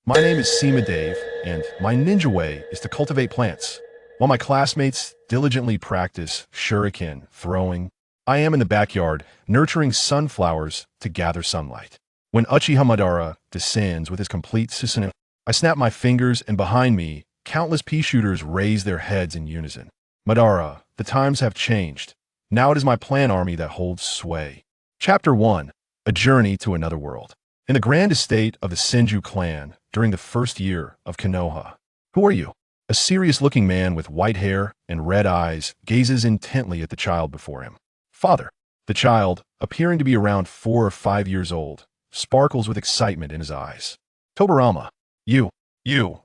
My name is Sima Dave, and my ninja way is to cultivate plants. While my classmates diligently practice shuriken throwing, I am in the backyard nurturing sunflowers to gather sunlight. When Uchiha Madara descends with his complete Susano'o, I snap my fingers and behind me, countless pea shooters raise their heads in unison. Madara, the times have changed. Now it is my plant army that holds sway. Chapter 1. A Journey to Another World. In the grand estate of the Senju clan during the first year of Konoha. Who are you? A serious-looking man with white hair and red eyes gazes intently at the child before him. Father. The child, appearing to be around 4 or 5 years old, sparkles with excitement in his eyes. Tobirama. You,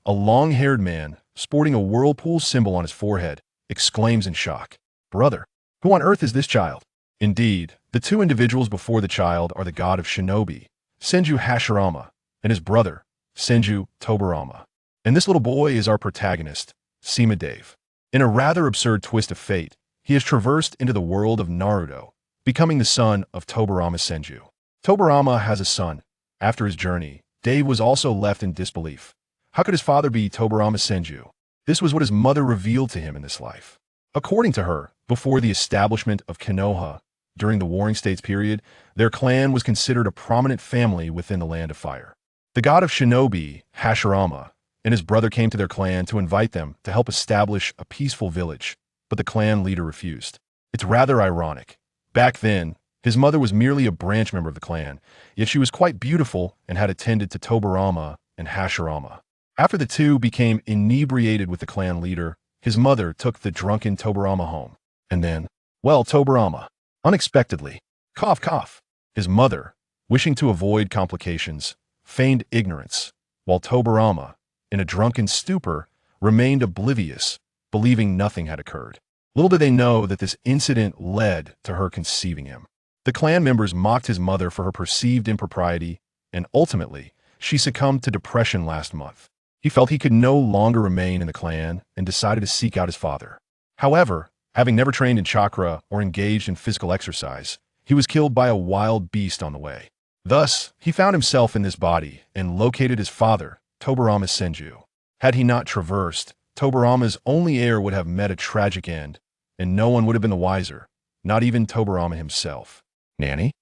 a long-haired man, sporting a whirlpool symbol on his forehead, exclaims in shock. Brother, who on earth is this child? Indeed, the two individuals before the child are the god of Shinobi, Senju Hashirama, and his brother, Senju Tobirama. And this little boy is our protagonist, Sima Dave. In a rather absurd twist of fate, he has traversed into the world of Naruto, becoming the son of Tobirama Senju. Tobirama has a son. After his journey, Dave was also left in disbelief. How could his father be Tobirama Senju? This was what his mother revealed to him in this life. According to her, before the establishment of Konoha, during the Warring States period, their clan was considered a prominent family within the Land of Fire. The god of Shinobi, Hashirama, and his brother came to their clan to invite them to help establish a peaceful village, but the clan leader refused. It's rather ironic. Back then, his mother was merely a branch member of the clan, yet she was quite beautiful and had attended to Tobirama and Hashirama. After the two became inebriated with the clan leader, his mother took the drunken Tobirama home. And then, Tobirama, unexpectedly, cough, his mother, wishing to avoid complications, feigned ignorance, while Tobirama, in a drunken stupor, remained oblivious, believing nothing had occurred. Little did they know that this incident led to her conceiving him. The clan members mocked his mother for her perceived impropriety, and ultimately, she succumbed to depression last month. He felt he could no longer remain in the clan and decided to seek out his father. However, having never trained in chakra or engaged in physical exercise, he was killed by a wild beast on the way. Thus, he found himself in this body and located his father, Tobirama Senju. Had he not traversed, Tobirama's only heir would have met a tragic end, and no one would have been the wiser, not even Tobirama himself. Nanny?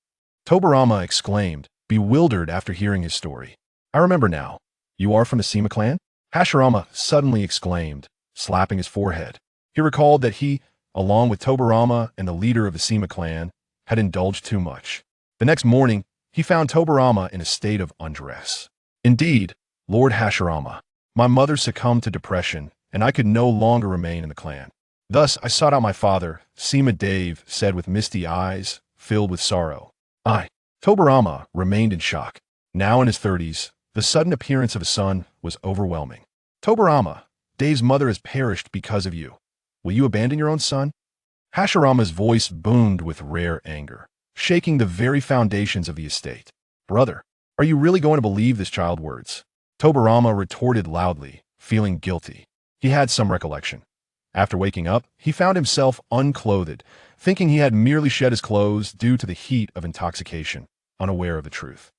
Tobirama exclaimed, bewildered after hearing his story. I remember now. You are from the Sima clan? Hashirama suddenly exclaimed, slapping his forehead. He recalled that he, along with Tobirama and the leader of the Sima clan, had indulged too much. The next morning, he found Tobirama in a state of undress. Indeed, Lord Hashirama, my mother succumbed to depression, and I could no longer remain in the clan. Thus, I sought out my father, Sima Dave said with misty eyes, filled with sorrow. Tobirama remained in shock. Now in his 30s, the sudden appearance of a son was overwhelming. Tobirama, Dave's mother has perished because of you. Will you abandon your own son? Hashirama's voice boomed with rare anger, shaking the very foundations of the estate. Brother, are you really going to believe this child's words? Tobirama retorted loudly, feeling guilty. He had some recollection. After waking up, he found himself unclothed, thinking he had merely shed his clothes due to the heat of intoxication, unaware of the truth.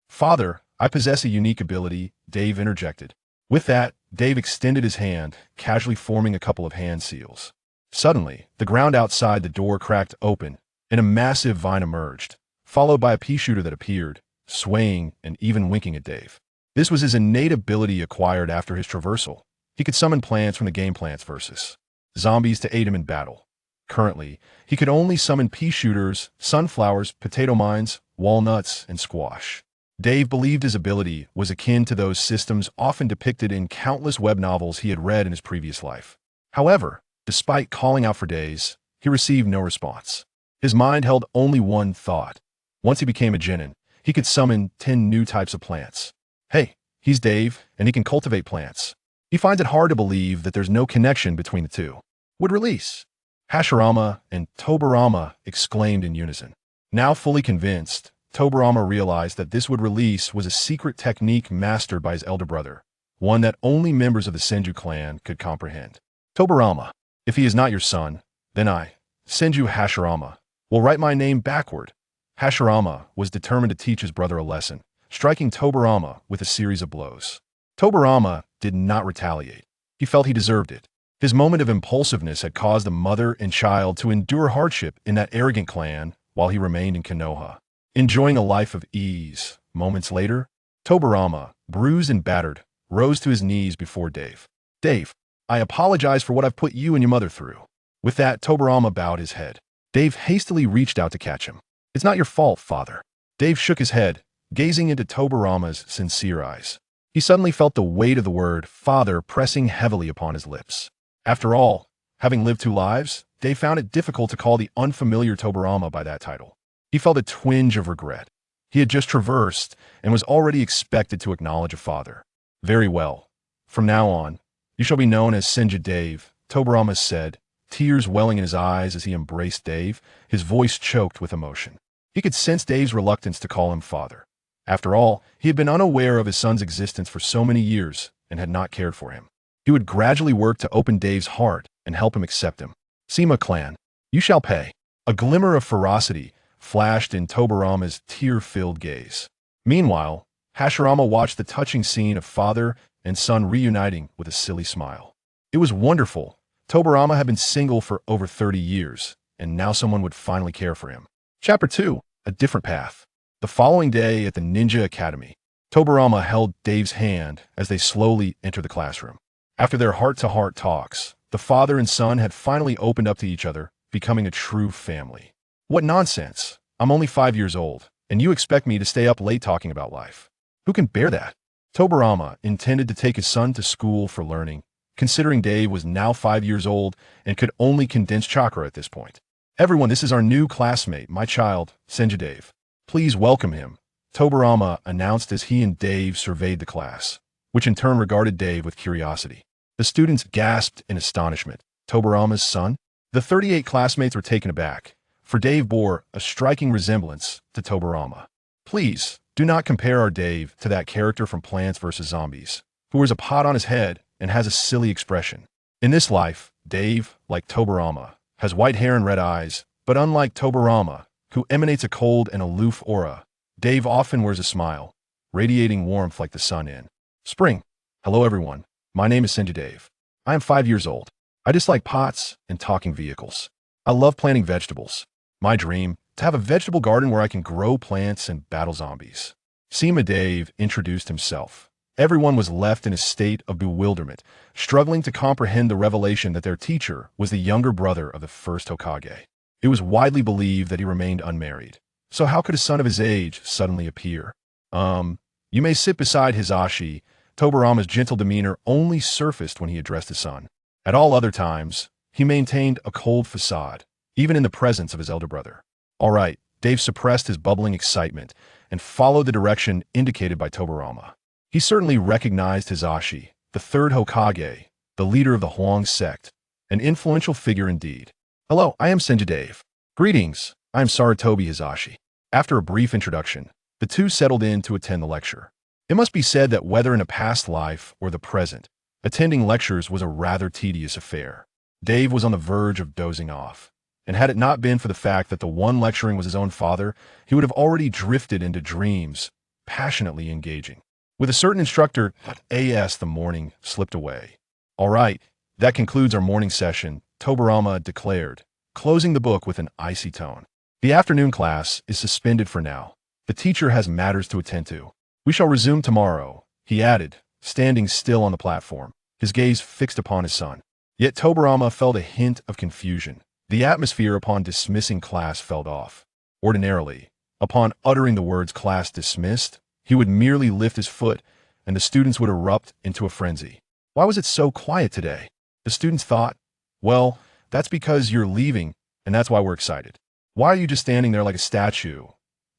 Father, I possess a unique ability, Dave interjected. With that, Dave extended his hand, casually forming a couple of hand seals. Suddenly, the ground outside the door cracked open, and a massive vine emerged, followed by a pea shooter that appeared, swaying and even winking at Dave. This was his innate ability acquired after his traversal. He could summon plants from the game Plants vs. Zombies to aid him in battle. Currently, he could only summon pea shooters, sunflowers, potato mines, walnuts, and squash. Dave believed his ability was akin to those systems often depicted in countless web novels he had read in his previous life. However, despite calling out for days, he received no response. His mind held only one thought. Once he became a genin, he could summon 10 new types of plants. Hey, he's Dave, and he can cultivate plants. He finds it hard to believe that there's no connection between the two. Would release. Hashirama and Tobirama exclaimed in unison. Now fully convinced, Tobirama realized that this would release was a secret technique mastered by his elder brother, one that only members of the Senju clan could comprehend. Tobirama, if he is not your son, then I, Senju Hashirama, will write my name backward. Hashirama was determined to teach his brother a lesson, striking Tobirama with a series of blows. Tobirama did not retaliate. He felt he deserved it. His moment of impulsiveness had caused a mother and child to endure hardship in that arrogant clan while he remained in Konoha, enjoying a life of ease. Moments later, Tobirama, bruised and battered, rose to his knees before Dave. Dave, I apologize for what I've put you and your mother through. With that, Tobirama bowed his head. Dave hastily reached out to catch him. It's not your fault, father. Dave shook his head, gazing into Tobirama's sincere eyes. He suddenly felt the weight of the word father pressing heavily upon his lips. After all, having lived 2 lives, Dave found it difficult to call the unfamiliar Tobirama by that title. He felt a twinge of regret. He had just traversed and was already expected to acknowledge a father. Very well. From now on, you shall be known as Senju Dave, Tobirama said, tears welling in his eyes as he embraced Dave, his voice choked with emotion. He could sense Dave's reluctance to call him father. After all, he had been unaware of his son's existence for so many years and had not cared for him. He would gradually work to open Dave's heart and help him accept him. Sima clan, you shall pay. A glimmer of ferocity flashed in Tobirama's tear-filled gaze. Meanwhile, Hashirama watched the touching scene of father and son reuniting with a silly smile. It was wonderful. Tobirama had been single for over 30 years, and now someone would finally care for him. Chapter 2, A Different Path. The following day at the Ninja Academy, Tobirama held Dave's hand as they slowly entered the classroom. After their heart-to-heart talks, the father and son had finally opened up to each other, becoming a true family. What nonsense! I'm only 5 years old, and you expect me to stay up late talking about life. Who can bear that? Tobirama intended to take his son to school for learning, considering Dave was now 5 years old and could only condense chakra at this point. Everyone, this is our new classmate, my child, Senju Dave. Please welcome him, Tobirama announced as he and Dave surveyed the class, which in turn regarded Dave with curiosity. The students gasped in astonishment. Tobirama's son? The 38 classmates were taken aback, for Dave bore a striking resemblance to Tobirama. Please, do not compare our Dave to that character from Plants vs. Zombies, who wears a pot on his head and has a silly expression. In this life, Dave, like Tobirama, has white hair and red eyes, but unlike Tobirama, who emanates a cold and aloof aura, Dave often wears a smile, radiating warmth like the sun in spring. Hello everyone, my name is Senju Dave. I am 5 years old. I dislike pots and talking vehicles. I love planting vegetables. My dream, to have a vegetable garden where I can grow plants and battle zombies. Sima Dave introduced himself. Everyone was left in a state of bewilderment, struggling to comprehend the revelation that their teacher was the younger brother of the first Hokage. It was widely believed that he remained unmarried. So how could a son of his age suddenly appear? You may sit beside Hisashi. Tobirama's gentle demeanor only surfaced when he addressed his son. At all other times, he maintained a cold facade, even in the presence of his elder brother. All right, Dave suppressed his bubbling excitement and followed the direction indicated by Tobirama. He certainly recognized Hisashi, the third Hokage, the leader of the Huang sect, an influential figure indeed. Hello, I am Senju Dave. Greetings, I am Saratobi Hisashi. After a brief introduction, the two settled in to attend the lecture. It must be said that whether in a past life or the present, attending lectures was a rather tedious affair. Dave was on the verge of dozing off, and had it not been for the fact that the one lecturing was his own father, he would have already drifted into dreams, passionately engaging. With a certain instructor, the morning slipped away. All right, that concludes our morning session, Tobirama declared, closing the book with an icy tone. The afternoon class is suspended for now. The teacher has matters to attend to. We shall resume tomorrow, he added, standing still on the platform, his gaze fixed upon his son. Yet Tobirama felt a hint of confusion. The atmosphere upon dismissing class fell off. Ordinarily, upon uttering the words class dismissed, he would merely lift his foot and the students would erupt into a frenzy. Why was it so quiet today? The students thought, well, that's because you're leaving and that's why we're excited. Why are you just standing there like a statue?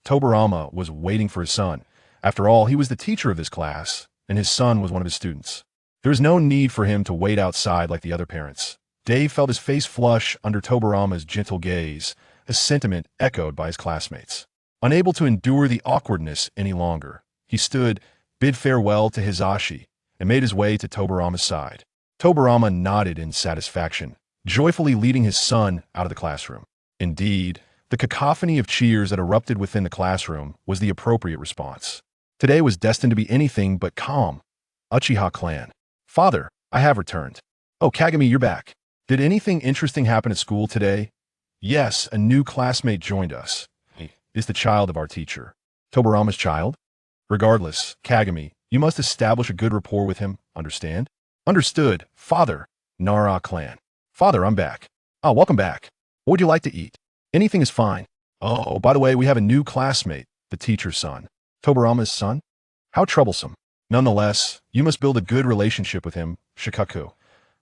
Tobirama was waiting for his son. After all, he was the teacher of this class, and his son was one of his students. There was no need for him to wait outside like the other parents. Dave felt his face flush under Tobirama's gentle gaze, a sentiment echoed by his classmates. Unable to endure the awkwardness any longer, he stood, bid farewell to Hisashi, and made his way to Tobirama's side. Tobirama nodded in satisfaction, joyfully leading his son out of the classroom. Indeed, the cacophony of cheers that erupted within the classroom was the appropriate response. Today was destined to be anything but calm. Uchiha clan. Father, I have returned. Oh, Kagami, you're back. Did anything interesting happen at school today? Yes, a new classmate joined us. He is the child of our teacher. Tobirama's child? Regardless, Kagami, you must establish a good rapport with him, understand? Understood, Father. Nara clan. Father, I'm back. Ah, welcome back. What would you like to eat? Anything is fine. Oh, by the way, we have a new classmate, the teacher's son. Tobirama's son? How troublesome. Nonetheless, you must build a good relationship with him, Shikaku.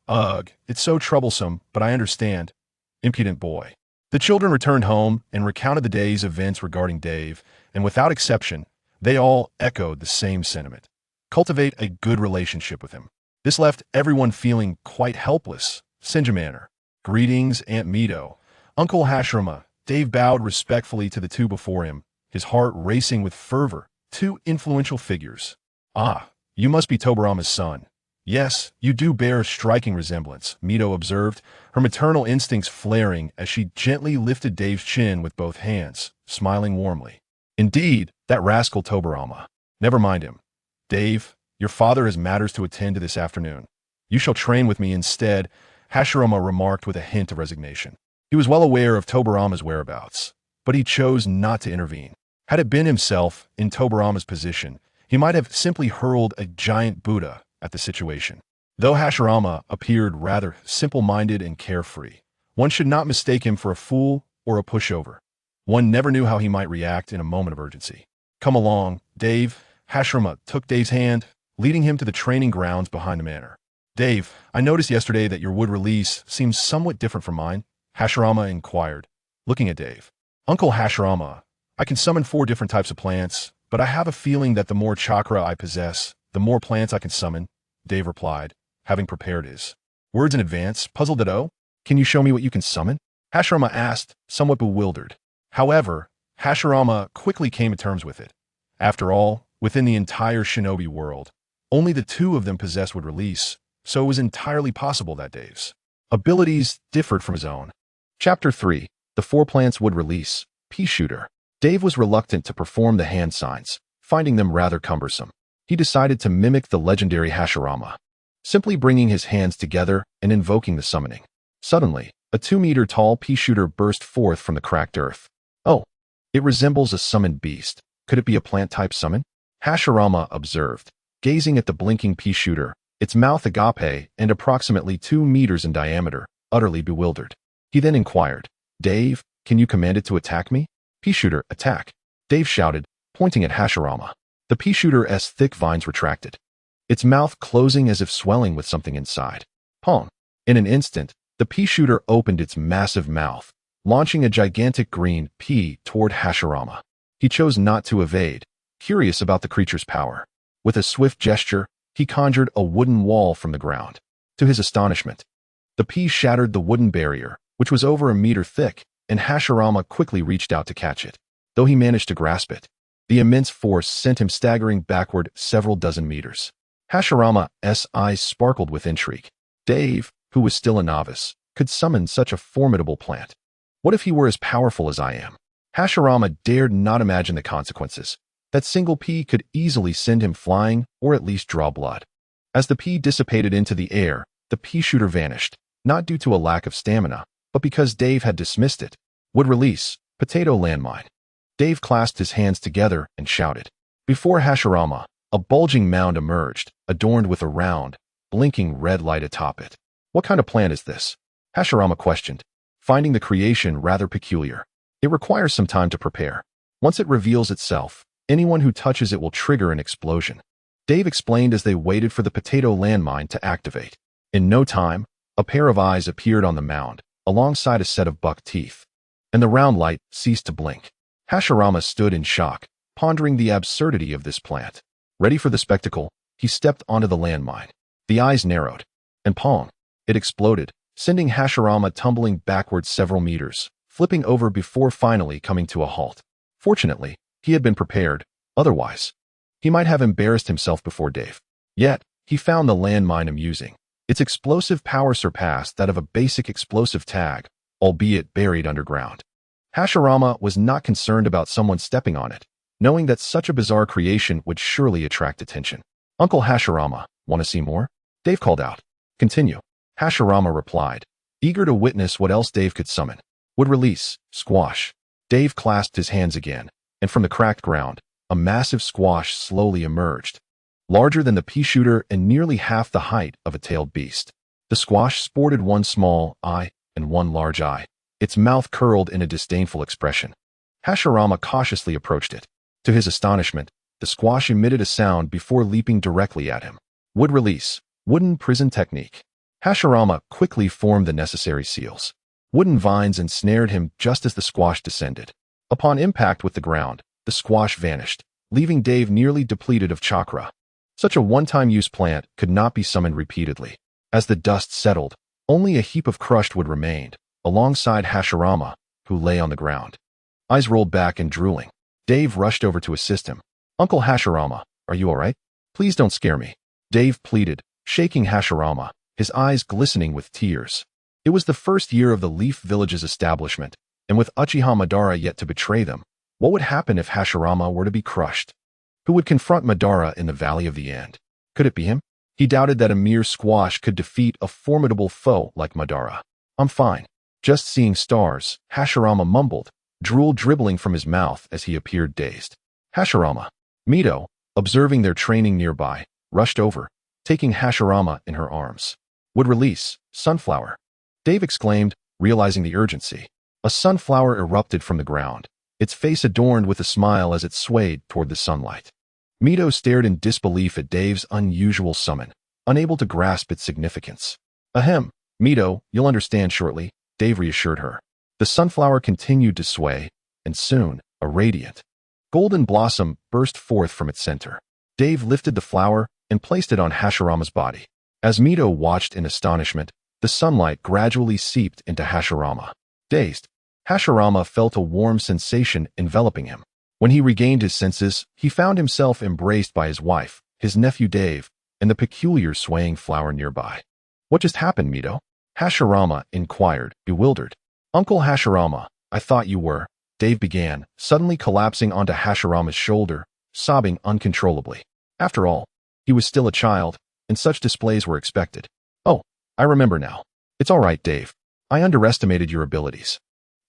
Ugh, it's so troublesome, but I understand. Impudent boy. The children returned home and recounted the day's events regarding Dave, and without exception, they all echoed the same sentiment. Cultivate a good relationship with him. This left everyone feeling quite helpless. Senju manner. Greetings, Aunt Mito. Uncle Hashirama. Dave bowed respectfully to the two before him, his heart racing with fervor. Two influential figures. Ah, you must be Tobirama's son. Yes, you do bear a striking resemblance, Mito observed, her maternal instincts flaring as she gently lifted Dave's chin with both hands, smiling warmly. Indeed, that rascal Tobirama. Never mind him. Dave, your father has matters to attend to this afternoon. You shall train with me instead, Hashirama remarked with a hint of resignation. He was well aware of Tobirama's whereabouts, but he chose not to intervene. Had it been himself, in Tobirama's position, he might have simply hurled a giant Buddha at the situation. Though Hashirama appeared rather simple-minded and carefree, one should not mistake him for a fool or a pushover. One never knew how he might react in a moment of urgency. Come along, Dave. Hashirama took Dave's hand, leading him to the training grounds behind the manor. Dave, I noticed yesterday that your wood release seems somewhat different from mine, Hashirama inquired, looking at Dave. Uncle Hashirama, I can summon 4 different types of plants, but I have a feeling that the more chakra I possess, the more plants I can summon, Dave replied, having prepared his words in advance. Puzzled at can you show me what you can summon? Hashirama asked, somewhat bewildered. However, Hashirama quickly came to terms with it. After all, within the entire Shinobi world, only the 2 of them possessed wood release, so it was entirely possible that Dave's abilities differed from his own. Chapter 3. The 4 plants would release. Pea shooter. Dave was reluctant to perform the hand signs, finding them rather cumbersome. He decided to mimic the legendary Hashirama, simply bringing his hands together and invoking the summoning. Suddenly, a 2-meter-tall pea shooter burst forth from the cracked earth. Oh, it resembles a summoned beast. Could it be a plant-type summon? Hashirama observed, gazing at the blinking pea shooter, its mouth agape and approximately 2 meters in diameter, utterly bewildered. He then inquired, Dave, can you command it to attack me? Pea shooter, attack. Dave shouted, pointing at Hashirama. The pea shooter's thick vines retracted, its mouth closing as if swelling with something inside. Pong. In an instant, the pea shooter opened its massive mouth, launching a gigantic green pea toward Hashirama. He chose not to evade, curious about the creature's power. With a swift gesture, he conjured a wooden wall from the ground. To his astonishment, the pea shattered the wooden barrier, which was over a meter thick, and Hashirama quickly reached out to catch it. Though he managed to grasp it, the immense force sent him staggering backward several dozen meters. Hashirama's eyes sparkled with intrigue. Dave, who was still a novice, could summon such a formidable plant. What if he were as powerful as I am? Hashirama dared not imagine the consequences. That single pea could easily send him flying or at least draw blood. As the pea dissipated into the air, the pea shooter vanished, not due to a lack of stamina, but because Dave had dismissed it. Would release, potato landmine. Dave clasped his hands together and shouted. Before Hashirama, a bulging mound emerged, adorned with a round, blinking red light atop it. What kind of plant is this? Hashirama questioned, finding the creation rather peculiar. It requires some time to prepare. Once it reveals itself, anyone who touches it will trigger an explosion. Dave explained as they waited for the potato landmine to activate. In no time, a pair of eyes appeared on the mound, alongside a set of buck teeth, and the round light ceased to blink. Hashirama stood in shock, pondering the absurdity of this plant. Ready for the spectacle, he stepped onto the landmine. The eyes narrowed, and pong, it exploded, sending Hashirama tumbling backwards several meters, flipping over before finally coming to a halt. Fortunately, he had been prepared, otherwise, he might have embarrassed himself before Dave. Yet, he found the landmine amusing. Its explosive power surpassed that of a basic explosive tag, albeit buried underground. Hashirama was not concerned about someone stepping on it. knowing that such a bizarre creation would surely attract attention. Uncle Hashirama, want to see more? Dave called out. Continue. Hashirama replied, eager to witness what else Dave could summon. Would release, squash. Dave clasped his hands again, and from the cracked ground, a massive squash slowly emerged, larger than the pea shooter and nearly half the height of a tailed beast. The squash sported one small eye and one large eye. Its mouth curled in a disdainful expression. Hashirama cautiously approached it. To his astonishment, the squash emitted a sound before leaping directly at him. Wood release, wooden prison technique. Hashirama quickly formed the necessary seals. Wooden vines ensnared him just as the squash descended. Upon impact with the ground, the squash vanished, leaving Dave nearly depleted of chakra. Such a one-time use plant could not be summoned repeatedly. As the dust settled, only a heap of crushed wood remained, alongside Hashirama, who lay on the ground. Eyes rolled back and drooling. Dave rushed over to assist him. Uncle Hashirama, are you all right? Please don't scare me. Dave pleaded, shaking Hashirama, his eyes glistening with tears. It was the first year of the Leaf Village's establishment, and with Uchiha Madara yet to betray them, what would happen if Hashirama were to be crushed? Who would confront Madara in the Valley of the End? Could it be him? He doubted that a mere squash could defeat a formidable foe like Madara. I'm fine. Just seeing stars, Hashirama mumbled, drool dribbling from his mouth as he appeared dazed. Hashirama. Mito, observing their training nearby, rushed over, taking Hashirama in her arms. Would release, sunflower. Dave exclaimed, realizing the urgency. A sunflower erupted from the ground, its face adorned with a smile as it swayed toward the sunlight. Mito stared in disbelief at Dave's unusual summon, unable to grasp its significance. Ahem, Mito, you'll understand shortly, Dave reassured her. The sunflower continued to sway, and soon, a radiant, golden blossom burst forth from its center. Dave lifted the flower and placed it on Hashirama's body. As Mito watched in astonishment, the sunlight gradually seeped into Hashirama. Dazed, Hashirama felt a warm sensation enveloping him. When he regained his senses, he found himself embraced by his wife, his nephew Dave, and the peculiar swaying flower nearby. What just happened, Mito? Hashirama inquired, bewildered. Uncle Hashirama, I thought you were, Dave began, suddenly collapsing onto Hashirama's shoulder, sobbing uncontrollably. After all, he was still a child, and such displays were expected. Oh, I remember now. It's all right, Dave. I underestimated your abilities.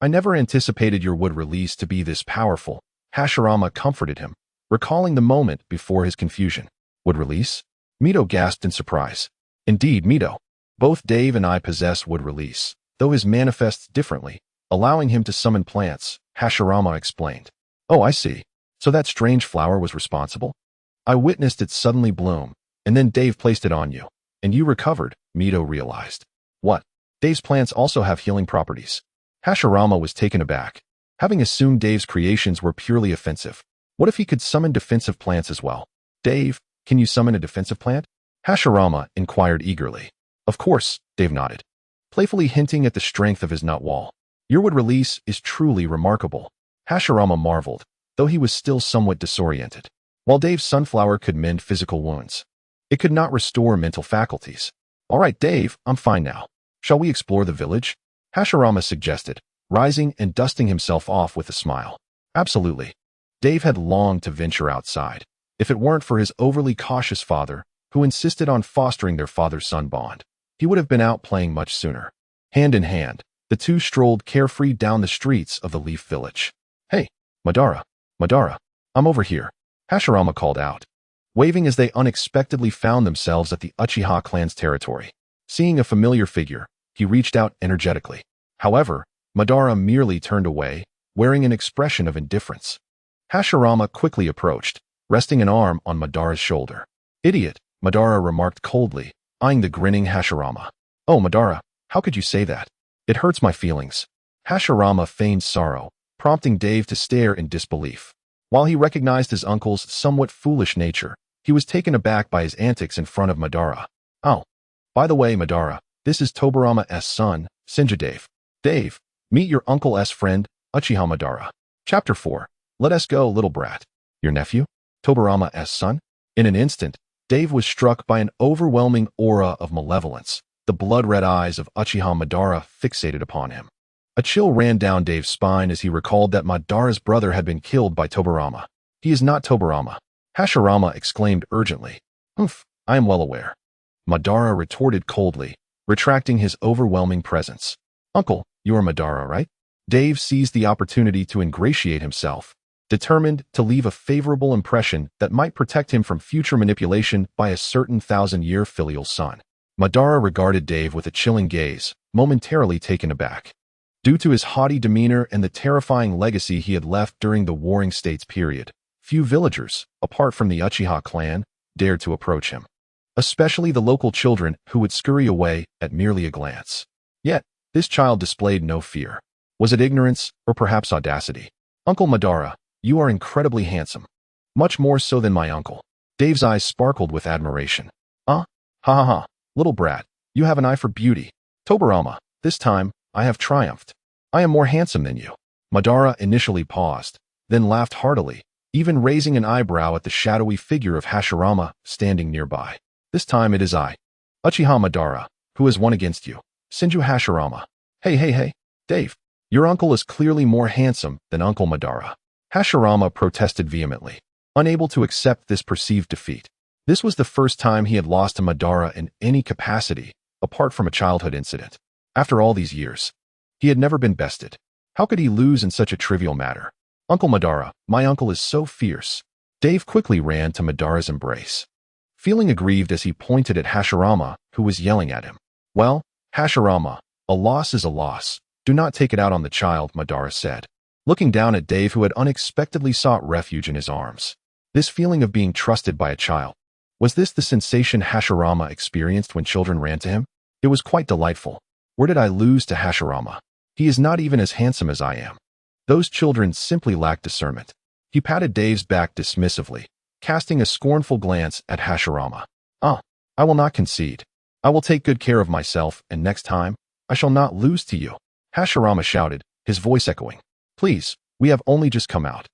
I never anticipated your wood release to be this powerful. Hashirama comforted him, recalling the moment before his confusion. Wood release? Mito gasped in surprise. Indeed, Mito. Both Dave and I possess wood release, though his manifests differently, allowing him to summon plants, Hashirama explained. Oh, I see. So that strange flower was responsible? I witnessed it suddenly bloom, and then Dave placed it on you, and you recovered, Mito realized. What? Dave's plants also have healing properties. Hashirama was taken aback, having assumed Dave's creations were purely offensive. What if he could summon defensive plants as well? Dave, can you summon a defensive plant? Hashirama inquired eagerly. Of course, Dave nodded, playfully hinting at the strength of his nut wall. Your wood release is truly remarkable. Hashirama marveled, though he was still somewhat disoriented. While Dave's sunflower could mend physical wounds, it could not restore mental faculties. All right, Dave, I'm fine now. Shall we explore the village? Hashirama suggested, rising and dusting himself off with a smile. Absolutely. Dave had longed to venture outside, if it weren't for his overly cautious father, who insisted on fostering their father-son bond. He would have been out playing much sooner. Hand in hand, the two strolled carefree down the streets of the Leaf Village. Hey, Madara, I'm over here, Hashirama called out, waving as they unexpectedly found themselves at the Uchiha clan's territory. Seeing a familiar figure, he reached out energetically. However, Madara merely turned away, wearing an expression of indifference. Hashirama quickly approached, resting an arm on Madara's shoulder. Idiot, Madara remarked coldly, eyeing the grinning Hashirama. Oh, Madara, how could you say that? It hurts my feelings. Hashirama feigned sorrow, prompting Dave to stare in disbelief. While he recognized his uncle's somewhat foolish nature, he was taken aback by his antics in front of Madara. Oh, by the way, Madara, this is Tobirama's son, Senju Dave. Dave, meet your uncle's friend, Uchiha Madara. Chapter 4. Let us go, little brat. Your nephew? Tobirama's son? In an instant, Dave was struck by an overwhelming aura of malevolence, the blood-red eyes of Uchiha Madara fixated upon him. A chill ran down Dave's spine as he recalled that Madara's brother had been killed by Tobirama. He is not Tobirama. Hashirama exclaimed urgently. Humph, I am well aware. Madara retorted coldly, retracting his overwhelming presence. Uncle, you are Madara, right? Dave seized the opportunity to ingratiate himself, determined to leave a favorable impression that might protect him from future manipulation by a certain thousand-year filial son. Madara regarded Dave with a chilling gaze, momentarily taken aback. Due to his haughty demeanor and the terrifying legacy he had left during the Warring States period, few villagers, apart from the Uchiha clan, dared to approach him. Especially the local children who would scurry away at merely a glance. Yet, this child displayed no fear. Was it ignorance, or perhaps audacity? Uncle Madara, you are incredibly handsome. Much more so than my uncle. Dave's eyes sparkled with admiration. Ha ha ha, little brat, you have an eye for beauty. Tobirama, this time, I have triumphed. I am more handsome than you. Madara initially paused, then laughed heartily, even raising an eyebrow at the shadowy figure of Hashirama standing nearby. This time it is I, Uchiha Madara, who has won against you. Senju Hashirama. Hey, Dave, your uncle is clearly more handsome than Uncle Madara. Hashirama protested vehemently, unable to accept this perceived defeat. This was the first time he had lost to Madara in any capacity, apart from a childhood incident. After all these years, he had never been bested. How could he lose in such a trivial matter? Uncle Madara, my uncle is so fierce. Dave quickly ran to Madara's embrace, feeling aggrieved as he pointed at Hashirama, who was yelling at him. Well, Hashirama, a loss is a loss. Do not take it out on the child, Madara said, looking down at Dave, who had unexpectedly sought refuge in his arms. This feeling of being trusted by a child. Was this the sensation Hashirama experienced when children ran to him? It was quite delightful. Where did I lose to Hashirama? He is not even as handsome as I am. Those children simply lack discernment. He patted Dave's back dismissively, casting a scornful glance at Hashirama. I will not concede. I will take good care of myself, and next time, I shall not lose to you. Hashirama shouted, his voice echoing. Please, we have only just come out.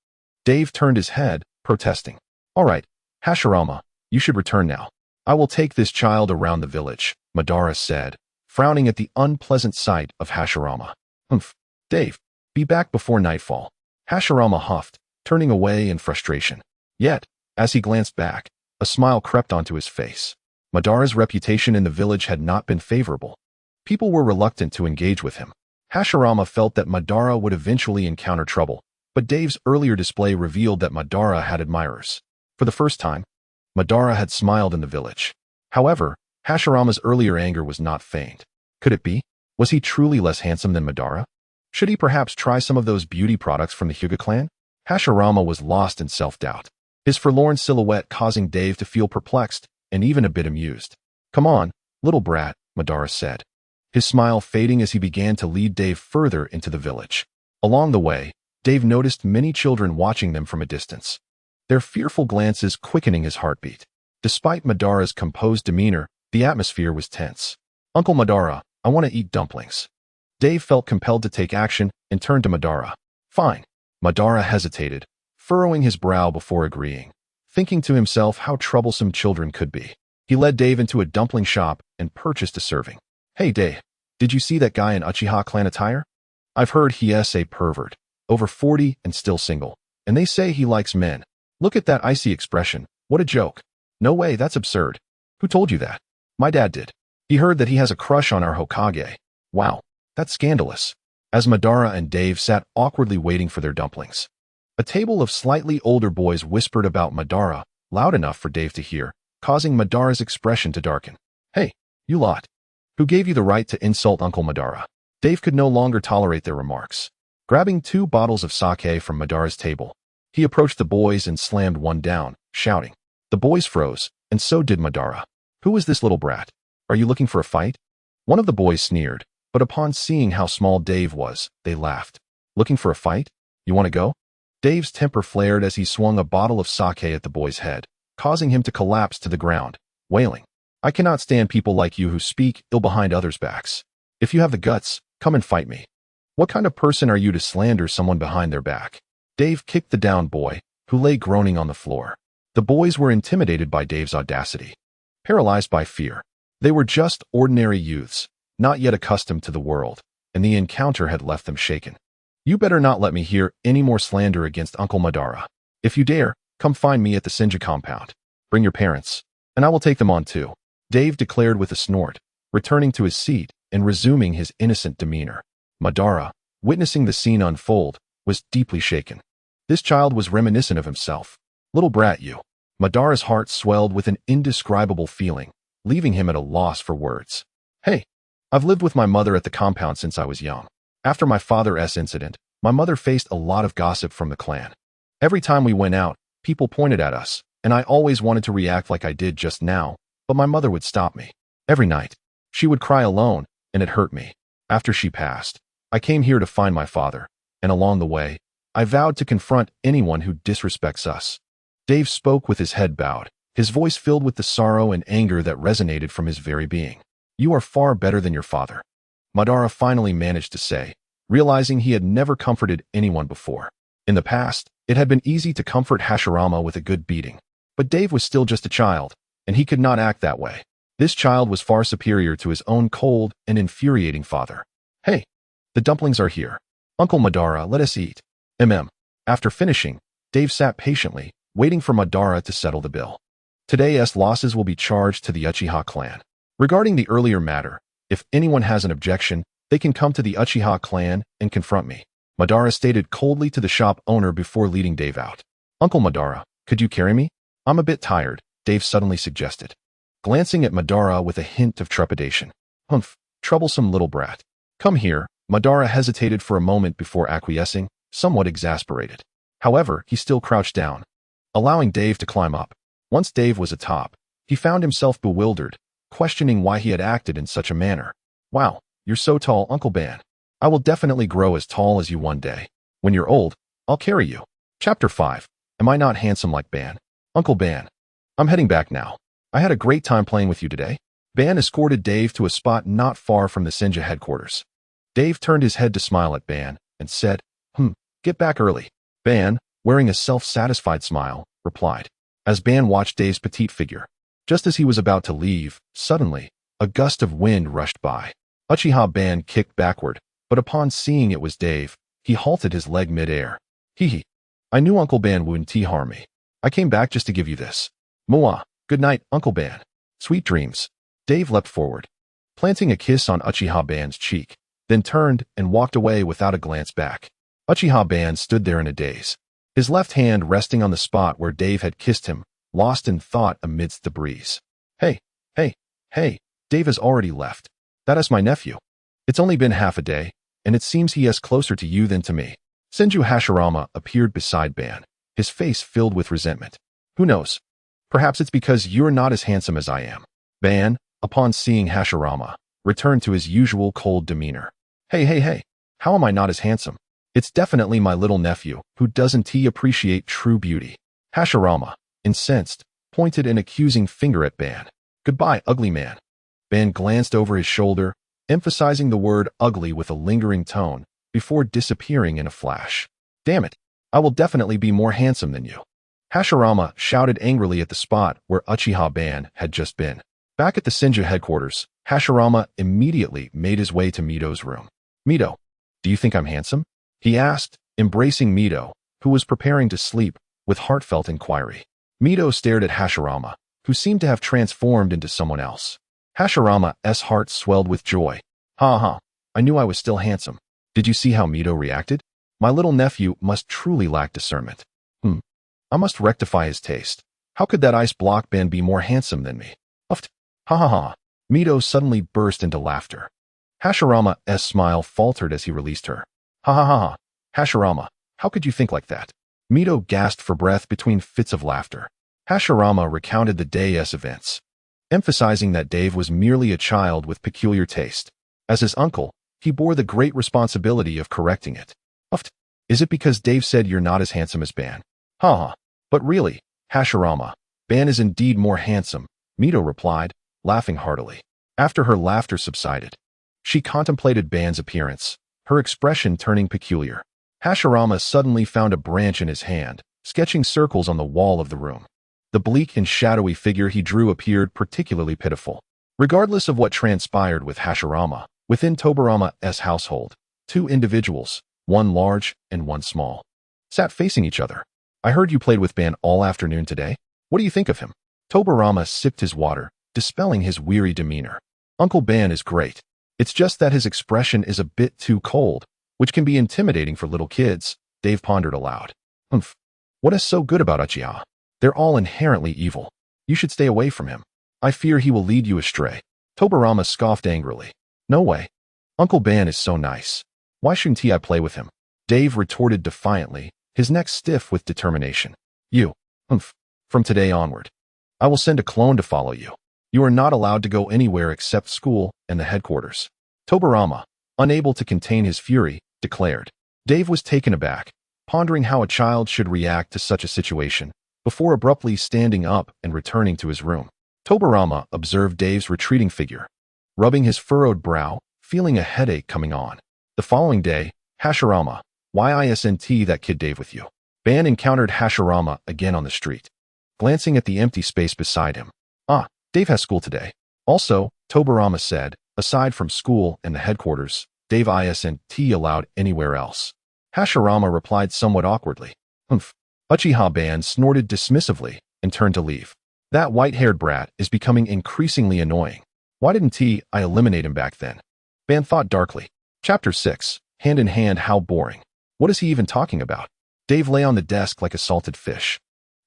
Dave turned his head, protesting. All right, Hashirama, you should return now. I will take this child around the village, Madara said, frowning at the unpleasant sight of Hashirama. Humph, Dave, be back before nightfall. Hashirama huffed, turning away in frustration. Yet, as he glanced back, a smile crept onto his face. Madara's reputation in the village had not been favorable. People were reluctant to engage with him. Hashirama felt that Madara would eventually encounter trouble, but Dave's earlier display revealed that Madara had admirers. For the first time, Madara had smiled in the village. However, Hashirama's earlier anger was not feigned. Could it be? Was he truly less handsome than Madara? Should he perhaps try some of those beauty products from the Hyuga clan? Hashirama was lost in self-doubt, his forlorn silhouette causing Dave to feel perplexed and even a bit amused. Come on, little brat, Madara said, his smile fading as he began to lead Dave further into the village. Along the way, Dave noticed many children watching them from a distance, their fearful glances quickening his heartbeat. Despite Madara's composed demeanor, the atmosphere was tense. Uncle Madara, I want to eat dumplings. Dave felt compelled to take action and turned to Madara. Fine. Madara hesitated, furrowing his brow before agreeing, thinking to himself how troublesome children could be. He led Dave into a dumpling shop and purchased a serving. Hey Dave, did you see that guy in Uchiha clan attire? I've heard he's a pervert, over 40 and still single, and they say he likes men. Look at that icy expression, what a joke. No way, that's absurd. Who told you that? My dad did. He heard that he has a crush on our Hokage. Wow, that's scandalous. As Madara and Dave sat awkwardly waiting for their dumplings, a table of slightly older boys whispered about Madara, loud enough for Dave to hear, causing Madara's expression to darken. Hey, you lot. Who gave you the right to insult Uncle Madara? Dave could no longer tolerate their remarks. Grabbing 2 bottles of sake from Madara's table, he approached the boys and slammed one down, shouting. The boys froze, and so did Madara. Who is this little brat? Are you looking for a fight? One of the boys sneered, but upon seeing how small Dave was, they laughed. Looking for a fight? You want to go? Dave's temper flared as he swung a bottle of sake at the boy's head, causing him to collapse to the ground, wailing. I cannot stand people like you who speak ill behind others' backs. If you have the guts, come and fight me. What kind of person are you to slander someone behind their back? Dave kicked the downed boy, who lay groaning on the floor. The boys were intimidated by Dave's audacity, paralyzed by fear. They were just ordinary youths, not yet accustomed to the world, and the encounter had left them shaken. You better not let me hear any more slander against Uncle Madara. If you dare, come find me at the Senju compound. Bring your parents, and I will take them on too, Dave declared with a snort, returning to his seat and resuming his innocent demeanor. Madara, witnessing the scene unfold, was deeply shaken. This child was reminiscent of himself. Little brat you. Madara's heart swelled with an indescribable feeling, leaving him at a loss for words. Hey, I've lived with my mother at the compound since I was young. After my father's incident, my mother faced a lot of gossip from the clan. Every time we went out, people pointed at us, and I always wanted to react like I did just now, but my mother would stop me. Every night, she would cry alone, and it hurt me. After she passed, I came here to find my father, and along the way, I vowed to confront anyone who disrespects us. Dave spoke with his head bowed, his voice filled with the sorrow and anger that resonated from his very being. You are far better than your father, Madara finally managed to say, realizing he had never comforted anyone before. In the past, it had been easy to comfort Hashirama with a good beating, but Dave was still just a child, and he could not act that way. This child was far superior to his own cold and infuriating father. Hey, the dumplings are here. Uncle Madara, let us eat. After finishing, Dave sat patiently, waiting for Madara to settle the bill. Today's losses will be charged to the Uchiha clan. Regarding the earlier matter, if anyone has an objection, they can come to the Uchiha clan and confront me, Madara stated coldly to the shop owner before leading Dave out. Uncle Madara, could you carry me? I'm a bit tired, Dave suddenly suggested, glancing at Madara with a hint of trepidation. Humph, troublesome little brat. Come here, Madara hesitated for a moment before acquiescing, somewhat exasperated. However, he still crouched down, allowing Dave to climb up. Once Dave was atop, he found himself bewildered, questioning why he had acted in such a manner. Wow, you're so tall, Uncle Ban. I will definitely grow as tall as you one day. When you're old, I'll carry you. Chapter 5. Am I not handsome like Ban? Uncle Ban. I'm heading back now. I had a great time playing with you today. Ban escorted Dave to a spot not far from the Senju headquarters. Dave turned his head to smile at Ban and said, get back early. Ban, wearing a self-satisfied smile, replied, as Ban watched Dave's petite figure. Just as he was about to leave, suddenly, a gust of wind rushed by. Uchiha Ban kicked backward, but upon seeing it was Dave, he halted his leg mid-air. Hee. I knew Uncle Ban wouldn't harm me. I came back just to give you this. Moa, good night, Uncle Ban. Sweet dreams. Dave leapt forward, planting a kiss on Uchiha Ban's cheek, then turned and walked away without a glance back. Uchiha Ban stood there in a daze, his left hand resting on the spot where Dave had kissed him, lost in thought amidst the breeze. Hey, Dave has already left. That is my nephew. It's only been half a day, and it seems he is closer to you than to me. Senju Hashirama appeared beside Ban, his face filled with resentment. Who knows? Perhaps it's because you're not as handsome as I am. Ban, upon seeing Hashirama, returned to his usual cold demeanor. Hey, how am I not as handsome? It's definitely my little nephew, who doesn't appreciate true beauty. Hashirama, incensed, pointed an accusing finger at Ban. Goodbye, ugly man. Ban glanced over his shoulder, emphasizing the word ugly with a lingering tone, before disappearing in a flash. Damn it, I will definitely be more handsome than you. Hashirama shouted angrily at the spot where Uchiha Ban had just been. Back at the Senju headquarters, Hashirama immediately made his way to Mito's room. Mito, do you think I'm handsome? He asked, embracing Mito, who was preparing to sleep, with heartfelt inquiry. Mito stared at Hashirama, who seemed to have transformed into someone else. Hashirama's heart swelled with joy. Ha, I knew I was still handsome. Did you see how Mito reacted? My little nephew must truly lack discernment. I must rectify his taste. How could that ice block Ban be more handsome than me? Uft. Ha. Mito suddenly burst into laughter. Hashirama's smile faltered as he released her. Ha. Hashirama, how could you think like that? Mito gasped for breath between fits of laughter. Hashirama recounted the day's events, emphasizing that Dave was merely a child with peculiar taste. As his uncle, he bore the great responsibility of correcting it. Uft. Is it because Dave said you're not as handsome as Ban? Ha. But really, Hashirama, Ban is indeed more handsome, Mito replied, laughing heartily. After her laughter subsided, she contemplated Ban's appearance, her expression turning peculiar. Hashirama suddenly found a branch in his hand, sketching circles on the wall of the room. The bleak and shadowy figure he drew appeared particularly pitiful. Regardless of what transpired with Hashirama, within Tobirama's household, two individuals, one large and one small, sat facing each other. I heard you played with Ban all afternoon today. What do you think of him? Tobirama sipped his water, dispelling his weary demeanor. Uncle Ban is great. It's just that his expression is a bit too cold, which can be intimidating for little kids, Dave pondered aloud. Humph. What is so good about Uchiha? They're all inherently evil. You should stay away from him. I fear he will lead you astray. Tobirama scoffed angrily. No way. Uncle Ban is so nice. Why shouldn't I play with him? Dave retorted defiantly, his neck stiff with determination. You. Humph. From today onward, I will send a clone to follow you. You are not allowed to go anywhere except school and the headquarters. Tobirama, unable to contain his fury, declared. Dave was taken aback, pondering how a child should react to such a situation, before abruptly standing up and returning to his room. Tobirama observed Dave's retreating figure, rubbing his furrowed brow, feeling a headache coming on. The following day, Hashirama, why isn't that kid Dave with you? Ban encountered Hashirama again on the street, glancing at the empty space beside him. Ah, Dave has school today. Also, Tobirama said, aside from school and the headquarters, Dave isn't allowed anywhere else. Hashirama replied somewhat awkwardly. Humph. Uchiha Ban snorted dismissively and turned to leave. That white-haired brat is becoming increasingly annoying. Why didn't I eliminate him back then? Ban thought darkly. Chapter 6. Hand in hand, how boring. What is he even talking about? Dave lay on the desk like a salted fish,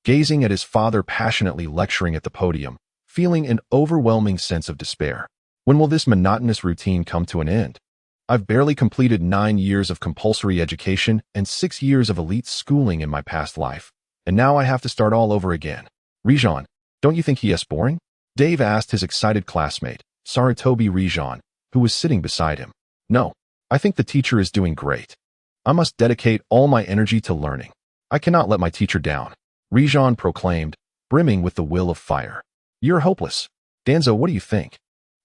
gazing at his father passionately lecturing at the podium, feeling an overwhelming sense of despair. When will this monotonous routine come to an end? I've barely completed 9 years of compulsory education and 6 years of elite schooling in my past life, and now I have to start all over again. Rijan, don't you think he is boring? Dave asked his excited classmate, Sarutobi Rijan, who was sitting beside him. No, I think the teacher is doing great. I must dedicate all my energy to learning. I cannot let my teacher down, Rijan proclaimed, brimming with the will of fire. You're hopeless. Danzo, what do you think?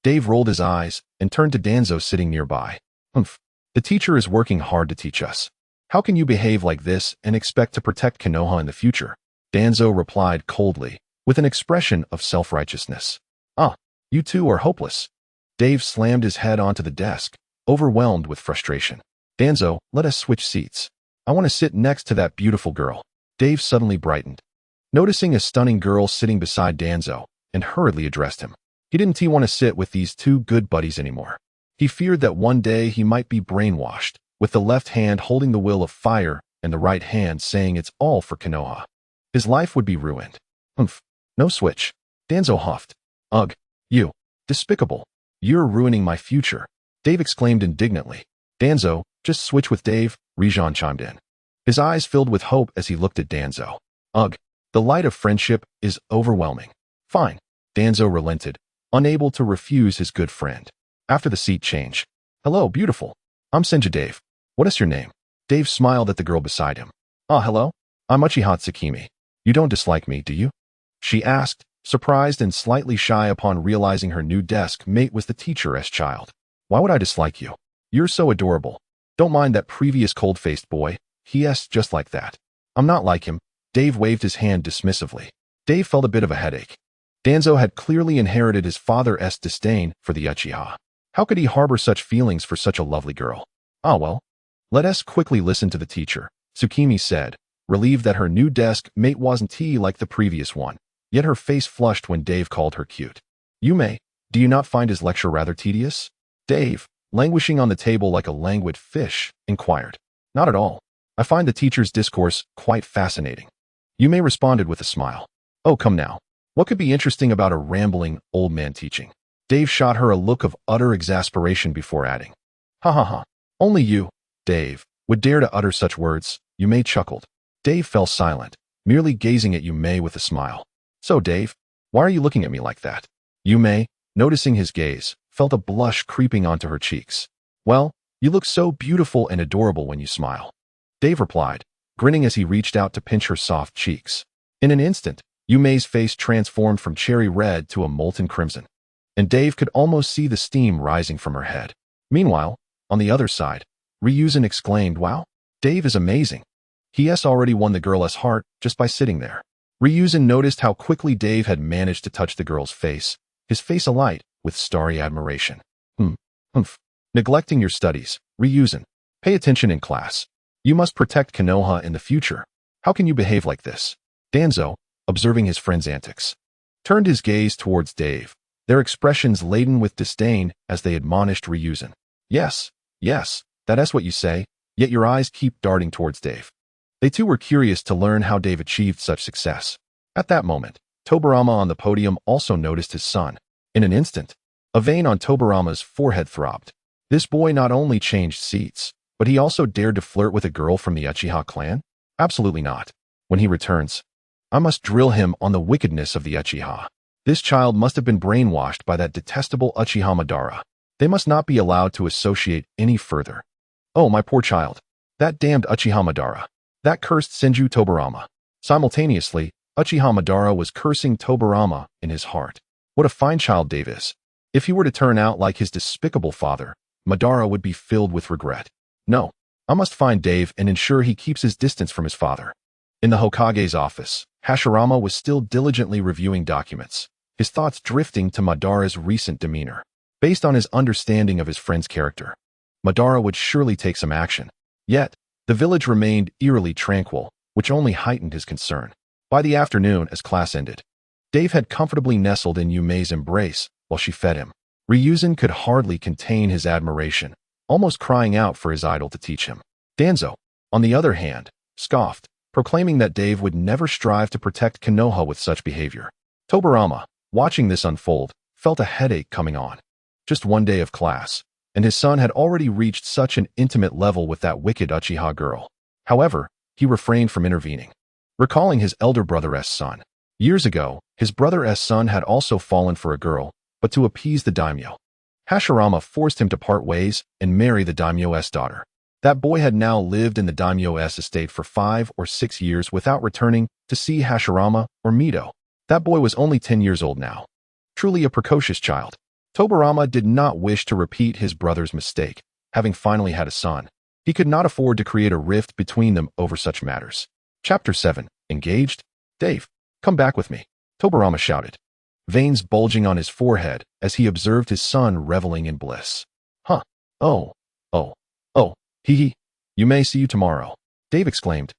Dave rolled his eyes and turned to Danzo sitting nearby. Humph. The teacher is working hard to teach us. How can you behave like this and expect to protect Konoha in the future? Danzo replied coldly, with an expression of self-righteousness. Ah, you two are hopeless. Dave slammed his head onto the desk, overwhelmed with frustration. Danzo, let us switch seats. I want to sit next to that beautiful girl. Dave suddenly brightened, noticing a stunning girl sitting beside Danzo, and hurriedly addressed him. He didn't want to sit with these two good buddies anymore. He feared that one day he might be brainwashed, with the left hand holding the will of fire and the right hand saying it's all for Konoha. His life would be ruined. Humph. No switch. Danzo huffed. Ugh. You. Despicable. You're ruining my future. Dave exclaimed indignantly. Danzo, just switch with Dave, Rijan chimed in. His eyes filled with hope as he looked at Danzo. Ugh. The light of friendship is overwhelming. Fine. Danzo relented, unable to refuse his good friend. After the seat change. Hello, beautiful. I'm Senju Dave. What is your name? Dave smiled at the girl beside him. Ah, hello. I'm Uchiha Tsukimi. You don't dislike me, do you? She asked, surprised and slightly shy upon realizing her new desk mate was the teacher's child. Why would I dislike you? You're so adorable. Don't mind that previous cold-faced boy. He just like that. I'm not like him. Dave waved his hand dismissively. Dave felt a bit of a headache. Danzo had clearly inherited his father's disdain for the Uchiha. How could he harbor such feelings for such a lovely girl? Ah well. Let us quickly listen to the teacher, Tsukimi said, relieved that her new desk mate wasn't like the previous one, yet her face flushed when Dave called her cute. Yume, do you not find his lecture rather tedious? Dave, languishing on the table like a languid fish, inquired. Not at all. I find the teacher's discourse quite fascinating. Yume responded with a smile. Oh, come now. What could be interesting about a rambling old man teaching? Dave shot her a look of utter exasperation before adding. Ha ha ha. Only you, Dave, would dare to utter such words. Yume chuckled. Dave fell silent, merely gazing at Yume with a smile. So Dave, why are you looking at me like that? Yume, noticing his gaze, felt a blush creeping onto her cheeks. Well, you look so beautiful and adorable when you smile. Dave replied, grinning as he reached out to pinch her soft cheeks. In an instant, Yume's face transformed from cherry red to a molten crimson, and Dave could almost see the steam rising from her head. Meanwhile, on the other side, Ryuzen exclaimed, wow, Dave is amazing. He has already won the girl's heart just by sitting there. Ryuzen noticed how quickly Dave had managed to touch the girl's face, his face alight with starry admiration. Humph. Neglecting your studies, Ryuzen. Pay attention in class. You must protect Konoha in the future. How can you behave like this? Danzo, observing his friend's antics, turned his gaze towards Dave, their expressions laden with disdain as they admonished Ryuzen. Yes, that's what you say, yet your eyes keep darting towards Dave. They too were curious to learn how Dave achieved such success. At that moment, Tobirama on the podium also noticed his son. In an instant, a vein on Tobirama's forehead throbbed. This boy not only changed seats, but he also dared to flirt with a girl from the Uchiha clan? Absolutely not. When he returns, I must drill him on the wickedness of the Uchiha. This child must have been brainwashed by that detestable Uchiha Madara. They must not be allowed to associate any further. Oh, my poor child. That damned Uchiha Madara. That cursed Senju Tobirama. Simultaneously, Uchiha Madara was cursing Tobirama in his heart. What a fine child Dave is. If he were to turn out like his despicable father, Madara would be filled with regret. No, I must find Dave and ensure he keeps his distance from his father. In the Hokage's office, Hashirama was still diligently reviewing documents, his thoughts drifting to Madara's recent demeanor. Based on his understanding of his friend's character, Madara would surely take some action. Yet, the village remained eerily tranquil, which only heightened his concern. By the afternoon, as class ended, Dave had comfortably nestled in Yume's embrace while she fed him. Ryuzen could hardly contain his admiration, almost crying out for his idol to teach him. Danzo, on the other hand, scoffed, proclaiming that Dave would never strive to protect Konoha with such behavior. Tobirama, watching this unfold, felt a headache coming on. Just one day of class, and his son had already reached such an intimate level with that wicked Uchiha girl. However, he refrained from intervening, recalling his elder brother's son. Years ago, his brother's son had also fallen for a girl, but to appease the daimyo, Hashirama forced him to part ways and marry the daimyo's daughter. That boy had now lived in the daimyo's estate for 5 or 6 years without returning to see Hashirama or Mido. That boy was only 10 years old now. Truly a precocious child. Tobirama did not wish to repeat his brother's mistake, having finally had a son. He could not afford to create a rift between them over such matters. Chapter 7. Engaged? Dave, come back with me, Tobirama shouted, veins bulging on his forehead as he observed his son reveling in bliss. Huh. Oh. Hee. You may see you tomorrow, Dave exclaimed,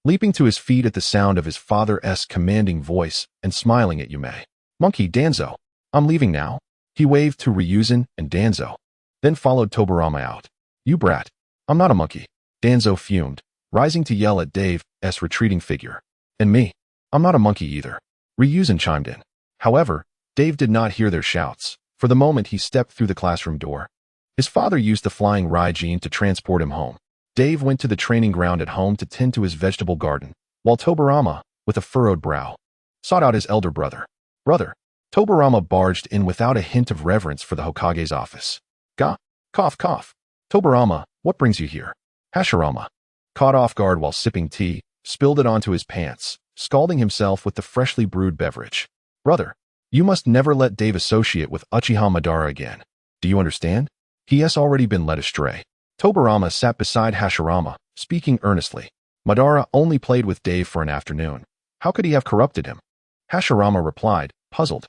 leaping to his feet at the sound of his father's commanding voice and smiling at Yume. Monkey Danzo, I'm leaving now. He waved to Ryuzen and Danzo, then followed Tobirama out. You brat. I'm not a monkey. Danzo fumed, rising to yell at Dave's retreating figure. And me. I'm not a monkey either. Ryuzen chimed in. However, Dave did not hear their shouts. For the moment he stepped through the classroom door. His father used the flying Raijin to transport him home. Dave went to the training ground at home to tend to his vegetable garden, while Tobirama, with a furrowed brow, sought out his elder brother. Brother. Tobirama barged in without a hint of reverence for the Hokage's office. Cough. Tobirama, what brings you here? Hashirama, caught off guard while sipping tea, spilled it onto his pants, scalding himself with the freshly brewed beverage. Brother, you must never let Dave associate with Uchiha Madara again. Do you understand? He has already been led astray. Tobirama sat beside Hashirama, speaking earnestly. Madara only played with Dave for an afternoon. How could he have corrupted him? Hashirama replied, puzzled.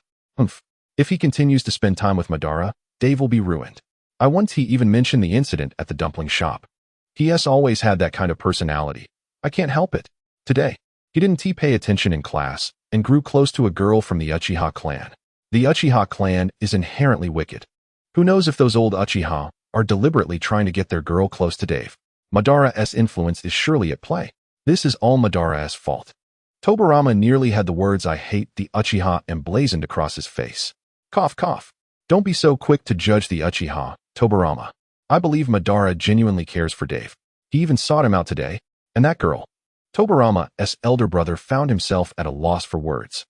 If he continues to spend time with Madara, Dave will be ruined. I once he even mentioned the incident at the dumpling shop. He has always had that kind of personality. I can't help it. Today, he didn't pay attention in class and grew close to a girl from the Uchiha clan. The Uchiha clan is inherently wicked. Who knows if those old Uchiha are deliberately trying to get their girl close to Dave. Madara's influence is surely at play. This is all Madara's fault. Tobirama nearly had the words I hate the Uchiha emblazoned across his face. Cough. Don't be so quick to judge the Uchiha, Tobirama. I believe Madara genuinely cares for Dave. He even sought him out today. And that girl. Tobirama's elder brother found himself at a loss for words.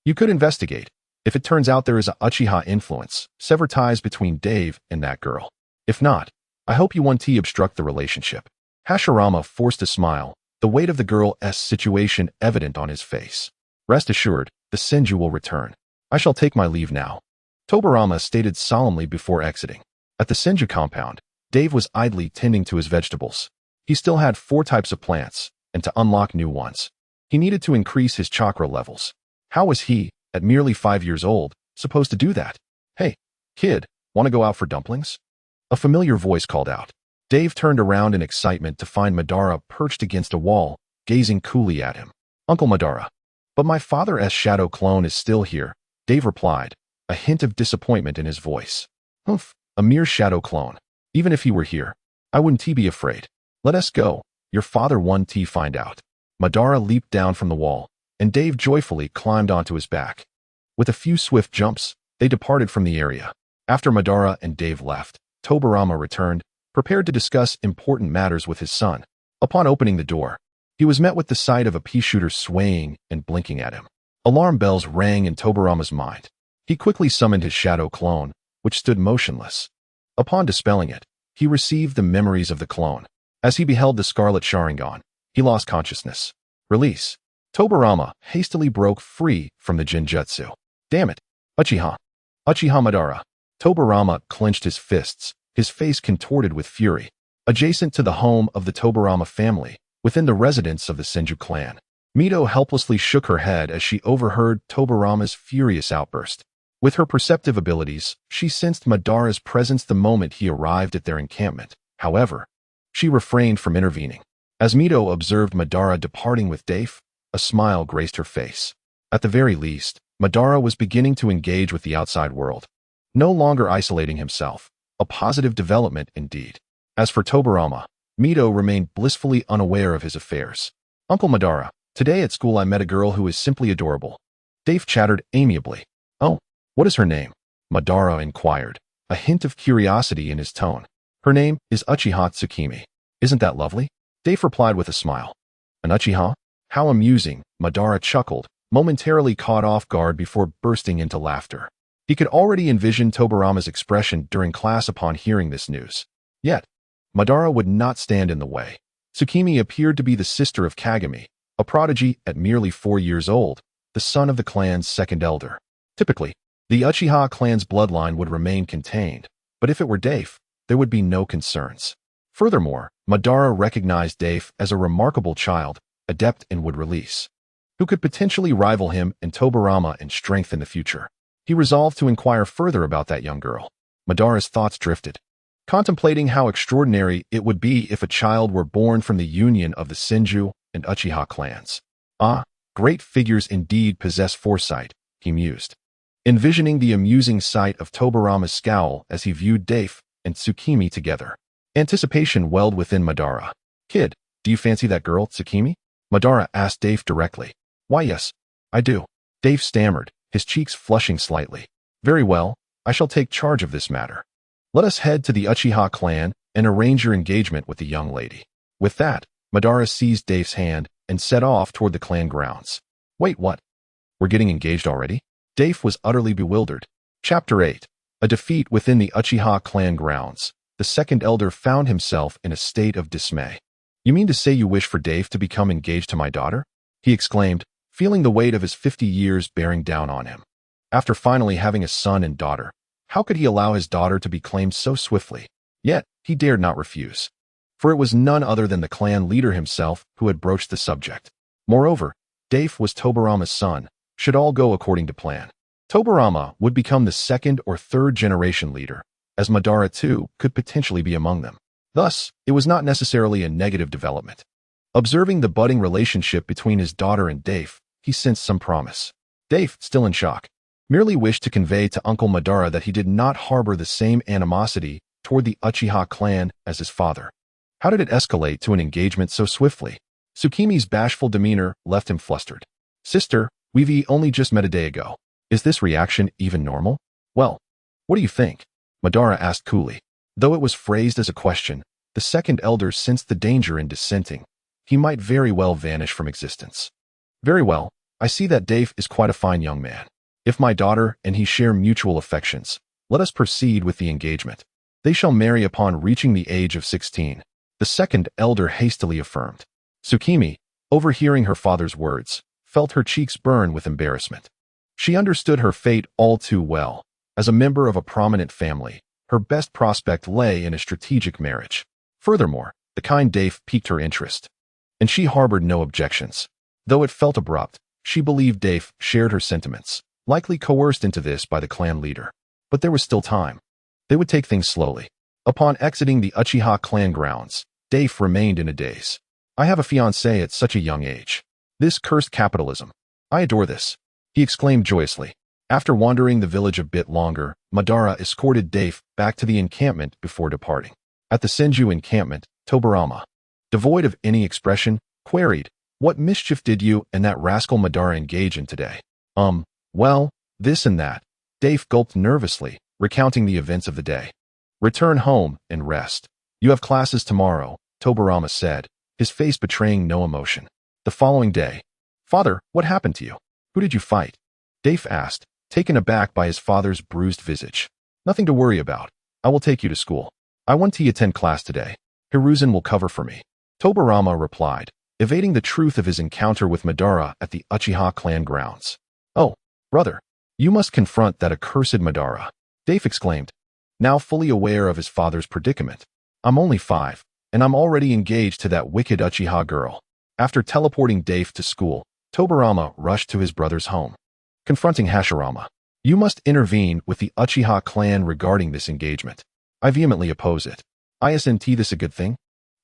You could investigate. If it turns out there is a Uchiha influence, sever ties between Dave and that girl. If not, I hope you won't obstruct the relationship. Hashirama forced a smile, the weight of the girl's situation evident on his face. Rest assured, the Senju will return. I shall take my leave now, Tobirama stated solemnly before exiting. At the Senju compound, Dave was idly tending to his vegetables. He still had 4 types of plants, and to unlock new ones, he needed to increase his chakra levels. How was he, at merely 5 years old, supposed to do that? Hey, kid, want to go out for dumplings? A familiar voice called out. Dave turned around in excitement to find Madara perched against a wall, gazing coolly at him. Uncle Madara. But my father's shadow clone is still here, Dave replied, a hint of disappointment in his voice. Humph, a mere shadow clone. Even if he were here, I wouldn't be afraid. Let us go. Your father won't find out. Madara leaped down from the wall, and Dave joyfully climbed onto his back. With a few swift jumps, they departed from the area. After Madara and Dave left, Tobirama returned, prepared to discuss important matters with his son. Upon opening the door, he was met with the sight of a pea shooter swaying and blinking at him. Alarm bells rang in Tobirama's mind. He quickly summoned his shadow clone, which stood motionless. Upon dispelling it, he received the memories of the clone. As he beheld the scarlet Sharingan, he lost consciousness. Release. Tobirama hastily broke free from the Jinjutsu. Damn it. Uchiha. Uchiha Madara. Tobirama clenched his fists, his face contorted with fury. Adjacent to the home of the Tobirama family, within the residence of the Senju clan, Mito helplessly shook her head as she overheard Tobirama's furious outburst. With her perceptive abilities, she sensed Madara's presence the moment he arrived at their encampment. However, she refrained from intervening. As Mito observed Madara departing with Dave, a smile graced her face. At the very least, Madara was beginning to engage with the outside world, no longer isolating himself, a positive development indeed. As for Tobirama, Mito remained blissfully unaware of his affairs. Uncle Madara, today at school I met a girl who is simply adorable. Dave chattered amiably. Oh, what is her name? Madara inquired, a hint of curiosity in his tone. Her name is Uchiha Tsukimi. Isn't that lovely? Dave replied with a smile. An Uchiha? How amusing, Madara chuckled, momentarily caught off guard before bursting into laughter. He could already envision Tobirama's expression during class upon hearing this news. Yet, Madara would not stand in the way. Tsukimi appeared to be the sister of Kagami, a prodigy at merely 4 years old, the son of the clan's second elder. Typically, the Uchiha clan's bloodline would remain contained, but if it were Dave, there would be no concerns. Furthermore, Madara recognized Dave as a remarkable child, adept in wood release, who could potentially rival him and Tobirama in strength in the future. He resolved to inquire further about that young girl. Madara's thoughts drifted, contemplating how extraordinary it would be if a child were born from the union of the Senju and Uchiha clans. Ah, great figures indeed possess foresight, he mused, envisioning the amusing sight of Tobirama's scowl as he viewed Dave and Tsukimi together. Anticipation welled within Madara. Kid, do you fancy that girl, Tsukimi? Madara asked Dave directly. Why yes, I do. Dave stammered, his cheeks flushing slightly. Very well, I shall take charge of this matter. Let us head to the Uchiha clan and arrange your engagement with the young lady. With that, Madara seized Dave's hand and set off toward the clan grounds. Wait, what? We're getting engaged already? Dave was utterly bewildered. Chapter 8. A defeat within the Uchiha clan grounds. The second elder found himself in a state of dismay. You mean to say you wish for Dave to become engaged to my daughter? He exclaimed, feeling the weight of his 50 years bearing down on him. After finally having a son and daughter, how could he allow his daughter to be claimed so swiftly? Yet, he dared not refuse. For it was none other than the clan leader himself who had broached the subject. Moreover, Dave was Tobirama's son, should all go according to plan. Tobirama would become the second or third generation leader, as Madara too could potentially be among them. Thus, it was not necessarily a negative development. Observing the budding relationship between his daughter and Dave, he sensed some promise. Dave, still in shock, merely wished to convey to Uncle Madara that he did not harbor the same animosity toward the Uchiha clan as his father. How did it escalate to an engagement so swiftly? Tsukimi's bashful demeanor left him flustered. Sister, we've only just met a day ago. Is this reaction even normal? Well, what do you think? Madara asked coolly. Though it was phrased as a question, the second elder sensed the danger in dissenting. He might very well vanish from existence. Very well, I see that Dave is quite a fine young man. If my daughter and he share mutual affections, let us proceed with the engagement. They shall marry upon reaching the age of 16, the second elder hastily affirmed. Tsukimi, overhearing her father's words, felt her cheeks burn with embarrassment. She understood her fate all too well. As a member of a prominent family, her best prospect lay in a strategic marriage. Furthermore, the kind Dave piqued her interest, and she harbored no objections. Though it felt abrupt, she believed Dave shared her sentiments, likely coerced into this by the clan leader. But there was still time. They would take things slowly. Upon exiting the Uchiha clan grounds, Dave remained in a daze. I have a fiancé at such a young age. This cursed capitalism. I adore this, he exclaimed joyously. After wandering the village a bit longer, Madara escorted Dave back to the encampment before departing. At the Senju encampment, Tobirama, devoid of any expression, queried, "What mischief did you and that rascal Madara engage in today?" Well, this and that. Dave gulped nervously, recounting the events of the day. "Return home and rest. You have classes tomorrow," Tobirama said, his face betraying no emotion. The following day, "Father, what happened to you? Who did you fight?" Dave asked, taken aback by his father's bruised visage. "Nothing to worry about. I will take you to school. I want to attend class today. Hiruzen will cover for me," Tobirama replied, evading the truth of his encounter with Madara at the Uchiha clan grounds. "Oh, brother, you must confront that accursed Madara," Dave exclaimed, now fully aware of his father's predicament. "I'm only 5, and I'm already engaged to that wicked Uchiha girl." After teleporting Dave to school, Tobirama rushed to his brother's home. Confronting Hashirama, "You must intervene with the Uchiha clan regarding this engagement. I vehemently oppose it. Isn't this a good thing?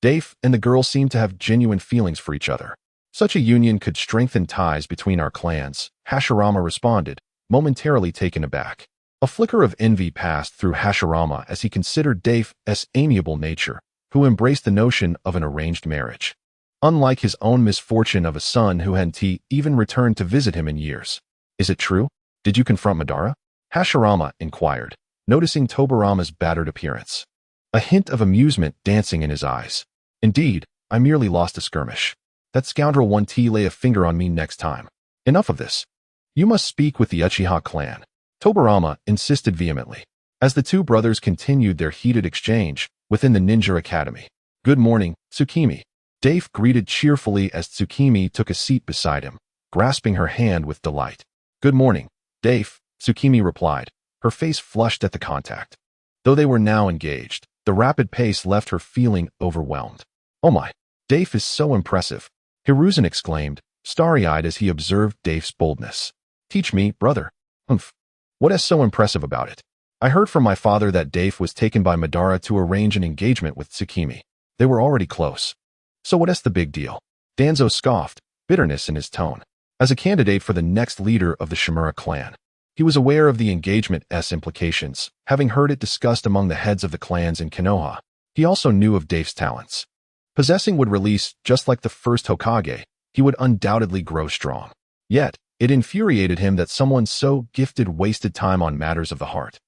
Dave and the girl seem to have genuine feelings for each other. Such a union could strengthen ties between our clans," Hashirama responded, momentarily taken aback. A flicker of envy passed through Hashirama as he considered Dave's amiable nature, who embraced the notion of an arranged marriage. Unlike his own misfortune of a son who hadn't even returned to visit him in years. "Is it true? Did you confront Madara?" Hashirama inquired, noticing Tobirama's battered appearance. A hint of amusement dancing in his eyes. "Indeed, I merely lost a skirmish. That scoundrel won't lay a finger on me next time. Enough of this. You must speak with the Uchiha clan," Tobirama insisted vehemently, as the two brothers continued their heated exchange within the ninja academy. "Good morning, Tsukimi," Dave greeted cheerfully as Tsukimi took a seat beside him, grasping her hand with delight. "Good morning, Dave," Tsukimi replied, her face flushed at the contact. Though they were now engaged, the rapid pace left her feeling overwhelmed. "Oh my, Dave is so impressive," Hiruzen exclaimed, starry-eyed as he observed Dave's boldness. "Teach me, brother." "Humph. What is so impressive about it? I heard from my father that Dave was taken by Madara to arrange an engagement with Tsukimi. They were already close. So what is the big deal?" Danzo scoffed, bitterness in his tone. As a candidate for the next leader of the Shimura clan, he was aware of the engagement's implications, having heard it discussed among the heads of the clans in Konoha. He also knew of Dave's talents. Possessing would release just like the first Hokage, he would undoubtedly grow strong. Yet, it infuriated him that someone so gifted wasted time on matters of the heart.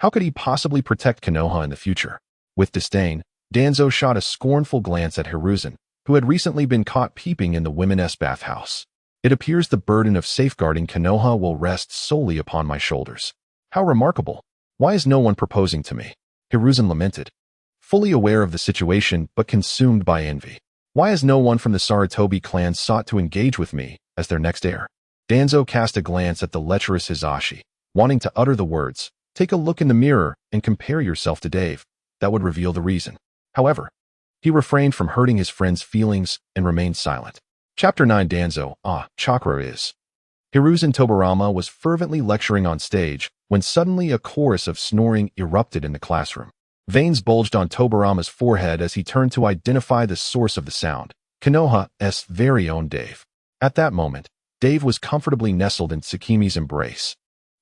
How could he possibly protect Konoha in the future? With disdain, Danzo shot a scornful glance at Hiruzen, who had recently been caught peeping in the women's bathhouse. "It appears the burden of safeguarding Konoha will rest solely upon my shoulders. How remarkable! Why is no one proposing to me?" Hiruzen lamented, fully aware of the situation but consumed by envy. "Why has no one from the Sarutobi clan sought to engage with me as their next heir?" Danzo cast a glance at the lecherous Hizashi, wanting to utter the words, "Take a look in the mirror and compare yourself to Dave." That would reveal the reason. However, he refrained from hurting his friend's feelings and remained silent. Chapter 9 Danzo, chakra is. Hiruzen Tobirama was fervently lecturing on stage when suddenly a chorus of snoring erupted in the classroom. Veins bulged on Tobirama's forehead as he turned to identify the source of the sound, Konoha's very own Dave. At that moment, Dave was comfortably nestled in Tsukimi's embrace.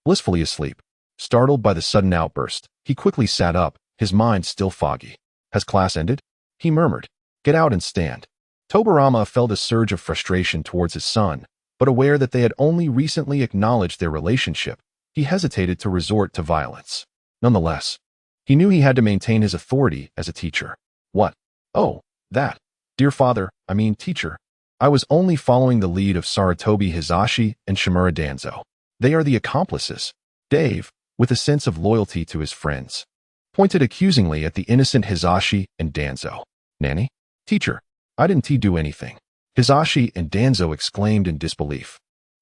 Blissfully asleep. Startled by the sudden outburst, he quickly sat up, his mind still foggy. "Has class ended?" he murmured. "Get out and stand." Tobirama felt a surge of frustration towards his son, but aware that they had only recently acknowledged their relationship, he hesitated to resort to violence. Nonetheless, he knew he had to maintain his authority as a teacher. "What? Oh, that. Dear father, teacher. I was only following the lead of Sarutobi Hizashi and Shimura Danzo. They are the accomplices." Dave, with a sense of loyalty to his friends, pointed accusingly at the innocent Hizashi and Danzo. "Nanny? Teacher, I didn't do anything." Hizashi and Danzo exclaimed in disbelief.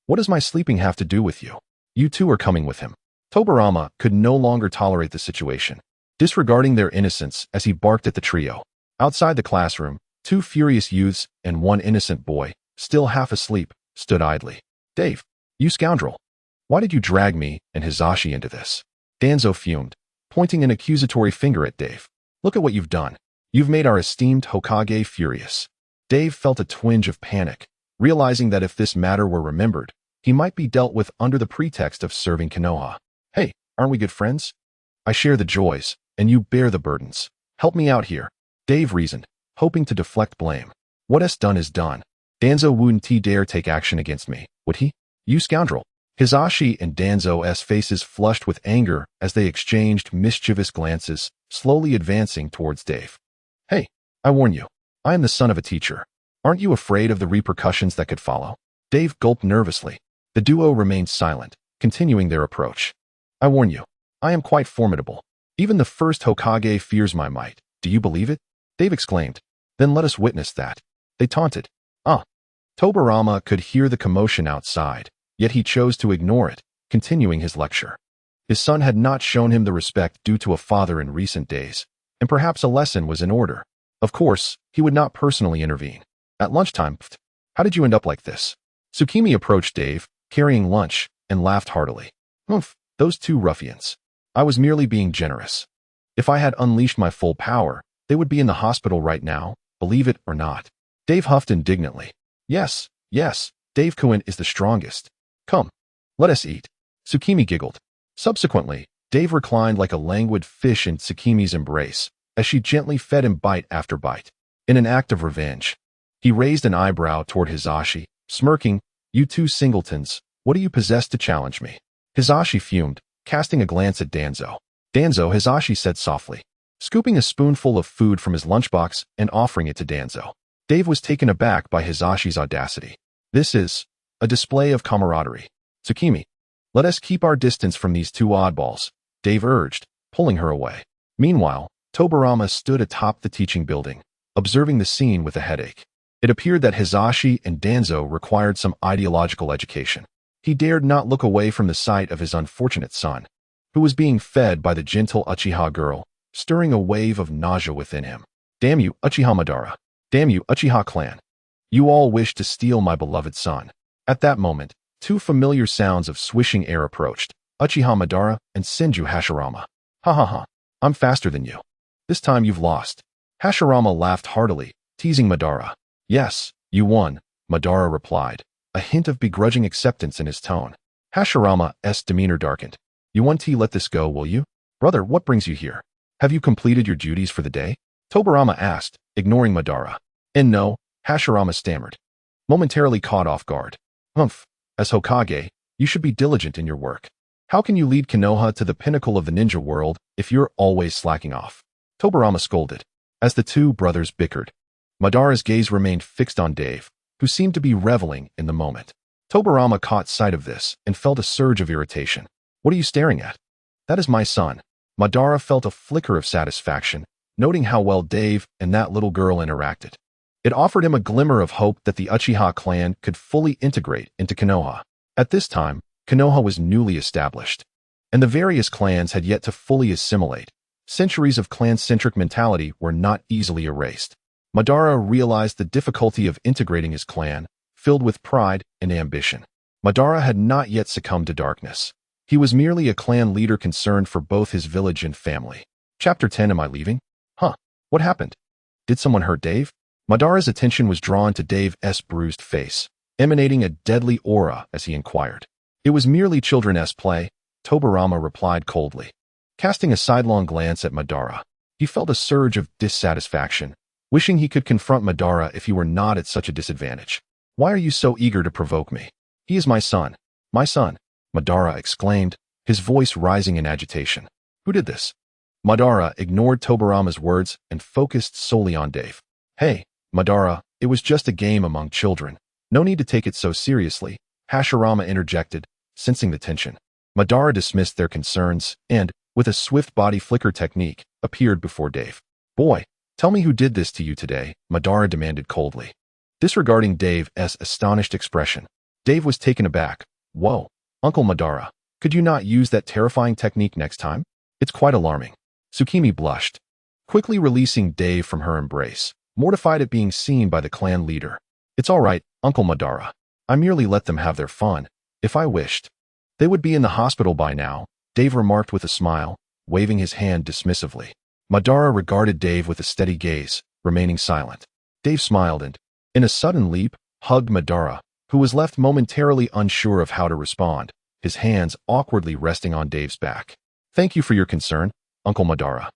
"What does my sleeping have to do with you? You two are coming with him." Tobirama could no longer tolerate the situation, disregarding their innocence as he barked at the trio. Outside the classroom, 2 furious youths and 1 innocent boy, still half asleep, stood idly. "Dave, you scoundrel! Why did you drag me and Hizashi into this?" Danzo fumed, pointing an accusatory finger at Dave. "Look at what you've done. You've made our esteemed Hokage furious." Dave felt a twinge of panic, realizing that if this matter were remembered, he might be dealt with under the pretext of serving Konoha. Hey, aren't we good friends? I share the joys, and you bear the burdens. Help me out here, Dave reasoned, hoping to deflect blame. What's done is done. Danzo wouldn't dare take action against me, would he? You scoundrel. Hisashi and Danzo's faces flushed with anger as they exchanged mischievous glances, slowly advancing towards Dave. Hey, I warn you, I am the son of a teacher. Aren't you afraid of the repercussions that could follow? Dave gulped nervously. The duo remained silent, continuing their approach. I warn you, I am quite formidable. Even the first Hokage fears my might. Do you believe it? Dave exclaimed. Then let us witness that. They taunted. Tobirama could hear the commotion outside, yet he chose to ignore it, continuing his lecture. His son had not shown him the respect due to a father in recent days, and perhaps a lesson was in order. Of course, he would not personally intervene. At lunchtime, how did you end up like this? Tsukimi approached Dave, carrying lunch, and laughed heartily. Those two ruffians. I was merely being generous. If I had unleashed my full power, they would be in the hospital right now, believe it or not. Dave huffed indignantly. Yes, Dave-kun is the strongest. Come, let us eat. Tsukimi giggled. Subsequently, Dave reclined like a languid fish in Tsukimi's embrace, as she gently fed him bite after bite. In an act of revenge, he raised an eyebrow toward Hisashi, smirking, You two singletons, what do you possess to challenge me? Hisashi fumed, casting a glance at Danzo. Danzo, Hisashi said softly, scooping a spoonful of food from his lunchbox and offering it to Danzo. Dave was taken aback by Hisashi's audacity. This is a display of camaraderie. Tsukimi, let us keep our distance from these two oddballs, Dave urged, pulling her away. Meanwhile, Tobirama stood atop the teaching building, observing the scene with a headache. It appeared that Hisashi and Danzo required some ideological education. He dared not look away from the sight of his unfortunate son, who was being fed by the gentle Uchiha girl, stirring a wave of nausea within him. Damn you, Uchiha Madara. Damn you, Uchiha clan. You all wish to steal my beloved son. At that moment, two familiar sounds of swishing air approached, Uchiha Madara and Senju Hashirama. Ha ha ha, I'm faster than you. This time you've lost. Hashirama laughed heartily, teasing Madara. Yes, you won, Madara replied, a hint of begrudging acceptance in his tone. Hashirama's demeanor darkened. You won't let this go, will you? Brother, what brings you here? Have you completed your duties for the day? Tobirama asked, ignoring Madara. And no, Hashirama stammered, momentarily caught off guard. As Hokage, you should be diligent in your work. How can you lead Konoha to the pinnacle of the ninja world if you're always slacking off? Tobirama scolded. As the two brothers bickered, Madara's gaze remained fixed on Dave, who seemed to be reveling in the moment. Tobirama caught sight of this and felt a surge of irritation. What are you staring at? That is my son. Madara felt a flicker of satisfaction, noting how well Dave and that little girl interacted. It offered him a glimmer of hope that the Uchiha clan could fully integrate into Konoha. At this time, Konoha was newly established, and the various clans had yet to fully assimilate. Centuries of clan-centric mentality were not easily erased. Madara realized the difficulty of integrating his clan, filled with pride and ambition. Madara had not yet succumbed to darkness. He was merely a clan leader concerned for both his village and family. Chapter 10. Am I leaving? What happened? Did someone hurt Dave? Madara's attention was drawn to Dave's bruised face, emanating a deadly aura as he inquired. It was merely children's play, Tobirama replied coldly. Casting a sidelong glance at Madara, he felt a surge of dissatisfaction, wishing he could confront Madara if he were not at such a disadvantage. Why are you so eager to provoke me? He is my son. My son, Madara exclaimed, his voice rising in agitation. Who did this? Madara ignored Tobirama's words and focused solely on Dave. Hey, Madara, it was just a game among children. No need to take it so seriously, Hashirama interjected, sensing the tension. Madara dismissed their concerns and, with a swift body flicker technique, appeared before Dave. Boy, tell me who did this to you today, Madara demanded coldly. Disregarding Dave's astonished expression, Dave was taken aback. Whoa, Uncle Madara, could you not use that terrifying technique next time? It's quite alarming. Tsukimi blushed, quickly releasing Dave from her embrace, mortified at being seen by the clan leader. It's all right, Uncle Madara. I merely let them have their fun. If I wished, they would be in the hospital by now, Dave remarked with a smile, waving his hand dismissively. Madara regarded Dave with a steady gaze, remaining silent. Dave smiled and, In a sudden leap, hugged Madara, who was left momentarily unsure of how to respond, his hands awkwardly resting on Dave's back. "Thank you for your concern, Uncle Madara,"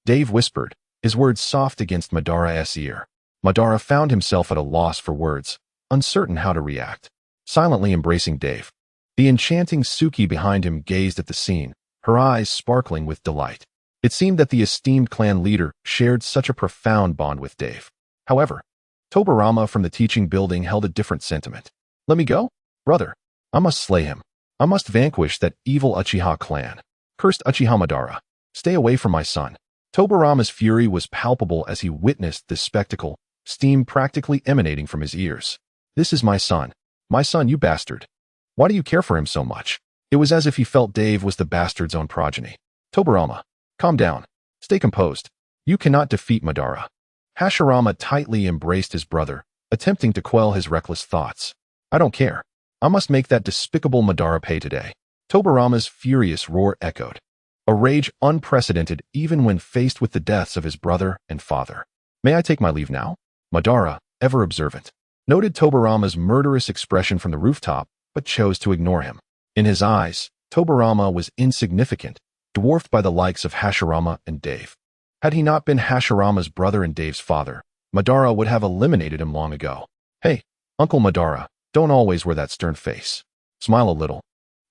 Dave whispered, his words soft against Madara's ear. Madara found himself at a loss for words, uncertain how to react, silently embracing Dave. The enchanting Suki behind him gazed at the scene, her eyes sparkling with delight. It seemed that the esteemed clan leader shared such a profound bond with Dave. However, Tobirama from the teaching building held a different sentiment. "Let me go? Brother, I must slay him. I must vanquish that evil Uchiha clan. Cursed Uchiha Madara. Stay away from my son." Tobirama's fury was palpable as he witnessed this spectacle, steam practically emanating from his ears. "This is my son, you bastard. Why do you care for him so much?" It was as if he felt Dave was the bastard's own progeny. "Tobirama, calm down. Stay composed. You cannot defeat Madara." Hashirama tightly embraced his brother, attempting to quell his reckless thoughts. "I don't care. I must make that despicable Madara pay today." Tobirama's furious roar echoed, a rage unprecedented even when faced with the deaths of his brother and father. "May I take my leave now?" Madara, ever observant, noted Tobirama's murderous expression from the rooftop, but chose to ignore him. In his eyes, Tobirama was insignificant, dwarfed by the likes of Hashirama and Dave. Had he not been Hashirama's brother and Dave's father, Madara would have eliminated him long ago. "Hey, Uncle Madara, don't always wear that stern face. Smile a little.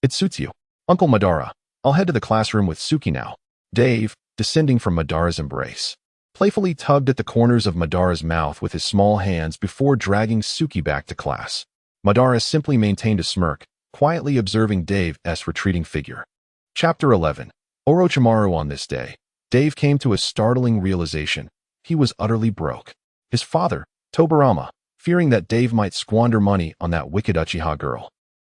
It suits you. Uncle Madara, I'll head to the classroom with Suki now." Dave, descending from Madara's embrace, playfully tugged at the corners of Madara's mouth with his small hands before dragging Suki back to class. Madara simply maintained a smirk, quietly observing Dave's retreating figure. Chapter 11. Orochimaru. On this day, Dave came to a startling realization. He was utterly broke. His father, Tobirama, fearing that Dave might squander money on that wicked Uchiha girl,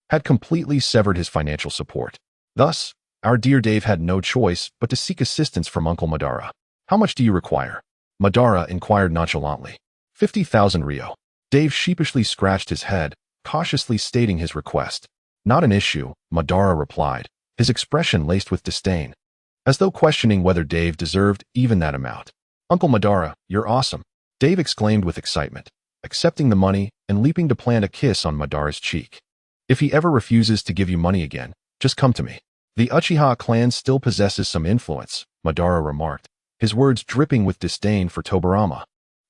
had completely severed his financial support. Thus, our dear Dave had no choice but to seek assistance from Uncle Madara. "How much do you require?" Madara inquired nonchalantly. 50,000 Ryo. Dave sheepishly scratched his head, cautiously stating his request. "Not an issue," Madara replied, his expression laced with disdain, as though questioning whether Dave deserved even that amount. "Uncle Madara, you're awesome," Dave exclaimed with excitement, accepting the money and leaping to plant a kiss on Madara's cheek. "If he ever refuses to give you money again, just come to me. The Uchiha clan still possesses some influence," Madara remarked, his words dripping with disdain for Tobirama.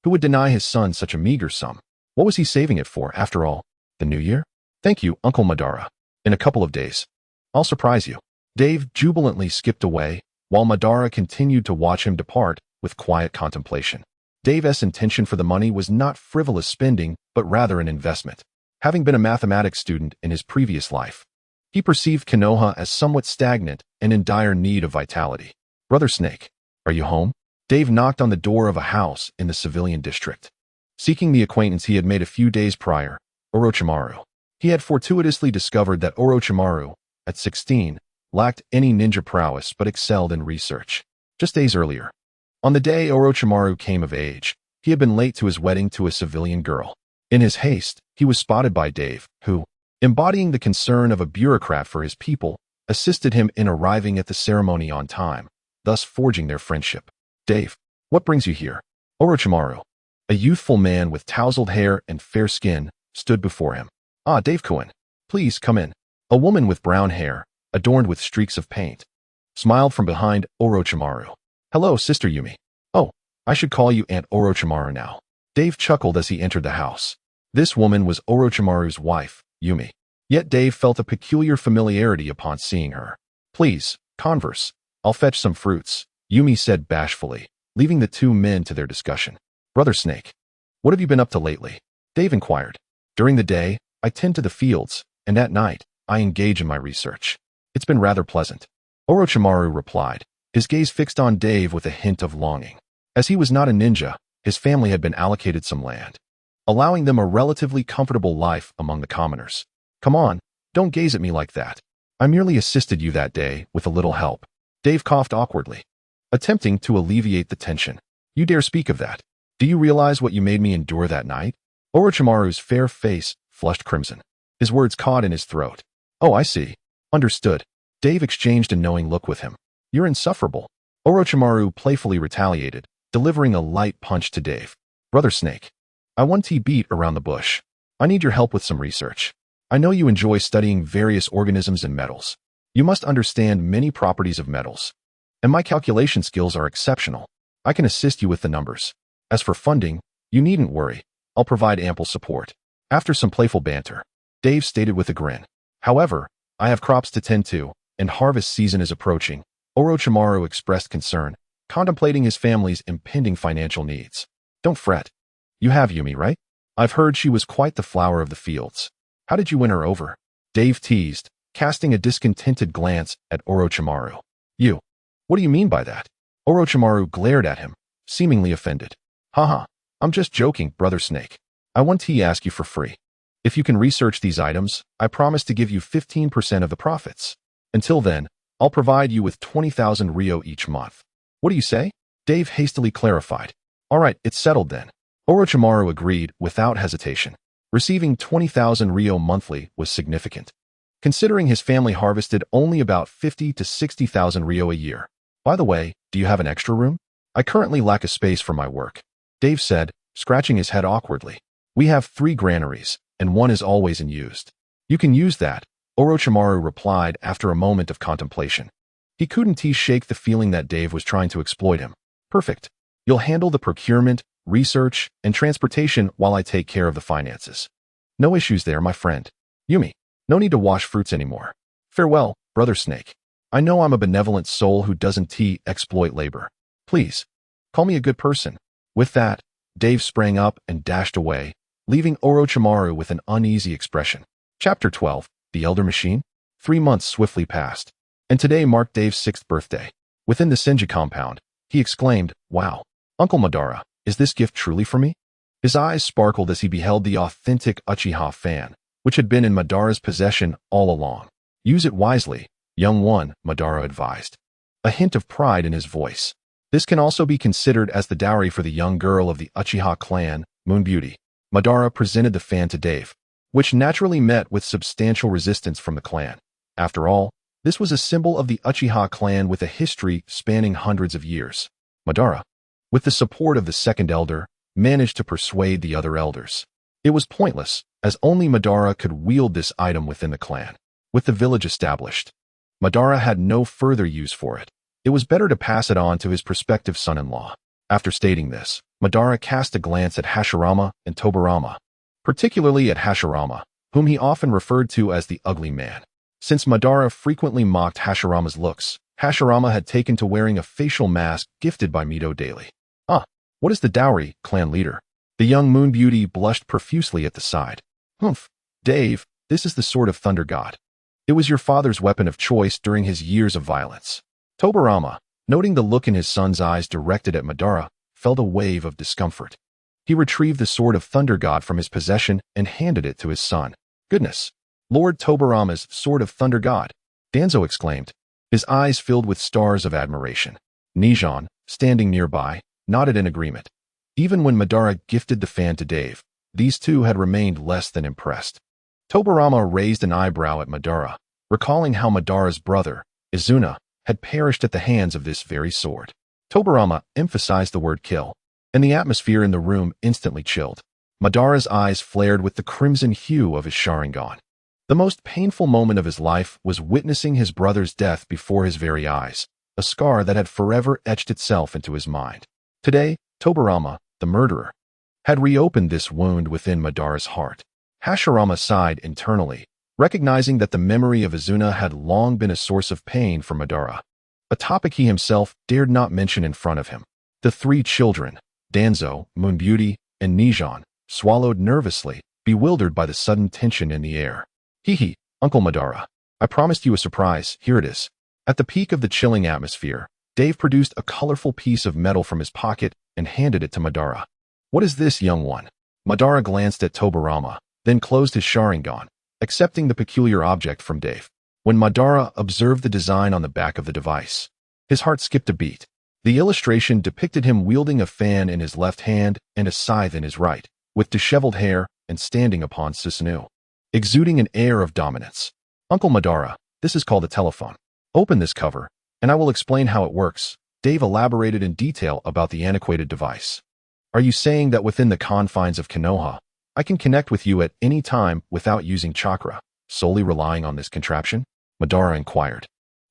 Who would deny his son such a meager sum? What was he saving it for, after all? The new year? "Thank you, Uncle Madara. In a couple of days, I'll surprise you." Dave jubilantly skipped away, while Madara continued to watch him depart with quiet contemplation. Dave's intention for the money was not frivolous spending, but rather an investment. Having been a mathematics student in his previous life, he perceived Konoha as somewhat stagnant and in dire need of vitality. "Brother Snake, are you home?" Dave knocked on the door of a house in the civilian district, seeking the acquaintance he had made a few days prior, Orochimaru. He had fortuitously discovered that Orochimaru, at 16, lacked any ninja prowess but excelled in research. Just days earlier, on the day Orochimaru came of age, he had been late to his wedding to a civilian girl. In his haste, he was spotted by Dave, who, embodying the concern of a bureaucrat for his people, assisted him in arriving at the ceremony on time, thus forging their friendship. "Dave, what brings you here?" Orochimaru, a youthful man with tousled hair and fair skin, stood before him. "Ah, Dave-kun, please come in." A woman with brown hair, adorned with streaks of paint, smiled from behind Orochimaru. "Hello, Sister Yumi. Oh, I should call you Aunt Orochimaru now." Dave chuckled as he entered the house. This woman was Orochimaru's wife, Yumi. Yet Dave felt a peculiar familiarity upon seeing her. "Please, converse. I'll fetch some fruits," Yumi said bashfully, leaving the two men to their discussion. "Brother Snake, what have you been up to lately?" Dave inquired. "During the day, I tend to the fields, and at night, I engage in my research. It's been rather pleasant," Orochimaru replied, his gaze fixed on Dave with a hint of longing. As he was not a ninja, his family had been allocated some land, allowing them a relatively comfortable life among the commoners. "Come on, don't gaze at me like that. I merely assisted you that day with a little help." Dave coughed awkwardly, attempting to alleviate the tension. "You dare speak of that? Do you realize what you made me endure that night?" Orochimaru's fair face flushed crimson, his words caught in his throat. "Oh, I see. Understood." Dave exchanged a knowing look with him. "You're insufferable," Orochimaru playfully retaliated, delivering a light punch to Dave. "Brother Snake, I want to beat around the bush. I need your help with some research. I know you enjoy studying various organisms and metals. You must understand many properties of metals. And my calculation skills are exceptional. I can assist you with the numbers. As for funding, you needn't worry. I'll provide ample support. After some playful banter, Dave stated with a grin. However, I have crops to tend to, and harvest season is approaching. Orochimaru expressed concern, contemplating his family's impending financial needs. Don't fret. You have Yumi, right? I've heard she was quite the flower of the fields. How did you win her over? Dave teased, casting a discontented glance at Orochimaru. You. What do you mean by that? Orochimaru glared at him, seemingly offended. Haha, I'm just joking, Brother Snake. I want to ask you for free. If you can research these items, I promise to give you 15% of the profits. Until then, I'll provide you with 20,000 Ryo each month. What do you say? Dave hastily clarified. All right, it's settled then. Orochimaru agreed without hesitation. Receiving 20,000 Ryo monthly was significant, considering his family harvested only about 50 to 60,000 Ryo a year. By the way, do you have an extra room? I currently lack a space for my work, Dave said, scratching his head awkwardly. We have 3 granaries, and one is always unused. You can use that, Orochimaru replied after a moment of contemplation. He couldn't shake the feeling that Dave was trying to exploit him. Perfect. You'll handle the procurement, research, and transportation while I take care of the finances. No issues there, my friend. Yumi, no need to wash fruits anymore. Farewell, Brother Snake. I know I'm a benevolent soul who doesn't exploit labor. Please, call me a good person. With that, Dave sprang up and dashed away, leaving Orochimaru with an uneasy expression. Chapter 12, The Elder Machine? 3 months swiftly passed, and today marked Dave's 6th birthday. Within the Senju compound, he exclaimed, Wow, Uncle Madara, is this gift truly for me? His eyes sparkled as he beheld the authentic Uchiha fan, which had been in Madara's possession all along. Use it wisely, young one, Madara advised, a hint of pride in his voice. This can also be considered as the dowry for the young girl of the Uchiha clan, Moon Beauty. Madara presented the fan to Dave, which naturally met with substantial resistance from the clan. After all, this was a symbol of the Uchiha clan with a history spanning hundreds of years. Madara, with the support of the second elder, managed to persuade the other elders. It was pointless, as only Madara could wield this item within the clan. With the village established, Madara had no further use for it. It was better to pass it on to his prospective son-in-law. After stating this, Madara cast a glance at Hashirama and Tobirama, particularly at Hashirama, whom he often referred to as the ugly man. Since Madara frequently mocked Hashirama's looks, Hashirama had taken to wearing a facial mask gifted by Mito daily. What is the dowry, clan leader? The young Moon Beauty blushed profusely at the side. Humph, Dave, this is the sword of Thunder God. It was your father's weapon of choice during his years of violence. Tobirama, noting the look in his son's eyes directed at Madara, felt a wave of discomfort. He retrieved the sword of Thunder God from his possession and handed it to his son. Goodness, Lord Tobirama's sword of Thunder God, Danzo exclaimed, his eyes filled with stars of admiration. Nijan, standing nearby, nodded in agreement. Even when Madara gifted the fan to Dave, these two had remained less than impressed. Tobirama raised an eyebrow at Madara, recalling how Madara's brother, Izuna, had perished at the hands of this very sword. Tobirama emphasized the word kill, and the atmosphere in the room instantly chilled. Madara's eyes flared with the crimson hue of his Sharingan. The most painful moment of his life was witnessing his brother's death before his very eyes, a scar that had forever etched itself into his mind. Today, Tobirama, the murderer, had reopened this wound within Madara's heart. Hashirama sighed internally, recognizing that the memory of Izuna had long been a source of pain for Madara, a topic he himself dared not mention in front of him. The 3 children, Danzo, Moon Beauty, and Nijan, swallowed nervously, bewildered by the sudden tension in the air. Hee, Uncle Madara. I promised you a surprise, here it is. At the peak of the chilling atmosphere, Dave produced a colorful piece of metal from his pocket and handed it to Madara. What is this, young one? Madara glanced at Tobirama, then closed his Sharingan, accepting the peculiar object from Dave. When Madara observed the design on the back of the device, his heart skipped a beat. The illustration depicted him wielding a fan in his left hand and a scythe in his right, with disheveled hair and standing upon Susano'o, exuding an air of dominance. Uncle Madara, this is called a telephone. Open this cover, and I will explain how it works. Dave elaborated in detail about the antiquated device. Are you saying that within the confines of Konoha, I can connect with you at any time without using chakra, solely relying on this contraption? Madara inquired,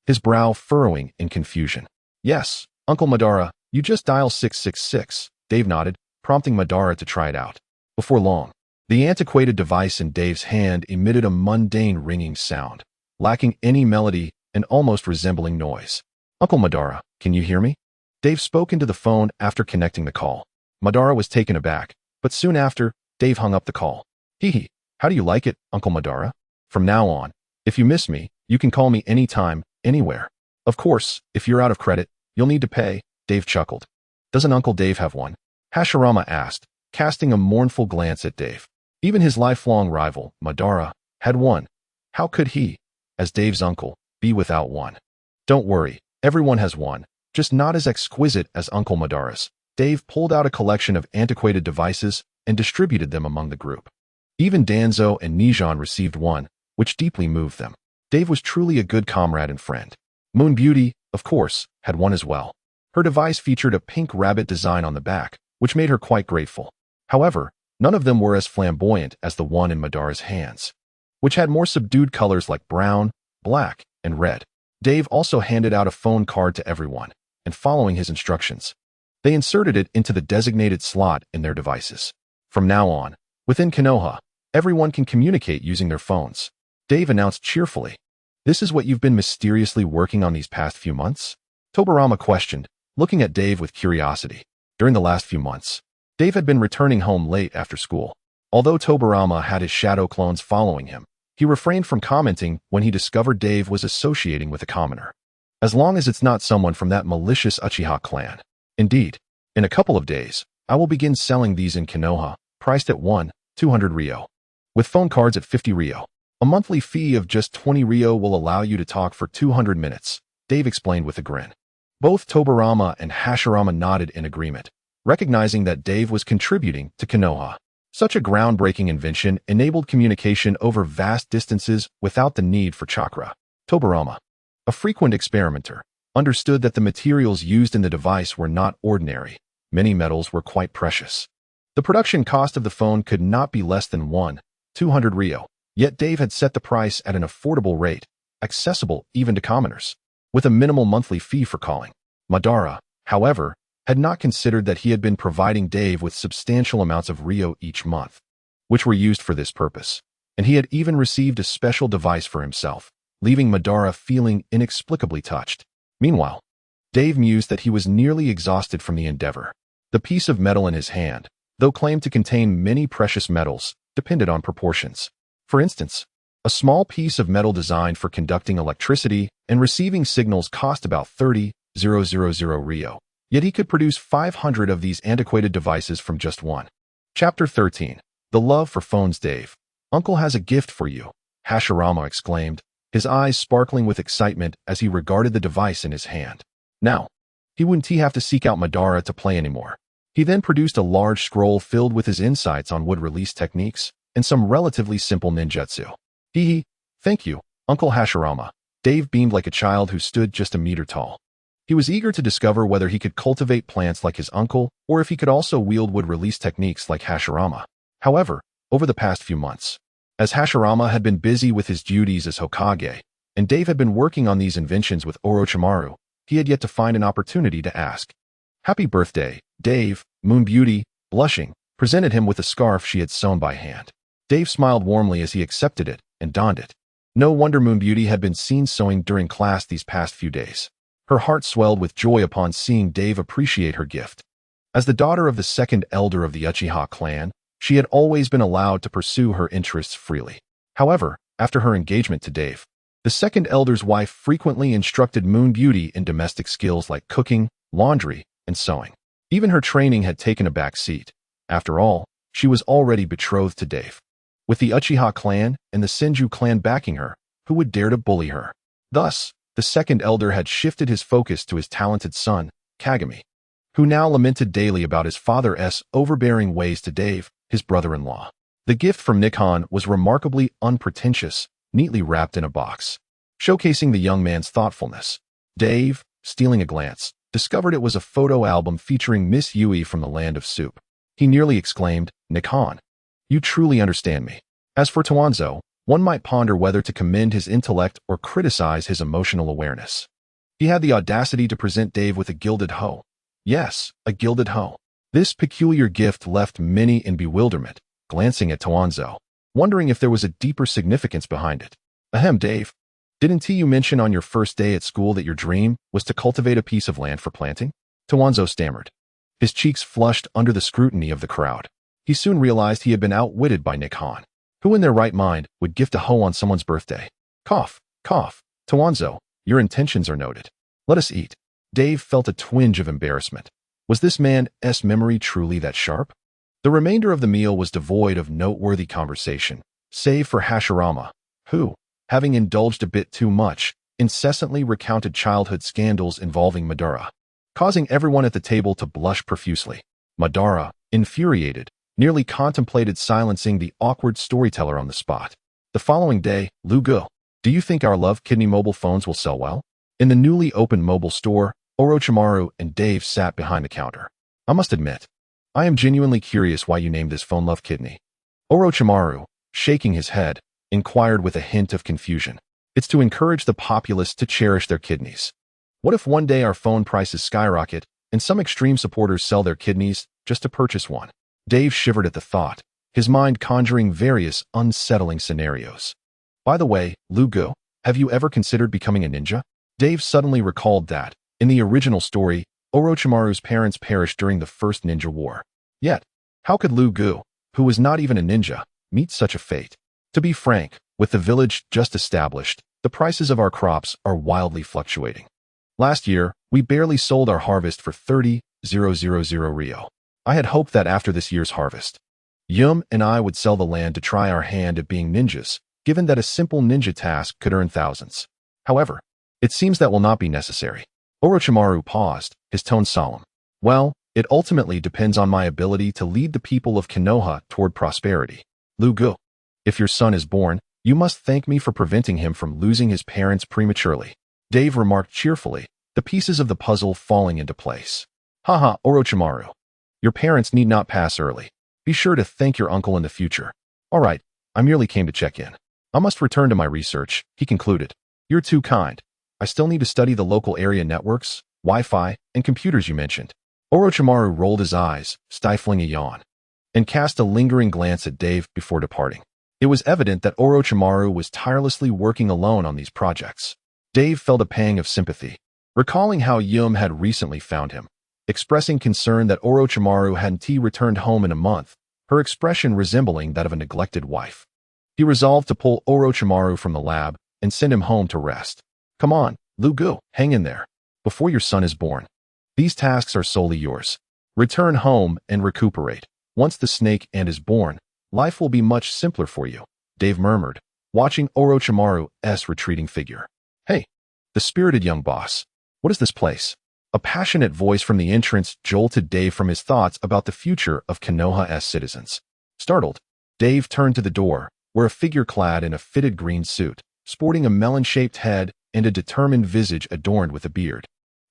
his brow furrowing in confusion. Yes, Uncle Madara, you just dial 666, Dave nodded, prompting Madara to try it out. Before long, the antiquated device in Dave's hand emitted a mundane ringing sound, lacking any melody and almost resembling noise. Uncle Madara, can you hear me? Dave spoke into the phone after connecting the call. Madara was taken aback, but soon after, Dave hung up the call. Hee, how do you like it, Uncle Madara? From now on, if you miss me, you can call me anytime, anywhere. Of course, if you're out of credit, you'll need to pay, Dave chuckled. Doesn't Uncle Dave have one? Hashirama asked, casting a mournful glance at Dave. Even his lifelong rival, Madara, had one. How could he, as Dave's uncle, be without one? Don't worry, everyone has one, just not as exquisite as Uncle Madara's. Dave pulled out a collection of antiquated devices and distributed them among the group. Even Danzo and Nijan received one, which deeply moved them. Dave was truly a good comrade and friend. Moon Beauty, of course, had one as well. Her device featured a pink rabbit design on the back, which made her quite grateful. However, none of them were as flamboyant as the one in Madara's hands, which had more subdued colors like brown, black, and red. Dave also handed out a phone card to everyone, and following his instructions, they inserted it into the designated slot in their devices. From now on, within Konoha, everyone can communicate using their phones. Dave announced cheerfully. This is what you've been mysteriously working on these past few months? Tobirama questioned, looking at Dave with curiosity. During the last few months, Dave had been returning home late after school. Although Tobirama had his shadow clones following him, he refrained from commenting when he discovered Dave was associating with a commoner. As long as it's not someone from that malicious Uchiha clan. Indeed, in a couple of days, I will begin selling these in Konoha, priced at 200 Ryo. With phone cards at 50 Ryo. A monthly fee of just 20 Ryo will allow you to talk for 200 minutes, Dave explained with a grin. Both Tobirama and Hashirama nodded in agreement, recognizing that Dave was contributing to Konoha. Such a groundbreaking invention enabled communication over vast distances without the need for chakra. Tobirama, a frequent experimenter, understood that the materials used in the device were not ordinary. Many metals were quite precious. The production cost of the phone could not be less than 200 Ryo, yet Dave had set the price at an affordable rate, accessible even to commoners, with a minimal monthly fee for calling. Madara, however, had not considered that he had been providing Dave with substantial amounts of Ryo each month, which were used for this purpose, and he had even received a special device for himself, leaving Madara feeling inexplicably touched. Meanwhile, Dave mused that he was nearly exhausted from the endeavor. The piece of metal in his hand, though claimed to contain many precious metals, depended on proportions. For instance, a small piece of metal designed for conducting electricity and receiving signals cost about 30,000 Ryo, yet he could produce 500 of these antiquated devices from just one. Chapter 13. The Love for Phones. Dave, Uncle has a gift for you, Hashirama exclaimed, his eyes sparkling with excitement as he regarded the device in his hand. Now, he wouldn't have to seek out Madara to play anymore. He then produced a large scroll filled with his insights on wood release techniques and some relatively simple ninjutsu. Thank you, Uncle Hashirama. Dave beamed like a child who stood just a meter tall. He was eager to discover whether he could cultivate plants like his uncle or if he could also wield wood release techniques like Hashirama. However, over the past few months, as Hashirama had been busy with his duties as Hokage, and Dave had been working on these inventions with Orochimaru, he had yet to find an opportunity to ask. Happy birthday, Dave. Moon Beauty, blushing, presented him with a scarf she had sewn by hand. Dave smiled warmly as he accepted it and donned it. No wonder Moon Beauty had been seen sewing during class these past few days. Her heart swelled with joy upon seeing Dave appreciate her gift. As the daughter of the second elder of the Uchiha clan, she had always been allowed to pursue her interests freely. However, after her engagement to Dave, the second elder's wife frequently instructed Moon Beauty in domestic skills like cooking, laundry, and sewing. Even her training had taken a back seat. After all, she was already betrothed to Dave. With the Uchiha clan and the Senju clan backing her, who would dare to bully her? Thus, the second elder had shifted his focus to his talented son, Kagami, who now lamented daily about his father's overbearing ways to Dave, his brother-in-law. The gift from Nikon was remarkably unpretentious, neatly wrapped in a box, showcasing the young man's thoughtfulness. Dave, stealing a glance, discovered it was a photo album featuring Miss Yui from the Land of Soup. He nearly exclaimed, Nikon. You truly understand me. As for Toanzo, one might ponder whether to commend his intellect or criticize his emotional awareness. He had the audacity to present Dave with a gilded hoe. Yes, a gilded hoe. This peculiar gift left many in bewilderment, glancing at Toanzo, wondering if there was a deeper significance behind it. Ahem, Dave. Didn't you mention on your first day at school that your dream was to cultivate a piece of land for planting? Toanzo stammered. His cheeks flushed under the scrutiny of the crowd. He soon realized he had been outwitted by Nikon. Who in their right mind would gift a hoe on someone's birthday? Cough, cough. Toanzo, your intentions are noted. Let us eat. Dave felt a twinge of embarrassment. Was this man's memory truly that sharp? The remainder of the meal was devoid of noteworthy conversation, save for Hashirama, who, having indulged a bit too much, incessantly recounted childhood scandals involving Madara, causing everyone at the table to blush profusely. Madara, infuriated, nearly contemplated silencing the awkward storyteller on the spot. The following day, Lugu, do you think our Love Kidney mobile phones will sell well? In the newly opened mobile store, Orochimaru and Dave sat behind the counter. I must admit, I am genuinely curious why you named this phone Love Kidney. Orochimaru, shaking his head, inquired with a hint of confusion. It's to encourage the populace to cherish their kidneys. What if one day our phone prices skyrocket and some extreme supporters sell their kidneys just to purchase one? Dave shivered at the thought, his mind conjuring various unsettling scenarios. By the way, Lugu, have you ever considered becoming a ninja? Dave suddenly recalled that, in the original story, Orochimaru's parents perished during the First Ninja War. Yet, how could Lugu, who was not even a ninja, meet such a fate? To be frank, with the village just established, the prices of our crops are wildly fluctuating. Last year, we barely sold our harvest for 30,000 Rio. I had hoped that after this year's harvest, Yum and I would sell the land to try our hand at being ninjas, given that a simple ninja task could earn thousands. However, it seems that will not be necessary. Orochimaru paused, his tone solemn. Well, it ultimately depends on my ability to lead the people of Konoha toward prosperity. Lugu, if your son is born, you must thank me for preventing him from losing his parents prematurely. Dave remarked cheerfully, the pieces of the puzzle falling into place. Haha, Orochimaru. Your parents need not pass early. Be sure to thank your uncle in the future. All right, I merely came to check in. I must return to my research, he concluded. You're too kind. I still need to study the local area networks, Wi-Fi, and computers you mentioned. Orochimaru rolled his eyes, stifling a yawn, and cast a lingering glance at Dave before departing. It was evident that Orochimaru was tirelessly working alone on these projects. Dave felt a pang of sympathy, recalling how Yum had recently found him. Expressing concern that Orochimaru hadn't returned home in a month, her expression resembling that of a neglected wife. He resolved to pull Orochimaru from the lab and send him home to rest. Come on, Lugu, hang in there. Before your son is born. These tasks are solely yours. Return home and recuperate. Once the snake and is born, life will be much simpler for you, Dave murmured, watching Orochimaru's retreating figure. Hey, the spirited young boss. What is this place? A passionate voice from the entrance jolted Dave from his thoughts about the future of Konoha's citizens. Startled, Dave turned to the door, where a figure clad in a fitted green suit, sporting a melon-shaped head and a determined visage adorned with a beard,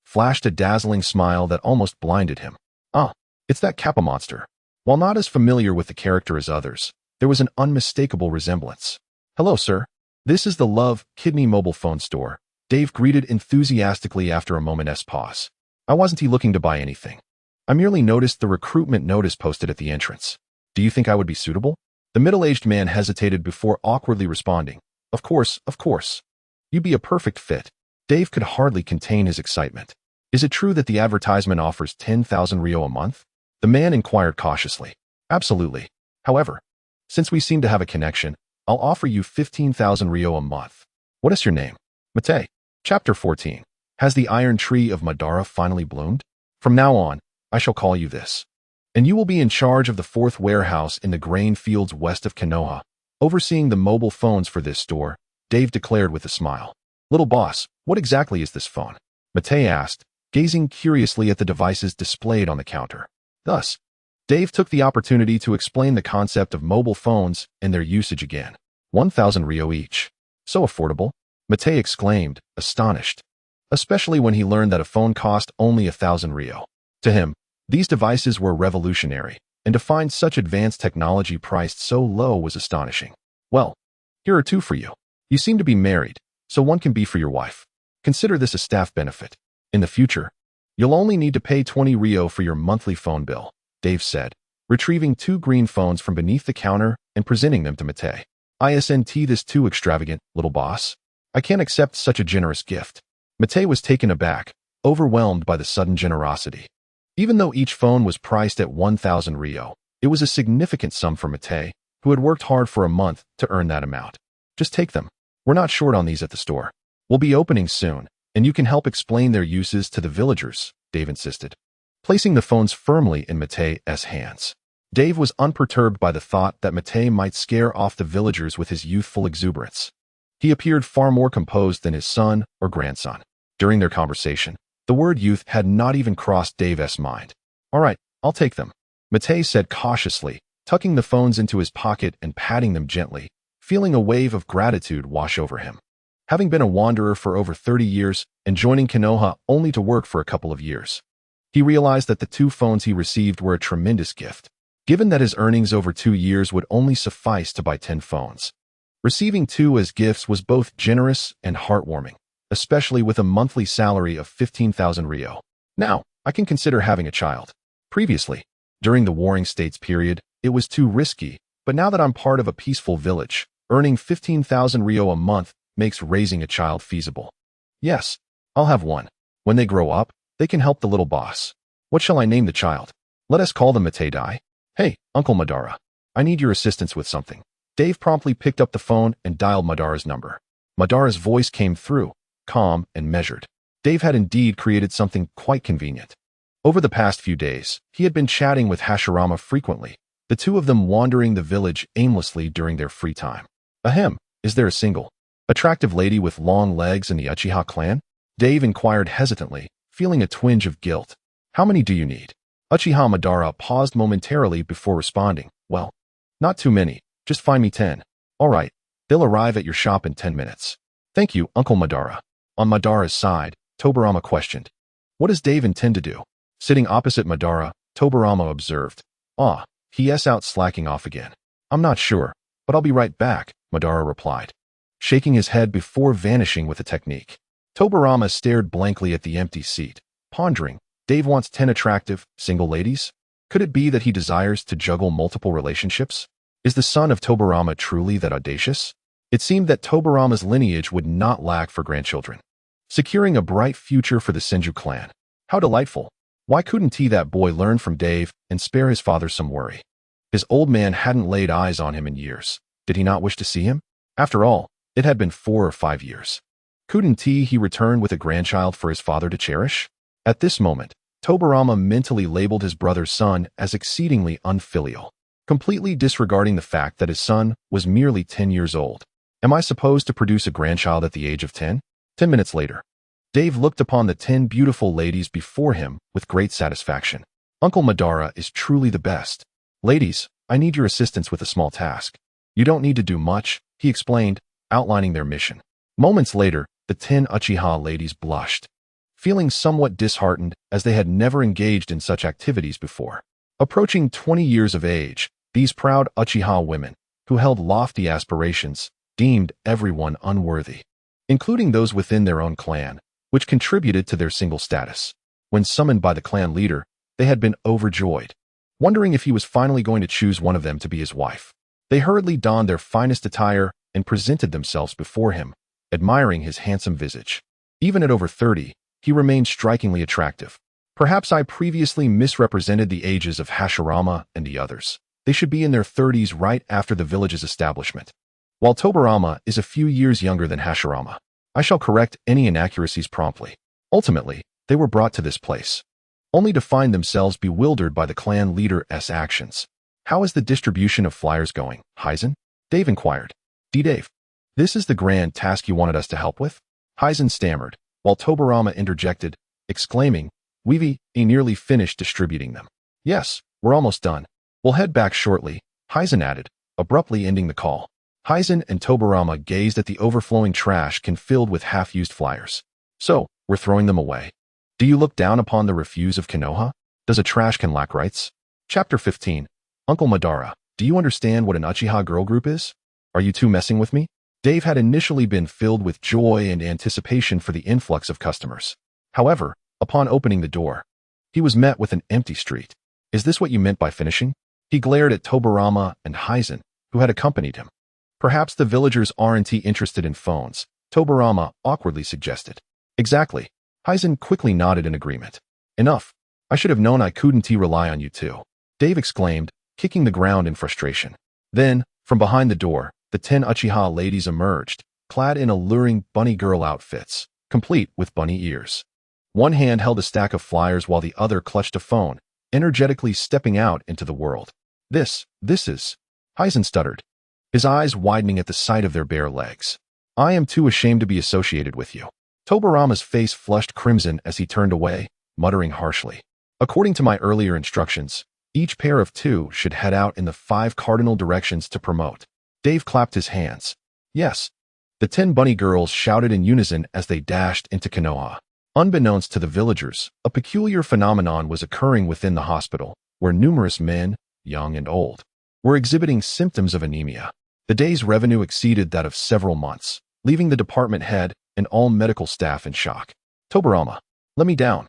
flashed a dazzling smile that almost blinded him. Ah, it's that Kappa monster. While not as familiar with the character as others, there was an unmistakable resemblance. Hello, sir. This is the Love Kidney mobile phone store, Dave greeted enthusiastically after a moment's pause. I wasn't looking to buy anything. I merely noticed the recruitment notice posted at the entrance. Do you think I would be suitable? The middle-aged man hesitated before awkwardly responding. Of course, of course. You'd be a perfect fit. Dave could hardly contain his excitement. Is it true that the advertisement offers 10,000 Rio a month? The man inquired cautiously. Absolutely. However, since we seem to have a connection, I'll offer you 15,000 Rio a month. What is your name? Mate. Chapter 14. Has the iron tree of Madara finally bloomed? From now on, I shall call you this. And you will be in charge of the 4th warehouse in the grain fields west of Konoha, overseeing the mobile phones for this store, Dave declared with a smile. Little boss, what exactly is this phone? Mate asked, gazing curiously at the devices displayed on the counter. Thus, Dave took the opportunity to explain the concept of mobile phones and their usage again. 1,000 Rio each. So affordable? Mate exclaimed, astonished, especially when he learned that a phone cost only 1,000 Rio. To him, these devices were revolutionary, and to find such advanced technology priced so low was astonishing. Well, here are two for you. You seem to be married, so one can be for your wife. Consider this a staff benefit. In the future, you'll only need to pay 20 Rio for your monthly phone bill, Dave said, retrieving 2 green phones from beneath the counter and presenting them to Mate. Isn't this too extravagant, little boss? I can't accept such a generous gift. Mate was taken aback, overwhelmed by the sudden generosity. Even though each phone was priced at 1,000 Rio, it was a significant sum for Mate, who had worked hard for a month to earn that amount. Just take them. We're not short on these at the store. We'll be opening soon, and you can help explain their uses to the villagers, Dave insisted, placing the phones firmly in Mate's hands. Dave was unperturbed by the thought that Mate might scare off the villagers with his youthful exuberance. He appeared far more composed than his son or grandson. During their conversation, the word youth had not even crossed Dave's mind. All right, I'll take them, Mate said cautiously, tucking the phones into his pocket and patting them gently, feeling a wave of gratitude wash over him. Having been a wanderer for over 30 years and joining Konoha only to work for a couple of years, he realized that the 2 phones he received were a tremendous gift, given that his earnings over 2 years would only suffice to buy 10 phones. Receiving 2 as gifts was both generous and heartwarming, especially with a monthly salary of 15,000 Rio. Now, I can consider having a child. Previously, during the Warring States period, it was too risky, but now that I'm part of a peaceful village, earning 15,000 Rio a month makes raising a child feasible. Yes, I'll have one. When they grow up, they can help the little boss. What shall I name the child? Let us call them Mate. Hey, Uncle Madara. I need your assistance with something. Dave promptly picked up the phone and dialed Madara's number. Madara's voice came through, calm and measured. Dave had indeed created something quite convenient. Over the past few days, he had been chatting with Hashirama frequently, the 2 of them wandering the village aimlessly during their free time. Ahem, is there a single attractive lady with long legs in the Uchiha clan? Dave inquired hesitantly, feeling a twinge of guilt. How many do you need? Uchiha Madara paused momentarily before responding. Well, not too many. Just find me 10. All right, they'll arrive at your shop in 10 minutes. Thank you, Uncle Madara. On Madara's side, Tobirama questioned. What does Dave intend to do? Sitting opposite Madara, Tobirama observed. He's out slacking off again. I'm not sure, but I'll be right back, Madara replied, shaking his head before vanishing with a technique. Tobirama stared blankly at the empty seat, pondering. Dave wants 10 attractive, single ladies? Could it be that he desires to juggle multiple relationships? Is the son of Tobirama truly that audacious? It seemed that Tobirama's lineage would not lack for grandchildren, securing a bright future for the Senju clan. How delightful. Why couldn't that boy learn from Dave and spare his father some worry? His old man hadn't laid eyes on him in years. Did he not wish to see him? After all, it had been 4 or 5 years. Couldn't he return with a grandchild for his father to cherish? At this moment, Tobirama mentally labeled his brother's son as exceedingly unfilial, completely disregarding the fact that his son was merely 10 years old. Am I supposed to produce a grandchild at the age of 10? 10 minutes later, Dave looked upon the 10 beautiful ladies before him with great satisfaction. Uncle Madara is truly the best. Ladies, I need your assistance with a small task. You don't need to do much, he explained, outlining their mission. Moments later, the 10 Uchiha ladies blushed, feeling somewhat disheartened as they had never engaged in such activities before. Approaching 20 years of age, these proud Uchiha women, who held lofty aspirations, deemed everyone unworthy, including those within their own clan, which contributed to their single status. When summoned by the clan leader, they had been overjoyed, wondering if he was finally going to choose one of them to be his wife. They hurriedly donned their finest attire and presented themselves before him, admiring his handsome visage. Even at over 30, he remained strikingly attractive. Perhaps I previously misrepresented the ages of Hashirama and the others. They should be in their 30s right after the village's establishment. While Tobirama is a few years younger than Hashirama, I shall correct any inaccuracies promptly. Ultimately, they were brought to this place, only to find themselves bewildered by the clan leader's actions. How is the distribution of flyers going, Heisen? Dave inquired. Dave, this is the grand task you wanted us to help with? Heisen stammered, while Tobirama interjected, exclaiming, We've nearly finished distributing them. Yes, we're almost done. We'll head back shortly, Heisen added, abruptly ending the call. Heisen and Tobirama gazed at the overflowing trash can filled with half-used flyers. So, we're throwing them away. Do you look down upon the refuse of Konoha? Does a trash can lack rights? Chapter 15, Uncle Madara, do you understand what an Uchiha girl group is? Are you two messing with me? Dave had initially been filled with joy and anticipation for the influx of customers. However, upon opening the door, he was met with an empty street. Is this what you meant by finishing? He glared at Tobirama and Heisen, who had accompanied him. Perhaps the villagers aren't interested in phones, Tobirama awkwardly suggested. Exactly. Heisen quickly nodded in agreement. Enough. I should have known I couldn't rely on you two, Dave exclaimed, kicking the ground in frustration. Then, from behind the door, the 10 Uchiha ladies emerged, clad in alluring bunny girl outfits, complete with bunny ears. One hand held a stack of flyers while the other clutched a phone, energetically stepping out into the world. This is... Heisen stuttered, his eyes widening at the sight of their bare legs. I am too ashamed to be associated with you. Tobirama's face flushed crimson as he turned away, muttering harshly. According to my earlier instructions, each pair of two should head out in the 5 cardinal directions to promote. Dave clapped his hands. Yes. The 10 bunny girls shouted in unison as they dashed into Konoha. Unbeknownst to the villagers, a peculiar phenomenon was occurring within the hospital, where numerous men, young and old, were exhibiting symptoms of anemia. The day's revenue exceeded that of several months, leaving the department head and all medical staff in shock. Tobirama, let me down.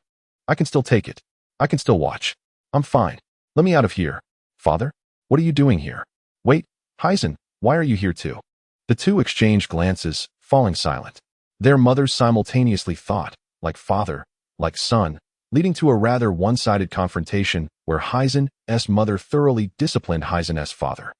I can still take it. I can still watch. I'm fine. Let me out of here. Father? What are you doing here? Wait, Heisen, why are you here too? The two exchanged glances, falling silent. Their mothers simultaneously thought, like father, like son, leading to a rather one-sided confrontation where Heisen's mother thoroughly disciplined Heisen's father.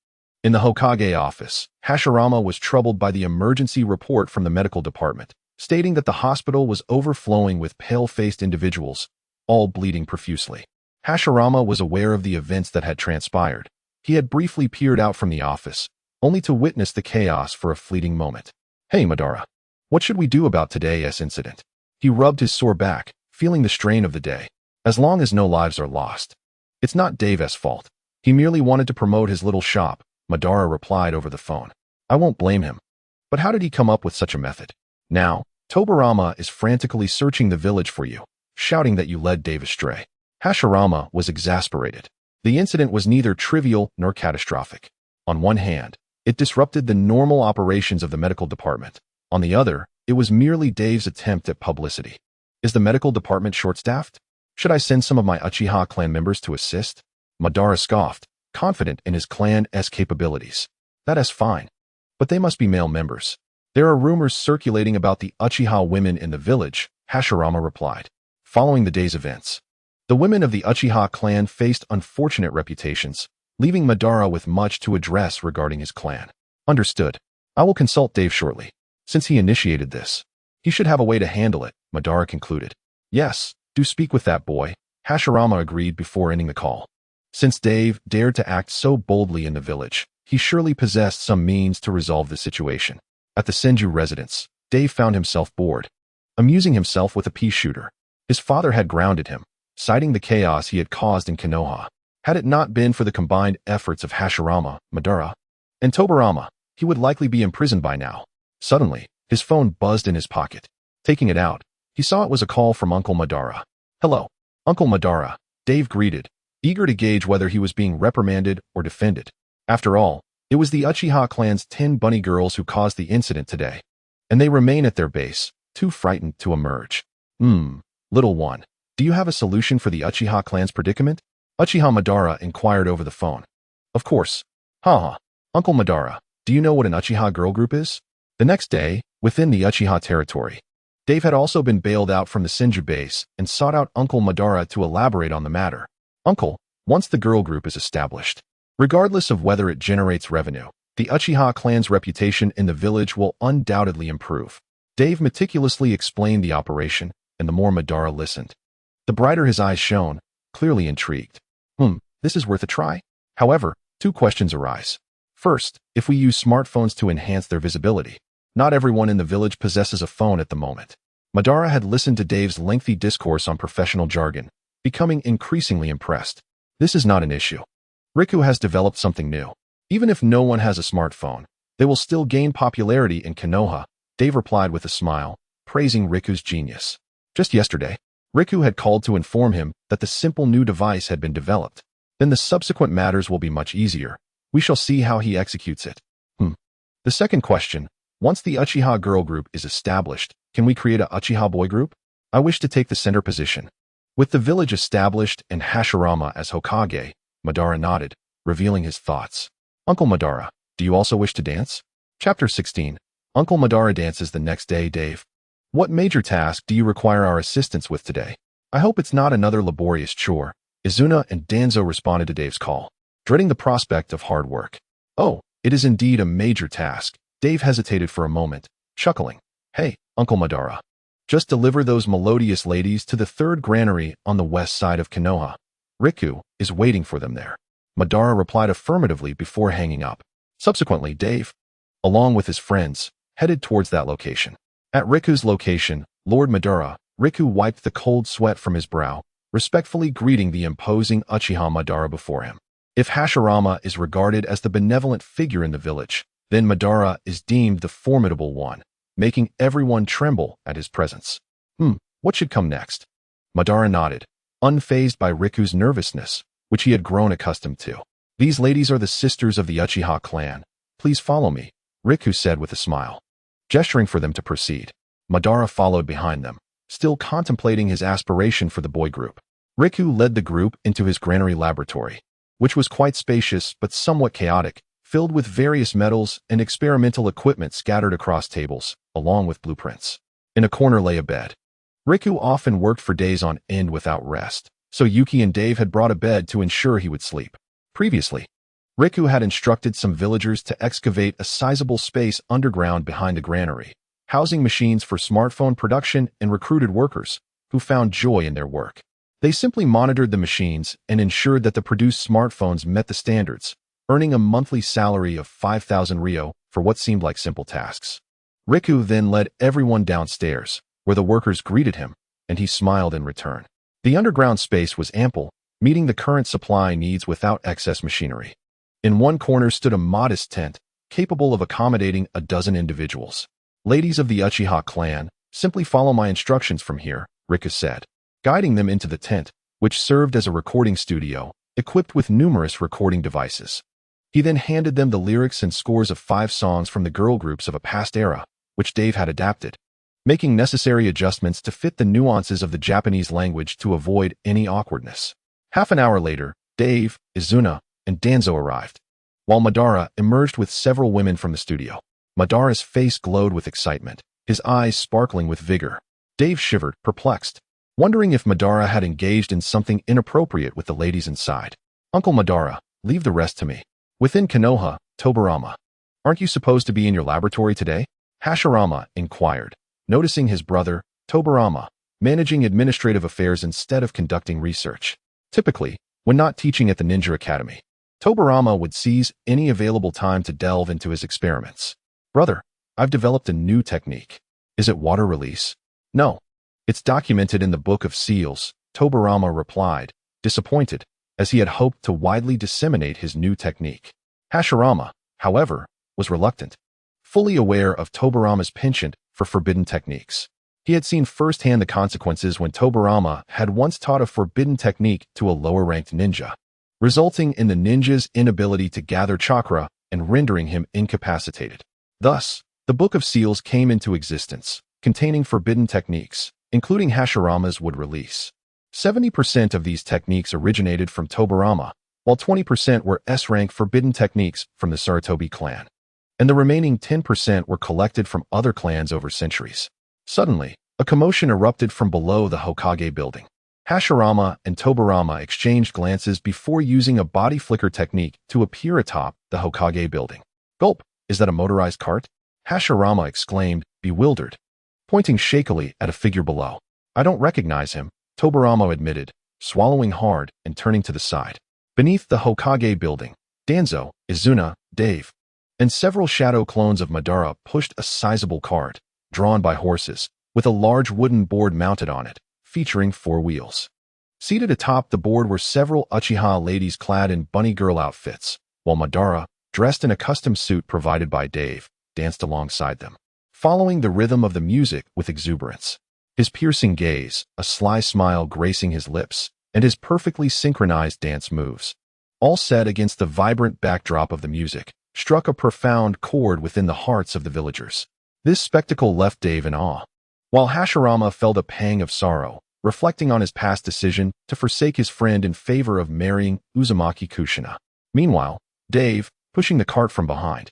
In the Hokage office, Hashirama was troubled by the emergency report from the medical department, stating that the hospital was overflowing with pale-faced individuals, all bleeding profusely. Hashirama was aware of the events that had transpired. He had briefly peered out from the office, only to witness the chaos for a fleeting moment. Hey, Madara. What should we do about today's incident? He rubbed his sore back, feeling the strain of the day. As long as no lives are lost. It's not Dave's fault. He merely wanted to promote his little shop, Madara replied over the phone. I won't blame him. But how did he come up with such a method? Now, Tobirama is frantically searching the village for you, shouting that you led Dave astray. Hashirama was exasperated. The incident was neither trivial nor catastrophic. On one hand, it disrupted the normal operations of the medical department. On the other, it was merely Dave's attempt at publicity. Is the medical department short-staffed? Should I send some of my Uchiha clan members to assist? Madara scoffed, confident in his clan's capabilities. That is fine. But they must be male members. There are rumors circulating about the Uchiha women in the village, Hashirama replied. Following the day's events, the women of the Uchiha clan faced unfortunate reputations, leaving Madara with much to address regarding his clan. Understood. I will consult Dave shortly. Since he initiated this, he should have a way to handle it, Madara concluded. Yes, do speak with that boy, Hashirama agreed before ending the call. Since Dave dared to act so boldly in the village, he surely possessed some means to resolve the situation. At the Senju residence, Dave found himself bored, amusing himself with a pea shooter. His father had grounded him, citing the chaos he had caused in Konoha. Had it not been for the combined efforts of Hashirama, Madara, and Tobirama, he would likely be imprisoned by now. Suddenly, his phone buzzed in his pocket. Taking it out, he saw it was a call from Uncle Madara. Hello, Uncle Madara, Dave greeted, eager to gauge whether he was being reprimanded or defended. After all, it was the Uchiha clan's 10 bunny girls who caused the incident today, and they remain at their base, too frightened to emerge. Little one, do you have a solution for the Uchiha clan's predicament? Uchiha Madara inquired over the phone. Of course. Haha. Uncle Madara, do you know what an Uchiha girl group is? The next day, within the Uchiha territory, Dave had also been bailed out from the Senju base and sought out Uncle Madara to elaborate on the matter. Uncle, once the girl group is established, regardless of whether it generates revenue, the Uchiha clan's reputation in the village will undoubtedly improve. Dave meticulously explained the operation, and the more Madara listened, the brighter his eyes shone, clearly intrigued. This is worth a try. However, 2 questions arise. First, if we use smartphones to enhance their visibility, not everyone in the village possesses a phone at the moment. Madara had listened to Dave's lengthy discourse on professional jargon, becoming increasingly impressed. This is not an issue. Riku has developed something new. Even if no one has a smartphone, they will still gain popularity in Konoha, Dave replied with a smile, praising Riku's genius. Just yesterday, Riku had called to inform him that the simple new device had been developed. then the subsequent matters will be much easier. We shall see how he executes it. The second question, once the Uchiha girl group is established, can we create a Uchiha boy group? I wish to take the center position. With the village established and Hashirama as Hokage, Madara nodded, revealing his thoughts. Uncle Madara, do you also wish to dance? Chapter 16. Uncle Madara dances the next day. Dave, what major task do you require our assistance with today? I hope it's not another laborious chore. Izuna and Danzo responded to Dave's call, dreading the prospect of hard work. Oh, it is indeed a major task. Dave hesitated for a moment, chuckling. Hey, Uncle Madara. Just deliver those melodious ladies to the third granary on the west side of Konoha. Riku is waiting for them there. Madara replied affirmatively before hanging up. Subsequently, Dave, along with his friends, headed towards that location. At Riku's location, Lord Madara, Riku wiped the cold sweat from his brow, respectfully greeting the imposing Uchiha Madara before him. If Hashirama is regarded as the benevolent figure in the village, then Madara is deemed the formidable one, making everyone tremble at his presence. What should come next? Madara nodded, unfazed by Riku's nervousness, which he had grown accustomed to. These ladies are the sisters of the Uchiha clan. Please follow me, Riku said with a smile. Gesturing for them to proceed, Madara followed behind them, still contemplating his aspiration for the boy group. Riku led the group into his granary laboratory, which was quite spacious but somewhat chaotic, filled with various metals and experimental equipment scattered across tables, along with blueprints. In a corner lay a bed. Riku often worked for days on end without rest, so Yuki and Dave had brought a bed to ensure he would sleep. Previously, Riku had instructed some villagers to excavate a sizable space underground behind the granary, housing machines for smartphone production and recruited workers, who found joy in their work. They simply monitored the machines and ensured that the produced smartphones met the standards, earning a monthly salary of 5,000 ryo for what seemed like simple tasks. Riku then led everyone downstairs, where the workers greeted him, and he smiled in return. The underground space was ample, meeting the current supply needs without excess machinery. In one corner stood a modest tent, capable of accommodating a dozen individuals. Ladies of the Uchiha clan, simply follow my instructions from here, Riku said, guiding them into the tent, which served as a recording studio, equipped with numerous recording devices. He then handed them the lyrics and scores of 5 songs from the girl groups of a past era, which Dave had adapted, making necessary adjustments to fit the nuances of the Japanese language to avoid any awkwardness. Half an hour later, Dave, Izuna, and Danzo arrived, while Madara emerged with several women from the studio. Madara's face glowed with excitement, his eyes sparkling with vigor. Dave shivered, perplexed, wondering if Madara had engaged in something inappropriate with the ladies inside. Uncle Madara, leave the rest to me. Within Konoha, Tobirama. Aren't you supposed to be in your laboratory today? Hashirama inquired, noticing his brother, Tobirama, managing administrative affairs instead of conducting research. Typically, when not teaching at the Ninja Academy, Tobirama would seize any available time to delve into his experiments. Brother, I've developed a new technique. Is it water release? No. It's documented in the Book of Seals, Tobirama replied, disappointed, as he had hoped to widely disseminate his new technique. Hashirama, however, was reluctant, fully aware of Tobirama's penchant for forbidden techniques. He had seen firsthand the consequences when Tobirama had once taught a forbidden technique to a lower-ranked ninja, resulting in the ninja's inability to gather chakra and rendering him incapacitated. Thus, the Book of Seals came into existence, containing forbidden techniques, including Hashirama's would release. 70% of these techniques originated from Tobirama, while 20% were S-rank forbidden techniques from the Sarutobi clan, and the remaining 10% were collected from other clans over centuries. Suddenly, a commotion erupted from below the Hokage building. Hashirama and Tobirama exchanged glances before using a body flicker technique to appear atop the Hokage building. Gulp, is that a motorized cart? Hashirama exclaimed, bewildered, pointing shakily at a figure below. I don't recognize him, Tobirama admitted, swallowing hard and turning to the side. Beneath the Hokage building, Danzo, Izuna, Dave, and several shadow clones of Madara pushed a sizable cart, drawn by horses, with a large wooden board mounted on it, featuring 4 wheels. Seated atop the board were several Uchiha ladies clad in bunny girl outfits, while Madara, dressed in a custom suit provided by Dave, danced alongside them, following the rhythm of the music with exuberance. His piercing gaze, a sly smile gracing his lips, and his perfectly synchronized dance moves, all set against the vibrant backdrop of the music, struck a profound chord within the hearts of the villagers. This spectacle left Dave in awe, while Hashirama felt a pang of sorrow, reflecting on his past decision to forsake his friend in favor of marrying Uzumaki Kushina. Meanwhile, Dave, pushing the cart from behind,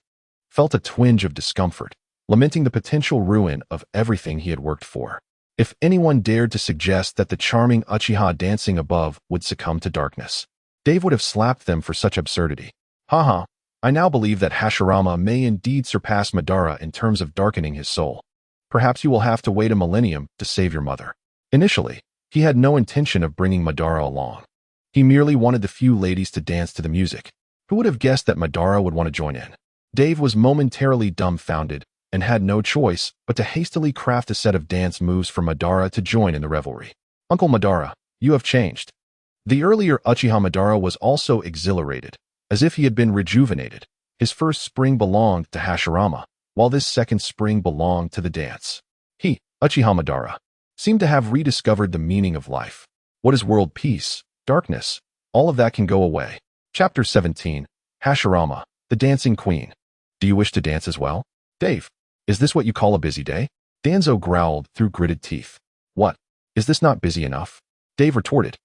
felt a twinge of discomfort, lamenting the potential ruin of everything he had worked for. If anyone dared to suggest that the charming Uchiha dancing above would succumb to darkness, Dave would have slapped them for such absurdity. Haha, I now believe that Hashirama may indeed surpass Madara in terms of darkening his soul. Perhaps you will have to wait a millennium to save your mother. Initially, he had no intention of bringing Madara along. He merely wanted the few ladies to dance to the music. Who would have guessed that Madara would want to join in? Dave was momentarily dumbfounded and had no choice but to hastily craft a set of dance moves for Madara to join in the revelry. Uncle Madara, you have changed. The earlier Uchiha Madara was also exhilarated, as if he had been rejuvenated. His first spring belonged to Hashirama, while this second spring belonged to the dance. He, Uchiha Madara, seemed to have rediscovered the meaning of life. What is world peace, darkness? All of that can go away. Chapter 17, Hashirama, the Dancing Queen. Do you wish to dance as well? Dave, is this what you call a busy day? Danzo growled through gritted teeth. What? Is this not busy enough? Dave retorted.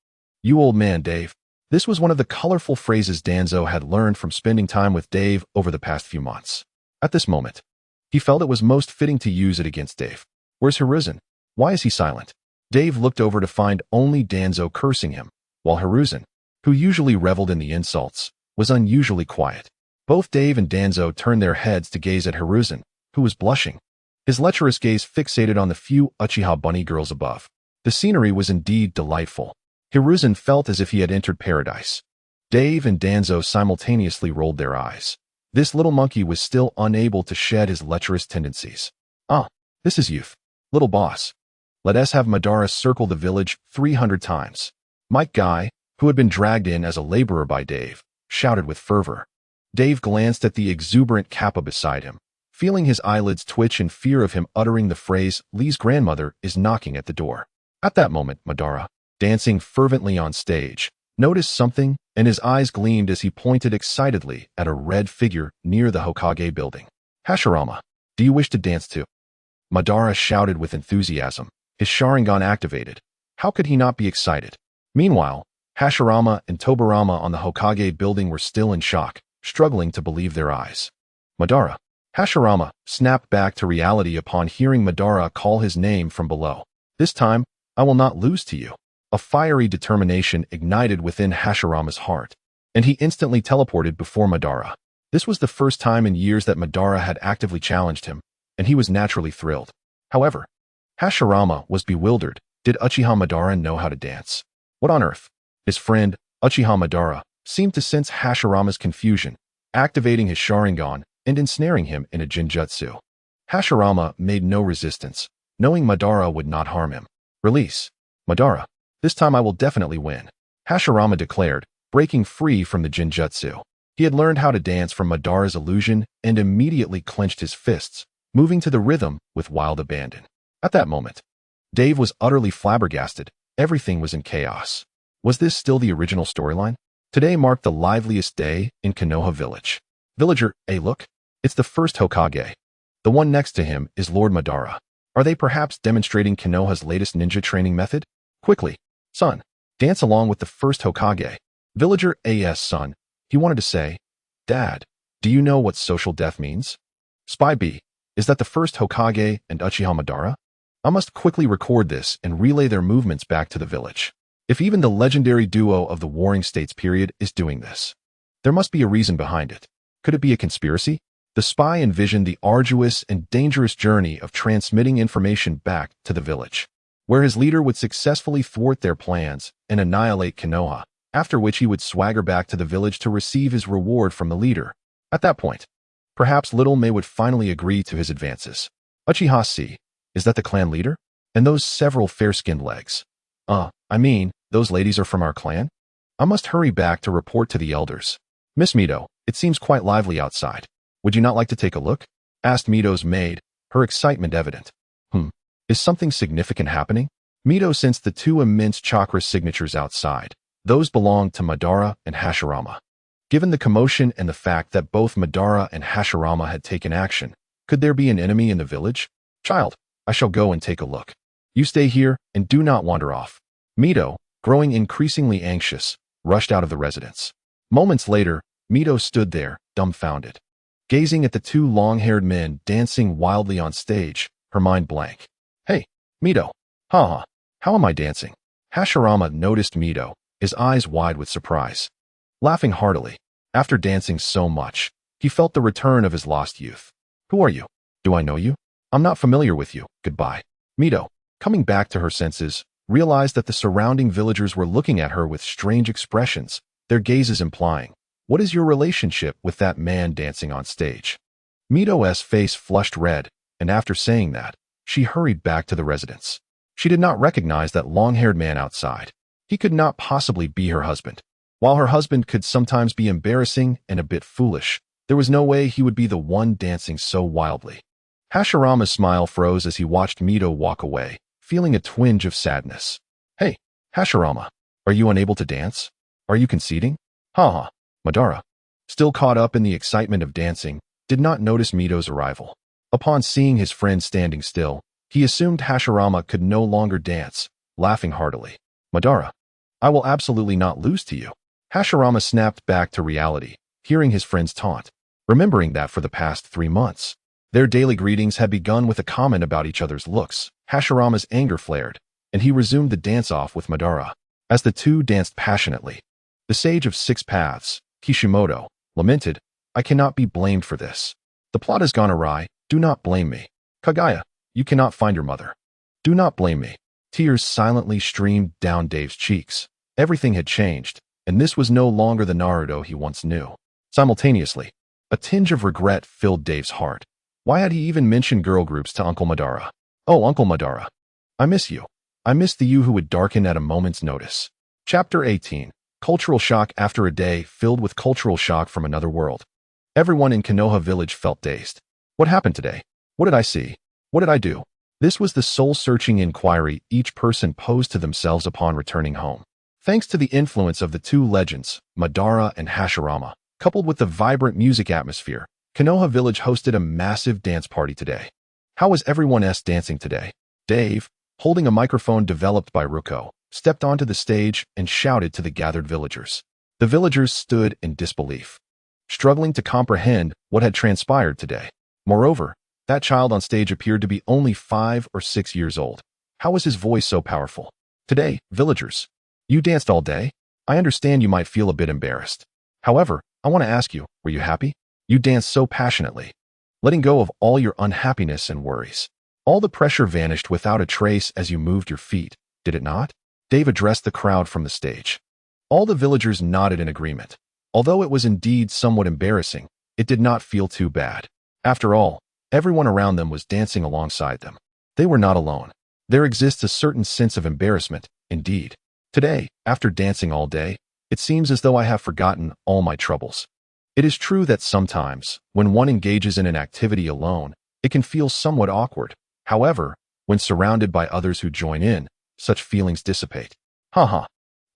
You old man, Dave. This was one of the colorful phrases Danzo had learned from spending time with Dave over the past few months. At this moment, he felt it was most fitting to use it against Dave. Where's Hiruzen? Why is he silent? Dave looked over to find only Danzo cursing him, while Hiruzen, who usually reveled in the insults, was unusually quiet. Both Dave and Danzo turned their heads to gaze at Hiruzen, who was blushing, his lecherous gaze fixated on the few Uchiha bunny girls above. The scenery was indeed delightful. Hiruzen felt as if he had entered paradise. Dave and Danzo simultaneously rolled their eyes. This little monkey was still unable to shed his lecherous tendencies. Ah, this is youth. Little boss. Let us have Madara circle the village 300 times. Mike Guy, who had been dragged in as a laborer by Dave, shouted with fervor. Dave glanced at the exuberant Kappa beside him, feeling his eyelids twitch in fear of him uttering the phrase, Lee's grandmother is knocking at the door. At that moment, Madara, dancing fervently on stage, noticed something, and his eyes gleamed as he pointed excitedly at a red figure near the Hokage building. Hashirama, do you wish to dance too? Madara shouted with enthusiasm, his Sharingan activated. How could he not be excited? Meanwhile, Hashirama and Tobirama on the Hokage building were still in shock, struggling to believe their eyes. Madara. Hashirama snapped back to reality upon hearing Madara call his name from below. This time, I will not lose to you. A fiery determination ignited within Hashirama's heart, and he instantly teleported before Madara. This was the first time in years that Madara had actively challenged him, and he was naturally thrilled. However, Hashirama was bewildered. Did Uchiha Madara know how to dance? What on earth? His friend, Uchiha Madara, seemed to sense Hashirama's confusion, activating his Sharingan and ensnaring him in a Jinjutsu. Hashirama made no resistance, knowing Madara would not harm him. Release. Madara. This time I will definitely win, Hashirama declared, breaking free from the Jinjutsu. He had learned how to dance from Madara's illusion and immediately clenched his fists, moving to the rhythm with wild abandon. At that moment, Dave was utterly flabbergasted. Everything was in chaos. Was this still the original storyline? Today marked the liveliest day in Konoha Village. Villager, hey look, it's the first Hokage. The one next to him is Lord Madara. Are they perhaps demonstrating Konoha's latest ninja training method? Quickly, son, dance along with the first Hokage. Villager A.S. son, he wanted to say, Dad, do you know what social death means? Spy B, is that the first Hokage and Uchiha Madara? I must quickly record this and relay their movements back to the village. If even the legendary duo of the Warring States period is doing this, there must be a reason behind it. Could it be a conspiracy? The spy envisioned the arduous and dangerous journey of transmitting information back to the village, where his leader would successfully thwart their plans and annihilate Konoha, after which he would swagger back to the village to receive his reward from the leader. At that point, perhaps Little May would finally agree to his advances. Uchiha C, is that the clan leader? And those several fair-skinned legs? Those ladies are from our clan? I must hurry back to report to the elders. Miss Mito, it seems quite lively outside. Would you not like to take a look? Asked Mito's maid, her excitement evident. Is something significant happening? Mito sensed the two immense chakra signatures outside. Those belonged to Madara and Hashirama. Given the commotion and the fact that both Madara and Hashirama had taken action, could there be an enemy in the village? Child, I shall go and take a look. You stay here and do not wander off. Mito, growing increasingly anxious, rushed out of the residence. Moments later, Mito stood there, dumbfounded. Gazing at the two long-haired men dancing wildly on stage, her mind blank. Hey, Mito. Haha, how am I dancing? Hashirama noticed Mito, his eyes wide with surprise. Laughing heartily, after dancing so much, he felt the return of his lost youth. Who are you? Do I know you? I'm not familiar with you. Goodbye. Mito, coming back to her senses, realized that the surrounding villagers were looking at her with strange expressions, their gazes implying, what is your relationship with that man dancing on stage? Mito's face flushed red, and after saying that, she hurried back to the residence. She did not recognize that long-haired man outside. He could not possibly be her husband. While her husband could sometimes be embarrassing and a bit foolish, there was no way he would be the one dancing so wildly. Hashirama's smile froze as he watched Mito walk away, feeling a twinge of sadness. Hey, Hashirama, are you unable to dance? Are you conceding? Haha, Madara, still caught up in the excitement of dancing, did not notice Mito's arrival. Upon seeing his friend standing still, he assumed Hashirama could no longer dance, laughing heartily. Madara, I will absolutely not lose to you. Hashirama snapped back to reality, hearing his friend's taunt, remembering that for the past 3 months, their daily greetings had begun with a comment about each other's looks. Hashirama's anger flared, and he resumed the dance-off with Madara. As the two danced passionately, the sage of 6 paths, Kishimoto, lamented, I cannot be blamed for this. The plot has gone awry, do not blame me. Kagaya, you cannot find your mother. Do not blame me. Tears silently streamed down Dave's cheeks. Everything had changed, and this was no longer the Naruto he once knew. Simultaneously, a tinge of regret filled Dave's heart. Why had he even mentioned girl groups to Uncle Madara? Oh, Uncle Madara, I miss you. I miss the you who would darken at a moment's notice. Chapter 18. Cultural shock. After a day filled with cultural shock from another world, everyone in Konoha village felt dazed. What happened today? What did I see? What did I do? This was the soul-searching inquiry each person posed to themselves upon returning home. Thanks to the influence of the two legends, Madara and Hashirama, coupled with the vibrant music atmosphere, Konoha village hosted a massive dance party today. How was everyone's dancing today? Dave, holding a microphone developed by Ruko, stepped onto the stage and shouted to the gathered villagers. The villagers stood in disbelief, struggling to comprehend what had transpired today. Moreover, that child on stage appeared to be only 5 or 6 years old. How was his voice so powerful? Today, villagers, you danced all day? I understand you might feel a bit embarrassed. However, I want to ask you, were you happy? You danced so passionately, letting go of all your unhappiness and worries. All the pressure vanished without a trace as you moved your feet, did it not? Dave addressed the crowd from the stage. All the villagers nodded in agreement. Although it was indeed somewhat embarrassing, it did not feel too bad. After all, everyone around them was dancing alongside them. They were not alone. There exists a certain sense of embarrassment, indeed. Today, after dancing all day, it seems as though I have forgotten all my troubles. It is true that sometimes, when one engages in an activity alone, it can feel somewhat awkward. However, when surrounded by others who join in, such feelings dissipate. Haha.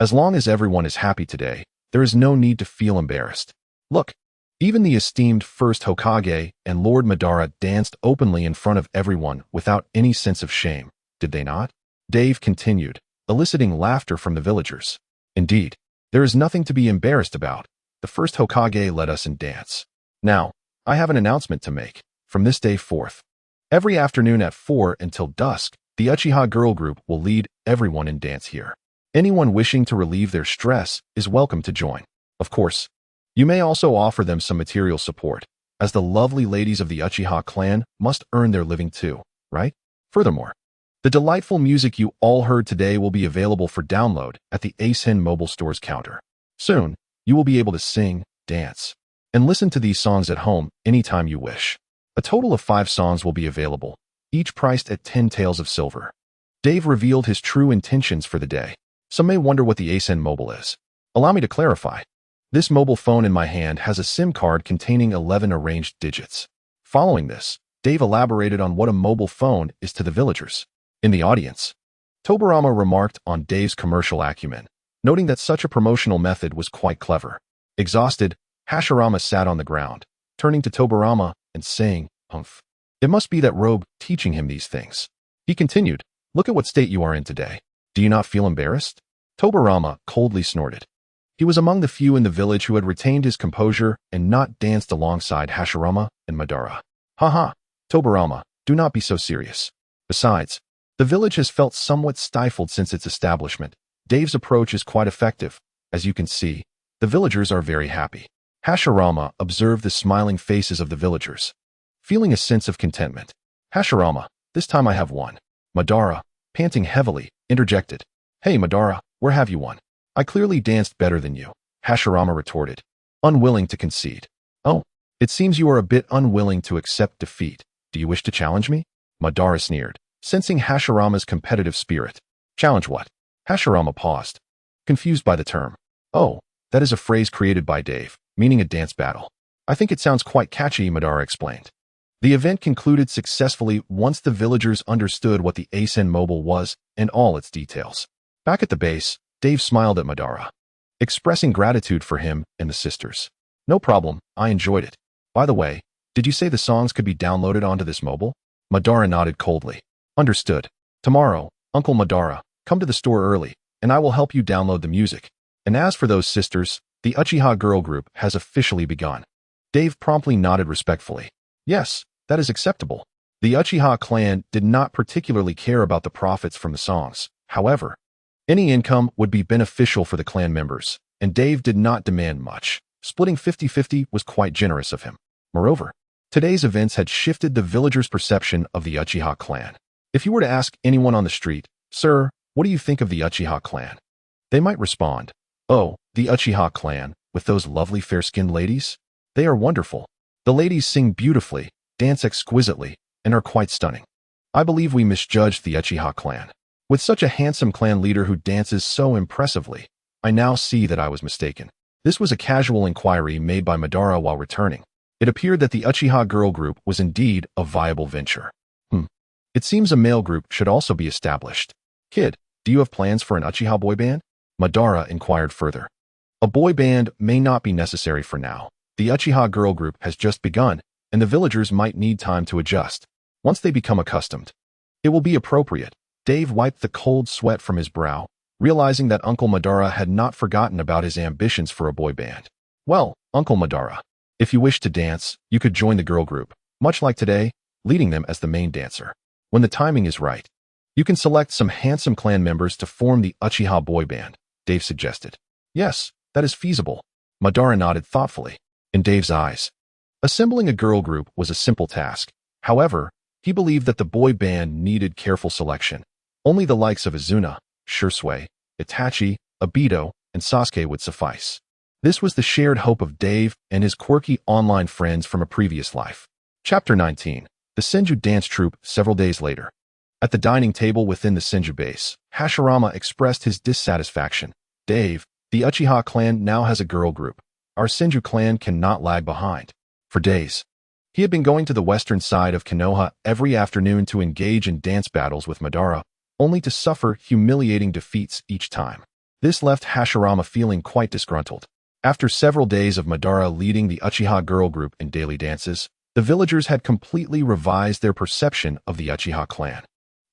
As long as everyone is happy today, there is no need to feel embarrassed. Look, even the esteemed first Hokage and Lord Madara danced openly in front of everyone without any sense of shame, did they not? Dave continued, eliciting laughter from the villagers. Indeed, there is nothing to be embarrassed about. The first Hokage led us in dance. Now, I have an announcement to make. From this day forth, every afternoon at 4 until dusk, the Uchiha girl group will lead everyone in dance here. Anyone wishing to relieve their stress is welcome to join. Of course, you may also offer them some material support, as the lovely ladies of the Uchiha clan must earn their living too, right? Furthermore, the delightful music you all heard today will be available for download at the Asen mobile store's counter. Soon, you will be able to sing, dance, and listen to these songs at home anytime you wish. A total of 5 songs will be available, each priced at 10 taels of silver. Dave revealed his true intentions for the day. Some may wonder what the Asen mobile is. Allow me to clarify. This mobile phone in my hand has a SIM card containing 11 arranged digits. Following this, Dave elaborated on what a mobile phone is to the villagers. In the audience, Tobirama remarked on Dave's commercial acumen, noting that such a promotional method was quite clever. Exhausted, Hashirama sat on the ground, turning to Tobirama and saying, "Humph. It must be that robe teaching him these things." He continued, "Look at what state you are in today. Do you not feel embarrassed?" Tobirama coldly snorted. He was among the few in the village who had retained his composure and not danced alongside Hashirama and Madara. "Haha, Tobirama, do not be so serious. Besides, the village has felt somewhat stifled since its establishment. Dave's approach is quite effective. As you can see, the villagers are very happy." Hashirama observed the smiling faces of the villagers, feeling a sense of contentment. "Hashirama, this time I have won." Madara, panting heavily, interjected. "Hey Madara, where have you won? I clearly danced better than you," Hashirama retorted, unwilling to concede. "Oh, it seems you are a bit unwilling to accept defeat. Do you wish to challenge me?" Madara sneered, sensing Hashirama's competitive spirit. "Challenge what?" Hashirama paused, confused by the term. "Oh, that is a phrase created by Dave, meaning a dance battle. I think it sounds quite catchy," Madara explained. The event concluded successfully once the villagers understood what the Asen Mobile was and all its details. Back at the base, Dave smiled at Madara, expressing gratitude for him and the sisters. "No problem, I enjoyed it. By the way, did you say the songs could be downloaded onto this mobile?" Madara nodded coldly. "Understood. Tomorrow, Uncle Madara, come to the store early, and I will help you download the music. And as for those sisters, the Uchiha girl group has officially begun." Dave promptly nodded respectfully. "Yes, that is acceptable." The Uchiha clan did not particularly care about the profits from the songs. However, any income would be beneficial for the clan members, and Dave did not demand much. Splitting 50-50 was quite generous of him. Moreover, today's events had shifted the villagers' perception of the Uchiha clan. If you were to ask anyone on the street, "Sir, what do you think of the Uchiha clan?" they might respond, "Oh, the Uchiha clan, with those lovely fair-skinned ladies? They are wonderful. The ladies sing beautifully, dance exquisitely, and are quite stunning. I believe we misjudged the Uchiha clan. With such a handsome clan leader who dances so impressively, I now see that I was mistaken." This was a casual inquiry made by Madara while returning. It appeared that the Uchiha girl group was indeed a viable venture. It seems a male group should also be established. "Kid, do you have plans for an Uchiha boy band?" Madara inquired further. "A boy band may not be necessary for now. The Uchiha girl group has just begun, and the villagers might need time to adjust. Once they become accustomed, it will be appropriate." Dave wiped the cold sweat from his brow, realizing that Uncle Madara had not forgotten about his ambitions for a boy band. "Well, Uncle Madara, if you wish to dance, you could join the girl group, much like today, leading them as the main dancer. When the timing is right, you can select some handsome clan members to form the Uchiha boy band," Dave suggested. "Yes, that is feasible." Madara nodded thoughtfully. In Dave's eyes, assembling a girl group was a simple task. However, he believed that the boy band needed careful selection. Only the likes of Izuna, Shursui, Itachi, Obito, and Sasuke would suffice. This was the shared hope of Dave and his quirky online friends from a previous life. Chapter 19. The Senju Dance Troupe. Several days later, at the dining table within the Senju base, Hashirama expressed his dissatisfaction. "Dave, the Uchiha clan now has a girl group. Our Senju clan cannot lag behind." For days, he had been going to the western side of Konoha every afternoon to engage in dance battles with Madara, only to suffer humiliating defeats each time. This left Hashirama feeling quite disgruntled. After several days of Madara leading the Uchiha girl group in daily dances, the villagers had completely revised their perception of the Uchiha clan.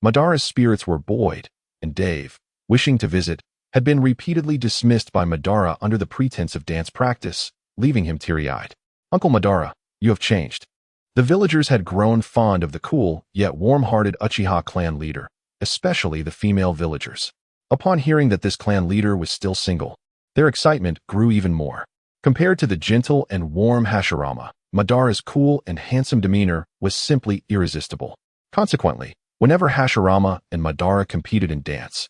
Madara's spirits were buoyed, and Dave, wishing to visit, had been repeatedly dismissed by Madara under the pretense of dance practice, leaving him teary-eyed. "Uncle Madara, you have changed." The villagers had grown fond of the cool, yet warm-hearted Uchiha clan leader, especially the female villagers. Upon hearing that this clan leader was still single, their excitement grew even more. Compared to the gentle and warm Hashirama, Madara's cool and handsome demeanor was simply irresistible. Consequently, whenever Hashirama and Madara competed in dance,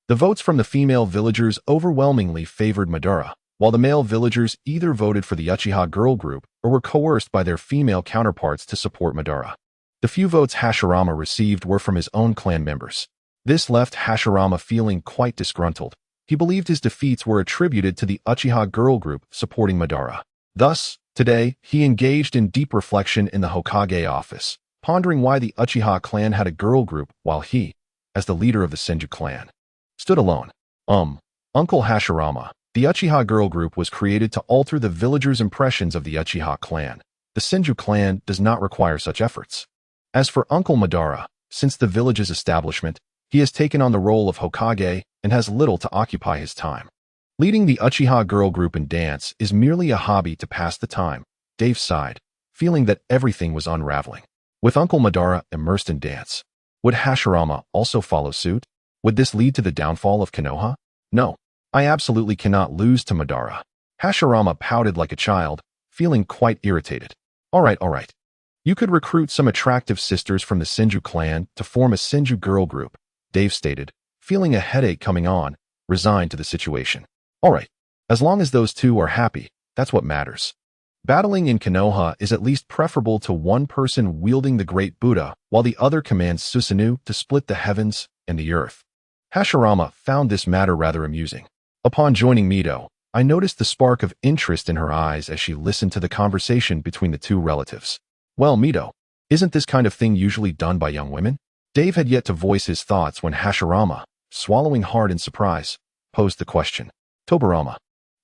the votes from the female villagers overwhelmingly favored Madara, while the male villagers either voted for the Uchiha girl group or were coerced by their female counterparts to support Madara. The few votes Hashirama received were from his own clan members. This left Hashirama feeling quite disgruntled. He believed his defeats were attributed to the Uchiha girl group supporting Madara. Thus, today, he engaged in deep reflection in the Hokage office, pondering why the Uchiha clan had a girl group while he, as the leader of the Senju clan, stood alone. Uncle Hashirama, The Uchiha girl group was created to alter the villagers' impressions of the Uchiha clan. The Senju clan does not require such efforts. As for Uncle Madara, since the village's establishment, he has taken on the role of Hokage and has little to occupy his time. Leading the Uchiha girl group in dance is merely a hobby to pass the time. Dave sighed, feeling that everything was unraveling. With Uncle Madara immersed in dance, would Hashirama also follow suit? Would this lead to the downfall of Konoha? No, I absolutely cannot lose to Madara. Hashirama pouted like a child, feeling quite irritated. All right. You could recruit some attractive sisters from the Senju clan to form a Senju girl group, Dave stated, feeling a headache coming on, resigned to the situation. All right, as long as those two are happy, that's what matters. Battling in Konoha is at least preferable to one person wielding the Great Buddha while the other commands Susano'o to split the heavens and the earth. Hashirama found this matter rather amusing. Upon joining Mito, I noticed the spark of interest in her eyes as she listened to the conversation between the two relatives. Well, Mito, isn't this kind of thing usually done by young women? Dave had yet to voice his thoughts when Hashirama, swallowing hard in surprise, posed the question. Tobirama,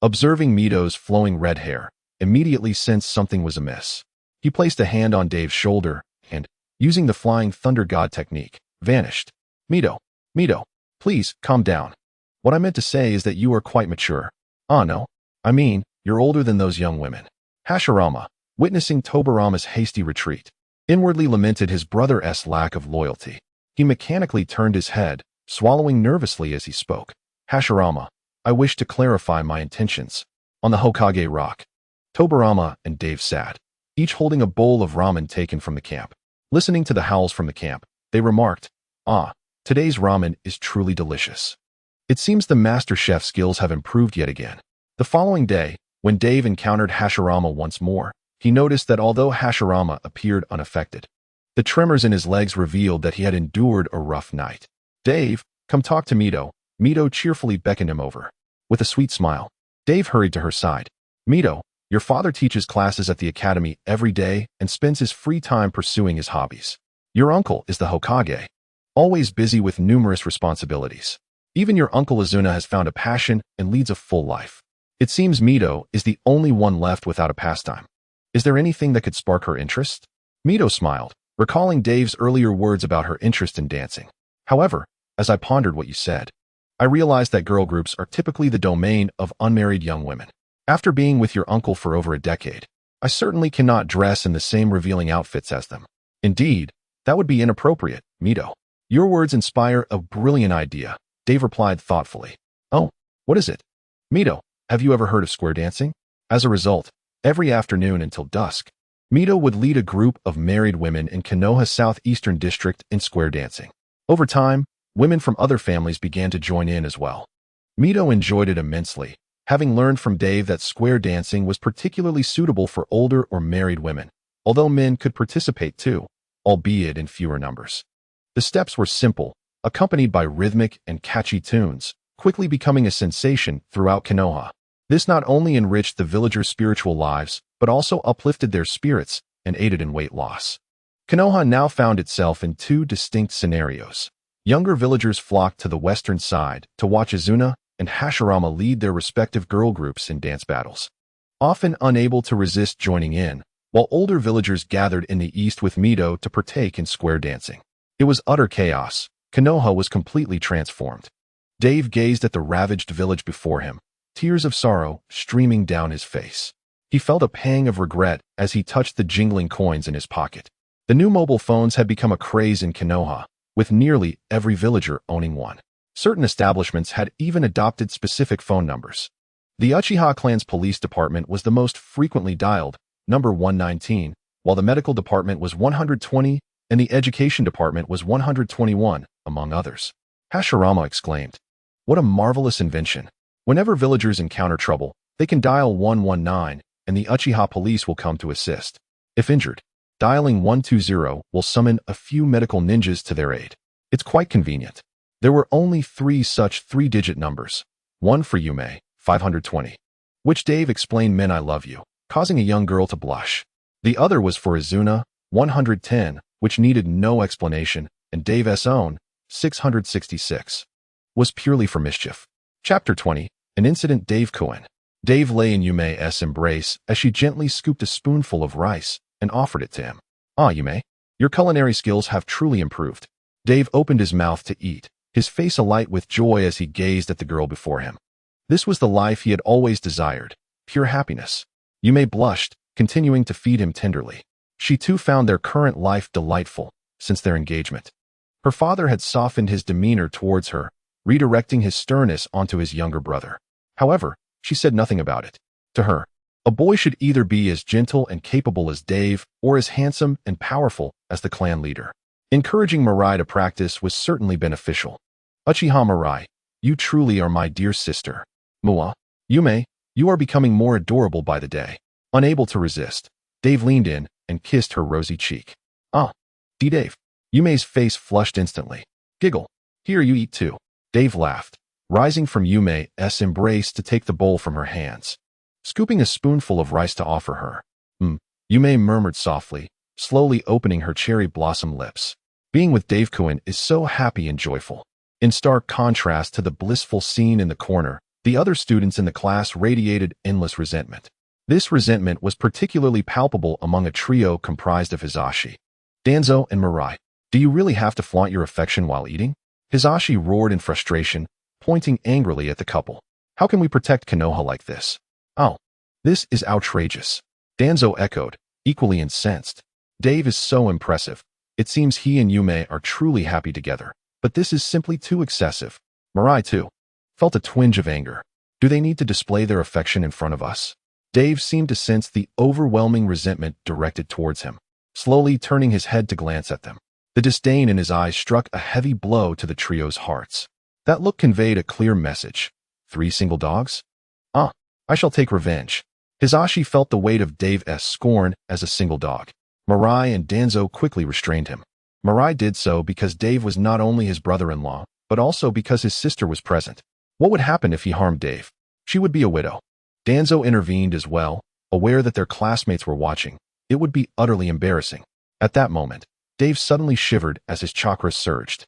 observing Mito's flowing red hair, immediately sensed something was amiss. He placed a hand on Dave's shoulder and, using the flying thunder god technique, vanished. Mito, please, calm down. What I meant to say is that you are quite mature. No, I mean, you're older than those young women. Hashirama, witnessing Tobirama's hasty retreat, inwardly lamented his brother's lack of loyalty. He mechanically turned his head, swallowing nervously as he spoke. Hashirama, I wish to clarify my intentions. On the Hokage rock, Tobirama and Dave sat, each holding a bowl of ramen taken from the camp. Listening to the howls from the camp, they remarked, today's ramen is truly delicious. It seems the master chef's skills have improved yet again. The following day, when Dave encountered Hashirama once more, he noticed that although Hashirama appeared unaffected, the tremors in his legs revealed that he had endured a rough night. Dave, come talk to Mito. Mito cheerfully beckoned him over. With a sweet smile, Dave hurried to her side. Mito, your father teaches classes at the academy every day and spends his free time pursuing his hobbies. Your uncle is the Hokage, always busy with numerous responsibilities. Even your uncle Azuna has found a passion and leads a full life. It seems Mito is the only one left without a pastime. Is there anything that could spark her interest? Mito smiled, recalling Dave's earlier words about her interest in dancing. However, as I pondered what you said, I realized that girl groups are typically the domain of unmarried young women. After being with your uncle for over a decade, I certainly cannot dress in the same revealing outfits as them. Indeed, that would be inappropriate, Mito. Your words inspire a brilliant idea, Dave replied thoughtfully. Oh, what is it? Mito, have you ever heard of square dancing? As a result, every afternoon until dusk, Mito would lead a group of married women in Konoha's southeastern district in square dancing. Over time, women from other families began to join in as well. Mito enjoyed it immensely, having learned from Dave that square dancing was particularly suitable for older or married women, although men could participate too, albeit in fewer numbers. The steps were simple, accompanied by rhythmic and catchy tunes, quickly becoming a sensation throughout Konoha. This not only enriched the villagers' spiritual lives, but also uplifted their spirits and aided in weight loss. Konoha now found itself in two distinct scenarios. Younger villagers flocked to the western side to watch Azuna and Hashirama lead their respective girl groups in dance battles, often unable to resist joining in, while older villagers gathered in the east with Mito to partake in square dancing. It was utter chaos. Konoha was completely transformed. Dave gazed at the ravaged village before him, tears of sorrow streaming down his face. He felt a pang of regret as he touched the jingling coins in his pocket. The new mobile phones had become a craze in Konoha, with nearly every villager owning one. Certain establishments had even adopted specific phone numbers. The Uchiha clan's police department was the most frequently dialed, number 119, while the medical department was 120 and the education department was 121, among others. Hashirama exclaimed, "What a marvelous invention. Whenever villagers encounter trouble, they can dial 119 and the Uchiha police will come to assist. If injured, dialing 120 will summon a few medical ninjas to their aid. It's quite convenient." There were only 3 such 3-digit numbers, one for Yume, 520, which Dave explained meant "I love you," causing a young girl to blush. The other was for Azuna, 110, which needed no explanation, and Dave's own, 666, was purely for mischief. Chapter 20, An incident Dave Cohen. Dave lay in Yume's embrace as she gently scooped a spoonful of rice and offered it to him. Ah, Yume, your culinary skills have truly improved. Dave opened his mouth to eat, his face alight with joy as he gazed at the girl before him. This was the life he had always desired, pure happiness. Yume blushed, continuing to feed him tenderly. She too found their current life delightful since their engagement. Her father had softened his demeanor towards her, redirecting his sternness onto his younger brother. However, she said nothing about it. To her, a boy should either be as gentle and capable as Dave or as handsome and powerful as the clan leader. Encouraging Mirai to practice was certainly beneficial. Uchiha Mirai, you truly are my dear sister. Mua, Yume, you are becoming more adorable by the day. Unable to resist, Dave leaned in and kissed her rosy cheek. Ah, Dave. Yume's face flushed instantly. Giggle. Here, you eat too. Dave laughed, rising from Yume's embrace to take the bowl from her hands. Scooping a spoonful of rice to offer her. Yume murmured softly, slowly opening her cherry blossom lips. Being with Dave Cohen is so happy and joyful. In stark contrast to the blissful scene in the corner, the other students in the class radiated endless resentment. This resentment was particularly palpable among a trio comprised of Hisashi, Danzo, and Mirai. Do you really have to flaunt your affection while eating? Hisashi roared in frustration, pointing angrily at the couple. How can we protect Konoha like this? Oh, this is outrageous. Danzo echoed, equally incensed. Dave is so impressive. It seems he and Yume are truly happy together. But this is simply too excessive. Mirai, too, felt a twinge of anger. Do they need to display their affection in front of us? Dave seemed to sense the overwhelming resentment directed towards him, slowly turning his head to glance at them. The disdain in his eyes struck a heavy blow to the trio's hearts. That look conveyed a clear message. 3 single dogs? Ah, I shall take revenge. Hisashi felt the weight of Dave's scorn as a single dog. Mirai and Danzo quickly restrained him. Mirai did so because Dave was not only his brother-in-law, but also because his sister was present. What would happen if he harmed Dave? She would be a widow. Danzo intervened as well, aware that their classmates were watching. It would be utterly embarrassing. At that moment, Dave suddenly shivered as his chakra surged.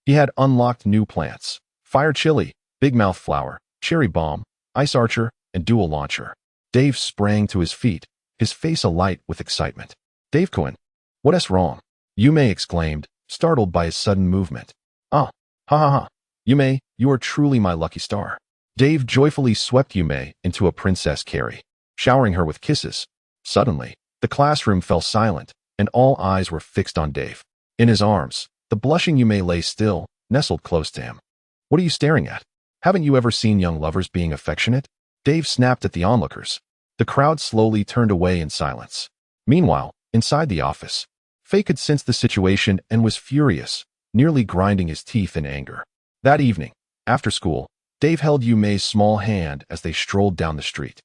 He had unlocked new plants: Fire Chili, Big Mouth Flower, Cherry Bomb, Ice Archer, and Dual Launcher. Dave sprang to his feet, his face alight with excitement. Dave Cohen, what's wrong? Yume exclaimed, startled by his sudden movement. Ah, ha ha ha. Yume, you are truly my lucky star. Dave joyfully swept Yume into a princess carry, showering her with kisses. Suddenly, the classroom fell silent, and all eyes were fixed on Dave. In his arms, the blushing Yume lay still, nestled close to him. What are you staring at? Haven't you ever seen young lovers being affectionate? Dave snapped at the onlookers. The crowd slowly turned away in silence. Meanwhile, inside the office, Faye could sense the situation and was furious, nearly grinding his teeth in anger. That evening, after school, Dave held Yume's small hand as they strolled down the street.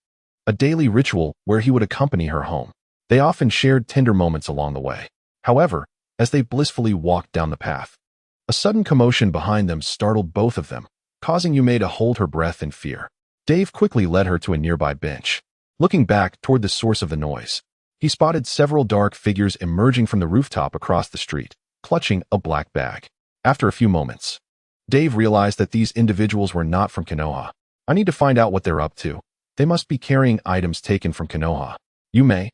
A daily ritual where he would accompany her home. They often shared tender moments along the way. However, as they blissfully walked down the path, a sudden commotion behind them startled both of them, causing Yume to hold her breath in fear. Dave quickly led her to a nearby bench. Looking back toward the source of the noise, he spotted several dark figures emerging from the rooftop across the street, clutching a black bag. After a few moments, Dave realized that these individuals were not from Konoha. I need to find out what they're up to. They must be carrying items taken from Konoha. Yume,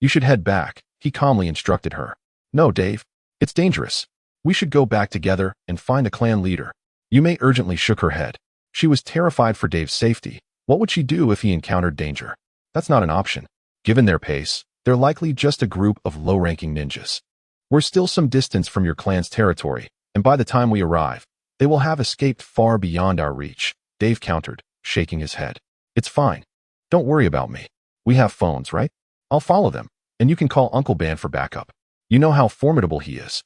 you should head back, he calmly instructed her. No, Dave. It's dangerous. We should go back together and find a clan leader. Yume urgently shook her head. She was terrified for Dave's safety. What would she do if he encountered danger? That's not an option. Given their pace, they're likely just a group of low-ranking ninjas. We're still some distance from your clan's territory, and by the time we arrive, they will have escaped far beyond our reach, Dave countered, shaking his head. It's fine. Don't worry about me. We have phones, right? I'll follow them, and you can call Uncle Ban for backup. You know how formidable he is.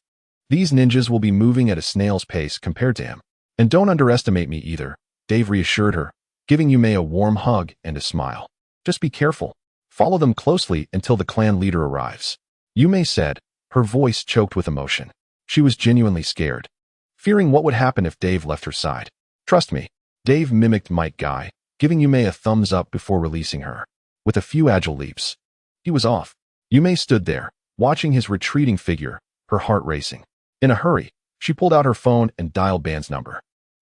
These ninjas will be moving at a snail's pace compared to him. And don't underestimate me either, Dave reassured her, giving Yume a warm hug and a smile. Just be careful. Follow them closely until the clan leader arrives. Yume said, her voice choked with emotion. She was genuinely scared, fearing what would happen if Dave left her side. Trust me. Dave mimicked Might Guy, giving Yume a thumbs up before releasing her. With a few agile leaps, he was off. Yume stood there, watching his retreating figure, her heart racing. In a hurry, she pulled out her phone and dialed Ban's number.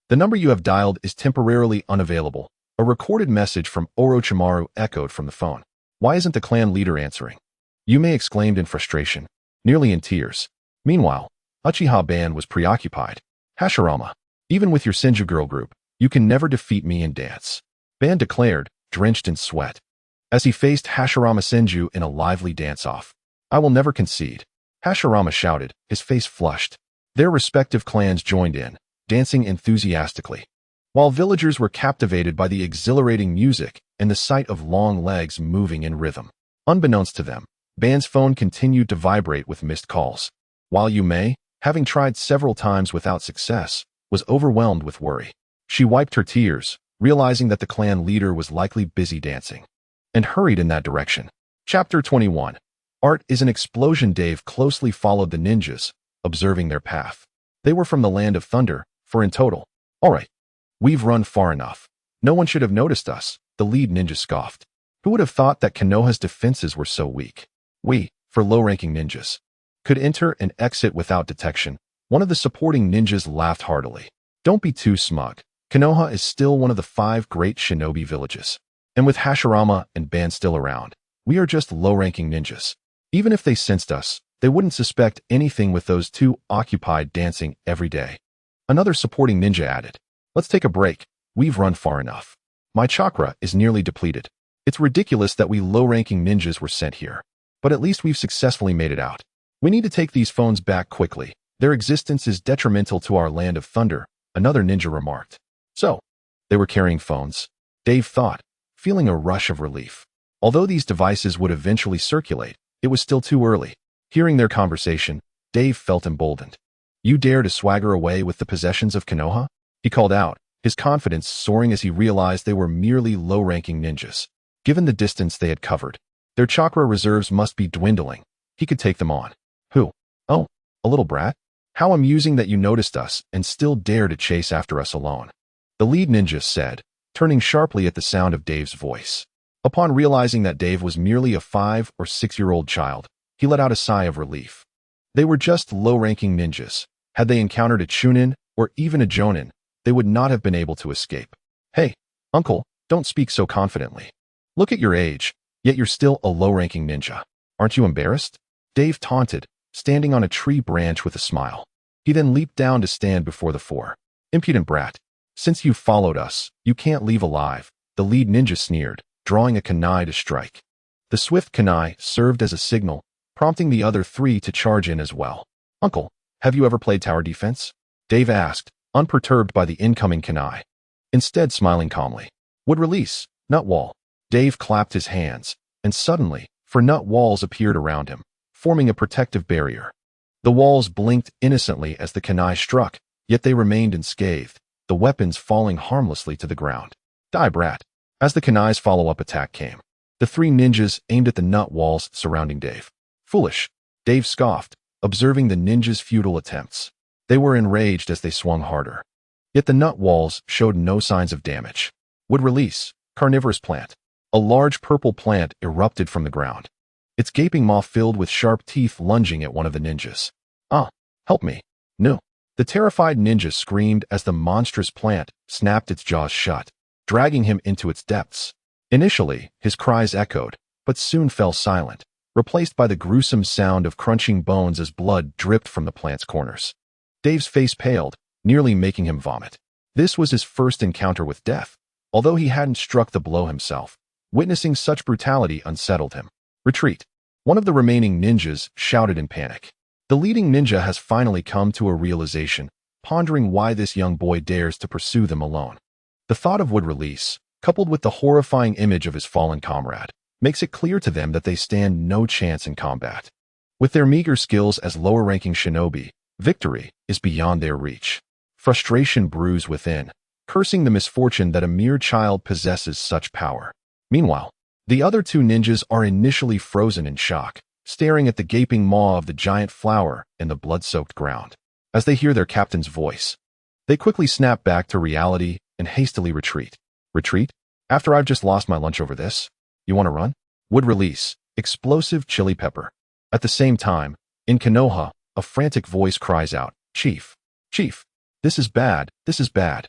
The number you have dialed is temporarily unavailable. A recorded message from Orochimaru echoed from the phone. Why isn't the clan leader answering? Yume exclaimed in frustration, nearly in tears. Meanwhile, Uchiha Ban was preoccupied. Hashirama, even with your Senju girl group, you can never defeat me in dance. Ban declared, drenched in sweat, as he faced Hashirama Senju in a lively dance-off. I will never concede. Hashirama shouted, his face flushed. Their respective clans joined in, dancing enthusiastically, while villagers were captivated by the exhilarating music and the sight of long legs moving in rhythm. Unbeknownst to them, Ban's phone continued to vibrate with missed calls, while Yume, having tried several times without success, was overwhelmed with worry. She wiped her tears, realizing that the clan leader was likely busy dancing, and hurried in that direction. Chapter 21. Art is an explosion. Dave closely followed the ninjas, observing their path. They were from the land of thunder, for in total. All right, we've run far enough. No one should have noticed us, the lead ninja scoffed. Who would have thought that Konoha's defenses were so weak? We, for low-ranking ninjas, could enter and exit without detection. One of the supporting ninjas laughed heartily. Don't be too smug. Konoha is still one of the 5 great shinobi villages. And with Hashirama and Ban still around, we are just low-ranking ninjas. Even if they sensed us, they wouldn't suspect anything with those 2 occupied dancing every day. Another supporting ninja added, let's take a break. We've run far enough. My chakra is nearly depleted. It's ridiculous that we low-ranking ninjas were sent here. But at least we've successfully made it out. We need to take these phones back quickly. Their existence is detrimental to our land of thunder, another ninja remarked. So, they were carrying phones, Dave thought, feeling a rush of relief. Although these devices would eventually circulate, it was still too early. Hearing their conversation, Dave felt emboldened. You dare to swagger away with the possessions of Konoha? He called out, his confidence soaring as he realized they were merely low-ranking ninjas. Given the distance they had covered, their chakra reserves must be dwindling. He could take them on. Who? Oh, a little brat? How amusing that you noticed us and still dare to chase after us alone. The lead ninja said, turning sharply at the sound of Dave's voice. Upon realizing that Dave was merely a 5 or 6-year-old child, he let out a sigh of relief. They were just low-ranking ninjas. Had they encountered a Chunin or even a Jonin, they would not have been able to escape. Hey, uncle, don't speak so confidently. Look at your age, yet you're still a low-ranking ninja. Aren't you embarrassed? Dave taunted, standing on a tree branch with a smile. He then leaped down to stand before the 4. Impudent brat. Since you've followed us, you can't leave alive, the lead ninja sneered, drawing a kunai to strike. The swift kunai served as a signal, prompting the other 3 to charge in as well. Uncle, have you ever played tower defense? Dave asked, unperturbed by the incoming kunai. Instead smiling calmly. Would release, nut wall. Dave clapped his hands, and suddenly, 4 nut walls appeared around him, forming a protective barrier. The walls blinked innocently as the kunai struck, yet they remained unscathed, the weapons falling harmlessly to the ground. Die, brat. As the kunai's follow-up attack came, the 3 ninjas aimed at the nut walls surrounding Dave. Foolish. Dave scoffed, observing the ninjas' futile attempts. They were enraged as they swung harder. Yet the nut walls showed no signs of damage. Would release. Carnivorous plant. A large purple plant erupted from the ground, its gaping maw filled with sharp teeth lunging at one of the ninjas. Ah, help me. No. The terrified ninja screamed as the monstrous plant snapped its jaws shut, dragging him into its depths. Initially, his cries echoed, but soon fell silent, replaced by the gruesome sound of crunching bones as blood dripped from the plant's corners. Dave's face paled, nearly making him vomit. This was his first encounter with death, although he hadn't struck the blow himself. Witnessing such brutality unsettled him. Retreat. One of the remaining ninjas shouted in panic. The leading ninja has finally come to a realization, pondering why this young boy dares to pursue them alone. The thought of would release, coupled with the horrifying image of his fallen comrade, makes it clear to them that they stand no chance in combat. With their meager skills as lower-ranking shinobi, victory is beyond their reach. Frustration brews within, cursing the misfortune that a mere child possesses such power. Meanwhile, the other 2 ninjas are initially frozen in shock, staring at the gaping maw of the giant flower in the blood-soaked ground. As they hear their captain's voice, they quickly snap back to reality and hastily retreat. Retreat? After I've just lost my lunch over this? You want to run? Would release. Explosive chili pepper. At the same time, in Konoha, a frantic voice cries out, Chief! Chief! This is bad, this is bad.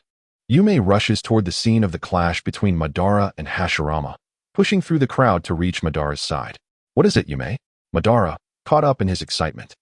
Yume rushes toward the scene of the clash between Madara and Hashirama, pushing through the crowd to reach Madara's side. What is it, Yume? Madara, caught up in his excitement,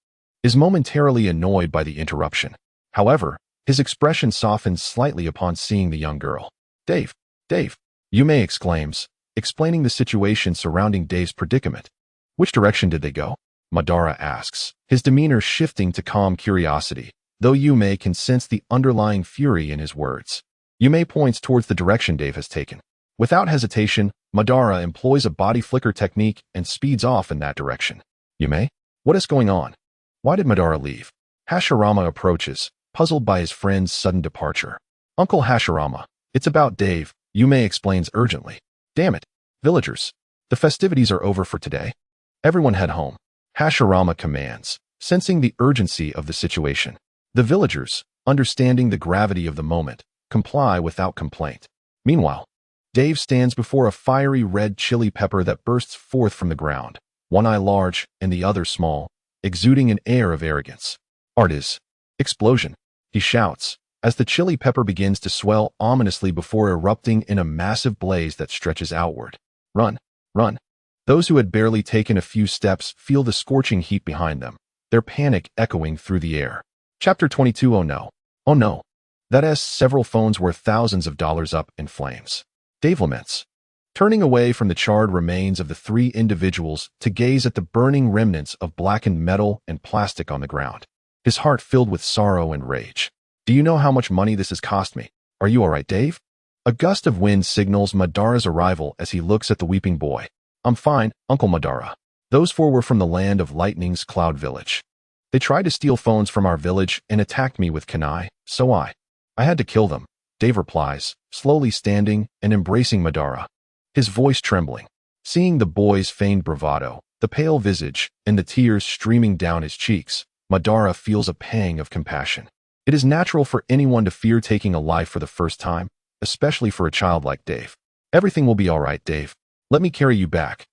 is momentarily annoyed by the interruption. However, his expression softens slightly upon seeing the young girl. Dave! Dave! Yume exclaims, explaining the situation surrounding Dave's predicament. Which direction did they go? Madara asks, his demeanor shifting to calm curiosity, though Yume can sense the underlying fury in his words. Yume points towards the direction Dave has taken. Without hesitation, Madara employs a body flicker technique and speeds off in that direction. Yume? What is going on? Why did Madara leave? Hashirama approaches, puzzled by his friend's sudden departure. Uncle Hashirama, it's about Dave, Yume explains urgently. Damn it. Villagers. The festivities are over for today. Everyone head home. Hashirama commands, sensing the urgency of the situation. The villagers, understanding the gravity of the moment, comply without complaint. Meanwhile, Dave stands before a fiery red chili pepper that bursts forth from the ground, one eye large and the other small, exuding an air of arrogance. Artis. Explosion. He shouts, as the chili pepper begins to swell ominously before erupting in a massive blaze that stretches outward. Run. Run. Those who had barely taken a few steps feel the scorching heat behind them, their panic echoing through the air. Chapter 22. Oh no. Oh no. That is several phones worth thousands of dollars up in flames. Dave laments, turning away from the charred remains of the three individuals to gaze at the burning remnants of blackened metal and plastic on the ground, his heart filled with sorrow and rage. Do you know how much money this has cost me? Are you all right, Dave? A gust of wind signals Madara's arrival as he looks at the weeping boy. I'm fine, Uncle Madara. Those four were from the land of Lightning's Cloud Village. They tried to steal phones from our village and attacked me with kunai, so I had to kill them, Dave replies, slowly standing and embracing Madara, his voice trembling. Seeing the boy's feigned bravado, the pale visage, and the tears streaming down his cheeks, Madara feels a pang of compassion. It is natural for anyone to fear taking a life for the first time, especially for a child like Dave. Everything will be all right, Dave. Let me carry you back.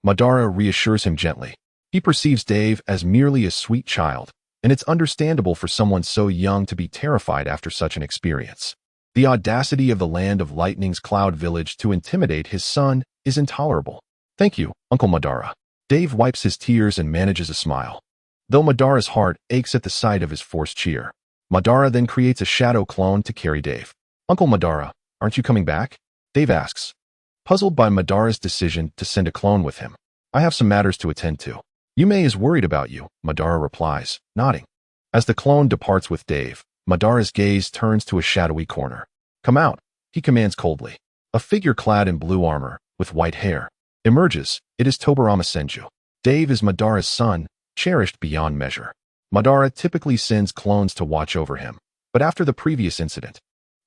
Madara reassures him gently. He perceives Dave as merely a sweet child, and it's understandable for someone so young to be terrified after such an experience. The audacity of the land of Lightning's Cloud Village to intimidate his son is intolerable. Thank you, Uncle Madara. Dave wipes his tears and manages a smile, though Madara's heart aches at the sight of his forced cheer. Madara then creates a shadow clone to carry Dave. Uncle Madara, aren't you coming back? Dave asks, puzzled by Madara's decision to send a clone with him. I have some matters to attend to. Yume is worried about you, Madara replies, nodding. As the clone departs with Dave, Madara's gaze turns to a shadowy corner. Come out, he commands coldly. A figure clad in blue armor, with white hair, emerges. It is Tobirama Senju. Dave is Madara's son, cherished beyond measure. Madara typically sends clones to watch over him, but after the previous incident,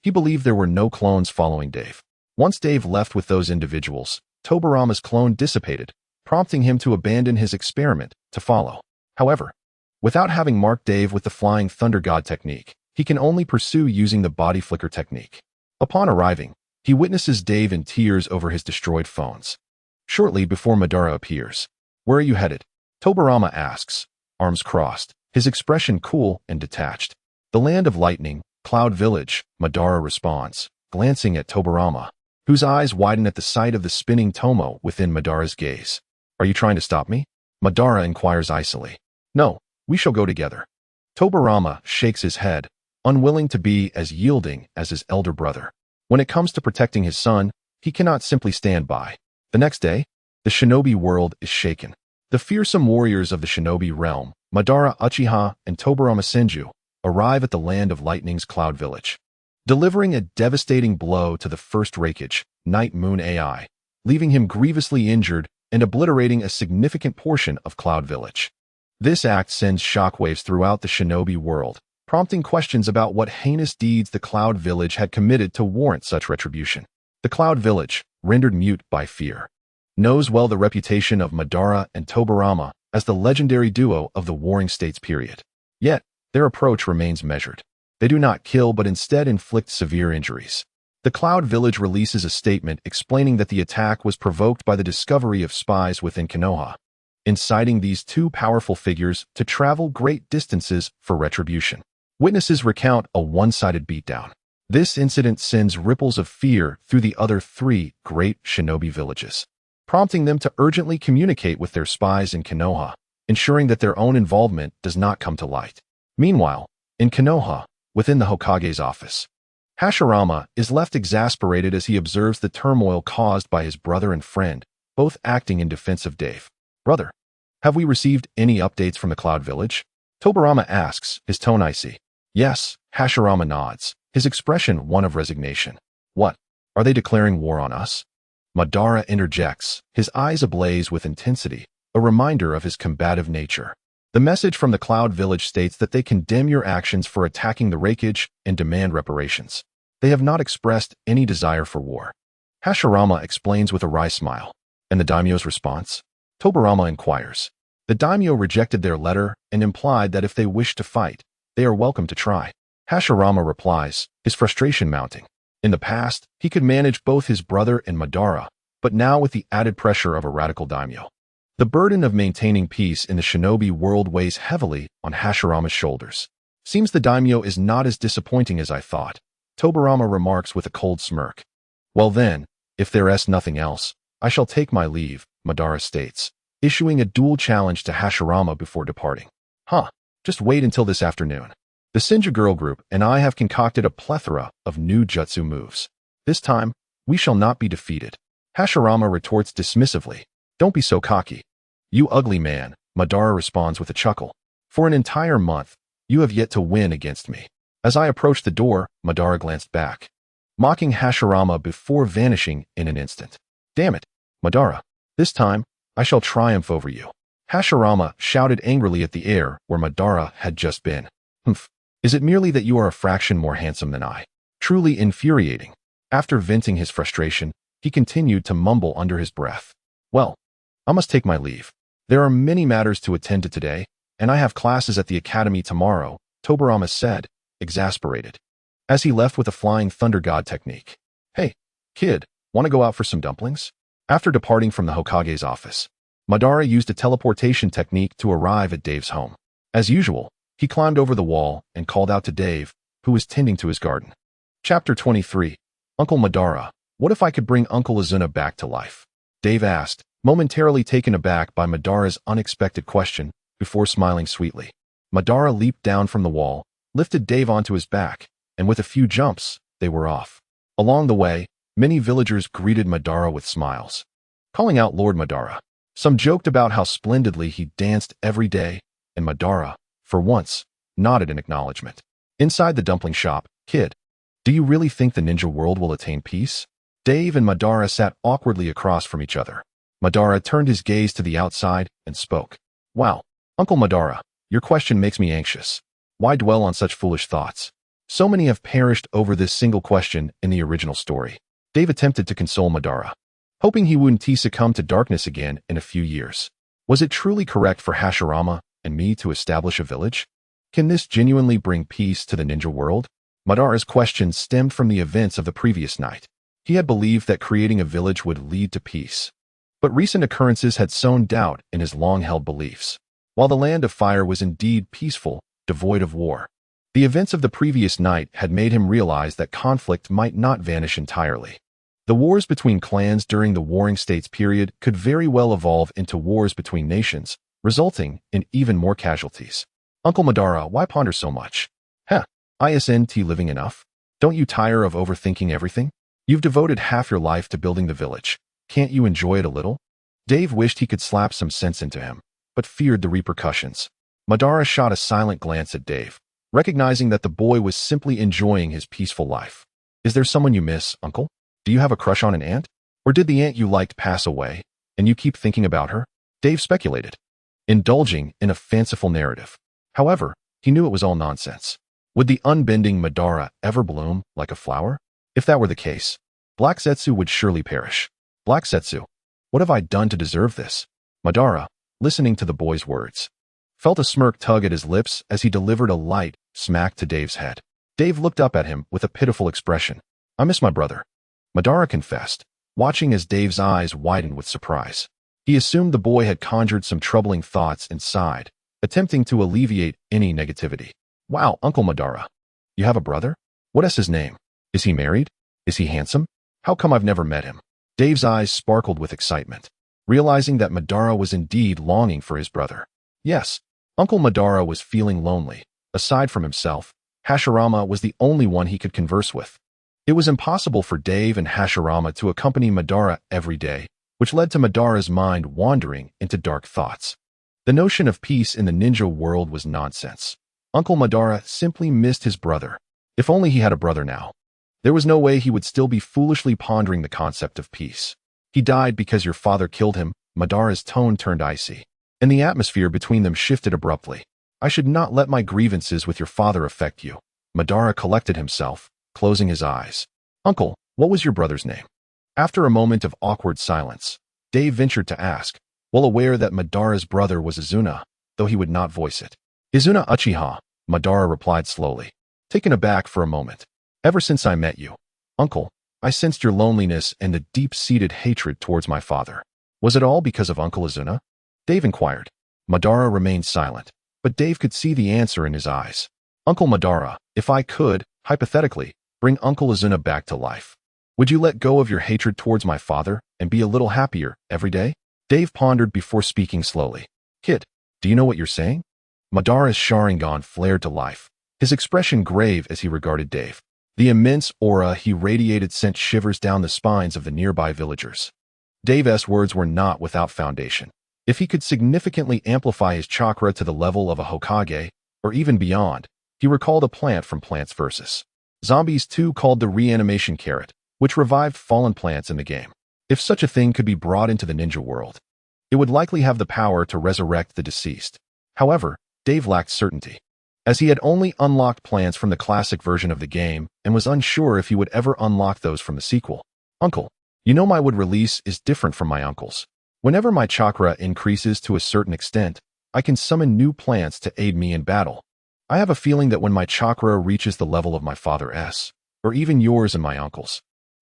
he believed there were no clones following Dave. Once Dave left with those individuals, Tobirama's clone dissipated, prompting him to abandon his experiment to follow. However, without having marked Dave with the Flying Thunder God technique, he can only pursue using the body flicker technique. Upon arriving, he witnesses Dave in tears over his destroyed phones. Shortly before Madara appears, where are you headed? Tobirama asks, arms crossed, his expression cool and detached. The land of lightning, Cloud Village, Madara responds, glancing at Tobirama, whose eyes widen at the sight of the spinning tomo within Madara's gaze. Are you trying to stop me? Madara inquires icily. No, we shall go together. Tobirama shakes his head, unwilling to be as yielding as his elder brother. When it comes to protecting his son, he cannot simply stand by. The next day, the Shinobi world is shaken. The fearsome warriors of the Shinobi realm, Madara Uchiha and Tobirama Senju, arrive at the land of Lightning's Cloud Village, delivering a devastating blow to the first Raikage, Night Moon AI, leaving him grievously injured and obliterating a significant portion of Cloud Village. This act sends shockwaves throughout the Shinobi world, prompting questions about what heinous deeds the Cloud Village had committed to warrant such retribution. The Cloud Village, rendered mute by fear, knows well the reputation of Madara and Tobirama as the legendary duo of the Warring States period. Yet, their approach remains measured. They do not kill but instead inflict severe injuries. The Cloud Village releases a statement explaining that the attack was provoked by the discovery of spies within Konoha, inciting these two powerful figures to travel great distances for retribution. Witnesses recount a one-sided beatdown. This incident sends ripples of fear through the other 3 great shinobi villages, prompting them to urgently communicate with their spies in Konoha, ensuring that their own involvement does not come to light. Meanwhile, in Konoha, within the Hokage's office, Hashirama is left exasperated as he observes the turmoil caused by his brother and friend, both acting in defense of Dave. Brother, have we received any updates from the Cloud Village? Tobirama asks, his tone icy. Yes, Hashirama nods, his expression one of resignation. What? Are they declaring war on us? Madara interjects, his eyes ablaze with intensity, a reminder of his combative nature. The message from the Cloud Village states that they condemn your actions for attacking the Raikage and demand reparations. They have not expressed any desire for war. Hashirama explains with a wry smile. And the daimyo's response? Tobirama inquires. The daimyo rejected their letter and implied that if they wish to fight, they are welcome to try. Hashirama replies, his frustration mounting. In the past, he could manage both his brother and Madara, but now with the added pressure of a radical daimyo, the burden of maintaining peace in the shinobi world weighs heavily on Hashirama's shoulders. Seems the daimyo is not as disappointing as I thought, Tobirama remarks with a cold smirk. Well then, if there is nothing else, I shall take my leave, Madara states, issuing a dual challenge to Hashirama before departing. Just wait until this afternoon. The Senju girl group and I have concocted a plethora of new jutsu moves. This time, we shall not be defeated. Hashirama retorts dismissively. Don't be so cocky. You ugly man, Madara responds with a chuckle. For an entire month, you have yet to win against me. As I approached the door, Madara glanced back, mocking Hashirama before vanishing in an instant. Damn it, Madara. This time, I shall triumph over you. Hashirama shouted angrily at the air where Madara had just been. Humph. Is it merely that you are a fraction more handsome than I? Truly infuriating. After venting his frustration, he continued to mumble under his breath. Well, I must take my leave. There are many matters to attend to today, and I have classes at the academy tomorrow, Tobirama said, exasperated, as he left with a flying thunder god technique. Hey, kid, want to go out for some dumplings? After departing from the Hokage's office, Madara used a teleportation technique to arrive at Dave's home. As usual, he climbed over the wall and called out to Dave, who was tending to his garden. Chapter 23. Uncle Madara, what if I could bring Uncle Azuna back to life? Dave asked, momentarily taken aback by Madara's unexpected question, before smiling sweetly. Madara leaped down from the wall, lifted Dave onto his back, and with a few jumps, they were off. Along the way, many villagers greeted Madara with smiles, calling out Lord Madara. Some joked about how splendidly he danced every day, and Madara, for once, nodded in acknowledgement. Inside the dumpling shop, kid, do you really think the ninja world will attain peace? Dave and Madara sat awkwardly across from each other. Madara turned his gaze to the outside and spoke. Wow, Uncle Madara, your question makes me anxious. Why dwell on such foolish thoughts? So many have perished over this single question in the original story. Dave attempted to console Madara, hoping he wouldn't succumb to darkness again in a few years. Was it truly correct for Hashirama and me to establish a village? Can this genuinely bring peace to the ninja world? Madara's question stemmed from the events of the previous night. He had believed that creating a village would lead to peace, but recent occurrences had sown doubt in his long-held beliefs. While the Land of Fire was indeed peaceful, devoid of war, the events of the previous night had made him realize that conflict might not vanish entirely. The wars between clans during the Warring States period could very well evolve into wars between nations, resulting in even more casualties. Uncle Madara, why ponder so much? Isn't living enough? Don't you tire of overthinking everything? You've devoted half your life to building the village. Can't you enjoy it a little? Dave wished he could slap some sense into him, but feared the repercussions. Madara shot a silent glance at Dave, recognizing that the boy was simply enjoying his peaceful life. Is there someone you miss, Uncle? Do you have a crush on an aunt? Or did the aunt you liked pass away, and you keep thinking about her? Dave speculated, indulging in a fanciful narrative. However, he knew it was all nonsense. Would the unbending Madara ever bloom like a flower? If that were the case, Black Zetsu would surely perish. Black Zetsu, what have I done to deserve this? Madara, listening to the boy's words, felt a smirk tug at his lips as he delivered a light smack to Dave's head. Dave looked up at him with a pitiful expression. I miss my brother, Madara confessed, watching as Dave's eyes widened with surprise. He assumed the boy had conjured some troubling thoughts inside, attempting to alleviate any negativity. Wow, Uncle Madara, you have a brother? What is his name? Is he married? Is he handsome? How come I've never met him? Dave's eyes sparkled with excitement, realizing that Madara was indeed longing for his brother. Yes, Uncle Madara was feeling lonely. Aside from himself, Hashirama was the only one he could converse with. It was impossible for Dave and Hashirama to accompany Madara every day, which led to Madara's mind wandering into dark thoughts. The notion of peace in the ninja world was nonsense. Uncle Madara simply missed his brother. If only he had a brother now. There was no way he would still be foolishly pondering the concept of peace. He died because your father killed him. Madara's tone turned icy, and the atmosphere between them shifted abruptly. I should not let my grievances with your father affect you. Madara collected himself, closing his eyes. Uncle, what was your brother's name? After a moment of awkward silence, Dave ventured to ask, well aware that Madara's brother was Izuna, though he would not voice it. Izuna Uchiha, Madara replied slowly, taken aback for a moment. Ever since I met you, Uncle, I sensed your loneliness and the deep-seated hatred towards my father. Was it all because of Uncle Izuna? Dave inquired. Madara remained silent, but Dave could see the answer in his eyes. Uncle Madara, if I could, hypothetically, bring Uncle Izuna back to life, would you let go of your hatred towards my father and be a little happier every day? Dave pondered before speaking slowly. Kid, do you know what you're saying? Madara's Sharingan flared to life, his expression grave as he regarded Dave. The immense aura he radiated sent shivers down the spines of the nearby villagers. Dave's words were not without foundation. If he could significantly amplify his chakra to the level of a Hokage, or even beyond, he recalled a plant from Plants vs. Zombies 2 called the reanimation carrot, which revived fallen plants in the game. If such a thing could be brought into the ninja world, it would likely have the power to resurrect the deceased. However, Dave lacked certainty, as he had only unlocked plants from the classic version of the game and was unsure if he would ever unlock those from the sequel. Uncle, you know my wood release is different from my uncle's. Whenever my chakra increases to a certain extent, I can summon new plants to aid me in battle. I have a feeling that when my chakra reaches the level of my father's, or even yours and my uncle's,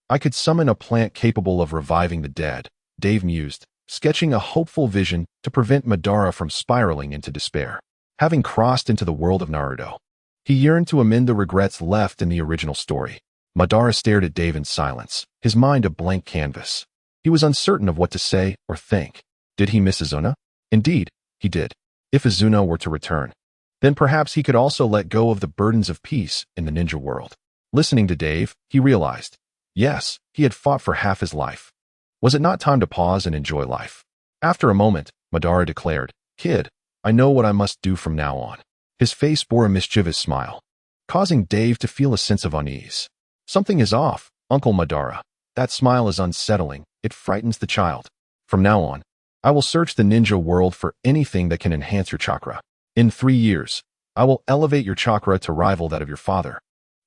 I could summon a plant capable of reviving the dead, Dave mused, sketching a hopeful vision to prevent Madara from spiraling into despair. Having crossed into the world of Naruto, he yearned to amend the regrets left in the original story. Madara stared at Dave in silence, his mind a blank canvas. He was uncertain of what to say or think. Did he miss Izuna? Indeed, he did. If Izuna were to return, then perhaps he could also let go of the burdens of peace in the ninja world. Listening to Dave, he realized, yes, he had fought for half his life. Was it not time to pause and enjoy life? After a moment, Madara declared, Kid, I know what I must do from now on. His face bore a mischievous smile, causing Dave to feel a sense of unease. Something is off, Uncle Madara. That smile is unsettling. It frightens the child. From now on, I will search the ninja world for anything that can enhance your chakra. In 3 years, I will elevate your chakra to rival that of your father,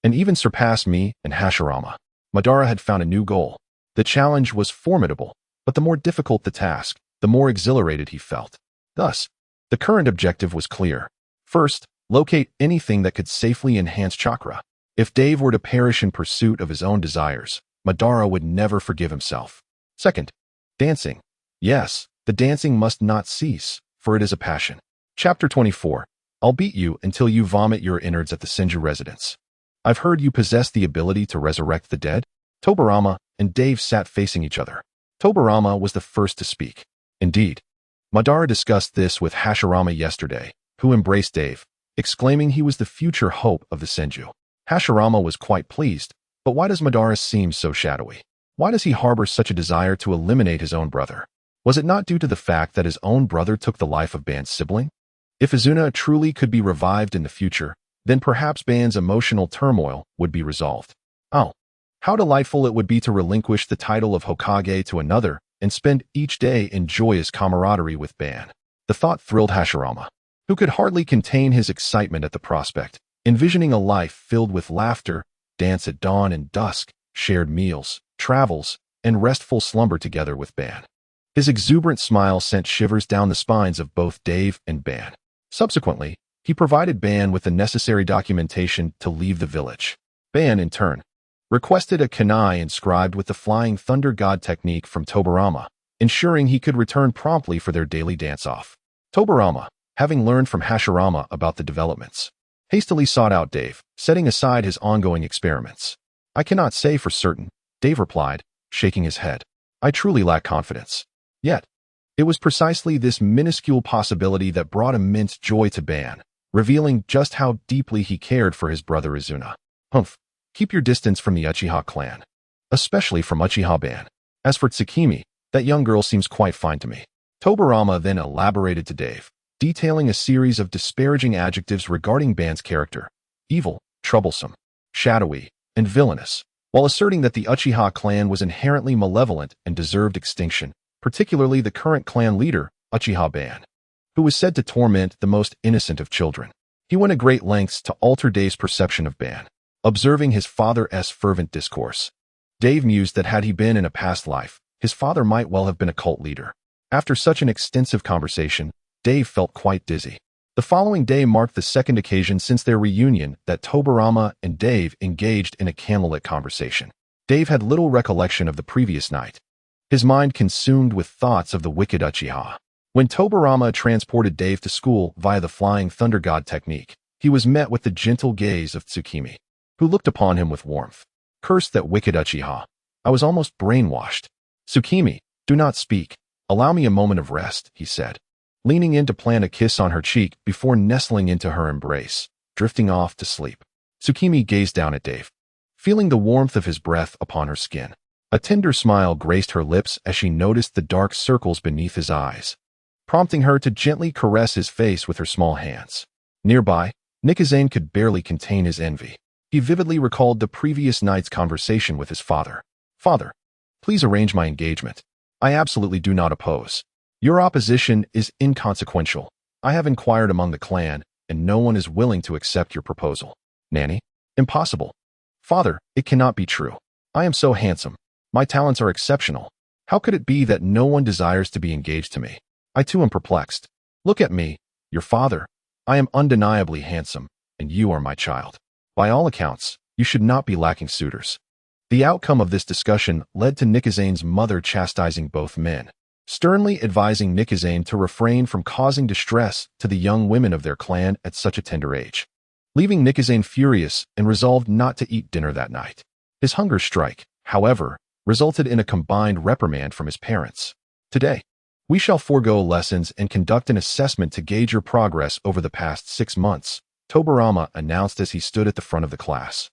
and even surpass me and Hashirama. Madara had found a new goal. The challenge was formidable, but the more difficult the task, the more exhilarated he felt. Thus, the current objective was clear. First, locate anything that could safely enhance chakra. If Dave were to perish in pursuit of his own desires, Madara would never forgive himself. Second, dancing. Yes, the dancing must not cease, for it is a passion. Chapter 24. I'll beat you until you vomit your innards at the Senju residence. I've heard you possess the ability to resurrect the dead. Tobirama and Dave sat facing each other. Tobirama was the first to speak. Indeed, Madara discussed this with Hashirama yesterday, who embraced Dave, exclaiming he was the future hope of the Senju. Hashirama was quite pleased, but why does Madara seem so shadowy? Why does he harbor such a desire to eliminate his own brother? Was it not due to the fact that his own brother took the life of Ban's sibling? If Izuna truly could be revived in the future, then perhaps Ban's emotional turmoil would be resolved. Oh, how delightful it would be to relinquish the title of Hokage to another and spend each day in joyous camaraderie with Ban. The thought thrilled Hashirama, who could hardly contain his excitement at the prospect, envisioning a life filled with laughter, dance at dawn and dusk, shared meals, travels, and restful slumber together with Ban. His exuberant smile sent shivers down the spines of both Dave and Ban. Subsequently, he provided Ban with the necessary documentation to leave the village. Ban, in turn, requested a kunai inscribed with the Flying Thunder God technique from Tobirama, ensuring he could return promptly for their daily dance-off. Tobirama, having learned from Hashirama about the developments, hastily sought out Dave, setting aside his ongoing experiments. I cannot say for certain, Dave replied, shaking his head. I truly lack confidence. Yet, it was precisely this minuscule possibility that brought immense joy to Ban, revealing just how deeply he cared for his brother Izuna. Humph, keep your distance from the Uchiha clan, especially from Uchiha Ban. As for Tsukimi, that young girl seems quite fine to me. Tobirama then elaborated to Dave, detailing a series of disparaging adjectives regarding Ban's character: evil, troublesome, shadowy, and villainous, while asserting that the Uchiha clan was inherently malevolent and deserved extinction, particularly the current clan leader, Uchiha Ban, who was said to torment the most innocent of children. He went to great lengths to alter Dave's perception of Ban, observing his father's fervent discourse. Dave mused that had he been in a past life, his father might well have been a cult leader. After such an extensive conversation, Dave felt quite dizzy. The following day marked the second occasion since their reunion that Tobirama and Dave engaged in a candlelit conversation. Dave had little recollection of the previous night, his mind consumed with thoughts of the wicked Uchiha. When Tobirama transported Dave to school via the Flying Thunder God technique, he was met with the gentle gaze of Tsukimi, who looked upon him with warmth. Curse that wicked Uchiha. I was almost brainwashed. Tsukimi, do not speak. Allow me a moment of rest, he said, leaning in to plant a kiss on her cheek before nestling into her embrace, drifting off to sleep. Tsukimi gazed down at Dave, feeling the warmth of his breath upon her skin. A tender smile graced her lips as she noticed the dark circles beneath his eyes, prompting her to gently caress his face with her small hands. Nearby, Nikazane could barely contain his envy. He vividly recalled the previous night's conversation with his father. Father, please arrange my engagement. I absolutely do not oppose. Your opposition is inconsequential. I have inquired among the clan, and no one is willing to accept your proposal. Nanny? Impossible. Father, it cannot be true. I am so handsome. My talents are exceptional. How could it be that no one desires to be engaged to me? I too am perplexed. Look at me, your father. I am undeniably handsome, and you are my child. By all accounts, you should not be lacking suitors. The outcome of this discussion led to Nikazane's mother chastising both men, sternly advising Nikazane to refrain from causing distress to the young women of their clan at such a tender age, leaving Nikazane furious and resolved not to eat dinner that night. His hunger strike, however, resulted in a combined reprimand from his parents. Today, we shall forego lessons and conduct an assessment to gauge your progress over the past 6 months, Tobirama announced as he stood at the front of the class.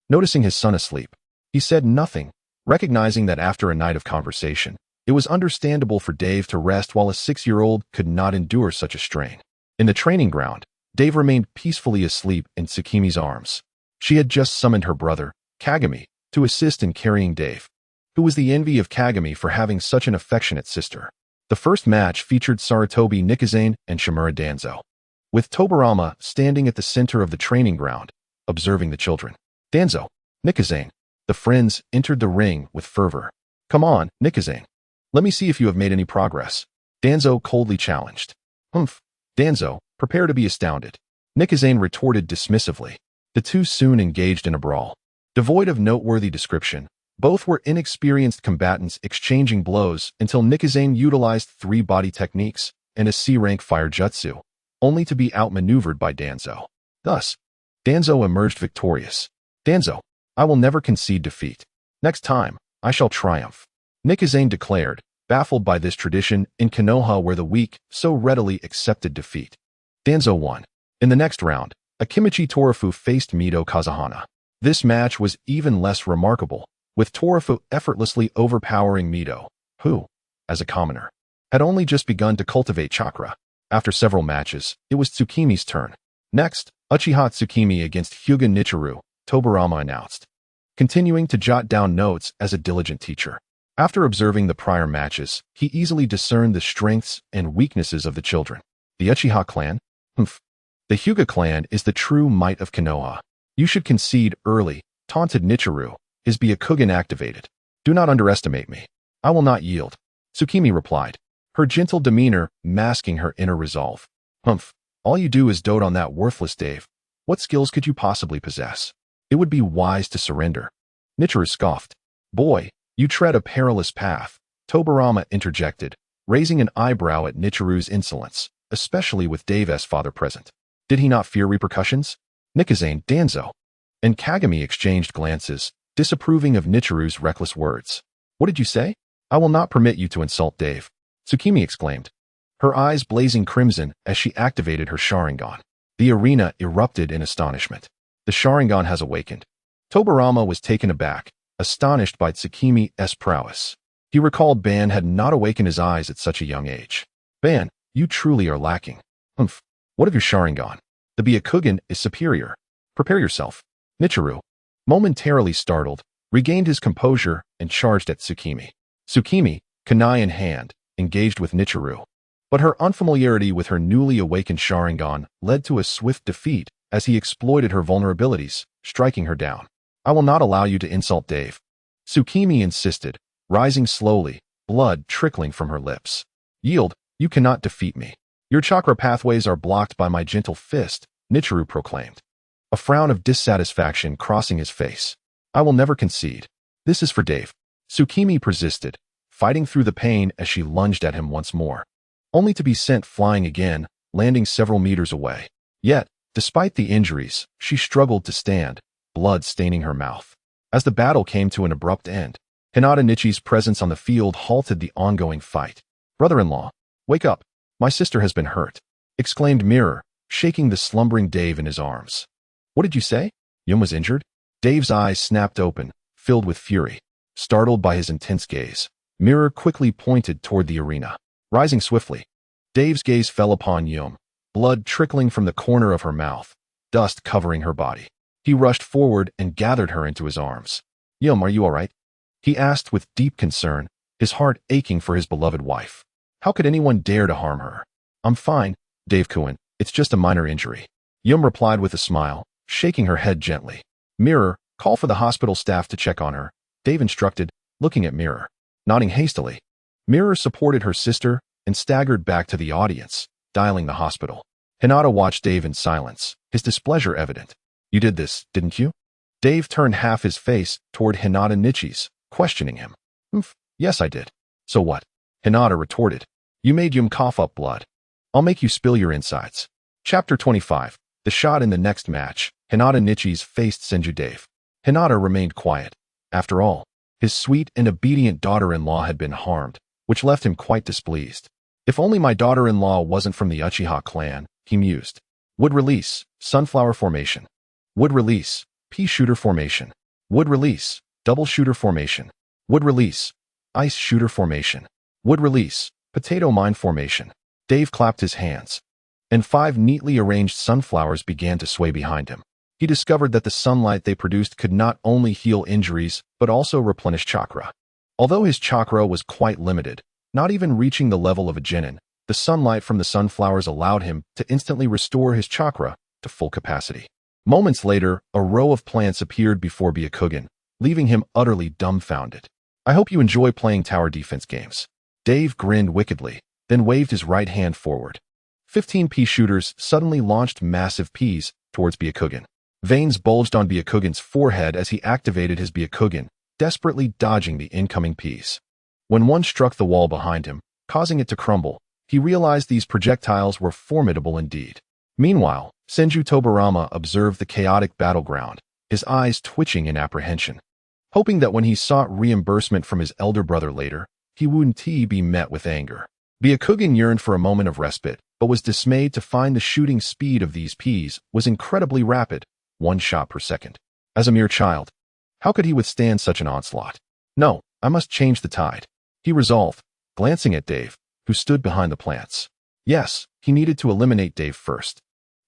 Noticing his son asleep, he said nothing, recognizing that after a night of conversation, it was understandable for Dave to rest while a 6-year-old could not endure such a strain. In the training ground, Dave remained peacefully asleep in Tsukimi's arms. She had just summoned her brother, Kagami, to assist in carrying Dave, who was the envy of Kagami for having such an affectionate sister. The first match featured Sarutobi Nikazane and Shimura Danzo, with Tobirama standing at the center of the training ground, observing the children. Danzo, Nikazane. The friends entered the ring with fervor. Come on, Nikazane. Let me see if you have made any progress. Danzo coldly challenged. Humph. Danzo, prepare to be astounded. Nikazane retorted dismissively. The two soon engaged in a brawl. Devoid of noteworthy description, both were inexperienced combatants exchanging blows until Nikazane utilized 3 body techniques and a C-rank fire jutsu, only to be outmaneuvered by Danzo. Thus, Danzo emerged victorious. Danzo, I will never concede defeat. Next time, I shall triumph. Nikazane declared, baffled by this tradition in Konoha where the weak so readily accepted defeat. Danzo won. In the next round, Akimichi Torafu faced Mido Kazahana. This match was even less remarkable, with Torafu effortlessly overpowering Mido, who, as a commoner, had only just begun to cultivate chakra. After several matches, it was Tsukimi's turn. Next, Uchiha Tsukimi against Hyuga Nichiru, Tobirama announced, continuing to jot down notes as a diligent teacher. After observing the prior matches, he easily discerned the strengths and weaknesses of the children. The Uchiha clan? Humph. The Hyuga clan is the true might of Konoha. You should concede early, taunted Nichiru, his Byakugan activated. Do not underestimate me. I will not yield. Tsukimi replied, her gentle demeanor masking her inner resolve. Humph. All you do is dote on that worthless Dave. What skills could you possibly possess? It would be wise to surrender. Nichiru scoffed. Boy, you tread a perilous path, Tobirama interjected, raising an eyebrow at Nichiru's insolence, especially with Dave's father present. Did he not fear repercussions? Nikazane, Danzo, and Kagami exchanged glances, disapproving of Nichiru's reckless words. What did you say? I will not permit you to insult Dave, Tsukimi exclaimed, her eyes blazing crimson as she activated her Sharingan. The arena erupted in astonishment. The Sharingan has awakened. Tobirama was taken aback, astonished by Tsukimi's prowess. He recalled Ban had not awakened his eyes at such a young age. Ban, you truly are lacking. Humph. What of your Sharingan? The Byakugan is superior. Prepare yourself. Nichiru, momentarily startled, regained his composure and charged at Tsukimi. Tsukimi, kunai in hand, engaged with Nichiru. But her unfamiliarity with her newly awakened Sharingan led to a swift defeat as he exploited her vulnerabilities, striking her down. I will not allow you to insult Dave, Tsukimi insisted, rising slowly, blood trickling from her lips. Yield, you cannot defeat me. Your chakra pathways are blocked by my gentle fist, Nichiru proclaimed, a frown of dissatisfaction crossing his face. I will never concede. This is for Dave. Tsukimi persisted, fighting through the pain as she lunged at him once more, only to be sent flying again, landing several meters away. Yet, despite the injuries, she struggled to stand, blood staining her mouth. As the battle came to an abrupt end, Hinata Nichi's presence on the field halted the ongoing fight. Brother-in-law, wake up. My sister has been hurt, exclaimed Mirror, shaking the slumbering Dave in his arms. What did you say? Yum was injured? Dave's eyes snapped open, filled with fury. Startled by his intense gaze, Mirror quickly pointed toward the arena. Rising swiftly, Dave's gaze fell upon Yum, blood trickling from the corner of her mouth, dust covering her body. He rushed forward and gathered her into his arms. Yum, are you all right? He asked with deep concern, his heart aching for his beloved wife. How could anyone dare to harm her? I'm fine, Dave-kun. It's just a minor injury. Yum replied with a smile, shaking her head gently. Mirror, call for the hospital staff to check on her, Dave instructed, looking at Mirror. Nodding hastily, Mirror supported her sister and staggered back to the audience, dialing the hospital. Hinata watched Dave in silence, his displeasure evident. You did this, didn't you? Dave turned half his face toward Hinata Nichi's, questioning him. Yes, I did. So what? Hinata retorted. You made Yum cough up blood. I'll make you spill your insides. Chapter 25. The shot in the next match, Hinata Nichi's faced Senju Dave. Hinata remained quiet. After all, his sweet and obedient daughter-in-law had been harmed, which left him quite displeased. If only my daughter-in-law wasn't from the Uchiha clan, he mused. Would release, sunflower formation. Would release, pea shooter formation. Would release, double shooter formation. Would release, ice shooter formation. Would release, potato mine formation. Dave clapped his hands, and 5 neatly arranged sunflowers began to sway behind him. He discovered that the sunlight they produced could not only heal injuries, but also replenish chakra. Although his chakra was quite limited, not even reaching the level of a genin, the sunlight from the sunflowers allowed him to instantly restore his chakra to full capacity. Moments later, a row of plants appeared before Byakugan, leaving him utterly dumbfounded. I hope you enjoy playing tower defense games. Dave grinned wickedly, then waved his right hand forward. 15 pea shooters suddenly launched massive peas towards Byakugan. Veins bulged on Byakugan's forehead as he activated his Byakugan, desperately dodging the incoming peas. When one struck the wall behind him, causing it to crumble, he realized these projectiles were formidable indeed. Meanwhile, Senju Tobirama observed the chaotic battleground, his eyes twitching in apprehension. Hoping that when he sought reimbursement from his elder brother later, he wouldn't be met with anger. Byakugan yearned for a moment of respite, but was dismayed to find the shooting speed of these peas was incredibly rapid, 1 shot per second. As a mere child, how could he withstand such an onslaught? No, I must change the tide, he resolved, glancing at Dave, who stood behind the plants. Yes, he needed to eliminate Dave first.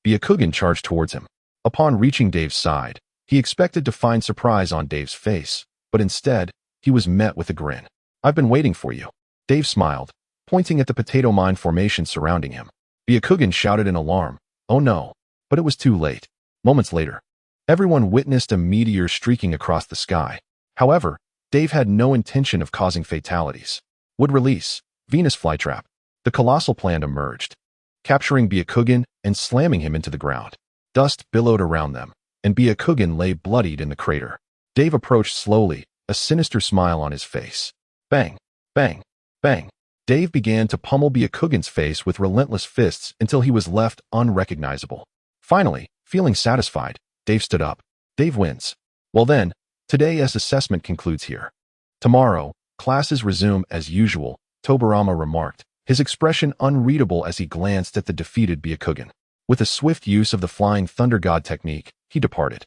Byakugan charged towards him. Upon reaching Dave's side, he expected to find surprise on Dave's face, but instead, he was met with a grin. I've been waiting for you. Dave smiled, pointing at the potato mine formation surrounding him. Byakugan shouted in alarm, oh no, but it was too late. Moments later, everyone witnessed a meteor streaking across the sky. However, Dave had no intention of causing fatalities. Would release, Venus flytrap. The colossal plant emerged, capturing Byakugan and slamming him into the ground. Dust billowed around them, and Byakugan lay bloodied in the crater. Dave approached slowly, a sinister smile on his face. Bang, bang, bang. Dave began to pummel Byakugan's face with relentless fists until he was left unrecognizable. Finally, feeling satisfied, Dave stood up. Dave wins. Well then, Today's assessment concludes here. Tomorrow, classes resume as usual, Tobirama remarked, his expression unreadable as he glanced at the defeated Byakugan. With a swift use of the Flying Thunder God technique, he departed.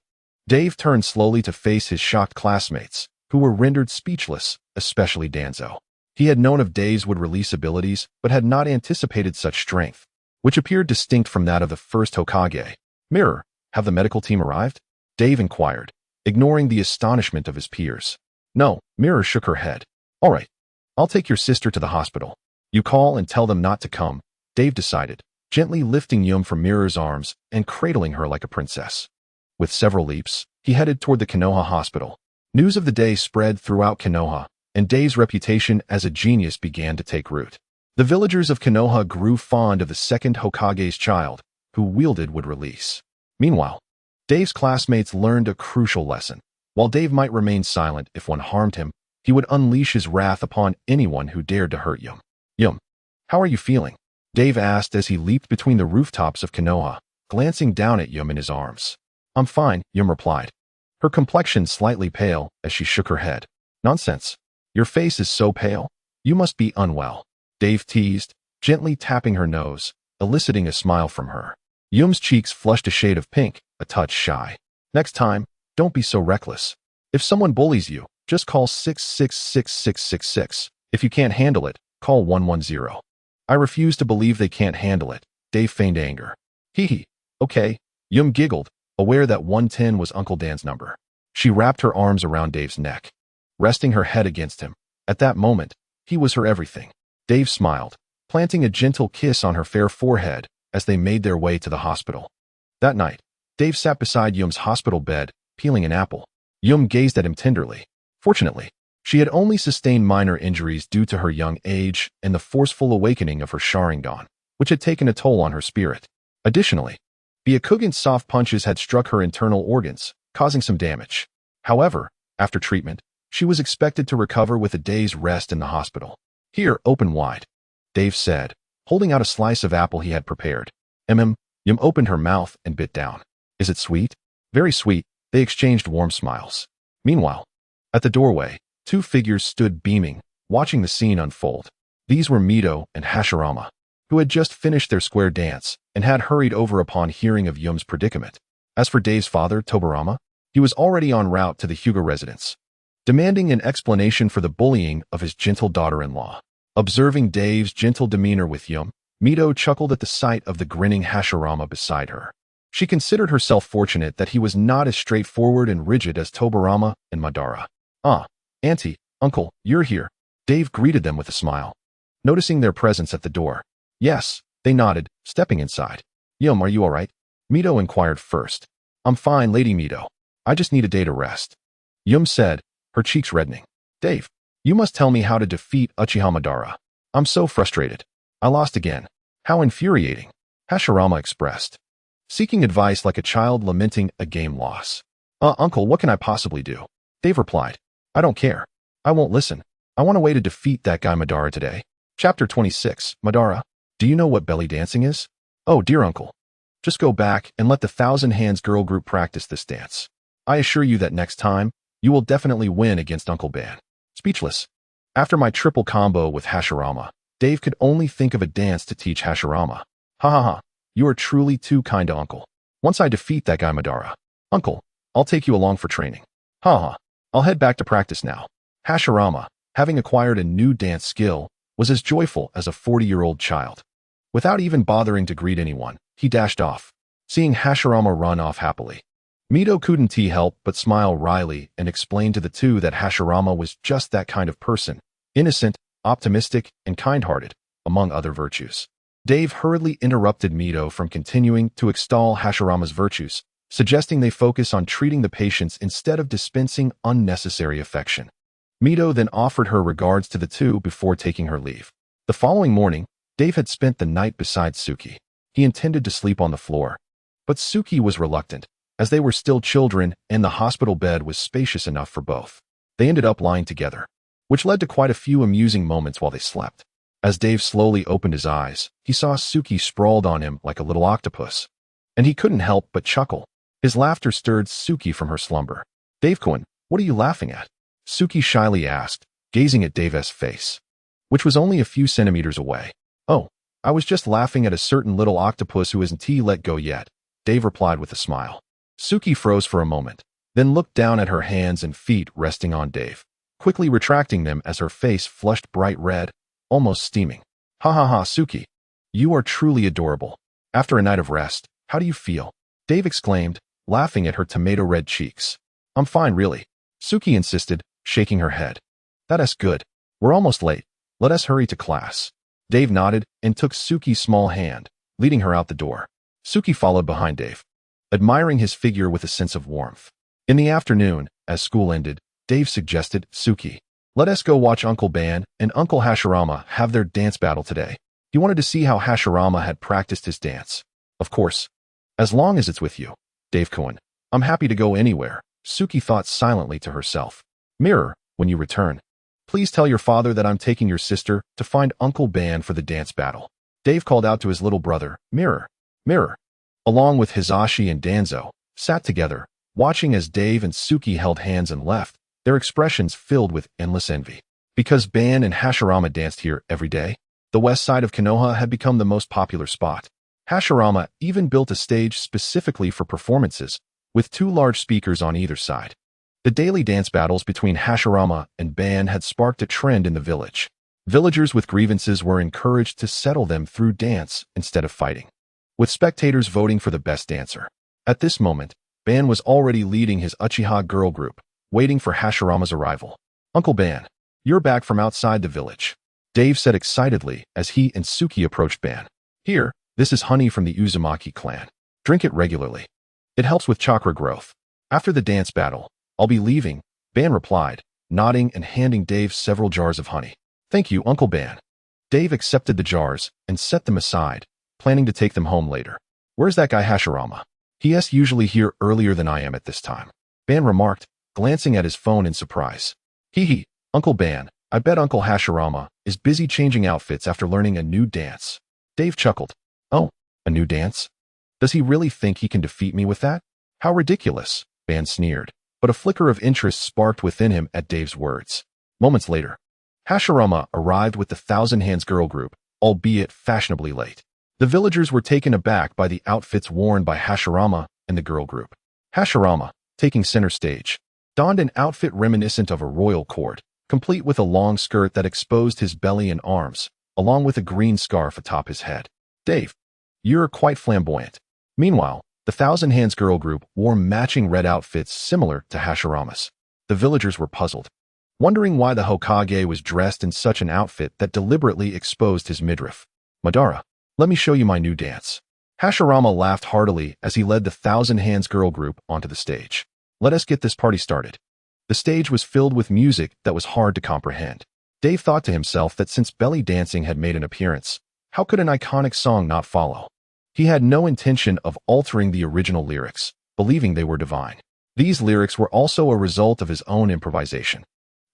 Dave turned slowly to face his shocked classmates, who were rendered speechless, especially Danzo. He had known of Dave's would release abilities, but had not anticipated such strength, which appeared distinct from that of the first Hokage. Mirror, have the medical team arrived? Dave inquired, ignoring the astonishment of his peers. No, Mirror shook her head. All right, I'll take your sister to the hospital. You call and tell them not to come, Dave decided, gently lifting Yum from Mirror's arms and cradling her like a princess. With several leaps, he headed toward the Konoha hospital. News of the day spread throughout Konoha, and Dave's reputation as a genius began to take root. The villagers of Konoha grew fond of the second Hokage's child, who wielded would release. Meanwhile, Dave's classmates learned a crucial lesson. While Dave might remain silent if one harmed him, he would unleash his wrath upon anyone who dared to hurt Yum. Yum, how are you feeling? Dave asked as he leaped between the rooftops of Konoha, glancing down at Yum in his arms. I'm fine, Yum replied, her complexion slightly pale as she shook her head. Nonsense. Your face is so pale. You must be unwell, Dave teased, gently tapping her nose, eliciting a smile from her. Yum's cheeks flushed a shade of pink, a touch shy. Next time, don't be so reckless. If someone bullies you, just call 6666666. If you can't handle it, call 110. I refuse to believe they can't handle it, Dave feigned anger. Hee. Okay, Yum giggled, aware that 110 was Uncle Dan's number. She wrapped her arms around Dave's neck, resting her head against him. At that moment, he was her everything. Dave smiled, planting a gentle kiss on her fair forehead as they made their way to the hospital. That night, Dave sat beside Yum's hospital bed, peeling an apple. Yum gazed at him tenderly. Fortunately, she had only sustained minor injuries due to her young age and the forceful awakening of her Sharingan, which had taken a toll on her spirit. Additionally, Byakugan's soft punches had struck her internal organs, causing some damage. However, after treatment, she was expected to recover with a day's rest in the hospital. Here, open wide, Dave said, holding out a slice of apple he had prepared. Yum opened her mouth and bit down. Is it sweet? Very sweet, they exchanged warm smiles. Meanwhile, at the doorway, two figures stood beaming, watching the scene unfold. These were Mito and Hashirama, who had just finished their square dance and had hurried over upon hearing of Yum's predicament. As for Dave's father, Tobirama, he was already en route to the Hyuga residence, demanding an explanation for the bullying of his gentle daughter-in-law. Observing Dave's gentle demeanor with Yum, Mito chuckled at the sight of the grinning Hashirama beside her. She considered herself fortunate that he was not as straightforward and rigid as Tobirama and Madara. Ah, Auntie, Uncle, you're here. Dave greeted them with a smile, noticing their presence at the door. Yes, they nodded, stepping inside. Yum, are you all right? Mito inquired first. I'm fine, Lady Mito. I just need a day to rest, Yum said, her cheeks reddening. Dave, you must tell me how to defeat Uchiha Madara. I'm so frustrated. I lost again. How infuriating, Hashirama expressed, seeking advice like a child lamenting a game loss. Uncle, what can I possibly do? Dave replied. I don't care. I won't listen. I want a way to defeat that guy Madara today. Chapter 26, Madara. Do you know what belly dancing is? Oh, dear uncle. Just go back and let the Thousand Hands girl group practice this dance. I assure you that next time, you will definitely win against Uncle Ban. Speechless. After my triple combo with Hashirama, Dave could only think of a dance to teach Hashirama. Ha ha ha. You are truly too kind to Uncle. Once I defeat that guy Madara, Uncle, I'll take you along for training. Ha ha. I'll head back to practice now. Hashirama, having acquired a new dance skill, was as joyful as a 40-year-old child. Without even bothering to greet anyone, he dashed off, seeing Hashirama run off happily. Mito couldn't help but smile wryly and explain to the two that Hashirama was just that kind of person, innocent, optimistic, and kind-hearted, among other virtues. Dave hurriedly interrupted Mito from continuing to extol Hashirama's virtues, suggesting they focus on treating the patients instead of dispensing unnecessary affection. Mito then offered her regards to the two before taking her leave. The following morning, Dave had spent the night beside Suki. He intended to sleep on the floor, but Suki was reluctant, as they were still children and the hospital bed was spacious enough for both. They ended up lying together, which led to quite a few amusing moments while they slept. As Dave slowly opened his eyes, he saw Suki sprawled on him like a little octopus, and he couldn't help but chuckle. His laughter stirred Suki from her slumber. Dave-kun, What are you laughing at? Suki shyly asked, gazing at Dave's face, which was only a few centimeters away. Oh, I was just laughing at a certain little octopus who isn't let go yet, Dave replied with a smile. Suki froze for a moment, then looked down at her hands and feet resting on Dave, quickly retracting them as her face flushed bright red, almost steaming. Ha ha ha, Suki. You are truly adorable. After a night of rest, how do you feel? Dave exclaimed, laughing at her tomato-red cheeks. I'm fine, really, Suki insisted, shaking her head. That's good. We're almost late. Let us hurry to class. Dave nodded and took Suki's small hand, leading her out the door. Suki followed behind Dave, admiring his figure with a sense of warmth. In the afternoon, as school ended, Dave suggested, Suki, let us go watch Uncle Ban and Uncle Hashirama have their dance battle today. He wanted to see how Hashirama had practiced his dance. Of course. As long as it's with you, Dave Cohen. I'm happy to go anywhere, Suki thought silently to herself. Mirror, when you return, please tell your father that I'm taking your sister to find Uncle Ban for the dance battle. Dave called out to his little brother, Mirror, Mirror. Along with Hisashi and Danzo, sat together, watching as Dave and Suki held hands and left, their expressions filled with endless envy. Because Ban and Hashirama danced here every day, the west side of Konoha had become the most popular spot. Hashirama even built a stage specifically for performances, with 2 large speakers on either side. The daily dance battles between Hashirama and Ban had sparked a trend in the village. Villagers with grievances were encouraged to settle them through dance instead of fighting, with spectators voting for the best dancer. At this moment, Ban was already leading his Uchiha girl group, waiting for Hashirama's arrival. Uncle Ban, you're back from outside the village, Dave said excitedly as he and Suki approached Ban. Here, this is honey from the Uzumaki clan. Drink it regularly. It helps with chakra growth. After the dance battle, I'll be leaving, Ban replied, nodding and handing Dave several jars of honey. Thank you, Uncle Ban. Dave accepted the jars and set them aside, planning to take them home later. Where's that guy Hashirama? He's usually here earlier than I am at this time, Ban remarked, glancing at his phone in surprise. Hee, Uncle Ban, I bet Uncle Hashirama is busy changing outfits after learning a new dance. Dave chuckled. Oh, a new dance? Does he really think he can defeat me with that? How ridiculous, Ban sneered, but a flicker of interest sparked within him at Dave's words. Moments later, Hashirama arrived with the Thousand Hands girl group, albeit fashionably late. The villagers were taken aback by the outfits worn by Hashirama and the girl group. Hashirama, taking center stage, donned an outfit reminiscent of a royal court, complete with a long skirt that exposed his belly and arms, along with a green scarf atop his head. Dave, you're quite flamboyant. Meanwhile, the Thousand Hands girl group wore matching red outfits similar to Hashirama's. The villagers were puzzled, wondering why the Hokage was dressed in such an outfit that deliberately exposed his midriff. Madara, let me show you my new dance. Hashirama laughed heartily as he led the Thousand Hands girl group onto the stage. Let us get this party started. The stage was filled with music that was hard to comprehend. Dave thought to himself that since belly dancing had made an appearance, how could an iconic song not follow? He had no intention of altering the original lyrics, believing they were divine. These lyrics were also a result of his own improvisation.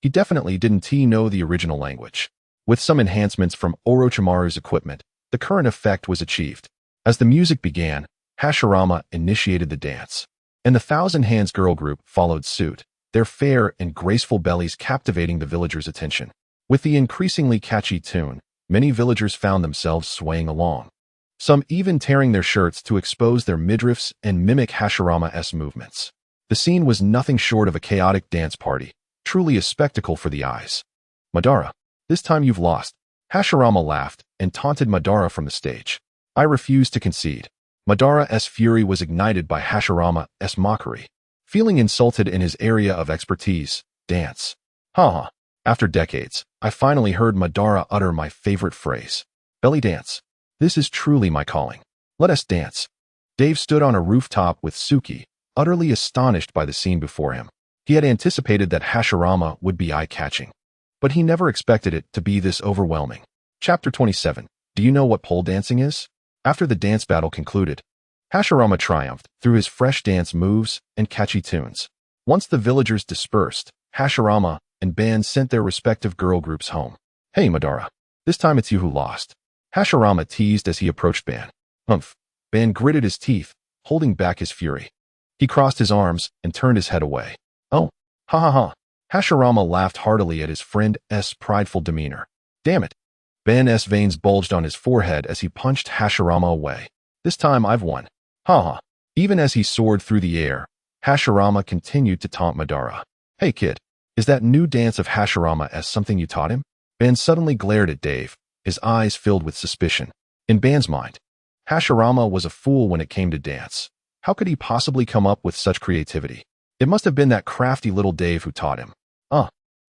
He definitely didn't know the original language. With some enhancements from Orochimaru's equipment, the current effect was achieved. As the music began, Hashirama initiated the dance, and the Thousand Hands girl group followed suit, their fair and graceful bellies captivating the villagers' attention. With the increasingly catchy tune, many villagers found themselves swaying along, some even tearing their shirts to expose their midriffs and mimic Hashirama's movements. The scene was nothing short of a chaotic dance party, truly a spectacle for the eyes. Madara, this time you've lost. Hashirama laughed and taunted Madara from the stage. I refuse to concede. Madara's fury was ignited by Hashirama's mockery. Feeling insulted in his area of expertise, dance. Haha. After decades, I finally heard Madara utter my favorite phrase. Belly dance. This is truly my calling. Let us dance. Dave stood on a rooftop with Suki, utterly astonished by the scene before him. He had anticipated that Hashirama would be eye-catching, but he never expected it to be this overwhelming. Chapter 27. Do you know what pole dancing is? After the dance battle concluded, Hashirama triumphed through his fresh dance moves and catchy tunes. Once the villagers dispersed, Hashirama and Ban sent their respective girl groups home. Hey Madara, this time it's you who lost. Hashirama teased as he approached Ban. Humph. Ban gritted his teeth, holding back his fury. He crossed his arms and turned his head away. Oh, Ha ha ha. Hashirama laughed heartily at his friend's prideful demeanor. Damn it. Ben's veins bulged on his forehead as he punched Hashirama away. This time I've won. Ha ha. Even as he soared through the air, Hashirama continued to taunt Madara. Hey kid, is that new dance of Hashirama's something you taught him? Ben suddenly glared at Dave, his eyes filled with suspicion. In Ben's mind, Hashirama was a fool when it came to dance. How could he possibly come up with such creativity? It must have been that crafty little Dave who taught him.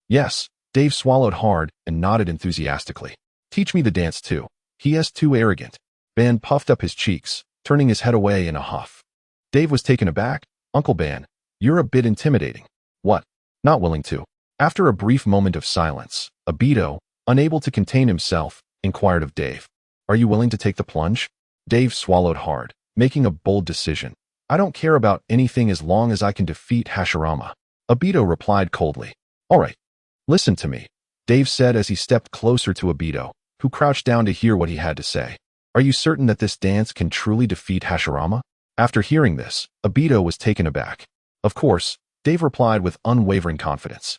Yes. Dave swallowed hard and nodded enthusiastically. Teach me the dance too. He is too arrogant. Ben puffed up his cheeks, turning his head away in a huff. Dave was taken aback. Uncle Ben, you're a bit intimidating. What? Not willing to. After a brief moment of silence, Obito, unable to contain himself, inquired of Dave. Are you willing to take the plunge? Dave swallowed hard, making a bold decision. I don't care about anything as long as I can defeat Hashirama. Obito replied coldly. All right. Listen to me, Dave said as he stepped closer to Obito, who crouched down to hear what he had to say. Are you certain that this dance can truly defeat Hashirama? After hearing this, Obito was taken aback. Of course, Dave replied with unwavering confidence.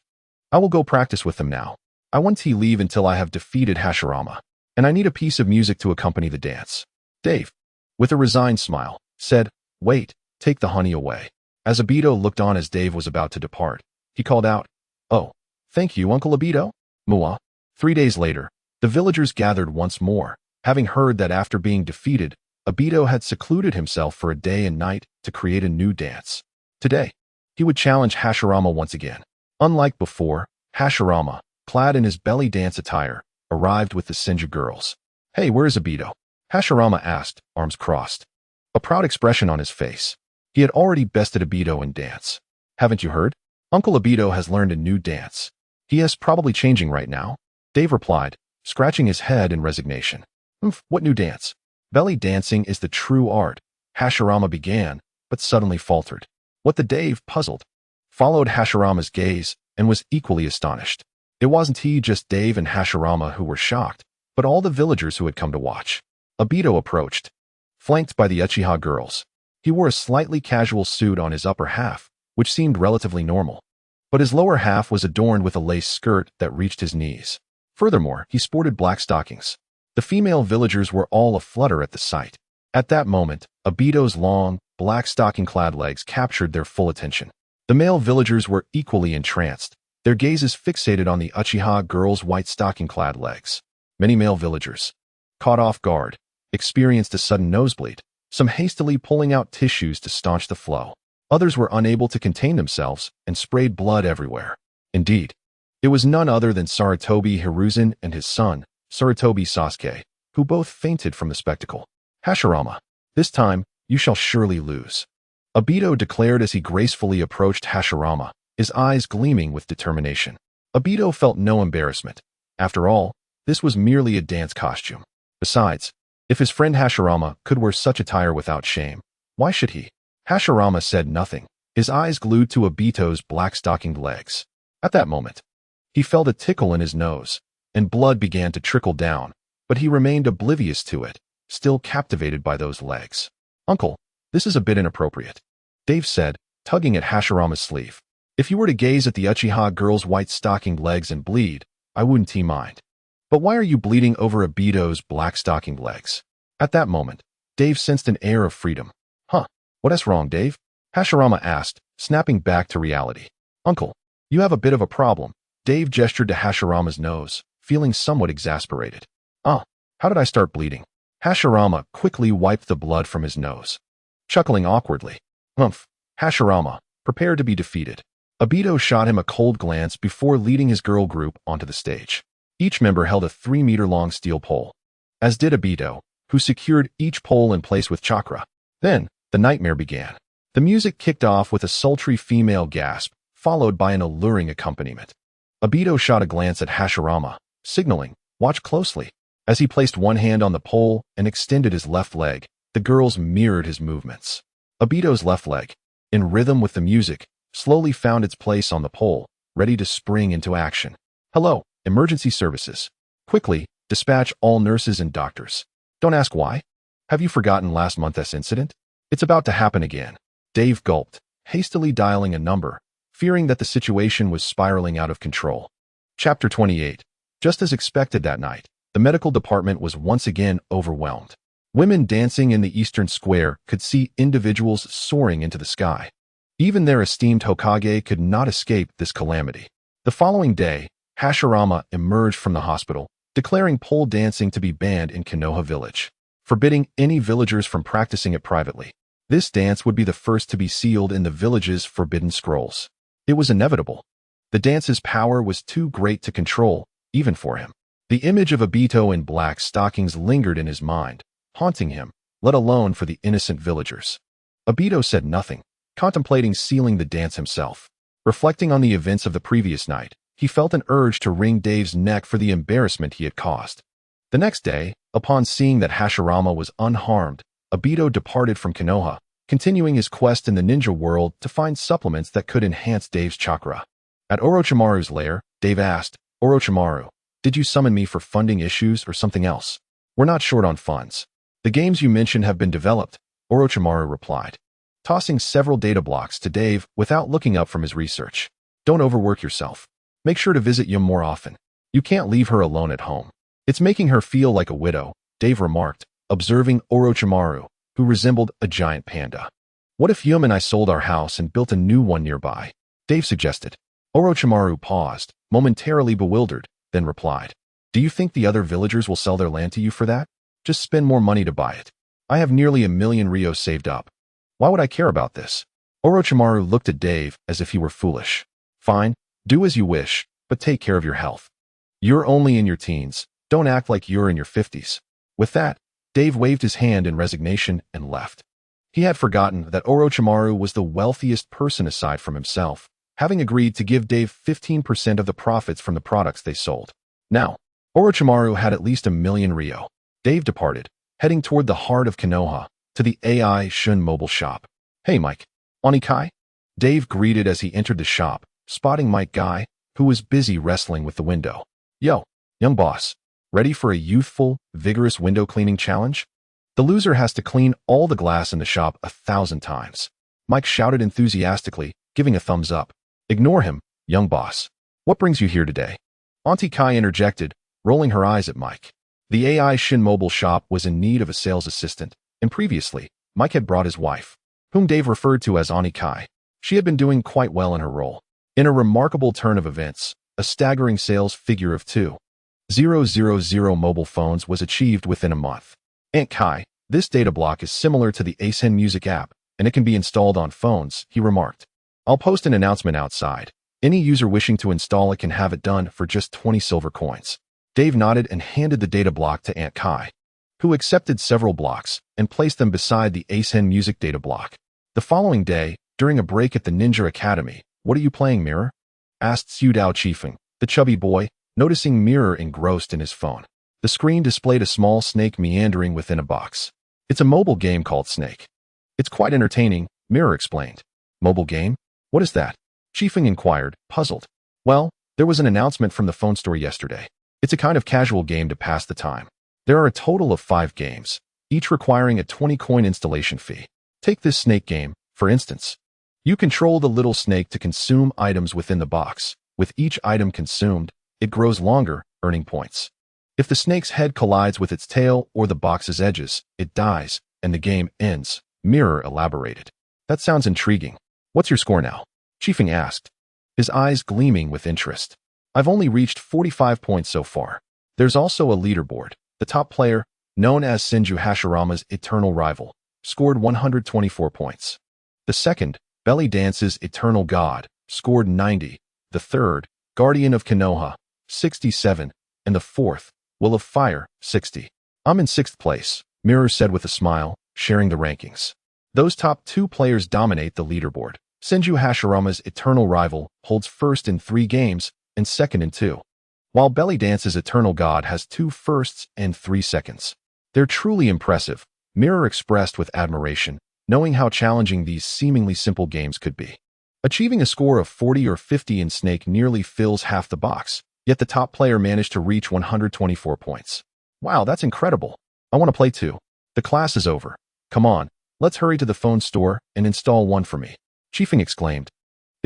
I will go practice with them now. I won't leave until I have defeated Hashirama, and I need a piece of music to accompany the dance. Dave, with a resigned smile, said, Wait, take the honey away. As Obito looked on as Dave was about to depart, he called out, Oh, thank you, Uncle Obito. Mua. 3 days later, the villagers gathered once more, having heard that after being defeated, Obito had secluded himself for a day and night to create a new dance. Today, he would challenge Hashirama once again. Unlike before, Hashirama, clad in his belly dance attire, arrived with the Senju girls. Hey, where's Obito? Hashirama asked, arms crossed. A proud expression on his face. He had already bested Obito in dance. Haven't you heard? Uncle Obito has learned a new dance. He is probably changing right now. Dave replied, scratching his head in resignation. What new dance? Belly dancing is the true art. Hashirama began, but suddenly faltered. What the Dave, puzzled, followed Hashirama's gaze and was equally astonished. It wasn't just Dave and Hashirama who were shocked, but all the villagers who had come to watch. Obito approached, flanked by the Uchiha girls. He wore a slightly casual suit on his upper half, which seemed relatively normal, but his lower half was adorned with a lace skirt that reached his knees. Furthermore, he sported black stockings. The female villagers were all aflutter at the sight. At that moment, Obito's long, black stocking-clad legs captured their full attention. The male villagers were equally entranced, their gazes fixated on the Uchiha girls' white stocking-clad legs. Many male villagers, caught off guard, experienced a sudden nosebleed, some hastily pulling out tissues to staunch the flow. Others were unable to contain themselves and sprayed blood everywhere. Indeed, it was none other than Sarutobi Hiruzen and his son, Sarutobi Sasuke, who both fainted from the spectacle. Hashirama, this time, you shall surely lose. Obito declared as he gracefully approached Hashirama, his eyes gleaming with determination. Obito felt no embarrassment. After all, this was merely a dance costume. Besides, if his friend Hashirama could wear such attire without shame, why should he? Hashirama said nothing, his eyes glued to Obito's black-stockinged legs. At that moment, he felt a tickle in his nose, and blood began to trickle down, but he remained oblivious to it, still captivated by those legs. Uncle, this is a bit inappropriate, Dave said, tugging at Hashirama's sleeve. If you were to gaze at the Uchiha girl's white-stockinged legs and bleed, I wouldn't mind. But why are you bleeding over Obito's black-stockinged legs? At that moment, Dave sensed an air of freedom. What's wrong, Dave? Hashirama asked, snapping back to reality. Uncle, you have a bit of a problem. Dave gestured to Hashirama's nose, feeling somewhat exasperated. How did I start bleeding? Hashirama quickly wiped the blood from his nose, chuckling awkwardly. Hashirama, prepared to be defeated. Obito shot him a cold glance before leading his girl group onto the stage. Each member held a 3-meter-long steel pole, as did Obito, who secured each pole in place with chakra. Then, the nightmare began. The music kicked off with a sultry female gasp, followed by an alluring accompaniment. Obito shot a glance at Hashirama, signaling, watch closely. As he placed one hand on the pole and extended his left leg, the girls mirrored his movements. Obito's left leg, in rhythm with the music, slowly found its place on the pole, ready to spring into action. Hello, emergency services. Quickly, dispatch all nurses and doctors. Don't ask why. Have you forgotten last month's incident? It's about to happen again. Dave gulped, hastily dialing a number, fearing that the situation was spiraling out of control. Chapter 28. Just as expected that night, the medical department was once again overwhelmed. Women dancing in the eastern square could see individuals soaring into the sky. Even their esteemed Hokage could not escape this calamity. The following day, Hashirama emerged from the hospital, declaring pole dancing to be banned in Konoha village, forbidding any villagers from practicing it privately. This dance would be the first to be sealed in the village's forbidden scrolls. It was inevitable. The dance's power was too great to control, even for him. The image of Obito in black stockings lingered in his mind, haunting him, let alone for the innocent villagers. Obito said nothing, contemplating sealing the dance himself. Reflecting on the events of the previous night, he felt an urge to wring Dave's neck for the embarrassment he had caused. The next day, upon seeing that Hashirama was unharmed, Obito departed from Konoha, continuing his quest in the ninja world to find supplements that could enhance Dave's chakra. At Orochimaru's lair, Dave asked, "Orochimaru, did you summon me for funding issues or something else?" "We're not short on funds. The games you mentioned have been developed," Orochimaru replied, tossing several data blocks to Dave without looking up from his research. "Don't overwork yourself. Make sure to visit Yum more often. You can't leave her alone at home. It's making her feel like a widow," Dave remarked, observing Orochimaru, who resembled a giant panda. "What if Yum and I sold our house and built a new one nearby?" Dave suggested. Orochimaru paused, momentarily bewildered, then replied, "Do you think the other villagers will sell their land to you for that? Just spend more money to buy it. I have nearly 1,000,000 ryos saved up. Why would I care about this?" Orochimaru looked at Dave as if he were foolish. "Fine, do as you wish, but take care of your health. You're only in your teens. Don't act like you're in your 50s. With that, Dave waved his hand in resignation and left. He had forgotten that Orochimaru was the wealthiest person aside from himself, having agreed to give Dave 15% of the profits from the products they sold. Now, Orochimaru had at least 1,000,000 ryo. Dave departed, heading toward the heart of Konoha, to the AI Shun mobile shop. "Hey, Mike. Onikai?" Dave greeted as he entered the shop, spotting Mike Guy, who was busy wrestling with the window. "Yo, young boss. Ready for a youthful, vigorous window cleaning challenge? The loser has to clean all the glass in the shop 1,000 times." Mike shouted enthusiastically, giving a thumbs up. "Ignore him, young boss. What brings you here today?" Auntie Kai interjected, rolling her eyes at Mike. The AI Shin mobile shop was in need of a sales assistant, and previously, Mike had brought his wife, whom Dave referred to as Auntie Kai. She had been doing quite well in her role. In a remarkable turn of events, a staggering sales figure of 2,000 mobile phones was achieved within a month. "Aunt Kai, this data block is similar to the Asen Music app, and it can be installed on phones," he remarked. "I'll post an announcement outside. Any user wishing to install it can have it done for just 20 silver coins." Dave nodded and handed the data block to Aunt Kai, who accepted several blocks and placed them beside the Asen Music data block. The following day, during a break at the Ninja Academy, "What are you playing, Mirror?" asked Sudao Chiefing, the chubby boy, noticing Mirror engrossed in his phone. The screen displayed a small snake meandering within a box. "It's a mobile game called Snake. It's quite entertaining," Mirror explained. "Mobile game? What is that?" Chiefing inquired, puzzled. "Well, there was an announcement from the phone store yesterday. It's a kind of casual game to pass the time. There are a total of 5 games, each requiring a 20-coin installation fee. Take this snake game, for instance. You control the little snake to consume items within the box. With each item consumed, it grows longer, earning points. If the snake's head collides with its tail or the box's edges, it dies, and the game ends," Mirror elaborated. "That sounds intriguing. What's your score now?" Chiefing asked, his eyes gleaming with interest. "I've only reached 45 points so far. There's also a leaderboard. The top player, known as Senju Hashirama's eternal rival, scored 124 points. The second, Belly Dance's eternal god, scored 90. The third, Guardian of Konoha, 67. And the fourth, Will of Fire, 60. I'm in 6th place," Mirror said with a smile, sharing the rankings. "Those top 2 players dominate the leaderboard. Senju Hashirama's eternal rival holds first in 3 games and second in 2. While Belly Dance's eternal god has 2 firsts and 3 seconds. They're truly impressive," Mirror expressed with admiration, knowing how challenging these seemingly simple games could be. Achieving a score of 40 or 50 in Snake nearly fills half the box, yet the top player managed to reach 124 points. "Wow, that's incredible. I want to play too. The class is over. Come on, let's hurry to the phone store and install one for me," Chiefing exclaimed.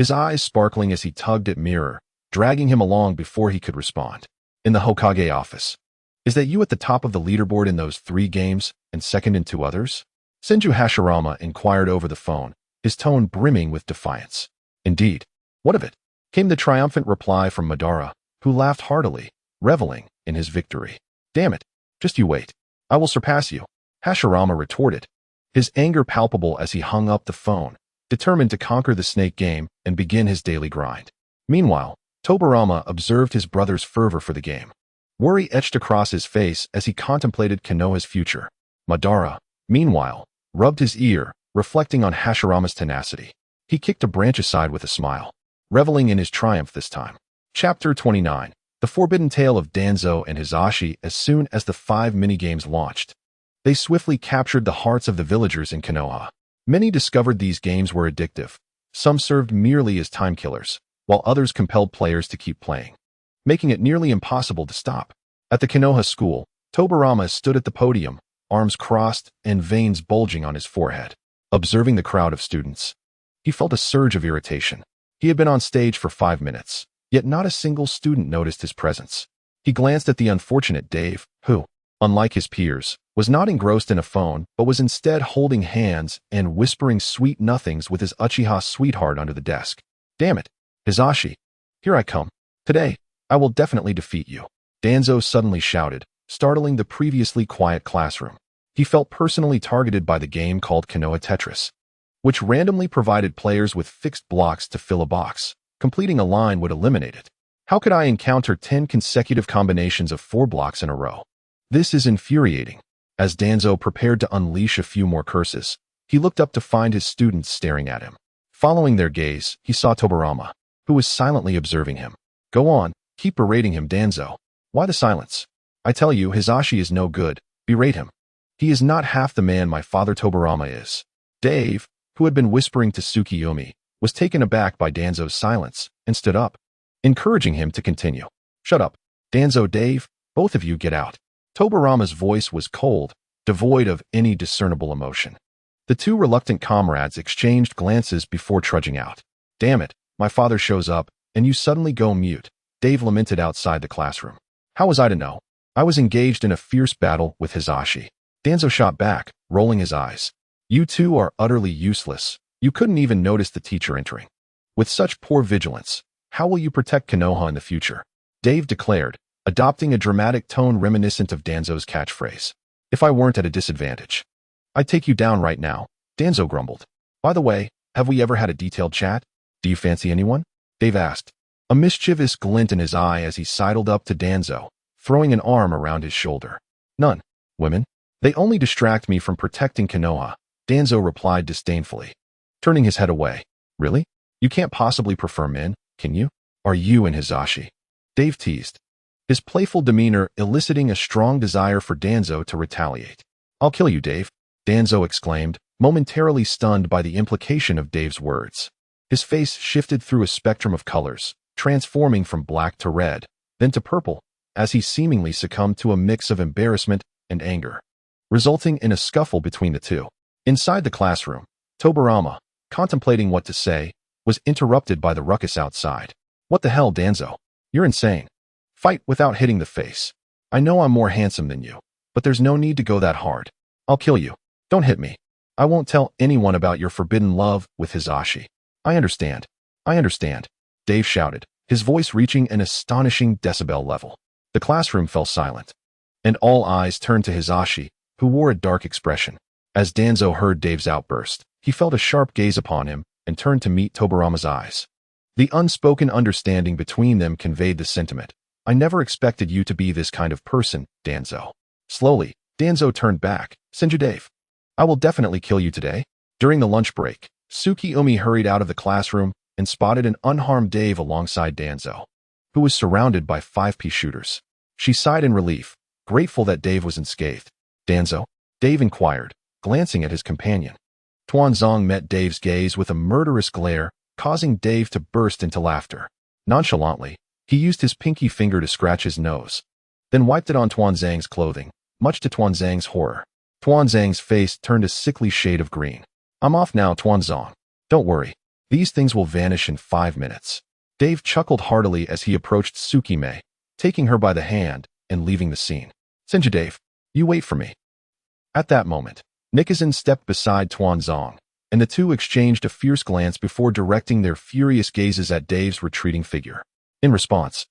his eyes sparkling as he tugged at Mirror, dragging him along before he could respond. In the Hokage office. Is that you at the top of the leaderboard in those 3 games and second in 2 others? Senju Hashirama inquired over the phone, his tone brimming with defiance. Indeed. What of it? Came the triumphant reply from Madara, who laughed heartily, reveling in his victory. Damn it. Just you wait. I will surpass you. Hashirama retorted, his anger palpable as he hung up the phone, determined to conquer the snake game and begin his daily grind. Meanwhile, Tobirama observed his brother's fervor for the game. Worry etched across his face as he contemplated Konoha's future. Madara, meanwhile, rubbed his ear, reflecting on Hashirama's tenacity. He kicked a branch aside with a smile, reveling in his triumph this time. Chapter 29. The Forbidden Tale of Danzo and Hisashi. As soon as the 5 minigames launched, they swiftly captured the hearts of the villagers in Konoha. Many discovered these games were addictive. Some served merely as time killers, while others compelled players to keep playing, making it nearly impossible to stop. At the Konoha school, Tobirama stood at the podium, arms crossed and veins bulging on his forehead. Observing the crowd of students, he felt a surge of irritation. He had been on stage for 5 minutes, yet not a single student noticed his presence. He glanced at the unfortunate Dave, who, unlike his peers, was not engrossed in a phone but was instead holding hands and whispering sweet nothings with his Uchiha sweetheart under the desk. Damn it, Hisashi, here I come. Today, I will definitely defeat you. Danzo suddenly shouted, startling the previously quiet classroom. He felt personally targeted by the game called Konoha Tetris, which randomly provided players with fixed blocks to fill a box. Completing a line would eliminate it. How could I encounter 10 consecutive combinations of 4 blocks in a row? This is infuriating. As Danzo prepared to unleash a few more curses, he looked up to find his students staring at him. Following their gaze, he saw Tobirama, who was silently observing him. Go on, keep berating him, Danzo. Why the silence? I tell you, Hisashi is no good. Berate him. He is not half the man my father Tobirama is. Dave, who had been whispering to Tsukiyomi, was taken aback by Danzo's silence and stood up, encouraging him to continue. Shut up. Danzo, Dave, both of you get out. Tobirama's voice was cold, devoid of any discernible emotion. The 2 reluctant comrades exchanged glances before trudging out. Damn it, my father shows up, and you suddenly go mute, Dave lamented outside the classroom. How was I to know? I was engaged in a fierce battle with Hisashi. Danzo shot back, rolling his eyes. You 2 are utterly useless. You couldn't even notice the teacher entering. With such poor vigilance, how will you protect Konoha in the future? Dave declared, adopting a dramatic tone reminiscent of Danzo's catchphrase. If I weren't at a disadvantage, I'd take you down right now, Danzo grumbled. By the way, have we ever had a detailed chat? Do you fancy anyone? Dave asked, a mischievous glint in his eye as he sidled up to Danzo, throwing an arm around his shoulder. None. Women? They only distract me from protecting Konoha, Danzo replied disdainfully, turning his head away. Really? You can't possibly prefer men, can you? Are you and Hisashi? Dave teased, his playful demeanor eliciting a strong desire for Danzo to retaliate. I'll kill you, Dave, Danzo exclaimed, momentarily stunned by the implication of Dave's words. His face shifted through a spectrum of colors, transforming from black to red, then to purple, as he seemingly succumbed to a mix of embarrassment and anger, resulting in a scuffle between the 2. Inside the classroom, Tobirama, contemplating what to say, was interrupted by the ruckus outside. What the hell, Danzo? You're insane. Fight without hitting the face. I know I'm more handsome than you, but there's no need to go that hard. I'll kill you. Don't hit me. I won't tell anyone about your forbidden love with Hisashi. I understand. I understand, Dave shouted, his voice reaching an astonishing decibel level. The classroom fell silent, and all eyes turned to Hisashi, who wore a dark expression. As Danzo heard Dave's outburst, he felt a sharp gaze upon him and turned to meet Tobirama's eyes. The unspoken understanding between them conveyed the sentiment. I never expected you to be this kind of person, Danzo. Slowly, Danzo turned back. Senju Dave. I will definitely kill you today. During the lunch break, Tsukiyomi hurried out of the classroom and spotted an unharmed Dave alongside Danzo, who was surrounded by 5P shooters. She sighed in relief, grateful that Dave was unscathed. Danzo? Dave inquired, glancing at his companion. Tuanzong met Dave's gaze with a murderous glare, causing Dave to burst into laughter. Nonchalantly, he used his pinky finger to scratch his nose, then wiped it on Tuanzang's clothing, much to Tuanzang's horror. Tuanzang's face turned a sickly shade of green. I'm off now, Tuanzong. Don't worry. These things will vanish in 5 minutes. Dave chuckled heartily as he approached Tsukime, taking her by the hand and leaving the scene. Senju, Dave, you wait for me. At that moment, Nikizan stepped beside Tuanzong, and the two exchanged a fierce glance before directing their furious gazes at Dave's retreating figure. In response,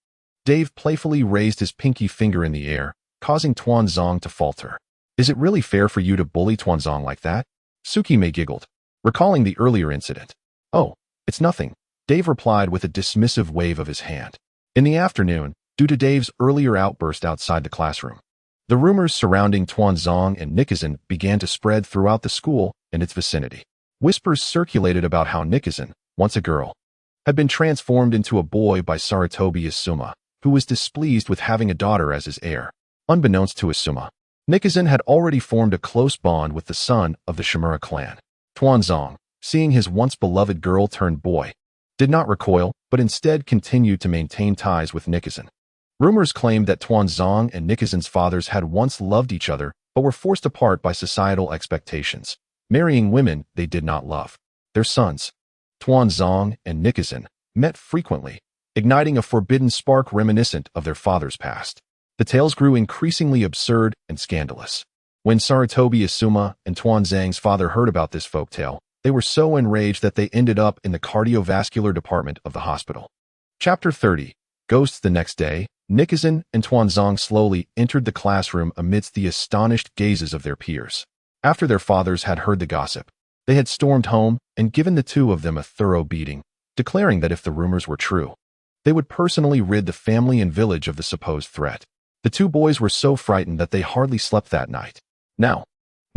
Dave playfully raised his pinky finger in the air, causing Tuanzong to falter. Is it really fair for you to bully Tuanzong like that? Tsukime giggled, recalling the earlier incident. Oh, it's nothing, Dave replied with a dismissive wave of his hand. In the afternoon, due to Dave's earlier outburst outside the classroom, the rumors surrounding Tuanzong and Nikizan began to spread throughout the school and its vicinity. Whispers circulated about how Nikizan, once a girl, had been transformed into a boy by Saratobi Asuma, who was displeased with having a daughter as his heir. Unbeknownst to Asuma, Nikizan had already formed a close bond with the son of the Shimura clan. Tuanzong, seeing his once-beloved girl turned boy, did not recoil, but instead continued to maintain ties with Nikizan. Rumors claimed that Tuanzong and Nikizan's fathers had once loved each other but were forced apart by societal expectations, marrying women they did not love. Their sons, Tuanzong and Nikizan, met frequently, igniting a forbidden spark reminiscent of their father's past. The tales grew increasingly absurd and scandalous. When Saratobi Asuma and Tuanzang's father heard about this folktale, they were so enraged that they ended up in the cardiovascular department of the hospital. Chapter 30. Ghosts. The next day, Nikizan and Tuanzong slowly entered the classroom amidst the astonished gazes of their peers. After their fathers had heard the gossip, they had stormed home and given the two of them a thorough beating, declaring that if the rumors were true, they would personally rid the family and village of the supposed threat. The two boys were so frightened that they hardly slept that night. Now,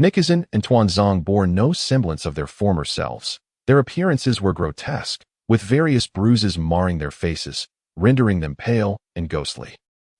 Nikizan and Tuanzong bore no semblance of their former selves. Their appearances were grotesque, with various bruises marring their faces, rendering them pale and ghostly.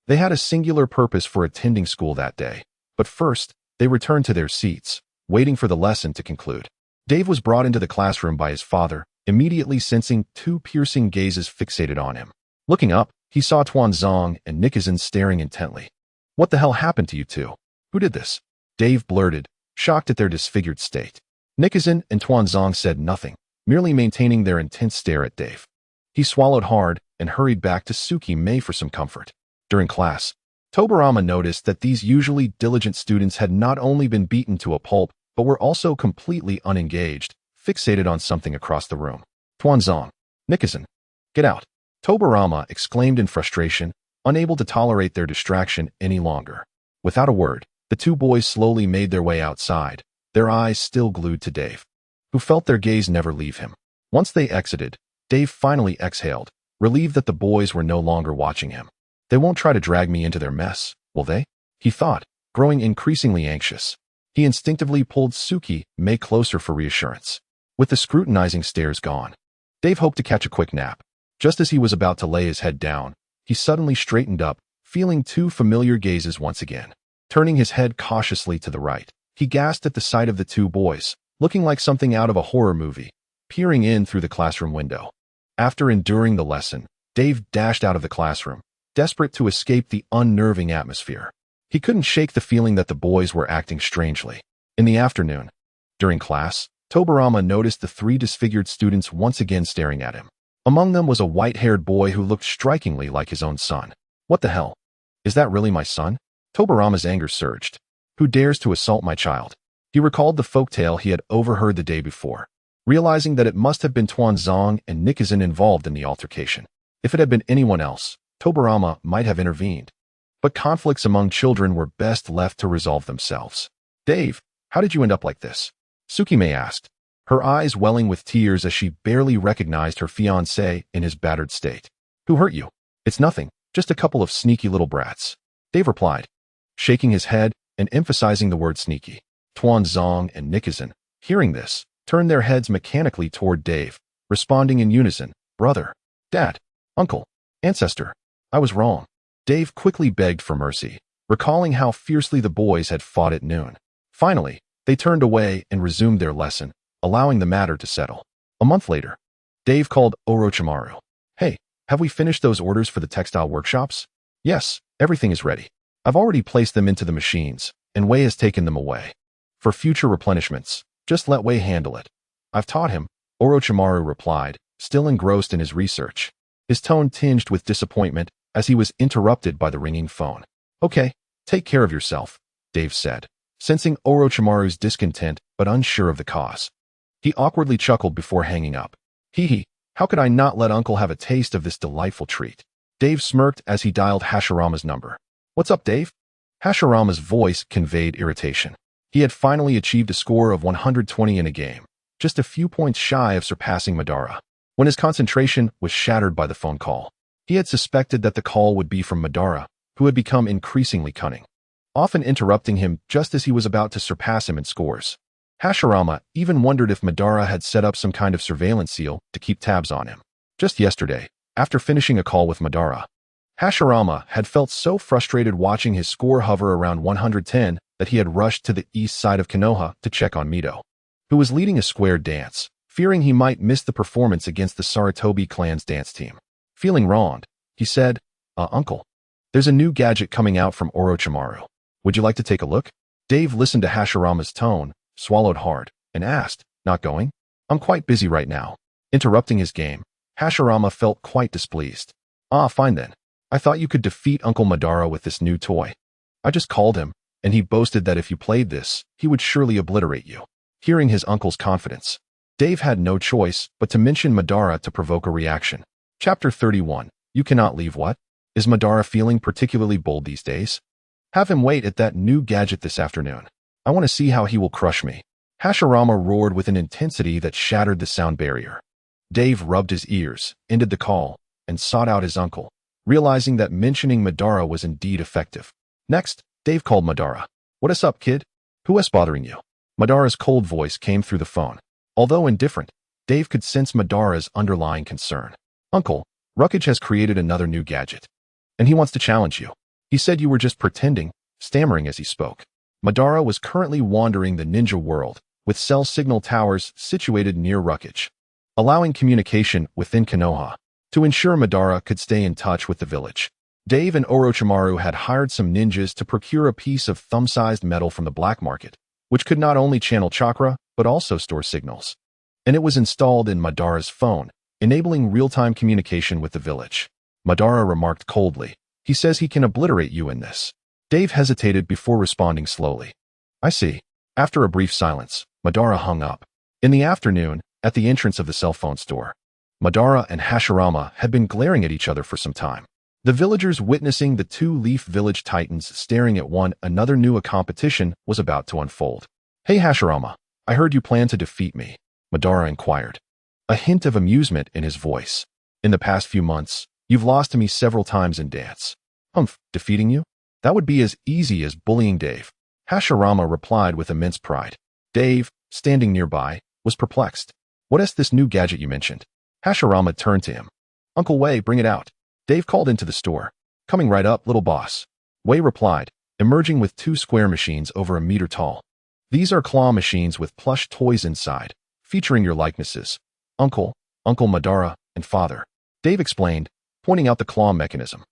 They had a singular purpose for attending school that day, but first, they returned to their seats, waiting for the lesson to conclude. Dave was brought into the classroom by his father, immediately sensing two piercing gazes fixated on him. Looking up, he saw Tuanzong and Nikizan staring intently. What the hell happened to you two? Who did this? Dave blurted, shocked at their disfigured state. Nikizan and Tuanzong said nothing, merely maintaining their intense stare at Dave. He swallowed hard and hurried back to Tsukime for some comfort. During class, Tobirama noticed that these usually diligent students had not only been beaten to a pulp, but were also completely unengaged, fixated on something across the room. Tuanzong, Nikizan, get out! Tobirama exclaimed in frustration, unable to tolerate their distraction any longer. Without a word, the two boys slowly made their way outside, their eyes still glued to Dave, who felt their gaze never leave him. Once they exited, Dave finally exhaled, relieved that the boys were no longer watching him. They won't try to drag me into their mess, will they? He thought, growing increasingly anxious. He instinctively pulled Tsukime closer for reassurance. With the scrutinizing stares gone, Dave hoped to catch a quick nap. Just as he was about to lay his head down, he suddenly straightened up, feeling two familiar gazes once again. Turning his head cautiously to the right, he gasped at the sight of the two boys, looking like something out of a horror movie, peering in through the classroom window. After enduring the lesson, Dave dashed out of the classroom, desperate to escape the unnerving atmosphere. He couldn't shake the feeling that the boys were acting strangely. In the afternoon, during class, Tobirama noticed the three disfigured students once again staring at him. Among them was a white-haired boy who looked strikingly like his own son. What the hell? Is that really my son? Tobirama's anger surged. Who dares to assault my child? He recalled the folktale he had overheard the day before, realizing that it must have been Tuanzong and Nikizan involved in the altercation. If it had been anyone else, Tobirama might have intervened. But conflicts among children were best left to resolve themselves. Dave, how did you end up like this? Tsukime asked, her eyes welling with tears as she barely recognized her fiancé in his battered state. Who hurt you? It's nothing, just a couple of sneaky little brats. Dave replied, shaking his head and emphasizing the word sneaky. Tuanzong and Nikizan, hearing this, turned their heads mechanically toward Dave, responding in unison, brother, dad, uncle, ancestor, I was wrong. Dave quickly begged for mercy, recalling how fiercely the boys had fought at noon. Finally, they turned away and resumed their lesson, allowing the matter to settle. A month later, Dave called Orochimaru. Hey, have we finished those orders for the textile workshops? Yes, everything is ready. I've already placed them into the machines, and Wei has taken them away. For future replenishments, just let Wei handle it. I've taught him, Orochimaru replied, still engrossed in his research. His tone tinged with disappointment as he was interrupted by the ringing phone. Okay, take care of yourself, Dave said, sensing Orochimaru's discontent but unsure of the cause. He awkwardly chuckled before hanging up. Hee, how could I not let Uncle have a taste of this delightful treat? Dave smirked as he dialed Hashirama's number. What's up, Dave? Hashirama's voice conveyed irritation. He had finally achieved a score of 120 in a game, just a few points shy of surpassing Madara, when his concentration was shattered by the phone call. He had suspected that the call would be from Madara, who had become increasingly cunning, often interrupting him just as he was about to surpass him in scores. Hashirama even wondered if Madara had set up some kind of surveillance seal to keep tabs on him. Just yesterday, after finishing a call with Madara, Hashirama had felt so frustrated watching his score hover around 110 that he had rushed to the east side of Konoha to check on Mito, who was leading a square dance, fearing he might miss the performance against the Sarutobi clan's dance team. Feeling wronged, he said, Uncle, there's a new gadget coming out from Orochimaru. Would you like to take a look? Dave listened to Hashirama's tone, swallowed hard, and asked, Not going? I'm quite busy right now. Interrupting his game, Hashirama felt quite displeased. Fine then. I thought you could defeat Uncle Madara with this new toy. I just called him, and he boasted that if you played this, he would surely obliterate you. Hearing his uncle's confidence, Dave had no choice but to mention Madara to provoke a reaction. Chapter 31. You cannot leave what? Is Madara feeling particularly bold these days? Have him wait at that new gadget this afternoon. I want to see how he will crush me. Hashirama roared with an intensity that shattered the sound barrier. Dave rubbed his ears, ended the call, and sought out his uncle, realizing that mentioning Madara was indeed effective. Next, Dave called Madara. What's up, kid? Who is bothering you? Madara's cold voice came through the phone. Although indifferent, Dave could sense Madara's underlying concern. Uncle, Ruckage has created another new gadget, and he wants to challenge you. He said you were just pretending, stammering as he spoke. Madara was currently wandering the ninja world, with cell signal towers situated near Ruckage, allowing communication within Konoha to ensure Madara could stay in touch with the village. Dave and Orochimaru had hired some ninjas to procure a piece of thumb-sized metal from the black market, which could not only channel chakra, but also store signals. And it was installed in Madara's phone, enabling real-time communication with the village. Madara remarked coldly, He says he can obliterate you in this. Dave hesitated before responding slowly. I see. After a brief silence, Madara hung up. In the afternoon, at the entrance of the cell phone store, Madara and Hashirama had been glaring at each other for some time. The villagers witnessing the two Leaf Village Titans staring at one another knew a competition was about to unfold. Hey Hashirama, I heard you plan to defeat me, Madara inquired, a hint of amusement in his voice. In the past few months, you've lost to me several times in dance. Defeating you? That would be as easy as bullying Dave. Hashirama replied with immense pride. Dave, standing nearby, was perplexed. What is this new gadget you mentioned? Hashirama turned to him. Uncle Wei, bring it out. Dave called into the store. Coming right up, little boss. Wei replied, emerging with two square machines over a meter tall. These are claw machines with plush toys inside, featuring your likenesses. Uncle Madara, and Father. Dave explained, pointing out the claw mechanism.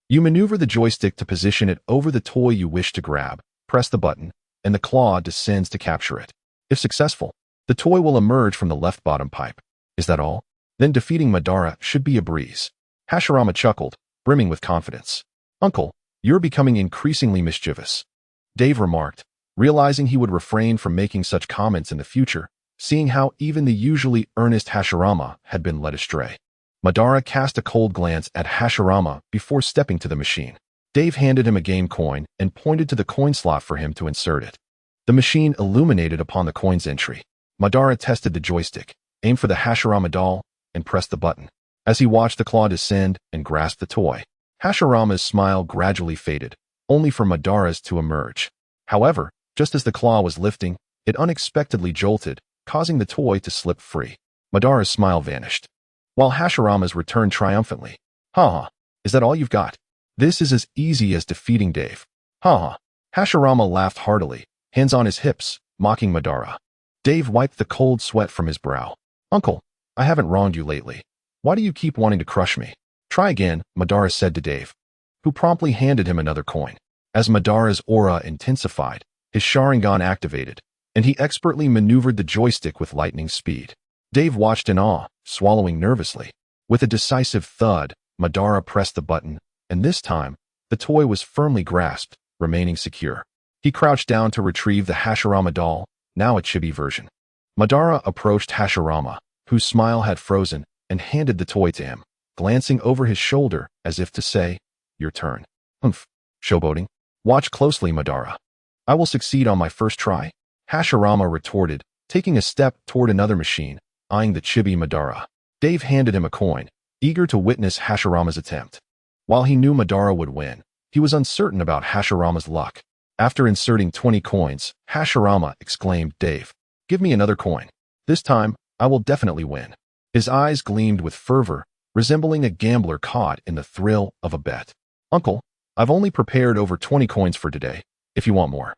You maneuver the joystick to position it over the toy you wish to grab, press the button, and the claw descends to capture it. If successful, the toy will emerge from the left bottom pipe. Is that all? Then defeating Madara should be a breeze. Hashirama chuckled, brimming with confidence. Uncle, you're becoming increasingly mischievous. Dave remarked, realizing he would refrain from making such comments in the future, seeing how even the usually earnest Hashirama had been led astray. Madara cast a cold glance at Hashirama before stepping to the machine. Dave handed him a game coin and pointed to the coin slot for him to insert it. The machine illuminated upon the coin's entry. Madara tested the joystick, aimed for the Hashirama doll, and pressed the button. As he watched the claw descend and grasp the toy, Hashirama's smile gradually faded, only for Madara's to emerge. However, just as the claw was lifting, it unexpectedly jolted, causing the toy to slip free. Madara's smile vanished, while Hashirama's returned triumphantly. Is that all you've got? This is as easy as defeating Dave. Hashirama laughed heartily, hands on his hips, mocking Madara. Dave wiped the cold sweat from his brow. Uncle, I haven't wronged you lately. Why do you keep wanting to crush me? Try again, Madara said to Dave, who promptly handed him another coin. As Madara's aura intensified, his Sharingan activated, and he expertly maneuvered the joystick with lightning speed. Dave watched in awe, swallowing nervously. With a decisive thud, Madara pressed the button, and this time, the toy was firmly grasped, remaining secure. He crouched down to retrieve the Hashirama doll, now a chibi version. Madara approached Hashirama, whose smile had frozen, and handed the toy to him, glancing over his shoulder as if to say, "Your turn." "Humph. Showboating? Watch closely, Madara. I will succeed on my first try," Hashirama retorted, taking a step toward another machine, eyeing the chibi Madara. Dave handed him a coin, eager to witness Hashirama's attempt. While he knew Madara would win, he was uncertain about Hashirama's luck. After inserting 20 coins, Hashirama exclaimed, "Dave, give me another coin. This time, I will definitely win." His eyes gleamed with fervor, resembling a gambler caught in the thrill of a bet. "Uncle, I've only prepared over 20 coins for today, if you want more.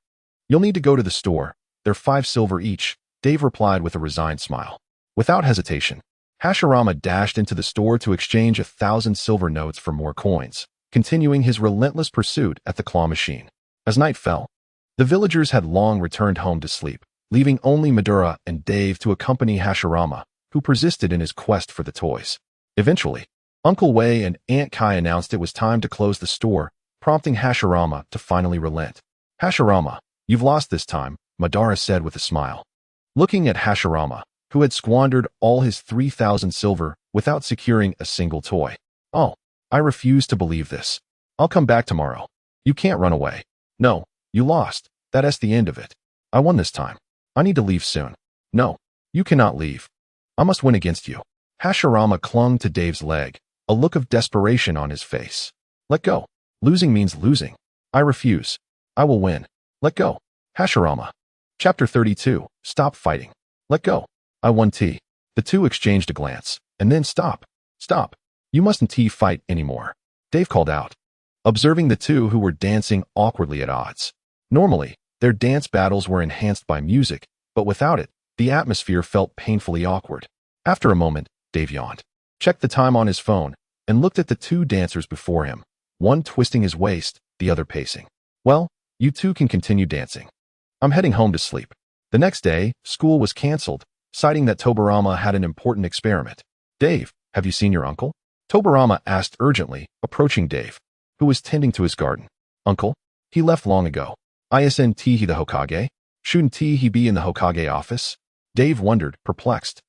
You'll need to go to the store. They're 5 silver each," Dave replied with a resigned smile. Without hesitation, Hashirama dashed into the store to exchange 1,000 silver notes for more coins, continuing his relentless pursuit at the claw machine. As night fell, the villagers had long returned home to sleep, leaving only Madara and Dave to accompany Hashirama, who persisted in his quest for the toys. Eventually, Uncle Wei and Aunt Kai announced it was time to close the store, prompting Hashirama to finally relent. "Hashirama, you've lost this time," Madara said with a smile. Looking at Hashirama, who had squandered all his 3,000 silver without securing a single toy. "Oh, I refuse to believe this. I'll come back tomorrow." "You can't run away." "No, you lost. That's the end of it. I won this time. I need to leave soon." "No, you cannot leave. I must win against you." Hashirama clung to Dave's leg, a look of desperation on his face. "Let go. Losing means losing. I refuse. I will win. Let go." Hashirama. Chapter 32. Stop fighting. "Let go. I won T." The two exchanged a glance, and then "Stop. Stop. You mustn't fight anymore," Dave called out, observing the two who were dancing awkwardly at odds. Normally, their dance battles were enhanced by music, but without it, the atmosphere felt painfully awkward. After a moment, Dave yawned, checked the time on his phone, and looked at the two dancers before him, one twisting his waist, the other pacing. "Well, you two can continue dancing. I'm heading home to sleep." The next day, school was canceled, citing that Tobirama had an important experiment. "Dave, have you seen your uncle?" Tobirama asked urgently, approaching Dave, who was tending to his garden. "Uncle? He left long ago. Isn't he the Hokage? Shouldn't he be in the Hokage office?" Dave wondered, perplexed,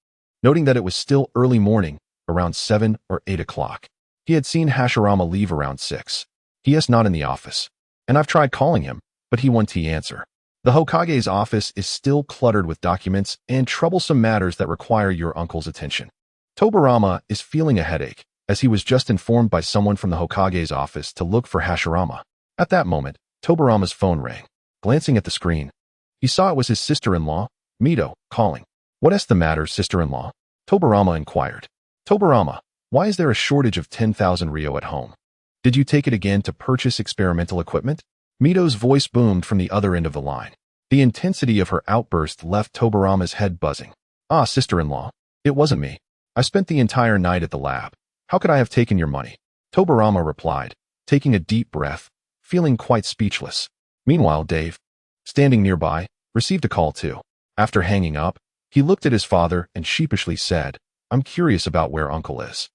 noting that it was still early morning, around 7 or 8 o'clock. He had seen Hashirama leave around 6. "He is not in the office, and I've tried calling him, but he won't answer. The Hokage's office is still cluttered with documents and troublesome matters that require your uncle's attention." Tobirama is feeling a headache, as he was just informed by someone from the Hokage's office to look for Hashirama. At that moment, Tobirama's phone rang. Glancing at the screen, he saw it was his sister-in-law, Mito, calling. "What's the matter, sister-in-law?" Tobirama inquired. "Tobirama, why is there a shortage of 10,000 Ryo at home? Did you take it again to purchase experimental equipment?" Mito's voice boomed from the other end of the line. The intensity of her outburst left Tobirama's head buzzing. "Ah, sister-in-law, it wasn't me. I spent the entire night at the lab. How could I have taken your money?" Tobirama replied, taking a deep breath, feeling quite speechless. Meanwhile, Dave, standing nearby, received a call too. After hanging up, he looked at his father and sheepishly said, "I'm curious about where Uncle is.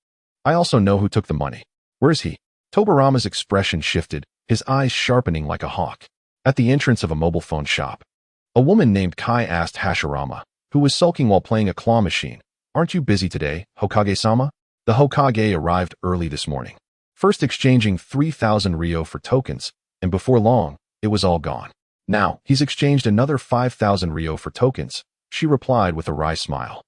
I also know who took the money. Where is he?" Tobirama's expression shifted, his eyes sharpening like a hawk. At the entrance of a mobile phone shop, a woman named Kai asked Hashirama, who was sulking while playing a claw machine, "Aren't you busy today, Hokage-sama?" The Hokage arrived early this morning, first exchanging 3,000 Ryo for tokens, and before long, it was all gone. Now, he's exchanged another 5,000 Ryo for tokens, she replied with a wry smile.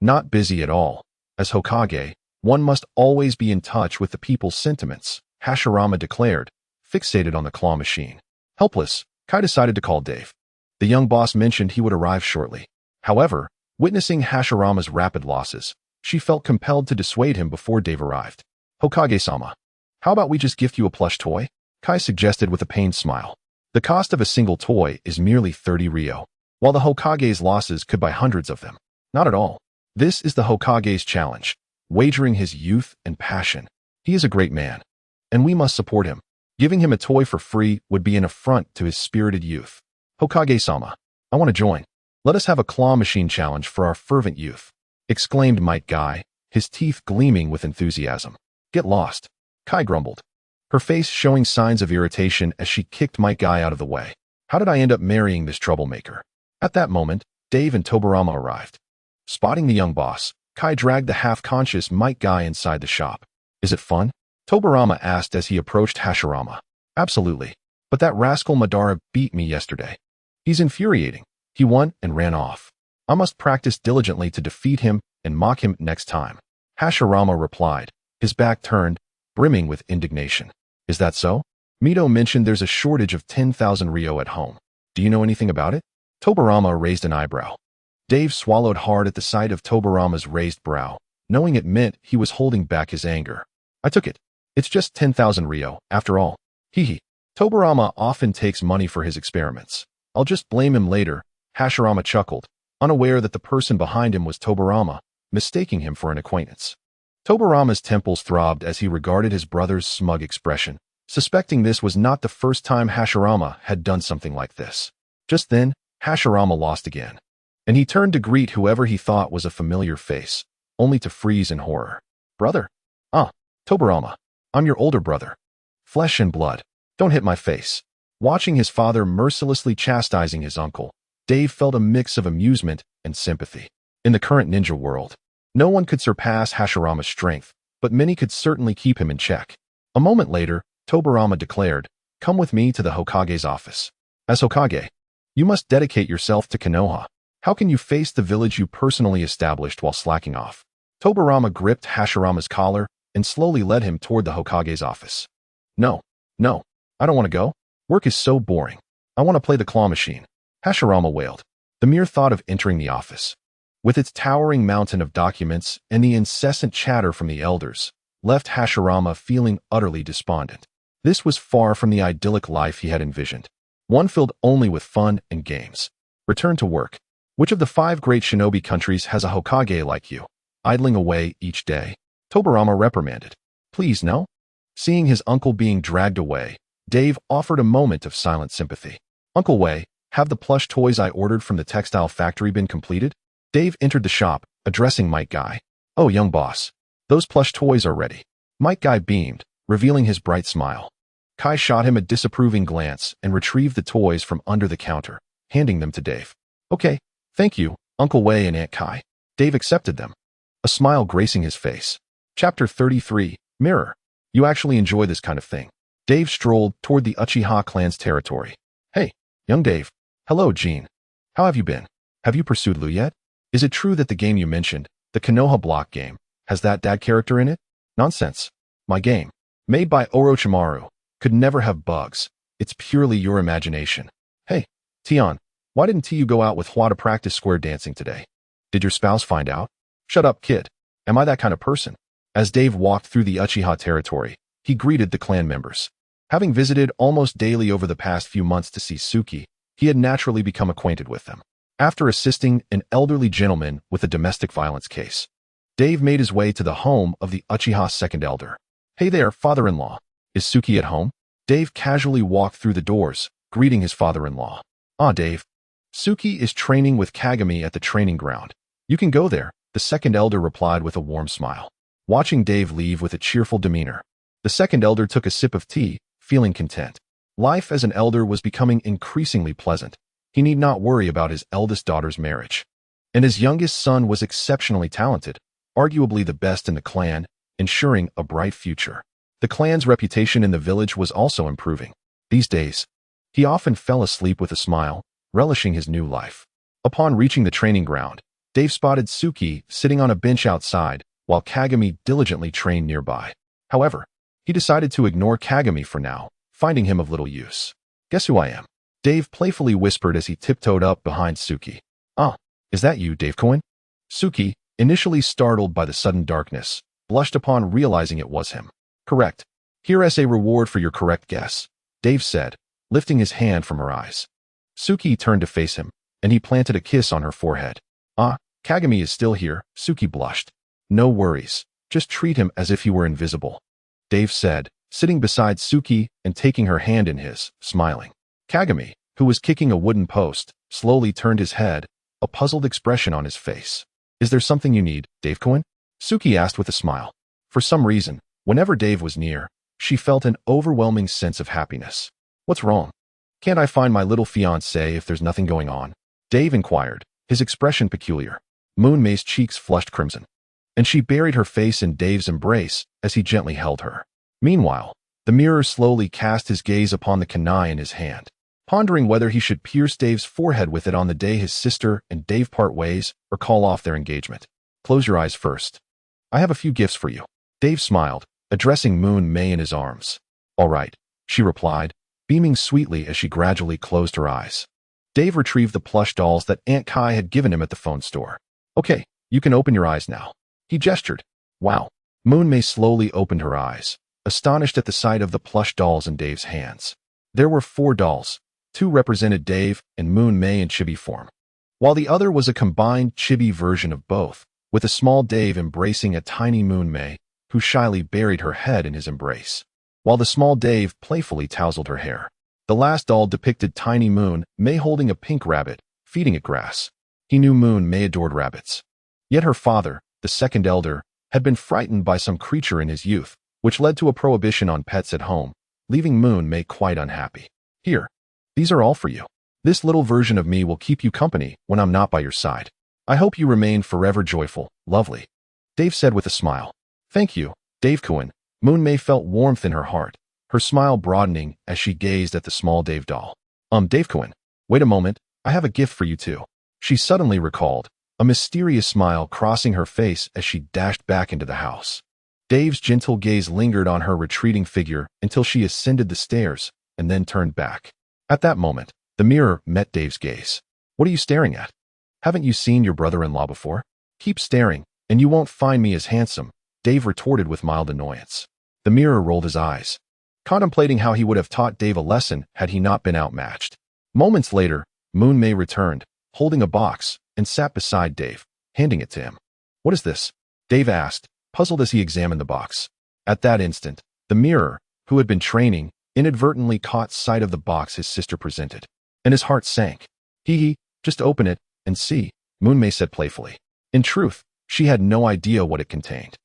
"Not busy at all. As Hokage, one must always be in touch with the people's sentiments," Hashirama declared, fixated on the claw machine. Helpless, Kai decided to call Dave. The young boss mentioned he would arrive shortly. However, witnessing Hashirama's rapid losses, she felt compelled to dissuade him before Dave arrived. "Hokage-sama, how about we just gift you a plush toy?" Kai suggested with a pained smile. The cost of a single toy is merely 30 Ryo, while the Hokage's losses could buy hundreds of them. Not at all. This is the Hokage's challenge, wagering his youth and passion. He is a great man, and we must support him. Giving him a toy for free would be an affront to his spirited youth. "Hokage-sama, I want to join. Let us have a claw machine challenge for our fervent youth." exclaimed Might Guy, his teeth gleaming with enthusiasm. Get lost, Kai grumbled, her face showing signs of irritation as she kicked Might Guy out of the way. How did I end up marrying this troublemaker? At that moment, Dave and Tobirama arrived. Spotting the young boss, Kai dragged the half-conscious Might Guy inside the shop. Is it fun? Tobirama asked as he approached Hashirama. Absolutely. But that rascal Madara beat me yesterday. He's infuriating. He won and ran off. I must practice diligently to defeat him and mock him next time. Hashirama replied, his back turned, brimming with indignation. Is that so? Mito mentioned there's a shortage of 10,000 Ryo at home. Do you know anything about it? Tobirama raised an eyebrow. Dave swallowed hard at the sight of Tobirama's raised brow, knowing it meant he was holding back his anger. I took it. It's just 10,000 Ryo, after all. Hee. Tobirama often takes money for his experiments. I'll just blame him later. Hashirama chuckled, unaware that the person behind him was Tobirama, mistaking him for an acquaintance. Tobirama's temples throbbed as he regarded his brother's smug expression, suspecting this was not the first time Hashirama had done something like this. Just then, Hashirama lost again, and he turned to greet whoever he thought was a familiar face, only to freeze in horror. Brother? Tobirama. I'm your older brother. Flesh and blood. Don't hit my face. Watching his father mercilessly chastising his uncle, Dave felt a mix of amusement and sympathy. In the current ninja world, no one could surpass Hashirama's strength, but many could certainly keep him in check. A moment later, Tobirama declared, "Come with me to the Hokage's office. As Hokage, you must dedicate yourself to Konoha. How can you face the village you personally established while slacking off?" Tobirama gripped Hashirama's collar and slowly led him toward the Hokage's office. No, I don't want to go. Work is so boring. I want to play the claw machine. Hashirama wailed. The mere thought of entering the office, with its towering mountain of documents and the incessant chatter from the elders, left Hashirama feeling utterly despondent. This was far from the idyllic life he had envisioned, one filled only with fun and games. Return to work. Which of the 5 great shinobi countries has a Hokage like you, idling away each day? Tobirama reprimanded. Please, no? Seeing his uncle being dragged away, Dave offered a moment of silent sympathy. Uncle Wei, have the plush toys I ordered from the textile factory been completed? Dave entered the shop, addressing Might Guy. Oh, young boss. Those plush toys are ready. Might Guy beamed, revealing his bright smile. Kai shot him a disapproving glance and retrieved the toys from under the counter, handing them to Dave. Okay, thank you, Uncle Wei and Aunt Kai. Dave accepted them, a smile gracing his face. Chapter 33, Mirror. You actually enjoy this kind of thing. Dave strolled toward the Uchiha clan's territory. Hey, young Dave. Hello, Jean. How have you been? Have you pursued Lu yet? Is it true that the game you mentioned, the Konoha block game, has that dad character in it? Nonsense. My game, made by Orochimaru, could never have bugs. It's purely your imagination. Hey, Tion, why didn't you go out with Hua to practice square dancing today? Did your spouse find out? Shut up, kid. Am I that kind of person? As Dave walked through the Uchiha territory, he greeted the clan members. Having visited almost daily over the past few months to see Suki, he had naturally become acquainted with them. After assisting an elderly gentleman with a domestic violence case, Dave made his way to the home of the Uchiha's second elder. Hey there, father-in-law. Is Suki at home? Dave casually walked through the doors, greeting his father-in-law. Dave. Suki is training with Kagami at the training ground. You can go there, the second elder replied with a warm smile. Watching Dave leave with a cheerful demeanor, the second elder took a sip of tea, feeling content. Life as an elder was becoming increasingly pleasant. He need not worry about his eldest daughter's marriage. And his youngest son was exceptionally talented, arguably the best in the clan, ensuring a bright future. The clan's reputation in the village was also improving. These days, he often fell asleep with a smile, relishing his new life. Upon reaching the training ground, Dave spotted Suki sitting on a bench outside, while Kagami diligently trained nearby. However, he decided to ignore Kagami for now, finding him of little use. Guess who I am? Dave playfully whispered as he tiptoed up behind Suki. Is that you, Dave Cohen? Suki, initially startled by the sudden darkness, blushed upon realizing it was him. Correct. Here as a reward for your correct guess, Dave said, lifting his hand from her eyes. Suki turned to face him, and he planted a kiss on her forehead. Kagami is still here, Suki blushed. No worries, just treat him as if he were invisible, Dave said, sitting beside Suki and taking her hand in his, smiling. Kagami, who was kicking a wooden post, slowly turned his head, a puzzled expression on his face. Is there something you need, Dave-kun? Suki asked with a smile. For some reason, whenever Dave was near, she felt an overwhelming sense of happiness. What's wrong? Can't I find my little fiancé if there's nothing going on? Dave inquired, his expression peculiar. Moon May's cheeks flushed crimson, and she buried her face in Dave's embrace as he gently held her. Meanwhile, the mirror slowly cast his gaze upon the kunai in his hand, pondering whether he should pierce Dave's forehead with it on the day his sister and Dave part ways or call off their engagement. Close your eyes first. I have a few gifts for you. Dave smiled, addressing Moon May in his arms. All right, she replied, beaming sweetly as she gradually closed her eyes. Dave retrieved the plush dolls that Aunt Kai had given him at the phone store. Okay, you can open your eyes now. He gestured. Wow. Moon May slowly opened her eyes, astonished at the sight of the plush dolls in Dave's hands. There were 4 dolls. 2 represented Dave and Moon May in chibi form, while the other was a combined chibi version of both, with a small Dave embracing a tiny Moon May, who shyly buried her head in his embrace, while the small Dave playfully tousled her hair. The last doll depicted tiny Moon May holding a pink rabbit, feeding it grass. He knew Moon May adored rabbits. Yet her father, the second elder, had been frightened by some creature in his youth, which led to a prohibition on pets at home, leaving Moon May quite unhappy. Here. These are all for you. This little version of me will keep you company when I'm not by your side. I hope you remain forever joyful, lovely. Dave said with a smile. Thank you, Dave-kun. Moon May felt warmth in her heart, her smile broadening as she gazed at the small Dave doll. Dave-kun, wait a moment, I have a gift for you too. She suddenly recalled, a mysterious smile crossing her face as she dashed back into the house. Dave's gentle gaze lingered on her retreating figure until she ascended the stairs and then turned back. At that moment, the mirror met Dave's gaze. What are you staring at? Haven't you seen your brother-in-law before? Keep staring, and you won't find me as handsome, Dave retorted with mild annoyance. The mirror rolled his eyes, contemplating how he would have taught Dave a lesson had he not been outmatched. Moments later, Moon May returned, holding a box, and sat beside Dave, handing it to him. What is this? Dave asked, puzzled as he examined the box. At that instant, the mirror, who had been training, inadvertently caught sight of the box his sister presented, and his heart sank. Hee, just open it and see, Moon May said playfully. In truth, she had no idea what it contained.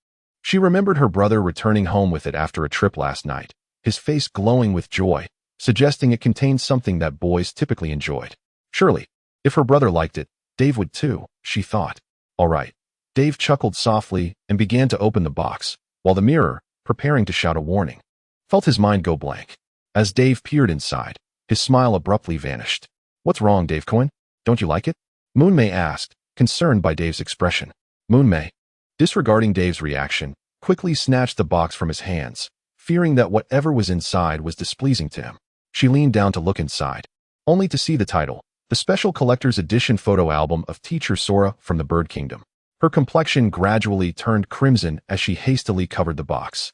She remembered her brother returning home with it after a trip last night, his face glowing with joy, suggesting it contained something that boys typically enjoyed. Surely, if her brother liked it, Dave would too, she thought. All right. Dave chuckled softly and began to open the box, while the mirror, preparing to shout a warning, felt his mind go blank. As Dave peered inside, his smile abruptly vanished. What's wrong, Dave-kun? Don't you like it? Moon May asked, concerned by Dave's expression. Moon May, disregarding Dave's reaction, quickly snatched the box from his hands, fearing that whatever was inside was displeasing to him. She leaned down to look inside, only to see the title, the Special Collector's Edition photo album of Teacher Sora from the Bird Kingdom. Her complexion gradually turned crimson as she hastily covered the box.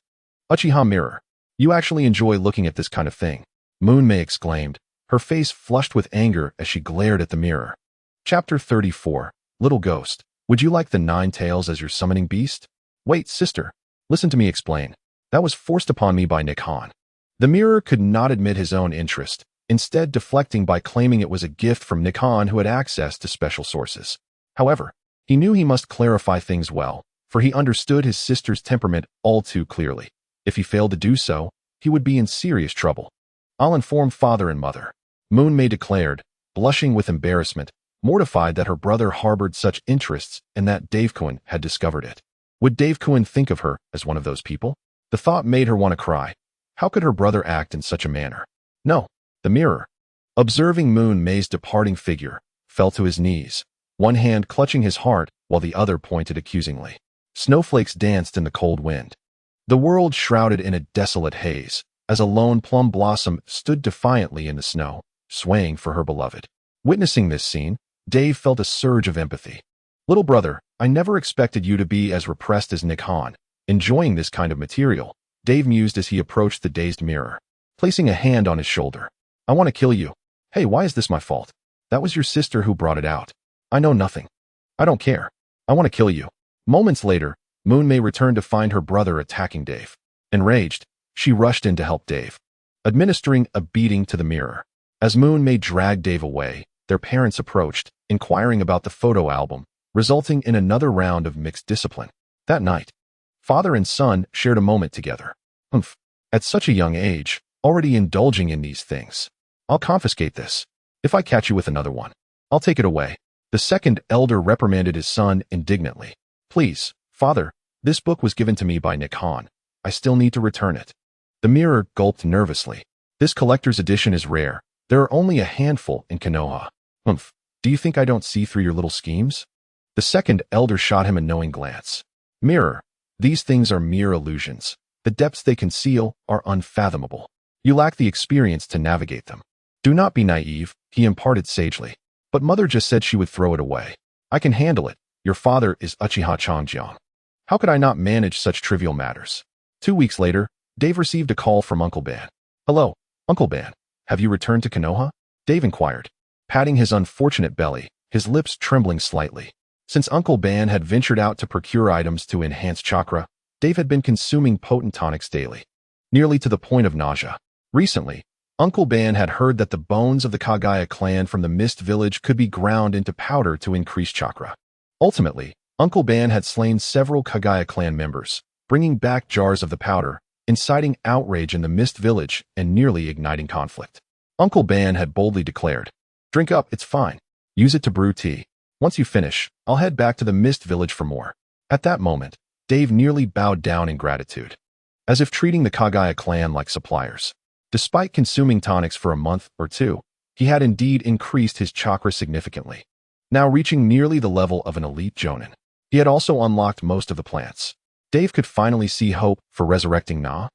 Uchiha Mirror. You actually enjoy looking at this kind of thing, Moon May exclaimed, her face flushed with anger as she glared at the mirror. Chapter 34. Little Ghost. Would you like the 9 tails as your summoning beast? Wait, sister. Listen to me explain. That was forced upon me by Nick Han. The mirror could not admit his own interest, instead deflecting by claiming it was a gift from Nick Han, who had access to special sources. However, he knew he must clarify things well, for he understood his sister's temperament all too clearly. If he failed to do so, he would be in serious trouble. I'll inform father and mother, Moon May declared, blushing with embarrassment, mortified that her brother harbored such interests and that Dave-kun had discovered it. Would Dave-kun think of her as one of those people? The thought made her want to cry. How could her brother act in such a manner? No, the mirror, observing Moon May's departing figure, fell to his knees, one hand clutching his heart while the other pointed accusingly. Snowflakes danced in the cold wind. The world shrouded in a desolate haze, as a lone plum blossom stood defiantly in the snow, swaying for her beloved. Witnessing this scene, Dave felt a surge of empathy. Little brother, I never expected you to be as repressed as Nick Han, enjoying this kind of material, Dave mused as he approached the dazed mirror, placing a hand on his shoulder. I want to kill you. Hey, why is this my fault? That was your sister who brought it out. I know nothing. I don't care. I want to kill you. Moments later, Moon May returned to find her brother attacking Dave. Enraged, she rushed in to help Dave, administering a beating to the mirror. As Moon May dragged Dave away, their parents approached, inquiring about the photo album, resulting in another round of mixed discipline. That night, father and son shared a moment together. Humph. At such a young age, already indulging in these things. I'll confiscate this. If I catch you with another one, I'll take it away. The second elder reprimanded his son indignantly. Please, father, this book was given to me by Nick Han. I still need to return it. The mirror gulped nervously. This collector's edition is rare. There are only a handful in Konoha. Humph. Do you think I don't see through your little schemes? The second elder shot him a knowing glance. Mirror. These things are mere illusions. The depths they conceal are unfathomable. You lack the experience to navigate them. Do not be naive, he imparted sagely. But mother just said she would throw it away. I can handle it. Your father is Uchiha Changjiang. How could I not manage such trivial matters? 2 weeks later, Dave received a call from Uncle Ban. Hello, Uncle Ban. Have you returned to Konoha? Dave inquired, patting his unfortunate belly, his lips trembling slightly. Since Uncle Ban had ventured out to procure items to enhance chakra, Dave had been consuming potent tonics daily, nearly to the point of nausea. Recently, Uncle Ban had heard that the bones of the Kagaya clan from the Mist Village could be ground into powder to increase chakra. Ultimately, Uncle Ban had slain several Kagaya clan members, bringing back jars of the powder, inciting outrage in the Mist Village and nearly igniting conflict. Uncle Ban had boldly declared, "Drink up, it's fine. Use it to brew tea. Once you finish, I'll head back to the Mist Village for more." At that moment, Dave nearly bowed down in gratitude, as if treating the Kagaya clan like suppliers. Despite consuming tonics for a month or two, he had indeed increased his chakra significantly, now reaching nearly the level of an elite jonin. He had also unlocked most of the plants. Dave could finally see hope for resurrecting Na,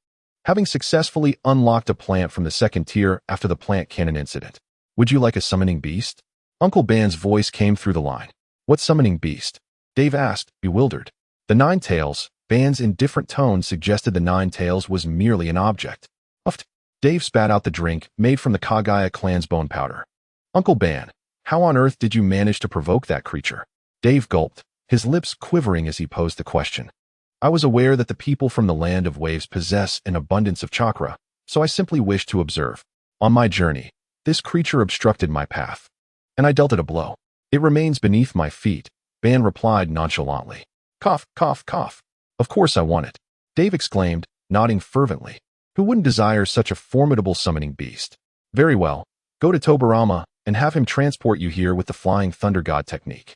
having successfully unlocked a plant from the second tier after the plant cannon incident. Would you like a summoning beast? Uncle Ban's voice came through the line. What summoning beast? Dave asked, bewildered. The Nine Tails. Ban's indifferent tone suggested the Nine Tails was merely an object. Uffed. Dave spat out the drink made from the Kagaya clan's bone powder. Uncle Ban, how on earth did you manage to provoke that creature? Dave gulped, his lips quivering as he posed the question. I was aware that the people from the Land of Waves possess an abundance of chakra, so I simply wished to observe. On my journey, this creature obstructed my path, and I dealt it a blow. It remains beneath my feet, Ban replied nonchalantly. Cough, cough, cough. Of course I want it, Dave exclaimed, nodding fervently. Who wouldn't desire such a formidable summoning beast? Very well, go to Tobirama and have him transport you here with the Flying Thunder God technique.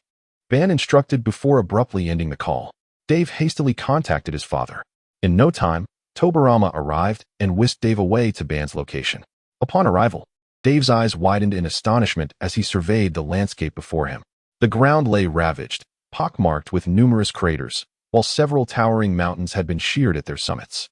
Ban instructed before abruptly ending the call. Dave hastily contacted his father. In no time, Tobirama arrived and whisked Dave away to Ban's location. Upon arrival, Dave's eyes widened in astonishment as he surveyed the landscape before him. The ground lay ravaged, pockmarked with numerous craters, while several towering mountains had been sheared at their summits.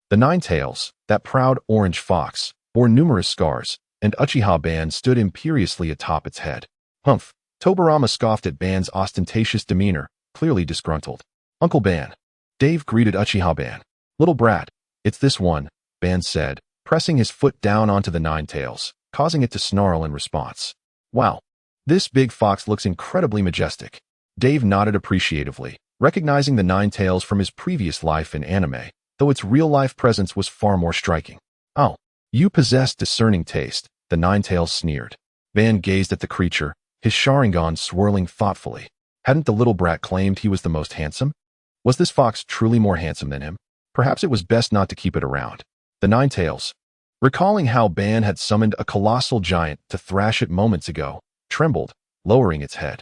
The Nine Tails, that proud orange fox, bore numerous scars, and Uchiha Ban stood imperiously atop its head. Humph! Tobirama scoffed at Ban's ostentatious demeanor, clearly disgruntled. Uncle Ban. Dave greeted Uchiha Ban. Little brat, it's this one, Ban said, pressing his foot down onto the Nine Tails, causing it to snarl in response. Wow! This big fox looks incredibly majestic. Dave nodded appreciatively, recognizing the Nine Tails from his previous life in anime, though its real-life presence was far more striking. Oh, you possess discerning taste, the Nine Tails sneered. Ban gazed at the creature, his Sharingan swirling thoughtfully. Hadn't the little brat claimed he was the most handsome? Was this fox truly more handsome than him? Perhaps it was best not to keep it around. The Nine Tails, recalling how Ban had summoned a colossal giant to thrash it moments ago, trembled, lowering its head.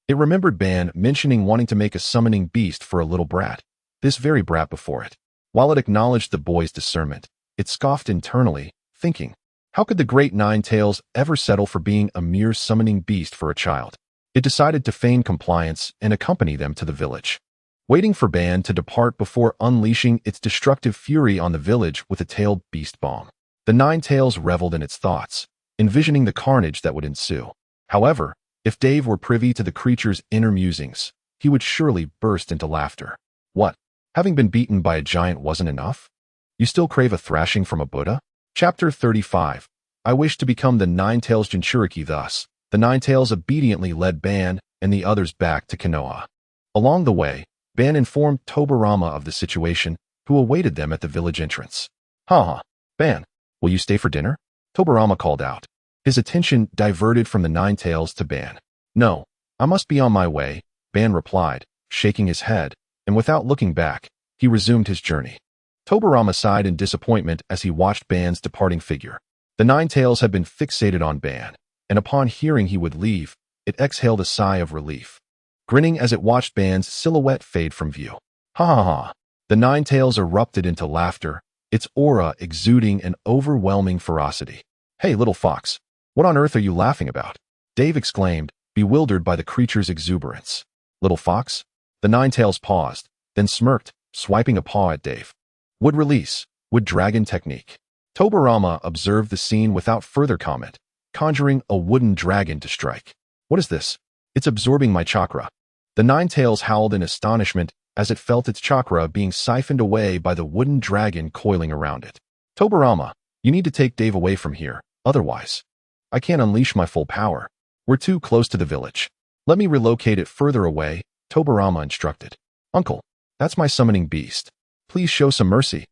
It remembered Ban mentioning wanting to make a summoning beast for a little brat, this very brat before it. While it acknowledged the boy's discernment, it scoffed internally, thinking, how could the great Nine Tails ever settle for being a mere summoning beast for a child? It decided to feign compliance and accompany them to the village, waiting for Ban to depart before unleashing its destructive fury on the village with a tailed beast bomb. The Nine Tails reveled in its thoughts, envisioning the carnage that would ensue. However, if Dave were privy to the creature's inner musings, he would surely burst into laughter. What? Having been beaten by a giant wasn't enough? You still crave a thrashing from a Buddha? Chapter 35. I wish to become the Nine Tails Jinchuriki. Thus, the Nine Tails obediently led Ban and the others back to Konoha. Along the way, Ban informed Tobirama of the situation, who awaited them at the village entrance. Ha! Ban, will you stay for dinner? Tobirama called out, his attention diverted from the Nine Tails to Ban. No, I must be on my way, Ban replied, shaking his head, and without looking back, he resumed his journey. Tobirama sighed in disappointment as he watched Ban's departing figure. The Nine Tails had been fixated on Ban, and upon hearing he would leave, it exhaled a sigh of relief, grinning as it watched Ban's silhouette fade from view. Ha ha ha! The Nine Tails erupted into laughter, its aura exuding an overwhelming ferocity. Hey, little fox, what on earth are you laughing about? Dave exclaimed, bewildered by the creature's exuberance. Little fox? The Nine Tails paused, then smirked, swiping a paw at Dave. Would release, would dragon technique. Tobirama observed the scene without further comment, conjuring a wooden dragon to strike. What is this? It's absorbing my chakra. The Nine Tails howled in astonishment as it felt its chakra being siphoned away by the wooden dragon coiling around it. Tobirama, you need to take Dave away from here, otherwise I can't unleash my full power. We're too close to the village. Let me relocate it further away, Tobirama instructed. Uncle, that's my summoning beast. Please show some mercy.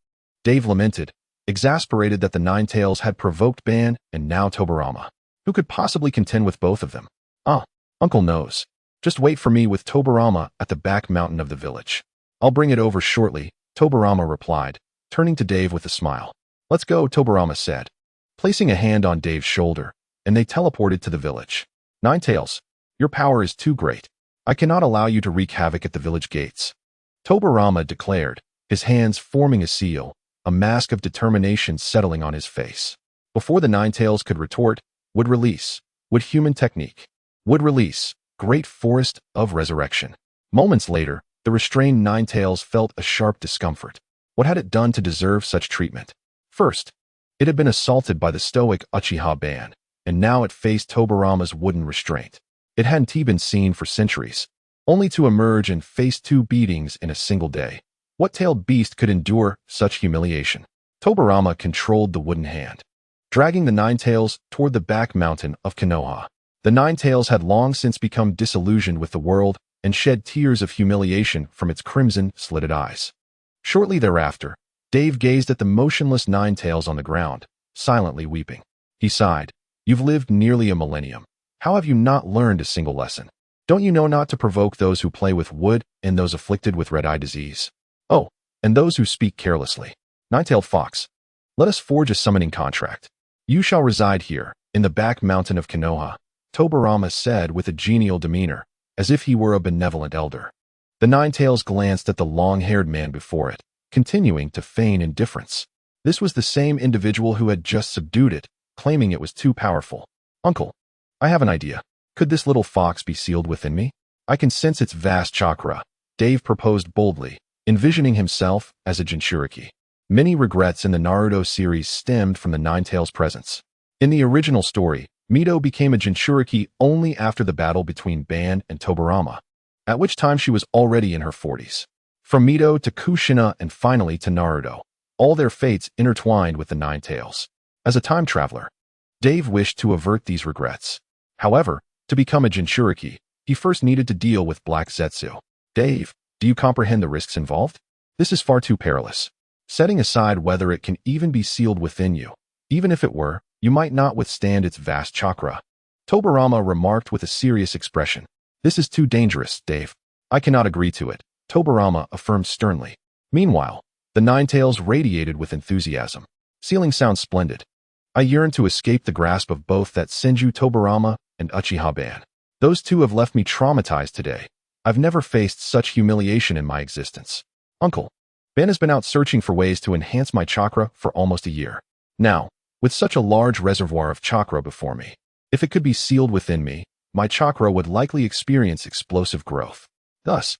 Dave lamented, exasperated that the Nine Tails had provoked Ban and now Tobirama. Who could possibly contend with both of them? Uncle knows. Just wait for me with Tobirama at the back mountain of the village. I'll bring it over shortly, Tobirama replied, turning to Dave with a smile. Let's go, Tobirama said, placing a hand on Dave's shoulder, and they teleported to the village. Nine Tails, your power is too great. I cannot allow you to wreak havoc at the village gates. Tobirama declared, his hands forming a seal, a mask of determination settling on his face. Before the Nine Tails could retort, would release, would human technique, would release, great forest of resurrection. Moments later, the restrained Nine Tails felt a sharp discomfort. What had it done to deserve such treatment? First, it had been assaulted by the stoic Uchiha Ban, and now it faced Tobirama's wooden restraint. It hadn't been seen for centuries, only to emerge and face two beatings in a single day. What tailed beast could endure such humiliation? Tobirama controlled the wooden hand, dragging the Nine Tails toward the back mountain of Konoha. The Nine Tails had long since become disillusioned with the world and shed tears of humiliation from its crimson-slitted eyes. Shortly thereafter, Dave gazed at the motionless Nine Tails on the ground, silently weeping. He sighed, "You've lived nearly a millennium. How have you not learned a single lesson? Don't you know not to provoke those who play with wood and those afflicted with red-eye disease? Oh, and those who speak carelessly. Nine-tailed fox, let us forge a summoning contract. You shall reside here, in the back mountain of Konoha," Tobirama said with a genial demeanor, as if he were a benevolent elder. The Nine Tails glanced at the long-haired man before it, continuing to feign indifference. This was the same individual who had just subdued it, claiming it was too powerful. Uncle, I have an idea. Could this little fox be sealed within me? I can sense its vast chakra, Dave proposed boldly, envisioning himself as a Jinchuriki. Many regrets in the Naruto series stemmed from the Nine Tails' presence. In the original story, Mito became a Jinchuriki only after the battle between Ban and Tobirama, at which time she was already in her 40s. From Mito to Kushina and finally to Naruto, all their fates intertwined with the Nine Tails. As a time traveler, Dave wished to avert these regrets. However, to become a Jinchuriki, he first needed to deal with Black Zetsu. Dave, do you comprehend the risks involved? This is far too perilous. Setting aside whether it can even be sealed within you, even if it were, you might not withstand its vast chakra. Tobirama remarked with a serious expression. This is too dangerous, Dave. I cannot agree to it, Tobirama affirmed sternly. Meanwhile, the Nine Tails radiated with enthusiasm. Sealing sounds splendid. I yearn to escape the grasp of both that Senju Tobirama and Uchiha Ban. Those two have left me traumatized today. I've never faced such humiliation in my existence. Uncle, Ban has been out searching for ways to enhance my chakra for almost a year. Now, with such a large reservoir of chakra before me, if it could be sealed within me, my chakra would likely experience explosive growth. Thus,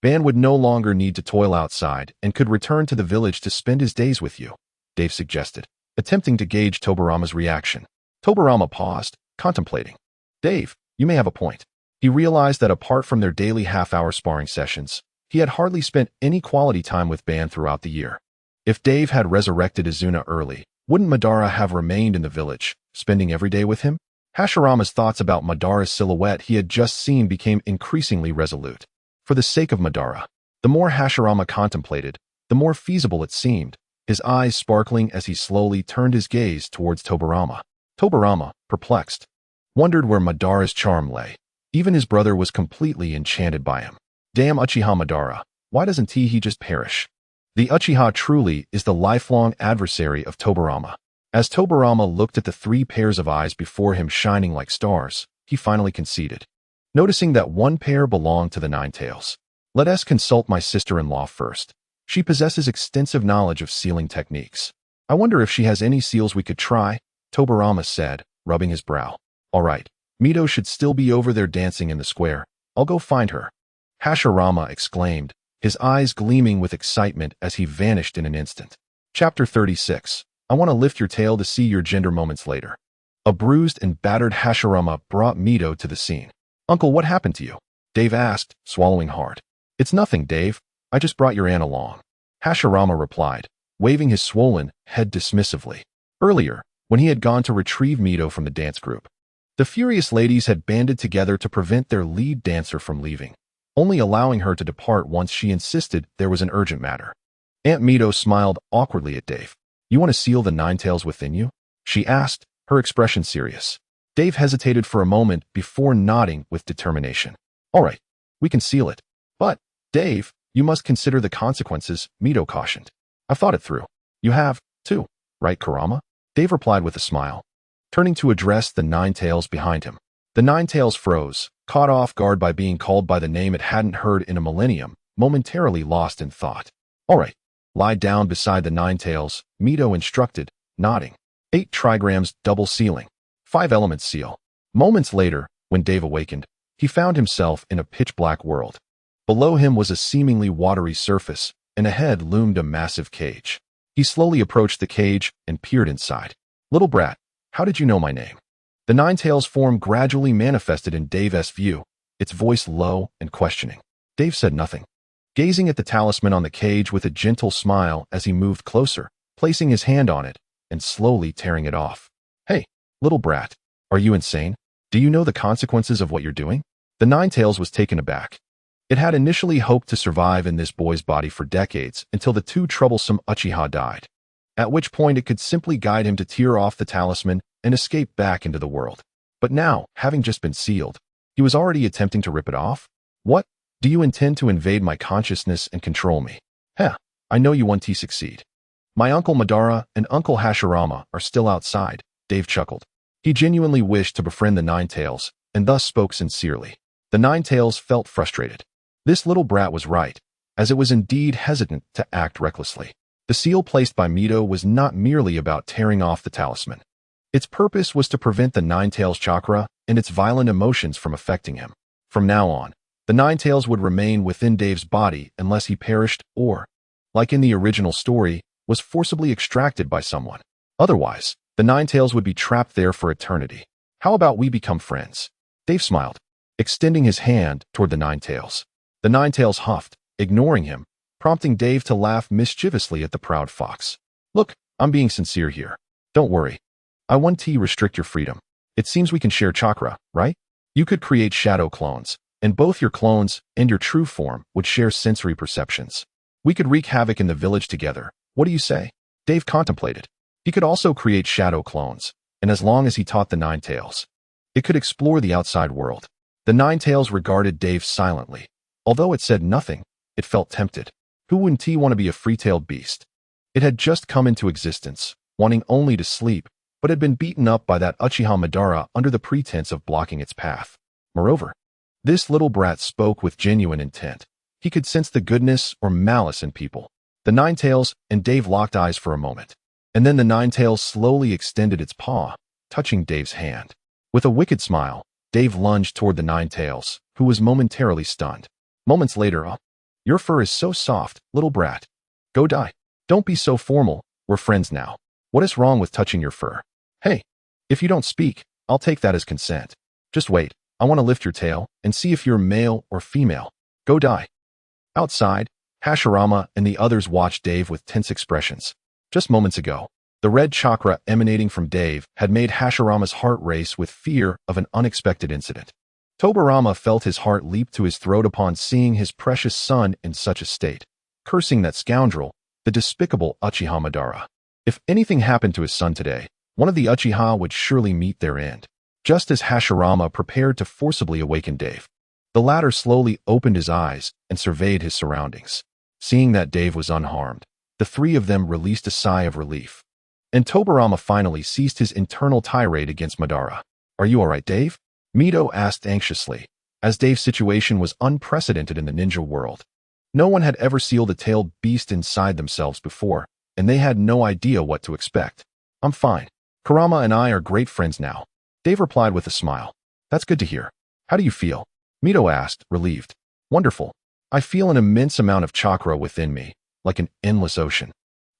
Ban would no longer need to toil outside and could return to the village to spend his days with you, Dave suggested, attempting to gauge Tobirama's reaction. Tobirama paused, contemplating. Dave, you may have a point. He realized that apart from their daily half-hour sparring sessions, he had hardly spent any quality time with Ban throughout the year. If Dave had resurrected Izuna early, wouldn't Madara have remained in the village, spending every day with him? Hashirama's thoughts about Madara's silhouette he had just seen became increasingly resolute. For the sake of Madara, the more Hashirama contemplated, the more feasible it seemed, his eyes sparkling as he slowly turned his gaze towards Tobirama. Tobirama, perplexed, wondered where Madara's charm lay. Even his brother was completely enchanted by him. Damn Uchiha Madara, why doesn't he just perish? The Uchiha truly is the lifelong adversary of Tobirama. As Tobirama looked at the 3 pairs of eyes before him shining like stars, he finally conceded, noticing that one pair belonged to the Ninetales. Let us consult my sister-in-law first. She possesses extensive knowledge of sealing techniques. I wonder if she has any seals we could try, Tobirama said, rubbing his brow. All right, Mito should still be over there dancing in the square. I'll go find her. Hashirama exclaimed, his eyes gleaming with excitement as he vanished in an instant. Chapter 36. I want to lift your tail to see your gender moments later. A bruised and battered Hashirama brought Mito to the scene. Uncle, what happened to you? Dave asked, swallowing hard. It's nothing, Dave. I just brought your aunt along. Hashirama replied, waving his swollen head dismissively. Earlier, when he had gone to retrieve Mito from the dance group, the furious ladies had banded together to prevent their lead dancer from leaving, only allowing her to depart once she insisted there was an urgent matter. Aunt Mito smiled awkwardly at Dave. You want to seal the Ninetales within you? She asked, her expression serious. Dave hesitated for a moment before nodding with determination. All right, we can seal it. But, Dave, you must consider the consequences, Mito cautioned. I've thought it through. You have, too, right, Kurama? Dave replied with a smile, turning to address the Ninetales behind him. The Ninetales froze, caught off guard by being called by the name it hadn't heard in a millennium, momentarily lost in thought. All right, lie down beside the Ninetales, Mito instructed, nodding. 8 trigrams double sealing. 5 elements seal. Moments later, when Dave awakened, he found himself in a pitch-black world. Below him was a seemingly watery surface, and ahead loomed a massive cage. He slowly approached the cage and peered inside. Little brat, how did you know my name? The Ninetales form gradually manifested in Dave's view, its voice low and questioning. Dave said nothing, gazing at the talisman on the cage with a gentle smile as he moved closer, placing his hand on it and slowly tearing it off. Hey, little brat, are you insane? Do you know the consequences of what you're doing? The Ninetales was taken aback. It had initially hoped to survive in this boy's body for decades until the 2 troublesome Uchiha died, at which point it could simply guide him to tear off the talisman and escape back into the world. But now, having just been sealed, he was already attempting to rip it off? What? Do you intend to invade my consciousness and control me? Heh, I know you want to succeed. My Uncle Madara and Uncle Hashirama are still outside, Dave chuckled. He genuinely wished to befriend the Ninetales, and thus spoke sincerely. The Ninetales felt frustrated. This little brat was right, as it was indeed hesitant to act recklessly. The seal placed by Mito was not merely about tearing off the talisman. Its purpose was to prevent the Ninetales chakra and its violent emotions from affecting him. From now on, the Ninetales would remain within Dave's body unless he perished or, like in the original story, was forcibly extracted by someone. Otherwise, the Ninetales would be trapped there for eternity. How about we become friends? Dave smiled, extending his hand toward the Ninetales. The Ninetales huffed, ignoring him, prompting Dave to laugh mischievously at the proud fox. Look, I'm being sincere here. Don't worry. I want to restrict your freedom. It seems we can share chakra, right? You could create shadow clones, and both your clones and your true form would share sensory perceptions. We could wreak havoc in the village together. What do you say? Dave contemplated. He could also create shadow clones, and as long as he taught the Ninetales, it could explore the outside world. The Ninetales regarded Dave silently. Although it said nothing, it felt tempted. Who wouldn't he want to be a free-tailed beast? It had just come into existence, wanting only to sleep, but had been beaten up by that Uchiha Madara under the pretense of blocking its path. Moreover, this little brat spoke with genuine intent. He could sense the goodness or malice in people. The Ninetales and Dave locked eyes for a moment, and then the Ninetales slowly extended its paw, touching Dave's hand. With a wicked smile, Dave lunged toward the Ninetales, who was momentarily stunned. Moments later, your fur is so soft, little brat. Go die. Don't be so formal, we're friends now. What is wrong with touching your fur? Hey, if you don't speak, I'll take that as consent. Just wait, I want to lift your tail and see if you're male or female. Go die. Outside, Hashirama and the others watched Dave with tense expressions. Just moments ago, the red chakra emanating from Dave had made Hashirama's heart race with fear of an unexpected incident. Tobirama felt his heart leap to his throat upon seeing his precious son in such a state, cursing that scoundrel, the despicable Uchiha Madara. If anything happened to his son today, one of the Uchiha would surely meet their end. just as Hashirama prepared to forcibly awaken Dave. The latter slowly opened his eyes and surveyed his surroundings. Seeing that Dave was unharmed, the three of them released a sigh of relief. And Tobirama finally ceased his internal tirade against Madara. "Are you all right, Dave?" Mito asked anxiously, as Dave's situation was unprecedented in the ninja world. No one had ever sealed a tailed beast inside themselves before, and they had no idea what to expect. "I'm fine. Kurama and I are great friends now," Dave replied with a smile. "That's good to hear. How do you feel?" Mito asked, relieved. "Wonderful. I feel an immense amount of chakra within me, like an endless ocean,"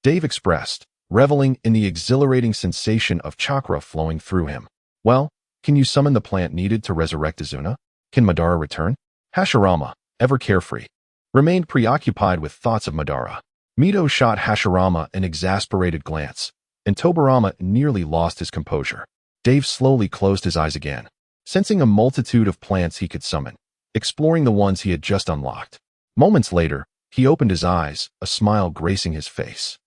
Dave expressed, reveling in the exhilarating sensation of chakra flowing through him. "Well, can you summon the plant needed to resurrect Izuna? Can Madara return?" Hashirama, ever carefree, remained preoccupied with thoughts of Madara. Mito shot Hashirama an exasperated glance, and Tobirama nearly lost his composure. Dave slowly closed his eyes again, sensing a multitude of plants he could summon, exploring the ones he had just unlocked. Moments later, he opened his eyes, a smile gracing his face.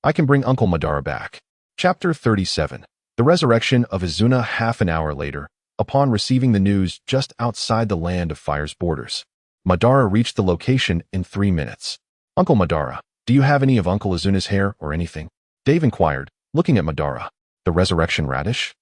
"I can bring Uncle Madara back." Chapter 37. The resurrection of Izuna. Half an hour later, upon receiving the news just outside the Land of Fire's borders, Madara reached the location in 3 minutes. "Uncle Madara, do you have any of Uncle Izuna's hair or anything?" Dave inquired, looking at Madara. "The resurrection radish?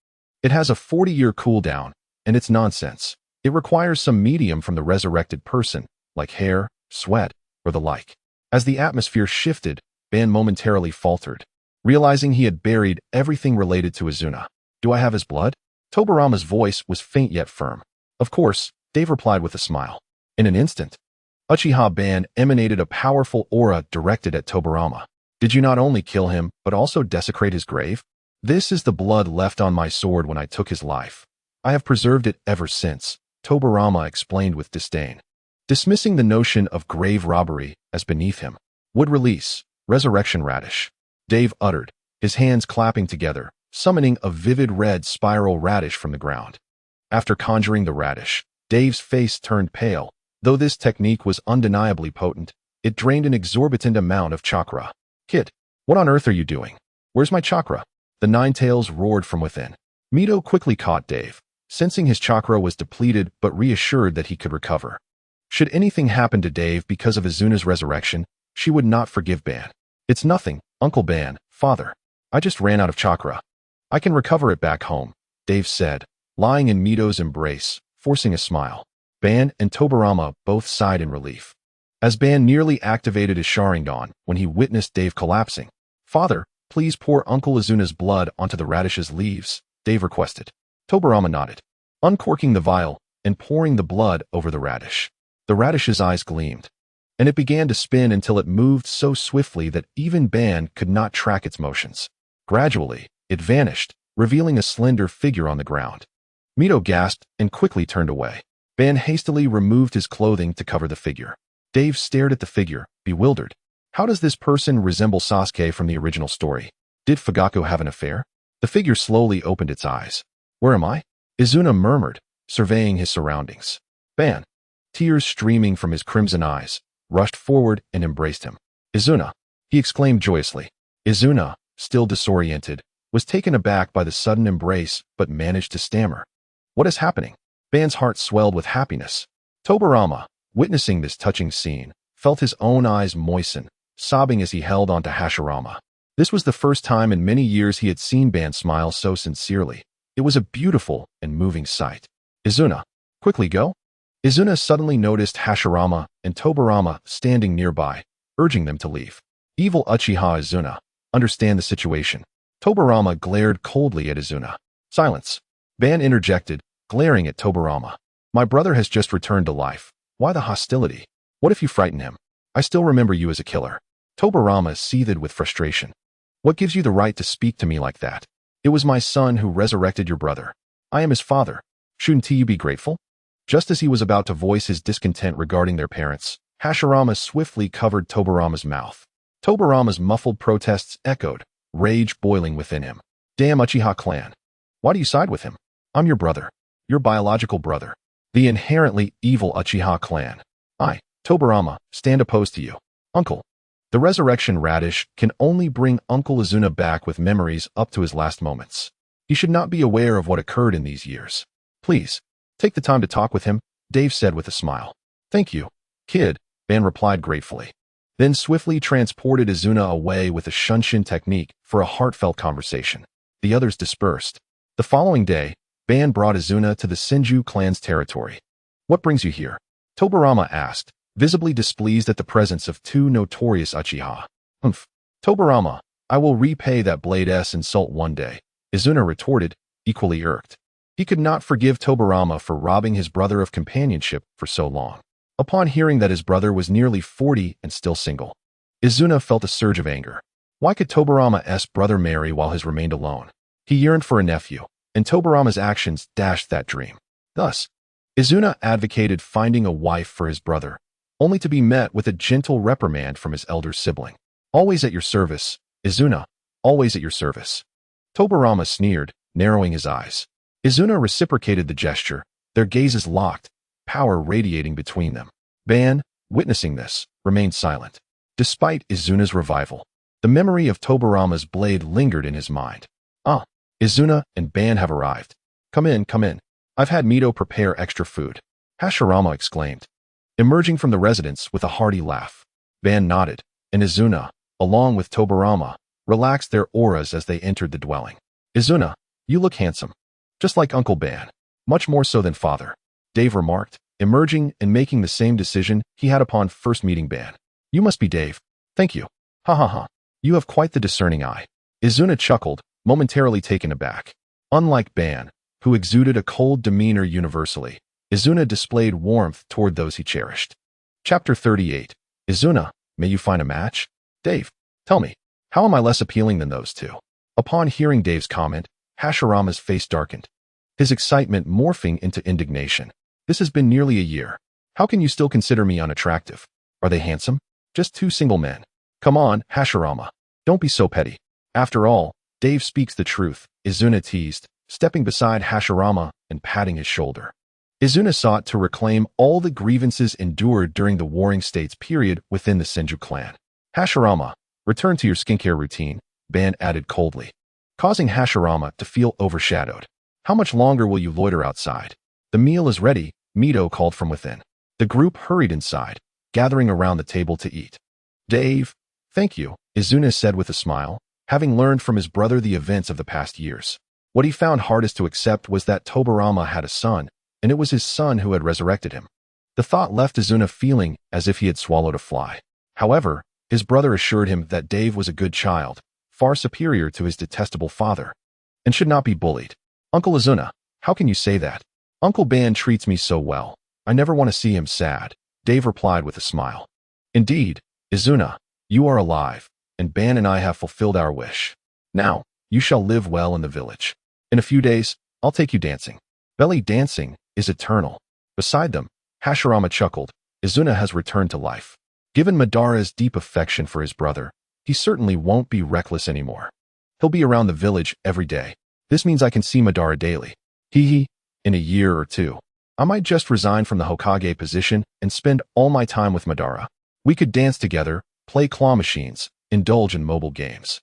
It has a 40-year cooldown, and it's nonsense. It requires some medium from the resurrected person, like hair, sweat, or the like." As the atmosphere shifted, Ban momentarily faltered, realizing he had buried everything related to Izuna. "Do I have his blood?" Tobirama's voice was faint yet firm. "Of course," Dave replied with a smile. In an instant, Uchiha Ban emanated a powerful aura directed at Tobirama. "Did you not only kill him, but also desecrate his grave? This is the blood left on my sword when I took his life. I have preserved it ever since," Tobirama explained with disdain, dismissing the notion of grave robbery as beneath him. "Would release, resurrection radish," Dave uttered, his hands clapping together, summoning a vivid red spiral radish from the ground. After conjuring the radish, Dave's face turned pale. Though this technique was undeniably potent, it drained an exorbitant amount of chakra. "Kid, what on earth are you doing? Where's my chakra?" The Nine Tails roared from within. Mito quickly caught Dave, sensing his chakra was depleted but reassured that he could recover. Should anything happen to Dave because of Izuna's resurrection, she would not forgive Ban. "It's nothing, Uncle Ban, father. I just ran out of chakra. I can recover it back home," Dave said, lying in Mito's embrace, forcing a smile. Ban and Tobirama both sighed in relief, as Ban nearly activated his Sharingan when he witnessed Dave collapsing. "Father, please pour Uncle Izuna's blood onto the radish's leaves," Dave requested. Tobirama nodded, uncorking the vial and pouring the blood over the radish. The radish's eyes gleamed, and it began to spin until it moved so swiftly that even Ban could not track its motions. Gradually, it vanished, revealing a slender figure on the ground. Mito gasped and quickly turned away. Ban hastily removed his clothing to cover the figure. Dave stared at the figure, bewildered. How does this person resemble Sasuke from the original story? Did Fugaku have an affair? The figure slowly opened its eyes. "Where am I?" Izuna murmured, surveying his surroundings. Ban, tears streaming from his crimson eyes, rushed forward and embraced him. "Izuna!" he exclaimed joyously. Izuna, still disoriented, was taken aback by the sudden embrace but managed to stammer. "What is happening?" Ban's heart swelled with happiness. Tobirama, witnessing this touching scene, felt his own eyes moisten, sobbing as he held onto Hashirama. This was the first time in many years he had seen Ban smile so sincerely. It was a beautiful and moving sight. "Izuna, quickly go." Izuna suddenly noticed Hashirama and Tobirama standing nearby, urging them to leave. Evil Uchiha Izuna, understand the situation. Tobirama glared coldly at Izuna. "Silence." Ban interjected, glaring at Tobirama. "My brother has just returned to life. Why the hostility? What if you frighten him? I still remember you as a killer." Tobirama seethed with frustration. "What gives you the right to speak to me like that? It was my son who resurrected your brother. I am his father. Shouldn't you be grateful?" Just as he was about to voice his discontent regarding their parents, Hashirama swiftly covered Tobirama's mouth. Tobirama's muffled protests echoed, rage boiling within him. "Damn Uchiha clan. Why do you side with him? I'm your brother. Your biological brother. The inherently evil Uchiha clan. I, Tobirama, stand opposed to you. Uncle." The resurrection radish can only bring Uncle Izuna back with memories up to his last moments. He should not be aware of what occurred in these years. Please, take the time to talk with him, Dave said with a smile. Thank you, kid, Ban replied gratefully. Then swiftly transported Izuna away with a shunshin technique for a heartfelt conversation. The others dispersed. The following day, Ban brought Izuna to the Senju clan's territory. What brings you here? Tobirama asked, visibly displeased at the presence of two notorious Uchiha. Humph. Tobirama, I will repay that blade's insult one day, Izuna retorted, equally irked. He could not forgive Tobirama for robbing his brother of companionship for so long. Upon hearing that his brother was nearly 40 and still single, Izuna felt a surge of anger. Why could Tobirama's brother marry while his remained alone? He yearned for a nephew, and Tobirama's actions dashed that dream. Thus, Izuna advocated finding a wife for his brother, only to be met with a gentle reprimand from his elder sibling. Always at your service, Izuna, always at your service. Tobirama sneered, narrowing his eyes. Izuna reciprocated the gesture, their gazes locked, power radiating between them. Ban, witnessing this, remained silent. Despite Izuna's revival, the memory of Tobirama's blade lingered in his mind. Ah, Izuna and Ban have arrived. Come in, come in. I've had Mito prepare extra food, Hashirama exclaimed, emerging from the residence with a hearty laugh. Ban nodded, and Izuna, along with Tobirama, relaxed their auras as they entered the dwelling. Izuna, you look handsome. Just like Uncle Ban. Much more so than father, Dave remarked, emerging and making the same decision he had upon first meeting Ban. You must be Dave. Thank you. Ha ha ha. You have quite the discerning eye. Izuna chuckled, momentarily taken aback. Unlike Ban, who exuded a cold demeanor universally, Izuna displayed warmth toward those he cherished. Chapter 38. Izuna, may you find a match? Dave, tell me, how am I less appealing than those two? Upon hearing Dave's comment, Hashirama's face darkened, his excitement morphing into indignation. This has been nearly a year. How can you still consider me unattractive? Are they handsome? Just two single men. Come on, Hashirama. Don't be so petty. After all, Dave speaks the truth, Izuna teased, stepping beside Hashirama and patting his shoulder. Izuna sought to reclaim all the grievances endured during the Warring States period within the Senju clan. Hashirama, return to your skincare routine, Ban added coldly, causing Hashirama to feel overshadowed. How much longer will you loiter outside? The meal is ready, Mito called from within. The group hurried inside, gathering around the table to eat. Dave, thank you, Izuna said with a smile, having learned from his brother the events of the past years. What he found hardest to accept was that Tobirama had a son, and it was his son who had resurrected him. The thought left Izuna feeling as if he had swallowed a fly. However, his brother assured him that Dave was a good child, far superior to his detestable father, and should not be bullied. Uncle Izuna, how can you say that? Uncle Ban treats me so well. I never want to see him sad, Dave replied with a smile. Indeed, Izuna, you are alive, and Ban and I have fulfilled our wish. Now, you shall live well in the village. In a few days, I'll take you dancing. Belly dancing is eternal. Beside them, Hashirama chuckled. Izuna has returned to life. Given Madara's deep affection for his brother, he certainly won't be reckless anymore. He'll be around the village every day. This means I can see Madara daily. Hee. In a year or two, I might just resign from the Hokage position and spend all my time with Madara. We could dance together, play claw machines, indulge in mobile games,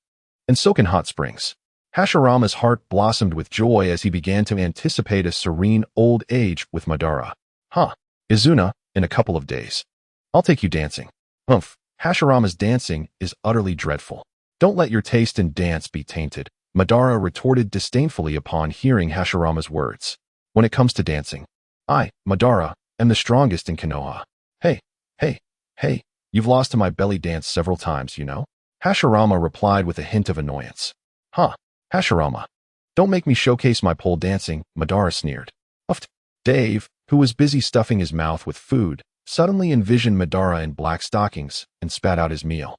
and soak in hot springs. Hashirama's heart blossomed with joy as he began to anticipate a serene old age with Madara. Huh, Izuna, in a couple of days. I'll take you dancing. Humph, Hashirama's dancing is utterly dreadful. Don't let your taste in dance be tainted, Madara retorted disdainfully upon hearing Hashirama's words. When it comes to dancing, I, Madara, am the strongest in Konoha. Hey, you've lost to my belly dance several times, you know? Hashirama replied with a hint of annoyance. Huh, Hashirama. Don't make me showcase my pole dancing, Madara sneered. Uffed. Dave, who was busy stuffing his mouth with food, suddenly envisioned Madara in black stockings and spat out his meal.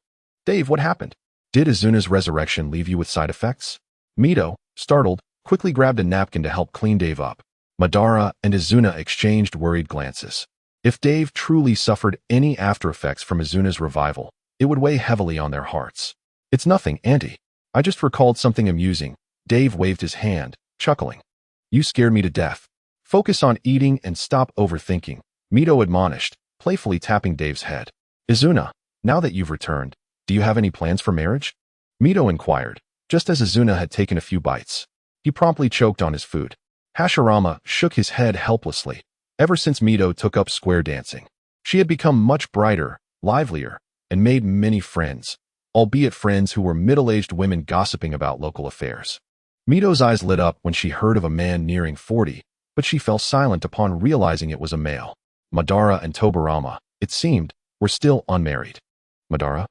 Dave, what happened? Did Izuna's resurrection leave you with side effects? Mito, startled, quickly grabbed a napkin to help clean Dave up. Madara and Izuna exchanged worried glances. If Dave truly suffered any after-effects from Izuna's revival, it would weigh heavily on their hearts. It's nothing, Auntie. I just recalled something amusing. Dave waved his hand, chuckling. You scared me to death. Focus on eating and stop overthinking, Mito admonished, playfully tapping Dave's head. Izuna, now that you've returned, do you have any plans for marriage? Mito inquired, just as Izuna had taken a few bites. He promptly choked on his food. Hashirama shook his head helplessly. Ever since Mito took up square dancing, she had become much brighter, livelier, and made many friends, albeit friends who were middle-aged women gossiping about local affairs. Mito's eyes lit up when she heard of a man nearing 40, but she fell silent upon realizing it was a male. Madara and Tobirama, it seemed, were still unmarried. Madara?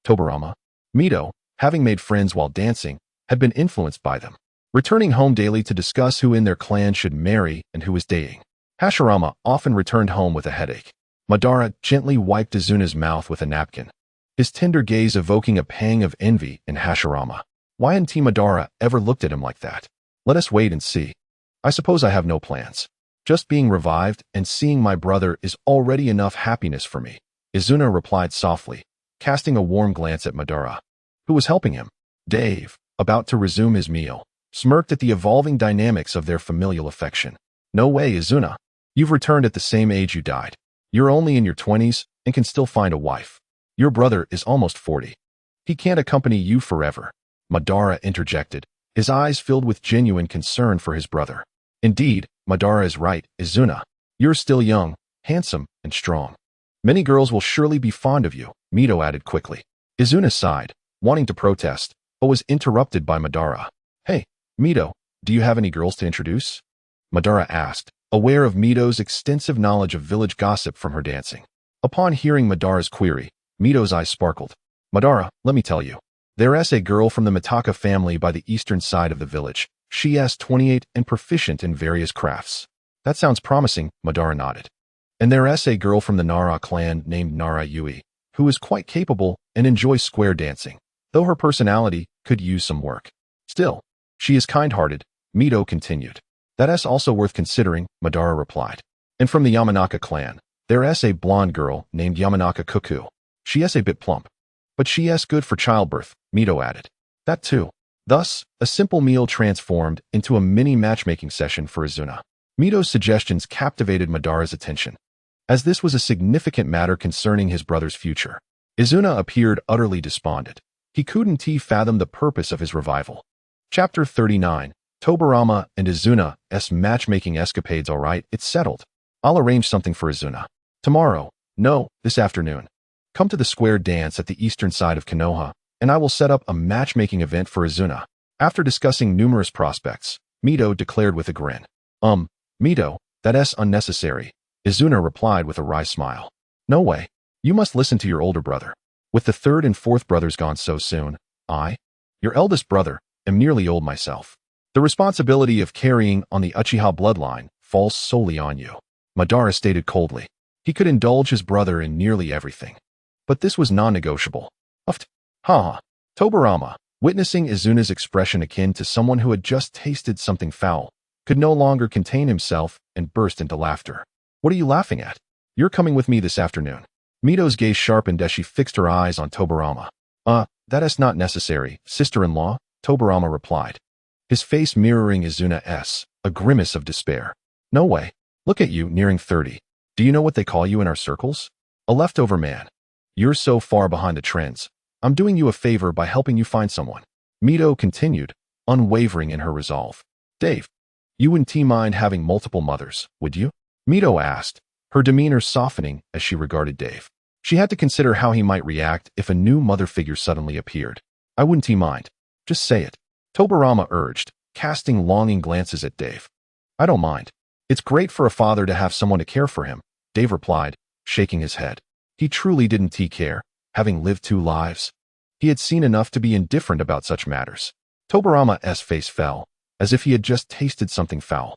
Tobirama? Mito, having made friends while dancing, had been influenced by them, returning home daily to discuss who in their clan should marry and who was dating. Hashirama often returned home with a headache. Madara gently wiped Izuna's mouth with a napkin, his tender gaze evoking a pang of envy in Hashirama. Why hadn't Madara ever looked at him like that? Let us wait and see. I suppose I have no plans. Just being revived and seeing my brother is already enough happiness for me, Izuna replied softly, casting a warm glance at Madara, who was helping him. Dave, about to resume his meal, smirked at the evolving dynamics of their familial affection. No way, Izuna. You've returned at the same age you died. You're only in your 20s and can still find a wife. Your brother is almost 40. He can't accompany you forever. Madara interjected, his eyes filled with genuine concern for his brother. Indeed, Madara is right, Izuna. You're still young, handsome, and strong. Many girls will surely be fond of you, Mito added quickly. Izuna sighed, wanting to protest, but was interrupted by Madara. Hey, Mito, do you have any girls to introduce? Madara asked, aware of Mito's extensive knowledge of village gossip from her dancing. Upon hearing Madara's query, Mito's eyes sparkled. Madara, let me tell you. There's a girl from the Mitaka family by the eastern side of the village. She is 28 and proficient in various crafts. That sounds promising, Madara nodded. And there's a girl from the Nara clan named Nara Yui, who is quite capable and enjoys square dancing, though her personality could use some work. Still, she is kind-hearted, Mito continued. That's also worth considering, Madara replied. And from the Yamanaka clan, there's a blonde girl named Yamanaka Kuku. She is a bit plump, but she is good for childbirth, Mito added. That too. Thus, a simple meal transformed into a mini matchmaking session for Izuna. Mito's suggestions captivated Madara's attention, as this was a significant matter concerning his brother's future. Izuna appeared utterly despondent. He couldn't fathom the purpose of his revival. Chapter 39. Tobirama and Izuna's matchmaking escapades. Alright, it's settled. I'll arrange something for Izuna. Tomorrow. No, this afternoon. Come to the square dance at the eastern side of Konoha, and I will set up a matchmaking event for Izuna. After discussing numerous prospects, Mito declared with a grin. Mito, that's unnecessary, Izuna replied with a wry smile. No way. You must listen to your older brother. With the third and fourth brothers gone so soon, I, your eldest brother, am nearly old myself. The responsibility of carrying on the Uchiha bloodline falls solely on you, Madara stated coldly. He could indulge his brother in nearly everything, but this was non-negotiable. Ha. Tobirama, witnessing Izuna's expression akin to someone who had just tasted something foul, could no longer contain himself and burst into laughter. What are you laughing at? You're coming with me this afternoon. Mito's gaze sharpened as she fixed her eyes on Tobirama. That is not necessary, sister-in-law, Tobirama replied, his face mirroring Izuna's, a grimace of despair. No way. Look at you, nearing 30. Do you know what they call you in our circles? A leftover man. You're so far behind the trends. I'm doing you a favor by helping you find someone. Mito continued, unwavering in her resolve. Dave, you wouldn't mind having multiple mothers, would you? Mito asked, her demeanor softening as she regarded Dave. She had to consider how he might react if a new mother figure suddenly appeared. I wouldn't mind. Just say it. Tobirama urged, casting longing glances at Dave. I don't mind. It's great for a father to have someone to care for him, Dave replied, shaking his head. He truly didn't care, having lived 2 lives. He had seen enough to be indifferent about such matters. Tobirama's face fell, as if he had just tasted something foul.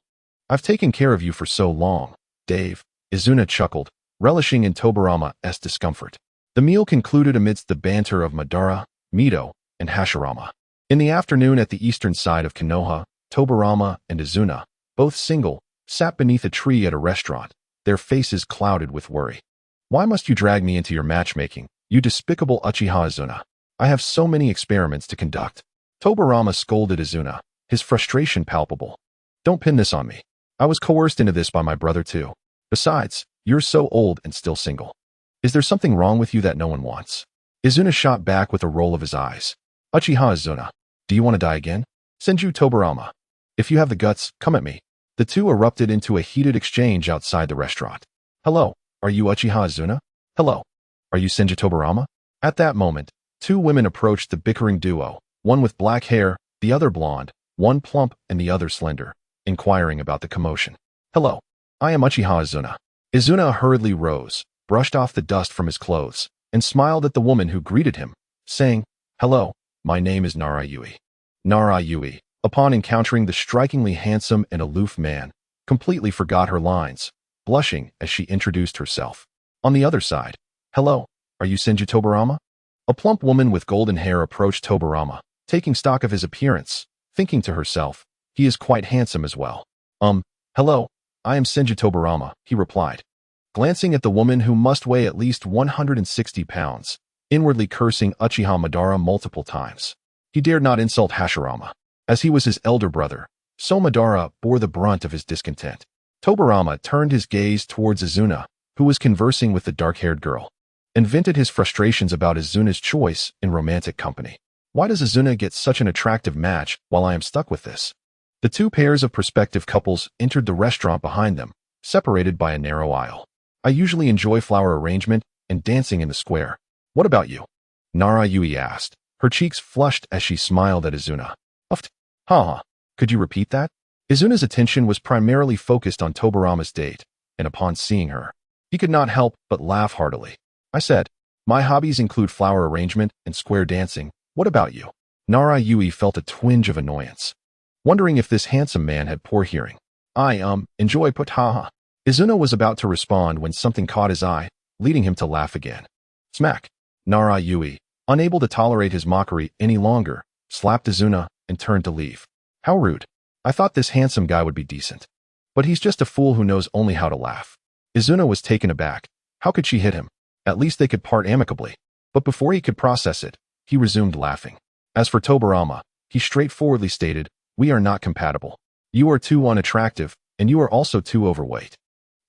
I've taken care of you for so long, Dave, Izuna chuckled, relishing in Tobirama's discomfort. The meal concluded amidst the banter of Madara, Mito, and Hashirama. In the afternoon at the eastern side of Konoha, Tobirama and Izuna, both single, sat beneath a tree at a restaurant, their faces clouded with worry. Why must you drag me into your matchmaking, you despicable Uchiha Izuna? I have so many experiments to conduct. Tobirama scolded Izuna, his frustration palpable. Don't pin this on me. I was coerced into this by my brother too. Besides, you're so old and still single. Is there something wrong with you that no one wants? Izuna shot back with a roll of his eyes. Uchiha Izuna, do you want to die again? Senju Tobirama. If you have the guts, come at me. The two erupted into a heated exchange outside the restaurant. Hello, are you Uchiha Izuna? Hello, are you Senju Tobirama? At that moment, two women approached the bickering duo, one with black hair, the other blonde, one plump and the other slender, inquiring about the commotion. Hello, I am Uchiha Izuna. Izuna hurriedly rose, brushed off the dust from his clothes, and smiled at the woman who greeted him, saying, Hello, my name is Nara Yui. Nara Yui, upon encountering the strikingly handsome and aloof man, completely forgot her lines, blushing as she introduced herself. On the other side, Hello, are you Senju Tobirama? A plump woman with golden hair approached Tobirama, taking stock of his appearance, thinking to herself, he is quite handsome as well. Hello, I am Senju Tobirama, he replied, glancing at the woman who must weigh at least 160 pounds, inwardly cursing Uchiha Madara multiple times. He dared not insult Hashirama, as he was his elder brother, so Madara bore the brunt of his discontent. Tobirama turned his gaze towards Izuna, who was conversing with the dark-haired girl, and vented his frustrations about Izuna's choice in romantic company. Why does Izuna get such an attractive match while I am stuck with this? The two pairs of prospective couples entered the restaurant behind them, separated by a narrow aisle. I usually enjoy flower arrangement and dancing in the square. What about you? Nara Yui asked, her cheeks flushed as she smiled at Izuna. Uffed. Haha. Could you repeat that? Izuna's attention was primarily focused on Tobirama's date, and upon seeing her, he could not help but laugh heartily. I said, my hobbies include flower arrangement and square dancing. What about you? Nara Yui felt a twinge of annoyance, wondering if this handsome man had poor hearing. I, enjoy put haha. Izuna was about to respond when something caught his eye, leading him to laugh again. Smack. Nara Yui, unable to tolerate his mockery any longer, slapped Izuna and turned to leave. How rude. I thought this handsome guy would be decent. But he's just a fool who knows only how to laugh. Izuna was taken aback. How could she hit him? At least they could part amicably. But before he could process it, he resumed laughing. As for Tobirama, he straightforwardly stated, we are not compatible. You are too unattractive, and you are also too overweight.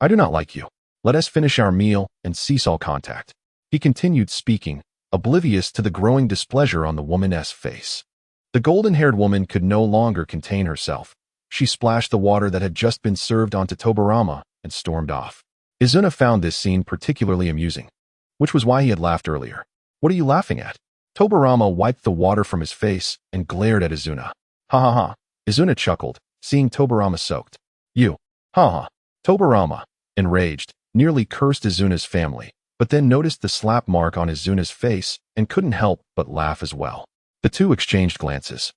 I do not like you. Let us finish our meal and cease all contact. He continued speaking, oblivious to the growing displeasure on the woman's face. The golden-haired woman could no longer contain herself. She splashed the water that had just been served onto Tobirama and stormed off. Izuna found this scene particularly amusing, which was why he had laughed earlier. What are you laughing at? Tobirama wiped the water from his face and glared at Izuna. Ha ha ha. Izuna chuckled, seeing Tobirama soaked. You. Ha ha. Tobirama, enraged, nearly cursed Izuna's family, but then noticed the slap mark on Izuna's face and couldn't help but laugh as well. The two exchanged glances,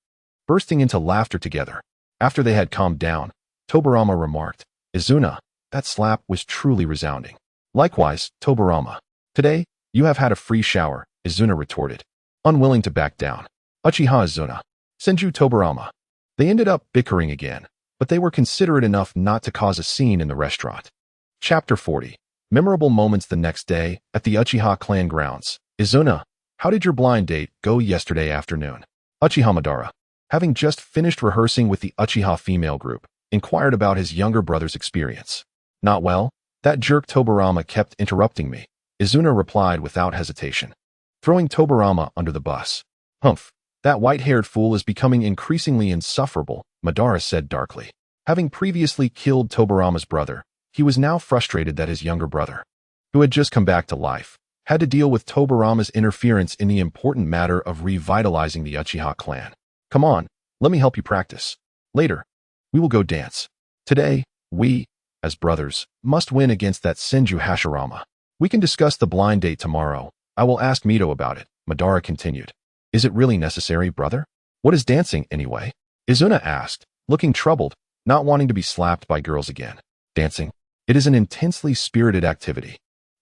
bursting into laughter together. After they had calmed down, Tobirama remarked, Izuna, that slap was truly resounding. Likewise, Tobirama. Today, you have had a free shower, Izuna retorted, unwilling to back down. Uchiha Izuna. Senju Tobirama. They ended up bickering again, but they were considerate enough not to cause a scene in the restaurant. Chapter 40. Memorable moments the next day at the Uchiha clan grounds. Izuna, how did your blind date go yesterday afternoon? Uchiha Madara, having just finished rehearsing with the Uchiha female group, inquired about his younger brother's experience. Not well? That jerk Tobirama kept interrupting me, Izuna replied without hesitation, throwing Tobirama under the bus. Humph, that white-haired fool is becoming increasingly insufferable, Madara said darkly. Having previously killed Tobirama's brother, he was now frustrated that his younger brother, who had just come back to life, had to deal with Tobirama's interference in the important matter of revitalizing the Uchiha clan. Come on, let me help you practice. Later, we will go dance. Today, we, as brothers, must win against that Senju Hashirama. We can discuss the blind date tomorrow. I will ask Mito about it, Madara continued. Is it really necessary, brother? What is dancing, anyway? Izuna asked, looking troubled, not wanting to be slapped by girls again. Dancing? It is an intensely spirited activity.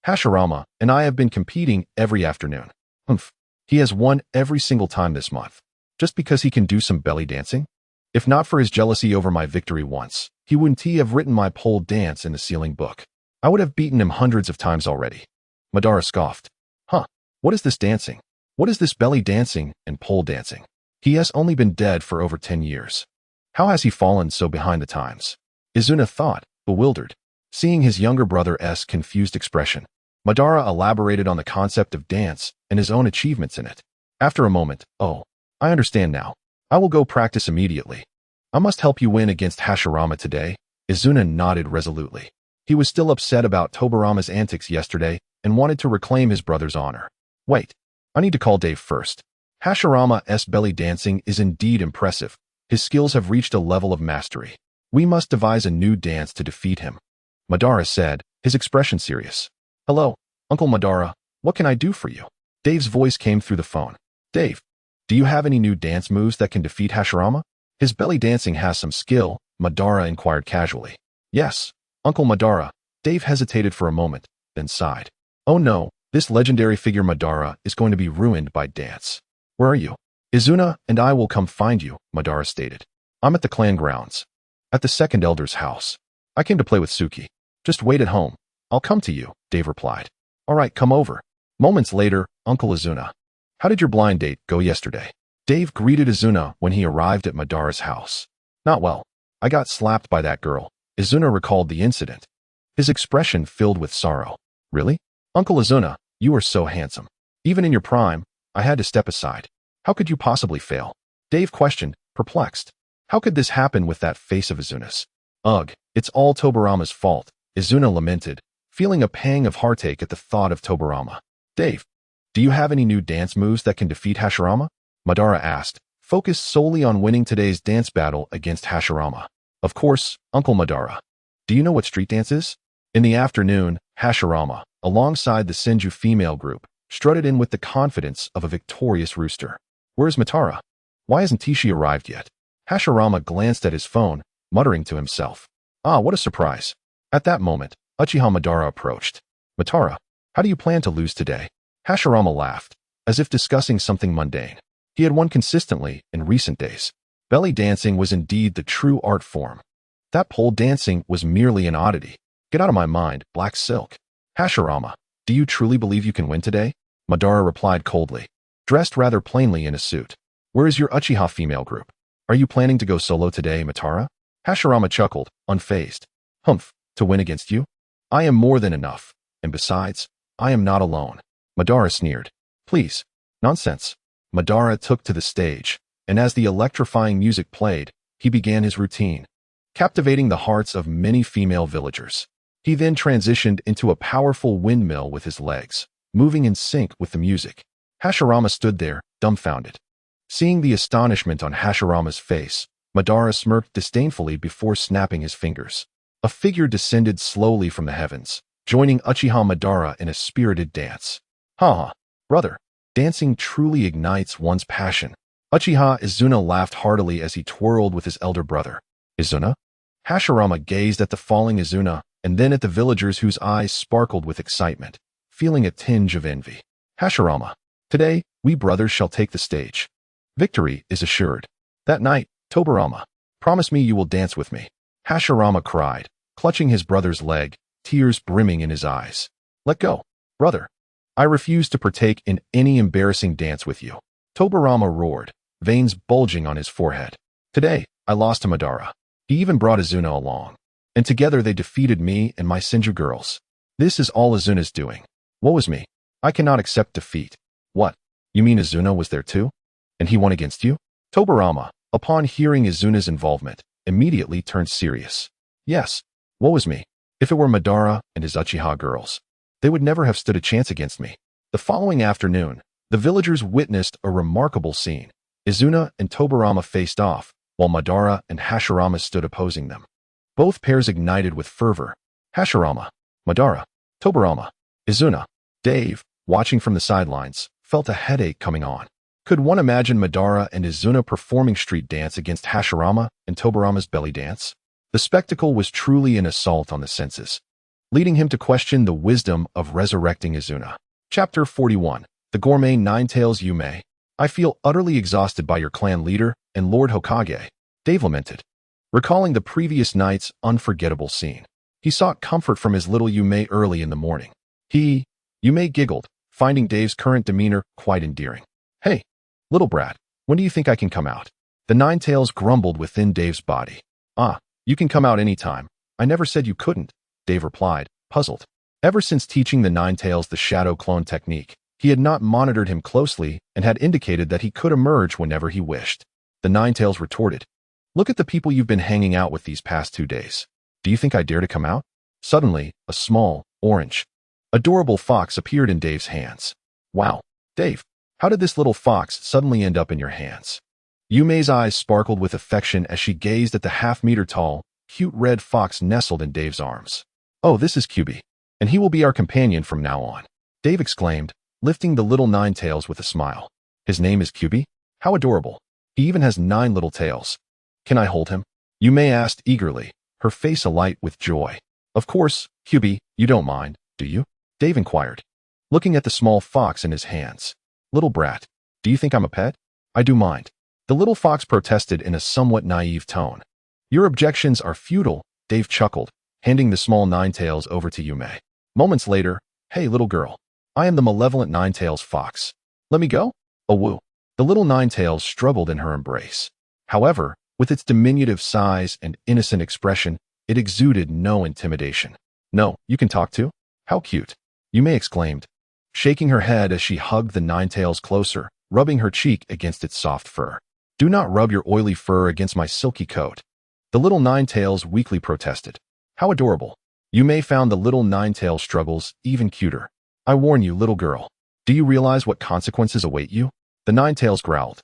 Hashirama and I have been competing every afternoon. Humph. He has won every single time this month. Just because he can do some belly dancing? If not for his jealousy over my victory once, he wouldn't have written my pole dance in the ceiling book. I would have beaten him hundreds of times already. Madara scoffed. Huh, what is this dancing? What is this belly dancing and pole dancing? He has only been dead for over 10 years. How has he fallen so behind the times? Izuna thought, bewildered, seeing his younger brother's confused expression. Madara elaborated on the concept of dance and his own achievements in it. After a moment, oh, I understand now. I will go practice immediately. I must help you win against Hashirama today. Izuna nodded resolutely. He was still upset about Tobirama's antics yesterday and wanted to reclaim his brother's honor. Wait, I need to call Dave first. Hashirama's belly dancing is indeed impressive. His skills have reached a level of mastery. We must devise a new dance to defeat him. Madara said, his expression serious. Hello, Uncle Madara, what can I do for you? Dave's voice came through the phone. Dave, do you have any new dance moves that can defeat Hashirama? His belly dancing has some skill, Madara inquired casually. Yes, Uncle Madara. Dave hesitated for a moment, then sighed. Oh no, this legendary figure Madara is going to be ruined by dance. Where are you? Izuna and I will come find you, Madara stated. I'm at the clan grounds. At the second elder's house. I came to play with Suki. Just wait at home. I'll come to you, Dave replied. All right, come over. Moments later, Uncle Izuna. How did your blind date go yesterday? Dave greeted Izuna when he arrived at Madara's house. Not well. I got slapped by that girl. Izuna recalled the incident. His expression filled with sorrow. Really? Uncle Izuna, you are so handsome. Even in your prime, I had to step aside. How could you possibly fail? Dave questioned, perplexed. How could this happen with that face of Izuna's? Ugh, it's all Tobirama's fault, Izuna lamented, feeling a pang of heartache at the thought of Tobirama. Dave, do you have any new dance moves that can defeat Hashirama? Madara asked, focused solely on winning today's dance battle against Hashirama. Of course, Uncle Madara. Do you know what street dance is? In the afternoon, Hashirama, alongside the Senju female group, strutted in with the confidence of a victorious rooster. Where's Madara? Why hasn't Tishi arrived yet? Hashirama glanced at his phone, muttering to himself. Ah, what a surprise. At that moment, Uchiha Madara approached. Madara, how do you plan to lose today? Hashirama laughed, as if discussing something mundane. He had won consistently in recent days. Belly dancing was indeed the true art form. That pole dancing was merely an oddity. Get out of my mind, black silk. Hashirama, do you truly believe you can win today? Madara replied coldly, dressed rather plainly in a suit. Where is your Uchiha female group? Are you planning to go solo today, Madara? Hashirama chuckled, unfazed. Humph, to win against you? I am more than enough, and besides, I am not alone. Madara sneered. Please, nonsense. Madara took to the stage, and as the electrifying music played, he began his routine, captivating the hearts of many female villagers. He then transitioned into a powerful windmill with his legs, moving in sync with the music. Hashirama stood there, dumbfounded. Seeing the astonishment on Hashirama's face, Madara smirked disdainfully before snapping his fingers. A figure descended slowly from the heavens, joining Uchiha Madara in a spirited dance. Ha! Brother, dancing truly ignites one's passion. Uchiha Izuna laughed heartily as he twirled with his elder brother. Izuna? Hashirama gazed at the falling Izuna and then at the villagers whose eyes sparkled with excitement, feeling a tinge of envy. Hashirama, today, we brothers shall take the stage. Victory is assured. That night, Tobirama, promise me you will dance with me. Hashirama cried, clutching his brother's leg, tears brimming in his eyes. Let go, brother. I refuse to partake in any embarrassing dance with you. Tobirama roared, veins bulging on his forehead. Today, I lost to Madara. He even brought Izuna along. And together they defeated me and my Senju girls. This is all Izuna's doing. Woe is me. I cannot accept defeat. What? You mean Izuna was there too? And he won against you? Tobirama, upon hearing Izuna's involvement, immediately turned serious. Yes, woe is me. If it were Madara and his Uchiha girls, they would never have stood a chance against me. The following afternoon, the villagers witnessed a remarkable scene. Izuna and Tobirama faced off, while Madara and Hashirama stood opposing them. Both pairs ignited with fervor. Hashirama, Madara, Tobirama, Izuna. Dave, watching from the sidelines, felt a headache coming on. Could one imagine Madara and Izuna performing street dance against Hashirama and Tobirama's belly dance? The spectacle was truly an assault on the senses, leading him to question the wisdom of resurrecting Izuna. Chapter 41. The Gourmet Ninetales Yume. I feel utterly exhausted by your clan leader and Lord Hokage, Dave lamented. Recalling the previous night's unforgettable scene, he sought comfort from his little Yume early in the morning. Yume giggled, finding Dave's current demeanor quite endearing. Hey, little brat, when do you think I can come out? The Ninetales grumbled within Dave's body. Ah, you can come out anytime. I never said you couldn't, Dave replied, puzzled. Ever since teaching the Ninetales the shadow clone technique, he had not monitored him closely and had indicated that he could emerge whenever he wished. The Ninetales retorted. Look at the people you've been hanging out with these past 2 days. Do you think I dare to come out? Suddenly, a small, orange, adorable fox appeared in Dave's hands. Wow, Dave, how did this little fox suddenly end up in your hands? Yume's eyes sparkled with affection as she gazed at the half-meter-tall, cute red fox nestled in Dave's arms. Oh, this is Kyubi, and he will be our companion from now on, Dave exclaimed, lifting the little nine-tails with a smile. His name is Kyubi? How adorable. He even has 9 little tails. Can I hold him? Yume asked eagerly, her face alight with joy. Of course, Kyubi, you don't mind, do you? Dave inquired, looking at the small fox in his hands. Little brat, do you think I'm a pet? I do mind. The little fox protested in a somewhat naive tone. Your objections are futile, Dave chuckled, handing the small nine-tails over to Yume. Moments later, hey little girl, I am the malevolent nine-tails fox. Let me go? Oh woo. The little nine-tails struggled in her embrace. However, with its diminutive size and innocent expression, it exuded no intimidation. No, you can talk to? How cute. Yume exclaimed, shaking her head as she hugged the nine-tails closer, rubbing her cheek against its soft fur. Do not rub your oily fur against my silky coat. The little nine-tails weakly protested. How adorable. Yume found the little nine-tail struggles even cuter. I warn you, little girl. Do you realize what consequences await you? The nine-tails growled.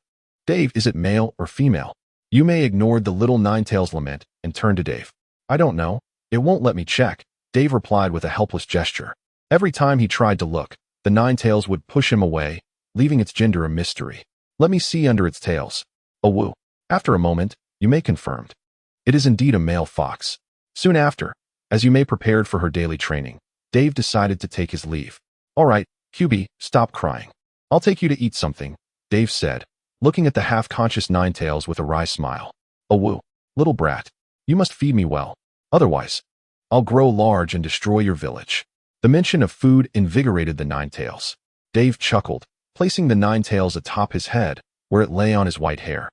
Dave, is it male or female? Yume ignored the little nine-tails lament and turned to Dave. I don't know. It won't let me check, Dave replied with a helpless gesture. Every time he tried to look, the nine-tails would push him away, leaving its gender a mystery. Let me see under its tails. Oh woo. After a moment, Yume confirmed. It is indeed a male fox. Soon after, as Yume prepared for her daily training, Dave decided to take his leave. All right, Kyubi, stop crying. I'll take you to eat something, Dave said, looking at the half-conscious nine-tails with a wry smile. Oh woo, little brat, you must feed me well. Otherwise, I'll grow large and destroy your village. The mention of food invigorated the nine-tails. Dave chuckled, placing the nine-tails atop his head, where it lay on his white hair.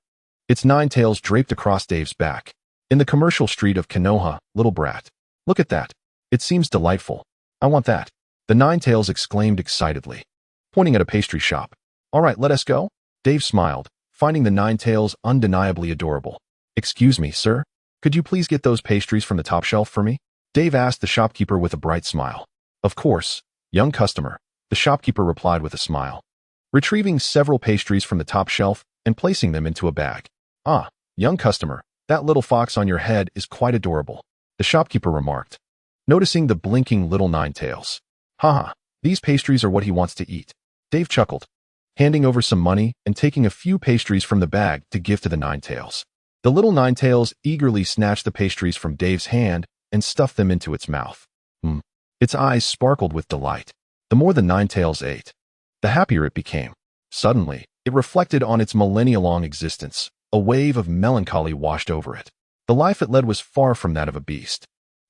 Its 9 tails draped across Dave's back. In the commercial street of Konoha, little brat. Look at that. It seems delightful. I want that. The 9 tails exclaimed excitedly, pointing at a pastry shop. All right, let us go. Dave smiled, finding the 9 tails undeniably adorable. Excuse me, sir. Could you please get those pastries from the top shelf for me? Dave asked the shopkeeper with a bright smile. Of course, young customer, the shopkeeper replied with a smile, retrieving several pastries from the top shelf and placing them into a bag. Ah, young customer, that little fox on your head is quite adorable, the shopkeeper remarked, noticing the blinking little 9 tails. Haha, these pastries are what he wants to eat. Dave chuckled, handing over some money and taking a few pastries from the bag to give to the 9 tails. The little 9 tails eagerly snatched the pastries from Dave's hand and stuffed them into its mouth. Its eyes sparkled with delight. The more the 9 tails ate, the happier it became. Suddenly, it reflected on its millennia-long existence. A wave of melancholy washed over it. The life it led was far from that of a beast.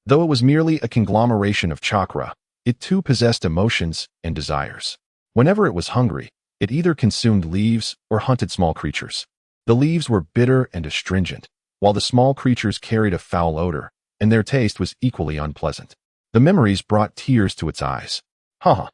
Though it was merely a conglomeration of chakra, it too possessed emotions and desires. Whenever it was hungry, it either consumed leaves or hunted small creatures. The leaves were bitter and astringent, while the small creatures carried a foul odor, and their taste was equally unpleasant. The memories brought tears to its eyes. Haha.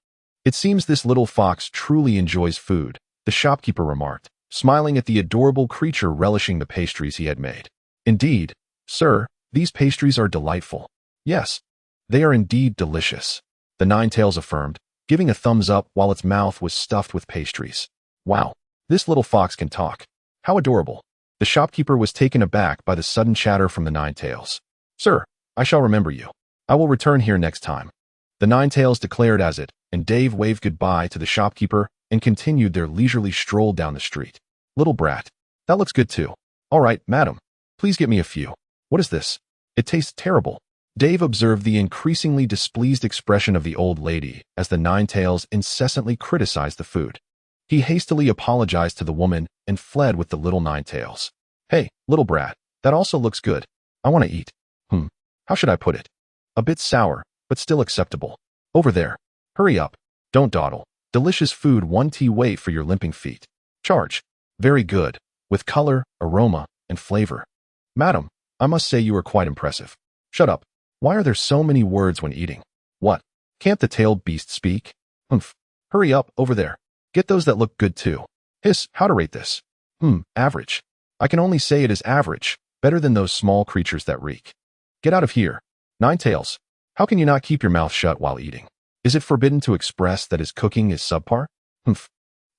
It seems this little fox truly enjoys food, the shopkeeper remarked, smiling at the adorable creature relishing the pastries he had made. Indeed, sir, these pastries are delightful. Yes, they are indeed delicious, the 9 tails affirmed, giving a thumbs up while its mouth was stuffed with pastries. Wow, this little fox can talk. How adorable. The shopkeeper was taken aback by the sudden chatter from the 9 tails. Sir, I shall remember you. I will return here next time. The 9 tails declared as it, and Dave waved goodbye to the shopkeeper and continued their leisurely stroll down the street. Little brat, that looks good too. All right, madam, please get me a few. What is this? It tastes terrible. Dave observed the increasingly displeased expression of the old lady as the 9 tails incessantly criticized the food. He hastily apologized to the woman and fled with the little 9 tails. Hey, little brat, that also looks good. I want to eat. How should I put it? A bit sour, but still acceptable. Over there. Hurry up. Don't dawdle. Delicious food 1T wait for your limping feet. Charge. Very good. With color, aroma, and flavor. Madam, I must say you are quite impressive. Shut up. Why are there so many words when eating? What? Can't the tailed beast speak? Hurry up, over there. Get those that look good too. Hiss, how to rate this? Average. I can only say it is average, Better than those small creatures that reek. Get out of here. Ninetales. How can you not keep your mouth shut while eating? Is it forbidden to express that his cooking is subpar? Humph.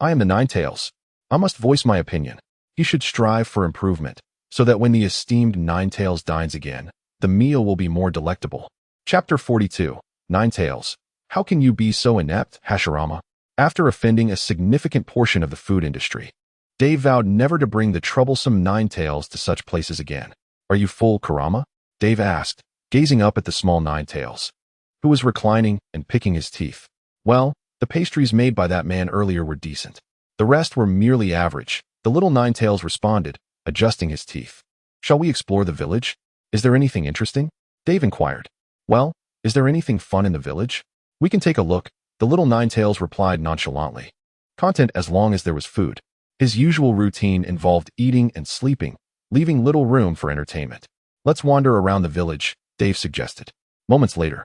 I am the Ninetales. I must voice my opinion. He should strive for improvement, so that when the esteemed Ninetales dines again, the meal will be more delectable. Chapter 42. Ninetales. How can you be so inept, Hashirama? After offending a significant portion of the food industry, Dave vowed never to bring the troublesome Ninetales to such places again. Are you full, Kurama? Dave asked, gazing up at the small Ninetales, who was reclining and picking his teeth. Well, the pastries made by that man earlier were decent. The rest were merely average. The little Ninetales responded, adjusting his teeth. Shall we explore the village? Is there anything interesting? Dave inquired. Well, is there anything fun in the village? We can take a look, the little Ninetales replied nonchalantly. Content as long as there was food. His usual routine involved eating and sleeping, leaving little room for entertainment. Let's wander around the village, Dave suggested. Moments later,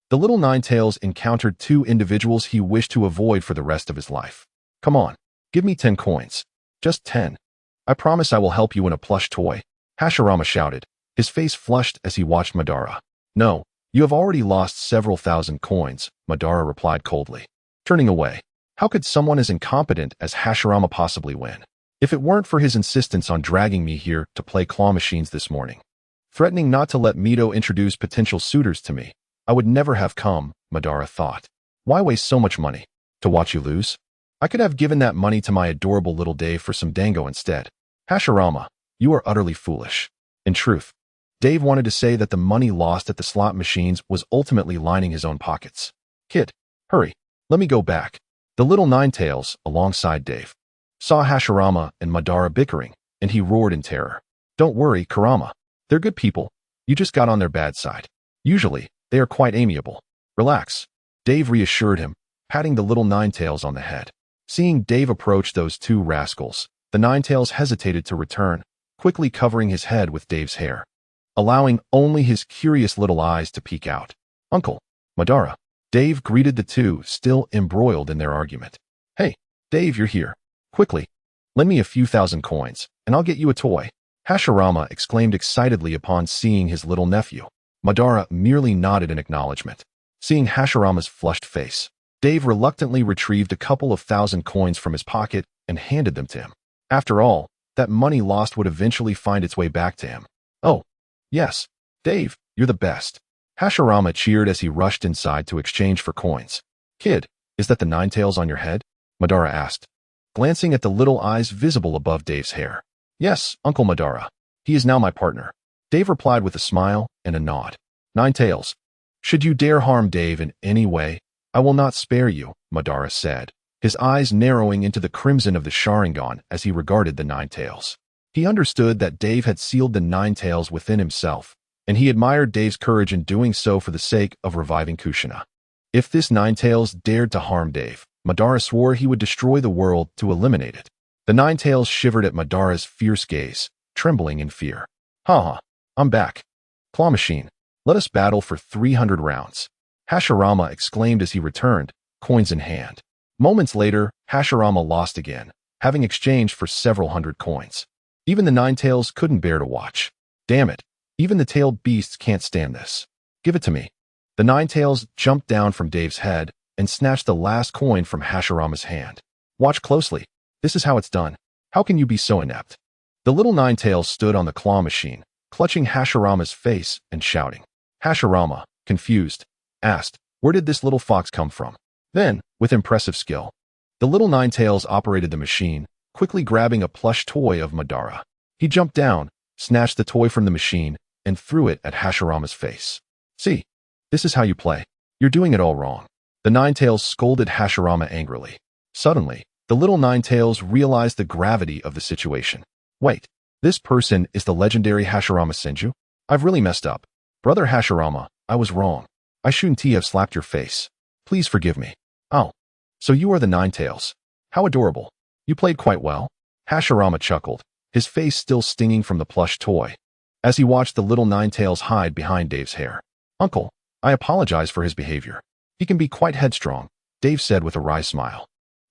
the little Ninetales encountered two individuals he wished to avoid for the rest of his life. Come on, give me 10 coins. Just 10. I promise I will help you win a plush toy, Hashirama shouted, his face flushed as he watched Madara. No, you have already lost several thousand coins, Madara replied coldly, turning away. How could someone as incompetent as Hashirama possibly win? If it weren't for his insistence on dragging me here to play claw machines this morning, threatening not to let Mito introduce potential suitors to me, I would never have come, Madara thought. Why waste so much money? To watch you lose? I could have given that money to my adorable little Dave for some dango instead. Hashirama, you are utterly foolish. In truth, Dave wanted to say that the money lost at the slot machines was ultimately lining his own pockets. Kid, hurry, let me go back. The little Ninetales, alongside Dave, saw Hashirama and Madara bickering, and he roared in terror. Don't worry, Kurama. They're good people. You just got on their bad side. Usually, they are quite amiable. Relax. Dave reassured him, patting the little Ninetales on the head. Seeing Dave approach those two rascals, the Ninetales hesitated to return, quickly covering his head with Dave's hair, allowing only his curious little eyes to peek out. Uncle, Madara. Dave greeted the two, still embroiled in their argument. Hey, Dave, you're here. Quickly, lend me a few thousand coins, and I'll get you a toy. Hashirama exclaimed excitedly upon seeing his little nephew. Madara merely nodded in acknowledgement. Seeing Hashirama's flushed face, Dave reluctantly retrieved a couple of thousand coins from his pocket and handed them to him. After all, that money lost would eventually find its way back to him. Oh, yes, Dave, you're the best. Hashirama cheered as he rushed inside to exchange for coins. Kid, is that the Ninetales on your head? Madara asked, glancing at the little eyes visible above Dave's hair. Yes, Uncle Madara. He is now my partner. Dave replied with a smile and a nod. Ninetales, should you dare harm Dave in any way, I will not spare you, Madara said, his eyes narrowing into the crimson of the Sharingan as he regarded the Ninetales. He understood that Dave had sealed the Ninetales within himself, and he admired Dave's courage in doing so for the sake of reviving Kushina. If this Ninetales dared to harm Dave, Madara swore he would destroy the world to eliminate it. The Ninetales shivered at Madara's fierce gaze, trembling in fear. Haha, I'm back. Claw machine, let us battle for 300 rounds. Hashirama exclaimed as he returned, coins in hand. Moments later, Hashirama lost again, having exchanged for several hundred coins. Even the Ninetales couldn't bear to watch. Damn it, even the tailed beasts can't stand this. Give it to me. The Ninetales jumped down from Dave's head and snatched the last coin from Hashirama's hand. Watch closely. This is how it's done. How can you be so inept? The little Ninetales stood on the claw machine, clutching Hashirama's face and shouting. Hashirama, confused, asked, where did this little fox come from? Then, with impressive skill, the little Ninetales operated the machine, quickly grabbing a plush toy of Madara. He jumped down, snatched the toy from the machine, and threw it at Hashirama's face. See, this is how you play. You're doing it all wrong. The Ninetales scolded Hashirama angrily. Suddenly, the little Ninetales realized the gravity of the situation. Wait, this person is the legendary Hashirama Senju? I've really messed up. Brother Hashirama, I was wrong. I shouldn't have slapped your face. Please forgive me. Oh, so you are the Ninetales. How adorable. You played quite well. Hashirama chuckled, his face still stinging from the plush toy, as he watched the little Ninetales hide behind Dave's hair. Uncle, I apologize for his behavior. He can be quite headstrong, Dave said with a wry smile.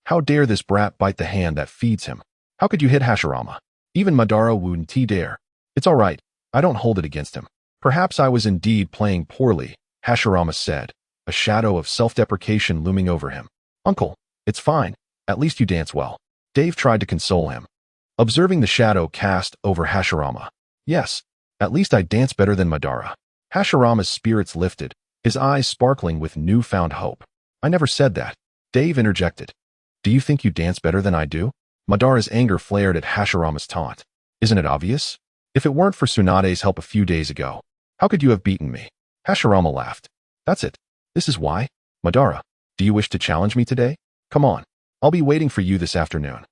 How dare this brat bite the hand that feeds him? How could you hit Hashirama? Even Madara wouldn't dare. It's all right. I don't hold it against him. Perhaps I was indeed playing poorly, Hashirama said, a shadow of self-deprecation looming over him. Uncle, it's fine. At least you dance well. Dave tried to console him. Observing the shadow cast over Hashirama. Yes, at least I dance better than Madara. Hashirama's spirits lifted, his eyes sparkling with newfound hope. I never said that. Dave interjected. Do you think you dance better than I do? Madara's anger flared at Hashirama's taunt. Isn't it obvious? If it weren't for Tsunade's help a few days ago, how could you have beaten me? Hashirama laughed. That's it. This is why? Madara, do you wish to challenge me today? Come on. I'll be waiting for you this afternoon.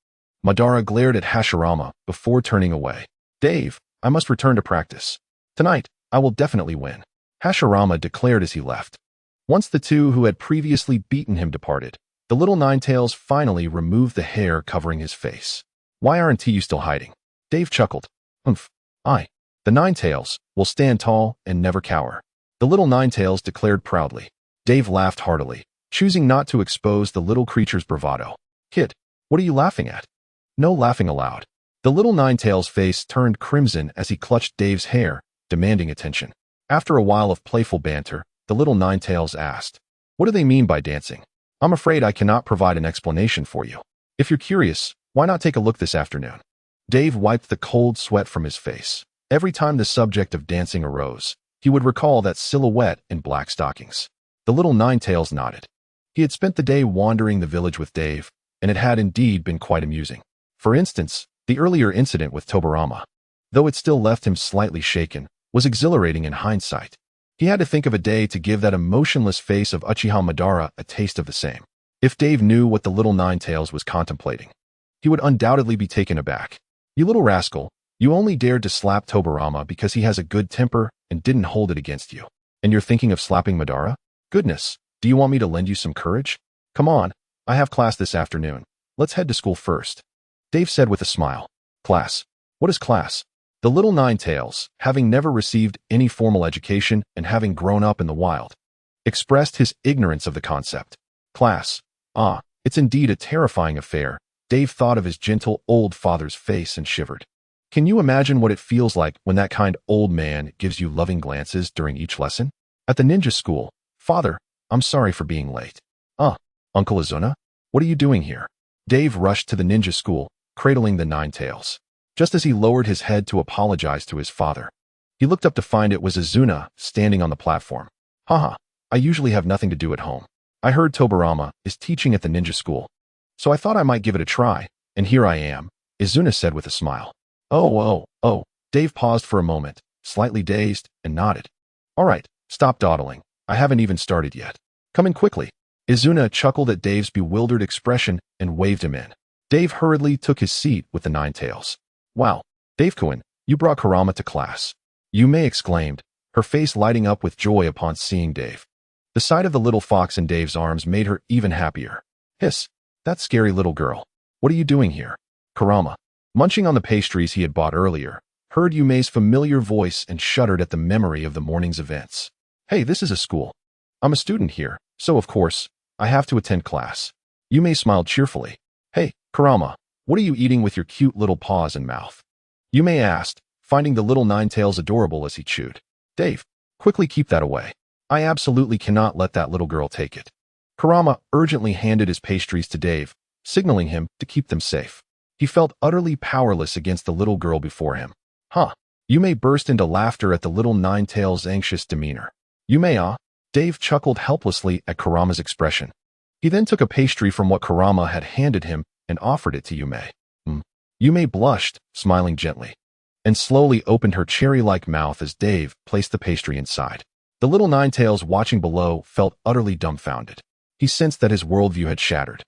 Madara glared at Hashirama before turning away. Dave, I must return to practice. Tonight, I will definitely win. Hashirama declared as he left. Once the two who had previously beaten him departed, the little Ninetales finally removed the hair covering his face. Why aren't you still hiding? Dave chuckled. Humph. The Ninetales, will stand tall and never cower. The little Ninetales declared proudly. Dave laughed heartily, choosing not to expose the little creature's bravado. Kid, what are you laughing at? No laughing aloud. The little Ninetales' face turned crimson as he clutched Dave's hair, demanding attention. After a while of playful banter, the little Ninetales asked, what do they mean by dancing? I'm afraid I cannot provide an explanation for you. If you're curious, why not take a look this afternoon? Dave wiped the cold sweat from his face. Every time the subject of dancing arose, he would recall that silhouette in black stockings. The little Ninetales nodded. He had spent the day wandering the village with Dave, and it had indeed been quite amusing. For instance, the earlier incident with Tobirama, though it still left him slightly shaken, was exhilarating in hindsight. He had to think of a day to give that emotionless face of Uchiha Madara a taste of the same. If Dave knew what the little Ninetales was contemplating, he would undoubtedly be taken aback. You little rascal, you only dared to slap Tobirama because he has a good temper and didn't hold it against you. And you're thinking of slapping Madara? Goodness, do you want me to lend you some courage? Come on, I have class this afternoon. Let's head to school first. Dave said with a smile. Class? What is class? The little Ninetales, having never received any formal education and having grown up in the wild, expressed his ignorance of the concept. Class. It's indeed a terrifying affair. Dave thought of his gentle old father's face and shivered. Can you imagine what it feels like when that kind old man gives you loving glances during each lesson? At the ninja school, Father, I'm sorry for being late. Uncle Izuna? What are you doing here? Dave rushed to the ninja school, cradling the Ninetales. Just as he lowered his head to apologize to his father, he looked up to find it was Izuna standing on the platform. I usually have nothing to do at home. I heard Tobirama is teaching at the ninja school, so I thought I might give it a try, and here I am, Izuna said with a smile. Oh. Dave paused for a moment, slightly dazed, and nodded. All right, stop dawdling. I haven't even started yet. Come in quickly. Izuna chuckled at Dave's bewildered expression and waved him in. Dave hurriedly took his seat with the Ninetales. Wow, Dave-kun, you brought Kurama to class. Yume exclaimed, her face lighting up with joy upon seeing Dave. The sight of the little fox in Dave's arms made her even happier. Hiss, that scary little girl. What are you doing here? Kurama, munching on the pastries he had bought earlier, heard Yume's familiar voice and shuddered at the memory of the morning's events. Hey, this is a school. I'm a student here, so of course, I have to attend class. Yume smiled cheerfully. Hey, Kurama, what are you eating with your cute little paws and mouth? Yume asked, finding the little Ninetales adorable as he chewed. Dave, quickly keep that away. I absolutely cannot let that little girl take it. Kurama urgently handed his pastries to Dave, signaling him to keep them safe. He felt utterly powerless against the little girl before him. Yume burst into laughter at the little Ninetales' anxious demeanor. Yume, Dave chuckled helplessly at Kurama's expression. He then took a pastry from what Kurama had handed him and offered it to Yume. Yume blushed, smiling gently, and slowly opened her cherry-like mouth as Dave placed the pastry inside. The little Ninetales watching below felt utterly dumbfounded. He sensed that his worldview had shattered.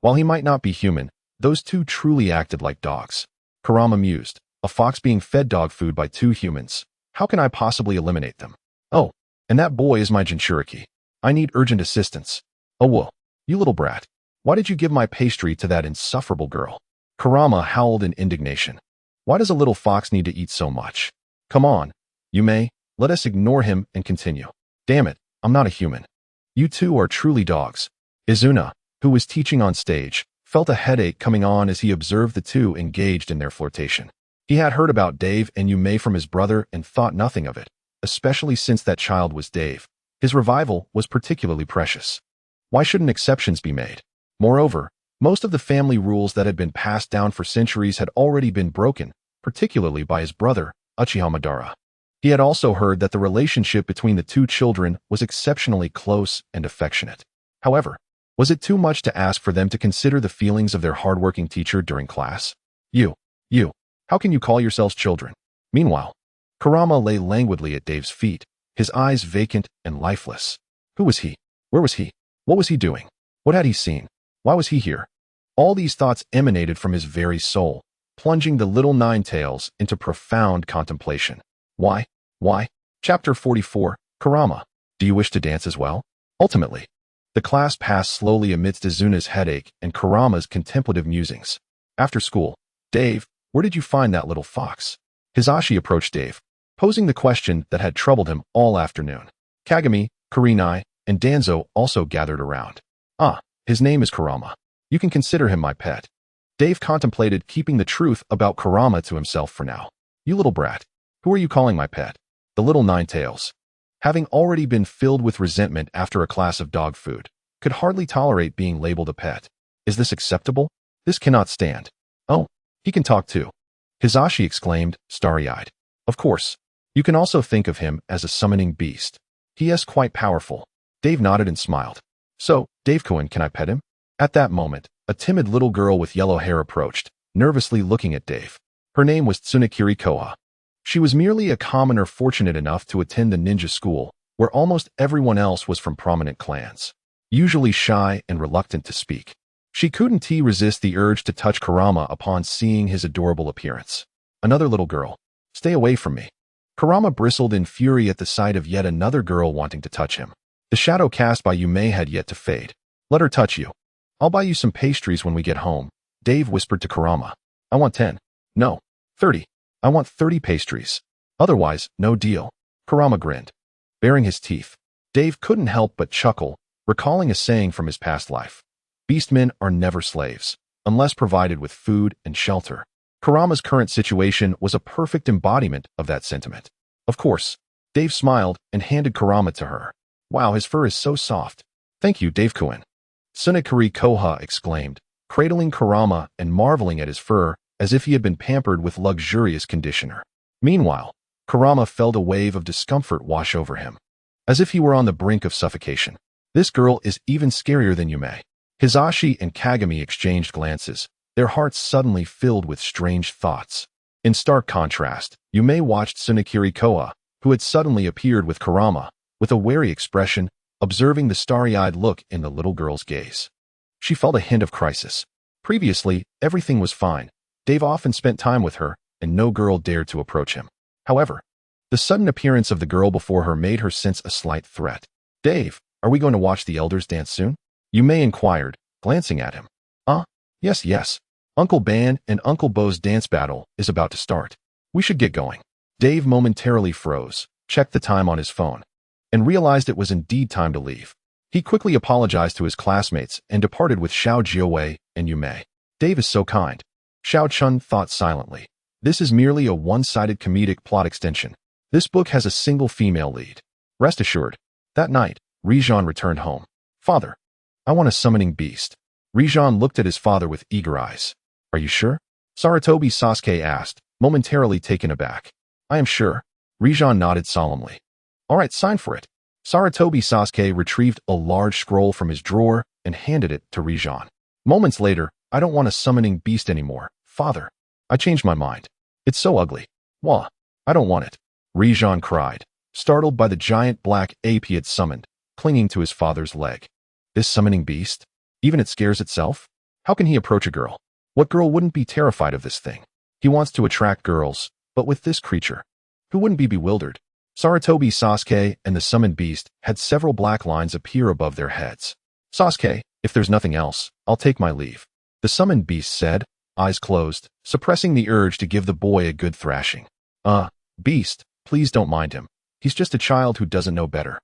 While he might not be human, those two truly acted like dogs. Kurama mused, a fox being fed dog food by two humans. How can I possibly eliminate them? Oh, and that boy is my Jinchuriki. I need urgent assistance. Oh, whoa, you little brat. Why did you give my pastry to that insufferable girl? Kurama howled in indignation. Why does a little fox need to eat so much? Come on, Yume, let us ignore him and continue. Damn it, I'm not a human. You two are truly dogs. Izuna, who was teaching on stage, felt a headache coming on as he observed the two engaged in their flirtation. He had heard about Dave and Yume from his brother and thought nothing of it, especially since that child was Dave. His revival was particularly precious. Why shouldn't exceptions be made? Moreover, most of the family rules that had been passed down for centuries had already been broken, particularly by his brother, Uchiha Madara. He had also heard that the relationship between the two children was exceptionally close and affectionate. However, was it too much to ask for them to consider the feelings of their hardworking teacher during class? You, how can you call yourselves children? Meanwhile, Kurama lay languidly at Dave's feet, his eyes vacant and lifeless. Who was he? Where was he? What was he doing? What had he seen? Why was he here? All these thoughts emanated from his very soul, plunging the little nine-tails into profound contemplation. Why? Chapter 44, Kurama. Do you wish to dance as well? Ultimately, the class passed slowly amidst Izuna's headache and Kurama's contemplative musings. After school, Dave, where did you find that little fox? Hisashi approached Dave, posing the question that had troubled him all afternoon. Kagami, Kurenai, and Danzo also gathered around. His name is Kurama. You can consider him my pet. Dave contemplated keeping the truth about Kurama to himself for now. You little brat. Who are you calling my pet? The little nine-tails, having already been filled with resentment after a class of dog food, could hardly tolerate being labeled a pet. Is this acceptable? This cannot stand. Oh, he can talk too. Hisashi exclaimed, starry-eyed. Of course, you can also think of him as a summoning beast. He is quite powerful. Dave nodded and smiled. So, Dave-kun, can I pet him? At that moment, a timid little girl with yellow hair approached, nervously looking at Dave. Her name was Tsunekiri Koha. She was merely a commoner fortunate enough to attend the ninja school, where almost everyone else was from prominent clans, usually shy and reluctant to speak. She couldn't resist the urge to touch Kurama upon seeing his adorable appearance. Another little girl. Stay away from me. Kurama bristled in fury at the sight of yet another girl wanting to touch him. The shadow cast by Yume had yet to fade. Let her touch you. I'll buy you some pastries when we get home, Dave whispered to Kurama. I want 10. No, 30. I want 30 pastries. Otherwise, no deal. Kurama grinned. Baring his teeth, Dave couldn't help but chuckle, recalling a saying from his past life. Beastmen are never slaves, unless provided with food and shelter. Kurama's current situation was a perfect embodiment of that sentiment. Of course, Dave smiled and handed Kurama to her. Wow, his fur is so soft. Thank you, Dave-kun. Tsunekiri Koha exclaimed, cradling Kurama and marveling at his fur as if he had been pampered with luxurious conditioner. Meanwhile, Kurama felt a wave of discomfort wash over him, as if he were on the brink of suffocation. This girl is even scarier than Yume. Hisashi and Kagami exchanged glances, their hearts suddenly filled with strange thoughts. In stark contrast, Yume watched Tsunekiri Koha, who had suddenly appeared with Kurama, with a wary expression, observing the starry-eyed look in the little girl's gaze. She felt a hint of crisis. Previously, everything was fine. Dave often spent time with her, and no girl dared to approach him. However, the sudden appearance of the girl before her made her sense a slight threat. Dave, are we going to watch the elders dance soon? Yume inquired, glancing at him. Yes. Uncle Ban and Uncle Bo's dance battle is about to start. We should get going. Dave momentarily froze, checked the time on his phone, and realized it was indeed time to leave. He quickly apologized to his classmates and departed with Xiao Jiawei and Yume. Dave is so kind. Xiao Chun thought silently. This is merely a one-sided comedic plot extension. This book has a single female lead. Rest assured. That night, Rijan returned home. Father, I want a summoning beast. Rijan looked at his father with eager eyes. Are you sure? Sarutobi Sasuke asked, momentarily taken aback. I am sure. Rijan nodded solemnly. All right, sign for it. Sarutobi Sasuke retrieved a large scroll from his drawer and handed it to Rijan. Moments later, I don't want a summoning beast anymore, father. I changed my mind. It's so ugly. Wah, I don't want it. Rijan cried, startled by the giant black ape he had summoned, clinging to his father's leg. This summoning beast? Even it scares itself? How can he approach a girl? What girl wouldn't be terrified of this thing? He wants to attract girls, but with this creature, who wouldn't be bewildered? Sarutobi Sasuke and the summoned beast had several black lines appear above their heads. Sasuke, if there's nothing else, I'll take my leave. The summoned beast said, eyes closed, suppressing the urge to give the boy a good thrashing. Beast, please don't mind him. He's just a child who doesn't know better.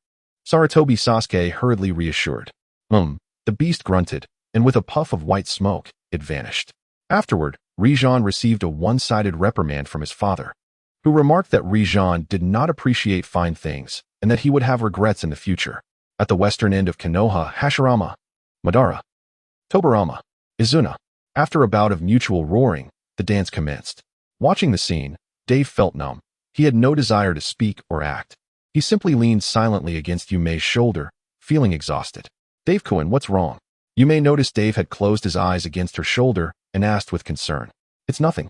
Sarutobi Sasuke hurriedly reassured. The beast grunted, and with a puff of white smoke, it vanished. Afterward, Rijan received a one-sided reprimand from his father, who remarked that Rijan did not appreciate fine things and that he would have regrets in the future. At the western end of Konoha, Hashirama, Madara, Tobirama, Izuna. After a bout of mutual roaring, the dance commenced. Watching the scene, Dave felt numb. He had no desire to speak or act. He simply leaned silently against Yumei's shoulder, feeling exhausted. Dave-kun, what's wrong? Yumei noticed Dave had closed his eyes against her shoulder and asked with concern. It's nothing.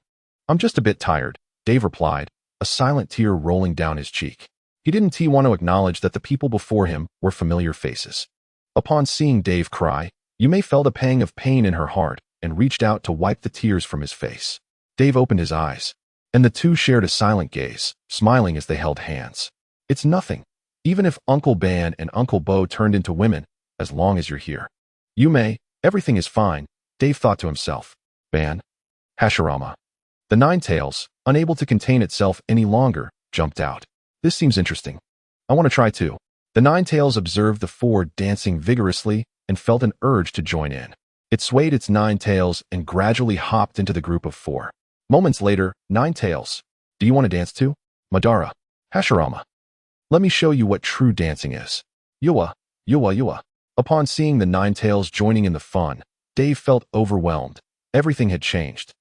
I'm just a bit tired, Dave replied, a silent tear rolling down his cheek. He didn't want to acknowledge that the people before him were familiar faces. Upon seeing Dave cry, Yumei felt a pang of pain in her heart and reached out to wipe the tears from his face. Dave opened his eyes, and the two shared a silent gaze, smiling as they held hands. It's nothing. Even if Uncle Ban and Uncle Bo turned into women, as long as you're here. Yumei, everything is fine, Dave thought to himself. Ban. Hashirama. The Nine-Tails, unable to contain itself any longer, jumped out. This seems interesting. I want to try too. The Nine-Tails observed the four dancing vigorously and felt an urge to join in. It swayed its 9 tails and gradually hopped into the group of 4. Moments later, 9 tails. Do you want to dance too? Madara. Hashirama. Let me show you what true dancing is. Yua, yua, yua. Upon seeing the 9 tails joining in the fun, Dave felt overwhelmed. Everything had changed.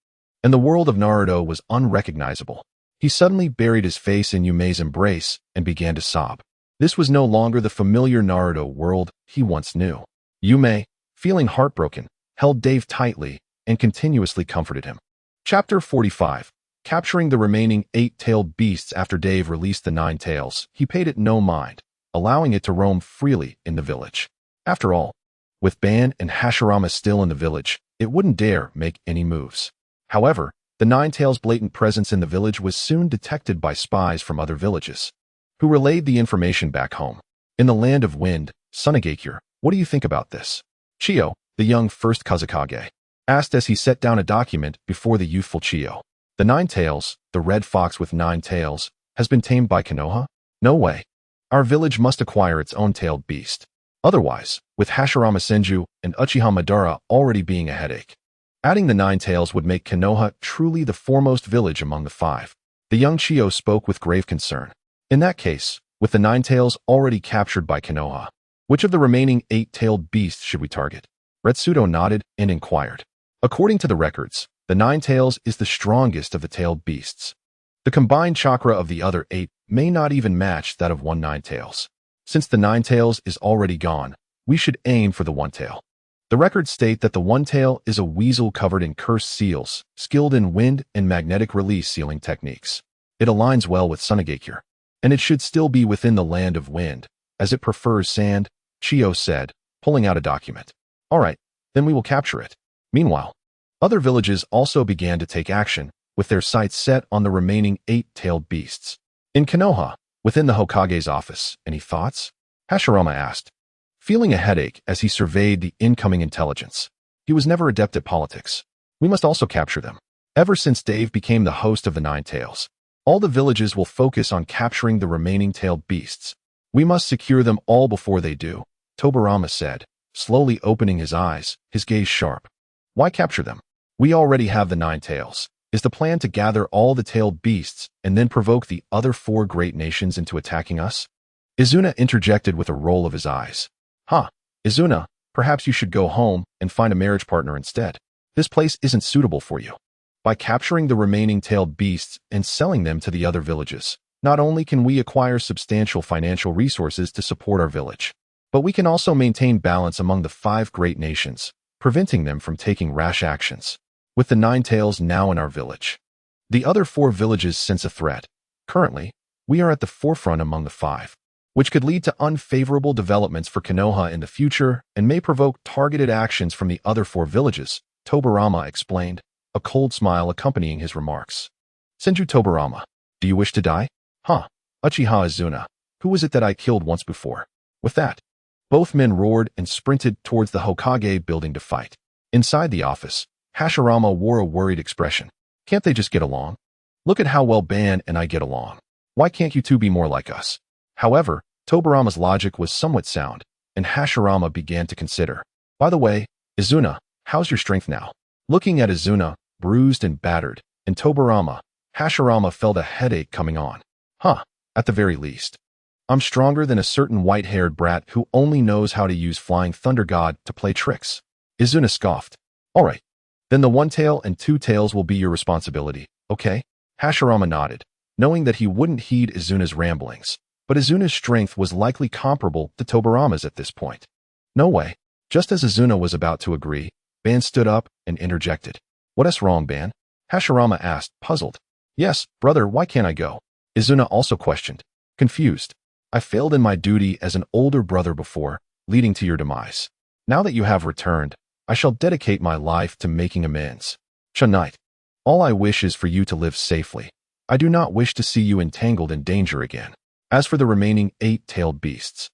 And the world of Naruto was unrecognizable. He suddenly buried his face in Yumei's embrace and began to sob. This was no longer the familiar Naruto world he once knew. Yumei, feeling heartbroken, held Dave tightly and continuously comforted him. Chapter 45. Capturing the remaining 8-tailed beasts. After Dave released the 9 tails, he paid it no mind, allowing it to roam freely in the village. After all, with Ban and Hashirama still in the village, it wouldn't dare make any moves. However, the 9 tails' blatant presence in the village was soon detected by spies from other villages, who relayed the information back home. In the land of wind, Sunagakure, what do you think about this? Chiyo, the young first Kazekage, asked as he set down a document before the youthful Chiyo. The 9 tails, the red fox with 9 tails, has been tamed by Konoha? No way. Our village must acquire its own tailed beast. Otherwise, with Hashirama Senju and Uchiha Madara already being a headache, adding the 9 tails would make Konoha truly the foremost village among the 5. The young Chiyo spoke with grave concern. In that case, with the 9 tails already captured by Konoha, which of the remaining 8-tailed beasts should we target? Retsudo nodded and inquired. According to the records, the 9 tails is the strongest of the tailed beasts. The combined chakra of the other 8 may not even match that of one 9 tails. Since the 9 tails is already gone, we should aim for the 1 tail. The records state that the 1 tail is a weasel covered in cursed seals, skilled in wind and magnetic release sealing techniques. It aligns well with Sunagakure, and it should still be within the land of wind, as it prefers sand, Chiyo said, pulling out a document. All right, then we will capture it. Meanwhile, other villages also began to take action, with their sights set on the remaining 8-tailed beasts. In Konoha, within the Hokage's office, any thoughts? Hashirama asked, feeling a headache as he surveyed the incoming intelligence. He was never adept at politics. We must also capture them. Ever since Dave became the host of the 9 tails, all the villages will focus on capturing the remaining tailed beasts. We must secure them all before they do, Tobirama said, slowly opening his eyes, his gaze sharp. Why capture them? We already have the 9 tails. Is the plan to gather all the tailed beasts and then provoke the other 4 great nations into attacking us? Izuna interjected with a roll of his eyes. Izuna, perhaps you should go home and find a marriage partner instead. This place isn't suitable for you. By capturing the remaining tailed beasts and selling them to the other villages, not only can we acquire substantial financial resources to support our village, but we can also maintain balance among the 5 great nations, preventing them from taking rash actions. With the 9 tails now in our village, the other 4 villages sense a threat. Currently, we are at the forefront among the 5, which could lead to unfavorable developments for Konoha in the future and may provoke targeted actions from the other 4 villages, Tobirama explained, a cold smile accompanying his remarks. Senju Tobirama, do you wish to die? Uchiha Izuna, who was it that I killed once before? With that, both men roared and sprinted towards the Hokage building to fight. Inside the office, Hashirama wore a worried expression. Can't they just get along? Look at how well Ban and I get along. Why can't you two be more like us? However, Tobirama's logic was somewhat sound, and Hashirama began to consider. By the way, Izuna, how's your strength now? Looking at Izuna, bruised and battered, and Hashirama felt a headache coming on. At the very least. I'm stronger than a certain white-haired brat who only knows how to use Flying Thunder God to play tricks. Izuna scoffed. All right. Then the one tail and two tails will be your responsibility, okay? Hashirama nodded, knowing that he wouldn't heed Izuna's ramblings, but Izuna's strength was likely comparable to Tobirama's at this point. No way. Just as Izuna was about to agree, Ban stood up and interjected. What's wrong, Ban? Hashirama asked, puzzled. Yes, brother, why can't I go? Izuna also questioned, confused. I failed in my duty as an older brother before, leading to your demise. Now that you have returned, I shall dedicate my life to making amends. Knight, all I wish is for you to live safely. I do not wish to see you entangled in danger again. As for the remaining 8-tailed beasts,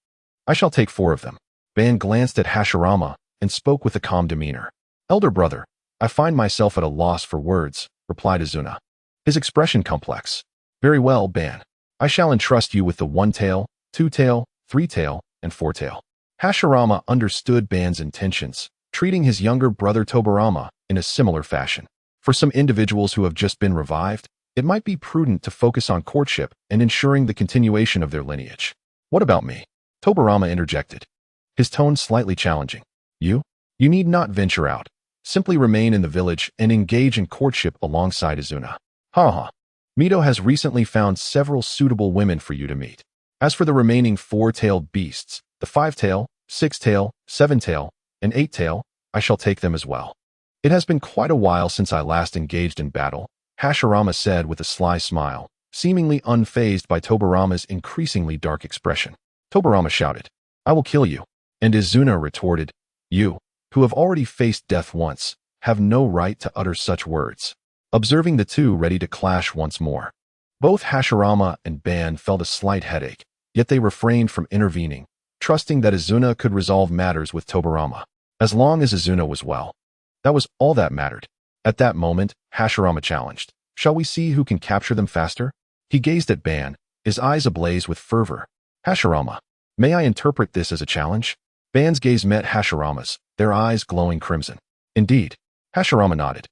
I shall take 4 of them. Ban glanced at Hashirama and spoke with a calm demeanor. Elder brother, I find myself at a loss for words, replied Izuna. His expression complex. Very well, Ban. I shall entrust you with the 1-tail, 2-tail, 3-tail, and 4-tail. Hashirama understood Ban's intentions, treating his younger brother Tobirama in a similar fashion. For some individuals who have just been revived, it might be prudent to focus on courtship and ensuring the continuation of their lineage. What about me? Tobirama interjected, his tone slightly challenging. You need not venture out. Simply remain in the village and engage in courtship alongside Izuna. Mito has recently found several suitable women for you to meet. As for the remaining 4-tailed beasts, the 5-tail, 6-tail, 7-tail, and 8-tail, I shall take them as well. It has been quite a while since I last engaged in battle, Hashirama said with a sly smile, seemingly unfazed by Tobirama's increasingly dark expression. Tobirama shouted, I will kill you. And Izuna retorted, you, who have already faced death once, have no right to utter such words. Observing the two ready to clash once more. Both Hashirama and Ban felt a slight headache, yet they refrained from intervening, trusting that Izuna could resolve matters with Tobirama. As long as Izuna was well. That was all that mattered. At that moment, Hashirama challenged, shall we see who can capture them faster? He gazed at Ban, his eyes ablaze with fervor. Hashirama, may I interpret this as a challenge? Ban's gaze met Hashirama's, their eyes glowing crimson. Indeed. Hashirama nodded.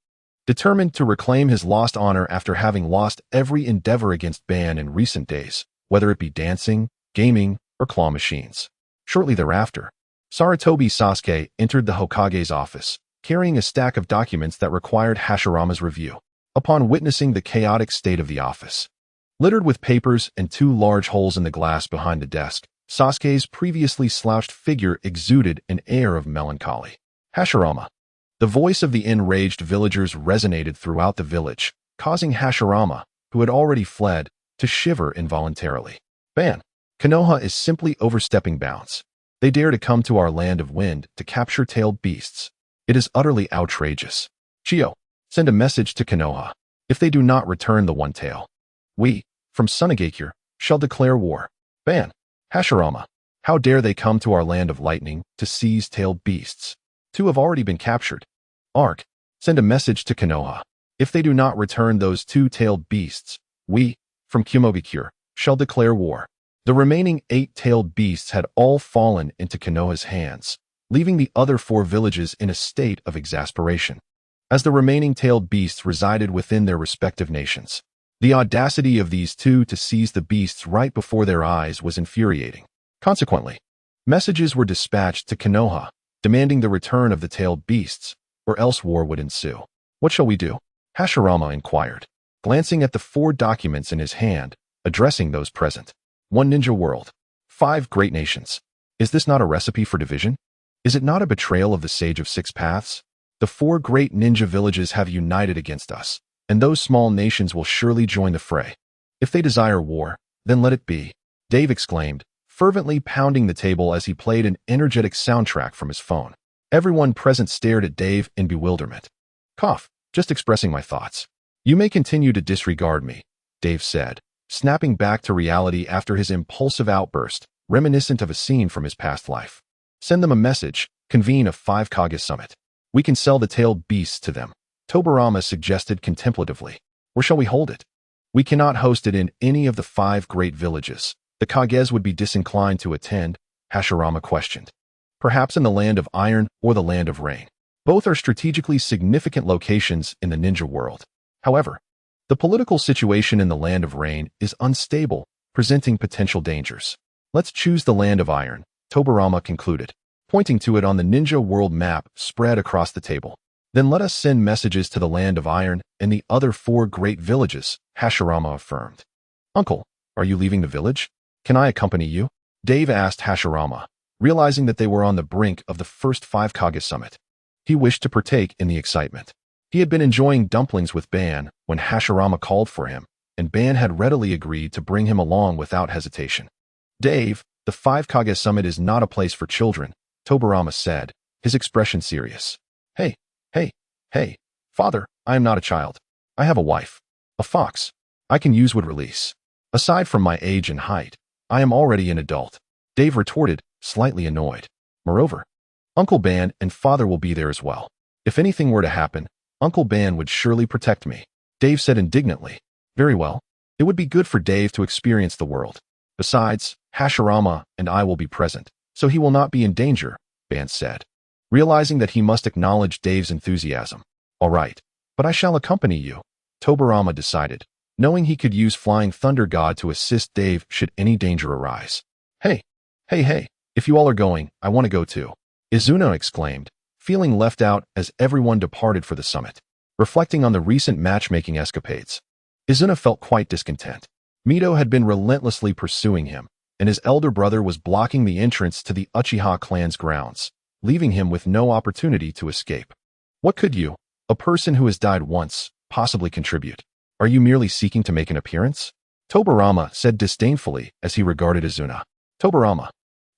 Determined to reclaim his lost honor after having lost every endeavor against Ban in recent days, whether it be dancing, gaming, or claw machines. Shortly thereafter, Sarutobi Sasuke entered the Hokage's office, carrying a stack of documents that required Hashirama's review. Upon witnessing the chaotic state of the office, littered with papers and 2 large holes in the glass behind the desk, Sasuke's previously slouched figure exuded an air of melancholy. Hashirama. The voice of the enraged villagers resonated throughout the village, causing Hashirama, who had already fled, to shiver involuntarily. Ban. Konoha is simply overstepping bounds. They dare to come to our land of wind to capture tailed beasts. It is utterly outrageous. Chio, send a message to Konoha. If they do not return the 1-tail, we, from Sunagakure, shall declare war. Ban. Hashirama. How dare they come to our land of lightning to seize tailed beasts? 2 have already been captured. Ark, send a message to Konoha. If they do not return those 2-tailed beasts, we, from Kumogakure, shall declare war. The remaining 8-tailed beasts had all fallen into Konoha's hands, leaving the other 4 villages in a state of exasperation. As the remaining tailed beasts resided within their respective nations, the audacity of these 2 to seize the beasts right before their eyes was infuriating. Consequently, messages were dispatched to Konoha, demanding the return of the tailed beasts, or else war would ensue. What shall we do? Hashirama inquired, glancing at the 4 documents in his hand, addressing those present. 1 ninja world. 5 great nations. Is this not a recipe for division? Is it not a betrayal of the Sage of 6 Paths? The 4 great ninja villages have united against us, and those small nations will surely join the fray. If they desire war, then let it be, Dave exclaimed, fervently pounding the table as he played an energetic soundtrack from his phone. Everyone present stared at Dave in bewilderment. Cough, just expressing my thoughts. You may continue to disregard me, Dave said, snapping back to reality after his impulsive outburst, reminiscent of a scene from his past life. Send them a message, convene a 5 Kage summit. We can sell the tailed beasts to them, Tobirama suggested contemplatively. Where shall we hold it? We cannot host it in any of the 5 great villages. The Kages would be disinclined to attend, Hashirama questioned. Perhaps in the land of iron or the land of rain. Both are strategically significant locations in the ninja world. However, the political situation in the Land of Rain is unstable, presenting potential dangers. Let's choose the Land of Iron, Tobirama concluded, pointing to it on the ninja world map spread across the table. Then let us send messages to the Land of Iron and the other 4 great villages, Hashirama affirmed. Uncle, are you leaving the village? Can I accompany you? Dave asked Hashirama, realizing that they were on the brink of the first 5 Kage summit. He wished to partake in the excitement. He had been enjoying dumplings with Ban when Hashirama called for him, and Ban had readily agreed to bring him along without hesitation. Dave, the 5 Kage summit is not a place for children, Tobirama said, his expression serious. Hey, father, I am not a child. I have a wife. A fox. I can use wood release. Aside from my age and height, I am already an adult, Dave retorted, slightly annoyed. Moreover, Uncle Ban and father will be there as well. If anything were to happen, Uncle Ban would surely protect me, Dave said indignantly. Very well. It would be good for Dave to experience the world. Besides, Hashirama and I will be present, so he will not be in danger, Ban said, realizing that he must acknowledge Dave's enthusiasm. All right, but I shall accompany you, Tobirama decided, knowing he could use Flying Thunder God to assist Dave should any danger arise. Hey, if you all are going, I want to go too, Izuna exclaimed, feeling left out as everyone departed for the summit. Reflecting on the recent matchmaking escapades, Izuna felt quite discontent. Mito had been relentlessly pursuing him, and his elder brother was blocking the entrance to the Uchiha clan's grounds, leaving him with no opportunity to escape. What could you, a person who has died once, possibly contribute? Are you merely seeking to make an appearance? Tobirama said disdainfully as he regarded Izuna. Tobirama,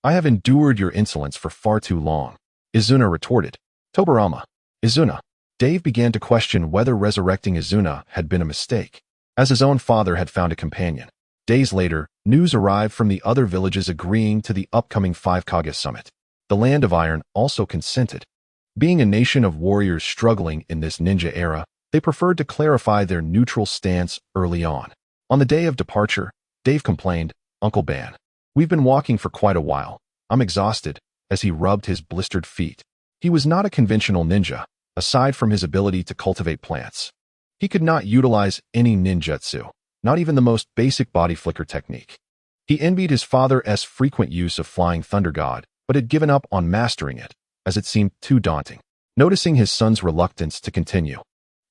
I have endured your insolence for far too long, Izuna retorted. Tobirama, Izuna. Dave began to question whether resurrecting Izuna had been a mistake, as his own father had found a companion. Days later, news arrived from the other villages agreeing to the upcoming 5 Kage summit. The Land of Iron also consented. Being a nation of warriors struggling in this ninja era, they preferred to clarify their neutral stance early on. On the day of departure, Dave complained, Uncle Ban, we've been walking for quite a while. I'm exhausted, as he rubbed his blistered feet. He was not a conventional ninja, aside from his ability to cultivate plants. He could not utilize any ninjutsu, not even the most basic body flicker technique. He envied his father's frequent use of Flying Thunder God, but had given up on mastering it, as it seemed too daunting. Noticing his son's reluctance to continue,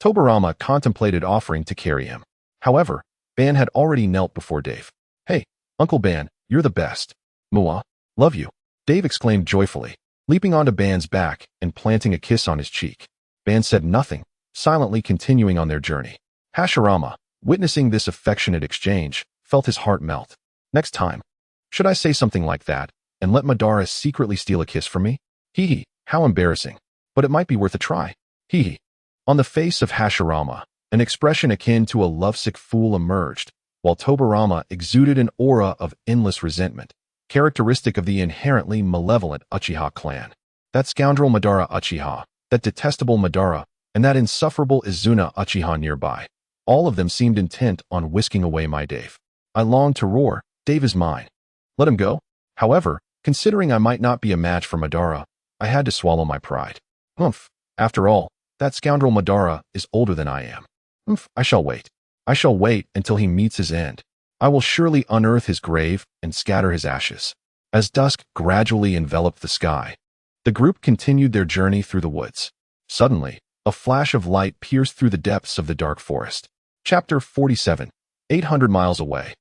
Tobirama contemplated offering to carry him. However, Ban had already knelt before Dave. Hey, Uncle Ban, you're the best. Mua, love you, Dave exclaimed joyfully, leaping onto Ban's back and planting a kiss on his cheek. Ban said nothing, silently continuing on their journey. Hashirama, witnessing this affectionate exchange, felt his heart melt. Next time, should I say something like that, and let Madara secretly steal a kiss from me? Hee, how embarrassing. But it might be worth a try. Hee. On the face of Hashirama, an expression akin to a lovesick fool emerged, while Tobirama exuded an aura of endless resentment, characteristic of the inherently malevolent Uchiha clan. That scoundrel Madara Uchiha, that detestable Madara, and that insufferable Izuna Uchiha nearby. All of them seemed intent on whisking away my Dave. I longed to roar, Dave is mine. Let him go. However, considering I might not be a match for Madara, I had to swallow my pride. Humph. After all, that scoundrel Madara is older than I am. Humph. I shall wait. I shall wait until he meets his end. I will surely unearth his grave and scatter his ashes. As dusk gradually enveloped the sky, the group continued their journey through the woods. Suddenly, a flash of light pierced through the depths of the dark forest. Chapter 47. 800 miles away.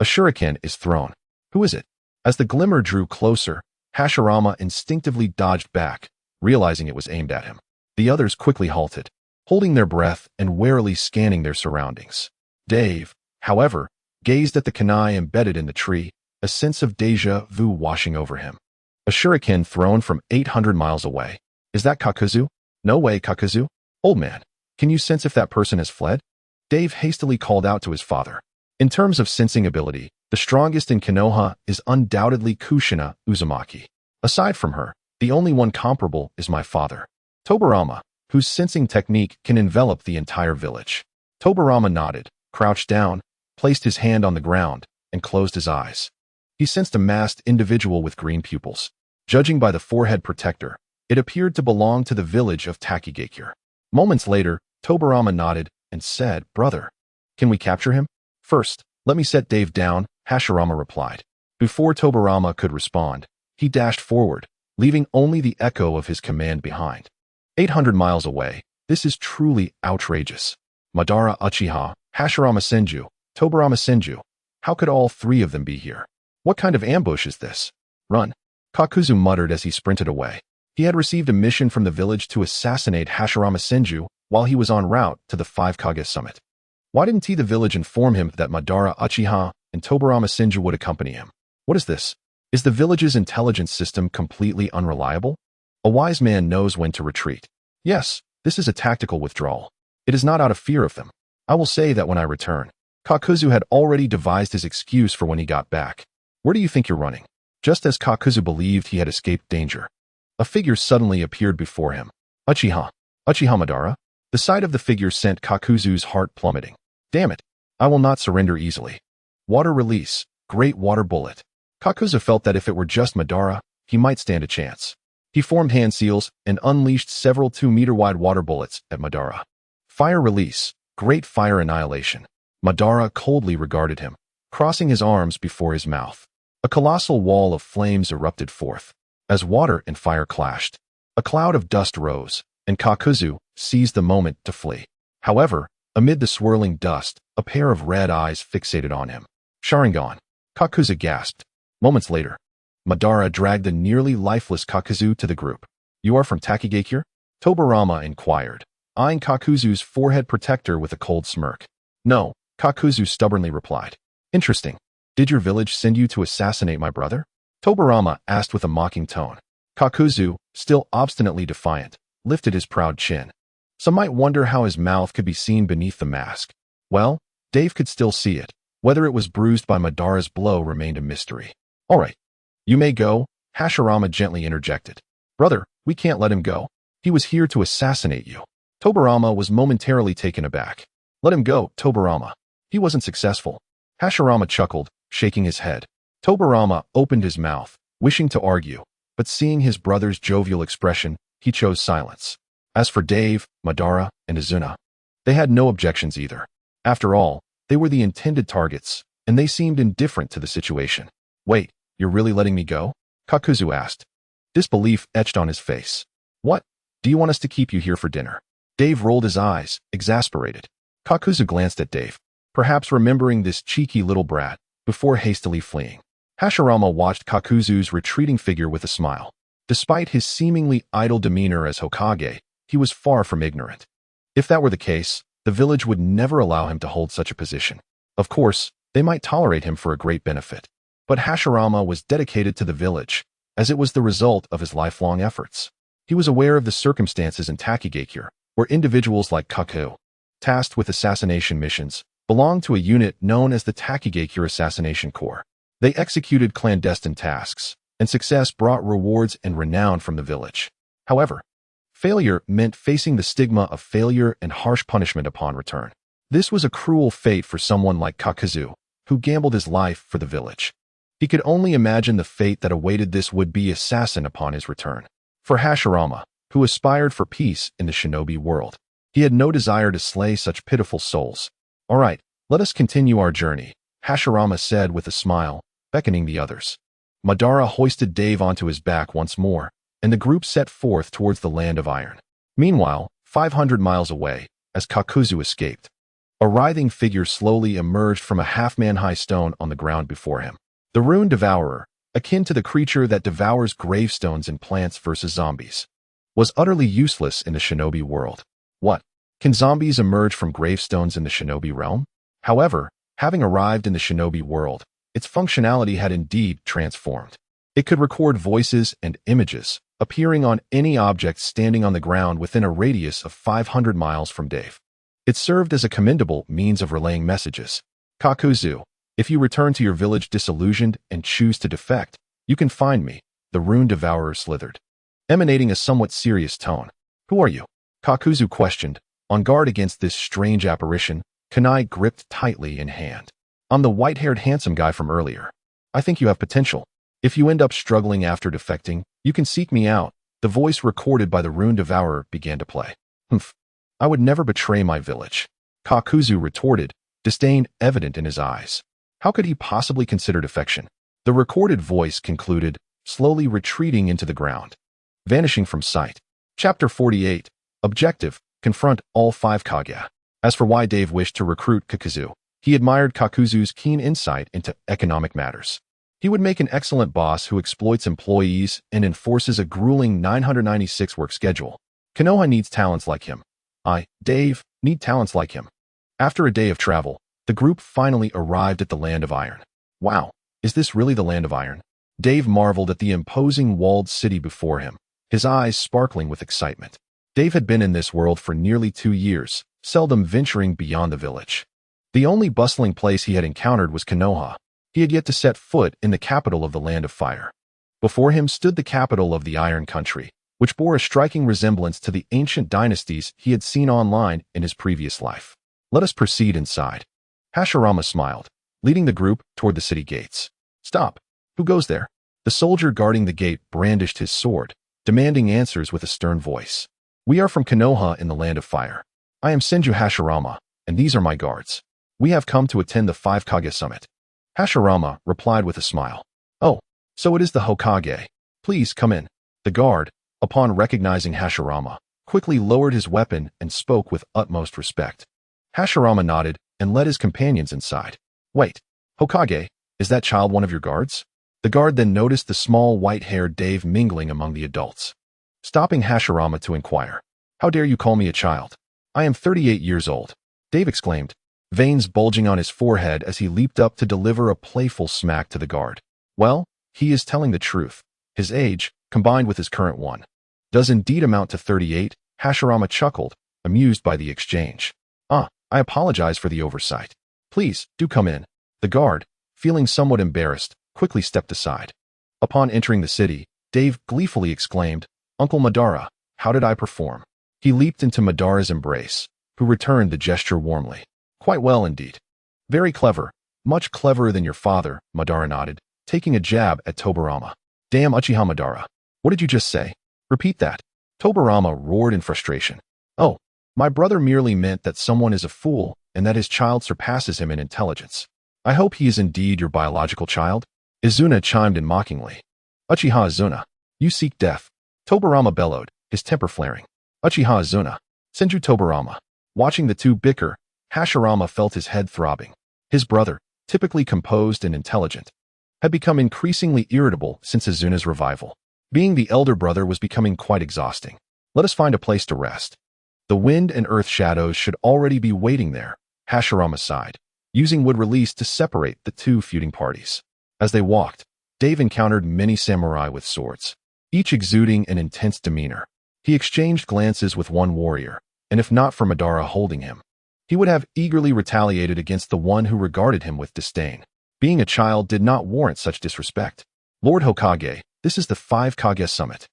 A shuriken is thrown. Who is it? As the glimmer drew closer, Hashirama instinctively dodged back, realizing it was aimed at him. The others quickly halted, holding their breath and warily scanning their surroundings. Dave, however, gazed at the kunai embedded in the tree, a sense of déjà vu washing over him. A shuriken thrown from 800 miles away. Is that Kakuzu? No way, Kakuzu. Old man, can you sense if that person has fled? Dave hastily called out to his father. In terms of sensing ability, the strongest in Konoha is undoubtedly Kushina Uzumaki. Aside from her, the only one comparable is my father, Tobirama, whose sensing technique can envelop the entire village. Tobirama nodded, crouched down, placed his hand on the ground, and closed his eyes. He sensed a masked individual with green pupils. Judging by the forehead protector, It appeared to belong to the village of Takigakure. Moments later, Tobirama nodded and said, "Brother, can we capture him?" "First, let me set Dave down," Hashirama replied. Before Tobirama could respond, he dashed forward, leaving only the echo of his command behind. 800 miles away, this is truly outrageous. Madara Uchiha, Hashirama Senju, Tobirama Senju. How could all three of them be here? What kind of ambush is this? Run. Kakuzu muttered as he sprinted away. He had received a mission from the village to assassinate Hashirama Senju while he was en route to the 5 Kage summit. Why didn't the village inform him that Madara Uchiha and Tobirama Senju would accompany him? What is this? Is the village's intelligence system completely unreliable? A wise man knows when to retreat. Yes, this is a tactical withdrawal. It is not out of fear of them. I will say that when I return. Kakuzu had already devised his excuse for when he got back. Where do you think you're running? Just as Kakuzu believed he had escaped danger, a figure suddenly appeared before him. Uchiha. Uchiha Madara? The sight of the figure sent Kakuzu's heart plummeting. Damn it. I will not surrender easily. Water release. Great water bullet. Kakuzu felt that if it were just Madara, he might stand a chance. He formed hand seals and unleashed several 2-meter-wide water bullets at Madara. Fire release. Great fire annihilation. Madara coldly regarded him, crossing his arms before his mouth. A colossal wall of flames erupted forth. As water and fire clashed, a cloud of dust rose, and Kakuzu seized the moment to flee. However, amid the swirling dust, a pair of red eyes fixated on him. Sharingan. Kakuzu gasped. Moments later, Madara dragged the nearly lifeless Kakuzu to the group. You are from Takigakure? Tobirama inquired, eyeing Kakuzu's forehead protector with a cold smirk. No, Kakuzu stubbornly replied. Interesting. Did your village send you to assassinate my brother? Tobirama asked with a mocking tone. Kakuzu, still obstinately defiant, lifted his proud chin. Some might wonder how his mouth could be seen beneath the mask. Well, Dave could still see it. Whether it was bruised by Madara's blow remained a mystery. All right. You may go, Hashirama gently interjected. Brother, we can't let him go. He was here to assassinate you. Tobirama was momentarily taken aback. Let him go, Tobirama. He wasn't successful. Hashirama chuckled, shaking his head. Tobirama opened his mouth, wishing to argue, but seeing his brother's jovial expression, he chose silence. As for Dave, Madara, and Izuna, they had no objections either. After all, they were the intended targets, and they seemed indifferent to the situation. Wait, you're really letting me go? Kakuzu asked. Disbelief etched on his face. What? Do you want us to keep you here for dinner? Dave rolled his eyes, exasperated. Kakuzu glanced at Dave, perhaps remembering this cheeky little brat, before hastily fleeing. Hashirama watched Kakuzu's retreating figure with a smile. Despite his seemingly idle demeanor as Hokage, he was far from ignorant. If that were the case, the village would never allow him to hold such a position. Of course, they might tolerate him for a great benefit. But Hashirama was dedicated to the village, as it was the result of his lifelong efforts. He was aware of the circumstances in Takigakure, where individuals like Kaku, tasked with assassination missions, belonged to a unit known as the Takigakure Assassination Corps. They executed clandestine tasks, and success brought rewards and renown from the village. However, failure meant facing the stigma of failure and harsh punishment upon return. This was a cruel fate for someone like Kakuzu, who gambled his life for the village. He could only imagine the fate that awaited this would-be assassin upon his return. For Hashirama, who aspired for peace in the shinobi world, he had no desire to slay such pitiful souls. All right, let us continue our journey, Hashirama said with a smile, beckoning the others. Madara hoisted Dave onto his back once more, and the group set forth towards the land of iron. Meanwhile, 500 miles away, as Kakuzu escaped, a writhing figure slowly emerged from a half-man-high stone on the ground before him. The Rune Devourer, akin to the creature that devours gravestones in Plants vs. Zombies, was utterly useless in the shinobi world. What? Can zombies emerge from gravestones in the shinobi realm? However, having arrived in the shinobi world, its functionality had indeed transformed. It could record voices and images, appearing on any object standing on the ground within a radius of 500 miles from Dave. It served as a commendable means of relaying messages. Kakuzu, if you return to your village disillusioned and choose to defect, you can find me, the Rune Devourer slithered, emanating a somewhat serious tone. Who are you? Kakuzu questioned, on guard against this strange apparition, kunai gripped tightly in hand. I'm the white-haired handsome guy from earlier. I think you have potential. If you end up struggling after defecting, you can seek me out, The voice recorded by the Rune Devourer began to play. Humph. I would never betray my village. Kakuzu retorted, disdain evident in his eyes. How could he possibly consider defection? The recorded voice concluded, slowly retreating into the ground, vanishing from sight. Chapter 48. Objective: confront all 5 Kage. As for why Dave wished to recruit Kakuzu, he admired Kakuzu's keen insight into economic matters. He would make an excellent boss who exploits employees and enforces a grueling 996 work schedule. Konoha needs talents like him. Dave, need talents like him. After a day of travel, the group finally arrived at the Land of Iron. Wow, is this really the Land of Iron? Dave marveled at the imposing walled city before him, his eyes sparkling with excitement. Dave had been in this world for nearly 2 years, seldom venturing beyond the village. The only bustling place he had encountered was Konoha. He had yet to set foot in the capital of the Land of Fire. Before him stood the capital of the Iron Country, which bore a striking resemblance to the ancient dynasties he had seen online in his previous life. Let us proceed inside. Hashirama smiled, leading the group toward the city gates. Stop. Who goes there? The soldier guarding the gate brandished his sword, demanding answers with a stern voice. We are from Konoha in the Land of Fire. I am Senju Hashirama, and these are my guards. We have come to attend the 5 Kage summit. Hashirama replied with a smile. Oh, so it is the Hokage. Please come in. The guard, upon recognizing Hashirama, quickly lowered his weapon and spoke with utmost respect. Hashirama nodded and led his companions inside. Wait, Hokage, is that child one of your guards? The guard then noticed the small white-haired Dave mingling among the adults. Stopping Hashirama to inquire. How dare you call me a child? I am 38 years old, Dave exclaimed, veins bulging on his forehead as he leaped up to deliver a playful smack to the guard. Well, he is telling the truth. His age, combined with his current one, does indeed amount to 38, Hashirama chuckled, amused by the exchange. I apologize for the oversight. Please, do come in. The guard, feeling somewhat embarrassed, quickly stepped aside. Upon entering the city, Dave gleefully exclaimed, Uncle Madara, how did I perform? He leaped into Madara's embrace, who returned the gesture warmly. Quite well indeed. Very clever, much cleverer than your father, Madara nodded, taking a jab at Tobirama. Damn Uchiha Madara. What did you just say? Repeat that. Tobirama roared in frustration. Oh, my brother merely meant that someone is a fool and that his child surpasses him in intelligence. I hope he is indeed your biological child. Izuna chimed in mockingly. Uchiha Izuna, you seek death. Tobirama bellowed, his temper flaring. Uchiha Izuna, Senju Tobirama. Watching the two bicker, Hashirama felt his head throbbing. His brother, typically composed and intelligent, had become increasingly irritable since Izuna's revival. Being the elder brother was becoming quite exhausting. Let us find a place to rest. The wind and earth shadows should already be waiting there, Hashirama sighed, using wood release to separate the two feuding parties. As they walked, Dave encountered many samurai with swords, each exuding an intense demeanor. He exchanged glances with one warrior, and if not for Madara holding him, he would have eagerly retaliated against the one who regarded him with disdain. Being a child did not warrant such disrespect. Lord Hokage, this is the 5 Kage summit.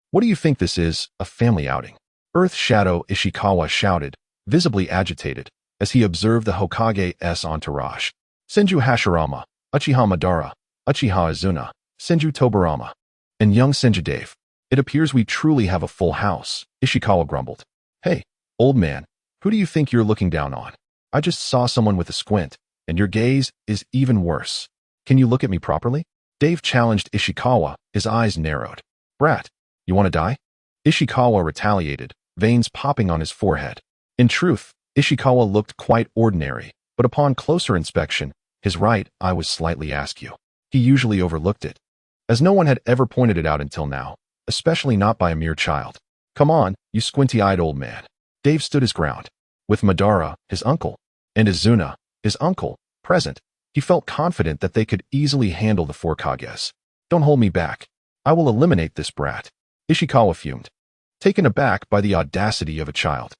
What do you think this is, a family outing? Earth Shadow Ishikawa shouted, visibly agitated, as he observed the Hokage's entourage. Senju Hashirama, Uchiha Madara, Uchiha Izuna, Senju Tobirama, and young Senju Dave. It appears we truly have a full house, Ishikawa grumbled. Hey, old man, who do you think you're looking down on? I just saw someone with a squint, and your gaze is even worse. Can you look at me properly? Dave challenged Ishikawa, his eyes narrowed. Brat, you want to die? Ishikawa retaliated, veins popping on his forehead. In truth, Ishikawa looked quite ordinary, but upon closer inspection, his right eye was slightly askew. He usually overlooked it, as no one had ever pointed it out until now, especially not by a mere child. Come on, you squinty-eyed old man. Dave stood his ground. With Madara, his uncle, and Izuna, his uncle, present, he felt confident that they could easily handle the 4 Kages. Don't hold me back. I will eliminate this brat. Ishikawa fumed, taken aback by the audacity of a child.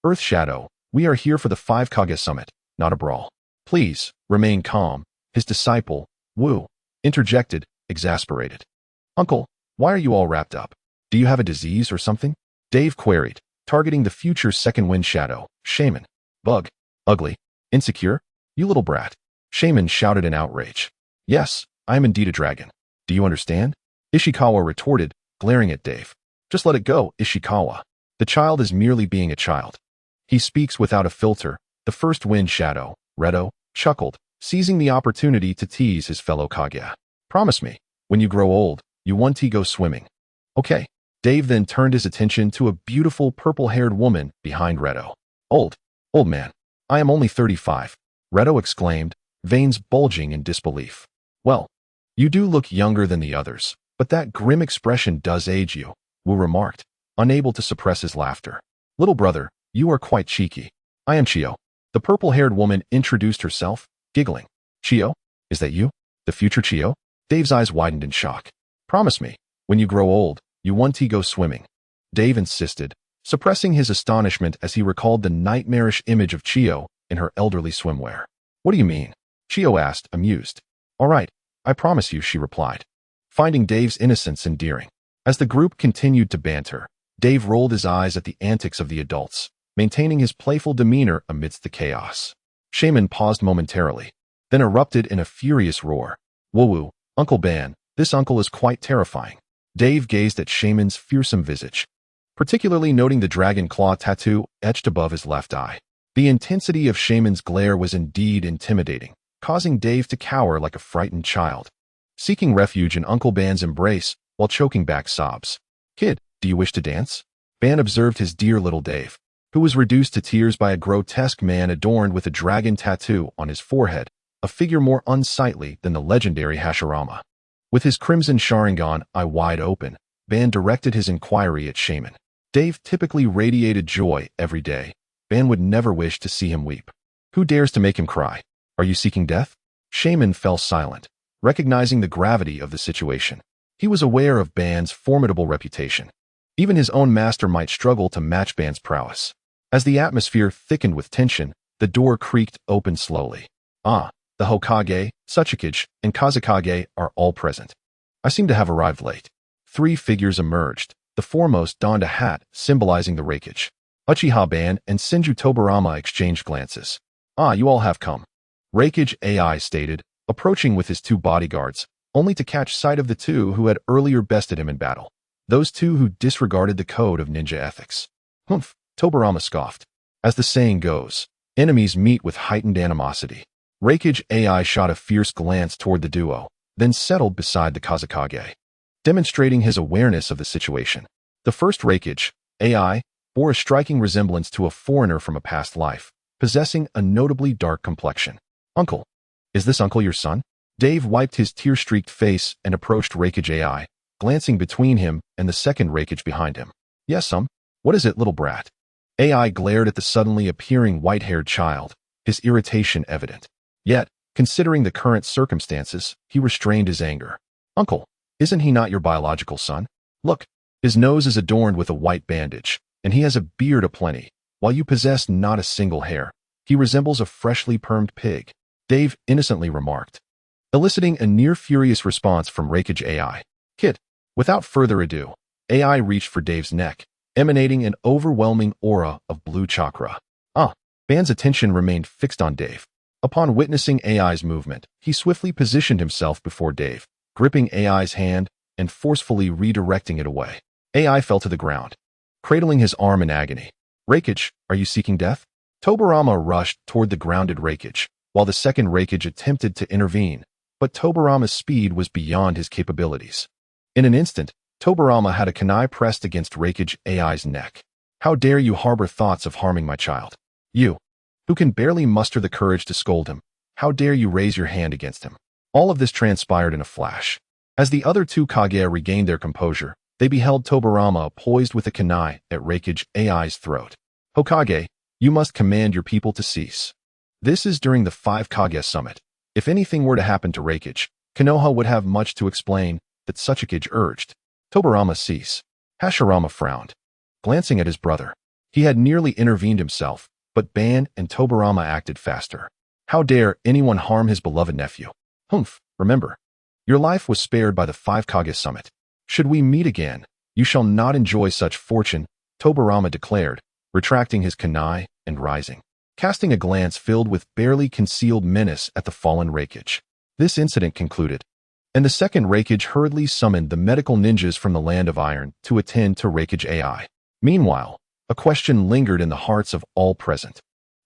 Earth Shadow, we are here for the 5 Kage summit, not a brawl. Please, remain calm, his disciple, Wu, interjected, exasperated. Uncle, why are you all wrapped up? Do you have a disease or something? Dave queried, targeting the future second wind shadow, Shaman. Bug. Ugly. Insecure? You little brat. Shaman shouted in outrage. Yes, I am indeed a dragon. Do you understand? Ishikawa retorted, glaring at Dave. Just let it go, Ishikawa. The child is merely being a child. He speaks without a filter. The first wind shadow, Redo, chuckled, seizing the opportunity to tease his fellow Kage. Promise me, when you grow old, you want to go swimming. Okay. Dave then turned his attention to a beautiful purple-haired woman behind Redo. Old man. I am only 35. Redo exclaimed, veins bulging in disbelief. Well, you do look younger than the others, but that grim expression does age you, Wu remarked, unable to suppress his laughter. Little brother, you are quite cheeky. I am Chio. The purple-haired woman introduced herself, giggling. Chio? Is that you? The future Chio? Dave's eyes widened in shock. Promise me, when you grow old, you want to go swimming. Dave insisted, suppressing his astonishment as he recalled the nightmarish image of Chio in her elderly swimwear. What do you mean? Chio asked, amused. All right, I promise you, she replied, finding Dave's innocence endearing. As the group continued to banter, Dave rolled his eyes at the antics of the adults, maintaining his playful demeanor amidst the chaos. Shaman paused momentarily, then erupted in a furious roar. Woo-woo, Uncle Ban, this uncle is quite terrifying. Dave gazed at Shaman's fearsome visage, particularly noting the dragon claw tattoo etched above his left eye. The intensity of Shaman's glare was indeed intimidating, causing Dave to cower like a frightened child, seeking refuge in Uncle Ban's embrace while choking back sobs. Kid, do you wish to dance? Ban observed his dear little Dave, who was reduced to tears by a grotesque man adorned with a dragon tattoo on his forehead, a figure more unsightly than the legendary Hashirama. With his crimson Sharingan eye wide open, Ban directed his inquiry at Shaman. Dave typically radiated joy every day. Ban would never wish to see him weep. Who dares to make him cry? Are you seeking death? Shaman fell silent, recognizing the gravity of the situation. He was aware of Ban's formidable reputation. Even his own master might struggle to match Ban's prowess. As the atmosphere thickened with tension, the door creaked open slowly. The Hokage, Tsuchikage, and Kazekage are all present. I seem to have arrived late. 3 figures emerged. The foremost donned a hat symbolizing the Reikage. Uchiha Ban and Senju Tobirama exchanged glances. You all have come. Reikage AI stated, approaching with his 2 bodyguards, only to catch sight of the 2 who had earlier bested him in battle. Those 2 who disregarded the code of ninja ethics. Humph, Tobirama scoffed. As the saying goes, enemies meet with heightened animosity. Reikage AI shot a fierce glance toward the duo, then settled beside the Kazekage, demonstrating his awareness of the situation. The first Reikage AI bore a striking resemblance to a foreigner from a past life, possessing a notably dark complexion. Uncle, is this uncle your son? Dave wiped his tear-streaked face and approached Reikage AI, glancing between him and the second Reikage behind him. Yes, What is it, little brat? AI glared at the suddenly appearing white-haired child, his irritation evident. Yet, considering the current circumstances, he restrained his anger. Uncle, isn't he not your biological son? Look, his nose is adorned with a white bandage, and he has a beard aplenty, while you possess not a single hair. He resembles a freshly permed pig, Dave innocently remarked, eliciting a near-furious response from Reikage AI. Kid, without further ado, AI reached for Dave's neck, emanating an overwhelming aura of blue chakra. Ban's attention remained fixed on Dave. Upon witnessing AI's movement, he swiftly positioned himself before Dave, gripping AI's hand and forcefully redirecting it away. AI fell to the ground, cradling his arm in agony. Reikage, are you seeking death? Tobirama rushed toward the grounded Reikage, while the second Reikage attempted to intervene, but Tobirama's speed was beyond his capabilities. In an instant, Tobirama had a kunai pressed against Reikage AI's neck. How dare you harbor thoughts of harming my child? You, who can barely muster the courage to scold him, how dare you raise your hand against him? All of this transpired in a flash. As the other 2 Kage regained their composure, they beheld Tobirama poised with a kunai at Reikage AI's throat. Hokage, you must command your people to cease. This is during the 5 Kage summit. If anything were to happen to Reikage, Konoha would have much to explain, that Tsuchikage urged. Tobirama cease. Hashirama frowned, glancing at his brother. He had nearly intervened himself, but Ban and Tobirama acted faster. How dare anyone harm his beloved nephew? Humph, remember, your life was spared by the 5 Kage summit. Should we meet again, you shall not enjoy such fortune, Tobirama declared, retracting his kunai and rising, casting a glance filled with barely concealed menace at the fallen Reikage. This incident concluded. And the second Raikage hurriedly summoned the medical ninjas from the land of iron to attend to Raikage AI. Meanwhile, a question lingered in the hearts of all present.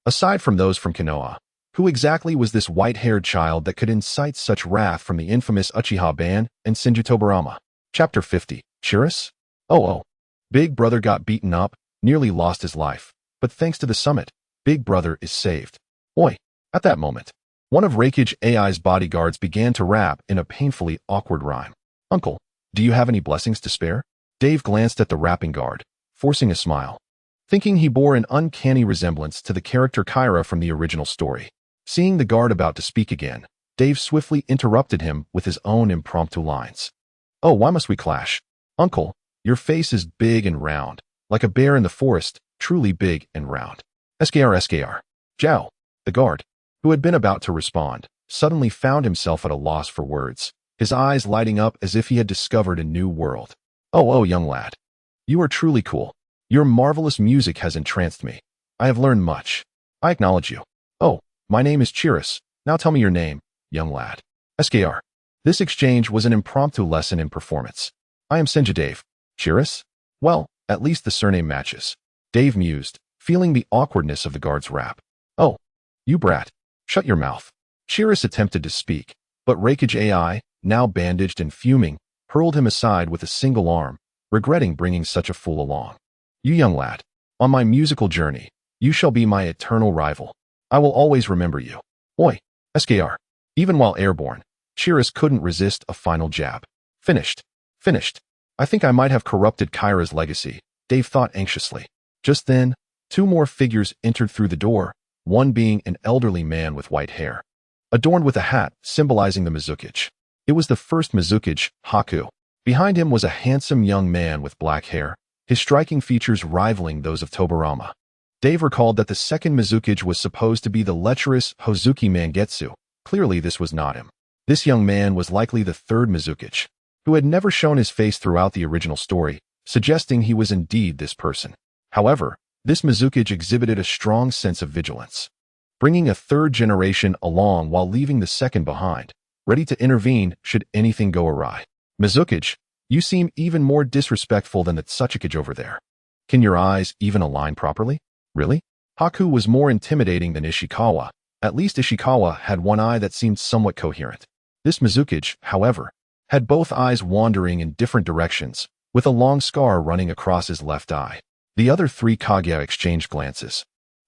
Aside from those from Konoha, who exactly was this white-haired child that could incite such wrath from the infamous Uchiha band and Senju Tobirama? Chapter 50. Chirrus? Oh. Big Brother got beaten up, nearly lost his life. But thanks to the summit, Big Brother is saved. Oi. At that moment, one of Raikage AI's bodyguards began to rap in a painfully awkward rhyme. Uncle, do you have any blessings to spare? Dave glanced at the rapping guard, forcing a smile, thinking he bore an uncanny resemblance to the character Kyra from the original story. Seeing the guard about to speak again, Dave swiftly interrupted him with his own impromptu lines. Oh, why must we clash? Uncle, your face is big and round, like a bear in the forest, truly big and round. SKR. Zhao, the guard, who had been about to respond, suddenly found himself at a loss for words, his eyes lighting up as if he had discovered a new world. Oh, young lad. You are truly cool. Your marvelous music has entranced me. I have learned much. I acknowledge you. Oh, my name is Chirrus. Now tell me your name, young lad. SKR. This exchange was an impromptu lesson in performance. I am Senju Dave. Chirrus? Well, at least the surname matches. Dave mused, feeling the awkwardness of the guard's rap. Oh, you brat. Shut your mouth. Chirrus attempted to speak, but Raikage AI, now bandaged and fuming, hurled him aside with a single arm, regretting bringing such a fool along. You young lad, on my musical journey, you shall be my eternal rival. I will always remember you. Oi, SKR. Even while airborne, Chirrus couldn't resist a final jab. Finished. I think I might have corrupted Kyra's legacy, Dave thought anxiously. Just then, two more figures entered through the door, one being an elderly man with white hair, adorned with a hat symbolizing the Mizukage. It was the first Mizukage, Haku. Behind him was a handsome young man with black hair, his striking features rivaling those of Tobirama. Dave recalled that the second Mizukage was supposed to be the lecherous Hozuki Mangetsu. Clearly this was not him. This young man was likely the third Mizukage, who had never shown his face throughout the original story, suggesting he was indeed this person. However, this Mizukage exhibited a strong sense of vigilance, bringing a third generation along while leaving the second behind, ready to intervene should anything go awry. Mizukage, you seem even more disrespectful than the Tsuchikage over there. Can your eyes even align properly? Really? Haku was more intimidating than Ishikawa. At least Ishikawa had one eye that seemed somewhat coherent. This Mizukage, however, had both eyes wandering in different directions, with a long scar running across his left eye. The other three Kaguya exchanged glances,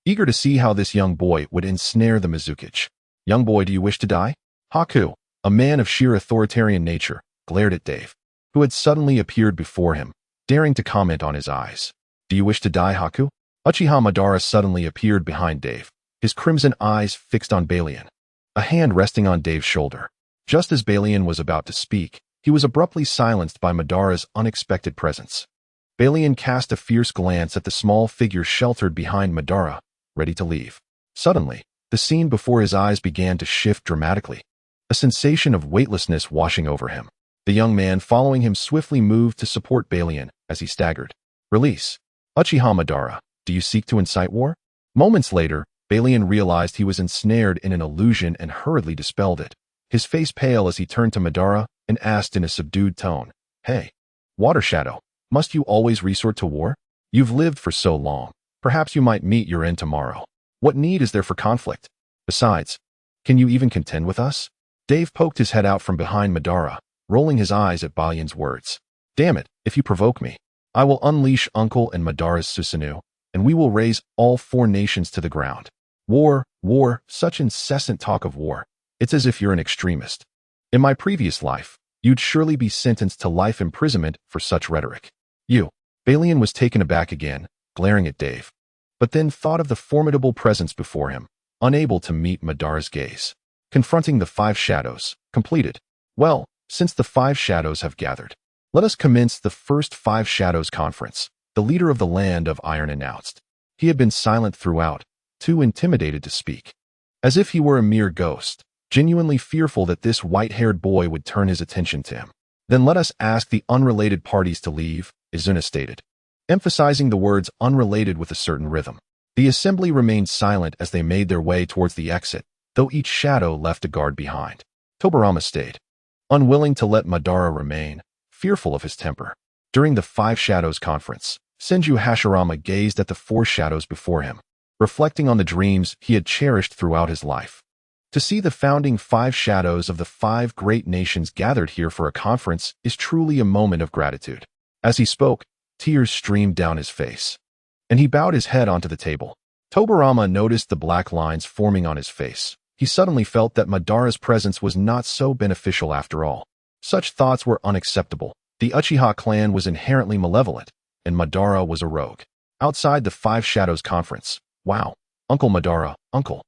eager to see how this young boy would ensnare the Mizukage. Young boy, do you wish to die? Haku, a man of sheer authoritarian nature, glared at Dave, who had suddenly appeared before him, daring to comment on his eyes. Do you wish to die, Haku? Uchiha Madara suddenly appeared behind Dave, his crimson eyes fixed on Balian, a hand resting on Dave's shoulder. Just as Balian was about to speak, he was abruptly silenced by Madara's unexpected presence. Balian cast a fierce glance at the small figure sheltered behind Madara, ready to leave. Suddenly, the scene before his eyes began to shift dramatically, a sensation of weightlessness washing over him. The young man following him swiftly moved to support Balian as he staggered. Release. Uchiha Madara, do you seek to incite war? Moments later, Balian realized he was ensnared in an illusion and hurriedly dispelled it, his face pale as he turned to Madara and asked in a subdued tone, Hey, Water Shadow, must you always resort to war? You've lived for so long. Perhaps you might meet your end tomorrow. What need is there for conflict? Besides, can you even contend with us? Dave poked his head out from behind Madara, rolling his eyes at Balian's words. Damn it, if you provoke me, I will unleash Uncle and Madara's Susano'o, and we will raise all 4 nations to the ground. War, such incessant talk of war. It's as if you're an extremist. In my previous life, you'd surely be sentenced to life imprisonment for such rhetoric. Balian was taken aback again, glaring at Dave, but then thought of the formidable presence before him, unable to meet Madara's gaze. Confronting the 5 shadows, completed. Well, since the 5 shadows have gathered, let us commence the first 5 shadows conference, the leader of the land of iron announced. He had been silent throughout, too intimidated to speak, as if he were a mere ghost, genuinely fearful that this white-haired boy would turn his attention to him. Then let us ask the unrelated parties to leave, Izuna stated, emphasizing the words unrelated with a certain rhythm. The assembly remained silent as they made their way towards the exit, though each shadow left a guard behind. Tobirama stayed. unwilling to let Madara remain, fearful of his temper. During the Five Shadows conference, Senju Hashirama gazed at the four shadows before him, reflecting on the dreams he had cherished throughout his life. To see the founding five shadows of the five great nations gathered here for a conference is truly a moment of gratitude. As he spoke, tears streamed down his face, and he bowed his head onto the table. Tobirama noticed the black lines forming on his face. He suddenly felt that Madara's presence was not so beneficial after all. Such thoughts were unacceptable. The Uchiha clan was inherently malevolent, and Madara was a rogue. Outside the Five Shadows conference, wow, Uncle Madara, Uncle.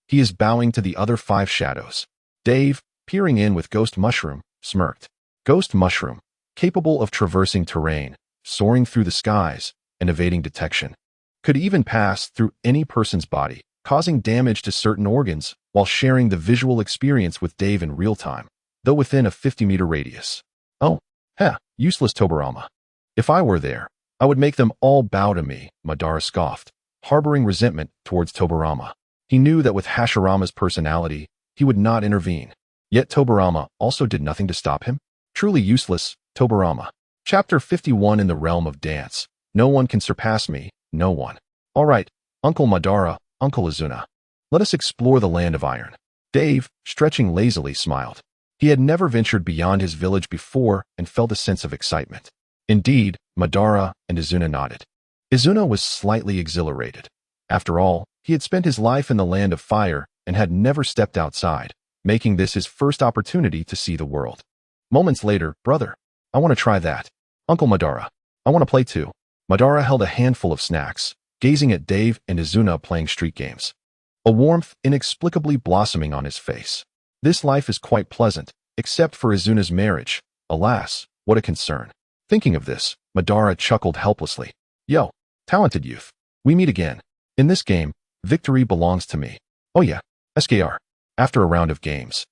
He is bowing to the other five shadows. Dave, peering in with Ghost Mushroom, smirked. Ghost Mushroom, capable of traversing terrain, soaring through the skies, and evading detection, could even pass through any person's body, causing damage to certain organs while sharing the visual experience with Dave in real time, though within a 50-meter radius. Oh, useless Tobirama. If I were there, I would make them all bow to me, Madara scoffed, harboring resentment towards Tobirama. He knew that with Hashirama's personality, he would not intervene. Yet Tobirama also did nothing to stop him. Truly useless, Tobirama. Chapter 51 In the Realm of Dance. No one can surpass me, no one. All right, Uncle Madara, Uncle Izuna. Let us explore the land of iron. Dave, stretching lazily, smiled. He had never ventured beyond his village before and felt a sense of excitement. Indeed, Madara and Izuna nodded. Izuna was slightly exhilarated. After all, he had spent his life in the land of fire and had never stepped outside, making this his first opportunity to see the world. Moments later, brother, I want to try that. Uncle Madara, I want to play too. Madara held a handful of snacks, gazing at Dave and Izuna playing street games. A warmth inexplicably blossoming on his face. This life is quite pleasant, except for Izuna's marriage. Alas, what a concern. Thinking of this, Madara chuckled helplessly. Yo, talented youth. We meet again. In this game, victory belongs to me. Oh yeah, SKR. After a round of games,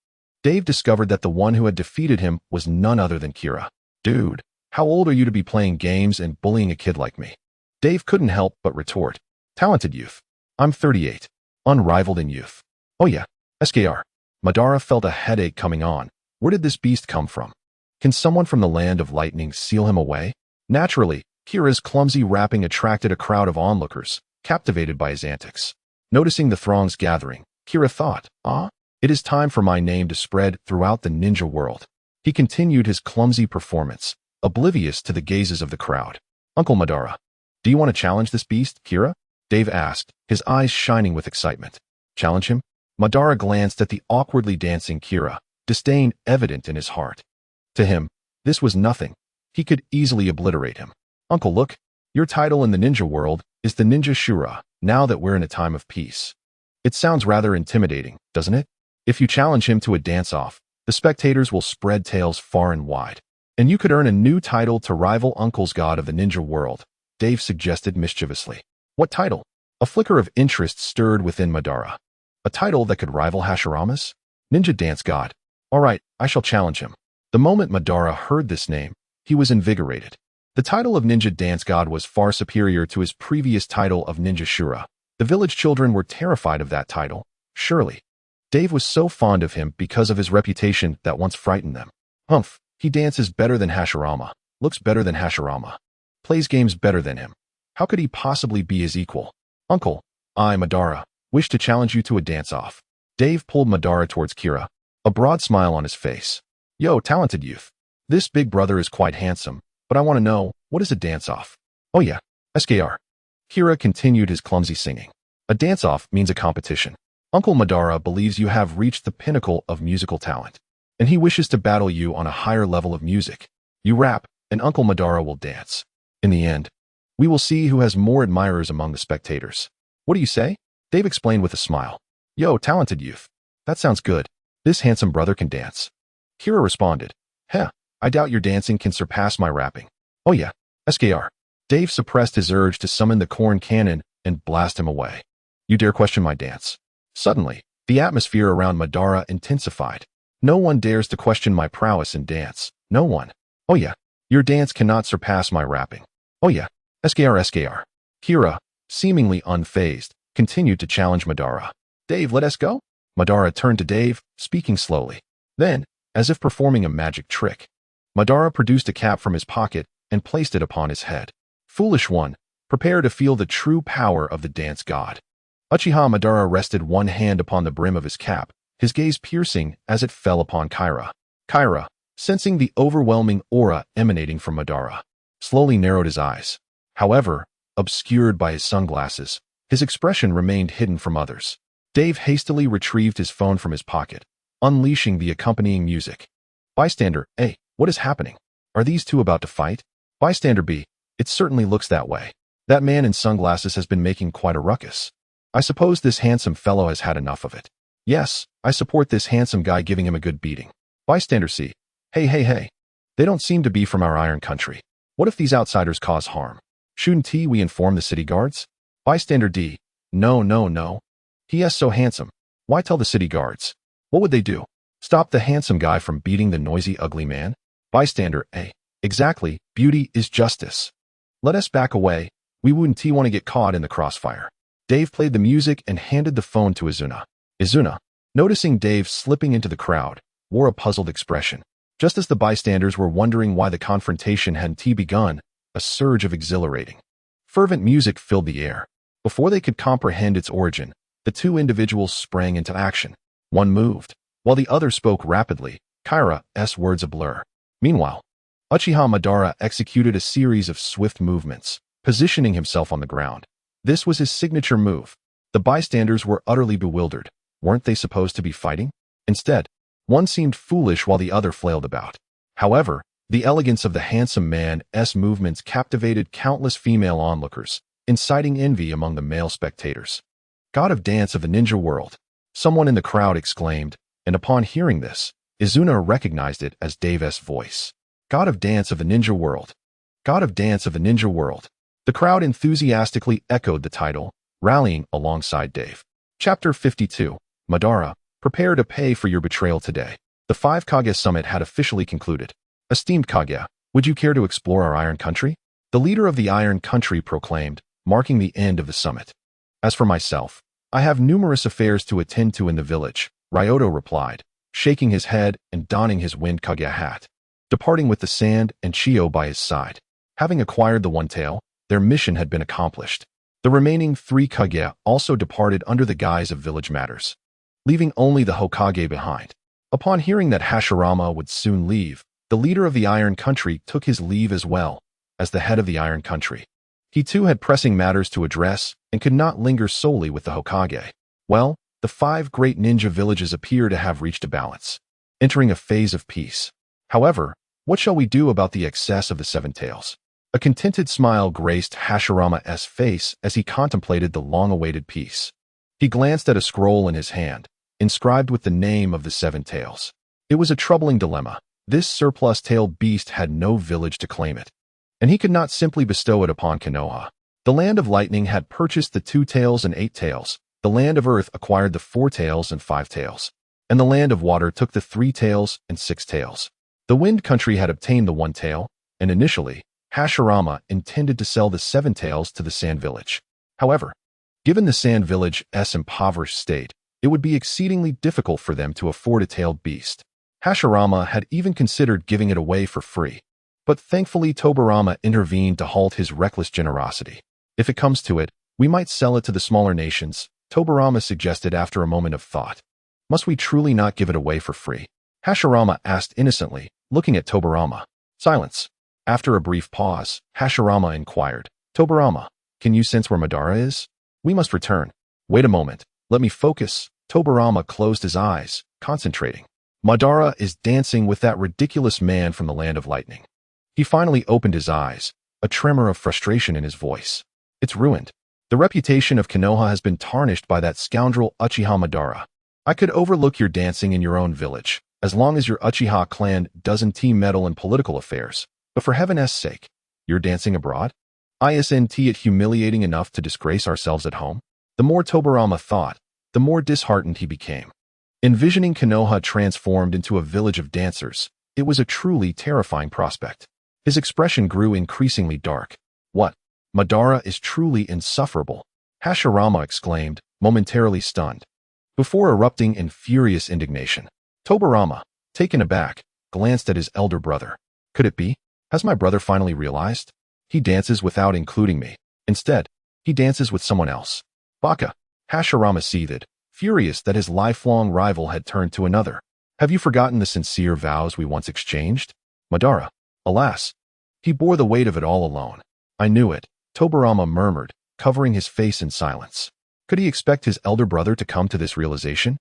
Dave discovered that the one who had defeated him was none other than Kira. Dude, how old are you to be playing games and bullying a kid like me? Dave couldn't help but retort. Talented youth. I'm 38. Unrivaled in youth. Oh yeah, SKR. Madara felt a headache coming on. Where did this beast come from? Can someone from the land of lightning seal him away? Naturally, Kira's clumsy rapping attracted a crowd of onlookers, captivated by his antics. Noticing the throngs gathering, Kira thought, it is time for my name to spread throughout the ninja world. He continued his clumsy performance, oblivious to the gazes of the crowd. Uncle Madara, do you want to challenge this beast, Kira? Dave asked, his eyes shining with excitement. Challenge him? Madara glanced at the awkwardly dancing Kira, disdain evident in his heart. To him, this was nothing. He could easily obliterate him. Uncle, look, your title in the ninja world is the Ninja Shura, now that we're in a time of peace. It sounds rather intimidating, doesn't it? If you challenge him to a dance-off, the spectators will spread tales far and wide, and you could earn a new title to rival Uncle's god of the ninja world, Dave suggested mischievously. What title? A flicker of interest stirred within Madara. A title that could rival Hashirama's? Ninja Dance God. All right, I shall challenge him. The moment Madara heard this name, he was invigorated. The title of Ninja Dance God was far superior to his previous title of Ninja Shura. The village children were terrified of that title, surely. Dave was so fond of him because of his reputation that once frightened them. Humph, he dances better than Hashirama, looks better than Hashirama, plays games better than him. How could he possibly be his equal? Uncle, I, Madara, wish to challenge you to a dance-off. Dave pulled Madara towards Kira, a broad smile on his face. Yo, talented youth. This big brother is quite handsome, but I want to know, what is a dance-off? Oh yeah, SKR. Kira continued his clumsy singing. A dance-off means a competition. Uncle Madara believes you have reached the pinnacle of musical talent, and he wishes to battle you on a higher level of music. You rap, and Uncle Madara will dance. In the end, we will see who has more admirers among the spectators. What do you say? Dave explained with a smile. Yo, talented youth. That sounds good. This handsome brother can dance. Kira responded. I doubt your dancing can surpass my rapping. Oh yeah, SKR. Dave suppressed his urge to summon the corn cannon and blast him away. You dare question my dance? Suddenly, the atmosphere around Madara intensified. No one dares to question my prowess in dance. No one. Oh yeah, your dance cannot surpass my rapping. Oh yeah, SKR. Kira, seemingly unfazed, continued to challenge Madara. Dave, let us go? Madara turned to Dave, speaking slowly. Then, as if performing a magic trick. Madara produced a cap from his pocket and placed it upon his head. Foolish one, prepare to feel the true power of the dance god. Uchiha Madara rested one hand upon the brim of his cap, his gaze piercing as it fell upon Kyra. Kyra, sensing the overwhelming aura emanating from Madara, slowly narrowed his eyes. However, obscured by his sunglasses, his expression remained hidden from others. Dave hastily retrieved his phone from his pocket, unleashing the accompanying music. Bystander A, what is happening? Are these two about to fight? Bystander B, it certainly looks that way. That man in sunglasses has been making quite a ruckus. I suppose this handsome fellow has had enough of it. Yes, I support this handsome guy giving him a good beating. Bystander C, hey. They don't seem to be from our iron country. What if these outsiders cause harm? Shouldn't we inform the city guards? Bystander D, no. He is so handsome. Why tell the city guards? What would they do? Stop the handsome guy from beating the noisy, ugly man? Bystander A, exactly, beauty is justice. Let us back away. We wouldn't want to get caught in the crossfire. Dave played the music and handed the phone to Izuna. Izuna, noticing Dave slipping into the crowd, wore a puzzled expression. Just as the bystanders were wondering why the confrontation hadn't begun, a surge of exhilarating, fervent music filled the air. Before they could comprehend its origin, the two individuals sprang into action. One moved, while the other spoke rapidly, Kyra's words a blur. Meanwhile, Uchiha Madara executed a series of swift movements, positioning himself on the ground. This was his signature move. The bystanders were utterly bewildered. Weren't they supposed to be fighting? Instead, one seemed foolish while the other flailed about. However, the elegance of the handsome man's movements captivated countless female onlookers, inciting envy among the male spectators. God of Dance of the Ninja World, someone in the crowd exclaimed, and upon hearing this, Izuna recognized it as Dave's voice. God of Dance of the Ninja World. God of Dance of the Ninja World. The crowd enthusiastically echoed the title, rallying alongside Dave. Chapter 52. Madara, prepare to pay for your betrayal today. The 5 Kage Summit had officially concluded. Esteemed Kage, would you care to explore our Iron Country? The leader of the Iron Country proclaimed, marking the end of the summit. As for myself, I have numerous affairs to attend to in the village, Ryoto replied, shaking his head and donning his wind Kage hat. Departing with the sand and Chio by his side. Having acquired the one tail, their mission had been accomplished. The remaining 3 Kage also departed under the guise of village matters, leaving only the Hokage behind. Upon hearing that Hashirama would soon leave, the leader of the Iron Country took his leave as well, as the head of the Iron Country. He too had pressing matters to address and could not linger solely with the Hokage. Well, the 5 great ninja villages appear to have reached a balance, entering a phase of peace. However, what shall we do about the excess of the 7 tails? A contented smile graced Hashirama's face as he contemplated the long-awaited peace. He glanced at a scroll in his hand, inscribed with the name of the 7 tails. It was a troubling dilemma. This surplus-tailed beast had no village to claim it, and he could not simply bestow it upon Konoha. The Land of Lightning had purchased the 2 tails and 8 tails, the Land of Earth acquired the 4 tails and 5 tails, and the Land of Water took the 3 tails and 6 tails. The Wind Country had obtained the 1 tail, and initially, Hashirama intended to sell the 7 tails to the Sand Village. However, given the Sand Village's impoverished state, it would be exceedingly difficult for them to afford a tailed beast. Hashirama had even considered giving it away for free. But thankfully Tobirama intervened to halt his reckless generosity. If it comes to it, we might sell it to the smaller nations, Tobirama suggested after a moment of thought. Must we truly not give it away for free? Hashirama asked innocently, looking at Tobirama. Silence. After a brief pause, Hashirama inquired, Tobirama, can you sense where Madara is? We must return. Wait a moment. Let me focus. Tobirama closed his eyes, concentrating. Madara is dancing with that ridiculous man from the Land of Lightning. He finally opened his eyes, a tremor of frustration in his voice. It's ruined. The reputation of Konoha has been tarnished by that scoundrel Uchiha Madara. I could overlook your dancing in your own village, as long as your Uchiha clan doesn't meddle in political affairs. But for heaven's sake, you're dancing abroad? Isn't it humiliating enough to disgrace ourselves at home? The more Tobirama thought, the more disheartened he became. Envisioning Konoha transformed into a village of dancers, it was a truly terrifying prospect. His expression grew increasingly dark. What? Madara is truly insufferable, Hashirama exclaimed, momentarily stunned, before erupting in furious indignation. Tobirama, taken aback, glanced at his elder brother. Could it be? Has my brother finally realized? He dances without including me. Instead, he dances with someone else. Baka. Hashirama seethed, furious that his lifelong rival had turned to another. Have you forgotten the sincere vows we once exchanged? Madara. Alas. He bore the weight of it all alone. I knew it, Tobirama murmured, covering his face in silence. Could he expect his elder brother to come to this realization?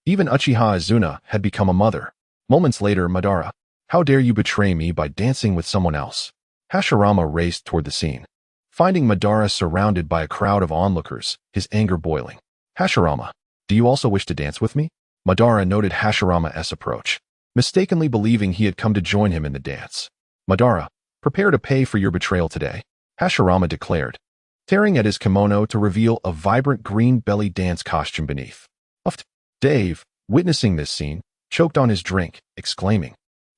Even Uchiha Izuna had become a mother. Moments later, Madara. How dare you betray me by dancing with someone else? Hashirama raced toward the scene. Finding Madara surrounded by a crowd of onlookers, his anger boiling. Hashirama, do you also wish to dance with me? Madara noted Hashirama's approach, mistakenly believing he had come to join him in the dance. Madara, prepare to pay for your betrayal today, Hashirama declared, tearing at his kimono to reveal a vibrant green belly dance costume beneath. Uffed. Dave, witnessing this scene, choked on his drink, exclaiming,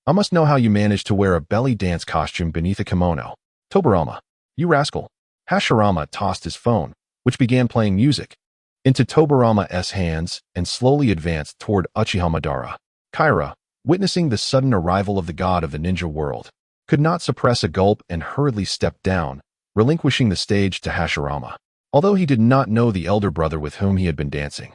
I must know how you managed to wear a belly dance costume beneath a kimono. Tobirama, you rascal. Hashirama tossed his phone, which began playing music, into Tobirama's hands and slowly advanced toward Uchiha Madara. Kyra, witnessing the sudden arrival of the god of the ninja world, could not suppress a gulp and hurriedly stepped down, relinquishing the stage to Hashirama. Although he did not know the elder brother with whom he had been dancing,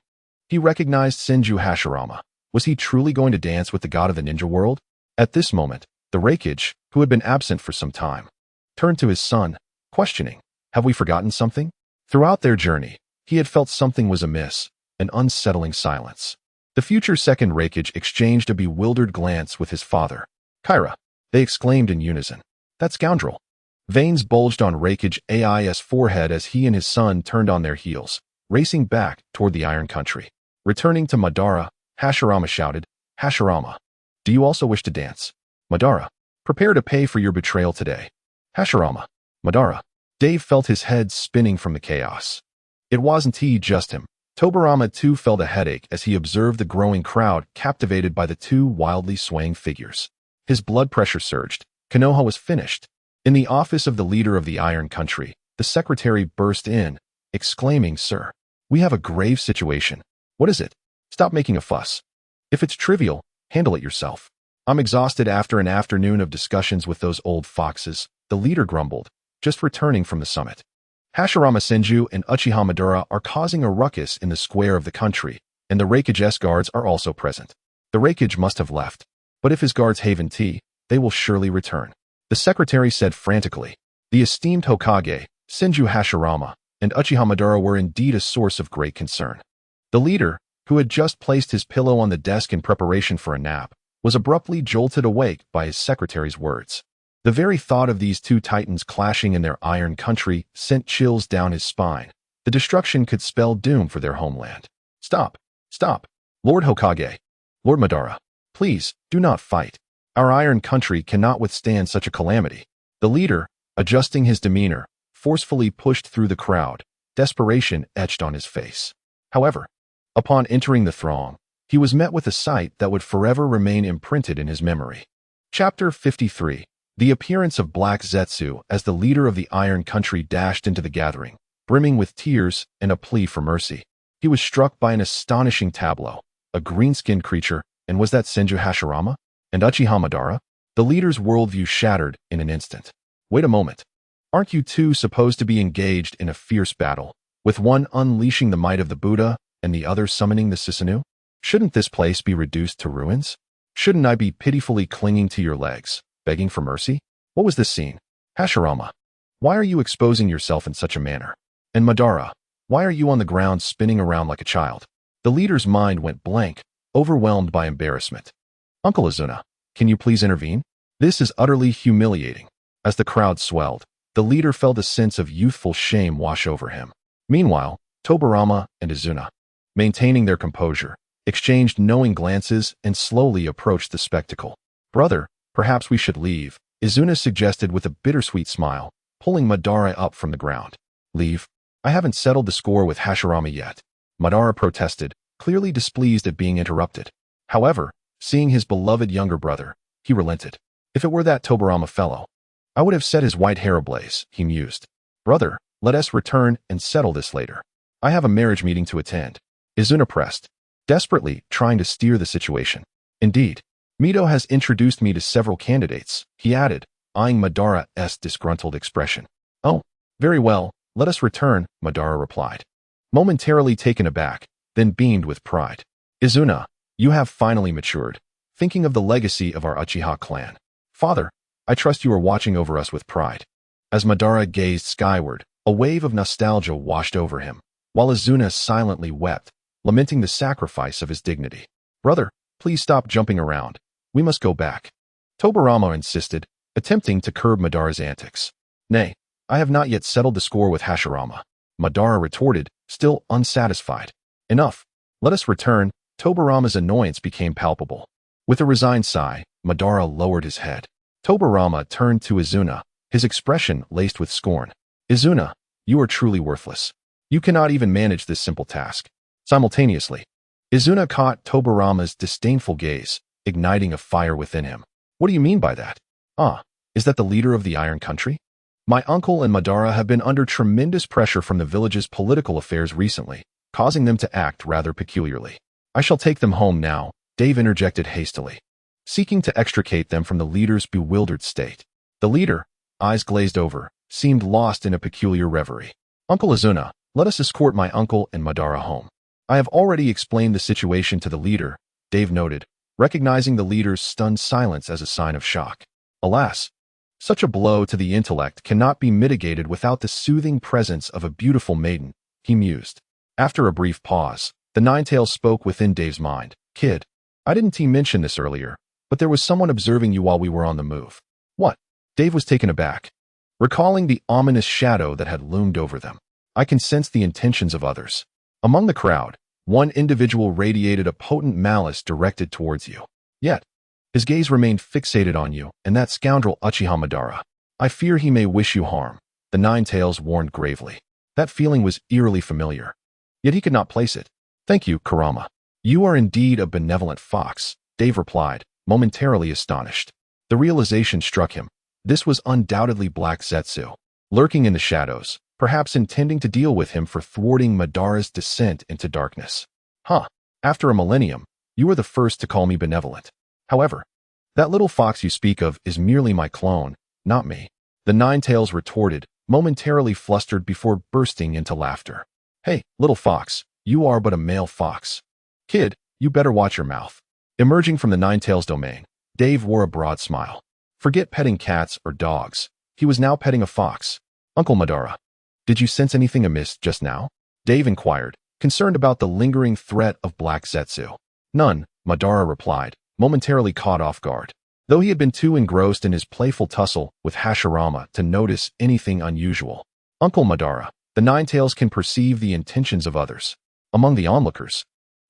he recognized Senju Hashirama. Was he truly going to dance with the god of the ninja world? At this moment, the Raikage, who had been absent for some time, turned to his son, questioning, have we forgotten something? Throughout their journey, he had felt something was amiss, an unsettling silence. The future second Raikage exchanged a bewildered glance with his father. Kyra, they exclaimed in unison. That scoundrel. Veins bulged on Raikage Ai's forehead as he and his son turned on their heels, racing back toward the Iron Country. Returning to Madara, Hashirama shouted, Hashirama, do you also wish to dance? Madara, prepare to pay for your betrayal today. Hashirama, Madara. Dave felt his head spinning from the chaos. It wasn't just him. Tobirama too felt a headache as he observed the growing crowd captivated by the two wildly swaying figures. His blood pressure surged. Konoha was finished. In the office of the leader of the Iron Country, the secretary burst in, exclaiming, Sir, we have a grave situation. What is it? Stop making a fuss. If it's trivial, handle it yourself. I'm exhausted after an afternoon of discussions with those old foxes, the leader grumbled, just returning from the summit. Hashirama Senju and Uchiha Madara are causing a ruckus in the square of the country, and the Raikage's guards are also present. The Raikage must have left, but if his guards haven tea, they will surely return. The secretary said frantically. The esteemed Hokage, Senju Hashirama, and Uchiha Madara were indeed a source of great concern. The leader, who had just placed his pillow on the desk in preparation for a nap, was abruptly jolted awake by his secretary's words. The very thought of these two titans clashing in their Iron Country sent chills down his spine. The destruction could spell doom for their homeland. Stop! Stop! Lord Hokage! Lord Madara! Please, do not fight. Our Iron Country cannot withstand such a calamity. The leader, adjusting his demeanor, forcefully pushed through the crowd, desperation etched on his face. However, upon entering the throng, he was met with a sight that would forever remain imprinted in his memory. Chapter 53. The appearance of Black Zetsu as the leader of the Iron Country dashed into the gathering, brimming with tears and a plea for mercy. He was struck by an astonishing tableau, a green-skinned creature, and was that Senju Hashirama? And Uchiha Madara? The leader's worldview shattered in an instant. Wait a moment. Aren't you two supposed to be engaged in a fierce battle, with one unleashing the might of the Buddha and the other summoning the Susano'o? Shouldn't this place be reduced to ruins? Shouldn't I be pitifully clinging to your legs, begging for mercy? What was this scene? Hashirama, why are you exposing yourself in such a manner? And Madara, why are you on the ground spinning around like a child? The leader's mind went blank, overwhelmed by embarrassment. Uncle Izuna, can you please intervene? This is utterly humiliating. As the crowd swelled, the leader felt a sense of youthful shame wash over him. Meanwhile, Tobirama and Izuna, maintaining their composure, exchanged knowing glances and slowly approached the spectacle. Brother, perhaps we should leave, Izuna suggested with a bittersweet smile, pulling Madara up from the ground. Leave? I haven't settled the score with Hashirama yet. Madara protested, clearly displeased at being interrupted. However, seeing his beloved younger brother, he relented. If it were that Tobirama fellow, I would have set his white hair ablaze, he mused. Brother, let us return and settle this later. I have a marriage meeting to attend. Izuna pressed, desperately trying to steer the situation. Indeed. Mito has introduced me to several candidates, he added, eyeing Madara's disgruntled expression. Oh, very well, let us return, Madara replied. Momentarily taken aback, then beamed with pride. Izuna, you have finally matured, thinking of the legacy of our Uchiha clan. Father, I trust you are watching over us with pride. As Madara gazed skyward, a wave of nostalgia washed over him, while Izuna silently wept, lamenting the sacrifice of his dignity. Brother, please stop jumping around. We must go back. Tobirama insisted, attempting to curb Madara's antics. Nay, I have not yet settled the score with Hashirama, Madara retorted, still unsatisfied. Enough. Let us return. Tobirama's annoyance became palpable. With a resigned sigh, Madara lowered his head. Tobirama turned to Izuna, his expression laced with scorn. Izuna, you are truly worthless. You cannot even manage this simple task. Simultaneously, Izuna caught Tobirama's disdainful gaze, igniting a fire within him. What do you mean by that? Ah, is that the leader of the Iron Country? My uncle and Madara have been under tremendous pressure from the village's political affairs recently, causing them to act rather peculiarly. I shall take them home now, Dave interjected hastily, seeking to extricate them from the leader's bewildered state. The leader, eyes glazed over, seemed lost in a peculiar reverie. Uncle Izuna, let us escort my uncle and Madara home. I have already explained the situation to the leader, Dave noted, recognizing the leader's stunned silence as a sign of shock. Alas, such a blow to the intellect cannot be mitigated without the soothing presence of a beautiful maiden, he mused. After a brief pause, the Ninetales spoke within Dave's mind. Kid, I didn't mention this earlier, but there was someone observing you while we were on the move. What? Dave was taken aback, recalling the ominous shadow that had loomed over them. I can sense the intentions of others. Among the crowd, one individual radiated a potent malice directed towards you. Yet, his gaze remained fixated on you and that scoundrel Uchiha Madara. I fear he may wish you harm, the Ninetales warned gravely. That feeling was eerily familiar. Yet he could not place it. Thank you, Kurama. You are indeed a benevolent fox, Dave replied, momentarily astonished. The realization struck him. This was undoubtedly Black Zetsu, lurking in the shadows, perhaps intending to deal with him for thwarting Madara's descent into darkness. Huh. After a millennium, you are the first to call me benevolent. However, that little fox you speak of is merely my clone, not me. The Ninetales retorted, momentarily flustered before bursting into laughter. Hey, little fox, you are but a male fox. Kid, you better watch your mouth. Emerging from the Ninetales domain, Dave wore a broad smile. Forget petting cats or dogs. He was now petting a fox. Uncle Madara, did you sense anything amiss just now? Dave inquired, concerned about the lingering threat of Black Zetsu. None, Madara replied, momentarily caught off guard. Though he had been too engrossed in his playful tussle with Hashirama to notice anything unusual. Uncle Madara, the Ninetales can perceive the intentions of others. Among the onlookers,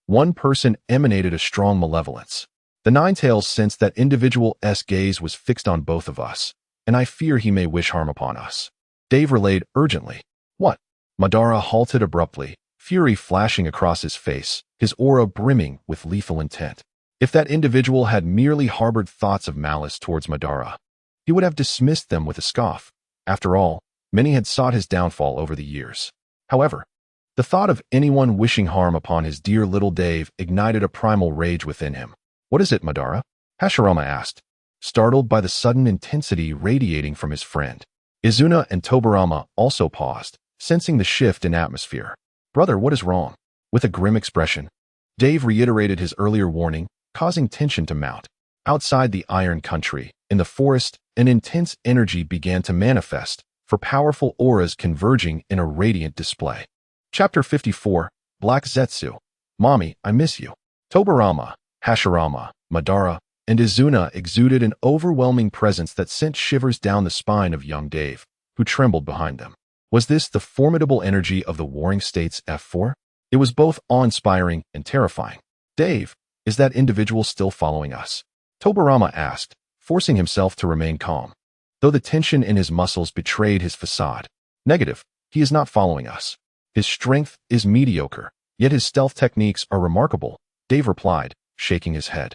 one person emanated a strong malevolence. The Ninetales sensed that individual's gaze was fixed on both of us, and I fear he may wish harm upon us. Dave relayed urgently. What? Madara halted abruptly, fury flashing across his face, his aura brimming with lethal intent. If that individual had merely harbored thoughts of malice towards Madara, he would have dismissed them with a scoff. After all, many had sought his downfall over the years. However, the thought of anyone wishing harm upon his dear little Dave ignited a primal rage within him. What is it, Madara? Hashirama asked, startled by the sudden intensity radiating from his friend. Izuna and Tobirama also paused, sensing the shift in atmosphere. Brother, what is wrong? With a grim expression, Dave reiterated his earlier warning, causing tension to mount. Outside the Iron Country, in the forest, an intense energy began to manifest, for powerful auras converging in a radiant display. Chapter 54, Black Zetsu. Mommy, I miss you. Tobirama, Hashirama, Madara, and Izuna exuded an overwhelming presence that sent shivers down the spine of young Dave, who trembled behind them. Was this the formidable energy of the Warring States F4? It was both awe-inspiring and terrifying. Dave, is that individual still following us? Tobirama asked, forcing himself to remain calm, though the tension in his muscles betrayed his facade. Negative, he is not following us. His strength is mediocre, yet his stealth techniques are remarkable, Dave replied, shaking his head.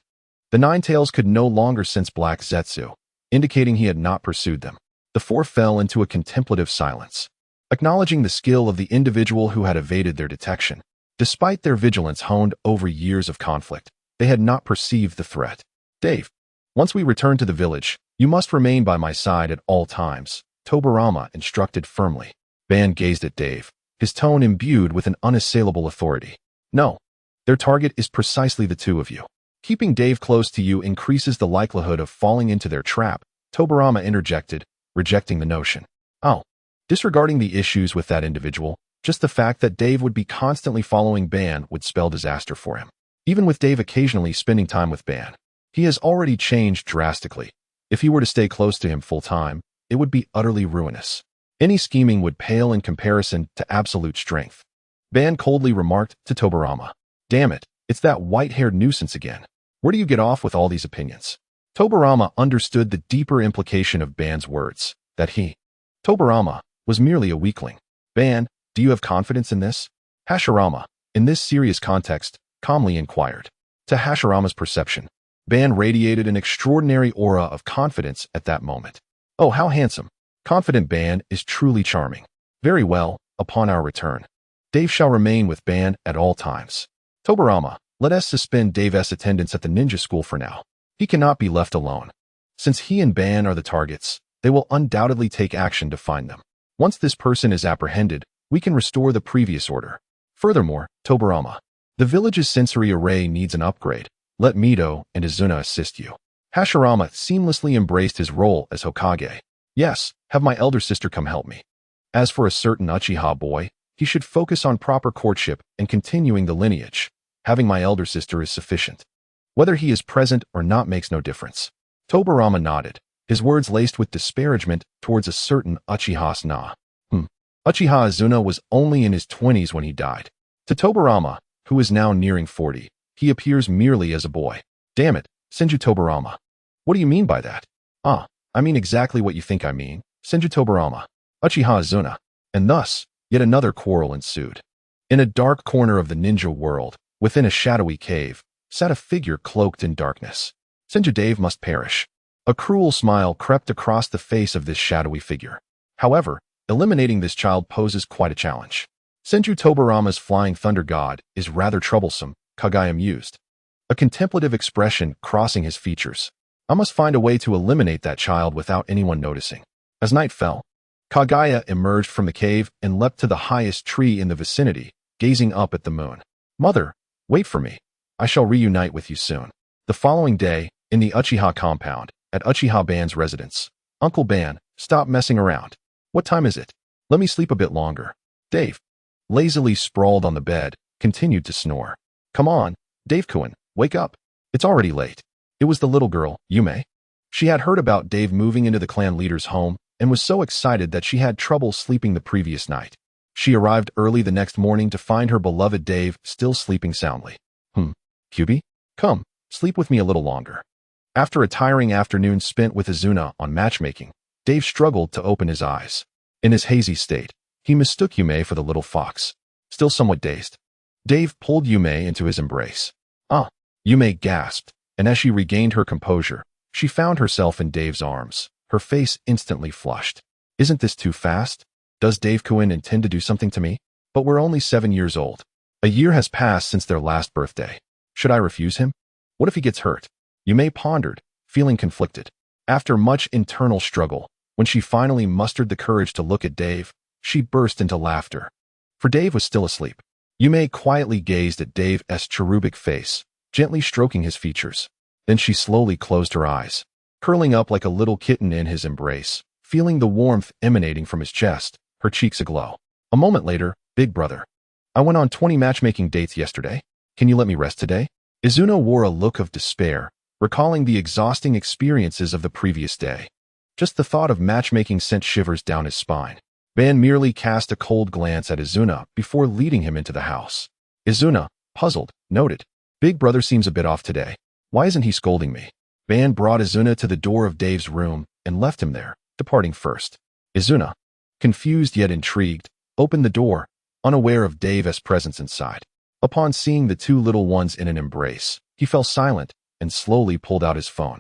The Ninetales could no longer sense Black Zetsu, indicating he had not pursued them. The four fell into a contemplative silence, acknowledging the skill of the individual who had evaded their detection. Despite their vigilance honed over years of conflict, They had not perceived the threat. Dave, once we return to the village, you must remain by my side at all times, Tobirama instructed firmly. Ban gazed at Dave, his tone imbued with an unassailable authority. No. Their target is precisely the two of you. Keeping Dave close to you increases the likelihood of falling into their trap, Tobirama interjected, rejecting the notion. Oh. Disregarding the issues with that individual, just the fact that Dave would be constantly following Ban would spell disaster for him. Even with Dave occasionally spending time with Ban, he has already changed drastically. If he were to stay close to him full-time, it would be utterly ruinous. Any scheming would pale in comparison to absolute strength. Ban coldly remarked to Tobirama. Damn it, it's that white-haired nuisance again. Where do you get off with all these opinions? Tobirama understood the deeper implication of Ban's words, that he, Tobirama, was merely a weakling. Ban, do you have confidence in this? Hashirama, in this serious context, calmly inquired. To Hashirama's perception, Ban radiated an extraordinary aura of confidence at that moment. Oh, how handsome. Confident Ban is truly charming. Very well, upon our return, Dave shall remain with Ban at all times. Tobirama, let us suspend Dave's attendance at the ninja school for now. He cannot be left alone. Since he and Ban are the targets, they will undoubtedly take action to find them. Once this person is apprehended, we can restore the previous order. Furthermore, Tobirama, the village's sensory array needs an upgrade. Let Mito and Izuna assist you. Hashirama seamlessly embraced his role as Hokage. Yes, have my elder sister come help me. As for a certain Uchiha boy, he should focus on proper courtship and continuing the lineage. Having my elder sister is sufficient. Whether he is present or not makes no difference. Tobirama nodded, his words laced with disparagement towards a certain Uchiha Sna. Uchiha Izuna was only in his 20s when he died. To Tobirama, who is now nearing 40, he appears merely as a boy. Damn it, Senju Tobirama. What do you mean by that? I mean exactly what you think I mean, Senju Tobirama. Uchiha Izuna. And thus, yet another quarrel ensued. In a dark corner of the ninja world, within a shadowy cave, sat a figure cloaked in darkness. Senju Dave must perish. A cruel smile crept across the face of this shadowy figure. However, eliminating this child poses quite a challenge. Senju Tobirama's flying thunder god is rather troublesome, Kagaya mused. A contemplative expression crossing his features. I must find a way to eliminate that child without anyone noticing. As night fell, Kagaya emerged from the cave and leapt to the highest tree in the vicinity, gazing up at the moon. Mother, wait for me. I shall reunite with you soon. The following day, in the Uchiha compound, at Uchiha Ban's residence, Uncle Ban, stop messing around. What time is it? Let me sleep a bit longer. Dave, lazily sprawled on the bed, continued to snore. Come on, Dave-kun, wake up. It's already late. It was the little girl, Yume. She had heard about Dave moving into the clan leader's home and was so excited that she had trouble sleeping the previous night. She arrived early the next morning to find her beloved Dave still sleeping soundly. Kyubi, come, sleep with me a little longer. After a tiring afternoon spent with Izuna on matchmaking, Dave struggled to open his eyes. In his hazy state, he mistook Yume for the little fox. Still somewhat dazed, Dave pulled Yume into his embrace. Yume gasped, and as she regained her composure, she found herself in Dave's arms, her face instantly flushed. Isn't this too fast? Does Dave-kun intend to do something to me? But we're only 7 years old. A year has passed since their last birthday. Should I refuse him? What if he gets hurt? Yume pondered, feeling conflicted. After much internal struggle, when she finally mustered the courage to look at Dave, she burst into laughter. For Dave was still asleep. Yume quietly gazed at Dave's cherubic face, gently stroking his features. Then she slowly closed her eyes, curling up like a little kitten in his embrace, feeling the warmth emanating from his chest, her cheeks aglow. A moment later, big brother. I went on 20 matchmaking dates yesterday. Can you let me rest today? Izuna wore a look of despair, recalling the exhausting experiences of the previous day. Just the thought of matchmaking sent shivers down his spine. Ban merely cast a cold glance at Izuna before leading him into the house. Izuna, puzzled, noted. Big brother seems a bit off today. Why isn't he scolding me? Ban brought Izuna to the door of Dave's room and left him there, departing first. Izuna, confused yet intrigued, opened the door, unaware of Dave's presence inside. Upon seeing the two little ones in an embrace, he fell silent and slowly pulled out his phone.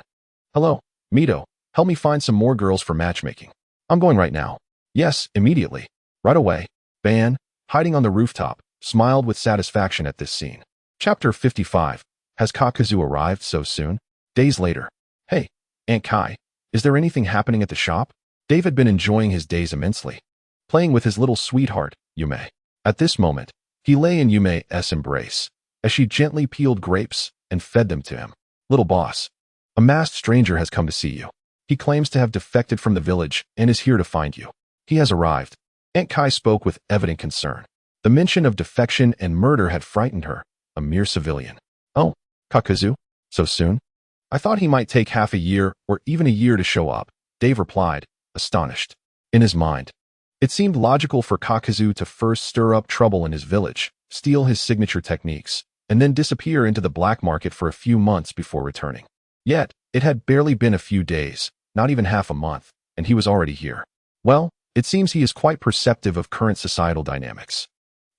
Hello, Mito, help me find some more girls for matchmaking. I'm going right now. Yes, immediately. Right away. Ban, hiding on the rooftop, smiled with satisfaction at this scene. Chapter 55. Has Kakuzu arrived so soon? Days later. Hey, Aunt Kai, is there anything happening at the shop? Dave had been enjoying his days immensely, playing with his little sweetheart, Yume. At this moment, he lay in Yume's embrace, as she gently peeled grapes and fed them to him. Little boss, a masked stranger has come to see you. He claims to have defected from the village and is here to find you. He has arrived. Aunt Kai spoke with evident concern. The mention of defection and murder had frightened her, a mere civilian. Oh, Kakuzu? So soon? I thought he might take half a year or even a year to show up, Dave replied, astonished. In his mind, it seemed logical for Kakuzu to first stir up trouble in his village, steal his signature techniques, and then disappear into the black market for a few months before returning. Yet, it had barely been a few days, not even half a month, and he was already here. Well, it seems he is quite perceptive of current societal dynamics.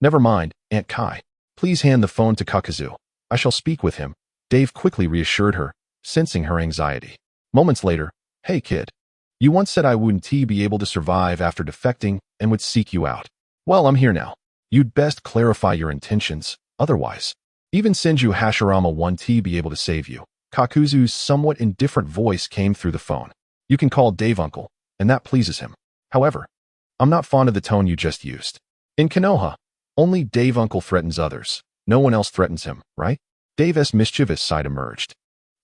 Never mind, Aunt Kai. Please hand the phone to Kakuzu. I shall speak with him, Dave quickly reassured her, sensing her anxiety. Moments later, hey kid. You once said I wouldn't be able to survive after defecting and would seek you out. Well, I'm here now. You'd best clarify your intentions, otherwise. Even Senju Hashirama won't be able to save you. Kakuzu's somewhat indifferent voice came through the phone. You can call Dave uncle, and that pleases him. However, I'm not fond of the tone you just used. In Konoha, only Dave uncle threatens others. No one else threatens him, right? Dave's mischievous side emerged.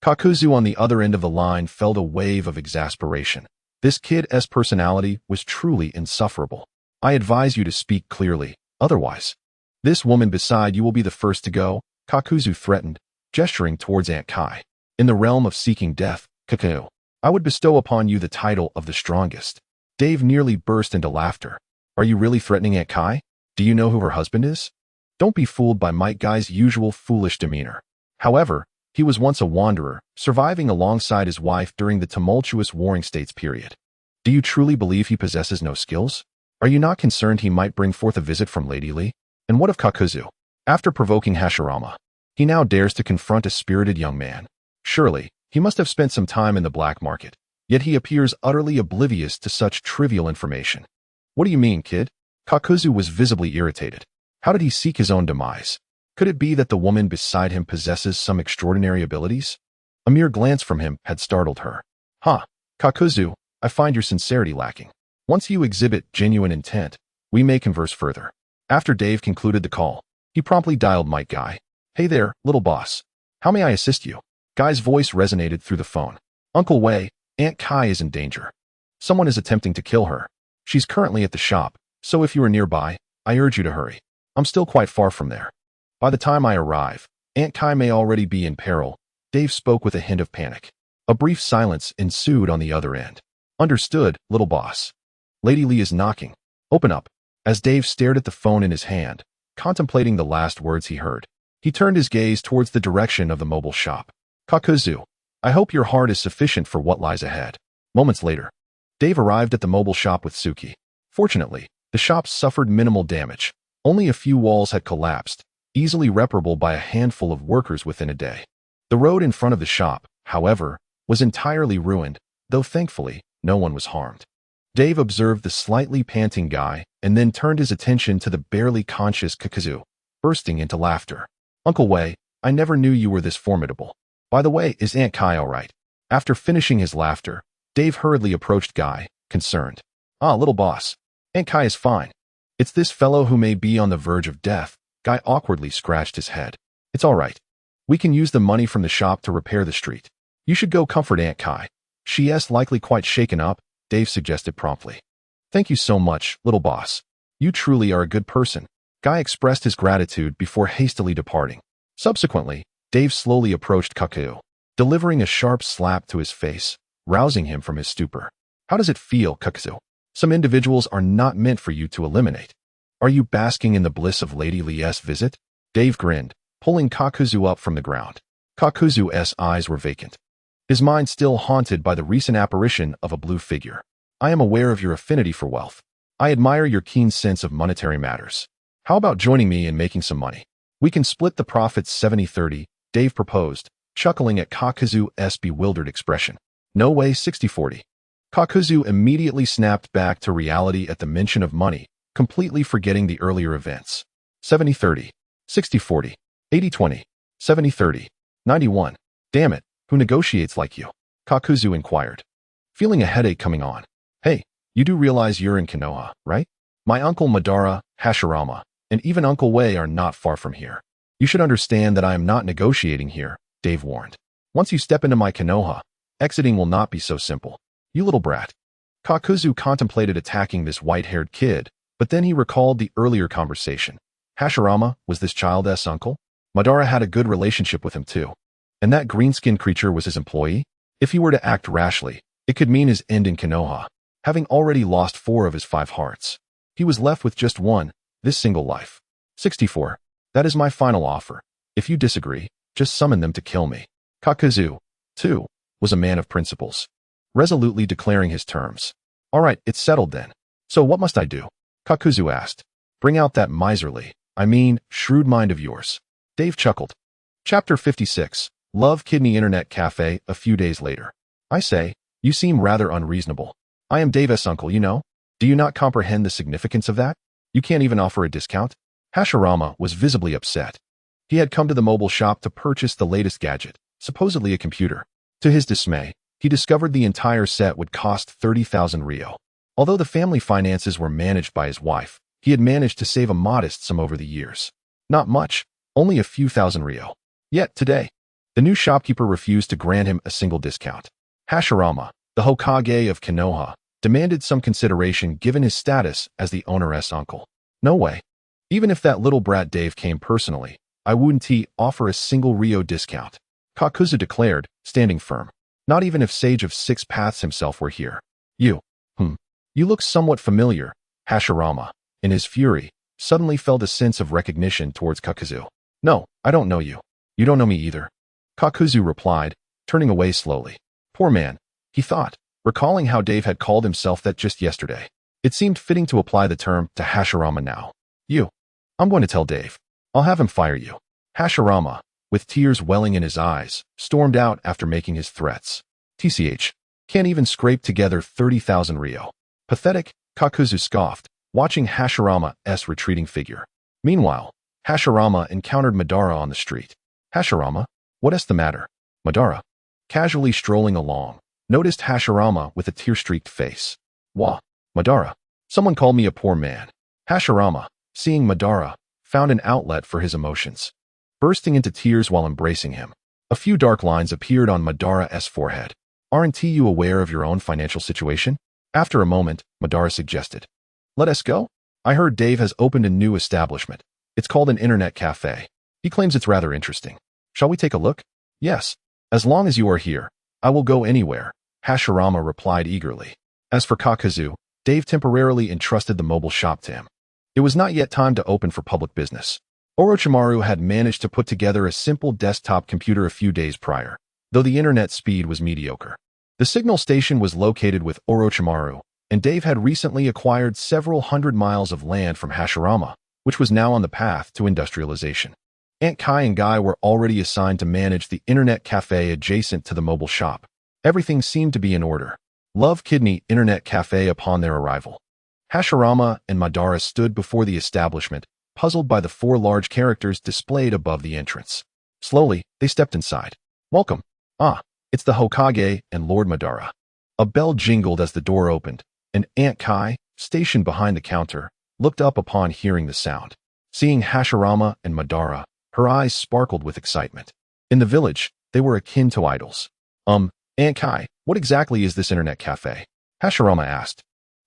Kakuzu on the other end of the line felt a wave of exasperation. This kid's personality was truly insufferable. I advise you to speak clearly, otherwise. This woman beside you will be the first to go, Kakuzu threatened, gesturing towards Aunt Kai. In the realm of seeking death, Kakuzu, I would bestow upon you the title of the strongest. Dave nearly burst into laughter. Are you really threatening Aunt Kai? Do you know who her husband is? Don't be fooled by Mike Guy's usual foolish demeanor. However, he was once a wanderer, surviving alongside his wife during the tumultuous Warring States period. Do you truly believe he possesses no skills? Are you not concerned he might bring forth a visit from Lady Lee? And what of Kakuzu? After provoking Hashirama, he now dares to confront a spirited young man. Surely, he must have spent some time in the black market, yet he appears utterly oblivious to such trivial information. What do you mean, kid? Kakuzu was visibly irritated. How did he seek his own demise? Could it be that the woman beside him possesses some extraordinary abilities? A mere glance from him had startled her. Kakuzu, I find your sincerity lacking. Once you exhibit genuine intent, we may converse further. After Dave concluded the call, he promptly dialed Mike Guy. Hey there, little boss. How may I assist you? Guy's voice resonated through the phone. Uncle Wei, Aunt Kai is in danger. Someone is attempting to kill her. She's currently at the shop, so if you are nearby, I urge you to hurry. I'm still quite far from there. By the time I arrive, Aunt Kai may already be in peril. Dave spoke with a hint of panic. A brief silence ensued on the other end. Understood, little boss. Lady Lee is knocking. Open up. As Dave stared at the phone in his hand, contemplating the last words he heard, he turned his gaze towards the direction of the mobile shop. Kakuzu, I hope your heart is sufficient for what lies ahead. Moments later, Dave arrived at the mobile shop with Suki. Fortunately, the shop suffered minimal damage. Only a few walls had collapsed, easily reparable by a handful of workers within a day. The road in front of the shop, however, was entirely ruined, though thankfully, no one was harmed. Dave observed the slightly panting guy and then turned his attention to the barely conscious Kakuzu, bursting into laughter. Uncle Wei, I never knew you were this formidable. By the way, is Aunt Kai all right? After finishing his laughter, Dave hurriedly approached Guy, concerned. Little boss. Aunt Kai is fine. It's this fellow who may be on the verge of death. Guy awkwardly scratched his head. It's all right. We can use the money from the shop to repair the street. You should go comfort Aunt Kai. She's likely quite shaken up, Dave suggested promptly. Thank you so much, little boss. You truly are a good person. Guy expressed his gratitude before hastily departing. Subsequently, Dave slowly approached Kakuzu, delivering a sharp slap to his face, rousing him from his stupor. How does it feel, Kakuzu? Some individuals are not meant for you to eliminate. Are you basking in the bliss of Lady Lee's visit? Dave grinned, pulling Kakuzu up from the ground. Kakuzu's eyes were vacant, his mind still haunted by the recent apparition of a blue figure. I am aware of your affinity for wealth. I admire your keen sense of monetary matters. How about joining me in making some money? We can split the profits 70-30, Dave proposed, chuckling at Kakuzu's bewildered expression. No way 60-40. Kakuzu immediately snapped back to reality at the mention of money, completely forgetting the earlier events. 70-30, 60-40, 80-20, 70-30. 91. Damn it, who negotiates like you? Kakuzu inquired, feeling a headache coming on. Hey, you do realize you're in Konoha, right? My uncle Madara, Hashirama, and even Uncle Wei are not far from here. You should understand that I am not negotiating here, Dave warned. Once you step into my Konoha, exiting will not be so simple. You little brat. Kakuzu contemplated attacking this white-haired kid, but then he recalled the earlier conversation. Hashirama was this child's uncle? Madara had a good relationship with him too. And that green-skinned creature was his employee? If he were to act rashly, it could mean his end in Konoha, having already lost 4 of his 5 hearts. He was left with just one, this single life. 64. That is my final offer. If you disagree, just summon them to kill me. Kakuzu, too, was a man of principles, resolutely declaring his terms. All right, it's settled then. So what must I do? Kakuzu asked. Bring out that shrewd mind of yours. Dave chuckled. Chapter 56. Love Kidney Internet Cafe. A few days later. I say, you seem rather unreasonable. I am Dave's uncle, you know. Do you not comprehend the significance of that? You can't even offer a discount? Hashirama was visibly upset. He had come to the mobile shop to purchase the latest gadget, supposedly a computer. To his dismay, he discovered the entire set would cost 30,000 ryo. Although the family finances were managed by his wife, he had managed to save a modest sum over the years. Not much, only a few thousand ryo. Yet today, the new shopkeeper refused to grant him a single discount. Hashirama, the Hokage of Konoha, demanded some consideration given his status as the owner's uncle. No way. Even if that little brat Dave came personally, I wouldn't offer a single ryo discount. Kakuzu declared, standing firm. Not even if Sage of 6 Paths himself were here. You look somewhat familiar. Hashirama, in his fury, suddenly felt a sense of recognition towards Kakuzu. No, I don't know you. You don't know me either. Kakuzu replied, turning away slowly. Poor man, he thought, recalling how Dave had called himself that just yesterday. It seemed fitting to apply the term to Hashirama now. I'm going to tell Dave. I'll have him fire you. Hashirama, with tears welling in his eyes, stormed out after making his threats. TCH. Can't even scrape together 30,000 ryo. Pathetic, Kakuzu scoffed, watching Hashirama's retreating figure. Meanwhile, Hashirama encountered Madara on the street. Hashirama? What's the matter? Madara, casually strolling along, noticed Hashirama with a tear-streaked face. Wah, Madara. Someone called me a poor man. Hashirama, seeing Madara, found an outlet for his emotions, bursting into tears while embracing him. A few dark lines appeared on Madara's forehead. Aren't you aware of your own financial situation? After a moment, Madara suggested. Let us go? I heard Dave has opened a new establishment. It's called an internet cafe. He claims it's rather interesting. Shall we take a look? Yes. As long as you are here, I will go anywhere, Hashirama replied eagerly. As for Kakuzu, Dave temporarily entrusted the mobile shop to him. It was not yet time to open for public business. Orochimaru had managed to put together a simple desktop computer a few days prior, though the internet speed was mediocre. The signal station was located with Orochimaru, and Dave had recently acquired several hundred miles of land from Hashirama, which was now on the path to industrialization. Aunt Kai and Guy were already assigned to manage the internet cafe adjacent to the mobile shop. Everything seemed to be in order. Love Kidney Internet Cafe upon their arrival. Hashirama and Madara stood before the establishment, puzzled by the 4 large characters displayed above the entrance. Slowly, they stepped inside. Welcome. It's the Hokage and Lord Madara. A bell jingled as the door opened, and Aunt Kai, stationed behind the counter, looked up upon hearing the sound. Seeing Hashirama and Madara, her eyes sparkled with excitement. In the village, they were akin to idols. Aunt Kai, what exactly is this internet cafe? Hashirama asked,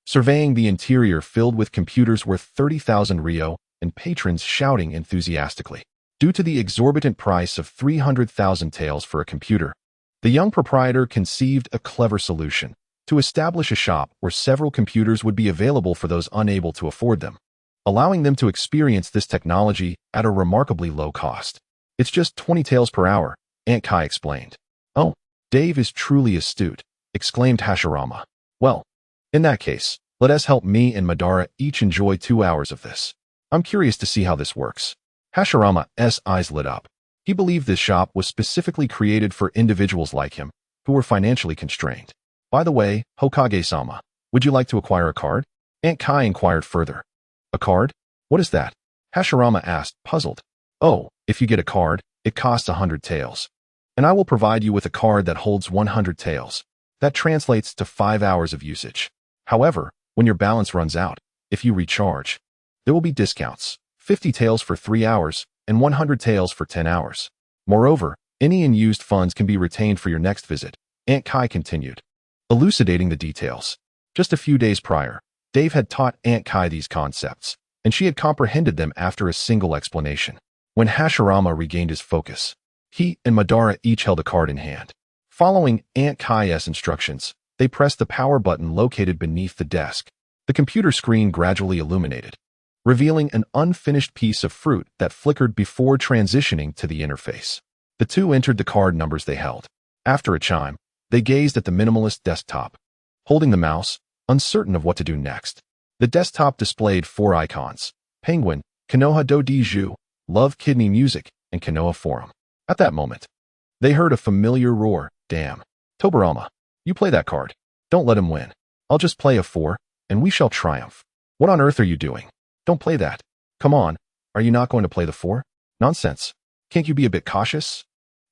surveying the interior filled with computers worth 30,000 ryo and patrons shouting enthusiastically. Due to the exorbitant price of 300,000 taels for a computer, the young proprietor conceived a clever solution to establish a shop where several computers would be available for those unable to afford them, allowing them to experience this technology at a remarkably low cost. It's just 20 taels per hour, Aunt Kai explained. Oh, Dave is truly astute, exclaimed Hashirama. Well, in that case, let us help me and Madara each enjoy 2 hours of this. I'm curious to see how this works. Hashirama's eyes lit up. He believed this shop was specifically created for individuals like him, who were financially constrained. By the way, Hokage-sama, would you like to acquire a card? Aunt Kai inquired further. A card? What is that? Hashirama asked, puzzled. Oh, if you get a card, it costs 100 taels. and I will provide you with a card that holds 100 taels. That translates to 5 hours of usage. However, when your balance runs out, if you recharge, there will be discounts, 50 taels for 3 hours and 100 taels for 10 hours. Moreover, any unused funds can be retained for your next visit, Aunt Kai continued, elucidating the details. Just a few days prior, Dave had taught Aunt Kai these concepts, and she had comprehended them after a single explanation. When Hashirama regained his focus, he and Madara each held a card in hand. Following Aunt Kai's instructions, they pressed the power button located beneath the desk. The computer screen gradually illuminated, revealing an unfinished piece of fruit that flickered before transitioning to the interface. The two entered the card numbers they held. After a chime, they gazed at the minimalist desktop, holding the mouse, uncertain of what to do next. The desktop displayed 4 icons: Penguin, Konoha do Diju, Love Kidney Music, and Konoha Forum. At that moment, they heard a familiar roar. Damn. Tobirama, you play that card. Don't let him win. I'll just play a 4, and we shall triumph. What on earth are you doing? Don't play that. Come on, are you not going to play the 4? Nonsense. Can't you be a bit cautious?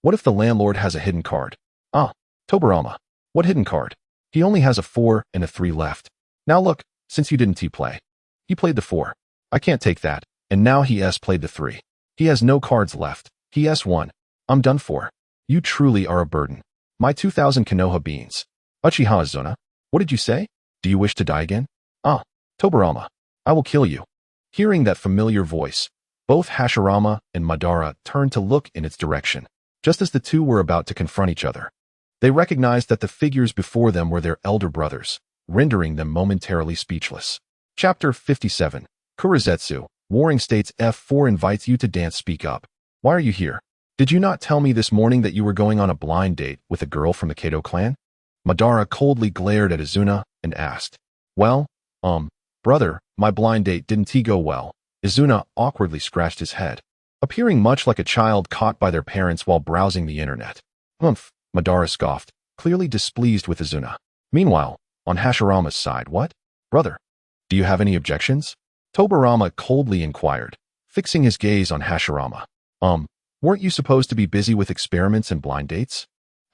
What if the landlord has a hidden card? Ah, Tobirama. What hidden card? He only has a 4 and a 3 left. Now look, since you didn't play. He played the 4. I can't take that, and now he played the 3. He has no cards left. He won. I'm done for. You truly are a burden. My 2,000 Konoha beans. Uchiha Azuna, what did you say? Do you wish to die again? Ah, Tobirama. I will kill you. Hearing that familiar voice, both Hashirama and Madara turned to look in its direction. Just as the two were about to confront each other, they recognized that the figures before them were their elder brothers, rendering them momentarily speechless. Chapter 57. Kurizetsu, Warring States F4 invites you to dance. Speak up. Why are you here? Did you not tell me this morning that you were going on a blind date with a girl from the Kato clan? Madara coldly glared at Izuna and asked. Well, brother, my blind date didn't go well. Izuna awkwardly scratched his head, appearing much like a child caught by their parents while browsing the internet. Humph, Madara scoffed, clearly displeased with Izuna. Meanwhile, on Hashirama's side, what? Brother, do you have any objections? Tobirama coldly inquired, fixing his gaze on Hashirama. Weren't you supposed to be busy with experiments and blind dates?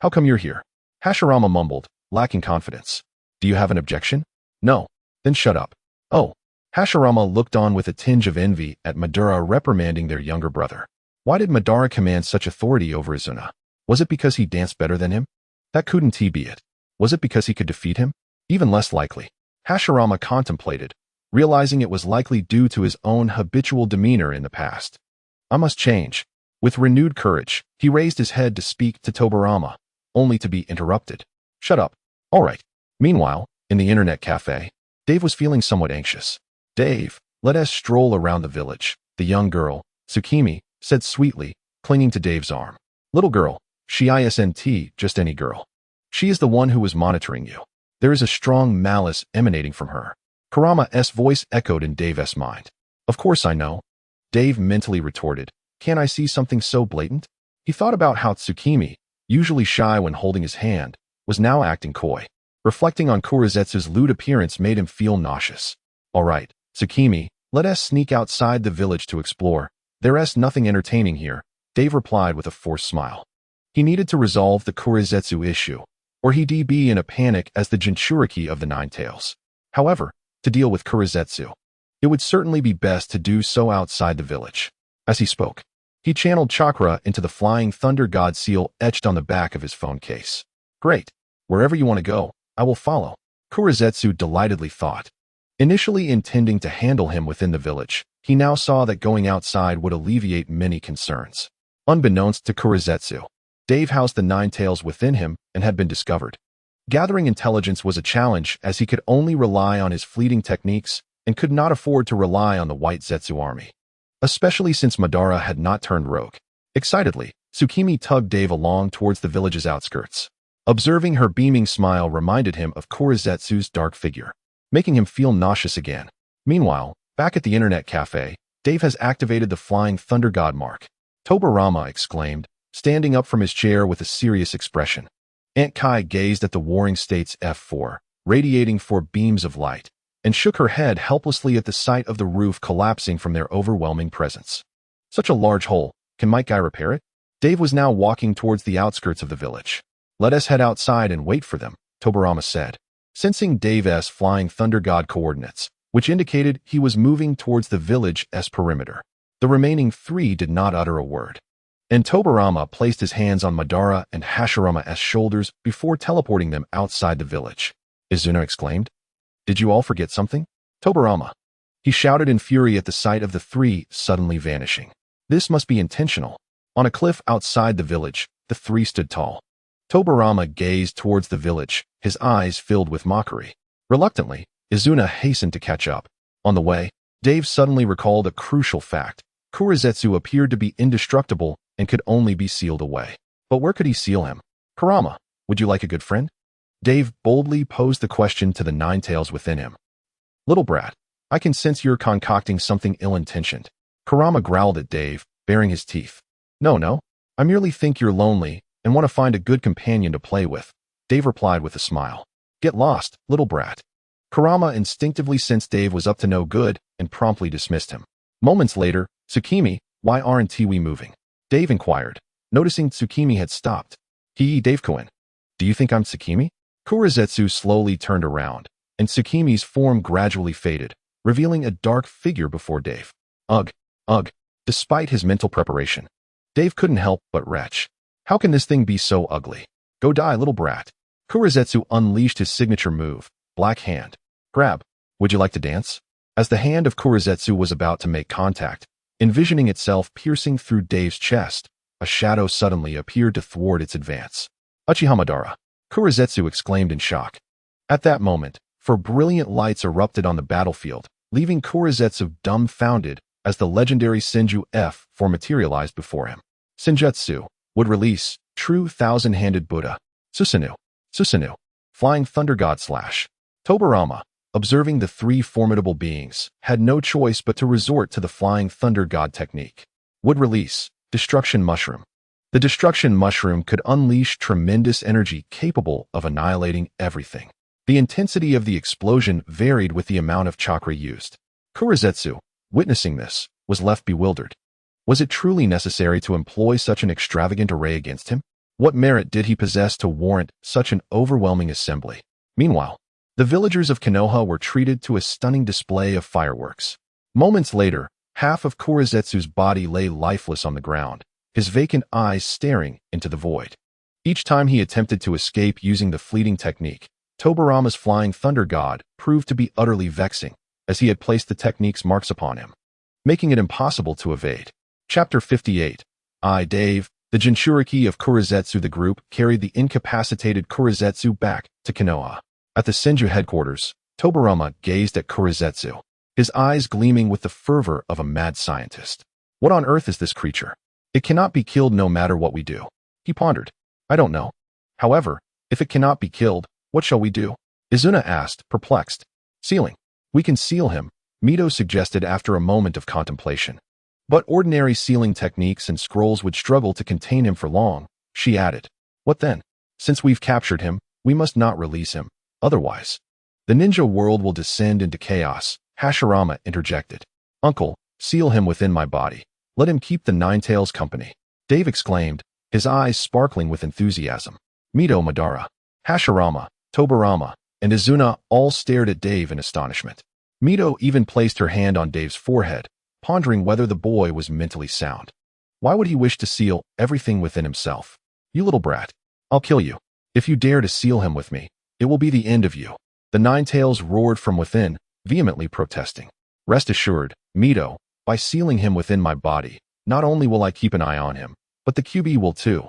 How come you're here? Hashirama mumbled, lacking confidence. Do you have an objection? No. Then shut up. Oh. Hashirama looked on with a tinge of envy at Madara reprimanding their younger brother. Why did Madara command such authority over Izuna? Was it because he danced better than him? That couldn't be it. Was it because he could defeat him? Even less likely. Hashirama contemplated, realizing it was likely due to his own habitual demeanor in the past. I must change. With renewed courage, he raised his head to speak to Tobirama, only to be interrupted. Shut up. All right. Meanwhile, in the internet cafe, Dave was feeling somewhat anxious. Dave, let us stroll around the village, the young girl, Tsukimi, said sweetly, clinging to Dave's arm. Little girl, she isn't just any girl. She is the one who was monitoring you. There is a strong malice emanating from her. Kurama's voice echoed in Dave's mind. Of course I know. Dave mentally retorted. Can't I see something so blatant? He thought about how Tsukimi, usually shy when holding his hand, was now acting coy. Reflecting on Kurizetsu's lewd appearance made him feel nauseous. All right, Tsukimi, let us sneak outside the village to explore. There's nothing entertaining here, Dave replied with a forced smile. He needed to resolve the Kurizetsu issue, or he'd be in a panic as the Jinchuriki of the Nine Tails. However, to deal with Kurizetsu, it would certainly be best to do so outside the village. As he spoke, he channeled chakra into the flying thunder god seal etched on the back of his phone case. Great. Wherever you want to go, I will follow, Kurizetsu delightedly thought. Initially intending to handle him within the village, he now saw that going outside would alleviate many concerns. Unbeknownst to Kurizetsu, Dave housed the Nine Tails within him and had been discovered. Gathering intelligence was a challenge as he could only rely on his fleeting techniques and could not afford to rely on the White Zetsu army, especially since Madara had not turned rogue. Excitedly, Tsukimi tugged Dave along towards the village's outskirts. Observing her beaming smile reminded him of Kurizetsu's dark figure, making him feel nauseous again. Meanwhile, back at the internet cafe, Dave has activated the flying thunder god mark. Tobirama exclaimed, standing up from his chair with a serious expression. Aunt Kai gazed at the Warring States F4, radiating 4 beams of light, and shook her head helplessly at the sight of the roof collapsing from their overwhelming presence. Such a large hole, can Might Guy repair it? Dave was now walking towards the outskirts of the village. "Let us head outside and wait for them," Tobirama said, sensing Dave's flying thunder god coordinates, which indicated he was moving towards the village's perimeter. The remaining three did not utter a word. And Tobirama placed his hands on Madara and Hashirama's shoulders before teleporting them outside the village. Izuna exclaimed, "Did you all forget something?" "Tobirama." He shouted in fury at the sight of the three suddenly vanishing. This must be intentional. On a cliff outside the village, the three stood tall. Tobirama gazed towards the village, his eyes filled with mockery. Reluctantly, Izuna hastened to catch up. On the way, Dave suddenly recalled a crucial fact. Kurizetsu appeared to be indestructible and could only be sealed away. But where could he seal him? "Kurama, would you like a good friend?" Dave boldly posed the question to the nine tails within him. "Little brat, I can sense you're concocting something ill-intentioned." Kurama growled at Dave, baring his teeth. No, I merely think you're lonely and want to find a good companion to play with," Dave replied with a smile. "Get lost, little brat." Kurama instinctively sensed Dave was up to no good and promptly dismissed him. Moments later, "Tsukimi, why aren't we moving?" Dave inquired, noticing Tsukimi had stopped. Dave-kun, do you think I'm Tsukimi?" Kurizetsu slowly turned around, and Tsukimi's form gradually faded, revealing a dark figure before Dave. Ugh. Despite his mental preparation, Dave couldn't help but retch. How can this thing be so ugly? "Go die, little brat." Kurizetsu unleashed his signature move, Black Hand. "Grab. Would you like to dance?" As the hand of Kurizetsu was about to make contact, envisioning itself piercing through Dave's chest, a shadow suddenly appeared to thwart its advance. "Uchiha Madara," Kurizetsu exclaimed in shock. At that moment, four brilliant lights erupted on the battlefield, leaving Kurizetsu dumbfounded as the legendary Senju F4 materialized before him. Senjutsu would release True Thousand-Handed Buddha. Susano'o. Flying Thunder God Slash. Tobirama, observing the three formidable beings, had no choice but to resort to the Flying Thunder God technique. Would release Destruction Mushroom. The Destruction Mushroom could unleash tremendous energy capable of annihilating everything. The intensity of the explosion varied with the amount of chakra used. Kurizetsu, witnessing this, was left bewildered. Was it truly necessary to employ such an extravagant array against him? What merit did he possess to warrant such an overwhelming assembly? Meanwhile, the villagers of Konoha were treated to a stunning display of fireworks. Moments later, half of Kurizetsu's body lay lifeless on the ground, his vacant eyes staring into the void. Each time he attempted to escape using the fleeting technique, Tobirama's Flying Thunder God proved to be utterly vexing, as he had placed the technique's marks upon him, making it impossible to evade. Chapter 58. Dave, the Jinchuriki of Kurizetsu. The group carried the incapacitated Kurizetsu back to Konoha. At the Senju headquarters, Tobirama gazed at Kurizetsu, his eyes gleaming with the fervor of a mad scientist. "What on earth is this creature? It cannot be killed no matter what we do," he pondered. "I don't know. However, if it cannot be killed, what shall we do?" Izuna asked, perplexed. "Sealing. We can seal him," Mito suggested after a moment of contemplation. "But ordinary sealing techniques and scrolls would struggle to contain him for long," she added. "What then? Since we've captured him, we must not release him. Otherwise, the ninja world will descend into chaos," Hashirama interjected. "Uncle, seal him within my body. Let him keep the Nine Tails company," Dave exclaimed, his eyes sparkling with enthusiasm. Mito, Madara, Hashirama, Tobirama, and Izuna all stared at Dave in astonishment. Mito even placed her hand on Dave's forehead, pondering whether the boy was mentally sound. Why would he wish to seal everything within himself? "You little brat, I'll kill you. If you dare to seal him with me, it will be the end of you," the Nine Tails roared from within, vehemently protesting. "Rest assured, Mito, by sealing him within my body, not only will I keep an eye on him, but the QB will too.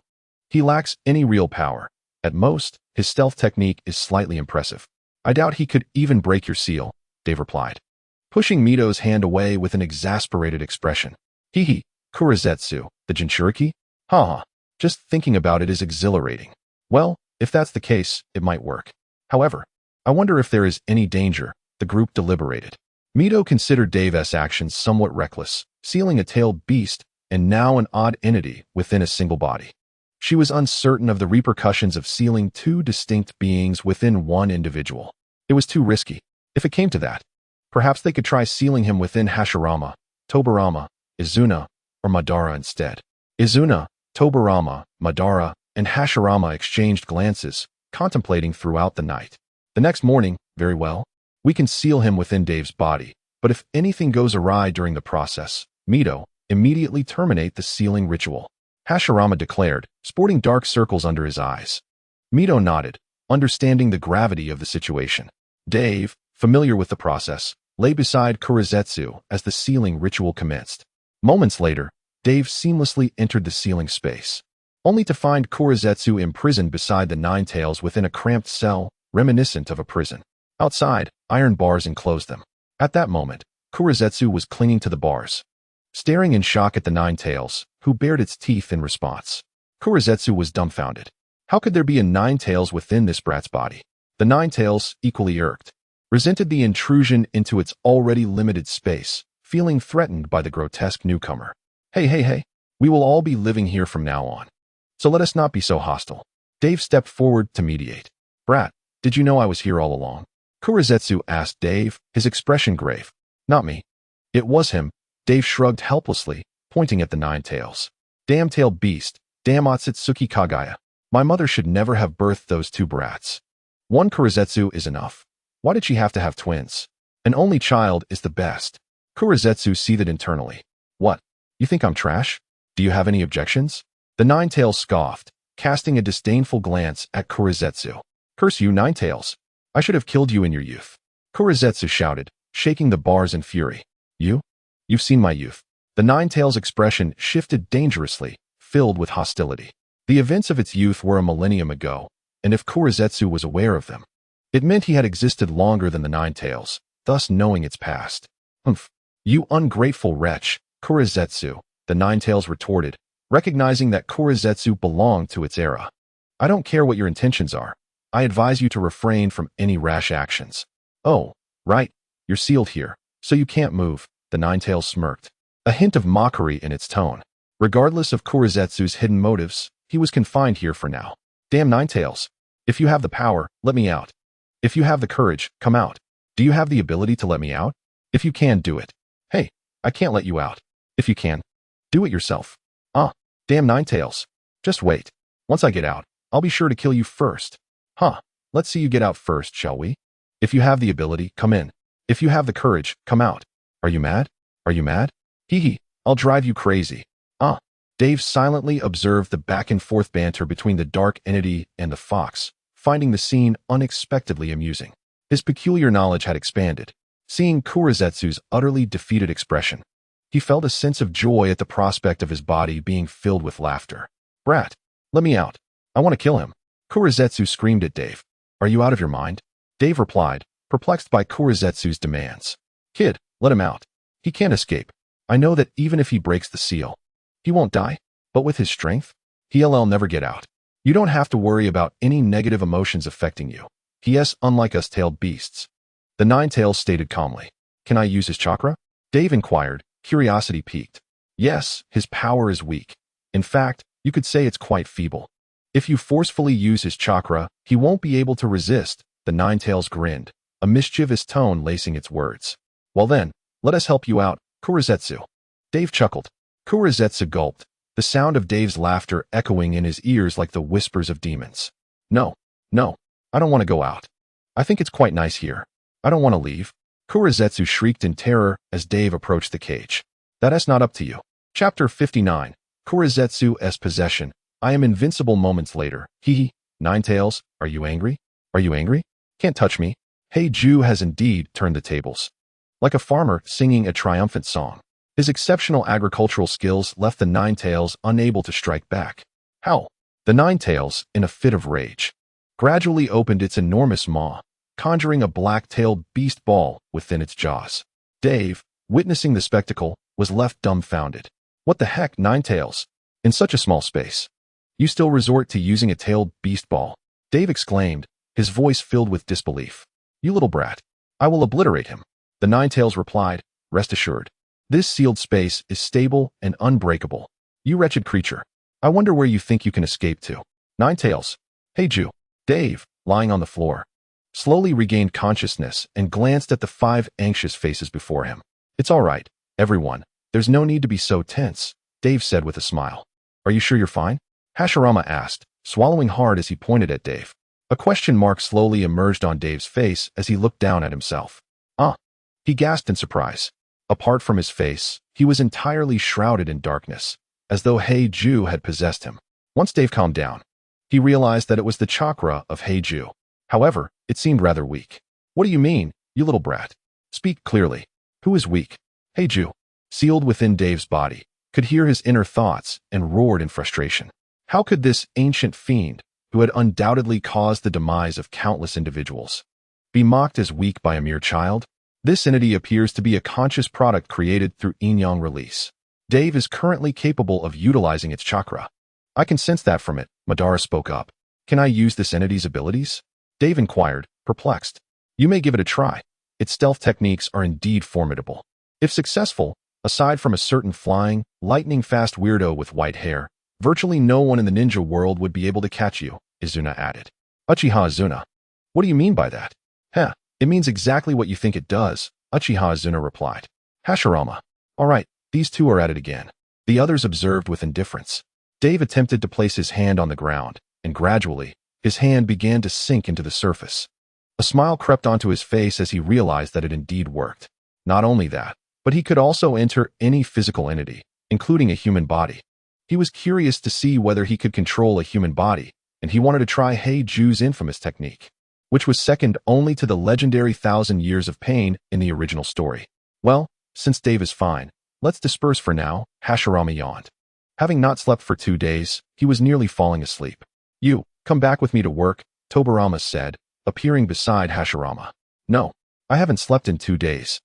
He lacks any real power. At most, his stealth technique is slightly impressive. I doubt he could even break your seal," Dave replied, pushing Mito's hand away with an exasperated expression. Kurizetsu, the Jinchuriki? Haha, just thinking about it is exhilarating. Well, if that's the case, it might work. However, I wonder if there is any danger," the group deliberated. Mito considered Dave's actions somewhat reckless, sealing a tailed beast and now an odd entity within a single body. She was uncertain of the repercussions of sealing two distinct beings within one individual. It was too risky. If it came to that, perhaps they could try sealing him within Hashirama, Tobirama, Izuna, or Madara instead. Izuna, Tobirama, Madara, and Hashirama exchanged glances, contemplating throughout the night. The next morning, very well. We can seal him within Dave's body, but if anything goes awry during the process, Mito, immediately terminate the sealing ritual. Hashirama declared, sporting dark circles under his eyes. Mito nodded, understanding the gravity of the situation. Dave, familiar with the process, lay beside Kurizetsu as the sealing ritual commenced. Moments later, Dave seamlessly entered the sealing space, only to find Kurizetsu imprisoned beside the Ninetales within a cramped cell, reminiscent of a prison. Outside, iron bars enclosed them. At that moment, Kurizetsu was clinging to the bars, staring in shock at the Ninetales, who bared its teeth in response. Kurizetsu was dumbfounded. How could there be a Ninetales within this brat's body? The Ninetales, equally irked, resented the intrusion into its already limited space, feeling threatened by the grotesque newcomer. Hey, we will all be living here from now on, so let us not be so hostile. Dave stepped forward to mediate. Brat, did you know I was here all along? Kurizetsu asked Dave, his expression grave. Not me. It was him. Dave shrugged helplessly, pointing at the Ninetales. Damn-tailed beast, damn Otsutsuki Kagaya. My mother should never have birthed those two brats. One Kurizetsu is enough. Why did she have to have twins? An only child is the best. Kurizetsu seethed internally. What? You think I'm trash? Do you have any objections? The Ninetales scoffed, casting a disdainful glance at Kurizetsu. Curse you, Ninetales. I should have killed you in your youth. Kurizetsu shouted, shaking the bars in fury. You've seen my youth. The Ninetales' expression shifted dangerously, filled with hostility. The events of its youth were a millennium ago, and if Kurizetsu was aware of them, it meant he had existed longer than the Ninetales, thus knowing its past. Humph. You ungrateful wretch, Kurizetsu, the Ninetales retorted, recognizing that Kurizetsu belonged to its era. I don't care what your intentions are. I advise you to refrain from any rash actions. Oh, right, you're sealed here, so you can't move, the Ninetales smirked, a hint of mockery in its tone. Regardless of Kurizetsu's hidden motives, he was confined here for now. Damn Ninetales. If you have the power, let me out. If you have the courage, come out. Do you have the ability to let me out? If you can, do it. Hey, I can't let you out. If you can, do it yourself. Damn Ninetales. Just wait. Once I get out, I'll be sure to kill you first. Let's see you get out first, shall we? If you have the ability, come in. If you have the courage, come out. Are you mad? Are you mad? Hee, I'll drive you crazy. Dave silently observed the back-and-forth banter between the dark entity and the fox, finding the scene unexpectedly amusing. His peculiar knowledge had expanded. Seeing Kurizetsu's utterly defeated expression, he felt a sense of joy at the prospect of his body being filled with laughter. Brat, let me out. I want to kill him. Kurizetsu screamed at Dave. Are you out of your mind? Dave replied, perplexed by Kurizetsu's demands. Kid, let him out. He can't escape. I know that even if he breaks the seal, he won't die, but with his strength, he'll never get out. You don't have to worry about any negative emotions affecting you. He is unlike us tailed beasts. The Ninetales stated calmly. Can I use his chakra? Dave inquired, curiosity piqued. Yes, his power is weak. In fact, you could say it's quite feeble. If you forcefully use his chakra, he won't be able to resist, the Ninetales grinned, a mischievous tone lacing its words. Well then, let us help you out, Kurizetsu. Dave chuckled. Kurizetsu gulped, the sound of Dave's laughter echoing in his ears like the whispers of demons. No, I don't want to go out. I think it's quite nice here. I don't want to leave. Kurizetsu shrieked in terror as Dave approached the cage. That's not up to you. Chapter 59, Kurizetsu's Possession. I am invincible moments later. Hee. Ninetales, are you angry? Are you angry? Can't touch me. Heiju has indeed turned the tables. Like a farmer singing a triumphant song. His exceptional agricultural skills left the Ninetales unable to strike back. How? The Ninetales, in a fit of rage, gradually opened its enormous maw, conjuring a black-tailed beast ball within its jaws. Dave, witnessing the spectacle, was left dumbfounded. What the heck, Ninetales? In such a small space, you still resort to using a tailed beast ball? Dave exclaimed, his voice filled with disbelief. You little brat. I will obliterate him. The Ninetales replied, rest assured. This sealed space is stable and unbreakable. You wretched creature. I wonder where you think you can escape to. Ninetales. Heiju. Dave, lying on the floor, slowly regained consciousness and glanced at the 5 anxious faces before him. It's all right, everyone. There's no need to be so tense, Dave said with a smile. Are you sure you're fine? Hashirama asked, swallowing hard as he pointed at Dave. A question mark slowly emerged on Dave's face as he looked down at himself. He gasped in surprise. Apart from his face, he was entirely shrouded in darkness, as though Heiju had possessed him. Once Dave calmed down, he realized that it was the chakra of Heiju. However, it seemed rather weak. What do you mean, you little brat? Speak clearly. Who is weak? Heiju, sealed within Dave's body, could hear his inner thoughts and roared in frustration. How could this ancient fiend, who had undoubtedly caused the demise of countless individuals, be mocked as weak by a mere child? This entity appears to be a conscious product created through yin-yang release. Dave is currently capable of utilizing its chakra. I can sense that from it, Madara spoke up. Can I use this entity's abilities? Dave inquired, perplexed. You may give it a try. Its stealth techniques are indeed formidable. If successful, aside from a certain flying, lightning-fast weirdo with white hair, virtually no one in the ninja world would be able to catch you, Izuna added. Uchiha Izuna. What do you mean by that? It means exactly what you think it does, Uchiha Izuna replied. Hashirama. All right, these two are at it again. The others observed with indifference. Dave attempted to place his hand on the ground, and gradually, his hand began to sink into the surface. A smile crept onto his face as he realized that it indeed worked. Not only that, but he could also enter any physical entity, including a human body. He was curious to see whether he could control a human body, and he wanted to try Heiju's infamous technique, which was second only to the legendary 1,000 Years of Pain in the original story. Well, since Dave is fine, let's disperse for now, Hashirama yawned. Having not slept for 2 days, he was nearly falling asleep. You, come back with me to work, Tobirama said, appearing beside Hashirama. No, I haven't slept in 2 days.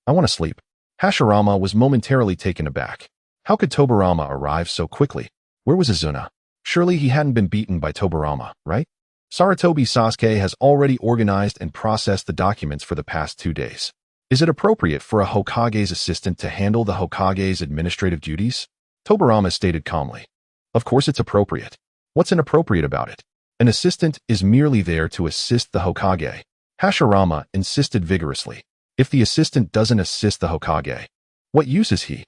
I want to sleep. Hashirama was momentarily taken aback. How could Tobirama arrive so quickly? Where was Izuna? Surely he hadn't been beaten by Tobirama, right? Sarutobi Sasuke has already organized and processed the documents for the past 2 days. Is it appropriate for a Hokage's assistant to handle the Hokage's administrative duties? Tobirama stated calmly. Of course it's appropriate. What's inappropriate about it? An assistant is merely there to assist the Hokage. Hashirama insisted vigorously. If the assistant doesn't assist the Hokage, what use is he?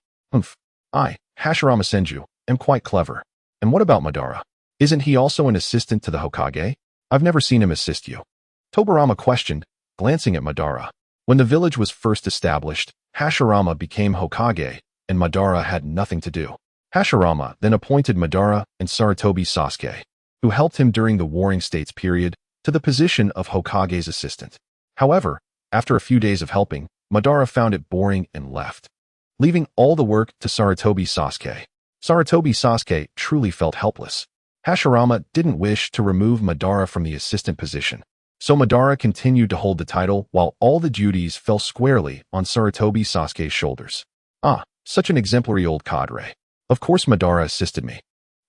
I, Hashirama Senju, am quite clever. And what about Madara? Isn't he also an assistant to the Hokage? I've never seen him assist you. Tobirama questioned, glancing at Madara. When the village was first established, Hashirama became Hokage, and Madara had nothing to do. Hashirama then appointed Madara and Sarutobi Sasuke, who helped him during the Warring States period, to the position of Hokage's assistant. However, after a few days of helping, Madara found it boring and left, leaving all the work to Sarutobi Sasuke. Sarutobi Sasuke truly felt helpless. Hashirama didn't wish to remove Madara from the assistant position, so Madara continued to hold the title while all the duties fell squarely on Sarutobi Sasuke's shoulders. Such an exemplary old cadre. Of course Madara assisted me.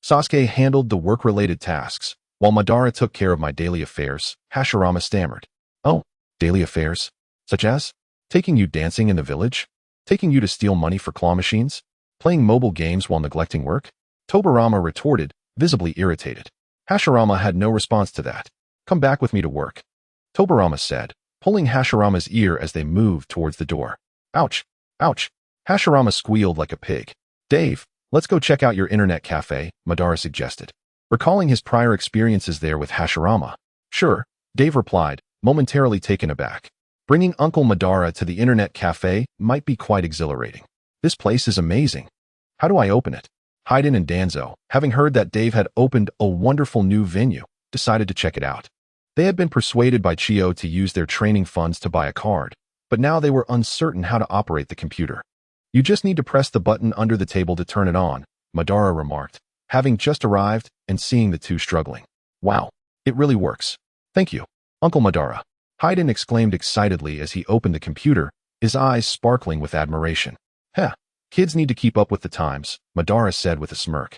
Sasuke handled the work-related tasks, while Madara took care of my daily affairs, Hashirama stammered. Oh, daily affairs? Such as? Taking you dancing in the village? Taking you to steal money for claw machines? Playing mobile games while neglecting work? Tobirama retorted, visibly irritated. Hashirama had no response to that. Come back with me to work, Tobirama said, pulling Hashirama's ear as they moved towards the door. Ouch! Ouch! Hashirama squealed like a pig. Dave, let's go check out your internet cafe, Madara suggested, recalling his prior experiences there with Hashirama. Sure, Dave replied, momentarily taken aback. Bringing Uncle Madara to the internet cafe might be quite exhilarating. This place is amazing. How do I open it? Hayden and Danzo, having heard that Dave had opened a wonderful new venue, decided to check it out. They had been persuaded by Chio to use their training funds to buy a card, but now they were uncertain how to operate the computer. You just need to press the button under the table to turn it on, Madara remarked, having just arrived and seeing the two struggling. Wow, it really works. Thank you, Uncle Madara. Hayden exclaimed excitedly as he opened the computer, his eyes sparkling with admiration. Kids need to keep up with the times, Madara said with a smirk.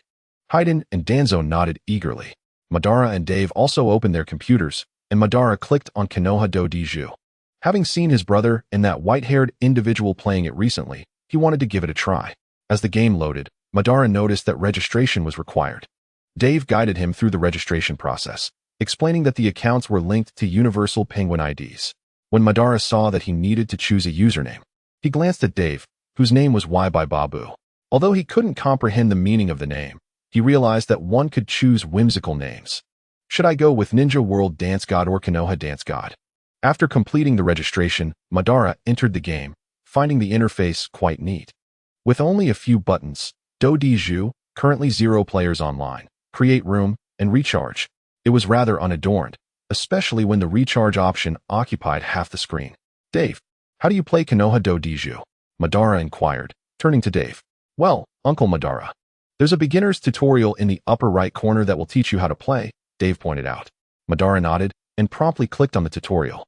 Hayden and Danzo nodded eagerly. Madara and Dave also opened their computers, and Madara clicked on Konoha do Diju. Having seen his brother and that white-haired individual playing it recently, he wanted to give it a try. As the game loaded, Madara noticed that registration was required. Dave guided him through the registration process, explaining that the accounts were linked to Universal Penguin IDs. When Madara saw that he needed to choose a username, he glanced at Dave, whose name was Y by Babu. Although he couldn't comprehend the meaning of the name, He realized that one could choose whimsical names. Should I go with Ninja World Dance God or Konoha Dance God? After completing the registration, Madara entered the game, finding the interface quite neat. With only a few buttons, Do-Di-Ju, currently 0 players online, create room, and recharge. It was rather unadorned, especially when the recharge option occupied half the screen. Dave, how do you play Konoha Do-Di-Ju? Madara inquired, turning to Dave. Well, Uncle Madara, there's a beginner's tutorial in the upper right corner that will teach you how to play, Dave pointed out. Madara nodded and promptly clicked on the tutorial,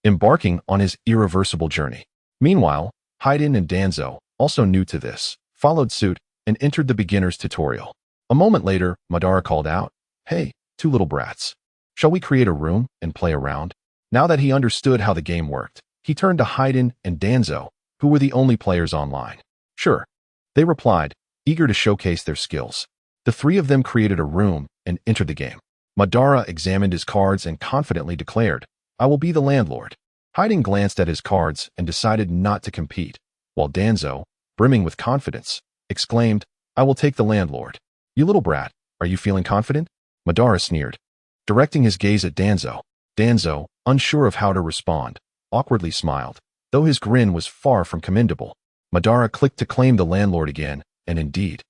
embarking on his irreversible journey. Meanwhile, Heir and Danzo, also new to this, followed suit and entered the beginner's tutorial. A moment later, Madara called out, "Hey, two little brats. Shall we create a room and play around?" Now that he understood how the game worked, he turned to Heir and Danzo, who were the only players online. "Sure," they replied, eager to showcase their skills. The three of them created a room and entered the game. Madara examined his cards and confidently declared, "I will be the landlord." Heir glanced at his cards and decided not to compete, while Danzo, brimming with confidence, exclaimed, "I will take the landlord." "You little brat, are you feeling confident?" Madara sneered, directing his gaze at Danzo. Danzo, unsure of how to respond, awkwardly smiled, though his grin was far from commendable. Madara clicked to claim the landlord again, and indeed,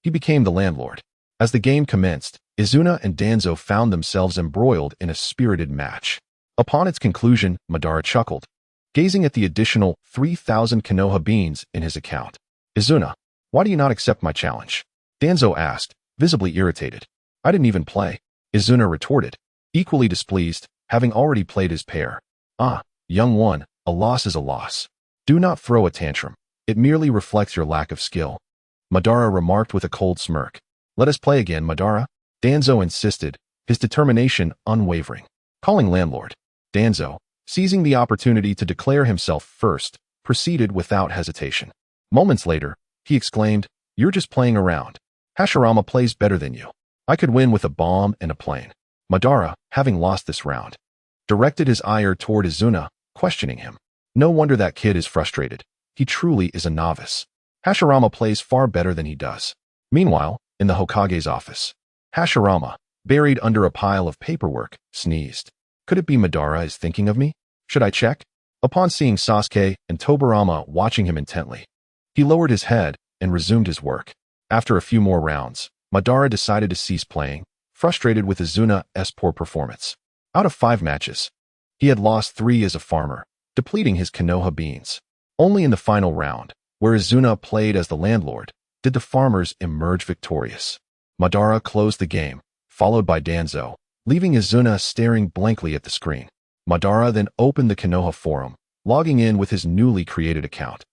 he became the landlord. As the game commenced, Izuna and Danzo found themselves embroiled in a spirited match. Upon its conclusion, Madara chuckled, gazing at the additional 3,000 Konoha beans in his account. "Izuna, why do you not accept my challenge?" Danzo asked, visibly irritated. "I didn't even play," Izuna retorted, equally displeased, having already played his pair. "Ah, young one, a loss is a loss. Do not throw a tantrum. It merely reflects your lack of skill," Madara remarked with a cold smirk. "Let us play again, Madara," Danzo insisted, his determination unwavering. Calling landlord, Danzo, seizing the opportunity to declare himself first, proceeded without hesitation. Moments later, he exclaimed, "You're just playing around. Hashirama plays better than you. I could win with a bomb and a plane." Madara, having lost this round, directed his ire toward Izuna, questioning him. "No wonder that kid is frustrated. He truly is a novice. Hashirama plays far better than he does." Meanwhile, in the Hokage's office, Hashirama, buried under a pile of paperwork, sneezed. "Could it be Madara is thinking of me? Should I check?" Upon seeing Sasuke and Tobirama watching him intently, he lowered his head and resumed his work. After a few more rounds, Madara decided to cease playing, frustrated with Izuna's poor performance. Out of 5 matches, he had lost 3 as a farmer, depleting his Konoha beans. Only in the final round, where Izuna played as the landlord, did the farmers emerge victorious. Madara closed the game, followed by Danzo, leaving Izuna staring blankly at the screen. Madara then opened the Konoha forum, logging in with his newly created account.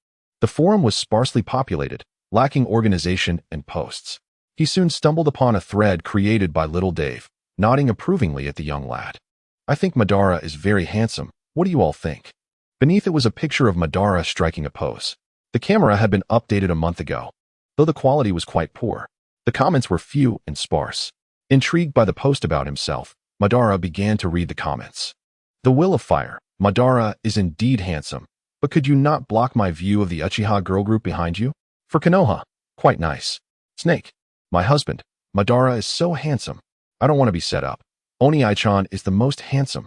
The forum was sparsely populated, lacking organization and posts. He soon stumbled upon a thread created by Little Dave, nodding approvingly at the young lad. "I think Madara is very handsome. What do you all think?" Beneath it was a picture of Madara striking a pose. The camera had been updated a month ago, though the quality was quite poor. The comments were few and sparse. Intrigued by the post about himself, Madara began to read the comments. "The Will of Fire, Madara is indeed handsome, but could you not block my view of the Uchiha girl group behind you? For Konoha, quite nice. Snake, my husband, Madara is so handsome. I don't want to be set up. Oni-chan is the most handsome."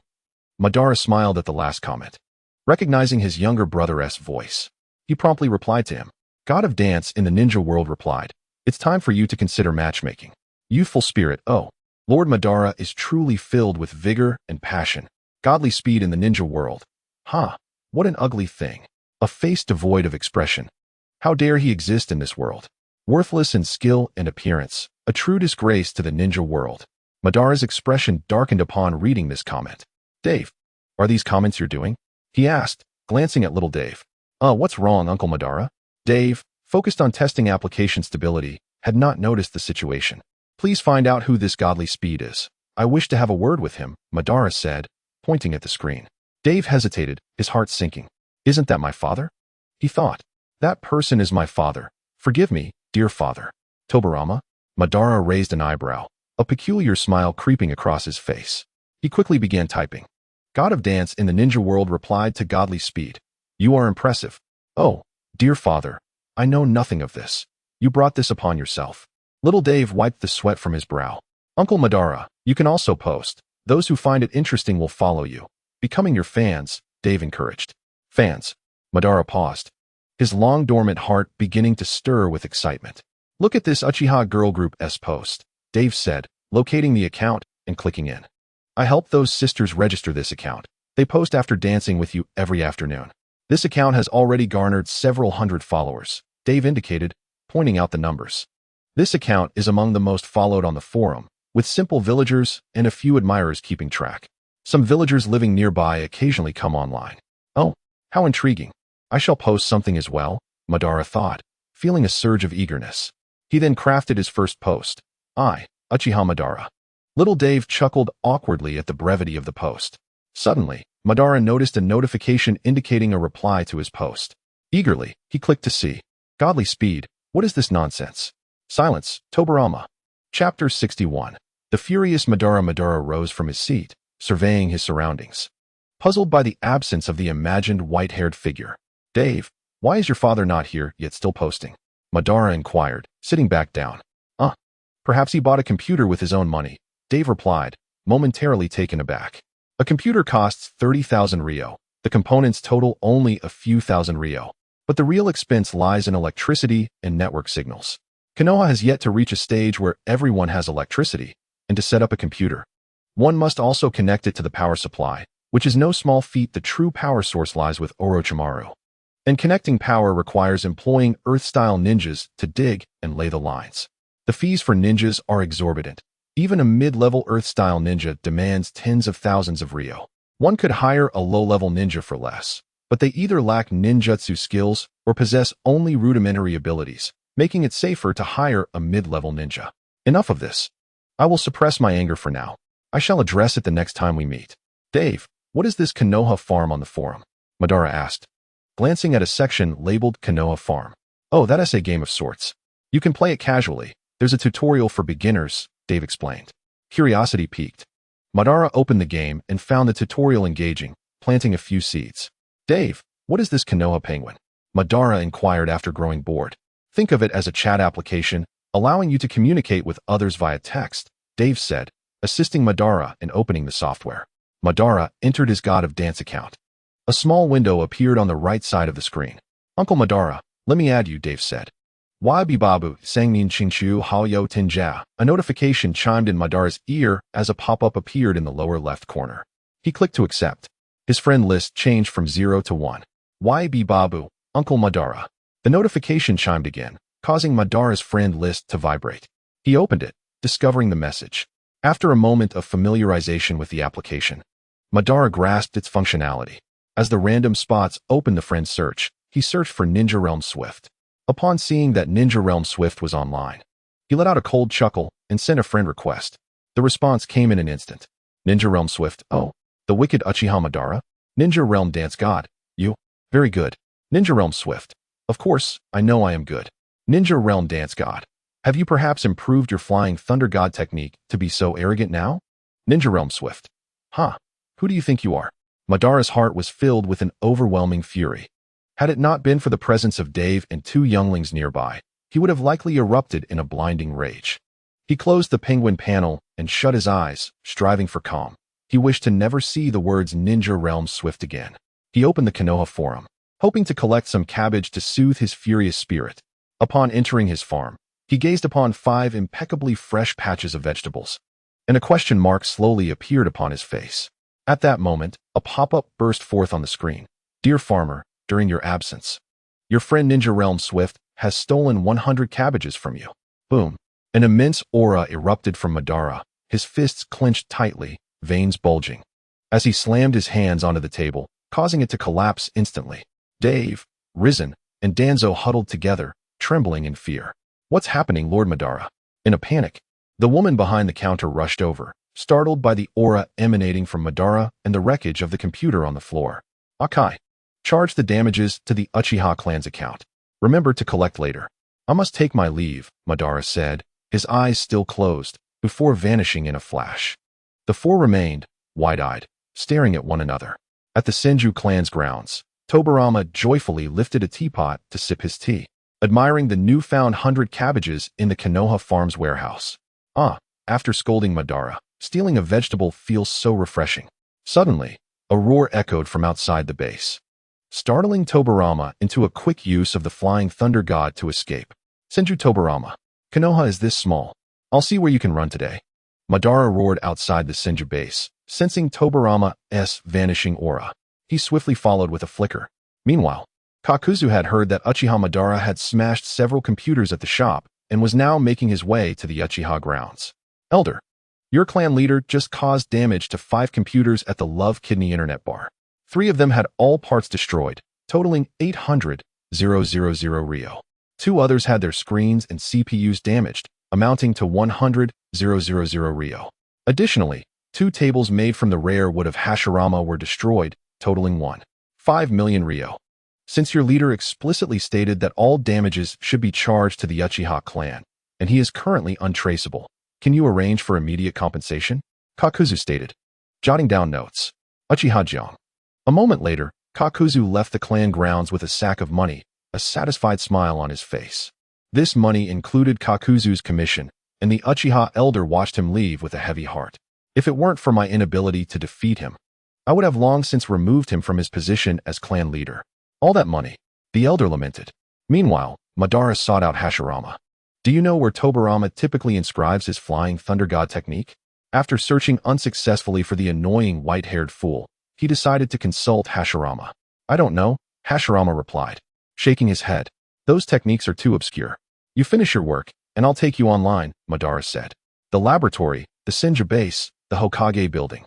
Madara smiled at the last comment, recognizing his younger brother's voice. He promptly replied to him. God of Dance in the Ninja World replied, "It's time for you to consider matchmaking. Youthful spirit, oh, Lord Madara is truly filled with vigor and passion. Godly speed in the ninja world. Ha, what an ugly thing. A face devoid of expression. How dare he exist in this world? Worthless in skill and appearance, a true disgrace to the ninja world." Madara's expression darkened upon reading this comment. "Dave, are these comments you're doing?" he asked, glancing at little Dave. What's wrong, Uncle Madara?" Dave, focused on testing application stability, had not noticed the situation. "Please find out who this godly speed is. I wish to have a word with him," Madara said, pointing at the screen. Dave hesitated, his heart sinking. "Isn't that my father?" he thought. "That person is my father. Forgive me, dear father." "Tobirama?" Madara raised an eyebrow, a peculiar smile creeping across his face. He quickly began typing. God of Dance in the Ninja World replied to Godly Speed. "You are impressive. Oh, dear father, I know nothing of this. You brought this upon yourself." Little Dave wiped the sweat from his brow. Uncle Madara, you can also post. Those who find it interesting will follow you. Becoming your fans, Dave encouraged. Fans. Madara paused, his long dormant heart beginning to stir with excitement. Look at this Uchiha Girl Group's post, Dave said, locating the account and clicking in. I helped those sisters register this account. They post after dancing with you every afternoon. This account has already garnered several hundred followers, Dave indicated, pointing out the numbers. This account is among the most followed on the forum, with simple villagers and a few admirers keeping track. Some villagers living nearby occasionally come online. Oh, how intriguing. I shall post something as well, Madara thought, feeling a surge of eagerness. He then crafted his first post. I, Uchiha Madara. Little Dave chuckled awkwardly at the brevity of the post. Suddenly, Madara noticed a notification indicating a reply to his post. Eagerly, he clicked to see. Godly speed, what is this nonsense? Silence, Tobirama. Chapter 61. The furious Madara rose from his seat, surveying his surroundings. Puzzled by the absence of the imagined white-haired figure. Dave, why is your father not here yet still posting? Madara inquired, sitting back down. Perhaps he bought a computer with his own money, Dave replied, momentarily taken aback. A computer costs 30,000 Rio. The components total only a few thousand Rio. But the real expense lies in electricity and network signals. Konoha has yet to reach a stage where everyone has electricity, and to set up a computer, one must also connect it to the power supply, which is no small feat. The true power source lies with Orochimaru. And connecting power requires employing Earth-style ninjas to dig and lay the lines. The fees for ninjas are exorbitant. Even a mid-level Earth-style ninja demands tens of thousands of Rio. One could hire a low-level ninja for less, but they either lack ninjutsu skills or possess only rudimentary abilities, making it safer to hire a mid-level ninja. Enough of this. I will suppress my anger for now. I shall address it the next time we meet. Dave, what is this Konoha farm on the forum? Madara asked, glancing at a section labeled Konoha Farm. Oh, that is a game of sorts. You can play it casually. There's a tutorial for beginners, Dave explained. Curiosity piqued. Madara opened the game and found the tutorial engaging, planting a few seeds. Dave, what is this Konoha penguin? Madara inquired after growing bored. Think of it as a chat application, allowing you to communicate with others via text, Dave said, assisting Madara in opening the software. Madara entered his God of Dance account. A small window appeared on the right side of the screen. Uncle Madara, let me add you, Dave said. Wabi Babu, Sangnin Chinchu Haoyo Tinja. A notification chimed in Madara's ear as a pop-up appeared in the lower left corner. He clicked to accept. His friend list changed from 0 to 1. Wabi Babu, Uncle Madara. The notification chimed again, causing Madara's friend list to vibrate. He opened it, discovering the message. After a moment of familiarization with the application, Madara grasped its functionality. As the random spots opened the friend search, he searched for Ninja Realm Swift. Upon seeing that Ninja Realm Swift was online, he let out a cold chuckle and sent a friend request. The response came in an instant. Ninja Realm Swift, oh, the wicked Uchiha Madara? Ninja Realm Dance God, you? Very good. Ninja Realm Swift. Of course, I know I am good. Ninja Realm Dance God. Have you perhaps improved your Flying Thunder God technique to be so arrogant now? Ninja Realm Swift. Who do you think you are? Madara's heart was filled with an overwhelming fury. Had it not been for the presence of Dave and two younglings nearby, he would have likely erupted in a blinding rage. He closed the penguin panel and shut his eyes, striving for calm. He wished to never see the words Ninja Realm Swift again. He opened the Konoha forum, hoping to collect some cabbage to soothe his furious spirit. Upon entering his farm, he gazed upon 5 impeccably fresh patches of vegetables, and a question mark slowly appeared upon his face. At that moment, a pop-up burst forth on the screen. Dear farmer, during your absence, your friend Ninja Realm Swift has stolen 100 cabbages from you. Boom. An immense aura erupted from Madara, his fists clenched tightly, veins bulging, as he slammed his hands onto the table, causing it to collapse instantly. Dave, Risen, and Danzo huddled together, trembling in fear. What's happening, Lord Madara? In a panic, the woman behind the counter rushed over, startled by the aura emanating from Madara and the wreckage of the computer on the floor. Akai. Charge the damages to the Uchiha clan's account. Remember to collect later. I must take my leave, Madara said, his eyes still closed, before vanishing in a flash. The 4 remained, wide-eyed, staring at one another. At the Senju clan's grounds, Tobirama joyfully lifted a teapot to sip his tea. admiring the newfound 100 cabbages in the Konoha Farms warehouse. After scolding Madara, stealing a vegetable feels so refreshing. Suddenly, a roar echoed from outside the base, startling Tobirama into a quick use of the flying thunder god to escape. Senju Tobirama, Konoha is this small. I'll see where you can run today. Madara roared outside the Senju base, sensing Tobirama's vanishing aura. He swiftly followed with a flicker. Meanwhile, Kakuzu had heard that Uchiha Madara had smashed several computers at the shop and was now making his way to the Uchiha grounds. Elder, your clan leader just caused damage to 5 computers at the Love Kidney Internet Bar. 3 of them had all parts destroyed, totaling 800,000 Ryo. 2 others had their screens and CPUs damaged, amounting to 100,000 Ryo. Additionally, 2 tables made from the rare wood of Hashirama were destroyed, totaling 1.5 million Ryo. Since your leader explicitly stated that all damages should be charged to the Uchiha clan, and he is currently untraceable, can you arrange for immediate compensation? Kakuzu stated, jotting down notes. Uchiha Jiang. A moment later, Kakuzu left the clan grounds with a sack of money, a satisfied smile on his face. This money included Kakuzu's commission, and the Uchiha elder watched him leave with a heavy heart. If it weren't for my inability to defeat him, I would have long since removed him from his position as clan leader. All that money, the elder lamented. Meanwhile, Madara sought out Hashirama. Do you know where Tobirama typically inscribes his flying thunder god technique? After searching unsuccessfully for the annoying white-haired fool, he decided to consult Hashirama. I don't know, Hashirama replied, shaking his head. Those techniques are too obscure. You finish your work, and I'll take you online, Madara said. The laboratory, the Senju base, the Hokage building,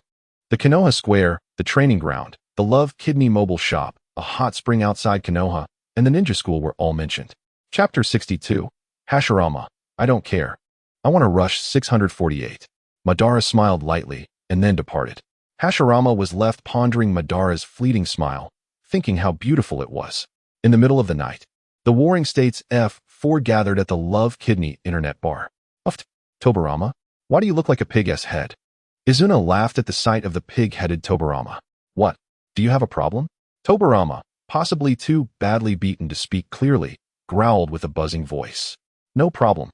the Konoha Square, the training ground, the Love Kidney mobile shop, a hot spring outside Konoha, and the ninja school were all mentioned. Chapter 62. Hashirama, I don't care. I want to rush 648. Madara smiled lightly, and then departed. Hashirama was left pondering Madara's fleeting smile, thinking how beautiful it was. In the middle of the night, the Warring States F4 gathered at the Love Kidney Internet Bar. Tobirama, why do you look like a pig's head? Izuna laughed at the sight of the pig-headed Tobirama. What? Do you have a problem? Tobirama, possibly too badly beaten to speak clearly, growled with a buzzing voice. No problem.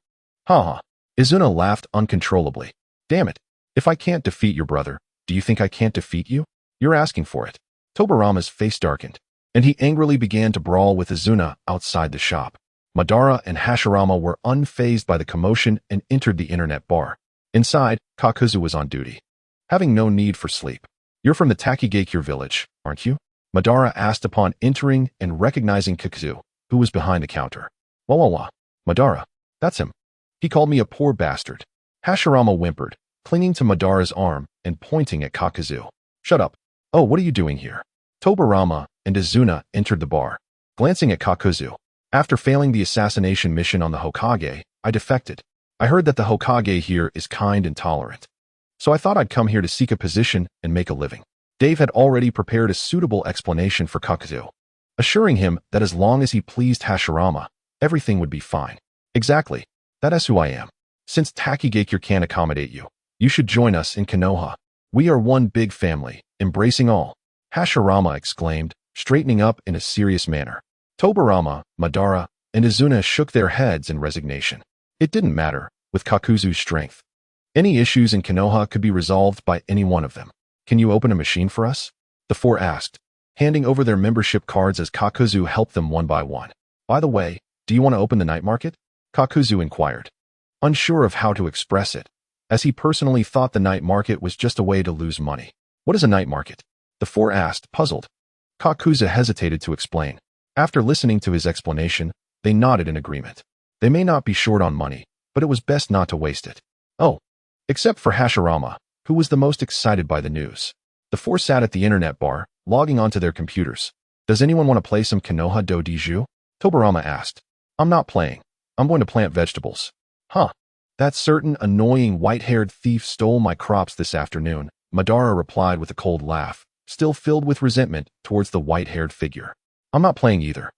Haha. Izuna laughed uncontrollably. Damn it. If I can't defeat your brother, do you think I can't defeat you? You're asking for it. Tobirama's face darkened, and he angrily began to brawl with Izuna outside the shop. Madara and Hashirama were unfazed by the commotion and entered the internet bar. Inside, Kakuzu was on duty, having no need for sleep. You're from the Takigakure village, aren't you? Madara asked upon entering and recognizing Kakuzu, who was behind the counter. Wah. Madara, that's him. He called me a poor bastard. Hashirama whimpered, clinging to Madara's arm and pointing at Kakuzu. Shut up. Oh, what are you doing here? Tobirama and Izuna entered the bar, glancing at Kakuzu. After failing the assassination mission on the Hokage, I defected. I heard that the Hokage here is kind and tolerant, so I thought I'd come here to seek a position and make a living. Dave had already prepared a suitable explanation for Kakuzu, assuring him that as long as he pleased Hashirama, everything would be fine. Exactly. That is who I am. Since Takigakure can't accommodate you, you should join us in Konoha. We are one big family, embracing all. Hashirama exclaimed, straightening up in a serious manner. Tobirama, Madara, and Izuna shook their heads in resignation. It didn't matter, with Kakuzu's strength. Any issues in Konoha could be resolved by any one of them. Can you open a machine for us? The 4 asked, handing over their membership cards as Kakuzu helped them one by one. By the way, do you want to open the night market? Kakuzu inquired, unsure of how to express it, as he personally thought the night market was just a way to lose money. What is a night market? The 4 asked, puzzled. Kakuzu hesitated to explain. After listening to his explanation, they nodded in agreement. They may not be short on money, but it was best not to waste it. Oh, except for Hashirama, who was the most excited by the news. The 4 sat at the internet bar, logging onto their computers. Does anyone want to play some Konoha do Diju? Tobirama asked. I'm not playing. I'm going to plant vegetables. Huh. That certain annoying white-haired thief stole my crops this afternoon, Madara replied with a cold laugh, still filled with resentment towards the white-haired figure. I'm not playing either.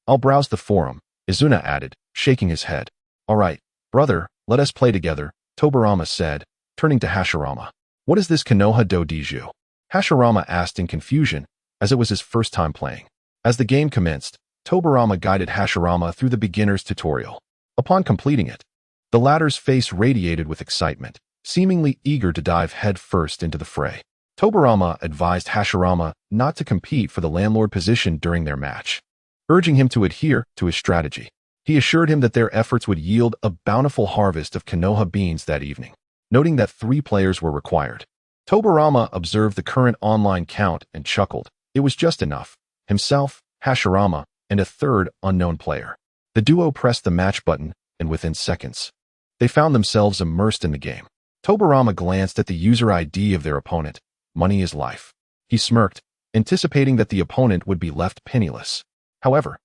I'll browse the forum, Izuna added, shaking his head. All right, brother, let us play together, Tobirama said, turning to Hashirama. What is this Konoha do Diju? Hashirama asked in confusion, as it was his first time playing. As the game commenced, Tobirama guided Hashirama through the beginner's tutorial. Upon completing it, the latter's face radiated with excitement, seemingly eager to dive headfirst into the fray. Tobirama advised Hashirama not to compete for the landlord position during their match, urging him to adhere to his strategy. He assured him that their efforts would yield a bountiful harvest of Konoha beans that evening, noting that 3 players were required. Tobirama observed the current online count and chuckled. It was just enough. Himself, Hashirama, and a third unknown player. The duo pressed the match button, and within seconds, they found themselves immersed in the game. Tobirama glanced at the user ID of their opponent. Money is life. He smirked, anticipating that the opponent would be left penniless. However,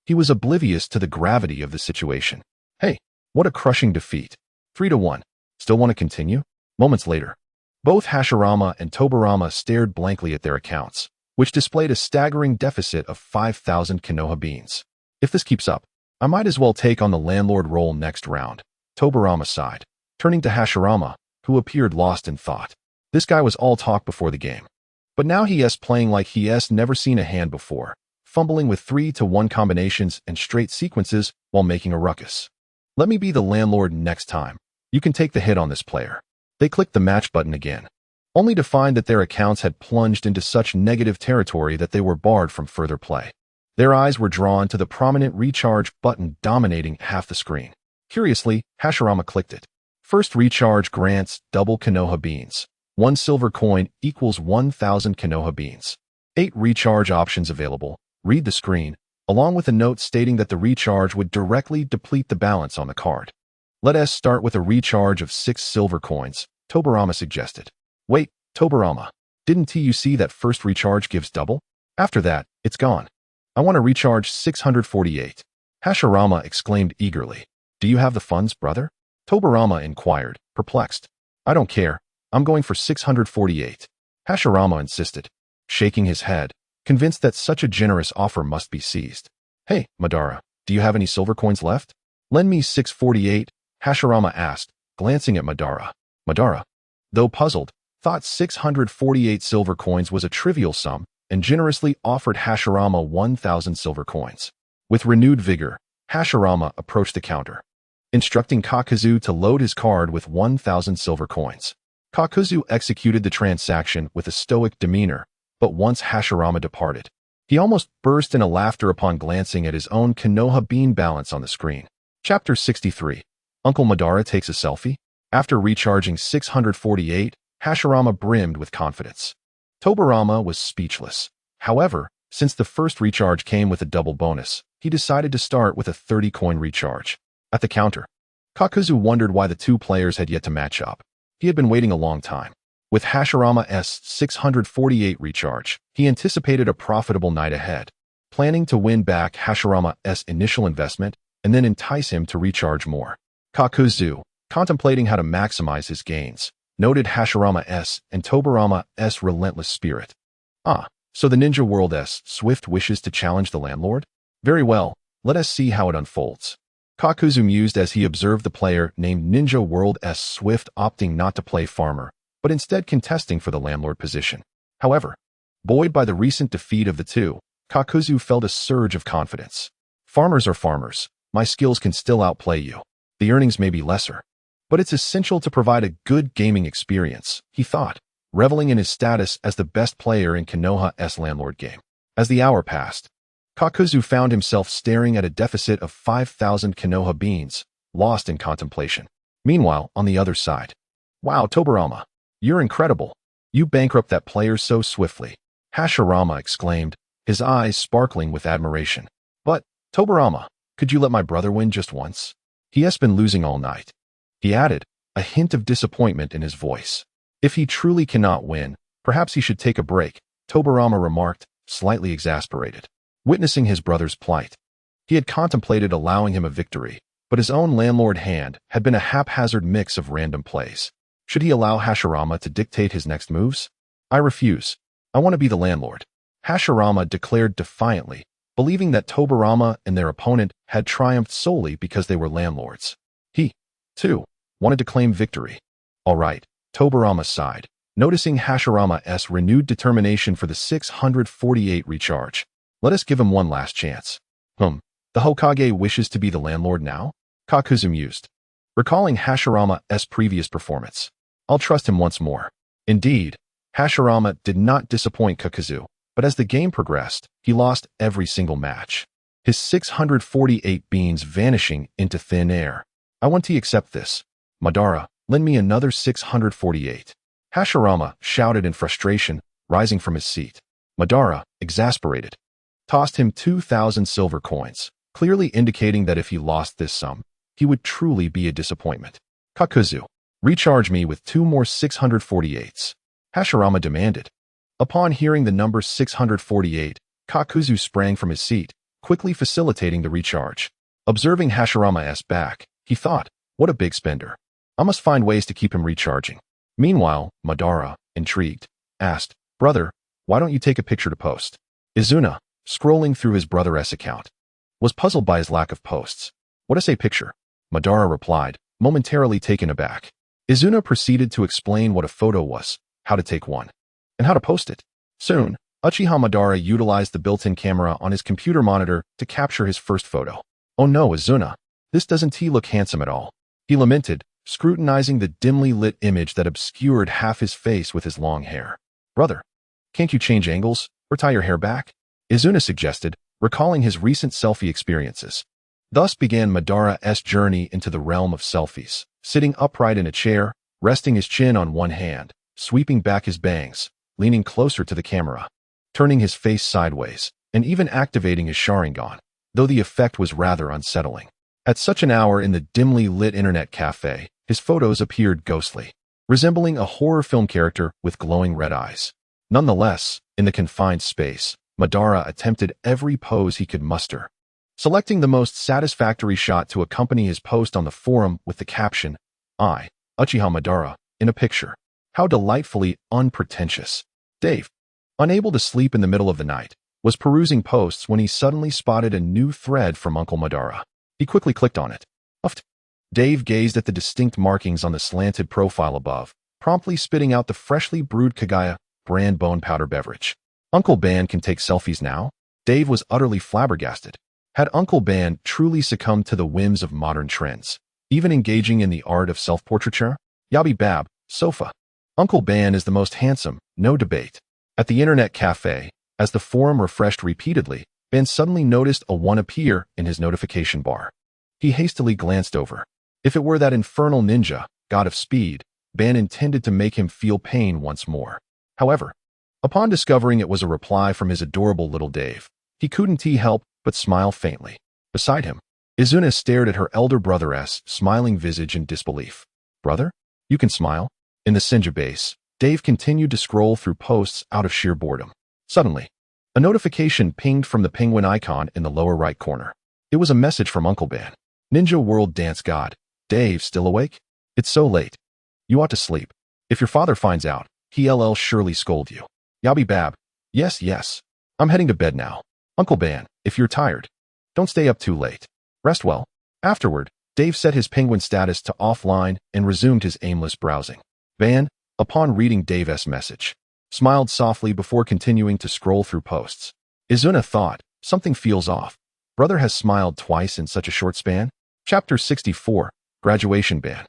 he was oblivious to the gravity of the situation. Hey, what a crushing defeat. 3-1. Still want to continue? Moments later, both Hashirama and Tobirama stared blankly at their accounts, which displayed a staggering deficit of 5,000 Konoha beans. If this keeps up, I might as well take on the landlord role next round. Tobirama sighed, turning to Hashirama, who appeared lost in thought. This guy was all talk before the game, but now he's playing like he's never seen a hand before, fumbling with 3-to-1 combinations and straight sequences while making a ruckus. Let me be the landlord next time. You can take the hit on this player. They clicked the match button again, only to find that their accounts had plunged into such negative territory that they were barred from further play. Their eyes were drawn to the prominent recharge button dominating half the screen. Curiously, Hashirama clicked it. First recharge grants double Konoha beans. 1 silver coin equals 1,000 Konoha beans. 8 recharge options available. Read the screen, along with a note stating that the recharge would directly deplete the balance on the card. Let us start with a recharge of 6 silver coins, Tobirama suggested. Wait, Tobirama, didn't you see that first recharge gives double? After that, it's gone. I want to recharge 648. Hashirama exclaimed eagerly. Do you have the funds, brother? Tobirama inquired, perplexed. I don't care. I'm going for 648. Hashirama insisted, shaking his head, convinced that such a generous offer must be seized. Hey, Madara, do you have any silver coins left? Lend me 648, Hashirama asked, glancing at Madara. Madara, though puzzled, thought 648 silver coins was a trivial sum and generously offered Hashirama 1,000 silver coins. With renewed vigor, Hashirama approached the counter, instructing Kakuzu to load his card with 1,000 silver coins. Kakuzu executed the transaction with a stoic demeanor, but once Hashirama departed, he almost burst into laughter upon glancing at his own Konoha bean balance on the screen. Chapter 63. Uncle Madara takes a selfie? After recharging 648, Hashirama brimmed with confidence. Tobirama was speechless. However, since the first recharge came with a double bonus, he decided to start with a 30-coin recharge. At the counter, Kakuzu wondered why the 2 players had yet to match up. He had been waiting a long time. With Hashirama's 648 recharge, he anticipated a profitable night ahead, planning to win back Hashirama's initial investment and then entice him to recharge more. Kakuzu, contemplating how to maximize his gains, noted Hashirama's and Tobirama's relentless spirit. Ah, so the ninja world's swift wishes to challenge the landlord? Very well, let us see how it unfolds. Kakuzu mused as he observed the player named Ninja World's Swift opting not to play farmer, but instead contesting for the landlord position. However, buoyed by the recent defeat of the 2, Kakuzu felt a surge of confidence. Farmers are farmers. My skills can still outplay you. The earnings may be lesser, but it's essential to provide a good gaming experience, he thought, reveling in his status as the best player in Konoha's landlord game. As the hour passed, Kakuzu found himself staring at a deficit of 5,000 Konoha beans, lost in contemplation. Meanwhile, on the other side, wow, Tobirama, you're incredible. You bankrupt that player so swiftly, Hashirama exclaimed, his eyes sparkling with admiration. But, Tobirama, could you let my brother win just once? He has been losing all night. He added, a hint of disappointment in his voice. If he truly cannot win, perhaps he should take a break, Tobirama remarked, slightly exasperated. Witnessing his brother's plight, he had contemplated allowing him a victory, but his own landlord hand had been a haphazard mix of random plays. Should he allow Hashirama to dictate his next moves? I refuse. I want to be the landlord, Hashirama declared defiantly, believing that Tobirama and their opponent had triumphed solely because they were landlords. He, too, wanted to claim victory. All right, Tobirama sighed, noticing Hashirama's renewed determination for the 648 recharge. Let us give him one last chance. The Hokage wishes to be the landlord now? Kakuzu mused, recalling Hashirama's previous performance. I'll trust him once more. Indeed, Hashirama did not disappoint Kakuzu, but as the game progressed, he lost every single match. His 648 beans vanishing into thin air. I want to accept this. Madara, lend me another 648. Hashirama shouted in frustration, rising from his seat. Madara, exasperated, tossed him 2,000 silver coins, clearly indicating that if he lost this sum, he would truly be a disappointment. Kakuzu, recharge me with 2 more 648s. Hashirama demanded. Upon hearing the number 648, Kakuzu sprang from his seat, quickly facilitating the recharge. Observing Hashirama's back, he thought, what a big spender. I must find ways to keep him recharging. Meanwhile, Madara, intrigued, asked, Brother, why don't you take a picture to post? Izuna, scrolling through his brother's account, was puzzled by his lack of posts. What is a picture? Madara replied, momentarily taken aback. Izuna proceeded to explain what a photo was, how to take one, and how to post it. Soon, Uchiha Madara utilized the built-in camera on his computer monitor to capture his first photo. Oh no, Izuna, this doesn't look handsome at all. He lamented, scrutinizing the dimly lit image that obscured half his face with his long hair. Brother, can't you change angles or tie your hair back? Izuna suggested, recalling his recent selfie experiences. Thus began Madara's journey into the realm of selfies, sitting upright in a chair, resting his chin on one hand, sweeping back his bangs, leaning closer to the camera, turning his face sideways, and even activating his Sharingan, though the effect was rather unsettling. At such an hour in the dimly lit internet cafe, his photos appeared ghostly, resembling a horror film character with glowing red eyes. Nonetheless, in the confined space, Madara attempted every pose he could muster, selecting the most satisfactory shot to accompany his post on the forum with the caption, I, Uchiha Madara, in a picture. How delightfully unpretentious. Dave, unable to sleep in the middle of the night, was perusing posts when he suddenly spotted a new thread from Uncle Madara. He quickly clicked on it. Uffed. Dave gazed at the distinct markings on the slanted profile above, promptly spitting out the freshly brewed Kagaya brand bone powder beverage. Uncle Ban can take selfies now? Dave was utterly flabbergasted. Had Uncle Ban truly succumbed to the whims of modern trends, even engaging in the art of self-portraiture? Yabi Bab, Sofa. Uncle Ban is the most handsome, no debate. At the internet cafe, as the forum refreshed repeatedly, Ban suddenly noticed a 1 appear in his notification bar. He hastily glanced over. If it were that infernal ninja, god of speed, Ban intended to make him feel pain once more. However, upon discovering it was a reply from his adorable little Dave, he couldn't help but smile faintly. Beside him, Izuna stared at her elder brother's smiling visage in disbelief. Brother? You can smile? In the Senju base, Dave continued to scroll through posts out of sheer boredom. Suddenly, a notification pinged from the penguin icon in the lower right corner. It was a message from Uncle Ban. Ninja World Dance God. Dave, still awake? It's so late. You ought to sleep. If your father finds out, he'll surely scold you. Yabi Bab. Yes. I'm heading to bed now. Uncle Ban, if you're tired, don't stay up too late. Rest well. Afterward, Dave set his penguin status to offline and resumed his aimless browsing. Ban, upon reading Dave's message, smiled softly before continuing to scroll through posts. Izuna thought, something feels off. Brother has smiled twice in such a short span? Chapter 64, Graduation Ban.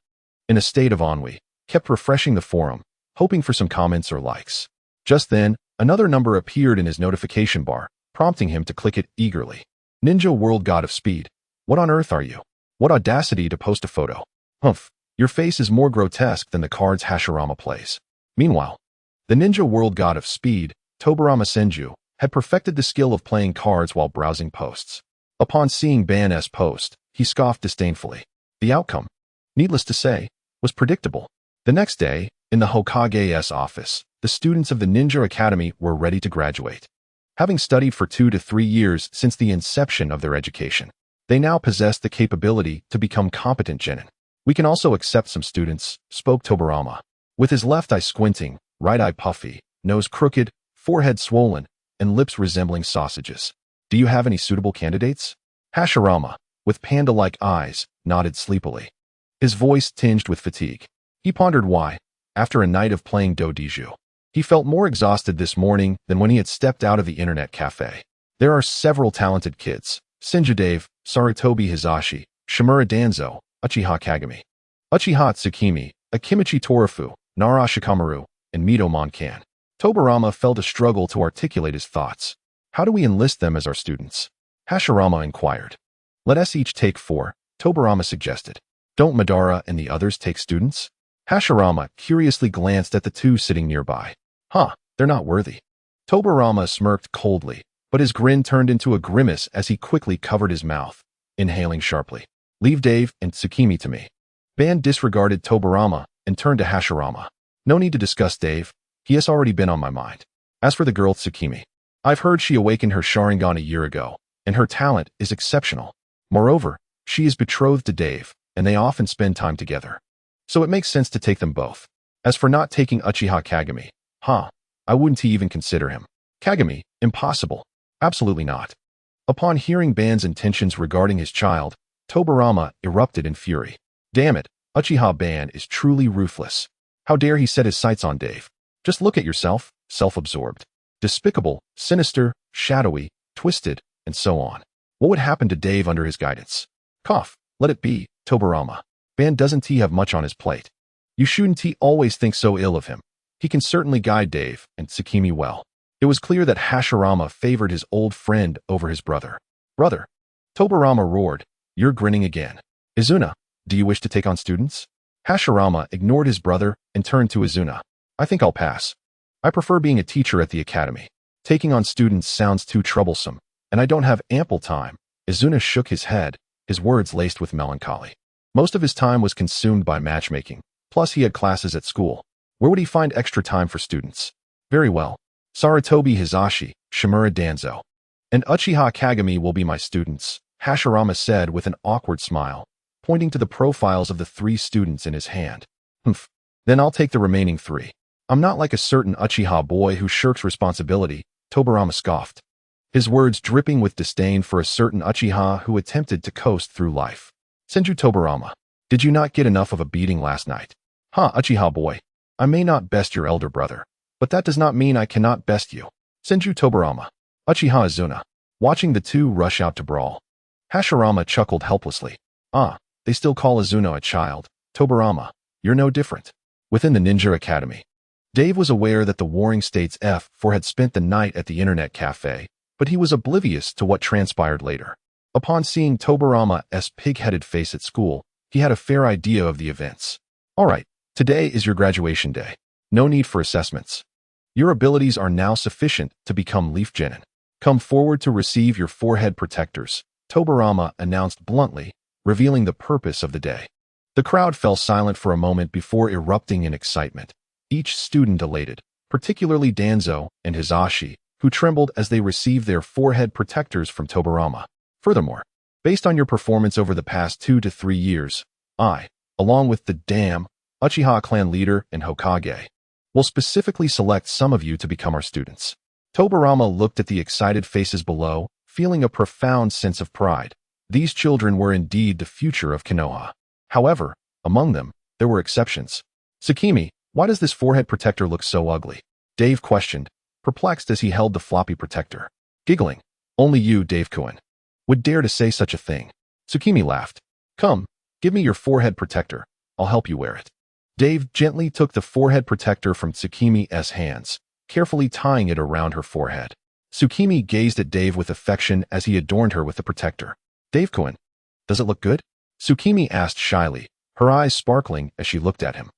In a state of ennui, kept refreshing the forum, hoping for some comments or likes. Just then, another number appeared in his notification bar, prompting him to click it eagerly. Ninja World God of Speed. What on earth are you? What audacity to post a photo. Humph, your face is more grotesque than the cards Hashirama plays. Meanwhile, the Ninja World God of Speed, Tobirama Senju, had perfected the skill of playing cards while browsing posts. Upon seeing Ban's post, he scoffed disdainfully. The outcome, needless to say, was predictable. The next day, in the Hokage's office, the students of the Ninja Academy were ready to graduate. Having studied for 2 to 3 years since the inception of their education, they now possessed the capability to become competent genin. We can also accept some students, spoke Tobirama, with his left eye squinting, right eye puffy, nose crooked, forehead swollen, and lips resembling sausages. Do you have any suitable candidates? Hashirama, with panda-like eyes, nodded sleepily, his voice tinged with fatigue. He pondered why, after a night of playing Dodiju, he felt more exhausted this morning than when he had stepped out of the internet cafe. There are several talented kids, Senju Dave, Sarutobi Hizashi, Shimura Danzo, Uchiha Kagami, Uchiha Tsukimi, Akimichi Torafu, Nara Shikamaru, and Mito Monkan. Tobirama felt a struggle to articulate his thoughts. How do we enlist them as our students? Hashirama inquired. Let us each take 4, Tobirama suggested. Don't Madara and the others take students? Hashirama curiously glanced at the 2 sitting nearby. They're not worthy. Tobirama smirked coldly, but his grin turned into a grimace as he quickly covered his mouth, inhaling sharply. Leave Dave and Tsukimi to me. Ban disregarded Tobirama and turned to Hashirama. No need to discuss Dave. He has already been on my mind. As for the girl Tsukimi, I've heard she awakened her Sharingan a year ago, and her talent is exceptional. Moreover, she is betrothed to Dave, and they often spend time together. So it makes sense to take them both. As for not taking Uchiha Kagami, I wouldn't even consider him. Kagami, impossible. Absolutely not. Upon hearing Ban's intentions regarding his child, Tobirama erupted in fury. Damn it, Uchiha Ban is truly ruthless. How dare he set his sights on Dave? Just look at yourself, self-absorbed. Despicable, sinister, shadowy, twisted, and so on. What would happen to Dave under his guidance? Cough, let it be, Tobirama. Ban doesn't have much on his plate. You shouldn't always think so ill of him. He can certainly guide Dave and Tsukimi well. It was clear that Hashirama favored his old friend over his brother. Brother, Tobirama roared, you're grinning again. Izuna, do you wish to take on students? Hashirama ignored his brother and turned to Izuna. I think I'll pass. I prefer being a teacher at the academy. Taking on students sounds too troublesome, and I don't have ample time. Izuna shook his head, his words laced with melancholy. Most of his time was consumed by matchmaking, plus he had classes at school. Where would he find extra time for students? Very well. Sarutobi Hizashi, Shimura Danzo, and Uchiha Kagami will be my students, Hashirama said with an awkward smile, pointing to the profiles of the 3 students in his hand. Then I'll take the remaining 3. I'm not like a certain Uchiha boy who shirks responsibility, Tobirama scoffed, his words dripping with disdain for a certain Uchiha who attempted to coast through life. Senju Tobirama, did you not get enough of a beating last night? Uchiha boy, I may not best your elder brother, but that does not mean I cannot best you. Senju Tobirama, Uchiha Izuna, watching the 2 rush out to brawl. Hashirama chuckled helplessly. They still call Izuna a child. Tobirama, you're no different. Within the Ninja Academy, Dave was aware that the Warring States F4 had spent the night at the internet cafe, but he was oblivious to what transpired later. Upon seeing Tobirama's pig-headed face at school, he had a fair idea of the events. All right, today is your graduation day. No need for assessments. Your abilities are now sufficient to become Leaf Genin. Come forward to receive your forehead protectors, Tobirama announced bluntly, revealing the purpose of the day. The crowd fell silent for a moment before erupting in excitement. Each student elated, particularly Danzo and Hizashi, who trembled as they received their forehead protectors from Tobirama. Furthermore, based on your performance over the past 2 to 3 years, I, along with the Uchiha clan leader and Hokage, will specifically select some of you to become our students. Tobirama looked at the excited faces below, feeling a profound sense of pride. These children were indeed the future of Konoha. However, among them, there were exceptions. Tsukimi, why does this forehead protector look so ugly? Dave questioned, perplexed as he held the floppy protector. Giggling, only you, Dave-kun, would dare to say such a thing. Tsukimi laughed. Come, give me your forehead protector. I'll help you wear it. Dave gently took the forehead protector from Tsukimi's hands, carefully tying it around her forehead. Tsukimi gazed at Dave with affection as he adorned her with the protector. Dave-kun, does it look good? Tsukimi asked shyly, her eyes sparkling as she looked at him.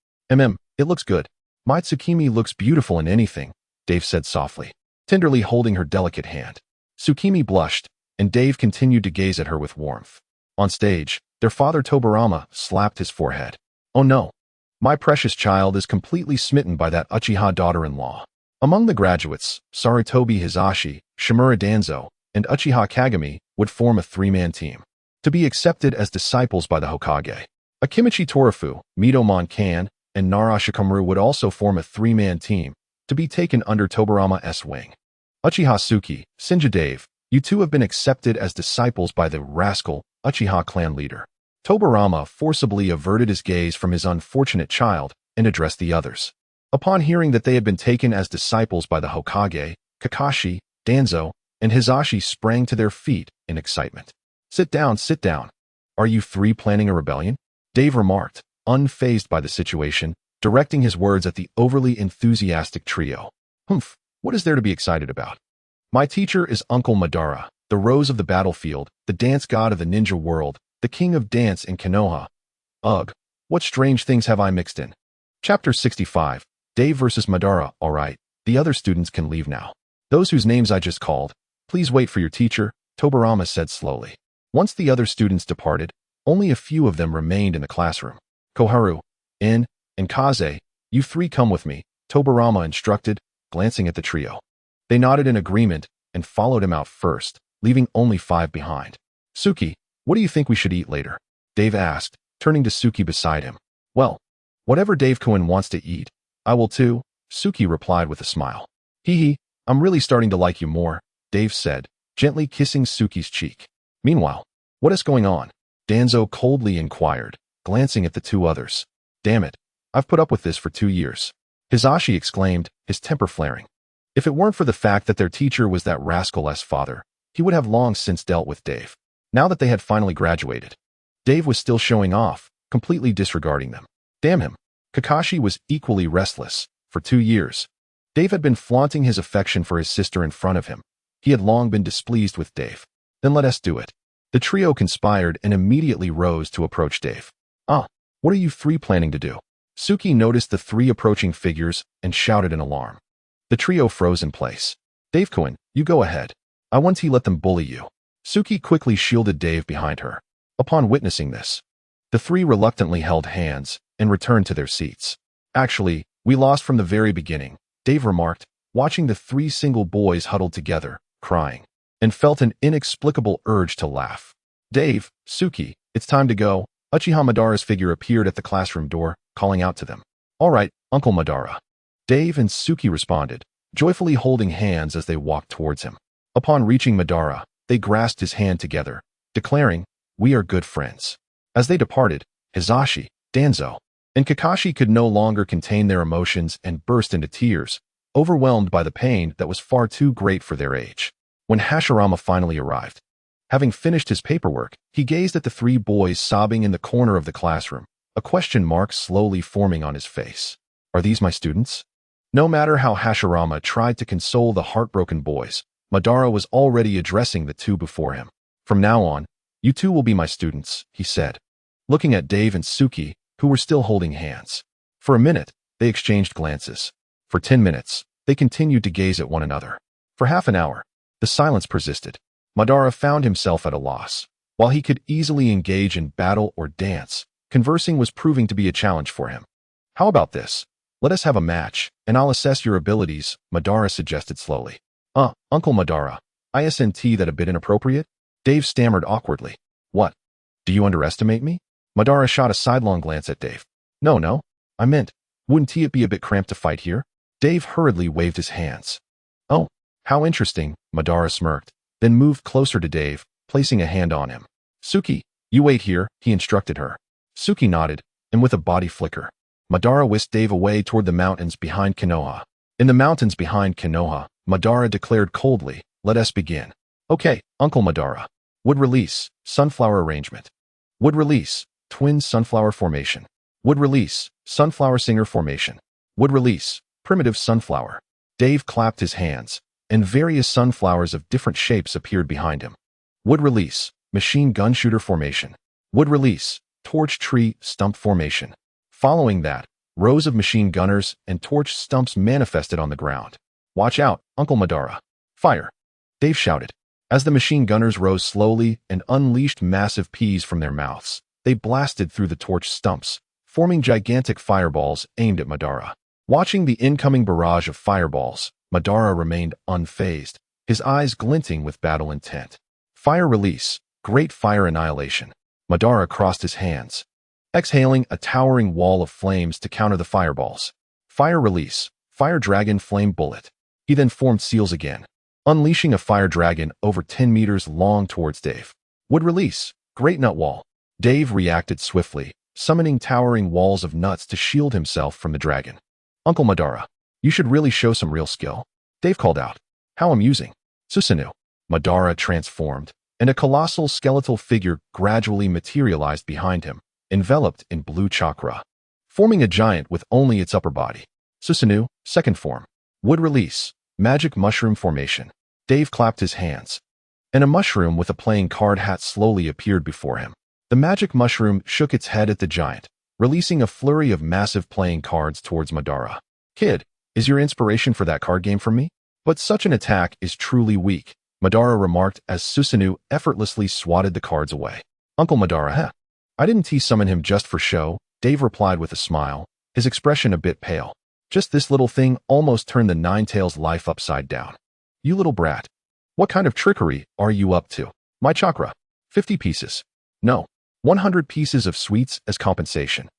It looks good. My Tsukimi looks beautiful in anything, Dave said softly, tenderly holding her delicate hand. Tsukimi blushed, and Dave continued to gaze at her with warmth. On stage, their father Tobirama slapped his forehead. Oh no. My precious child is completely smitten by that Uchiha daughter-in-law. Among the graduates, Sarutobi Hizashi, Shimura Danzo, and Uchiha Kagami would form a 3-man team to be accepted as disciples by the Hokage. Akimichi Torafu, Mito Monkan, and Nara Shikamaru would also form a 3-man team to be taken under Tobirama's wing. Uchiha Suki, Senju Dave, you 2 have been accepted as disciples by the rascal Uchiha clan leader. Tobirama forcibly averted his gaze from his unfortunate child and addressed the others. Upon hearing that they had been taken as disciples by the Hokage, Kakashi, Danzo, and Hizashi sprang to their feet in excitement. Sit down, sit down. Are you three planning a rebellion? Dave remarked, unfazed by the situation, directing his words at the overly enthusiastic trio. Humph, what is there to be excited about? My teacher is Uncle Madara, the rose of the battlefield, the dance god of the ninja world, the king of dance in Konoha. Ugh, what strange things have I mixed in? Chapter 65, Dave versus Madara. Alright, the other students can leave now. Those whose names I just called, please wait for your teacher, Tobirama said slowly. Once the other students departed, only a few of them remained in the classroom. Koharu, In, and Kaze, you three come with me, Tobirama instructed, glancing at the trio. They nodded in agreement and followed him out first, leaving only 5 behind. Suki, what do you think we should eat later? Dave asked, turning to Suki beside him. Well, whatever Dave-kun wants to eat, I will too, Suki replied with a smile. Hee, I'm really starting to like you more, Dave said, gently kissing Suki's cheek. Meanwhile, what is going on? Danzo coldly inquired, glancing at the 2 others. Damn it, I've put up with this for 2 years. Hisashi exclaimed, his temper flaring. If it weren't for the fact that their teacher was that rascal-'s father, he would have long since dealt with Dave. Now that they had finally graduated, Dave was still showing off, completely disregarding them. Damn him. Kakashi was equally restless. For 2 years, Dave had been flaunting his affection for his sister in front of him. He had long been displeased with Dave. Then let us do it. The trio conspired and immediately rose to approach Dave. What are you three planning to do? Suki noticed the 3 approaching figures and shouted in alarm. The trio froze in place. Dave-kun, you go ahead. I won't let them bully you. Suki quickly shielded Dave behind her. Upon witnessing this, the 3 reluctantly held hands and returned to their seats. Actually, we lost from the very beginning, Dave remarked, watching the 3 single boys huddled together, crying, and felt an inexplicable urge to laugh. Dave, Suki, it's time to go. Uchiha Madara's figure appeared at the classroom door, calling out to them. All right, Uncle Madara. Dave and Suki responded, joyfully holding hands as they walked towards him. Upon reaching Madara, they grasped his hand together, declaring, we are good friends. As they departed, Hisashi, Danzo, and Kakashi could no longer contain their emotions and burst into tears, overwhelmed by the pain that was far too great for their age. When Hashirama finally arrived, having finished his paperwork, he gazed at the 3 boys sobbing in the corner of the classroom, a question mark slowly forming on his face. Are these my students? No matter how Hashirama tried to console the heartbroken boys, Madara was already addressing the 2 before him. From now on, you 2 will be my students, he said, looking at Dave and Suki, who were still holding hands. For a minute, they exchanged glances. For 10 minutes, they continued to gaze at one another. For half an hour, the silence persisted. Madara found himself at a loss. While he could easily engage in battle or dance, conversing was proving to be a challenge for him. How about this? Let us have a match, and I'll assess your abilities, Madara suggested slowly. Uncle Madara, isn't that a bit inappropriate? Dave stammered awkwardly. What? Do you underestimate me? Madara shot a sidelong glance at Dave. No, I meant, wouldn't it be a bit cramped to fight here? Dave hurriedly waved his hands. Oh, how interesting, Madara smirked, then moved closer to Dave, placing a hand on him. Suki, you wait here, he instructed her. Suki nodded, and with a body flicker, Madara whisked Dave away toward the mountains behind Konoha. In the mountains behind Konoha, Madara declared coldly, let us begin. Okay, Uncle Madara. Wood release, sunflower arrangement. Wood release, twin sunflower formation. Wood release, sunflower singer formation. Wood release, primitive sunflower. Dave clapped his hands, and various sunflowers of different shapes appeared behind him. Wood release, machine gun shooter formation. Wood release, torch tree stump formation. Following that, rows of machine gunners and torch stumps manifested on the ground. Watch out, Uncle Madara. Fire! Dave shouted. As the machine gunners rose slowly and unleashed massive peas from their mouths, they blasted through the torch stumps, forming gigantic fireballs aimed at Madara. Watching the incoming barrage of fireballs, Madara remained unfazed, his eyes glinting with battle intent. Fire release, great fire annihilation. Madara crossed his hands, exhaling a towering wall of flames to counter the fireballs. Fire release, fire dragon flame bullet. He then formed seals again, unleashing a fire dragon over 10 meters long towards Dave. Wood release, great nut wall. Dave reacted swiftly, summoning towering walls of nuts to shield himself from the dragon. Uncle Madara, you should really show some real skill. Dave called out. How amusing. Susano'o. Madara transformed, and a colossal skeletal figure gradually materialized behind him, enveloped in blue chakra, forming a giant with only its upper body. Susano'o, second form. Would release. Magic mushroom formation. Dave clapped his hands, and a mushroom with a playing card hat slowly appeared before him. The magic mushroom shook its head at the giant, releasing a flurry of massive playing cards towards Madara. Kid, is your inspiration for that card game from me? But such an attack is truly weak, Madara remarked as Susano'o effortlessly swatted the cards away. Uncle Madara, huh? I didn't summon him just for show, Dave replied with a smile, his expression a bit pale. Just this little thing almost turned the Ninetales' life upside down. You little brat. What kind of trickery are you up to? My chakra. 50 pieces. No. 100 pieces of sweets as compensation.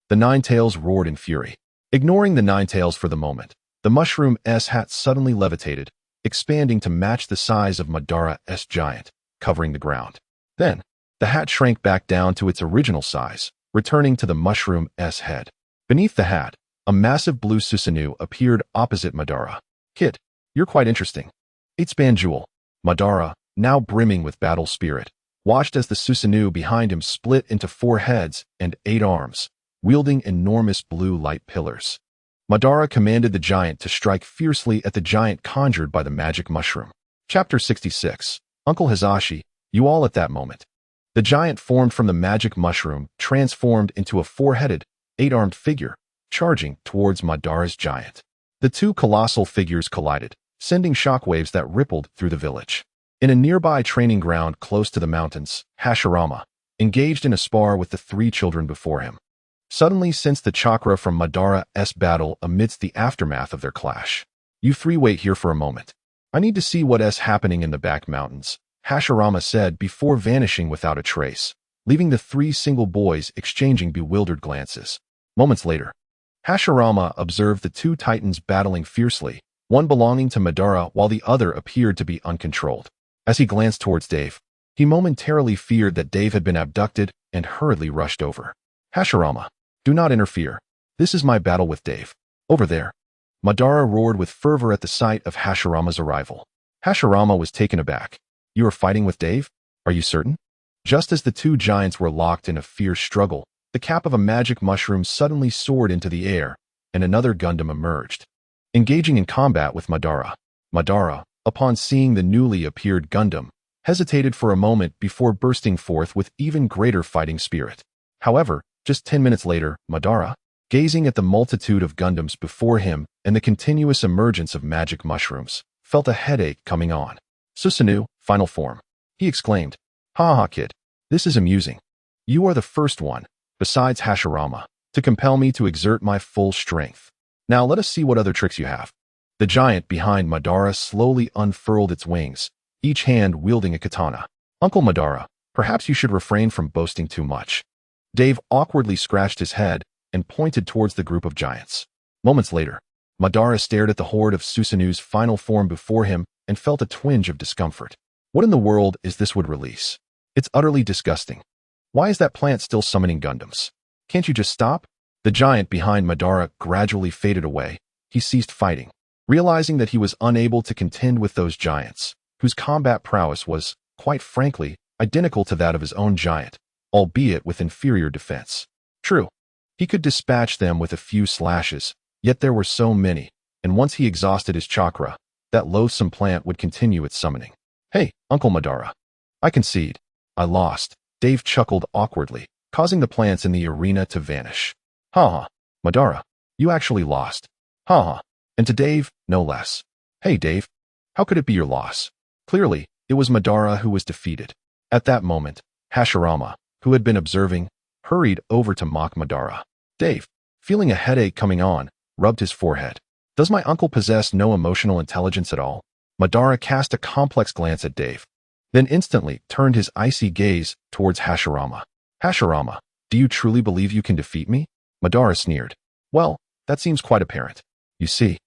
The Ninetales roared in fury. Ignoring the Ninetales for the moment, the mushroom's hat suddenly levitated, expanding to match the size of Madara's giant, covering the ground. Then, the hat shrank back down to its original size, returning to the mushroom's head. Beneath the hat, a massive blue Susano'o appeared opposite Madara. Kid, you're quite interesting. 8-span jewel. Madara, now brimming with battle spirit, watched as the Susano'o behind him split into 4 heads and 8 arms, wielding enormous blue light pillars. Madara commanded the giant to strike fiercely at the giant conjured by the magic mushroom. Chapter 66. Uncle Hisashi, you all at that moment. The giant formed from the magic mushroom transformed into a 4-headed, 8-armed figure, charging towards Madara's giant. The two colossal figures collided, sending shockwaves that rippled through the village. In a nearby training ground close to the mountains, Hashirama engaged in a spar with the 3 children before him. Suddenly sensed the chakra from Madara's battle amidst the aftermath of their clash. You 3 wait here for a moment. I need to see what's happening in the back mountains, Hashirama said before vanishing without a trace, leaving the 3 single boys exchanging bewildered glances. Moments later, Hashirama observed the 2 titans battling fiercely, one belonging to Madara while the other appeared to be uncontrolled. As he glanced towards Dave, he momentarily feared that Dave had been abducted and hurriedly rushed over. Hashirama, do not interfere. This is my battle with Dave. Over there. Madara roared with fervor at the sight of Hashirama's arrival. Hashirama was taken aback. You are fighting with Dave? Are you certain? Just as the 2 giants were locked in a fierce struggle, the cap of a magic mushroom suddenly soared into the air, and another Gundam emerged. Engaging in combat with Madara, Madara, upon seeing the newly appeared Gundam, hesitated for a moment before bursting forth with even greater fighting spirit. However, just 10 minutes later, Madara, gazing at the multitude of Gundams before him and the continuous emergence of magic mushrooms, felt a headache coming on. Susano'o, final form. He exclaimed, "Ha ha, kid. This is amusing. You are the first one, besides Hashirama, to compel me to exert my full strength. Now let us see what other tricks you have." The giant behind Madara slowly unfurled its wings, each hand wielding a katana. Uncle Madara, perhaps you should refrain from boasting too much. Dave awkwardly scratched his head and pointed towards the group of giants. Moments later, Madara stared at the horde of Susano'o's final form before him and felt a twinge of discomfort. What in the world is this would release? It's utterly disgusting. Why is that plant still summoning Gundams? Can't you just stop? The giant behind Madara gradually faded away. He ceased fighting, realizing that he was unable to contend with those giants, whose combat prowess was, quite frankly, identical to that of his own giant, albeit with inferior defense. True, he could dispatch them with a few slashes, yet there were so many, and once he exhausted his chakra, that loathsome plant would continue its summoning. Hey, Uncle Madara. I concede. I lost. Dave chuckled awkwardly, causing the plants in the arena to vanish. Ha ha. Madara, you actually lost. Ha ha. And to Dave, no less. Hey, Dave. How could it be your loss? Clearly, it was Madara who was defeated. At that moment, Hashirama, who had been observing, hurried over to mock Madara. Dave, feeling a headache coming on, rubbed his forehead. Does my uncle possess no emotional intelligence at all? Madara cast a complex glance at Dave, then instantly turned his icy gaze towards Hashirama. Hashirama, do you truly believe you can defeat me? Madara sneered. Well, that seems quite apparent. You see,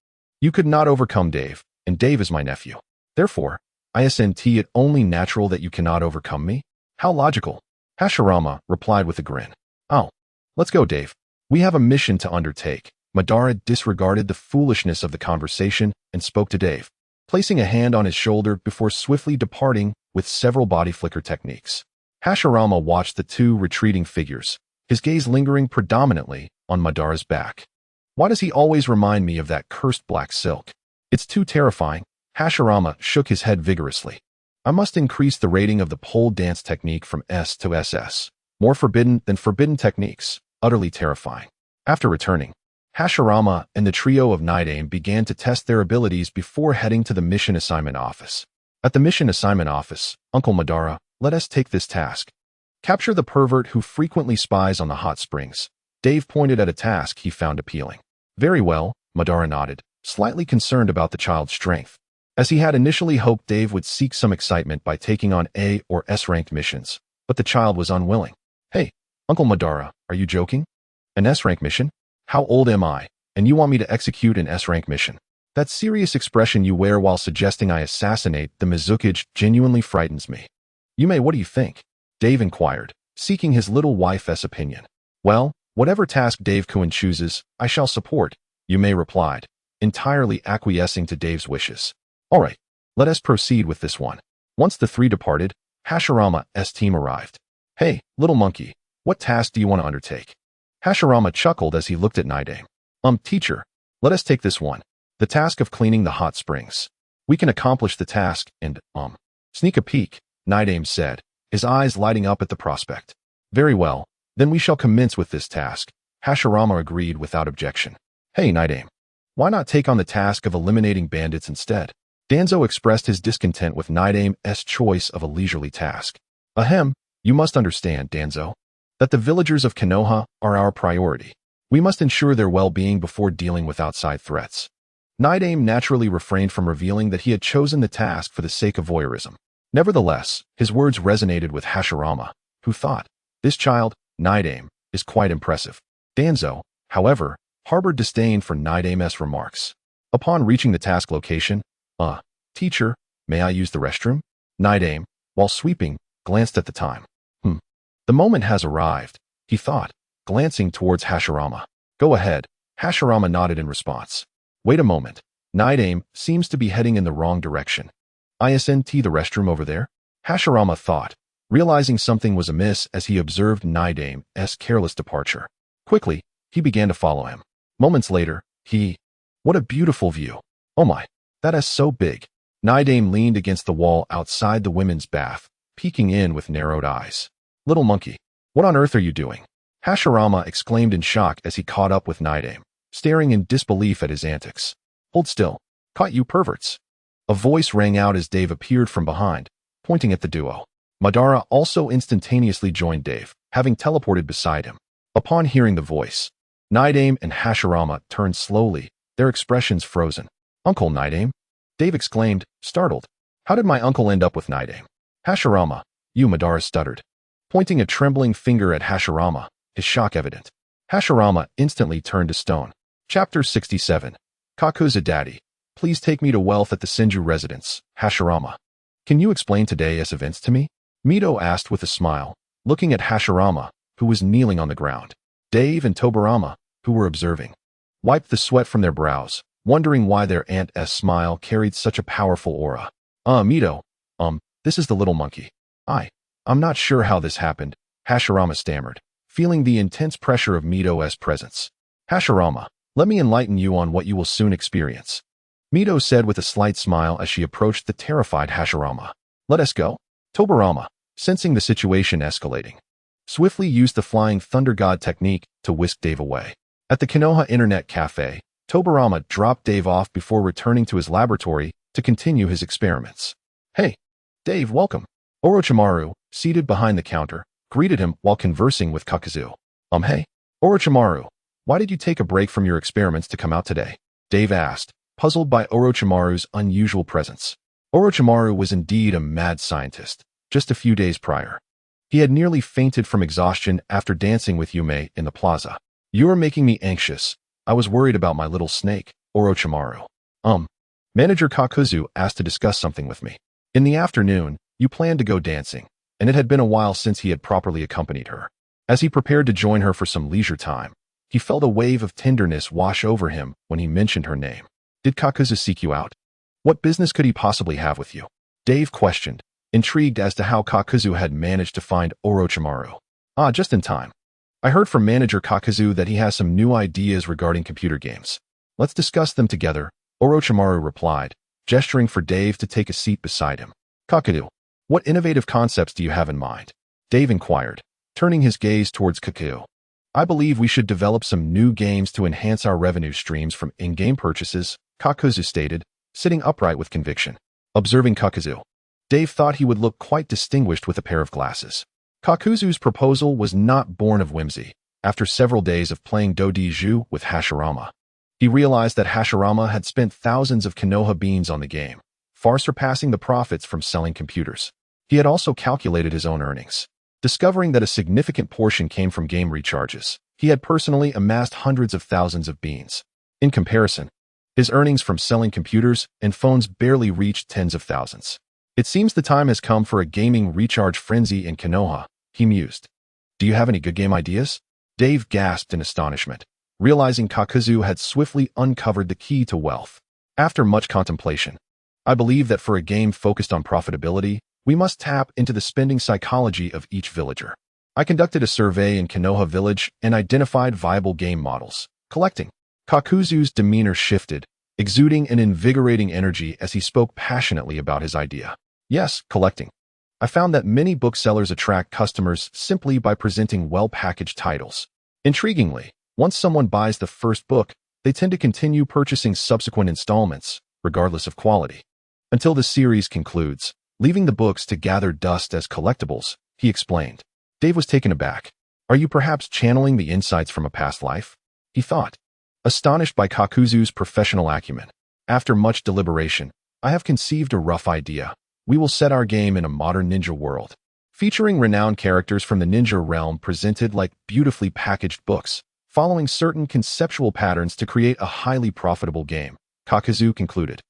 you could not overcome Dave, and Dave is my nephew. Therefore, isn't it only natural that you cannot overcome me? How logical. Hashirama replied with a grin. Oh, let's go, Dave. We have a mission to undertake. Madara disregarded the foolishness of the conversation and spoke to Dave, placing a hand on his shoulder before swiftly departing with with several body flicker techniques. Hashirama watched the two retreating figures, his gaze lingering predominantly on Madara's back. Why does he always remind me of that cursed black silk? It's too terrifying. Hashirama shook his head vigorously. I must increase the rating of the pole dance technique from S to SS. More forbidden than forbidden techniques. Utterly terrifying. After returning, Hashirama and the trio of Night Aim began to test their abilities before heading to the mission assignment office. At the mission assignment office, Uncle Madara, let us take this task. Capture the pervert who frequently spies on the hot springs. Dave pointed at a task he found appealing. Very well, Madara nodded, slightly concerned about the child's strength. As he had initially hoped Dave would seek some excitement by taking on A or S-ranked missions, but the child was unwilling. Hey, Uncle Madara, are you joking? An S-rank mission? How old am I, and you want me to execute an S-rank mission? That serious expression you wear while suggesting I assassinate the Mizukage genuinely frightens me. Yume, what do you think? Dave inquired, seeking his little wife's opinion. Well, whatever task Dave-kun chooses, I shall support, Yume replied, entirely acquiescing to Dave's wishes. All right, let us proceed with this one. Once the three departed, Hashirama's team arrived. Hey, little monkey, what task do you want to undertake? Hashirama chuckled as he looked at Night Aim. Teacher, let us take this one. The task of cleaning the hot springs. We can accomplish the task and, sneak a peek, Night Aim said, his eyes lighting up at the prospect. Very well, then we shall commence with this task, Hashirama agreed without objection. Hey, Night Aim, why not take on the task of eliminating bandits instead? Danzo expressed his discontent with Night Aim's choice of a leisurely task. Ahem, you must understand, Danzo, that the villagers of Konoha are our priority. We must ensure their well-being before dealing with outside threats. Night Aim naturally refrained from revealing that he had chosen the task for the sake of voyeurism. Nevertheless, his words resonated with Hashirama, who thought, this child, Night Aim, is quite impressive. Danzo, however, harbored disdain for Night Aim's remarks. Upon reaching the task location, teacher, may I use the restroom? Night Aim, while sweeping, glanced at the time. The moment has arrived, he thought, glancing towards Hashirama. Go ahead, Hashirama nodded in response. Wait a moment, Night Aim seems to be heading in the wrong direction. Isn't the restroom over there? Hashirama thought, realizing something was amiss as he observed Night Aim's careless departure. Quickly, he began to follow him. Moments later, what a beautiful view. Oh my, that is so big. Night Aim leaned against the wall outside the women's bath, peeking in with narrowed eyes. Little monkey, what on earth are you doing? Hashirama exclaimed in shock as he caught up with Night Aim, staring in disbelief at his antics. Hold still. Caught you perverts. A voice rang out as Dave appeared from behind, pointing at the duo. Madara also instantaneously joined Dave, having teleported beside him. Upon hearing the voice, Night Aim and Hashirama turned slowly, their expressions frozen. Uncle Night Aim? Dave exclaimed, startled. How did my uncle end up with Night Aim? Hashirama, you, Madara stuttered, pointing a trembling finger at Hashirama, his shock evident. Hashirama instantly turned to stone. Chapter 67. Kakuza Daddy, please take me to wealth at the Senju residence, Hashirama. Can you explain today's events to me? Mito asked with a smile, looking at Hashirama, who was kneeling on the ground. Dave and Tobirama, who were observing, wiped the sweat from their brows, wondering why their aunt's smile carried such a powerful aura. Mito, this is the little monkey. I'm not sure how this happened, Hashirama stammered, feeling the intense pressure of Mito's presence. Hashirama, let me enlighten you on what you will soon experience, Mito said with a slight smile as she approached the terrified Hashirama. Let us go. Tobirama, sensing the situation escalating, swiftly used the Flying Thunder God technique to whisk Dave away. At the Konoha Internet Cafe, Tobirama dropped Dave off before returning to his laboratory to continue his experiments. Hey, Dave, welcome. Orochimaru, seated behind the counter, greeted him while conversing with Kakuzu. Hey, Orochimaru, why did you take a break from your experiments to come out today? Dave asked, puzzled by Orochimaru's unusual presence. Orochimaru was indeed a mad scientist. Just a few days prior, he had nearly fainted from exhaustion after dancing with Yume in the plaza. You are making me anxious. I was worried about my little snake, Orochimaru. Manager Kakuzu asked to discuss something with me. In the afternoon, you planned to go dancing, and it had been a while since he had properly accompanied her. As he prepared to join her for some leisure time, he felt a wave of tenderness wash over him when he mentioned her name. Did Kakuzu seek you out? What business could he possibly have with you? Dave questioned, intrigued as to how Kakuzu had managed to find Orochimaru. Ah, just in time. I heard from manager Kakuzu that he has some new ideas regarding computer games. Let's discuss them together, Orochimaru replied, gesturing for Dave to take a seat beside him. Kakuzu, what innovative concepts do you have in mind? Dave inquired, turning his gaze towards Kakuzu. I believe we should develop some new games to enhance our revenue streams from in-game purchases, Kakuzu stated, sitting upright with conviction. Observing Kakuzu, Dave thought he would look quite distinguished with a pair of glasses. Kakuzu's proposal was not born of whimsy. After several days of playing Dodiju with Hashirama, he realized that Hashirama had spent thousands of Konoha beans on the game, far surpassing the profits from selling computers. He had also calculated his own earnings. Discovering that a significant portion came from game recharges, he had personally amassed hundreds of thousands of beans. In comparison, his earnings from selling computers and phones barely reached tens of thousands. It seems the time has come for a gaming recharge frenzy in Konoha, he mused. Do you have any good game ideas? Dave gasped in astonishment, realizing Kakuzu had swiftly uncovered the key to wealth. After much contemplation, I believe that for a game focused on profitability, we must tap into the spending psychology of each villager. I conducted a survey in Konoha Village and identified viable game models. Collecting. Kakuzu's demeanor shifted, exuding an invigorating energy as he spoke passionately about his idea. Yes, collecting. I found that many booksellers attract customers simply by presenting well-packaged titles. Intriguingly, once someone buys the first book, they tend to continue purchasing subsequent installments, regardless of quality, until the series concludes, leaving the books to gather dust as collectibles, he explained. Dave was taken aback. Are you perhaps channeling the insights from a past life? He thought, astonished by Kakuzu's professional acumen. After much deliberation, I have conceived a rough idea. We will set our game in a modern ninja world, featuring renowned characters from the ninja realm presented like beautifully packaged books, following certain conceptual patterns to create a highly profitable game, Kakuzu concluded.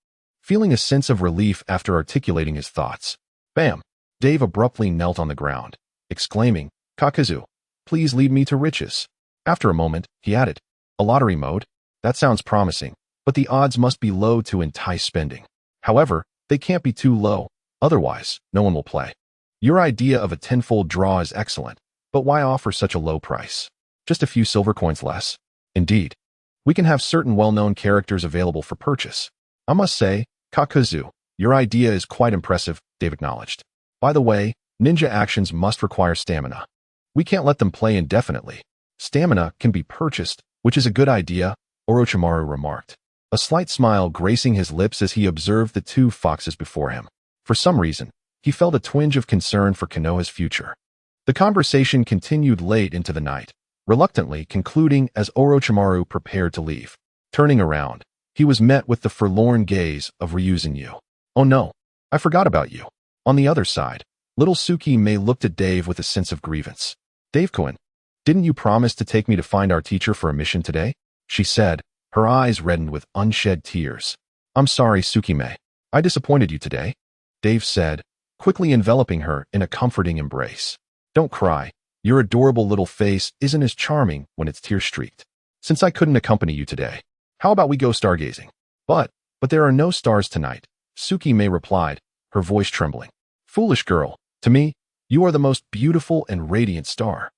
Feeling a sense of relief after articulating his thoughts. Bam! Dave abruptly knelt on the ground, exclaiming, Kakuzu, please lead me to riches. After a moment, he added, a lottery mode? That sounds promising, but the odds must be low to entice spending. However, they can't be too low, otherwise, no one will play. Your idea of a tenfold draw is excellent, but why offer such a low price? Just a few silver coins less? Indeed. We can have certain well-known characters available for purchase. I must say, Kakuzu, your idea is quite impressive, Dave acknowledged. By the way, ninja actions must require stamina. We can't let them play indefinitely. Stamina can be purchased, which is a good idea, Orochimaru remarked, a slight smile gracing his lips as he observed the two foxes before him. For some reason, he felt a twinge of concern for Konoha's future. The conversation continued late into the night, reluctantly concluding as Orochimaru prepared to leave. Turning around, he was met with the forlorn gaze of Ryuzen. Oh no, I forgot about you. On the other side, little Suki-Mei looked at Dave with a sense of grievance. Dave-kun, didn't you promise to take me to find our teacher for a mission today? She said, her eyes reddened with unshed tears. I'm sorry, Suki-Mei. I disappointed you today, Dave said, quickly enveloping her in a comforting embrace. Don't cry. Your adorable little face isn't as charming when it's tear-streaked. Since I couldn't accompany you today, how about we go stargazing? But there are no stars tonight, Suki-Mei replied, her voice trembling. Foolish girl, to me, you are the most beautiful and radiant star.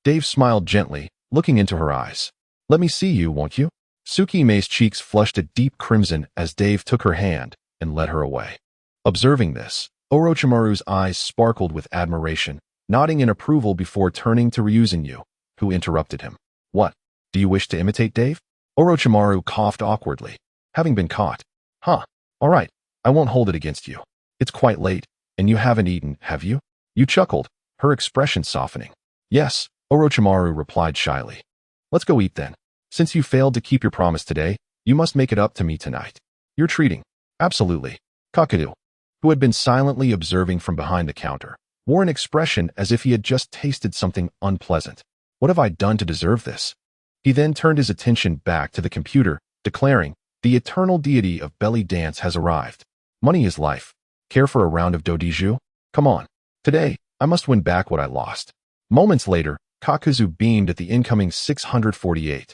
Dave smiled gently, looking into her eyes. Let me see you, won't you? Suki-Mei's cheeks flushed a deep crimson as Dave took her hand and led her away. Observing this, Orochimaru's eyes sparkled with admiration, nodding in approval before turning to Ryuzen, who interrupted him. What? Do you wish to imitate Dave? Orochimaru coughed awkwardly, having been caught. Huh. All right, I won't hold it against you. It's quite late, and you haven't eaten, have you? You chuckled, her expression softening. Yes, Orochimaru replied shyly. Let's go eat then. Since you failed to keep your promise today, you must make it up to me tonight. You're treating. Absolutely. Kakuzu, who had been silently observing from behind the counter, wore an expression as if he had just tasted something unpleasant. What have I done to deserve this? He then turned his attention back to the computer, declaring, the eternal deity of belly dance has arrived. Money is life. Care for a round of Dodiju? Come on. Today, I must win back what I lost. Moments later, Kakuzu beamed at the incoming 648,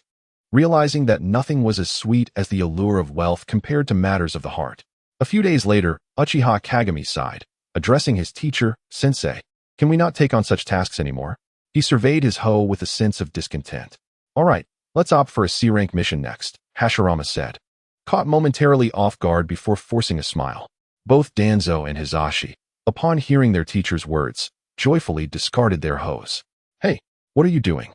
realizing that nothing was as sweet as the allure of wealth compared to matters of the heart. A few days later, Uchiha Kagami sighed, Addressing his teacher, Sensei, can we not take on such tasks anymore? He surveyed his hoe with a sense of discontent. All right, let's opt for a C-rank mission next, Hashirama said, caught momentarily off guard before forcing a smile. Both Danzo and Hisashi, upon hearing their teacher's words, joyfully discarded their hoes. Hey, what are you doing?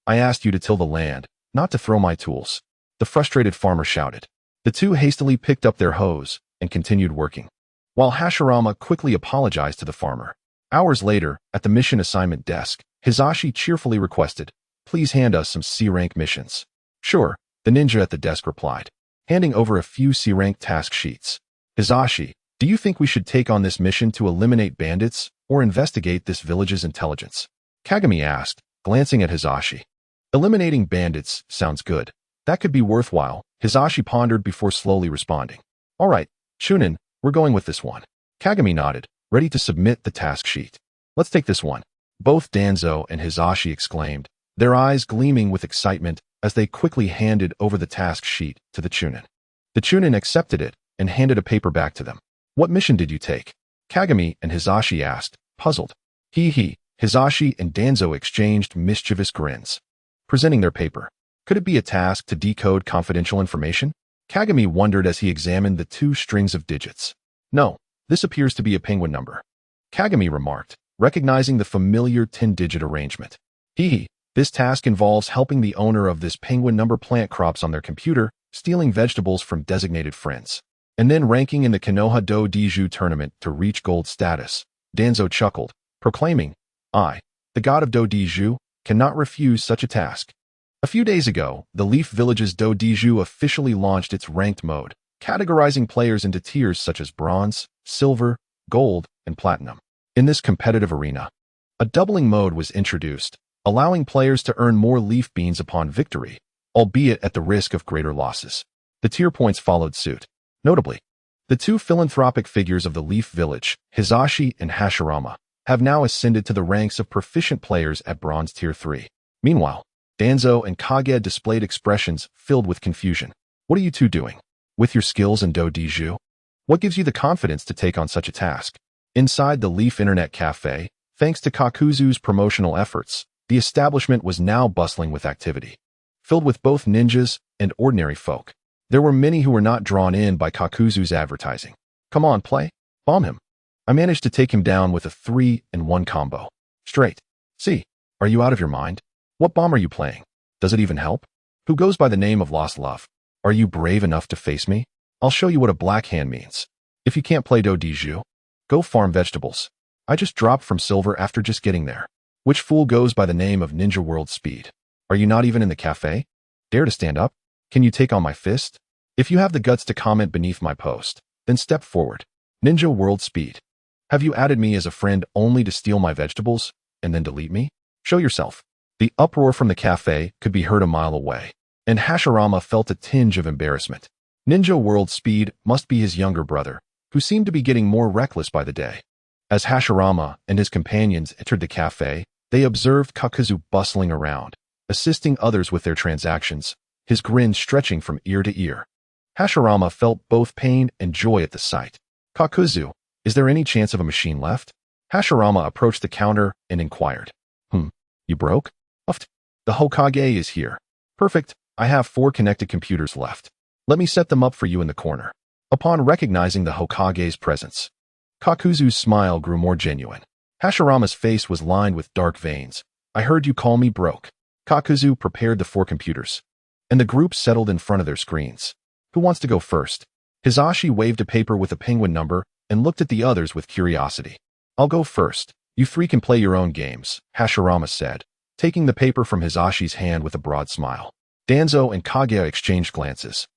I asked you to till the land, not to throw my tools. The frustrated farmer shouted. The two hastily picked up their hoes and continued working, while Hashirama quickly apologized to the farmer. Hours later, at the mission assignment desk, Hisashi cheerfully requested, please hand us some C-rank missions. Sure, the ninja at the desk replied, handing over a few C-rank task sheets. Hisashi, do you think we should take on this mission to eliminate bandits or investigate this village's intelligence? Kagami asked, glancing at Hisashi. Eliminating bandits sounds good. That could be worthwhile, Hisashi pondered before slowly responding. All right, Shunin, we're going with this one. Kagami nodded, ready to submit the task sheet. Let's take this one. Both Danzo and Hisashi exclaimed, their eyes gleaming with excitement as they quickly handed over the task sheet to the Chunin. The Chunin accepted it and handed a paper back to them. What mission did you take? Kagami and Hisashi asked, puzzled. Hisashi and Danzo exchanged mischievous grins, presenting their paper. Could it be a task to decode confidential information? Kagami wondered as he examined the 2 strings of digits. No, this appears to be a penguin number. Kagami remarked, recognizing the familiar 10-digit arrangement. This task involves helping the owner of this penguin number plant crops on their computer, stealing vegetables from designated friends, and then ranking in the Konoha Do Diju tournament to reach gold status. Danzo chuckled, proclaiming, I, the god of Do Diju, cannot refuse such a task. A few days ago, the Leaf Village's Do Diju officially launched its ranked mode, categorizing players into tiers such as bronze, silver, gold, and platinum. In this competitive arena, a doubling mode was introduced, allowing players to earn more leaf beans upon victory, albeit at the risk of greater losses. The tier points followed suit. Notably, the 2 philanthropic figures of the Leaf Village, Hisashi and Hashirama, have now ascended to the ranks of proficient players at Bronze Tier 3. Meanwhile, Danzo and Kage displayed expressions filled with confusion. What are you two doing? With your skills in Do Diju? What gives you the confidence to take on such a task? Inside the Leaf Internet Cafe, thanks to Kakuzu's promotional efforts, the establishment was now bustling with activity. Filled with both ninjas and ordinary folk, there were many who were not drawn in by Kakuzu's advertising. Come on, play. Bomb him. I managed to take him down with a 3-in-1 combo. Straight. See, are you out of your mind? What bomb are you playing? Does it even help? Who goes by the name of Lost Love? Are you brave enough to face me? I'll show you what a black hand means. If you can't play Do Diju, go farm vegetables. I just dropped from silver after just getting there. Which fool goes by the name of Ninja World Speed? Are you not even in the cafe? Dare to stand up? Can you take on my fist? If you have the guts to comment beneath my post, then step forward. Ninja World Speed. Have you added me as a friend only to steal my vegetables and then delete me? Show yourself. The uproar from the cafe could be heard a mile away, and Hashirama felt a tinge of embarrassment. Ninja World Speed must be his younger brother, who seemed to be getting more reckless by the day. As Hashirama and his companions entered the cafe, they observed Kakuzu bustling around, assisting others with their transactions, his grin stretching from ear to ear. Hashirama felt both pain and joy at the sight. Kakuzu, is there any chance of a machine left? Hashirama approached the counter and inquired. You broke? Uffed. The Hokage is here. Perfect, I have 4 connected computers left. Let me set them up for you in the corner. Upon recognizing the Hokage's presence, Kakuzu's smile grew more genuine. Hashirama's face was lined with dark veins. I heard you call me broke. Kakuzu prepared the 4 computers, and the group settled in front of their screens. Who wants to go first? Hisashi waved a paper with a penguin number and looked at the others with curiosity. I'll go first. You 3 can play your own games, Hashirama said, taking the paper from Hisashi's hand with a broad smile. Danzo and Kage exchanged glances.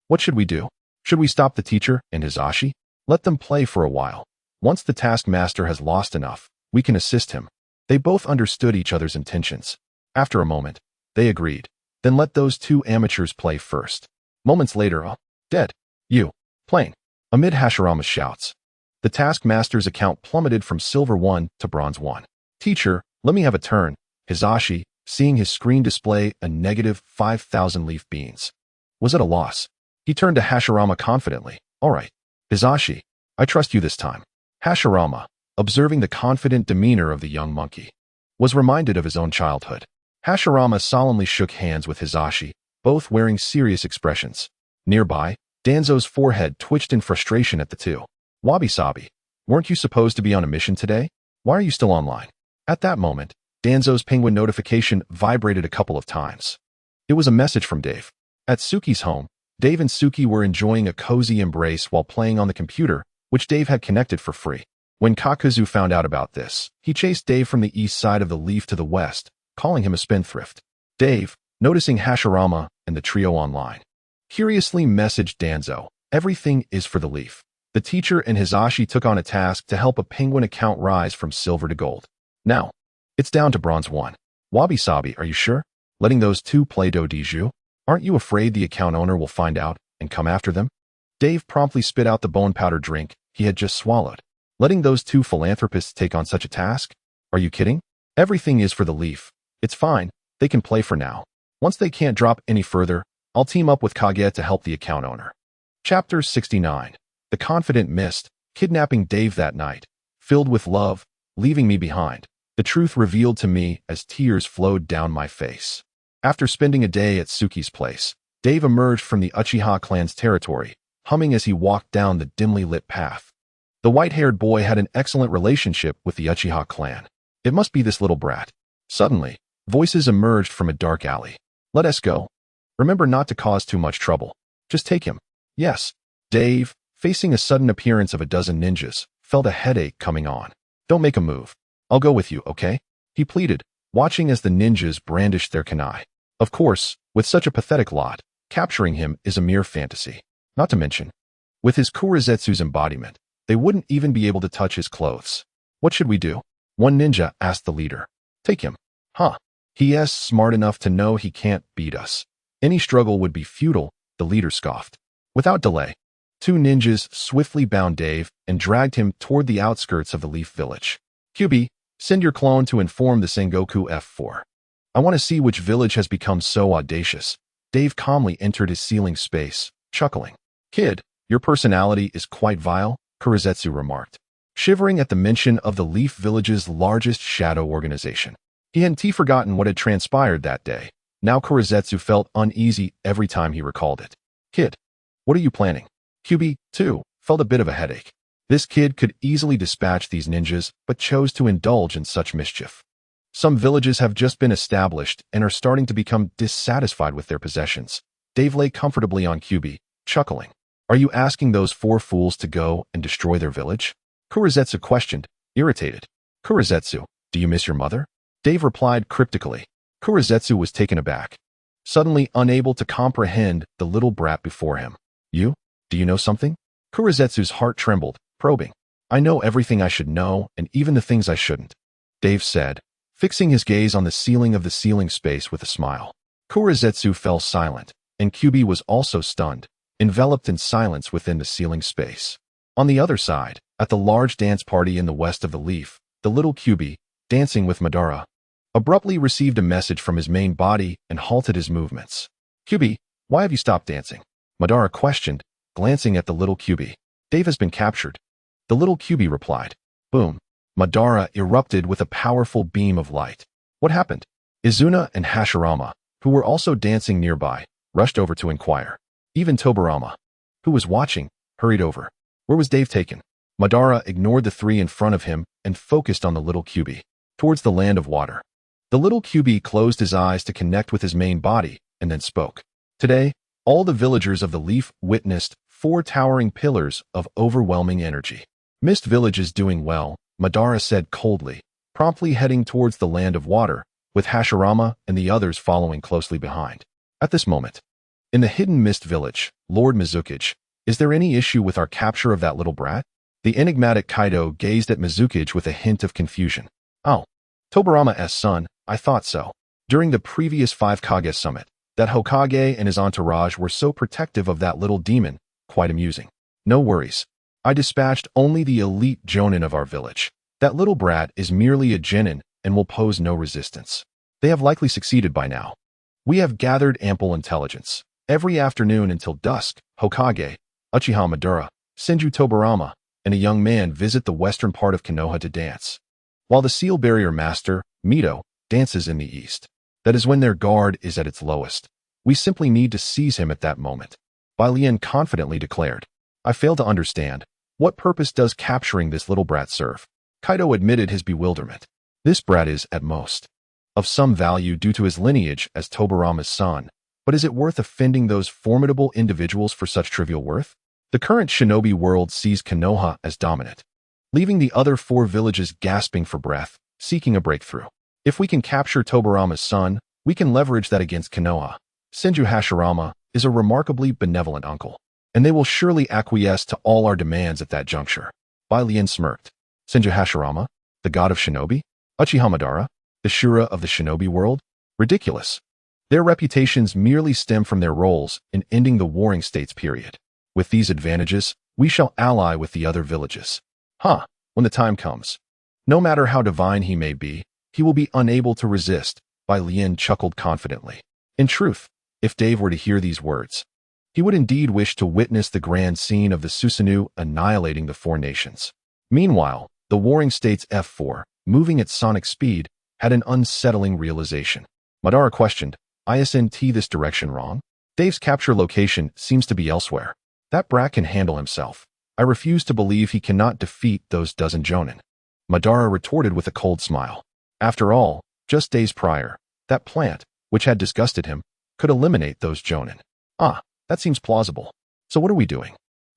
What should we do? Should we stop the teacher and Hisashi? Let them play for a while. Once the taskmaster has lost enough, we can assist him. They both understood each other's intentions. After a moment, they agreed. Then let those 2 amateurs play first. Moments later, dead. You. Playing. Amid Hashirama's shouts, the taskmaster's account plummeted from silver 1 to bronze 1. Teacher, let me have a turn. Hisashi, seeing his screen display a negative 5,000 leaf beans, was at a loss. He turned to Hashirama confidently. All right. Hisashi, I trust you this time. Hashirama, observing the confident demeanor of the young monkey, was reminded of his own childhood. Hashirama solemnly shook hands with Hisashi, both wearing serious expressions. Nearby, Danzo's forehead twitched in frustration at the two. Wabi-sabi, weren't you supposed to be on a mission today? Why are you still online? At that moment, Danzo's penguin notification vibrated a couple of times. It was a message from Dave. At Suki's home, Dave and Suki were enjoying a cozy embrace while playing on the computer, which Dave had connected for free. When Kakuzu found out about this, he chased Dave from the east side of the leaf to the west, calling him a spendthrift. Dave, noticing Hashirama and the trio online, curiously messaged Danzo, "Everything is for the leaf." The teacher and Hisashi took on a task to help a penguin account rise from silver to gold. Now, it's down to bronze 1. Wabi-sabi, are you sure? Letting those two play do-diju? Aren't you afraid the account owner will find out and come after them? Dave promptly spit out the bone powder drink he had just swallowed. Letting those two philanthropists take on such a task? Are you kidding? Everything is for the leaf. It's fine, they can play for now. Once they can't drop any further, I'll team up with Kage to help the account owner. Chapter 69. The confident mist, kidnapping Dave that night, filled with love, leaving me behind. The truth revealed to me as tears flowed down my face. After spending a day at Suki's place, Dave emerged from the Uchiha clan's territory, humming as he walked down the dimly lit path. The white-haired boy had an excellent relationship with the Uchiha clan. It must be this little brat. Suddenly, voices emerged from a dark alley. Let us go. Remember not to cause too much trouble. Just take him. Yes. Dave, facing a sudden appearance of a dozen ninjas, felt a headache coming on. Don't make a move. I'll go with you, okay? He pleaded, watching as the ninjas brandished their kunai. Of course, with such a pathetic lot, capturing him is a mere fantasy. Not to mention, with his Kurizetsu's embodiment, they wouldn't even be able to touch his clothes. What should we do? One ninja asked the leader. Take him. Huh. He is smart enough to know he can't beat us. Any struggle would be futile, the leader scoffed. Without delay, two ninjas swiftly bound Dave and dragged him toward the outskirts of the Leaf Village. QB, send your clone to inform the Sengoku F4. I want to see which village has become so audacious. Dave calmly entered his ceiling space, chuckling. Kid, your personality is quite vile, Kurizetsu remarked, shivering at the mention of the Leaf Village's largest shadow organization. He hadn't forgotten what had transpired that day. Now Kurizetsu felt uneasy every time he recalled it. Kid, what are you planning? QB, too, felt a bit of a headache. This kid could easily dispatch these ninjas, but chose to indulge in such mischief. Some villages have just been established and are starting to become dissatisfied with their possessions. Dave lay comfortably on QB, chuckling. Are you asking those 4 fools to go and destroy their village? Kurizetsu questioned, irritated. Kurizetsu, do you miss your mother? Dave replied cryptically. Kurizetsu was taken aback, suddenly unable to comprehend the little brat before him. You? Do you know something? Kurizetsu's heart trembled, probing. I know everything I should know and even the things I shouldn't, Dave said, fixing his gaze on the ceiling of the ceiling space with a smile. Kurizetsu fell silent, and QB was also stunned, enveloped in silence within the ceiling space. On the other side, at the large dance party in the west of the leaf, the little QB, dancing with Madara, abruptly received a message from his main body and halted his movements. QB, why have you stopped dancing? Madara questioned, glancing at the little QB. Dave has been captured. The little QB replied. Boom. Madara erupted with a powerful beam of light. What happened? Izuna and Hashirama, who were also dancing nearby, rushed over to inquire. Even Tobirama, who was watching, hurried over. Where was Dave taken? Madara ignored the 3 in front of him and focused on the little QB, towards the land of water. The little QB closed his eyes to connect with his main body and then spoke. Today, all the villagers of the leaf witnessed 4 towering pillars of overwhelming energy. Mist Village is doing well, Madara said coldly, promptly heading towards the land of water, with Hashirama and the others following closely behind. At this moment, in the hidden Mist Village, Lord Mizukage, is there any issue with our capture of that little brat? The enigmatic Kaido gazed at Mizukage with a hint of confusion. Oh, Tobirama's son, I thought so. During the previous 5 Kage summit, that Hokage and his entourage were so protective of that little demon, quite amusing. No worries. I dispatched only the elite jonin of our village. That little brat is merely a genin and will pose no resistance. They have likely succeeded by now. We have gathered ample intelligence. Every afternoon until dusk, Hokage, Uchiha Madara, Senju Tobirama, and a young man visit the western part of Konoha to dance, while the seal barrier master, Mito, dances in the east. That is when their guard is at its lowest. We simply need to seize him at that moment. Bai Lian confidently declared. I fail to understand. What purpose does capturing this little brat serve? Kaido admitted his bewilderment. This brat is, at most, of some value due to his lineage as Tobirama's son, but is it worth offending those formidable individuals for such trivial worth? The current Shinobi world sees Konoha as dominant, leaving the other 4 villages gasping for breath, seeking a breakthrough. If we can capture Tobirama's son, we can leverage that against Konoha. Senju Hashirama is a remarkably benevolent uncle, and they will surely acquiesce to all our demands at that juncture. Bai Lian smirked. Senju Hashirama, the god of Shinobi? Uchiha Madara, the Shura of the Shinobi world? Ridiculous. Their reputations merely stem from their roles in ending the warring states period. With these advantages, we shall ally with the other villages. When the time comes. No matter how divine he may be, he will be unable to resist, Bai Lian chuckled confidently. In truth, if Dave were to hear these words, he would indeed wish to witness the grand scene of the Susano'o annihilating the 4 nations. Meanwhile, the warring states F4, moving at sonic speed, had an unsettling realization. Madara questioned, Isn't this direction wrong? Dave's capture location seems to be elsewhere. That brat can handle himself. I refuse to believe he cannot defeat those dozen jonin. Madara retorted with a cold smile. After all, just days prior, that plant, which had disgusted him, could eliminate those jonin. That seems plausible. So what are we doing?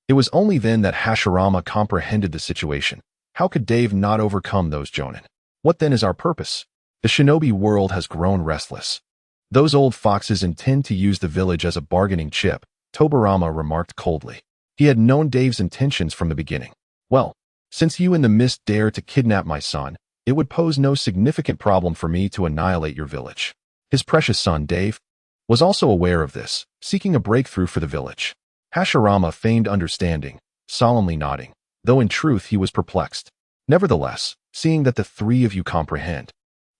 It was only then that Hashirama comprehended the situation. How could Dave not overcome those jonin? What then is our purpose? The Shinobi world has grown restless. Those old foxes intend to use the village as a bargaining chip, Tobirama remarked coldly. He had known Dave's intentions from the beginning. Well, since you and the Mist dare to kidnap my son, it would pose no significant problem for me to annihilate your village. His precious son, Dave, was also aware of this, seeking a breakthrough for the village. Hashirama feigned understanding, solemnly nodding, though in truth he was perplexed. Nevertheless, seeing that the 3 of you comprehend,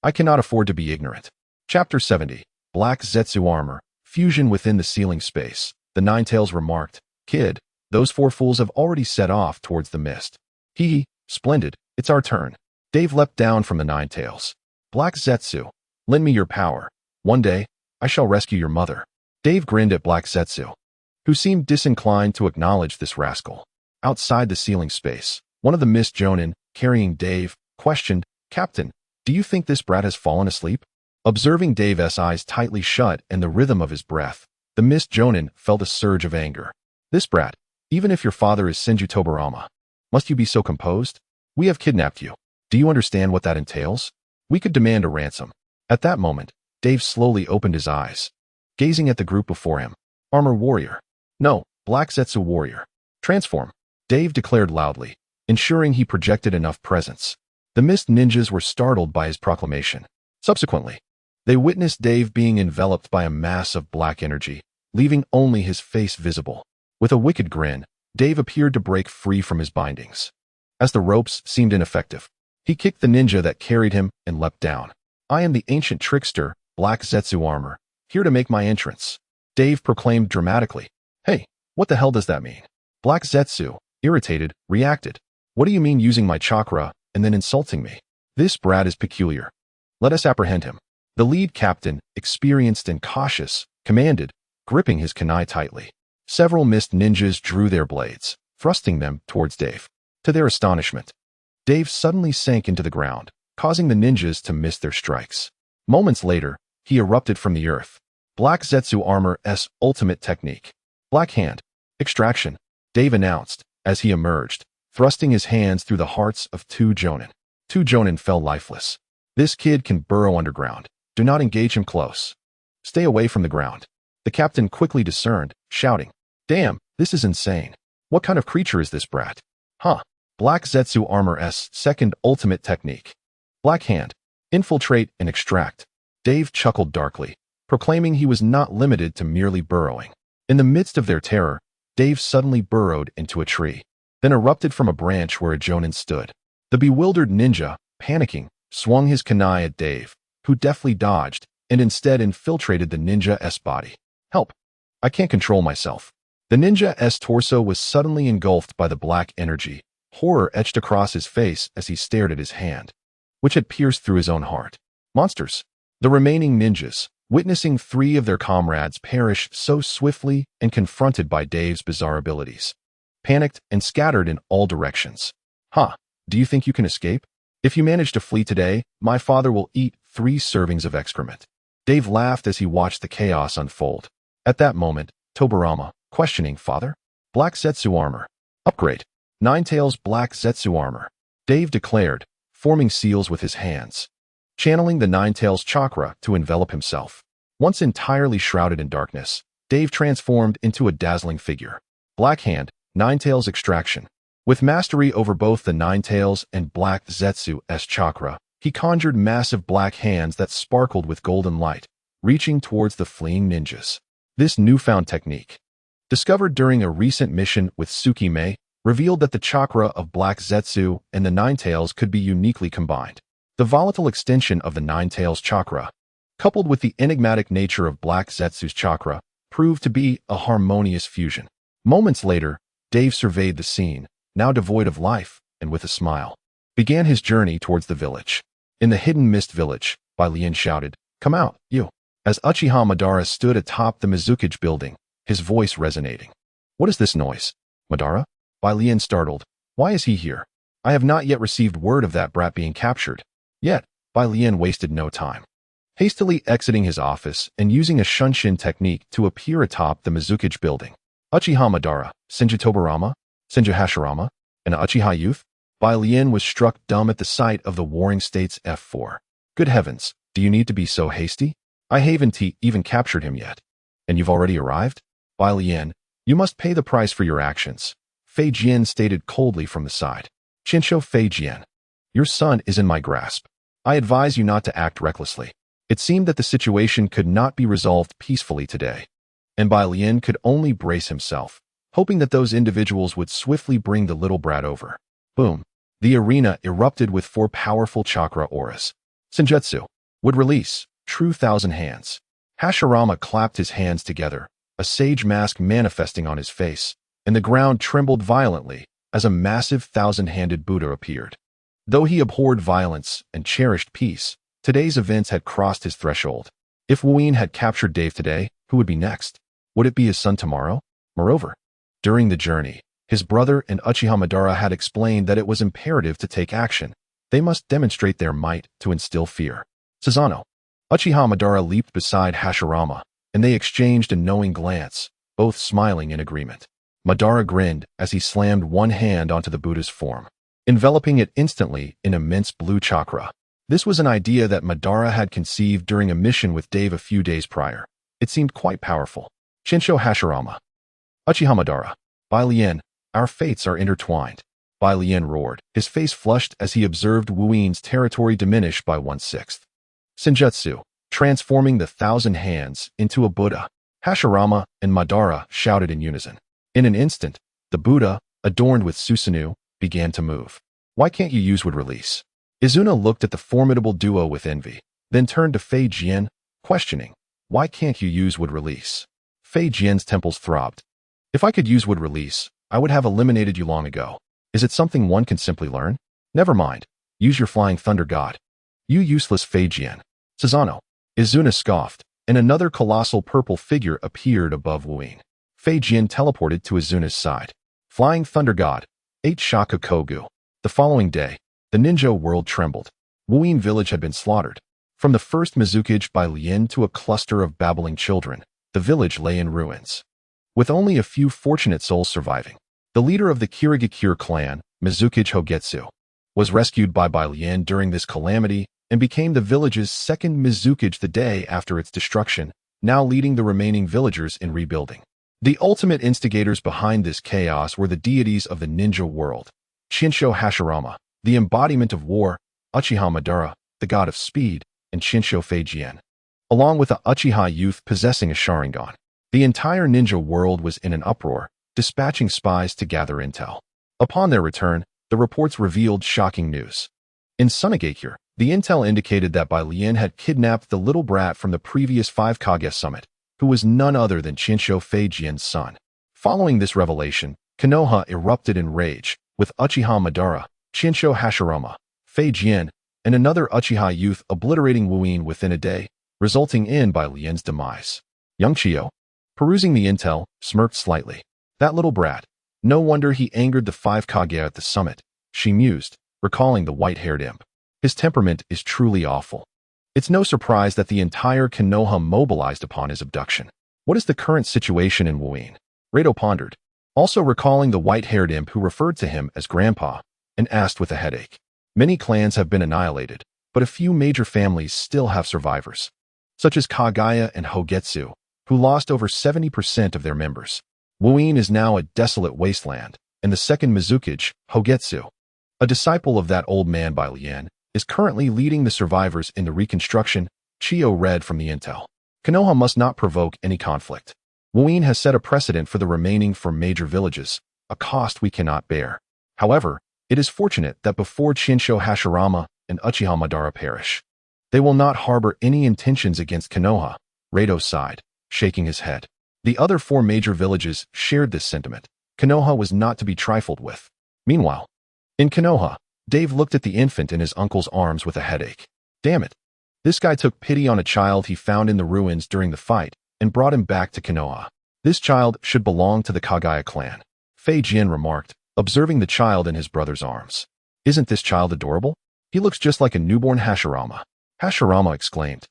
I cannot afford to be ignorant. Chapter 70, Black Zetsu Armor, Fusion within the ceiling space. The Ninetails remarked, Kid, those 4 fools have already set off towards the mist. Splendid, it's our turn. Dave leapt down from the Ninetails. Black Zetsu, lend me your power. One day, I shall rescue your mother. Dave grinned at Black Zetsu, who seemed disinclined to acknowledge this rascal. Outside the ceiling space, one of the Mist jonin, carrying Dave, questioned, Captain, do you think this brat has fallen asleep? Observing Dave's eyes tightly shut and the rhythm of his breath, the Mist jonin felt a surge of anger. This brat, even if your father is Senju Tobirama, must you be so composed? We have kidnapped you. Do you understand what that entails? We could demand a ransom. At that moment, Dave slowly opened his eyes, gazing at the group before him. Armor warrior. No, Black Zetsu warrior. Transform. Dave declared loudly, ensuring he projected enough presence. The Mist ninjas were startled by his proclamation. Subsequently, they witnessed Dave being enveloped by a mass of black energy, leaving only his face visible. With a wicked grin, Dave appeared to break free from his bindings. As the ropes seemed ineffective, he kicked the ninja that carried him and leapt down. I am the ancient trickster, Black Zetsu Armor, here to make my entrance. Dave proclaimed dramatically. Hey, what the hell does that mean? Black Zetsu, irritated, reacted. What do you mean using my chakra and then insulting me? This brat is peculiar. Let us apprehend him. The lead captain, experienced and cautious, commanded, gripping his kunai tightly. Several Mist ninjas drew their blades, thrusting them towards Dave. To their astonishment, Dave suddenly sank into the ground, causing the ninjas to miss their strikes. Moments later, he erupted from the earth. Black Zetsu Armor's ultimate technique. Black Hand. Extraction. Dave announced, as he emerged, thrusting his hands through the hearts of 2 jonin. 2 jonin fell lifeless. This kid can burrow underground. Do not engage him close. Stay away from the ground. The captain quickly discerned, shouting, Damn, this is insane. What kind of creature is this brat? Black Zetsu Armor's second ultimate technique. Black Hand. Infiltrate and extract. Dave chuckled darkly, proclaiming he was not limited to merely burrowing. In the midst of their terror, Dave suddenly burrowed into a tree, then erupted from a branch where a jonin stood. The bewildered ninja, panicking, swung his kunai at Dave, who deftly dodged and instead infiltrated the ninja's body. Help! I can't control myself. The ninja's torso was suddenly engulfed by the black energy, Horror etched across his face as he stared at his hand, which had pierced through his own heart. Monsters. The remaining ninjas, witnessing 3 of their comrades perish so swiftly and confronted by Dave's bizarre abilities, panicked and scattered in all directions. Do you think you can escape? If you manage to flee today, my father will eat 3 servings of excrement. Dave laughed as he watched the chaos unfold. At that moment, Tobirama, questioning, Father? Black Zetsu armor. Upgrade. Ninetales Black Zetsu armor. Dave declared, forming seals with his hands, channeling the Ninetales chakra to envelop himself. Once entirely shrouded in darkness, Dave transformed into a dazzling figure. Black Hand, Ninetales extraction. With mastery over both the Ninetales and Black Zetsu's chakra, he conjured massive black hands that sparkled with golden light, reaching towards the fleeing ninjas. This newfound technique, discovered during a recent mission with Tsukime, revealed that the chakra of Black Zetsu and the Ninetales could be uniquely combined. The volatile extension of the Ninetales chakra, coupled with the enigmatic nature of Black Zetsu's chakra, proved to be a harmonious fusion. Moments later, Dave surveyed the scene, now devoid of life, and with a smile, began his journey towards the village. In the Hidden Mist Village, Bai Lian shouted, Come out, you! As Uchiha Madara stood atop the Mizukage building, his voice resonating. What is this noise? Madara? Bai Lian startled. Why is he here? I have not yet received word of that brat being captured. Yet, Bai Lian wasted no time. Hastily exiting his office and using a shunshin technique to appear atop the Mizukage building. Uchiha Madara, Senju Tobirama, Senju Hashirama, and Uchiha youth? Bai Lian was struck dumb at the sight of the Warring States F4. Good heavens, do you need to be so hasty? I haven't even captured him yet. And you've already arrived? Bai Lian, you must pay the price for your actions. Fei Jian stated coldly from the side. Chinsho Fei Jian, your son is in my grasp. I advise you not to act recklessly. It seemed that the situation could not be resolved peacefully today, and Bai Lian could only brace himself, hoping that those individuals would swiftly bring the little brat over. Boom. The arena erupted with 4 powerful chakra auras. Senjutsu would release true thousand hands. Hashirama clapped his hands together, a sage mask manifesting on his face, and the ground trembled violently as a massive thousand-handed Buddha appeared. Though he abhorred violence and cherished peace, today's events had crossed his threshold. If Wuyin had captured Dave today, who would be next? Would it be his son tomorrow? Moreover, during the journey, his brother and Uchiha Madara had explained that it was imperative to take action. They must demonstrate their might to instill fear. Susano'o. Uchiha Madara leaped beside Hashirama, and they exchanged a knowing glance, both smiling in agreement. Madara grinned as he slammed one hand onto the Buddha's form, enveloping it instantly in immense blue chakra. This was an idea that Madara had conceived during a mission with Dave a few days prior. It seemed quite powerful. Chinsho Hashirama. Uchiha Madara. Bai Lian, our fates are intertwined. Bai Lian roared, his face flushed as he observed Wuin's territory diminish by 1/6. Senjutsu, transforming the 1,000 hands into a Buddha. Hashirama and Madara shouted in unison. In an instant, the Buddha, adorned with Susano'o, began to move. Why can't you use wood release? Izuna looked at the formidable duo with envy, then turned to Fei Jian, questioning, why can't you use wood release? Fei Jian's temples throbbed. If I could use wood release, I would have eliminated you long ago. Is it something one can simply learn? Never mind. Use your flying thunder god. You useless Fei Jian. Susano'o. Izuna scoffed, and another colossal purple figure appeared above Wuin. Fei Jian teleported to Izuna's side. Flying thunder god. 8 Shaka Kogu. The following day, the ninja world trembled. Wuin village had been slaughtered. From the first Mizukage Bai Lian to a cluster of babbling children, the village lay in ruins, with only a few fortunate souls surviving. The leader of the Kirigakure clan, Mizukage Hogetsu, was rescued by Bai Lian during this calamity and became the village's second Mizukage the day after its destruction, now leading the remaining villagers in rebuilding. The ultimate instigators behind this chaos were the deities of the ninja world. Chinsho Hashirama, the embodiment of war, Uchiha Madara, the god of speed, and Chinsho Fei Jian, along with the Uchiha youth possessing a Sharingan. The entire ninja world was in an uproar, dispatching spies to gather intel. Upon their return, the reports revealed shocking news. In Sunagakure, the intel indicated that Bai Lian had kidnapped the little brat from the previous 5 Kage summit, who was none other than Chinsho Fei Jian's son. Following this revelation, Konoha erupted in rage, with Uchiha Madara, Shinsho Hashirama, Fei Jian, and another Uchiha youth obliterating Wuin within a day, resulting in Bai Lian's demise. Young Chiyo, perusing the intel, smirked slightly. That little brat. No wonder he angered the 5 Kage at the summit, she mused, recalling the white-haired imp. His temperament is truly awful. It's no surprise that the entire Konoha mobilized upon his abduction. What is the current situation in Wuin? Rado pondered, also recalling the white-haired imp who referred to him as Grandpa, and asked with a headache. Many clans have been annihilated, but a few major families still have survivors, such as Kagaya and Hogetsu, who lost over 70% of their members. Wuin is now a desolate wasteland, and the second Mizukage, Hogetsu, a disciple of that old man Bai Lian, is currently leading the survivors in the reconstruction, Chiyo read from the intel. Konoha must not provoke any conflict. Wuin has set a precedent for the remaining 4 major villages, a cost we cannot bear. However, it is fortunate that before Shinsho Hashirama and Uchiha Madara perish, they will not harbor any intentions against Konoha, Rado sighed, shaking his head. The other 4 major villages shared this sentiment. Konoha was not to be trifled with. Meanwhile, in Konoha, Dave looked at the infant in his uncle's arms with a headache. Damn it. This guy took pity on a child he found in the ruins during the fight and brought him back to Konoha. This child should belong to the Kagaya clan, Fei Jian remarked, observing the child in his brother's arms. Isn't this child adorable? He looks just like a newborn Hashirama. Hashirama exclaimed,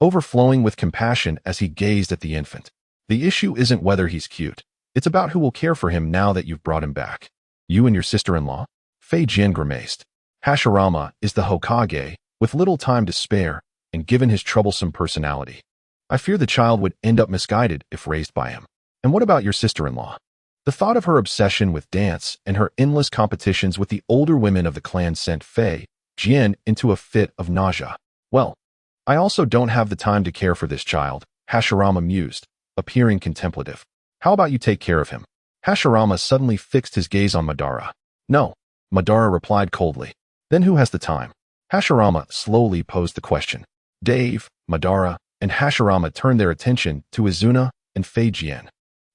overflowing with compassion as he gazed at the infant. The issue isn't whether he's cute. It's about who will care for him now that you've brought him back. You and your sister-in-law? Fei Jian grimaced. Hashirama is the Hokage, with little time to spare, and given his troublesome personality, I fear the child would end up misguided if raised by him. And what about your sister-in-law? The thought of her obsession with dance and her endless competitions with the older women of the clan sent Fei Jian into a fit of nausea. Well, I also don't have the time to care for this child, Hashirama mused, appearing contemplative. How about you take care of him? Hashirama suddenly fixed his gaze on Madara. No, Madara replied coldly. Then who has the time? Hashirama slowly posed the question. Dave, Madara, and Hashirama turned their attention to Izuna and Fei Jian.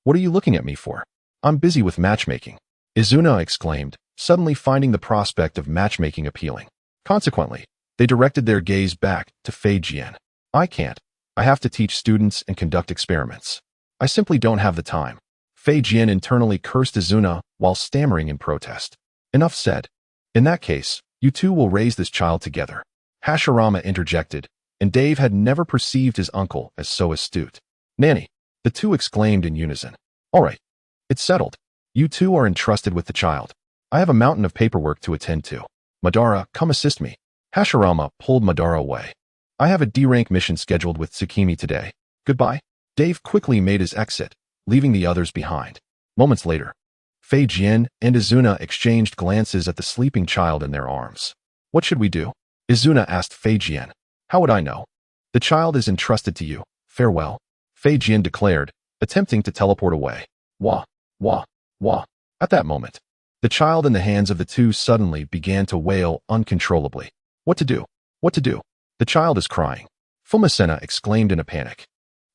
What are you looking at me for? I'm busy with matchmaking, Izuna exclaimed, suddenly finding the prospect of matchmaking appealing. Consequently, they directed their gaze back to Fei Jian. I can't. I have to teach students and conduct experiments. I simply don't have the time. Fei Jian internally cursed Izuna while stammering in protest. Enough said. In that case, you two will raise this child together. Hashirama interjected, and Dave had never perceived his uncle as so astute. Nanny, the two exclaimed in unison. All right. It's settled. You two are entrusted with the child. I have a mountain of paperwork to attend to. Madara, come assist me. Hashirama pulled Madara away. I have a D-rank mission scheduled with Tsukimi today. Goodbye. Dave quickly made his exit, leaving the others behind. Moments later, Fei Jian and Izuna exchanged glances at the sleeping child in their arms. What should we do? Izuna asked Fei Jian. How would I know? The child is entrusted to you. Farewell. Fei Jian declared, attempting to teleport away. Wah, wah, wah. At that moment, the child in the hands of the two suddenly began to wail uncontrollably. What to do? What to do? The child is crying. Fumasena exclaimed in a panic.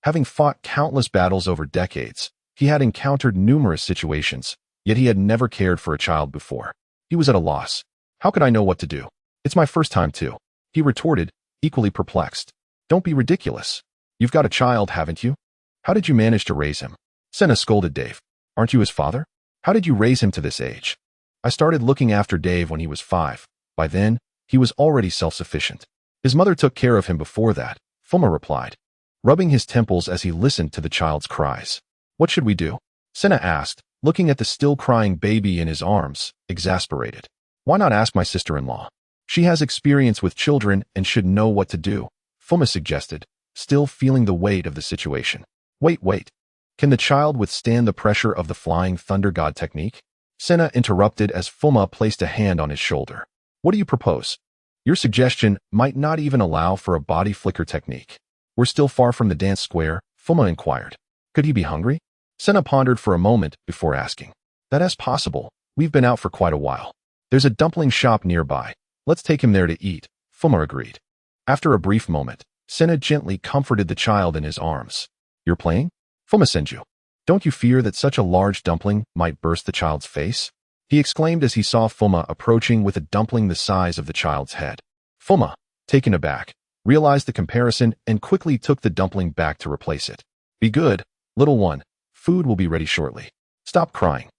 Having fought countless battles over decades, he had encountered numerous situations, yet he had never cared for a child before. He was at a loss. How could I know what to do? It's my first time too. He retorted, equally perplexed. Don't be ridiculous. You've got a child, haven't you? How did you manage to raise him? Senna scolded Dave. Aren't you his father? How did you raise him to this age? I started looking after Dave when he was 5. By then, he was already self-sufficient. His mother took care of him before that, Fuma replied, rubbing his temples as he listened to the child's cries. What should we do? Senna asked, looking at the still crying baby in his arms, exasperated. Why not ask my sister-in-law? She has experience with children and should know what to do, Fuma suggested, still feeling the weight of the situation. Wait. Can the child withstand the pressure of the flying thunder god technique? Senna interrupted as Fuma placed a hand on his shoulder. What do you propose? Your suggestion might not even allow for a body flicker technique. We're still far from the dance square, Fuma inquired. Could he be hungry? Senna pondered for a moment before asking. That is possible. We've been out for quite a while. There's a dumpling shop nearby. Let's take him there to eat, Fuma agreed. After a brief moment, Senna gently comforted the child in his arms. You're playing? Fuma Senju. Don't you fear that such a large dumpling might burst the child's face? he exclaimed as he saw Fuma approaching with a dumpling the size of the child's head. Fuma, taken aback, realized the comparison and quickly took the dumpling back to replace it. Be good, little one. Food will be ready shortly. Stop crying.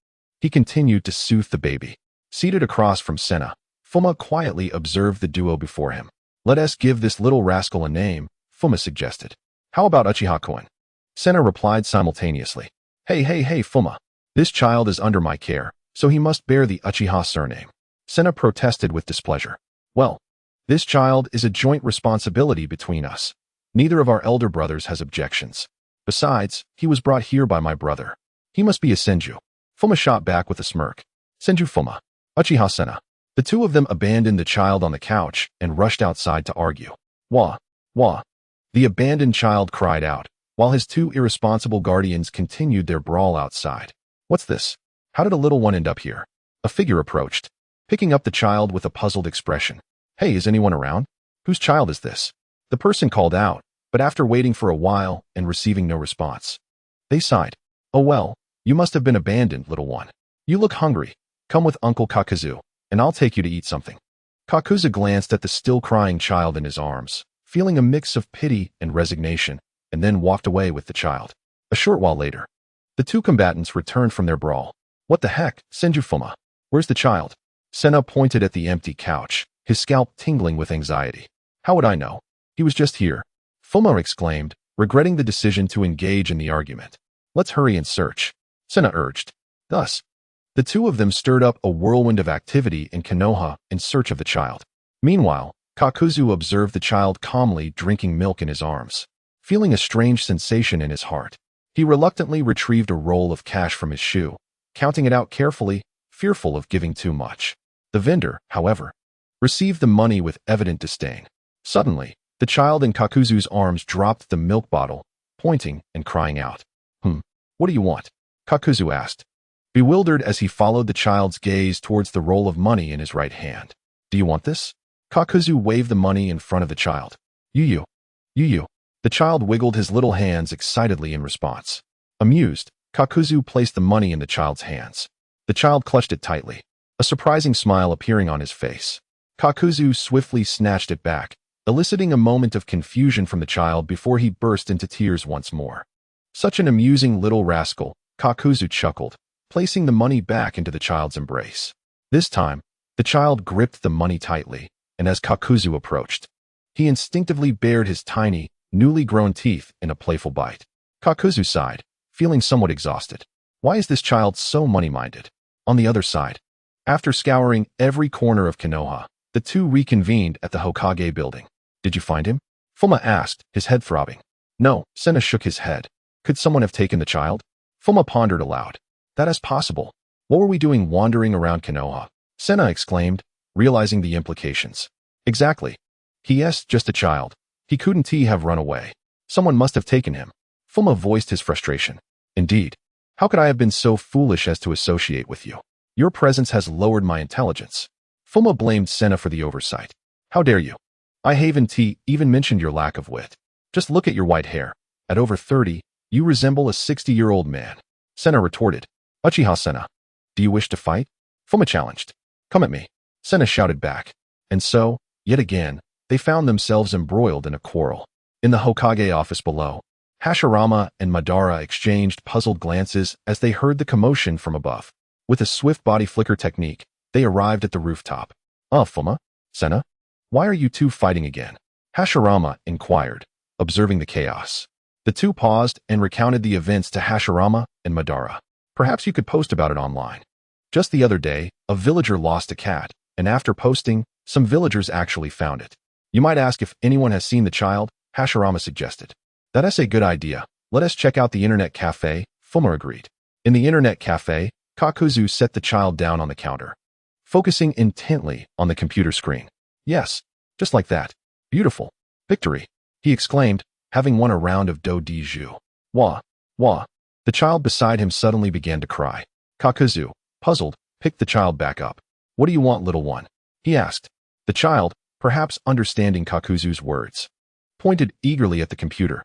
He continued to soothe the baby. Seated across from Senna, Fuma quietly observed the duo before him. Let us give this little rascal a name, Fuma suggested. How about Uchiha-kun? Senna replied simultaneously. Hey, Fuma. This child is under my care, so he must bear the Uchiha surname. Senna protested with displeasure. Well, this child is a joint responsibility between us. Neither of our elder brothers has objections. Besides, he was brought here by my brother. He must be a Senju. Fuma shot back with a smirk. Senju Fuma. Uchiha Senna. The two of them abandoned the child on the couch and rushed outside to argue. Wah. The abandoned child cried out, while his two irresponsible guardians continued their brawl outside. What's this? How did a little one end up here? A figure approached, picking up the child with a puzzled expression. Hey, is anyone around? Whose child is this? The person called out, but after waiting for a while and receiving no response, they sighed. Oh well, you must have been abandoned, little one. You look hungry. Come with Uncle Kakuzu, and I'll take you to eat something. Kakuzu glanced at the still crying child in his arms, feeling a mix of pity and resignation, and then walked away with the child. A short while later, the two combatants returned from their brawl. What the heck, Senju Fuma? Where's the child? Senna pointed at the empty couch, his scalp tingling with anxiety. How would I know? He was just here. Fuma exclaimed, regretting the decision to engage in the argument. Let's hurry and search, Senna urged. Thus, the two of them stirred up a whirlwind of activity in Konoha in search of the child. Meanwhile, Kakuzu observed the child calmly drinking milk in his arms. Feeling a strange sensation in his heart, he reluctantly retrieved a roll of cash from his shoe, counting it out carefully, fearful of giving too much. The vendor, however, received the money with evident disdain. Suddenly, the child in Kakuzu's arms dropped the milk bottle, pointing and crying out. What do you want? Kakuzu asked, bewildered as he followed the child's gaze towards the roll of money in his right hand. Do you want this? Kakuzu waved the money in front of the child. You. The child wiggled his little hands excitedly in response. Amused, Kakuzu placed the money in the child's hands. The child clutched it tightly, a surprising smile appearing on his face. Kakuzu swiftly snatched it back, eliciting a moment of confusion from the child before he burst into tears once more. Such an amusing little rascal, Kakuzu chuckled, placing the money back into the child's embrace. This time, the child gripped the money tightly, and as Kakuzu approached, he instinctively bared his tiny, newly grown teeth in a playful bite. Kakuzu sighed, feeling somewhat exhausted. Why is this child so money-minded? On the other side, after scouring every corner of Konoha, the two reconvened at the Hokage building. Did you find him? Fuma asked, his head throbbing. No, Senna shook his head. Could someone have taken the child? Fuma pondered aloud. That is possible. What were we doing wandering around Konoha? Senna exclaimed, realizing the implications. Exactly. He is just a child. He couldn't have run away. Someone must have taken him. Fuma voiced his frustration. Indeed. How could I have been so foolish as to associate with you? Your presence has lowered my intelligence. Fuma blamed Senna for the oversight. How dare you? I haven't even mentioned your lack of wit. Just look at your white hair. At over 30, you resemble a 60-year-old man. Senna retorted. Uchiha Senna. Do you wish to fight? Fuma challenged. Come at me. Senna shouted back. And so, yet again, they found themselves embroiled in a quarrel. In the Hokage office below, Hashirama and Madara exchanged puzzled glances as they heard the commotion from above. With a swift body flicker technique, they arrived at the rooftop. Fuma? Senna? Why are you two fighting again? Hashirama inquired, observing the chaos. The two paused and recounted the events to Hashirama and Madara. Perhaps you could post about it online. Just the other day, a villager lost a cat, and after posting, some villagers actually found it. You might ask if anyone has seen the child, Hashirama suggested. That is a good idea. Let us check out the internet cafe, Fuma agreed. In the internet cafe, Kakuzu set the child down on the counter, focusing intently on the computer screen. Yes, just like that. Beautiful. Victory, he exclaimed, having won a round of do-di-ju. Wah. The child beside him suddenly began to cry. Kakuzu, puzzled, picked the child back up. What do you want, little one? He asked. The child, perhaps understanding Kakuzu's words, pointed eagerly at the computer.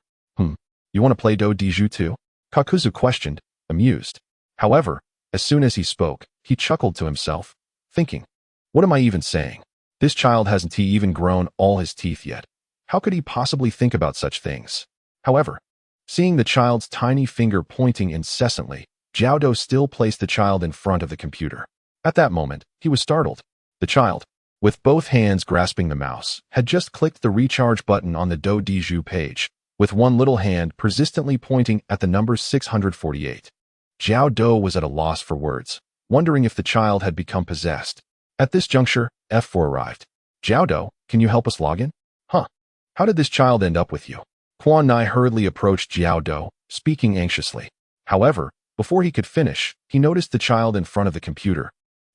You want to play do-di-ju too? Kakuzu questioned, amused. However, as soon as he spoke, He chuckled to himself, thinking, what am I even saying? This child hasn't even grown all his teeth yet. How could he possibly think about such things? However, seeing the child's tiny finger pointing incessantly, Jiao still placed the child in front of the computer. At that moment, he was startled. The child, with both hands grasping the mouse, had just clicked the recharge button on the Dojiju page, with one little hand persistently pointing at the number 648. Jiao was at a loss for words, wondering if the child had become possessed. At this juncture, F4 arrived. Jiao, can you help us log in? Huh. How did this child end up with you? Quan Nai hurriedly approached Jiao, speaking anxiously. However, before he could finish, he noticed the child in front of the computer,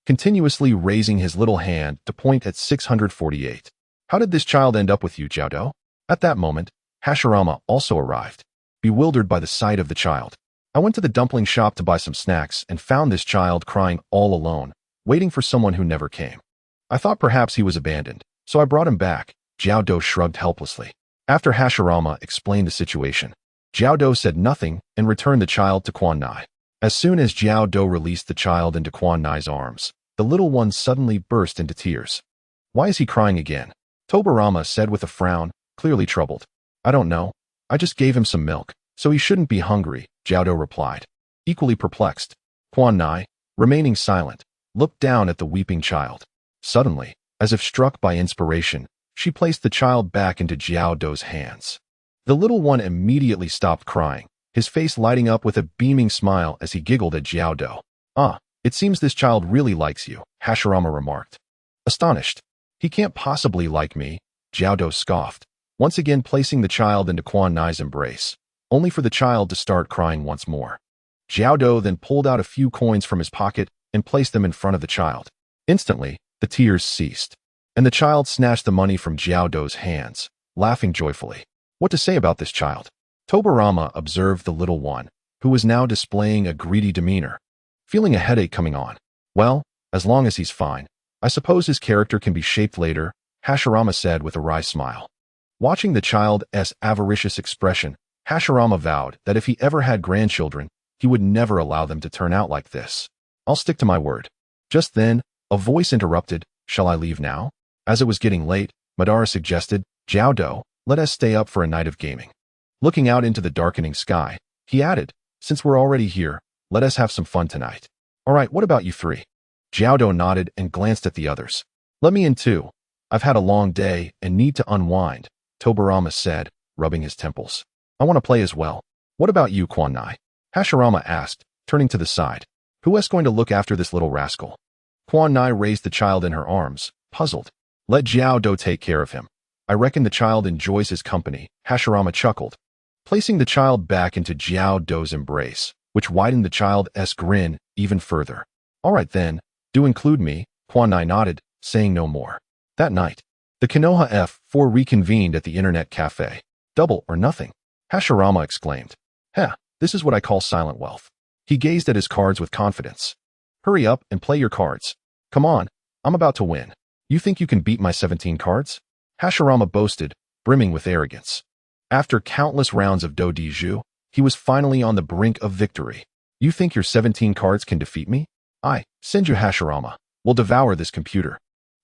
continuously raising his little hand to point at 648. How did this child end up with you, Jiao? At that moment, Hashirama also arrived, bewildered by the sight of the child. I went to the dumpling shop to buy some snacks and found this child crying all alone, waiting for someone who never came. I thought perhaps he was abandoned, so I brought him back. Jiao shrugged helplessly. After Hashirama explained the situation, Jiao said nothing and returned the child to Quan Nai. As soon as Jiao released the child into Quan Nai's arms, the little one suddenly burst into tears. Why is he crying again? Tobirama said with a frown, clearly troubled. I don't know. I just gave him some milk, so he shouldn't be hungry, Jiao replied, equally perplexed. Quan Nai, remaining silent, looked down at the weeping child. Suddenly, as if struck by inspiration, she placed the child back into Jiao's hands. The little one immediately stopped crying, his face lighting up with a beaming smile as he giggled at Jiao. Ah, it seems this child really likes you, Hashirama remarked. Astonished. He can't possibly like me, Jiao scoffed, once again placing the child into Quan Nai's embrace, only for the child to start crying once more. Jiao then pulled out a few coins from his pocket and placed them in front of the child. Instantly, the tears ceased, and the child snatched the money from Jiao's hands, laughing joyfully. What to say about this child? Tobirama observed the little one, who was now displaying a greedy demeanor. Feeling a headache coming on. Well, as long as he's fine, I suppose his character can be shaped later, Hashirama said with a wry smile. Watching the child's avaricious expression, Hashirama vowed that if he ever had grandchildren, he would never allow them to turn out like this. I'll stick to my word. Just then, a voice interrupted, shall I leave now? As it was getting late, Madara suggested, Jiao, let us stay up for a night of gaming. Looking out into the darkening sky, he added, since we're already here, let us have some fun tonight. All right, what about you three? Jiao nodded and glanced at the others. Let me in too. I've had a long day and need to unwind, Tobirama said, rubbing his temples. I want to play as well. What about you, Quan Nai? Hashirama asked, turning to the side. Who is going to look after this little rascal? Quan Nai raised the child in her arms, puzzled. Let Jiao take care of him. I reckon the child enjoys his company, Hashirama chuckled, placing the child back into Jiao's embrace, which widened the child's grin even further. All right then, do include me, Quan Nai nodded, saying no more. That night, the Konoha F4 reconvened at the internet cafe. Double or nothing, Hashirama exclaimed. Heh, this is what I call silent wealth. He gazed at his cards with confidence. Hurry up and play your cards. Come on, I'm about to win. You think you can beat my 17 cards? Hashirama boasted, brimming with arrogance. After countless rounds of Dojiju, he was finally on the brink of victory. You think your 17 cards can defeat me? I, Senju Hashirama, will devour this computer.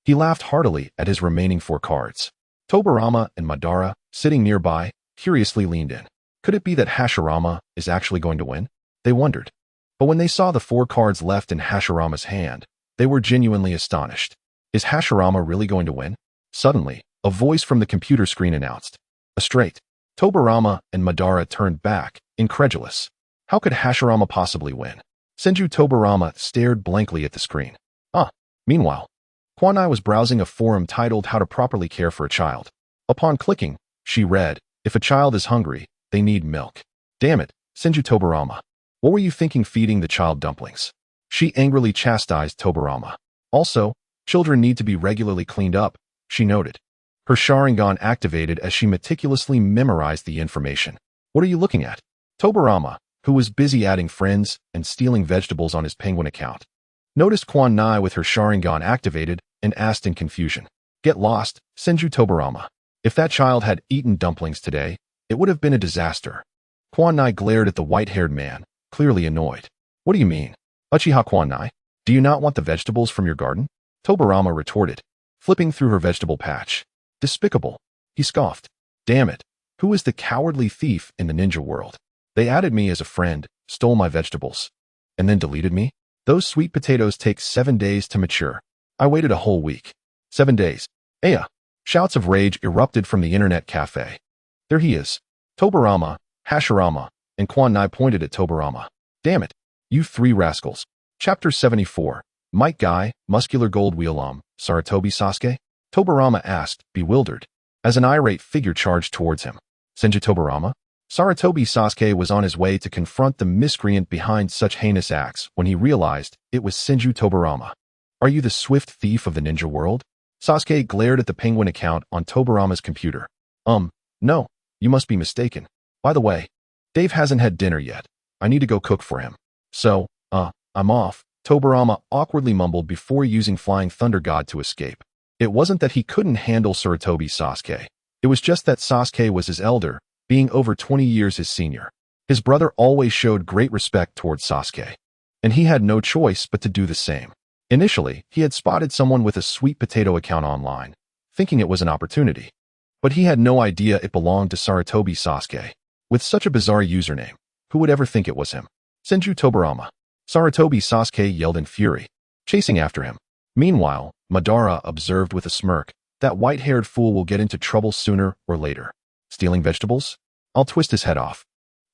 He laughed heartily at his remaining 4 cards. Tobirama and Madara, sitting nearby, curiously leaned in. Could it be that Hashirama is actually going to win? They wondered. But when they saw the 4 cards left in Hashirama's hand, they were genuinely astonished. Is Hashirama really going to win? Suddenly, a voice from the computer screen announced. A straight. Tobirama and Madara turned back, incredulous. How could Hashirama possibly win? Senju Tobirama stared blankly at the screen. Meanwhile, Quan Nai was browsing a forum titled How to Properly Care for a Child. Upon clicking, she read, if a child is hungry, they need milk. Damn it, Senju Tobirama. What were you thinking feeding the child dumplings? She angrily chastised Tobirama. Also, children need to be regularly cleaned up, she noted. Her Sharingan activated as she meticulously memorized the information. What are you looking at? Tobirama, who was busy adding friends and stealing vegetables on his penguin account, noticed Quan Nai with her Sharingan activated and asked in confusion. Get lost, Senju Tobirama. If that child had eaten dumplings today, it would have been a disaster. Quan Nai glared at the white-haired man, clearly annoyed. What do you mean? Uchiha Quan Nai? Do you not want the vegetables from your garden? Tobirama retorted, flipping through her vegetable patch. Despicable. He scoffed. Damn it. Who is the cowardly thief in the ninja world? They added me as a friend, stole my vegetables, and then deleted me? Those sweet potatoes take 7 days to mature. I waited a whole week. 7 days. Aya! Shouts of rage erupted from the internet cafe. There he is. Tobirama, Hashirama, and Kwanai pointed at Tobirama. Damn it. You three rascals. Chapter 74. Might Guy, Muscular Gold Wheelom, Sarutobi Sasuke? Tobirama asked, bewildered, as an irate figure charged towards him. Senju Tobirama? Sarutobi Sasuke was on his way to confront the miscreant behind such heinous acts when he realized it was Senju Tobirama. Are you the swift thief of the ninja world? Sasuke glared at the penguin account on Tobirama's computer. No, you must be mistaken. By the way, Dave hasn't had dinner yet. I need to go cook for him. So, I'm off, Tobirama awkwardly mumbled before using Flying Thunder God to escape. It wasn't that he couldn't handle Sarutobi Sasuke. It was just that Sasuke was his elder, being over 20 years his senior. His brother always showed great respect towards Sasuke, and he had no choice but to do the same. Initially, he had spotted someone with a sweet potato account online, thinking it was an opportunity. But he had no idea it belonged to Sarutobi Sasuke. With such a bizarre username, who would ever think it was him? Senju Tobirama. Sarutobi Sasuke yelled in fury, chasing after him. Meanwhile, Madara observed with a smirk, that white-haired fool will get into trouble sooner or later. Stealing vegetables? I'll twist his head off.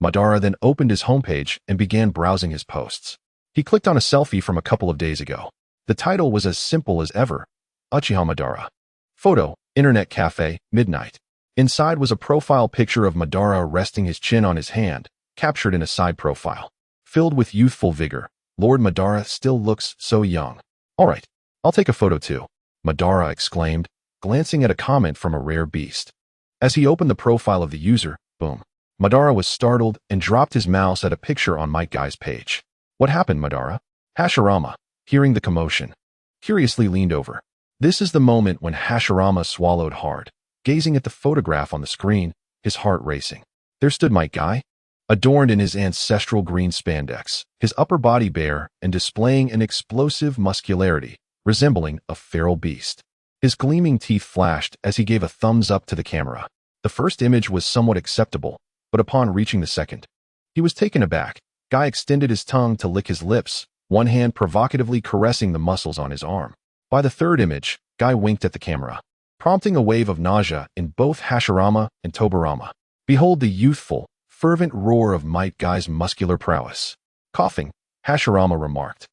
Madara then opened his homepage and began browsing his posts. He clicked on a selfie from a couple of days ago. The title was as simple as ever. Uchiha Madara. Photo, Internet Cafe, midnight. Inside was a profile picture of Madara resting his chin on his hand, captured in a side profile. Filled with youthful vigor, Lord Madara still looks so young. Alright, I'll take a photo too, Madara exclaimed, glancing at a comment from a rare beast. As he opened the profile of the user, boom. Madara was startled and dropped his mouse at a picture on Might Guy's page. What happened, Madara? Hashirama, hearing the commotion, curiously leaned over. This is the moment when Hashirama swallowed hard, gazing at the photograph on the screen, his heart racing. There stood Might Guy, adorned in his ancestral green spandex, his upper body bare and displaying an explosive muscularity, resembling a feral beast. His gleaming teeth flashed as he gave a thumbs up to the camera. The first image was somewhat acceptable, but upon reaching the second, he was taken aback. Guy extended his tongue to lick his lips, one hand provocatively caressing the muscles on his arm. By the third image, Guy winked at the camera, prompting a wave of nausea in both Hashirama and Tobirama. Behold the youthful, fervent roar of Might Guy's muscular prowess. Coughing, Hashirama remarked,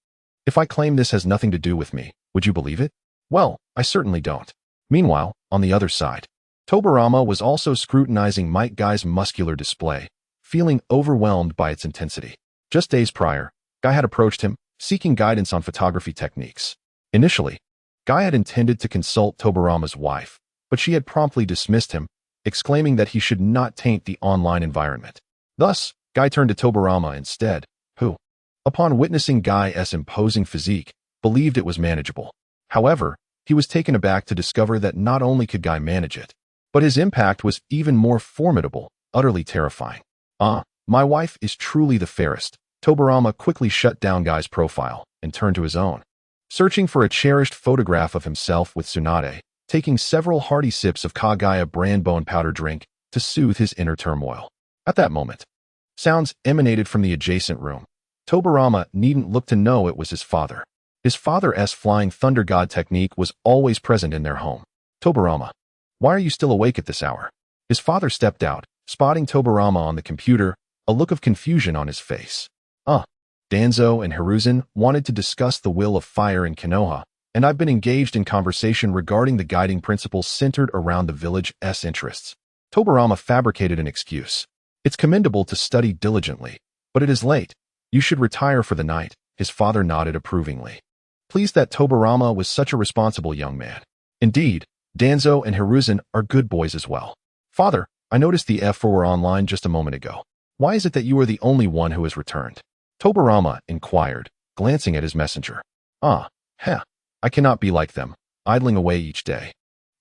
"If I claim this has nothing to do with me, would you believe it? Well, I certainly don't." Meanwhile, on the other side, Tobirama was also scrutinizing Might Guy's muscular display, feeling overwhelmed by its intensity. Just days prior, Guy had approached him, seeking guidance on photography techniques. Initially, Guy had intended to consult Tobirama's wife, but she had promptly dismissed him, exclaiming that he should not taint the online environment. Thus, Guy turned to Tobirama instead, who, upon witnessing Guy's imposing physique, believed it was manageable. However, he was taken aback to discover that not only could Guy manage it, but his impact was even more formidable, utterly terrifying. My wife is truly the fairest. Tobirama quickly shut down Guy's profile and turned to his own, searching for a cherished photograph of himself with Tsunade, taking several hearty sips of Kagaya brand bone powder drink to soothe his inner turmoil. At that moment, sounds emanated from the adjacent room. Tobirama needn't look to know it was his father. His father's Flying Thunder God technique was always present in their home. Tobirama, why are you still awake at this hour? His father stepped out, spotting Tobirama on the computer, a look of confusion on his face. Danzo and Hiruzen wanted to discuss the will of fire in Konoha, and I've been engaged in conversation regarding the guiding principles centered around the village's interests. Tobirama fabricated an excuse. It's commendable to study diligently, but it is late. You should retire for the night, his father nodded approvingly, pleased that Tobirama was such a responsible young man. Indeed, Danzo and Hiruzen are good boys as well. Father, I noticed the F4 were online just a moment ago. Why is it that you are the only one who has returned? Tobirama inquired, glancing at his messenger. I cannot be like them, idling away each day.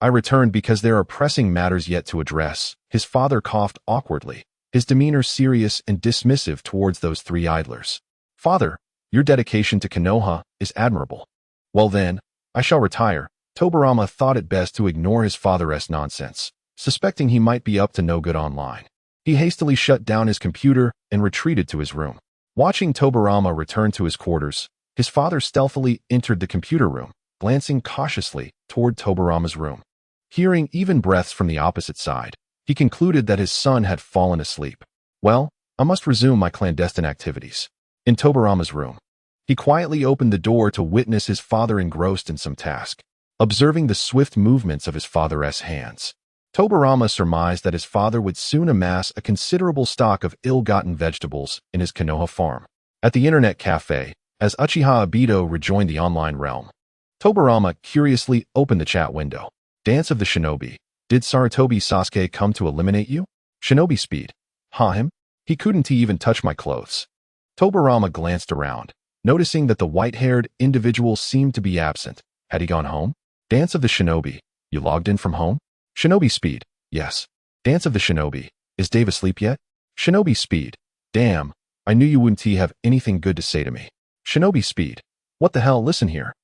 I returned because there are pressing matters yet to address. His father coughed awkwardly, his demeanor serious and dismissive towards those three idlers. Father, Your dedication to Konoha is admirable. Well then, I shall retire. Tobirama thought it best to ignore his father's nonsense, suspecting he might be up to no good online. He hastily shut down his computer and retreated to his room. Watching Tobirama return to his quarters, his father stealthily entered the computer room, glancing cautiously toward Tobirama's room. Hearing even breaths from the opposite side, he concluded that his son had fallen asleep. Well, I must resume my clandestine activities. In Tobirama's room, he quietly opened the door to witness his father engrossed in some task. Observing the swift movements of his father's hands, Tobirama surmised that his father would soon amass a considerable stock of ill-gotten vegetables in his Konoha farm. At the internet cafe, as Uchiha Obito rejoined the online realm, Tobirama curiously opened the chat window. Dance of the Shinobi. Did Sarutobi Sasuke come to eliminate you? Shinobi speed. Him? He couldn't even touch my clothes. Tobirama glanced around, noticing that the white-haired individual seemed to be absent. Had he gone home? Dance of the Shinobi. You logged in from home? Shinobi speed. Yes. Dance of the Shinobi. Is Dave asleep yet? Shinobi speed. Damn, I knew you wouldn't have anything good to say to me. Shinobi speed. What the hell, listen here.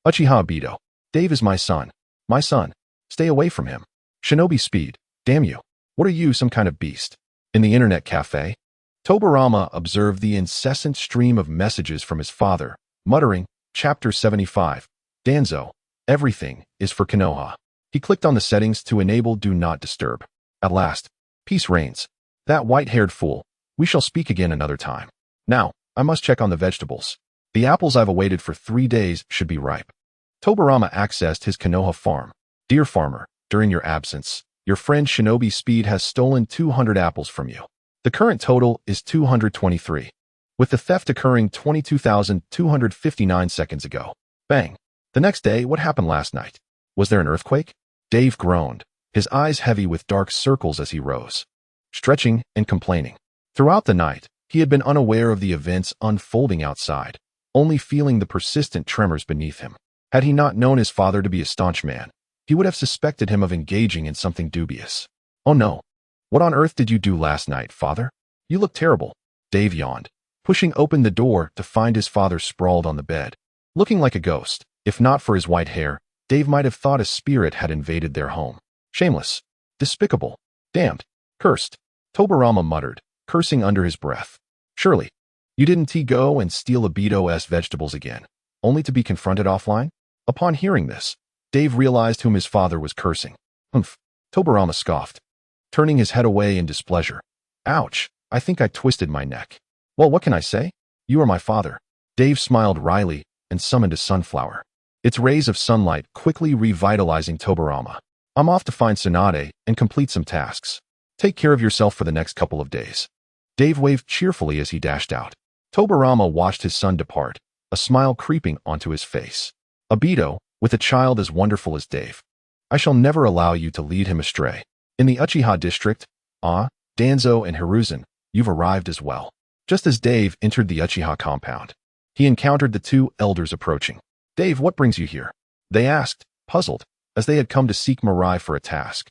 Uchiha Obito. Dave is my son. My son. Stay away from him. Shinobi speed. Damn you. What are you, some kind of beast? In the internet cafe, Tobirama observed the incessant stream of messages from his father, muttering, Chapter 75. Danzo. Everything is for Konoha. He clicked on the settings to enable Do Not Disturb. At last, peace reigns. That white-haired fool. We shall speak again another time. Now, I must check on the vegetables. The apples I've awaited for 3 days should be ripe. Tobirama accessed his Konoha farm. Dear farmer, during your absence, your friend Shinobi Speed has stolen 200 apples from you. The current total is 223, with the theft occurring 22,259 seconds ago. Bang. The next day, what happened last night? Was there an earthquake? Dave groaned, his eyes heavy with dark circles as he rose, stretching and complaining. Throughout the night, he had been unaware of the events unfolding outside, only feeling the persistent tremors beneath him. Had he not known his father to be a staunch man, he would have suspected him of engaging in something dubious. Oh no. What on earth did you do last night, father? You look terrible. Dave yawned, pushing open the door to find his father sprawled on the bed, looking like a ghost. If not for his white hair, Dave might have thought a spirit had invaded their home. Shameless. Despicable. Damned. Cursed. Tobirama muttered, cursing under his breath. Surely, you didn't go and steal Obito's vegetables again, only to be confronted offline? Upon hearing this, Dave realized whom his father was cursing. Humph. Tobirama scoffed, turning his head away in displeasure. Ouch, I think I twisted my neck. Well, what can I say? You are my father. Dave smiled wryly and summoned a sunflower, its rays of sunlight quickly revitalizing Tobirama. I'm off to find Tsunade and complete some tasks. Take care of yourself for the next couple of days. Dave waved cheerfully as he dashed out. Tobirama watched his son depart, a smile creeping onto his face. Obito, with a child as wonderful as Dave. I shall never allow you to lead him astray. In the Uchiha district, Danzo and Hiruzen, you've arrived as well. Just as Dave entered the Uchiha compound, he encountered the two elders approaching. Dave, what brings you here? They asked, puzzled, as they had come to seek Mirai for a task.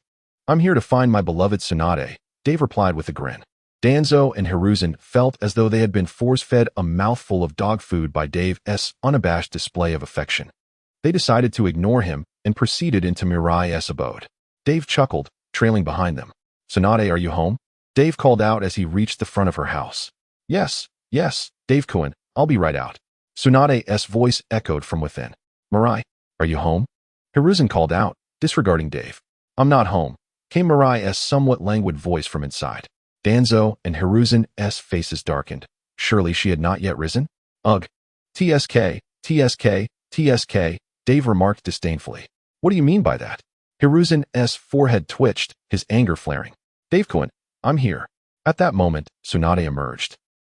I'm here to find my beloved Tsunade, Dave replied with a grin. Danzo and Hiruzen felt as though they had been force-fed a mouthful of dog food by Dave's unabashed display of affection. They decided to ignore him and proceeded into Mirai's abode. Dave chuckled, trailing behind them. Tsunade, are you home? Dave called out as he reached the front of her house. Yes, Dave-kun, I'll be right out. Tsunade's voice echoed from within. Mirai, are you home? Hiruzen called out, disregarding Dave. I'm not home, came Mirai's somewhat languid voice from inside. Danzo and Hiruzen's faces darkened. Surely she had not yet risen? Ugh. TSK, Dave remarked disdainfully. What do you mean by that? Hiruzen's forehead twitched, his anger flaring. Dave-kun, I'm here. At that moment, Tsunade emerged.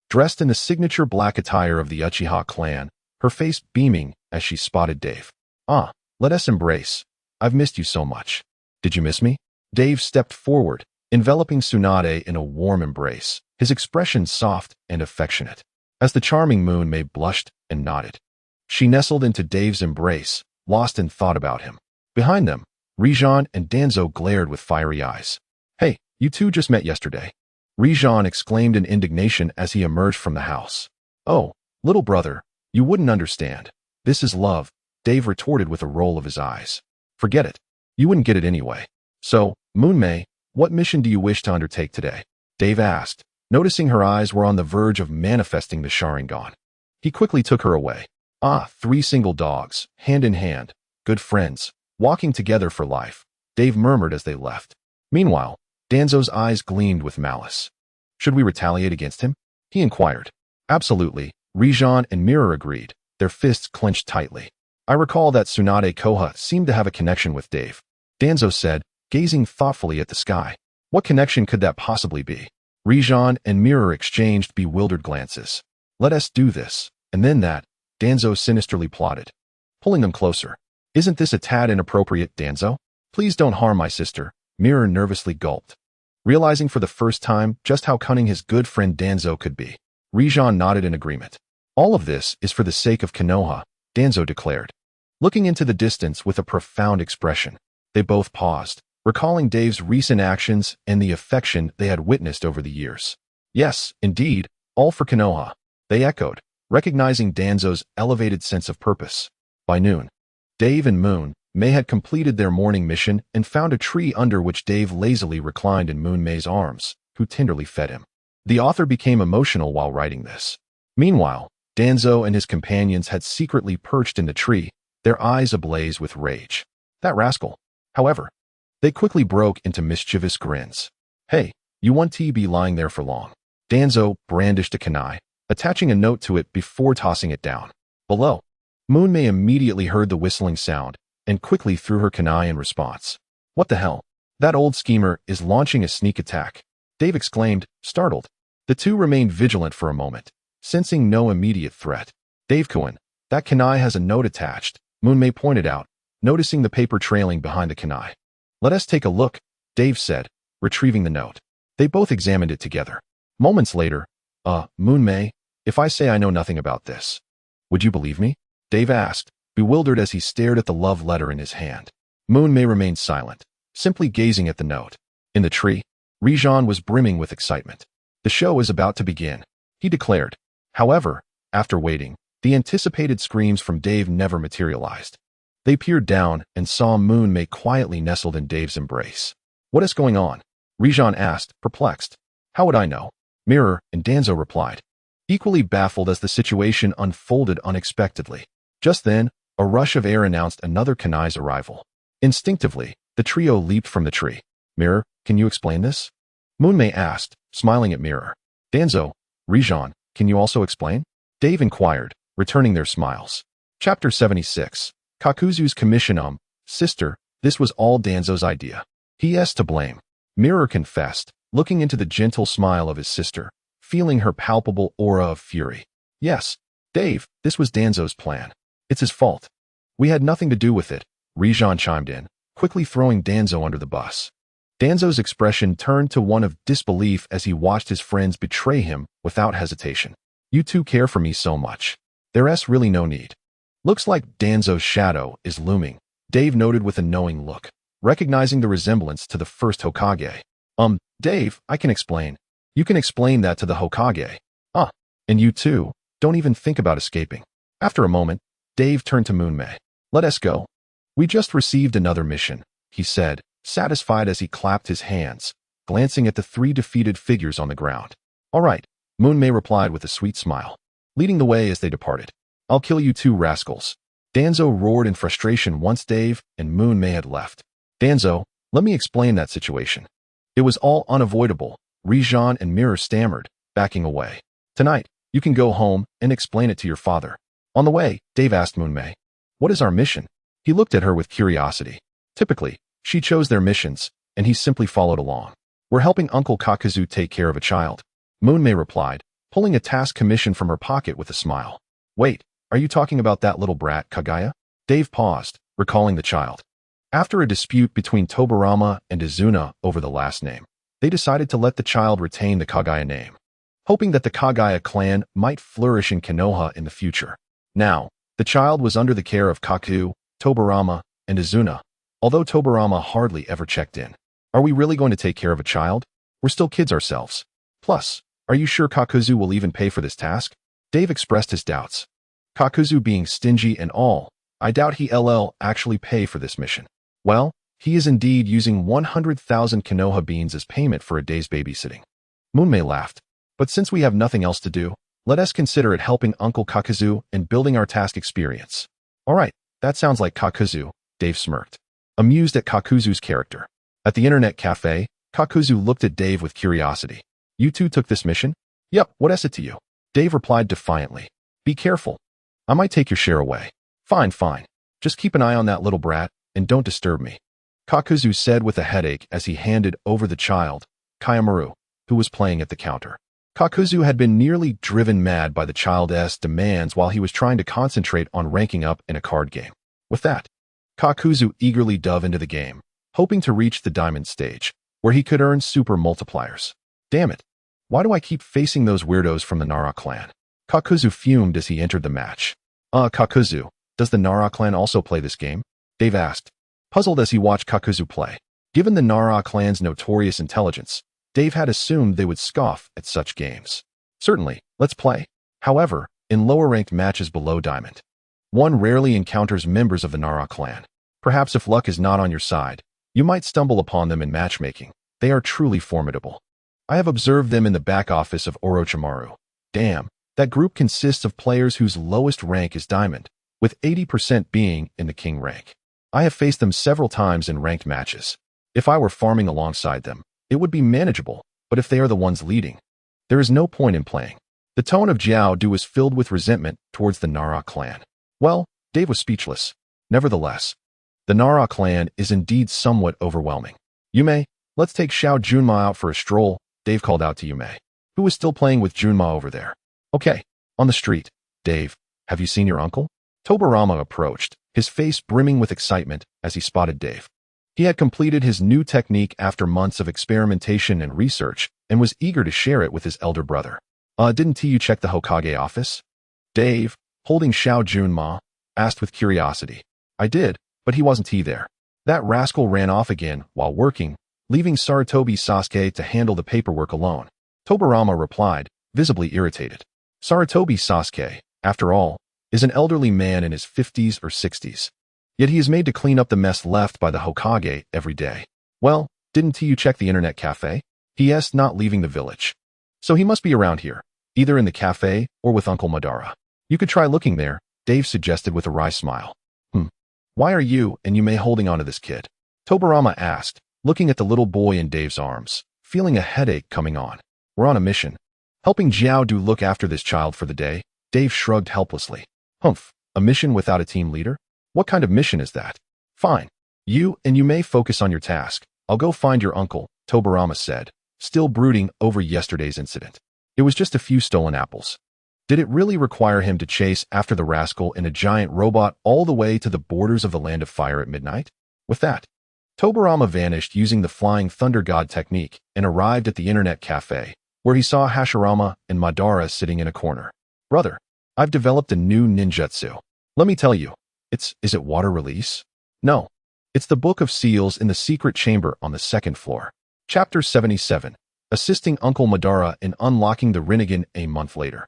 Dressed in the signature black attire of the Uchiha clan, her face beaming as she spotted Dave. Let us embrace. I've missed you so much. Did you miss me? Dave stepped forward, enveloping Tsunade in a warm embrace, his expression soft and affectionate. As the charming moon maid blushed and nodded, she nestled into Dave's embrace, lost in thought about him. Behind them, Rijan and Danzo glared with fiery eyes. Hey, you two just met yesterday. Rijan exclaimed in indignation as he emerged from the house. Oh, little brother, You wouldn't understand. This is love, Dave retorted with a roll of his eyes. Forget it. You wouldn't get it anyway. So, Moonmei, what mission do you wish to undertake today? Dave asked, noticing her eyes were on the verge of manifesting the Sharingan. He quickly took her away. Ah, 3 single dogs, hand in hand, good friends, walking together for life, Dave murmured as they left. Meanwhile, Danzo's eyes gleamed with malice. Should we retaliate against him? He inquired. Absolutely, Rijan and Mirror agreed, their fists clenched tightly. I recall that Tsunade Koha seemed to have a connection with Dave. Danzo said, gazing thoughtfully at the sky. What connection could that possibly be? Rijan and Mirror exchanged bewildered glances. Let us do this, and then that, Danzo sinisterly plotted. Pulling them closer. Isn't this a tad inappropriate, Danzo? Please don't harm my sister, Mirror nervously gulped. Realizing for the first time just how cunning his good friend Danzo could be, Rijan nodded in agreement. All of this is for the sake of Konoha, Danzo declared. Looking into the distance with a profound expression, they both paused, recalling Dave's recent actions and the affection they had witnessed over the years. Yes, indeed, all for Konoha, they echoed, recognizing Danzo's elevated sense of purpose. By noon, Dave and Moonmei had completed their morning mission and found a tree under which Dave lazily reclined in Moonmei's arms, who tenderly fed him. The author became emotional while writing this. Meanwhile, Danzo and his companions had secretly perched in the tree, their eyes ablaze with rage. That rascal. However, they quickly broke into mischievous grins. Hey, you won't be lying there for long. Danzo brandished a kunai, attaching a note to it before tossing it down. Below, Moonmei immediately heard the whistling sound and quickly threw her kunai in response. What the hell? That old schemer is launching a sneak attack, Dave exclaimed, startled. The two remained vigilant for a moment, sensing no immediate threat. Dave-kun, that kunai has a note attached, Moonmei pointed out, noticing the paper trailing behind the kunai. Let us take a look, Dave said, retrieving the note. They both examined it together. Moments later, Moonmei, if I say I know nothing about this, would you believe me? Dave asked, bewildered as he stared at the love letter in his hand. Moonmei remained silent, simply gazing at the note. In the tree, Rijan was brimming with excitement. The show is about to begin, he declared. However, after waiting, the anticipated screams from Dave never materialized. They peered down and saw Moonmei quietly nestled in Dave's embrace. What is going on? Rijan asked, perplexed. How would I know? Mirror and Danzo replied, equally baffled as the situation unfolded unexpectedly. Just then, a rush of air announced another kunai's arrival. Instinctively, the trio leaped from the tree. Mirror, can you explain this? Moonmei asked, smiling at Mirror. Danzo, Rijan, can you also explain? Dave inquired, returning their smiles. Chapter 76. Kakuzu's commission. Sister, this was all Danzo's idea. He is to blame. Mirror confessed, looking into the gentle smile of his sister, feeling her palpable aura of fury. Yes, Dave, this was Danzo's plan. It's his fault. We had nothing to do with it, Rijan chimed in, quickly throwing Danzo under the bus. Danzo's expression turned to one of disbelief as he watched his friends betray him without hesitation. You two care for me so much. There's really no need. Looks like Danzo's shadow is looming, Dave noted with a knowing look, recognizing the resemblance to the first Hokage. Dave, I can explain. You can explain that to the Hokage. And you too, don't even think about escaping. After a moment, Dave turned to Moonmei. Let us go. We just received another mission, he said, satisfied as he clapped his hands, glancing at the 3 defeated figures on the ground. All right, Moonmei replied with a sweet smile, leading the way as they departed. I'll kill you 2 rascals. Danzo roared in frustration once Dave and Moonmei had left. Danzo, let me explain that situation. It was all unavoidable, Rijan and Mirror stammered, backing away. Tonight, you can go home and explain it to your father. On the way, Dave asked Moonmei, what is our mission? He looked at her with curiosity. Typically, she chose their missions, and he simply followed along. We're helping Uncle Kakuzu take care of a child, Moonmei replied, pulling a task commission from her pocket with a smile. Wait, are you talking about that little brat, Kagaya? Dave paused, recalling the child. After a dispute between Tobirama and Izuna over the last name, they decided to let the child retain the Kagaya name, hoping that the Kagaya clan might flourish in Konoha in the future. Now, the child was under the care of Kaku, Tobirama, and Izuna, although Tobirama hardly ever checked in. Are we really going to take care of a child? We're still kids ourselves. Plus, are you sure Kakuzu will even pay for this task? Dave expressed his doubts. Kakuzu being stingy and all, I doubt he'll actually pay for this mission. Well, he is indeed using 100,000 Konoha beans as payment for a day's babysitting. Moonmei laughed. But since we have nothing else to do, let us consider it helping Uncle Kakuzu and building our task experience. Alright, that sounds like Kakuzu, Dave smirked, amused at Kakuzu's character. At the internet cafe, Kakuzu looked at Dave with curiosity. You two took this mission? Yep, what is it to you? Dave replied defiantly. Be careful. I might take your share away. Fine, fine. Just keep an eye on that little brat, and don't disturb me. Kakuzu said with a headache as he handed over the child, Kayamaru, who was playing at the counter. Kakuzu had been nearly driven mad by the child's demands while he was trying to concentrate on ranking up in a card game. With that, Kakuzu eagerly dove into the game, hoping to reach the diamond stage, where he could earn super multipliers. Damn it. Why do I keep facing those weirdos from the Nara clan? Kakuzu fumed as he entered the match. Kakuzu, does the Nara clan also play this game? Dave asked, puzzled as he watched Kakuzu play. Given the Nara clan's notorious intelligence, Dave had assumed they would scoff at such games. Certainly, let's play. However, in lower-ranked matches below Diamond, one rarely encounters members of the Nara clan. Perhaps if luck is not on your side, you might stumble upon them in matchmaking. They are truly formidable. I have observed them in the back office of Orochimaru. Damn, that group consists of players whose lowest rank is Diamond, with 80% being in the King rank. I have faced them several times in ranked matches. If I were farming alongside them, it would be manageable, but if they are the ones leading, there is no point in playing. The tone of Jiao Du was filled with resentment towards the Nara clan. Well, Dave was speechless. Nevertheless, the Nara clan is indeed somewhat overwhelming. Yume, let's take Xiao Junma out for a stroll, Dave called out to Yume, who was still playing with Junma over there. Okay, on the street. Dave, have you seen your uncle? Tobirama approached, his face brimming with excitement as he spotted Dave. He had completed his new technique after months of experimentation and research and was eager to share it with his elder brother. Didn't you check the Hokage office? Dave, holding Xiao Junma, asked with curiosity. I did, but he wasn't there. That rascal ran off again while working, leaving Sarutobi Sasuke to handle the paperwork alone. Tobirama replied, visibly irritated. Sarutobi Sasuke, after all, is an elderly man in his 50s or 60s. Yet he is made to clean up the mess left by the Hokage every day. Well, didn't you check the internet cafe? He is not leaving the village. So he must be around here, either in the cafe or with Uncle Madara. You could try looking there, Dave suggested with a wry smile. Why are you and Yume holding on to this kid? Tobirama asked, looking at the little boy in Dave's arms, feeling a headache coming on. We're on a mission. Helping Jiao Du look after this child for the day, Dave shrugged helplessly. Humph, a mission without a team leader? What kind of mission is that? Fine. You and Yume focus on your task. I'll go find your uncle, Tobirama said, still brooding over yesterday's incident. It was just a few stolen apples. Did it really require him to chase after the rascal in a giant robot all the way to the borders of the Land of Fire at midnight? With that, Tobirama vanished using the Flying Thunder God technique and arrived at the internet cafe, where he saw Hashirama and Madara sitting in a corner. Brother, I've developed a new ninjutsu. Let me tell you, is it water release? No. It's the Book of Seals in the secret chamber on the second floor. Chapter 77, assisting Uncle Madara in unlocking the Rinnegan a month later.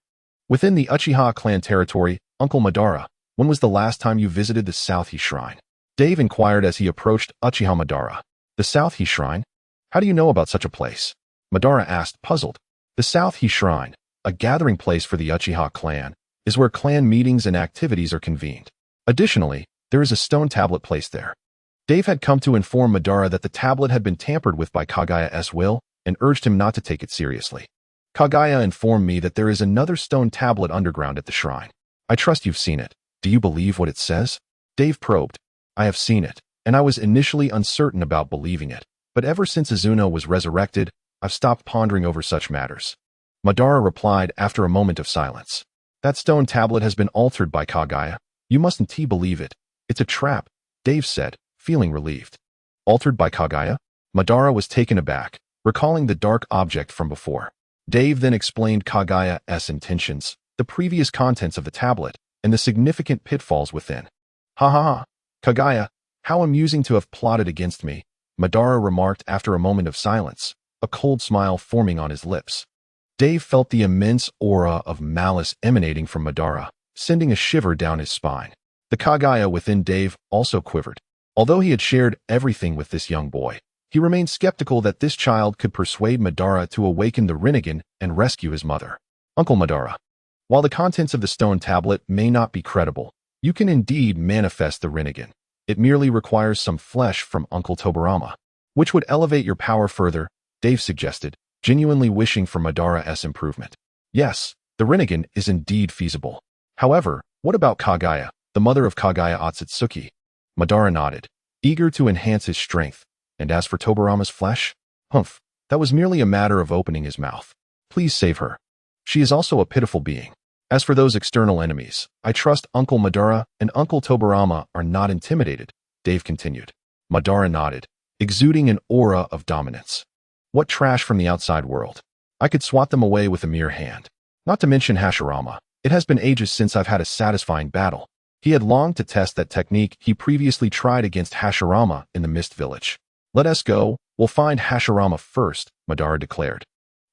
Within the Uchiha clan territory, Uncle Madara, when was the last time you visited the South He Shrine? Dave inquired as he approached Uchiha Madara. The South He Shrine? How do you know about such a place? Madara asked, puzzled. The South He Shrine, a gathering place for the Uchiha clan, is where clan meetings and activities are convened. Additionally, there is a stone tablet placed there. Dave had come to inform Madara that the tablet had been tampered with by Kagaya's will and urged him not to take it seriously. Kagaya informed me that there is another stone tablet underground at the shrine. I trust you've seen it. Do you believe what it says? Dave probed. I have seen it, and I was initially uncertain about believing it, but ever since Susano'o was resurrected, I've stopped pondering over such matters. Madara replied after a moment of silence. That stone tablet has been altered by Kagaya. You mustn't believe it. It's a trap, Dave said, feeling relieved. Altered by Kagaya? Madara was taken aback, recalling the dark object from before. Dave then explained Kagaya's intentions, the previous contents of the tablet, and the significant pitfalls within. Ha ha ha, Kagaya, how amusing to have plotted against me, Madara remarked after a moment of silence, a cold smile forming on his lips. Dave felt the immense aura of malice emanating from Madara, sending a shiver down his spine. The Kagaya within Dave also quivered. Although he had shared everything with this young boy, he remained skeptical that this child could persuade Madara to awaken the Rinnegan and rescue his mother. Uncle Madara. While the contents of the stone tablet may not be credible, you can indeed manifest the Rinnegan. It merely requires some flesh from Uncle Tobirama, which would elevate your power further, Dave suggested, genuinely wishing for Madara's improvement. Yes, the Rinnegan is indeed feasible. However, what about Kagaya, the mother of Kagaya Otsutsuki? Madara nodded, eager to enhance his strength. And as for Tobirama's flesh? Humph, that was merely a matter of opening his mouth. Please save her. She is also a pitiful being. As for those external enemies, I trust Uncle Madara and Uncle Tobirama are not intimidated, Dave continued. Madara nodded, exuding an aura of dominance. What trash from the outside world. I could swat them away with a mere hand. Not to mention Hashirama. It has been ages since I've had a satisfying battle. He had longed to test that technique he previously tried against Hashirama in the Mist Village. Let us go, we'll find Hashirama first, Madara declared,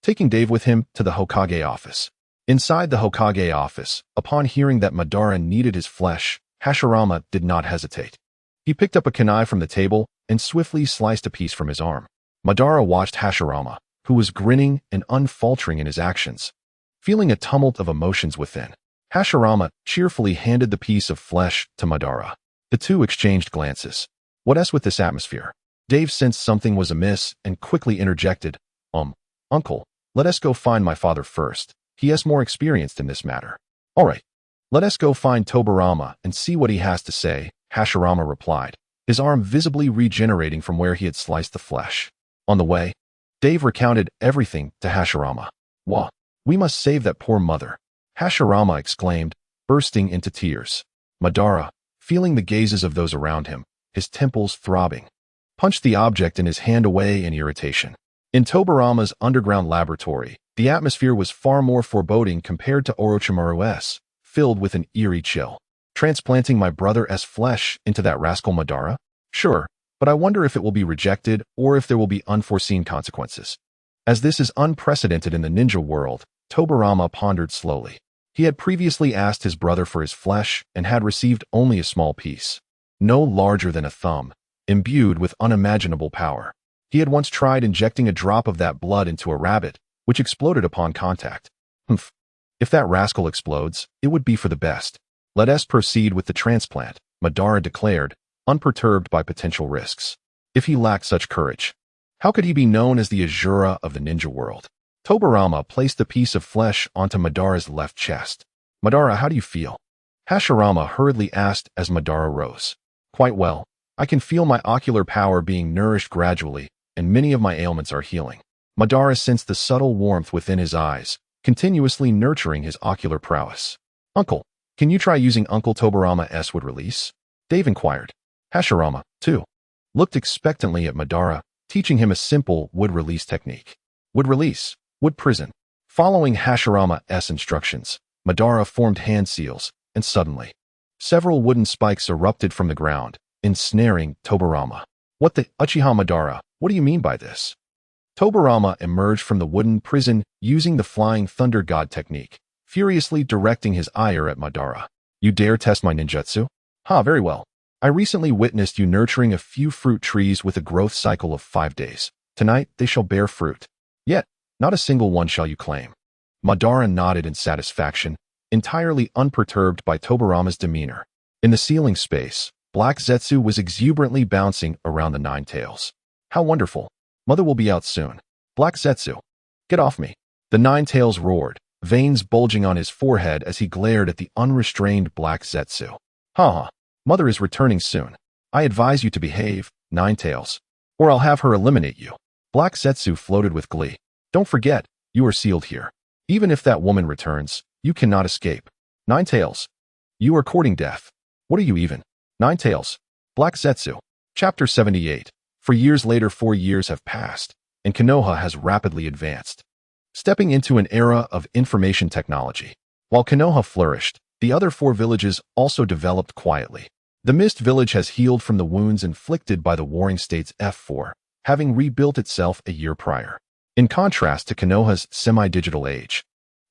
taking Dave with him to the Hokage office. Inside the Hokage office, upon hearing that Madara needed his flesh, Hashirama did not hesitate. He picked up a kunai from the table and swiftly sliced a piece from his arm. Madara watched Hashirama, who was grinning and unfaltering in his actions. Feeling a tumult of emotions within, Hashirama cheerfully handed the piece of flesh to Madara. The two exchanged glances. What's with this atmosphere? Dave sensed something was amiss and quickly interjected, Uncle, let us go find my father first. He is more experienced in this matter. All right, let us go find Tobirama and see what he has to say, Hashirama replied, his arm visibly regenerating from where he had sliced the flesh. On the way, Dave recounted everything to Hashirama. Wah, we must save that poor mother, Hashirama exclaimed, bursting into tears. Madara, feeling the gazes of those around him, his temples throbbing, punched the object in his hand away in irritation. In Tobirama's underground laboratory, the atmosphere was far more foreboding compared to Orochimaru's, filled with an eerie chill. Transplanting my brother's flesh into that rascal Madara? Sure, but I wonder if it will be rejected or if there will be unforeseen consequences. As this is unprecedented in the ninja world, Tobirama pondered slowly. He had previously asked his brother for his flesh and had received only a small piece, no larger than a thumb, imbued with unimaginable power. He had once tried injecting a drop of that blood into a rabbit, which exploded upon contact. Humph. If that rascal explodes, it would be for the best. Let us proceed with the transplant, Madara declared, unperturbed by potential risks. If he lacked such courage, how could he be known as the Azura of the ninja world? Tobirama placed the piece of flesh onto Madara's left chest. Madara, how do you feel? Hashirama hurriedly asked as Madara rose. Quite well. I can feel my ocular power being nourished gradually, and many of my ailments are healing. Madara sensed the subtle warmth within his eyes, continuously nurturing his ocular prowess. Uncle, can you try using Uncle Tobirama's wood release? Dave inquired. Hashirama, too, looked expectantly at Madara, teaching him a simple wood release technique. Wood release, wood prison. Following Hashirama's instructions, Madara formed hand seals, and suddenly, several wooden spikes erupted from the ground, ensnaring Tobirama. What the Uchiha Madara, what do you mean by this? Tobirama emerged from the wooden prison using the Flying Thunder God technique, furiously directing his ire at Madara. You dare test my ninjutsu? Very well. I recently witnessed you nurturing a few fruit trees with a growth cycle of 5 days. Tonight they shall bear fruit. Yet, not a single one shall you claim. Madara nodded in satisfaction, entirely unperturbed by Tobirama's demeanor. In the ceiling space, Black Zetsu was exuberantly bouncing around the nine tails. How wonderful. Mother will be out soon. Black Zetsu. Get off me. The nine tails roared, veins bulging on his forehead as he glared at the unrestrained Black Zetsu. Mother is returning soon. I advise you to behave, Nine Tails, or I'll have her eliminate you. Black Zetsu floated with glee. Don't forget, you are sealed here. Even if that woman returns, you cannot escape. Nine Tails. You are courting death. What are you even? Nine Tails. Black Zetsu. Chapter 78. For years later, 4 years have passed, and Konoha has rapidly advanced, stepping into an era of information technology. While Konoha flourished, the other 4 villages also developed quietly. The Mist Village has healed from the wounds inflicted by the Warring States F4, having rebuilt itself a year prior. In contrast to Konoha's semi-digital age,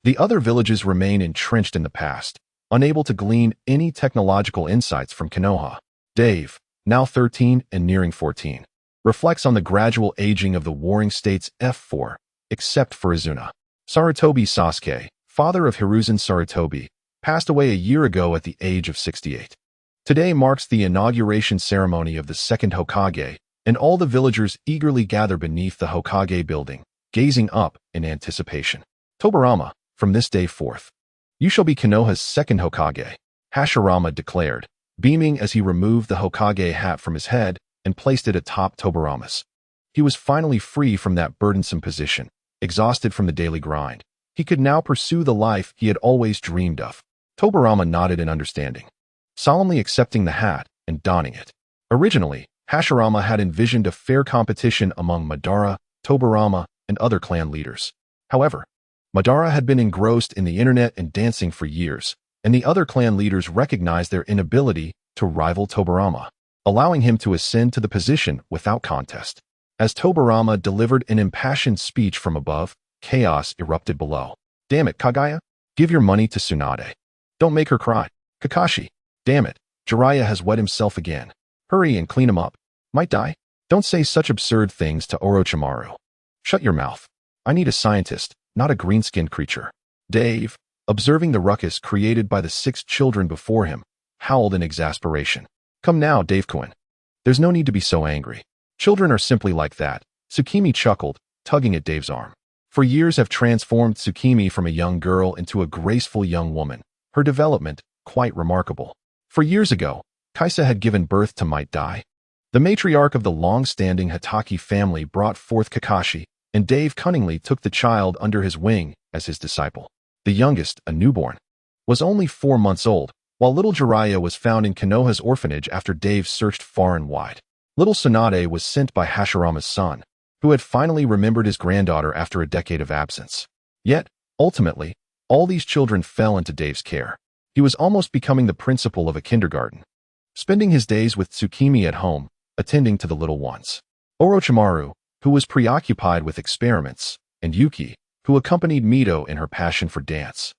the other villages remain entrenched in the past, unable to glean any technological insights from Konoha. Dave, now 13 and nearing 14, reflects on the gradual aging of the warring states F4, except for Izuna. Sarutobi Sasuke, father of Hiruzen Sarutobi, passed away a year ago at the age of 68. Today marks the inauguration ceremony of the second Hokage, and all the villagers eagerly gather beneath the Hokage building, gazing up in anticipation. Tobirama, from this day forth, you shall be Konoha's second Hokage, Hashirama declared, beaming as he removed the Hokage hat from his head and placed it atop Tobirama's. He was finally free from that burdensome position, exhausted from the daily grind. He could now pursue the life he had always dreamed of. Tobirama nodded in understanding, solemnly accepting the hat and donning it. Originally, Hashirama had envisioned a fair competition among Madara, Tobirama, and other clan leaders. However, Madara had been engrossed in the internet and dancing for years, and the other clan leaders recognized their inability to rival Tobirama, allowing him to ascend to the position without contest. As Tobirama delivered an impassioned speech from above, chaos erupted below. Damn it, Kaguya, give your money to Tsunade. Don't make her cry. Kakashi, damn it, Jiraiya has wet himself again. Hurry and clean him up. Might die. Don't say such absurd things to Orochimaru. Shut your mouth. I need a scientist, not a green-skinned creature. Dave, observing the ruckus created by the 6 children before him, howled in exasperation. Come now, Dave-kun. There's no need to be so angry. Children are simply like that. Tsukimi chuckled, tugging at Dave's arm. For years have transformed Tsukimi from a young girl into a graceful young woman. Her development, quite remarkable. For years ago, Kaisa had given birth to Might Dai. The matriarch of the long-standing Hatake family brought forth Kakashi, and Dave cunningly took the child under his wing as his disciple. The youngest, a newborn, was only 4 months old, while little Jiraiya was found in Konoha's orphanage after Dave searched far and wide. Little Tsunade was sent by Hashirama's son, who had finally remembered his granddaughter after a decade of absence. Yet, ultimately, all these children fell into Dave's care. He was almost becoming the principal of a kindergarten, spending his days with Tsukimi at home, attending to the little ones. Orochimaru, who was preoccupied with experiments, and Yuki, who accompanied Mito in her passion for dance,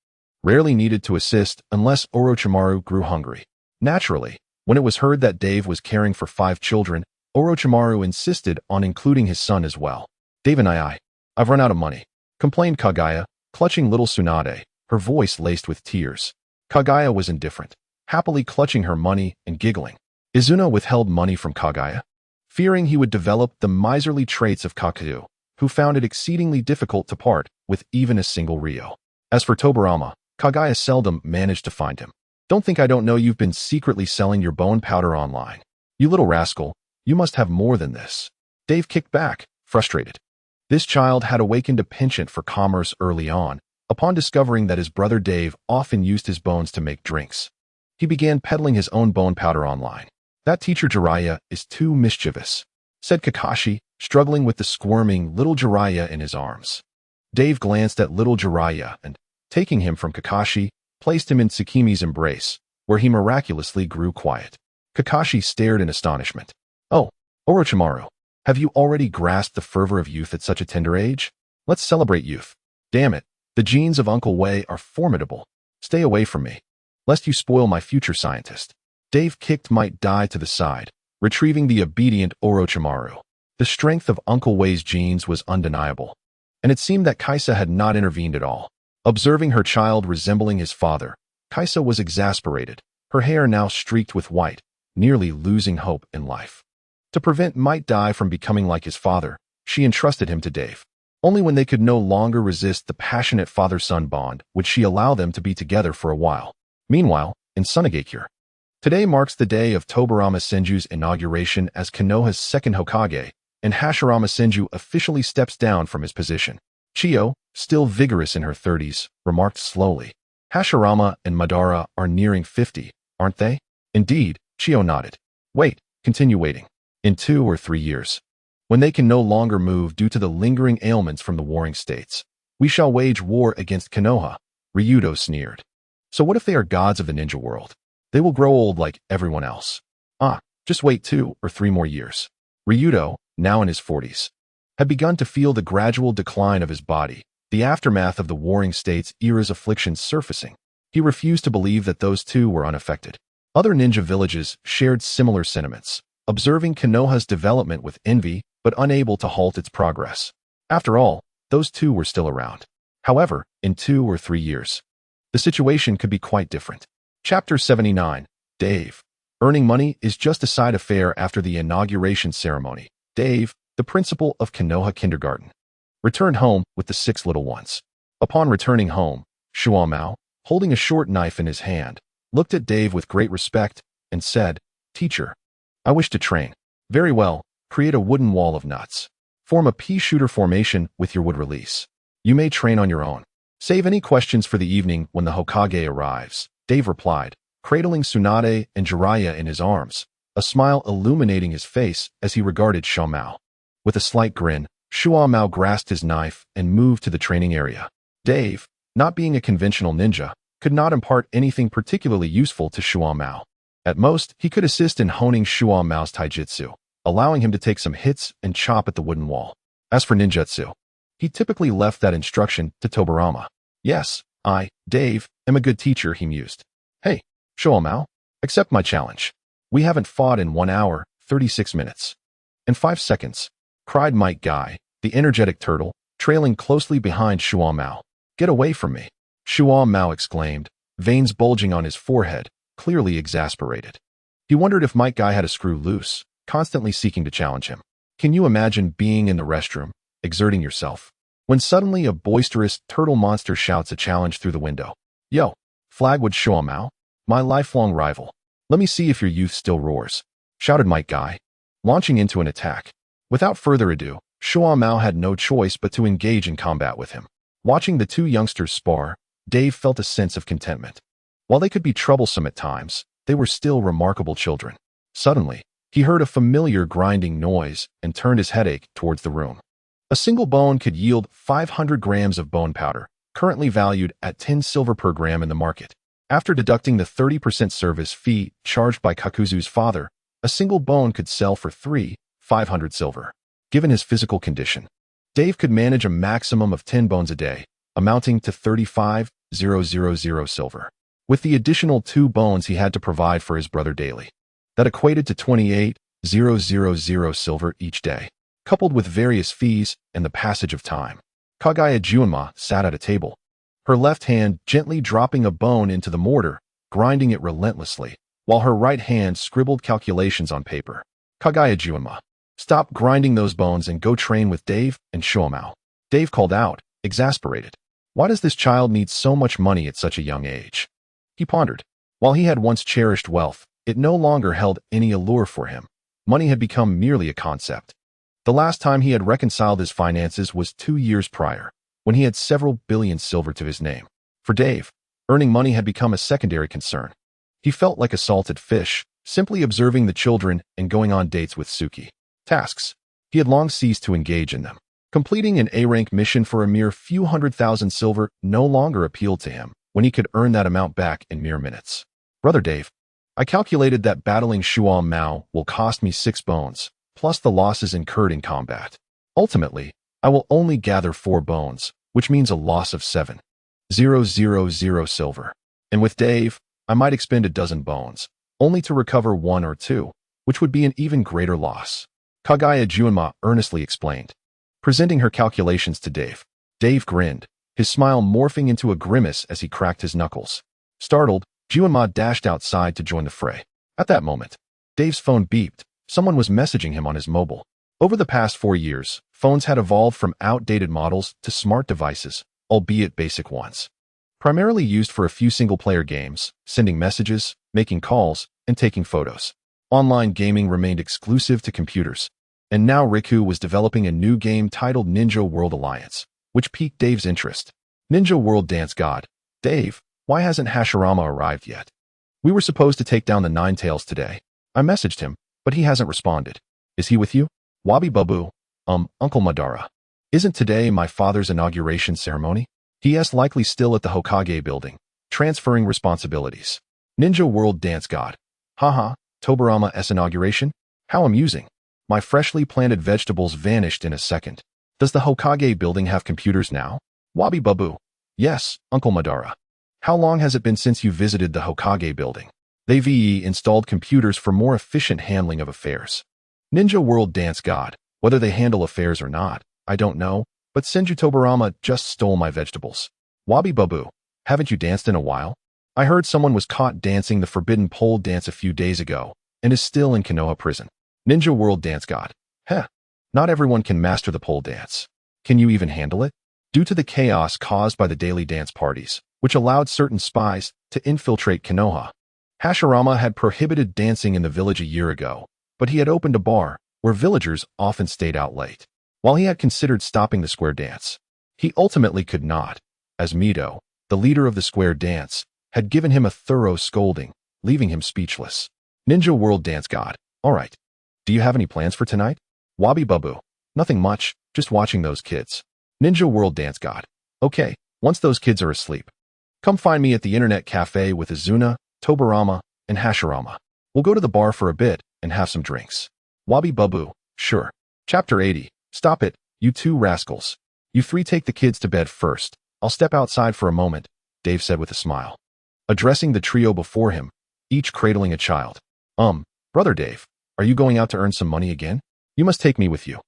rarely needed to assist unless Orochimaru grew hungry. Naturally, when it was heard that Dave was caring for 5 children, Orochimaru insisted on including his son as well. Dave and I've run out of money, complained Kaguya, clutching little Tsunade, her voice laced with tears. Kaguya was indifferent, happily clutching her money and giggling. Izuna withheld money from Kaguya, fearing he would develop the miserly traits of Kakuzu, who found it exceedingly difficult to part with even a single Ryo. As for Tobirama, Kaguya seldom managed to find him. Don't think I don't know you've been secretly selling your bone powder online. You little rascal, you must have more than this. Dave kicked back, frustrated. This child had awakened a penchant for commerce early on, upon discovering that his brother Dave often used his bones to make drinks. He began peddling his own bone powder online. That teacher Jiraiya is too mischievous, said Kakashi, struggling with the squirming little Jiraiya in his arms. Dave glanced at little Jiraiya and, taking him from Kakashi, placed him in Tsukimi's embrace, where he miraculously grew quiet. Kakashi stared in astonishment. Oh, Orochimaru, have you already grasped the fervor of youth at such a tender age? Let's celebrate youth. Damn it, the genes of Uncle Wei are formidable. Stay away from me, lest you spoil my future scientist. Dave kicked Might Dai to the side, retrieving the obedient Orochimaru. The strength of Uncle Wei's genes was undeniable, and it seemed that Kaisa had not intervened at all. Observing her child resembling his father, Kaisa was exasperated, her hair now streaked with white, nearly losing hope in life. To prevent Might Dai from becoming like his father, she entrusted him to Dave. Only when they could no longer resist the passionate father-son bond would she allow them to be together for a while. Meanwhile, in Sunagakure, today marks the day of Tobirama Senju's inauguration as Konoha's second Hokage, and Hashirama Senju officially steps down from his position. Chiyo, still vigorous in her 30s, remarked slowly. Hashirama and Madara are nearing 50, aren't they? Indeed, Chiyo nodded. Wait, continue waiting. In 2 or 3 years, when they can no longer move due to the lingering ailments from the warring states, we shall wage war against Konoha, Ryudo sneered. So what if they are gods of the ninja world? They will grow old like everyone else. Just wait 2 or 3 more years. Ryudo, now in his 40s, had begun to feel the gradual decline of his body, the aftermath of the warring states' era's afflictions surfacing. He refused to believe that those two were unaffected. Other ninja villages shared similar sentiments, observing Konoha's development with envy but unable to halt its progress. After all, those two were still around. However, in 2 or 3 years, the situation could be quite different. Chapter 79. Dave. Earning money is just a side affair after the inauguration ceremony. Dave, the principal of Konoha Kindergarten, returned home with the 6 little ones. Upon returning home, Shuamao, holding a short knife in his hand, looked at Dave with great respect and said, "Teacher, I wish to train." "Very well, create a wooden wall of nuts. Form a pea shooter formation with your wood release. You may train on your own. Save any questions for the evening when the Hokage arrives," Dave replied, cradling Tsunade and Jiraiya in his arms, a smile illuminating his face as he regarded Shuamao. With a slight grin, Shuamao grasped his knife and moved to the training area. Dave, not being a conventional ninja, could not impart anything particularly useful to Shuamao. At most, he could assist in honing Shuamao's taijutsu, allowing him to take some hits and chop at the wooden wall. As for ninjutsu, he typically left that instruction to Tobirama. "Yes, I, Dave, am a good teacher," he mused. "Hey, Shuamao, accept my challenge. We haven't fought in 1 hour, 36 minutes. And 5 seconds, cried Might Guy, the energetic turtle, trailing closely behind Shuamao. "Get away from me," Shuamao exclaimed, veins bulging on his forehead, clearly exasperated. He wondered if Might Guy had a screw loose, constantly seeking to challenge him. Can you imagine being in the restroom, exerting yourself, when suddenly a boisterous turtle monster shouts a challenge through the window? "Yo, Flagwood Shuamao, my lifelong rival. Let me see if your youth still roars," shouted Might Guy, launching into an attack. Without further ado, Shuamao had no choice but to engage in combat with him. Watching the two youngsters spar, Dave felt a sense of contentment. While they could be troublesome at times, they were still remarkable children. Suddenly, he heard a familiar grinding noise and turned his headache towards the room. A single bone could yield 500 grams of bone powder, currently valued at 10 silver per gram in the market. After deducting the 30% service fee charged by Kakuzu's father, a single bone could sell for 3,500 silver. Given his physical condition, Dave could manage a maximum of 10 bones a day, amounting to 35,000 silver. With the additional 2 bones he had to provide for his brother daily, that equated to 28,000 silver each day, coupled with various fees and the passage of time. Kaguya Junma sat at a table, her left hand gently dropping a bone into the mortar, grinding it relentlessly, while her right hand scribbled calculations on paper. "Kaguya Junma, stop grinding those bones and go train with Dave and Shuamao," Dave called out, exasperated. Why does this child need so much money at such a young age? He pondered. While he had once cherished wealth, it no longer held any allure for him. Money had become merely a concept. The last time he had reconciled his finances was 2 years prior, when he had several billion silver to his name. For Dave, earning money had become a secondary concern. He felt like a salted fish, simply observing the children and going on dates with Suki. Tasks. He had long ceased to engage in them. Completing an A-rank mission for a mere few 100,000 silver no longer appealed to him, when he could earn that amount back in mere minutes. "Brother Dave, I calculated that battling Shuamao will cost me 6 bones, plus the losses incurred in combat. Ultimately, I will only gather 4 bones, which means a loss of 7,000 silver. And with Dave, I might expend a dozen bones, only to recover 1 or 2, which would be an even greater loss," Kaguya Junma earnestly explained, presenting her calculations to Dave. Dave grinned, his smile morphing into a grimace as he cracked his knuckles. Startled, Junma dashed outside to join the fray. At that moment, Dave's phone beeped. Someone was messaging him on his mobile. Over the past 4 years, phones had evolved from outdated models to smart devices, albeit basic ones. Primarily used for a few single-player games, sending messages, making calls, and taking photos. Online gaming remained exclusive to computers, and now Riku was developing a new game titled Ninja World Alliance, which piqued Dave's interest. "Ninja World Dance God. Dave, why hasn't Hashirama arrived yet? We were supposed to take down the Nine Tails today. I messaged him, but he hasn't responded. Is he with you? Wabi Babu, Uncle Madara. Isn't today my father's inauguration ceremony? He is likely still at the Hokage building, transferring responsibilities. Ninja World Dance God. Haha, Tobirama's inauguration? How amusing. My freshly planted vegetables vanished in a second. Does the Hokage building have computers now? Wabi Babu. Yes, Uncle Madara. How long has it been since you visited the Hokage building? They've installed computers for more efficient handling of affairs. Ninja World Dance God. Whether they handle affairs or not, I don't know, but Senju Tobirama just stole my vegetables. Wabi Babu, haven't you danced in a while? I heard someone was caught dancing the forbidden pole dance a few days ago and is still in Konoha prison. Ninja World Dance God. Heh. Not everyone can master the pole dance. Can you even handle it? Due to the chaos caused by the daily dance parties, which allowed certain spies to infiltrate Konoha, Hashirama had prohibited dancing in the village a year ago, but he had opened a bar where villagers often stayed out late. While he had considered stopping the square dance, he ultimately could not, as Mito, the leader of the square dance, had given him a thorough scolding, leaving him speechless. Ninja World Dance God. Alright. Do you have any plans for tonight? Wabi Babu. Nothing much, just watching those kids. Ninja World Dance God. Okay, once those kids are asleep, come find me at the internet cafe with Izuna, Tobirama, and Hashirama. We'll go to the bar for a bit and have some drinks. Wabi Babu. Sure. Chapter 80. Stop it, you two rascals. You three take the kids to bed first. I'll step outside for a moment, Dave said with a smile. Addressing the trio before him, each cradling a child. Brother Dave, are you going out to earn some money again? You must take me with you.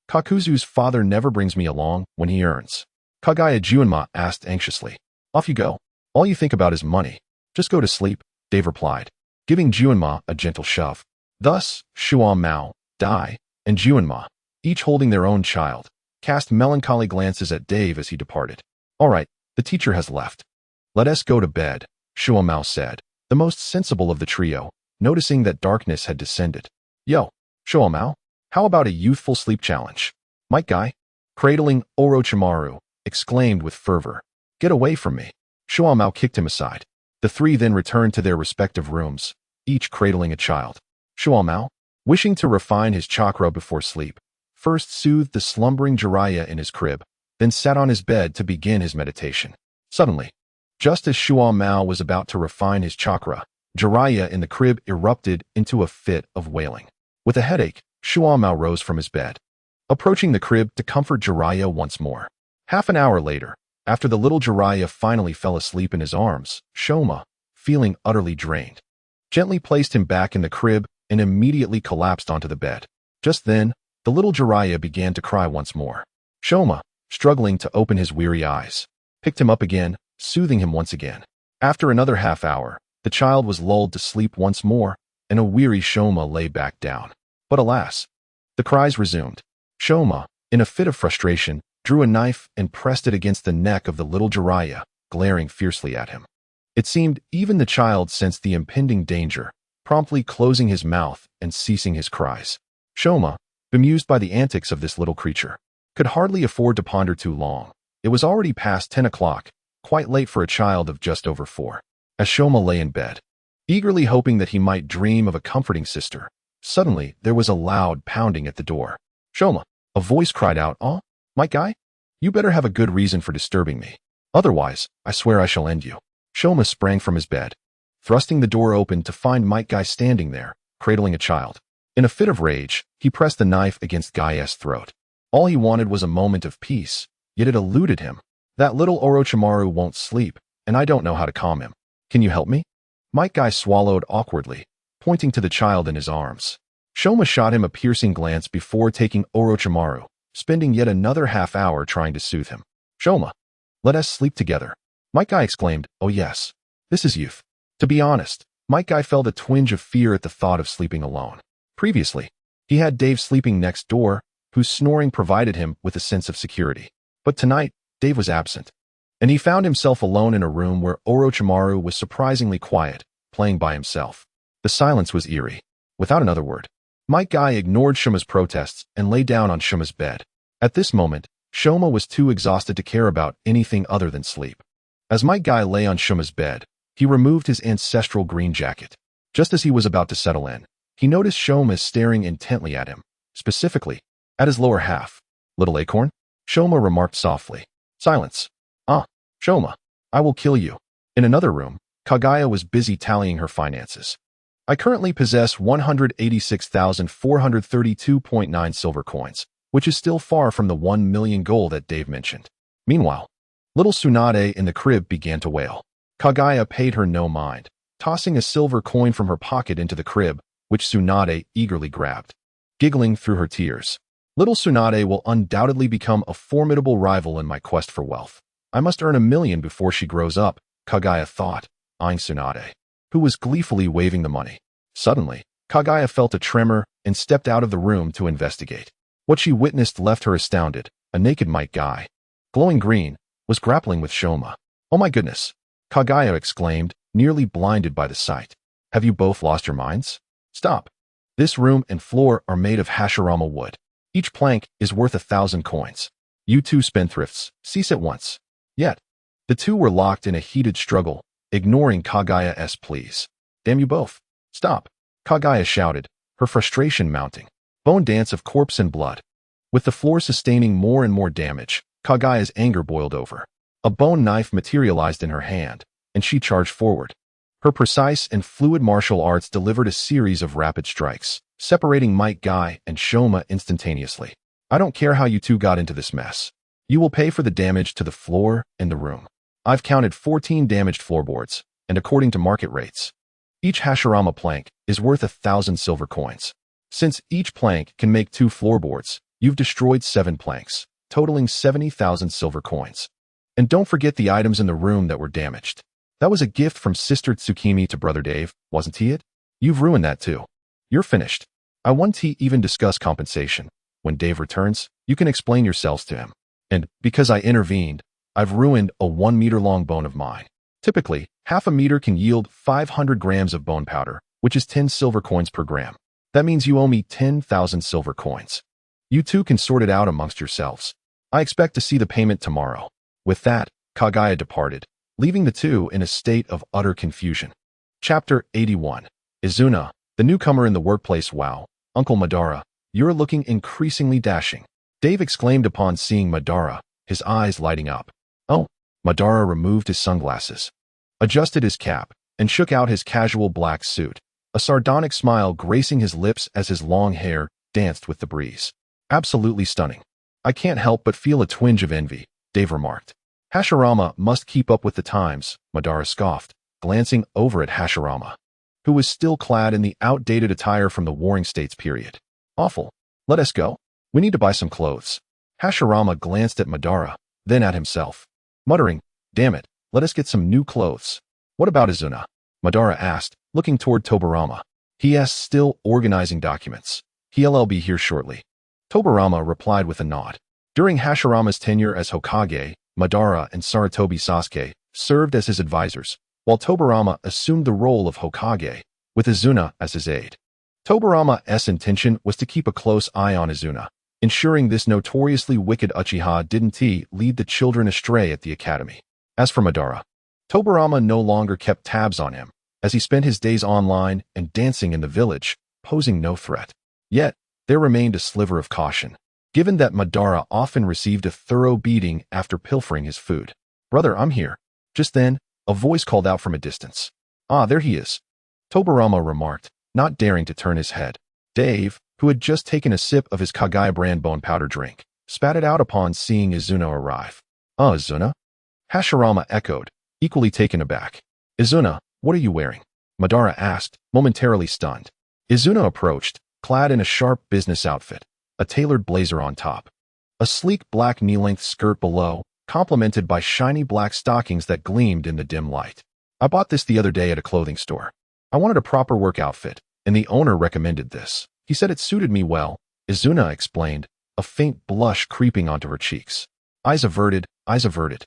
Kakuzu's father never brings me along when he earns. Kagaya Juinma asked anxiously. Off you go. All you think about is money. Just go to sleep, Dave replied, giving Juinma a gentle shove. Thus, Shuan Mao, Dai, and Juinma, each holding their own child, cast melancholy glances at Dave as he departed. All right, the teacher has left. Let us go to bed, Shuan Mao said, the most sensible of the trio, noticing that darkness had descended. Yo, Shuan Mao, how about a youthful sleep challenge? Might Guy, cradling Orochimaru, exclaimed with fervor. Get away from me. Shuan Mao kicked him aside. The three then returned to their respective rooms, each cradling a child. Shuan Mao, wishing to refine his chakra before sleep, first soothed the slumbering Jiraiya in his crib, then sat on his bed to begin his meditation. Suddenly, just as Shuan Mao was about to refine his chakra, Jiraiya in the crib erupted into a fit of wailing. With a headache, Shuan Mao rose from his bed, approaching the crib to comfort Jiraiya once more. Half an hour later, after the little Jiraiya finally fell asleep in his arms, Shoma, feeling utterly drained, gently placed him back in the crib and immediately collapsed onto the bed. Just then, the little Jiraiya began to cry once more. Shoma, struggling to open his weary eyes, picked him up again, soothing him once again. After another half hour, the child was lulled to sleep once more, and a weary Shoma lay back down. But alas, the cries resumed. Shoma, in a fit of frustration, drew a knife and pressed it against the neck of the little Jiraiya, glaring fiercely at him. It seemed even the child sensed the impending danger, promptly closing his mouth and ceasing his cries. Shoma, bemused by the antics of this little creature, could hardly afford to ponder too long. It was already past 10 o'clock, quite late for a child of just over 4. As Shoma lay in bed, eagerly hoping that he might dream of a comforting sister, suddenly there was a loud pounding at the door. Shoma, a voice cried out, Might Guy? You better have a good reason for disturbing me. Otherwise, I swear I shall end you. Shoma sprang from his bed, thrusting the door open to find Might Guy standing there, cradling a child. In a fit of rage, he pressed the knife against Guy's throat. All he wanted was a moment of peace, yet it eluded him. That little Orochimaru won't sleep, and I don't know how to calm him. Can you help me? Might Guy swallowed awkwardly, pointing to the child in his arms. Shoma shot him a piercing glance before taking Orochimaru, spending yet another half hour trying to soothe him. Shoma, let us sleep together. Might Guy exclaimed, oh yes, this is youth. To be honest, Might Guy felt a twinge of fear at the thought of sleeping alone. Previously, he had Dave sleeping next door, whose snoring provided him with a sense of security. But tonight, Dave was absent, and he found himself alone in a room where Orochimaru was surprisingly quiet, playing by himself. The silence was eerie. Without another word, Might Guy ignored Shoma's protests and lay down on Shoma's bed. At this moment, Shoma was too exhausted to care about anything other than sleep. As Might Guy lay on Shoma's bed, he removed his ancestral green jacket. Just as he was about to settle in, he noticed Shoma staring intently at him, specifically, at his lower half. Little acorn? Shoma remarked softly. Silence. Shoma, I will kill you. In another room, Kagaya was busy tallying her finances. I currently possess 186,432.9 silver coins, which is still far from the 1 million gold that Dave mentioned. Meanwhile, little Tsunade in the crib began to wail. Kagaya paid her no mind, tossing a silver coin from her pocket into the crib, which Tsunade eagerly grabbed. Giggling through her tears, little Tsunade will undoubtedly become a formidable rival in my quest for wealth. I must earn 1,000,000 before she grows up, Kagaya thought, eyeing Tsunade, who was gleefully waving the money. Suddenly, Kagaya felt a tremor and stepped out of the room to investigate. What she witnessed left her astounded. A naked Might Guy, glowing green, was grappling with Shoma. "Oh my goodness!" Kagaya exclaimed, nearly blinded by the sight. "Have you both lost your minds? Stop. This room and floor are made of Hashirama wood. Each plank is worth 1,000 coins. You two spendthrifts, cease at once." Yet, the two were locked in a heated struggle, ignoring Kagaya's pleas. "Damn you both. Stop," Kagaya shouted, her frustration mounting. Bone dance of corpse and blood. With the floor sustaining more and more damage, Kagaya's anger boiled over. A bone knife materialized in her hand, and she charged forward. Her precise and fluid martial arts delivered a series of rapid strikes, separating Might Guy and Shoma instantaneously. "I don't care how you two got into this mess. You will pay for the damage to the floor and the room. I've counted 14 damaged floorboards, and according to market rates, each Hashirama plank is worth 1,000 silver coins. Since each plank can make 2 floorboards, you've destroyed 7 planks, totaling 70,000 silver coins. And don't forget the items in the room that were damaged. That was a gift from Sister Tsukimi to Brother Dave, wasn't he it? You've ruined that too. You're finished. I won't even discuss compensation. When Dave returns, you can explain yourselves to him. And, because I intervened, I've ruined a 1-meter-long bone of mine. Typically, half a meter can yield 500 grams of bone powder, which is 10 silver coins per gram. That means you owe me 10,000 silver coins. You two can sort it out amongst yourselves. I expect to see the payment tomorrow." With that, Kagaya departed, leaving the two in a state of utter confusion. Chapter 81. Izuna, the newcomer in the workplace. "Wow, Uncle Madara, you're looking increasingly dashing," Dave exclaimed upon seeing Madara, his eyes lighting up. "Oh." Madara removed his sunglasses, adjusted his cap, and shook out his casual black suit, a sardonic smile gracing his lips as his long hair danced with the breeze. "Absolutely stunning. I can't help but feel a twinge of envy," Dave remarked. "Hashirama must keep up with the times," Madara scoffed, glancing over at Hashirama, who was still clad in the outdated attire from the Warring States period. "Awful. Let us go. We need to buy some clothes." Hashirama glanced at Madara, then at himself, muttering, "Damn it, let us get some new clothes." "What about Izuna?" Madara asked, looking toward Tobirama. "He is still organizing documents. He'll be here shortly." Tobirama replied with a nod. During Hashirama's tenure as Hokage, Madara and Sarutobi Sasuke served as his advisors, while Tobirama assumed the role of Hokage, with Izuna as his aide. Tobirama's intention was to keep a close eye on Izuna, ensuring this notoriously wicked Uchiha didn't lead the children astray at the academy. As for Madara, Tobirama no longer kept tabs on him, as he spent his days online and dancing in the village, posing no threat. Yet, there remained a sliver of caution, given that Madara often received a thorough beating after pilfering his food. "Brother, I'm here." Just then, a voice called out from a distance. "Ah, there he is," Tobirama remarked, not daring to turn his head. Dave, who had just taken a sip of his Kagaya brand bone powder drink, spat it out upon seeing Izuna arrive. "Ah, Izuna?" Hashirama echoed, equally taken aback. "Izuna, what are you wearing?" Madara asked, momentarily stunned. Izuna approached, clad in a sharp business outfit, a tailored blazer on top, a sleek black knee-length skirt below, complemented by shiny black stockings that gleamed in the dim light. "I bought this the other day at a clothing store. I wanted a proper work outfit, and the owner recommended this. He said it suited me well," Izuna explained, a faint blush creeping onto her cheeks. Eyes averted, eyes averted.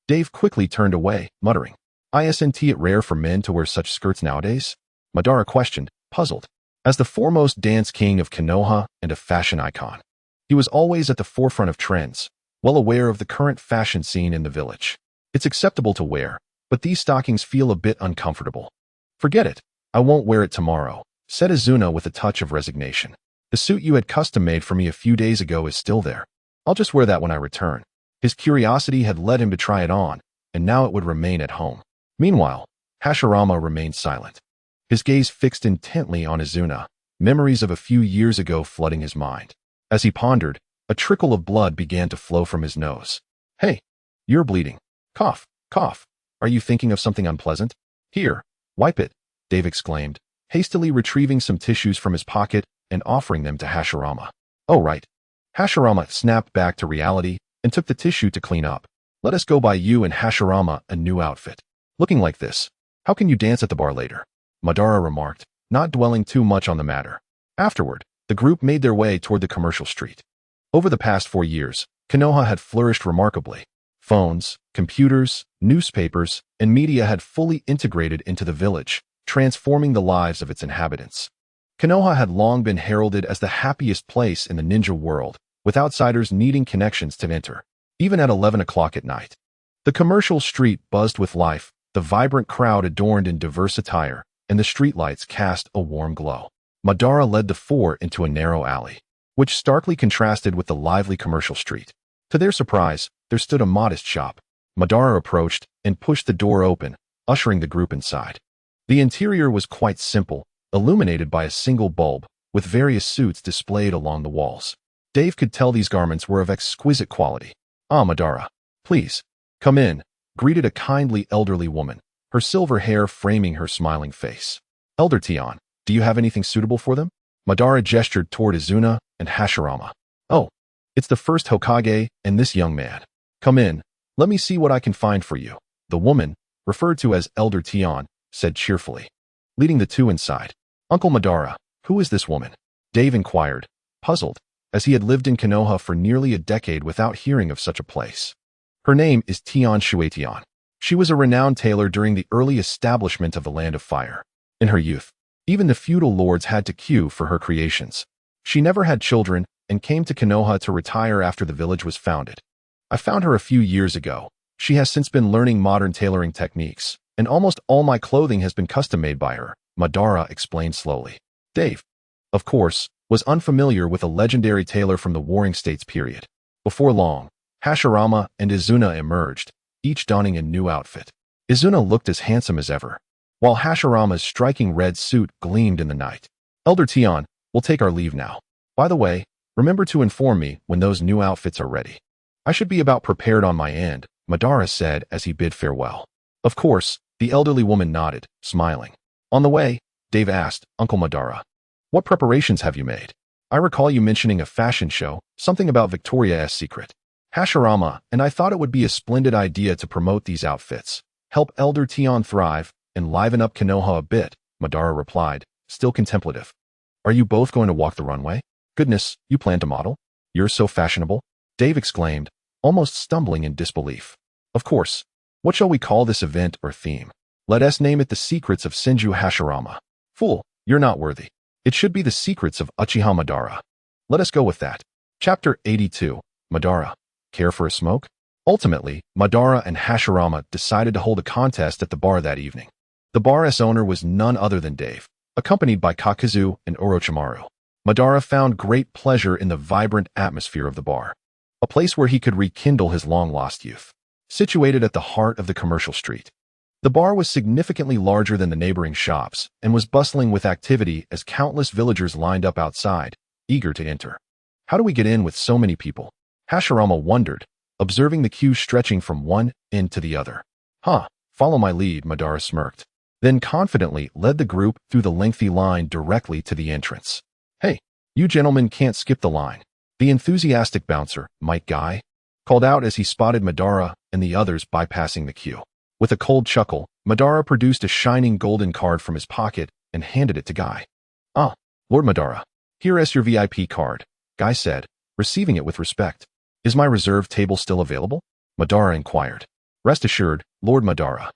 Dave quickly turned away, muttering, "Isn't it rare for men to wear such skirts nowadays?" Madara questioned, puzzled. As the foremost dance king of Konoha and a fashion icon, he was always at the forefront of trends, well aware of the current fashion scene in the village. "It's acceptable to wear, but these stockings feel a bit uncomfortable." "Forget it. I won't wear it tomorrow," said Izuna with a touch of resignation. "The suit you had custom-made for me a few days ago is still there. I'll just wear that when I return." His curiosity had led him to try it on, and now it would remain at home. Meanwhile, Hashirama remained silent, his gaze fixed intently on Izuna, memories of a few years ago flooding his mind. As he pondered, a trickle of blood began to flow from his nose. "Hey, you're bleeding. Cough, cough." Are you thinking of something unpleasant? Here, wipe it, Dave exclaimed, hastily retrieving some tissues from his pocket and offering them to Hashirama. Oh, right. Hashirama snapped back to reality and took the tissue to clean up. Let us go buy you and Hashirama a new outfit. Looking like this, how can you dance at the bar later? Madara remarked, not dwelling too much on the matter. Afterward, the group made their way toward the commercial street. Over the past 4 years, Konoha had flourished remarkably. Phones, computers, newspapers, and media had fully integrated into the village, transforming the lives of its inhabitants. Konoha had long been heralded as the happiest place in the ninja world, with outsiders needing connections to enter, even at 11 o'clock at night. The commercial street buzzed with life, the vibrant crowd adorned in diverse attire, and the streetlights cast a warm glow. Madara led the four into a narrow alley, which starkly contrasted with the lively commercial street. To their surprise, there stood a modest shop. Madara approached and pushed the door open, ushering the group inside. The interior was quite simple, illuminated by a single bulb, with various suits displayed along the walls. Dave could tell these garments were of exquisite quality. Ah, Madara, please, come in, greeted a kindly elderly woman, her silver hair framing her smiling face. Elder Tian, do you have anything suitable for them? Madara gestured toward Izuna and Hashirama. Oh, it's the first Hokage and this young man. Come in, let me see what I can find for you. The woman, referred to as Elder Tian, said cheerfully, leading the two inside. Uncle Madara, who is this woman? Dave inquired, puzzled, as he had lived in Konoha for nearly a decade without hearing of such a place. Her name is Tian Shuetian. She was a renowned tailor during the early establishment of the Land of Fire. In her youth, even the feudal lords had to queue for her creations. She never had children and came to Konoha to retire after the village was founded. I found her a few years ago. She has since been learning modern tailoring techniques, and almost all my clothing has been custom-made by her, Madara explained slowly. Dave, of course, was unfamiliar with a legendary tailor from the Warring States period. Before long, Hashirama and Izuna emerged, each donning a new outfit. Izuna looked as handsome as ever, while Hashirama's striking red suit gleamed in the night. Elder Tian, we'll take our leave now. By the way, remember to inform me when those new outfits are ready. I should be about prepared on my end, Madara said as he bid farewell. Of course, the elderly woman nodded, smiling. On the way, Dave asked, Uncle Madara, what preparations have you made? I recall you mentioning a fashion show, something about Victoria's Secret. Hashirama, and I thought it would be a splendid idea to promote these outfits, help Elder Tian thrive, and liven up Konoha a bit, Madara replied, still contemplative. Are you both going to walk the runway? Goodness, you plan to model? You're so fashionable, Dave exclaimed, almost stumbling in disbelief. Of course. What shall we call this event or theme? Let us name it the Secrets of Senju Hashirama. Fool, you're not worthy. It should be the Secrets of Uchiha Madara. Let us go with that. Chapter 82, Madara. Care for a smoke? Ultimately, Madara and Hashirama decided to hold a contest at the bar that evening. The bar's owner was none other than Dave, accompanied by Kakazu and Orochimaru. Madara found great pleasure in the vibrant atmosphere of the bar, a place where he could rekindle his long-lost youth. Situated at the heart of the commercial street, the bar was significantly larger than the neighboring shops and was bustling with activity as countless villagers lined up outside, eager to enter. How do we get in with so many people? Hashirama wondered, observing the queue stretching from one end to the other. Follow my lead, Madara smirked, then confidently led the group through the lengthy line directly to the entrance. Hey, you gentlemen can't skip the line. The enthusiastic bouncer, Mike Guy, called out as he spotted Madara and the others bypassing the queue. With a cold chuckle, Madara produced a shining golden card from his pocket and handed it to Guy. Ah, Lord Madara, here is your VIP card, Guy said, receiving it with respect. Is my reserved table still available? Madara inquired. Rest assured, Lord Madara.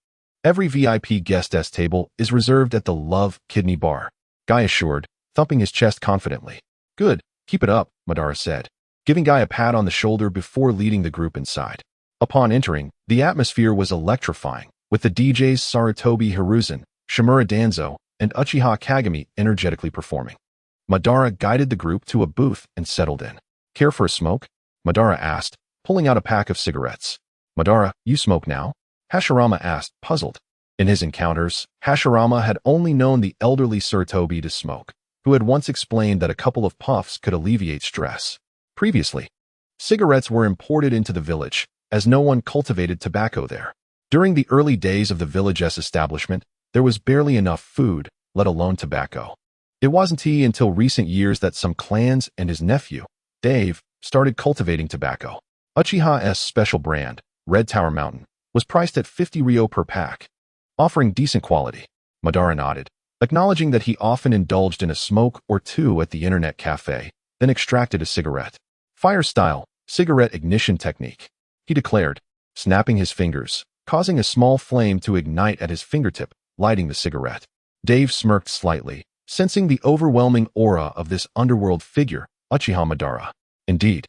Every VIP guest's table is reserved at the Love Kidney Bar, Guy assured, thumping his chest confidently. Good, keep it up, Madara said, giving Guy a pat on the shoulder before leading the group inside. Upon entering, the atmosphere was electrifying, with the DJs Sarutobi Hiruzen, Shimura Danzo, and Uchiha Kagami energetically performing. Madara guided the group to a booth and settled in. Care for a smoke? Madara asked, pulling out a pack of cigarettes. Madara, you smoke now? Hashirama asked, puzzled. In his encounters, Hashirama had only known the elderly Sarutobi to smoke, who had once explained that a couple of puffs could alleviate stress. Previously, cigarettes were imported into the village, as no one cultivated tobacco there. During the early days of the village's establishment, there was barely enough food, let alone tobacco. It wasn't until recent years that some clans and his nephew, Dave, started cultivating tobacco. Uchiha's special brand, Red Tower Mountain, was priced at 50 ryo per pack, offering decent quality. Madara nodded, acknowledging that he often indulged in a smoke or two at the internet cafe, then extracted a cigarette. Fire-style, cigarette ignition technique, he declared, snapping his fingers, causing a small flame to ignite at his fingertip, lighting the cigarette. Dave smirked slightly, sensing the overwhelming aura of this underworld figure, Uchiha Madara. Indeed.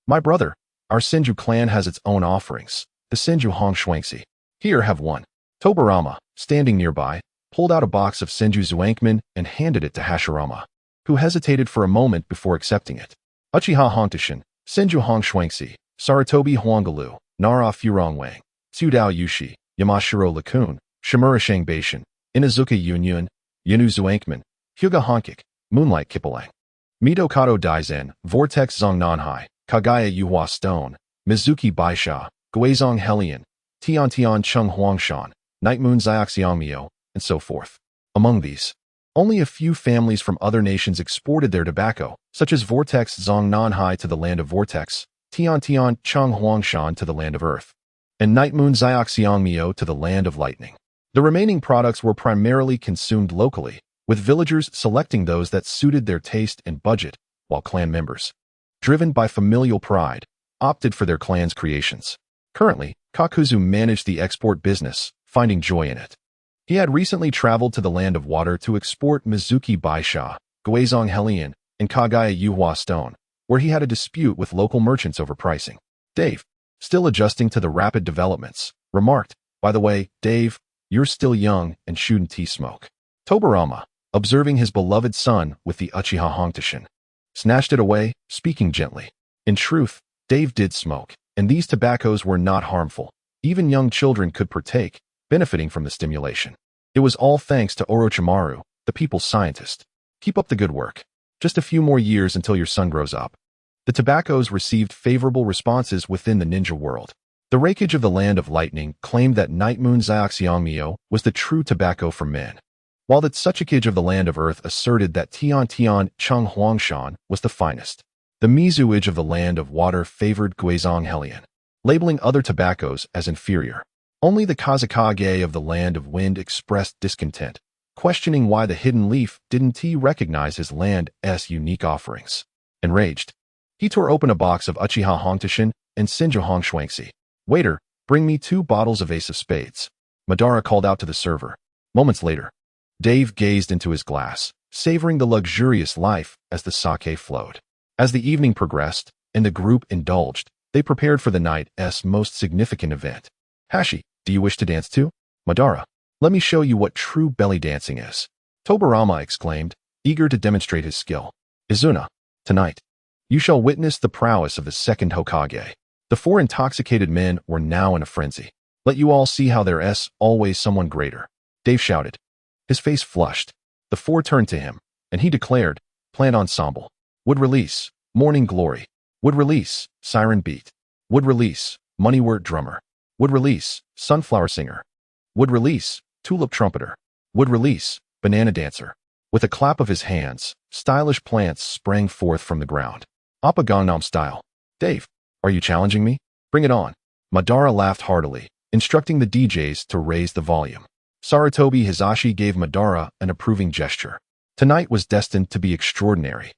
My brother, our Senju clan has its own offerings, the Senju Hongshuangsi. Here, have one. Tobirama, standing nearby, pulled out a box of Senju Zuankman and handed it to Hashirama, who hesitated for a moment before accepting it. Uchiha Hongtashin, Senju Hongshuangsi, Saratobi Huangalu, Nara Furongwang, Tsudao Yushi, Yamashiro Lakun, Shimura Shangbation, Inazuka Yunyun, Yinu Zuankman, Hyuga Honkik, Moonlight Kipalang, Midokado Daizen, Vortex Zongnanhai, Kagaya Yuhua Stone, Mizuki Baisha, Guizong Helian, Tian Chung Huangshan, Night Moon Xiaoxiangmio, and so forth. Among these, only a few families from other nations exported their tobacco, such as Vortex Zongnanhai to the land of Vortex, Tian Chung Huangshan to the land of Earth, and Night Moon Xiaoxiangmio to the land of Lightning. The remaining products were primarily consumed locally, with villagers selecting those that suited their taste and budget, while clan members, driven by familial pride, opted for their clan's creations. Currently, Kakuzu managed the export business, finding joy in it. He had recently traveled to the land of water to export Mizuki Baisha, Guizong Helian, and Kagaya Yuhua Stone, where he had a dispute with local merchants over pricing. Dave, still adjusting to the rapid developments, remarked, "By the way, Dave, you're still young and shouldn't smoke." Tobirama, observing his beloved son with the Uchiha Hongtashin, snatched it away, speaking gently. In truth, Dave did smoke, and these tobaccos were not harmful. Even young children could partake, benefiting from the stimulation. It was all thanks to Orochimaru, the people's scientist. Keep up the good work. Just a few more years until your son grows up. The tobaccos received favorable responses within the ninja world. The Raikage of the Land of Lightning claimed that Night Moon Xiaoxiangmio was the true tobacco for men, while the Tsuchikage of the Land of Earth asserted that Tian Chung Huangshan was the finest. The Mizuage of the Land of Water favored Guizong Helian, labeling other tobaccos as inferior. Only the Kazakage of the Land of Wind expressed discontent, questioning why the Hidden Leaf didn't recognize his land's unique offerings. Enraged, he tore open a box of Uchiha Hongtashin and Senju Hongshuangsi. "Waiter, bring me 2 bottles of Ace of Spades," Madara called out to the server. Moments later, Dave gazed into his glass, savoring the luxurious life as the sake flowed. As the evening progressed and the group indulged, they prepared for the night's most significant event. "Hashi, do you wish to dance too?" "Madara, let me show you what true belly dancing is," Tobirama exclaimed, eager to demonstrate his skill. "Izuna, tonight, you shall witness the prowess of the second Hokage." The 4 intoxicated men were now in a frenzy. "Let you all see how there's always someone greater," Dave shouted. His face flushed. The 4 turned to him, and he declared, "Plant ensemble. Would release, Morning Glory. Would release, Siren Beat. Would release, Moneywort Drummer. Would release, Sunflower Singer. Would release, Tulip Trumpeter. Would release, Banana Dancer." With a clap of his hands, stylish plants sprang forth from the ground. Appa Gangnam style. "Dave, are you challenging me? Bring it on." Madara laughed heartily, instructing the DJs to raise the volume. Saratobi Hizashi gave Madara an approving gesture. Tonight was destined to be extraordinary,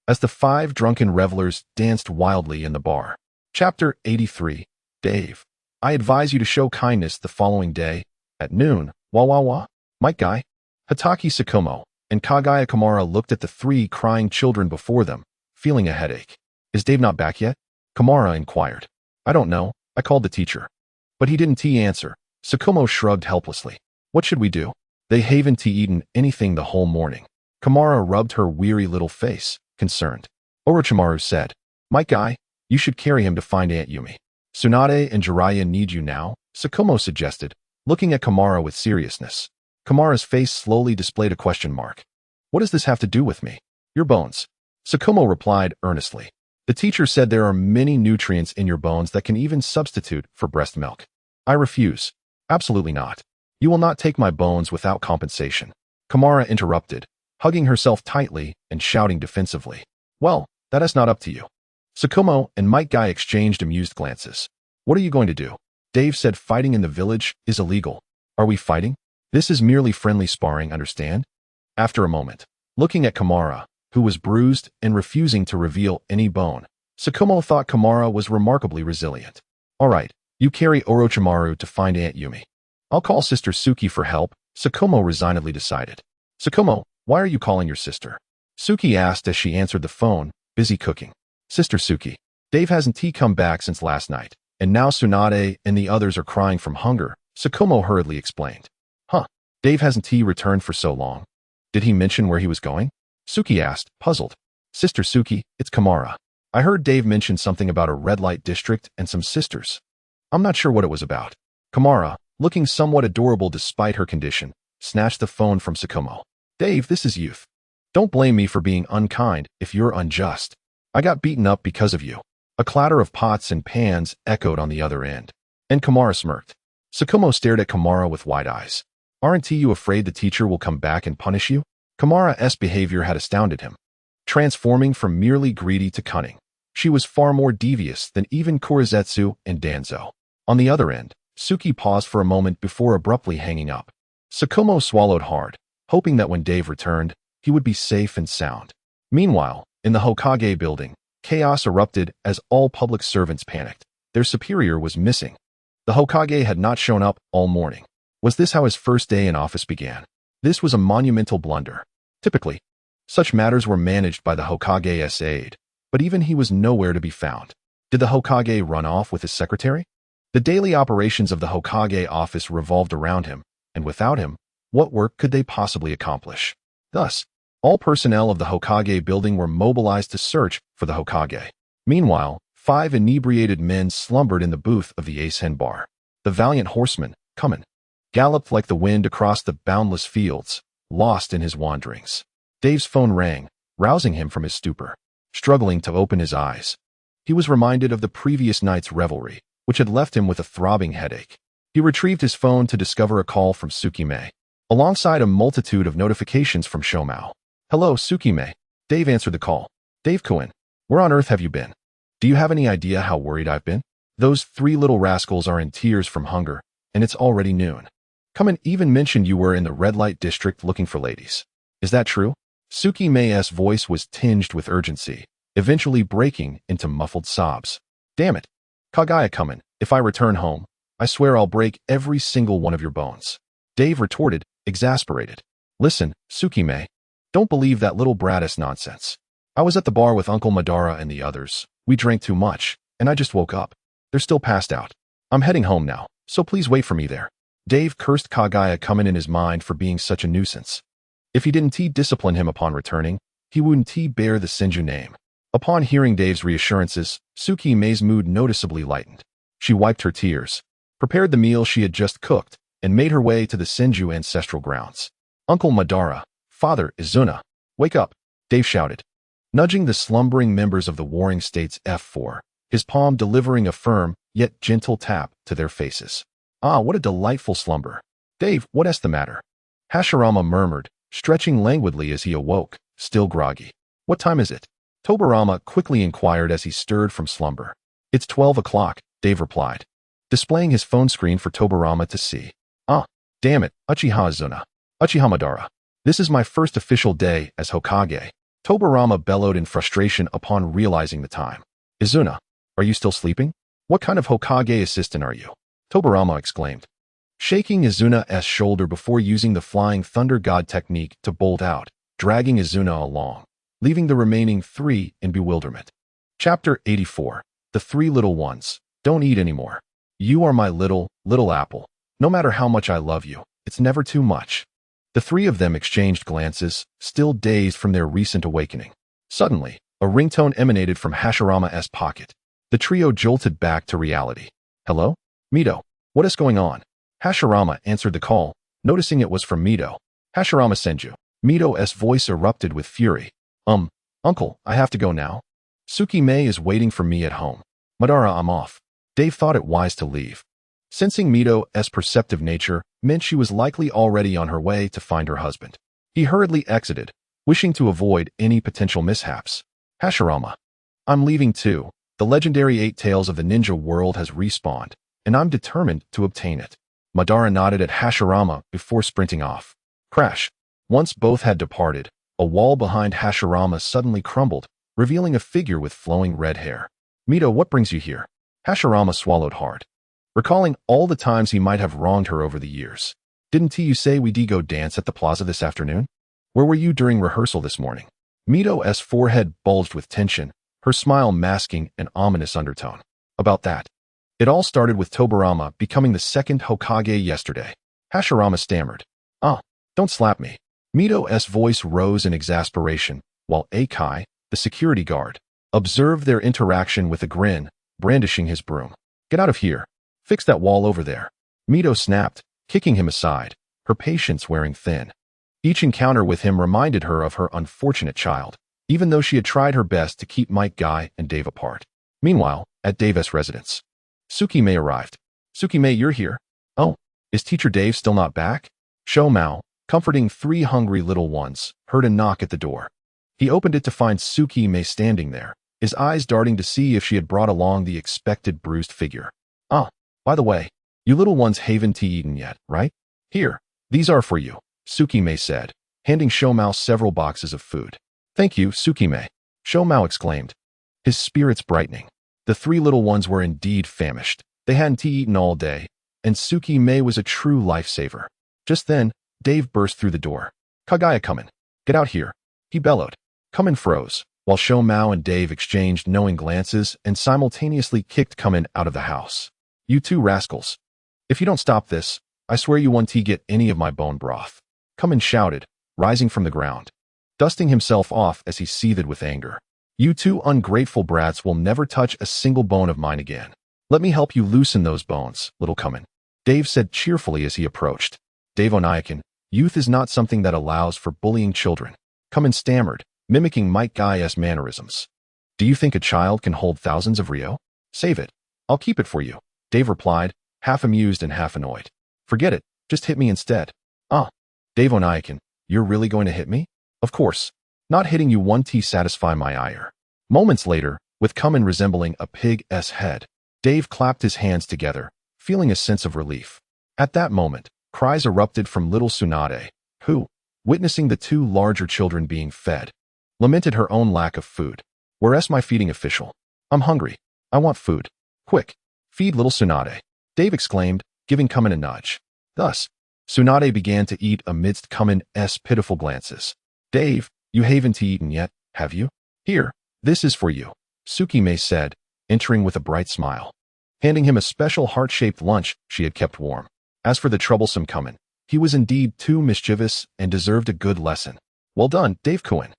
as the 5 drunken revelers danced wildly in the bar. Chapter 83. Dave, I advise you to show kindness the following day, at noon. Wah. Might Guy, Hataki Sakomo, and Kagaya Kamara looked at the 3 crying children before them, feeling a headache. "Is Dave not back yet?" Kamara inquired. "I don't know. I called the teacher." But he didn't answer. Sakomo shrugged helplessly. "What should we do? They haven't eaten anything the whole morning." Kamara rubbed her weary little face, concerned. Orochimaru said, "Might Guy, you should carry him to find Aunt Yumi." "Tsunade and Jiraiya need you now," Sakomo suggested, looking at Kamara with seriousness. Kamara's face slowly displayed a question mark. "What does this have to do with me?" "Your bones," Sakomo replied earnestly. "The teacher said there are many nutrients in your bones that can even substitute for breast milk." "I refuse." Absolutely not. You will not take my bones without compensation. Kamara interrupted, hugging herself tightly and shouting defensively. Well, that is not up to you. Tsukumo and Might Guy exchanged amused glances. What are you going to do? Dave said fighting in the village is illegal. Are we fighting? This is merely friendly sparring, understand? After a moment, looking at Kamara, who was bruised and refusing to reveal any bone, Tsukumo thought Kamara was remarkably resilient. All right, you carry Orochimaru to find Aunt Yumi. I'll call Sister Suki for help, Tsukumo resignedly decided. Tsukumo, why are you calling your sister? Suki asked as she answered the phone, busy cooking. Sister Suki, Dave hasn't come back since last night, and now Tsunade and the others are crying from hunger, Tsukumo hurriedly explained. Huh, Dave hasn't returned for so long. Did he mention where he was going? Suki asked, puzzled. Sister Suki, it's Kamara. I heard Dave mention something about a red light district and some sisters. I'm not sure what it was about. Kamara, looking somewhat adorable despite her condition, snatched the phone from Tsukumo. Dave, this is youth. Don't blame me for being unkind if you're unjust. I got beaten up because of you. A clatter of pots and pans echoed on the other end. And Kamara smirked. Tsukumo stared at Kamara with wide eyes. Aren't you afraid the teacher will come back and punish you? Kamara's behavior had astounded him. Transforming from merely greedy to cunning, she was far more devious than even Kurizetsu and Danzo. On the other end, Suki paused for a moment before abruptly hanging up. Tsukumo swallowed hard, hoping that when Dave returned, he would be safe and sound. Meanwhile, in the Hokage building, chaos erupted as all public servants panicked. Their superior was missing. The Hokage had not shown up all morning. Was this how his first day in office began? This was a monumental blunder. Typically, such matters were managed by the Hokage's aide, but even he was nowhere to be found. Did the Hokage run off with his secretary? The daily operations of the Hokage office revolved around him, and without him, what work could they possibly accomplish? Thus, all personnel of the Hokage building were mobilized to search for the Hokage. Meanwhile, 5 inebriated men slumbered in the booth of the Ace Hen bar. The valiant horseman, Kamen, galloped like the wind across the boundless fields, lost in his wanderings. Dave's phone rang, rousing him from his stupor. Struggling to open his eyes, he was reminded of the previous night's revelry, which had left him with a throbbing headache. He retrieved his phone to discover a call from Tsukime, alongside a multitude of notifications from Shomao. Hello, Tsukime. Dave answered the call. Dave-kun, where on earth have you been? Do you have any idea how worried I've been? Those 3 little rascals are in tears from hunger, and it's already noon. Kamen even mentioned you were in the red light district looking for ladies. Is that true? Tsukime's voice was tinged with urgency, eventually breaking into muffled sobs. Damn it. Kagaya Kamen, if I return home, I swear I'll break every single one of your bones. Dave retorted, exasperated. Listen, Tsukime, don't believe that little brattice nonsense. I was at the bar with Uncle Madara and the others. We drank too much, and I just woke up. They're still passed out. I'm heading home now, so please wait for me there. Dave cursed Kagaya Kamen in his mind for being such a nuisance. If he didn't discipline him upon returning, he wouldn't bear the Senju name. Upon hearing Dave's reassurances, Tsukime's mood noticeably lightened. She wiped her tears, prepared the meal she had just cooked, and made her way to the Senju ancestral grounds. Uncle Madara, Father Izuna, wake up, Dave shouted, nudging the slumbering members of the Warring States F4, his palm delivering a firm, yet gentle tap to their faces. Ah, what a delightful slumber. Dave, what's the matter? Hashirama murmured, stretching languidly as he awoke, still groggy. What time is it? Tobirama quickly inquired as he stirred from slumber. It's 12 o'clock, Dave replied, displaying his phone screen for Tobirama to see. Ah, damn it, Uchiha Izuna. Uchiha Madara. This is my first official day as Hokage. Tobirama bellowed in frustration upon realizing the time. Izuna, are you still sleeping? What kind of Hokage assistant are you? Tobirama exclaimed, shaking Izuna's shoulder before using the Flying Thunder God technique to bolt out, dragging Izuna along, leaving the remaining 3 in bewilderment. Chapter 84. The 3 Little Ones. Don't eat anymore. You are my little apple. No matter how much I love you, it's never too much. The 3 of them exchanged glances, still dazed from their recent awakening. Suddenly, a ringtone emanated from Hashirama's pocket. The trio jolted back to reality. Hello? Mito, what is going on? Hashirama answered the call, noticing it was from Mito. Hashirama Senju. Mito's voice erupted with fury. Uncle, I have to go now. Tsukime is waiting for me at home. Madara, I'm off. Dave thought it wise to leave. Sensing Mito's perceptive nature meant she was likely already on her way to find her husband. He hurriedly exited, wishing to avoid any potential mishaps. Hashirama. I'm leaving too. The legendary 8 Tails of the ninja world has respawned, and I'm determined to obtain it. Madara nodded at Hashirama before sprinting off. Crash. Once both had departed, a wall behind Hashirama suddenly crumbled, revealing a figure with flowing red hair. Mito, what brings you here? Hashirama swallowed hard, recalling all the times he might have wronged her over the years. Didn't you say we'd go dance at the plaza this afternoon? Where were you during rehearsal this morning? Mito's forehead bulged with tension, her smile masking an ominous undertone. About that. It all started with Tobirama becoming the second Hokage yesterday. Hashirama stammered. Don't slap me. Mito's voice rose in exasperation, while Akai, the security guard, observed their interaction with a grin, brandishing his broom. Get out of here. Fix that wall over there. Mito snapped, kicking him aside, her patience wearing thin. Each encounter with him reminded her of her unfortunate child, even though she had tried her best to keep Mike Guy and Dave apart. Meanwhile, at Dave's residence, Tsukime arrived. Tsukime, you're here. Oh, is Teacher Dave still not back? Shou Mao, comforting 3 hungry little ones, heard a knock at the door. He opened it to find Tsukime standing there, his eyes darting to see if she had brought along the expected bruised figure. By the way, you little ones haven't tea eaten yet, right? Here, these are for you, Tsukime said, handing Shou Mao several boxes of food. Thank you, Tsukime, Shou Mao exclaimed, his spirits brightening. The 3 little ones were indeed famished. They hadn't tea eaten all day, and Tsukime was a true lifesaver. Just then, Dave burst through the door. Kagaya, come in. Get out here, he bellowed. Come in froze, while Shou Mao and Dave exchanged knowing glances and simultaneously kicked Come in out of the house. You 2 rascals. If you don't stop this, I swear you won't get any of my bone broth. Come in shouted, rising from the ground, dusting himself off as he seethed with anger. You 2 ungrateful brats will never touch a single bone of mine again. Let me help you loosen those bones, little Come-in, Dave said cheerfully as he approached. Dave Onaikin, youth is not something that allows for bullying children. Come-in stammered, mimicking Mike Guy's mannerisms. Do you think a child can hold thousands of Ryo? Save it. I'll keep it for you, Dave replied, half amused and half annoyed. Forget it, just hit me instead. Dave Onaikin, you're really going to hit me? Of course. Not hitting you 1T satisfy my ire. Moments later, with Come-in resembling a pig's head, Dave clapped his hands together, feeling a sense of relief. At that moment, cries erupted from little Tsunade, who, witnessing the 2 larger children being fed, lamented her own lack of food. Where's my feeding official? I'm hungry. I want food. Quick, feed little Tsunade, Dave exclaimed, giving Come-in a nudge. Thus, Tsunade began to eat amidst Come-in's pitiful glances. Dave, you haven't eaten yet, have you? Here, this is for you, Tsukime said, entering with a bright smile, handing him a special heart-shaped lunch she had kept warm. As for the troublesome Come-in, he was indeed too mischievous and deserved a good lesson. Well done, Dave-kun,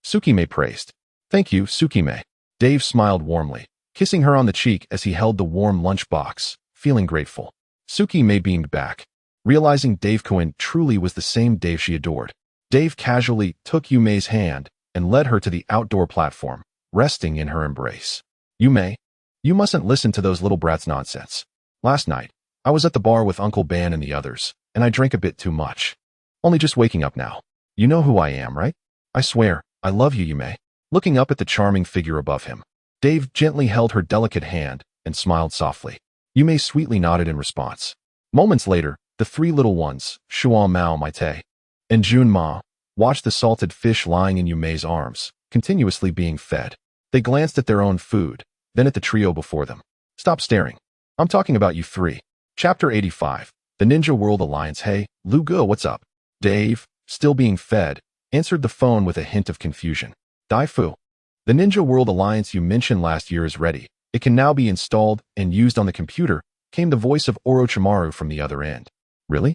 Tsukime praised. Thank you, Tsukime. Dave smiled warmly, kissing her on the cheek as he held the warm lunchbox, feeling grateful. Tsukime beamed back, realizing Dave-kun truly was the same Dave she adored. Dave casually took Yume's hand and led her to the outdoor platform, resting in her embrace. Yume, you mustn't listen to those little brats' nonsense. Last night, I was at the bar with Uncle Ben and the others, and I drank a bit too much. Only just waking up now. You know who I am, right? I swear, I love you, Yume. Looking up at the charming figure above him, Dave gently held her delicate hand and smiled softly. Yume sweetly nodded in response. Moments later, the 3 little ones, Shou Mao Maite and Jun Ma, watched the salted fish lying in Yume's arms, continuously being fed. They glanced at their own food, then at the trio before them. Stop staring. I'm talking about you 3. Chapter 85. The Ninja World Alliance. Hey, Lu Ge, what's up? Dave, still being fed, answered the phone with a hint of confusion. Daifu. The Ninja World Alliance you mentioned last year is ready. It can now be installed and used on the computer, came the voice of Orochimaru from the other end. Really?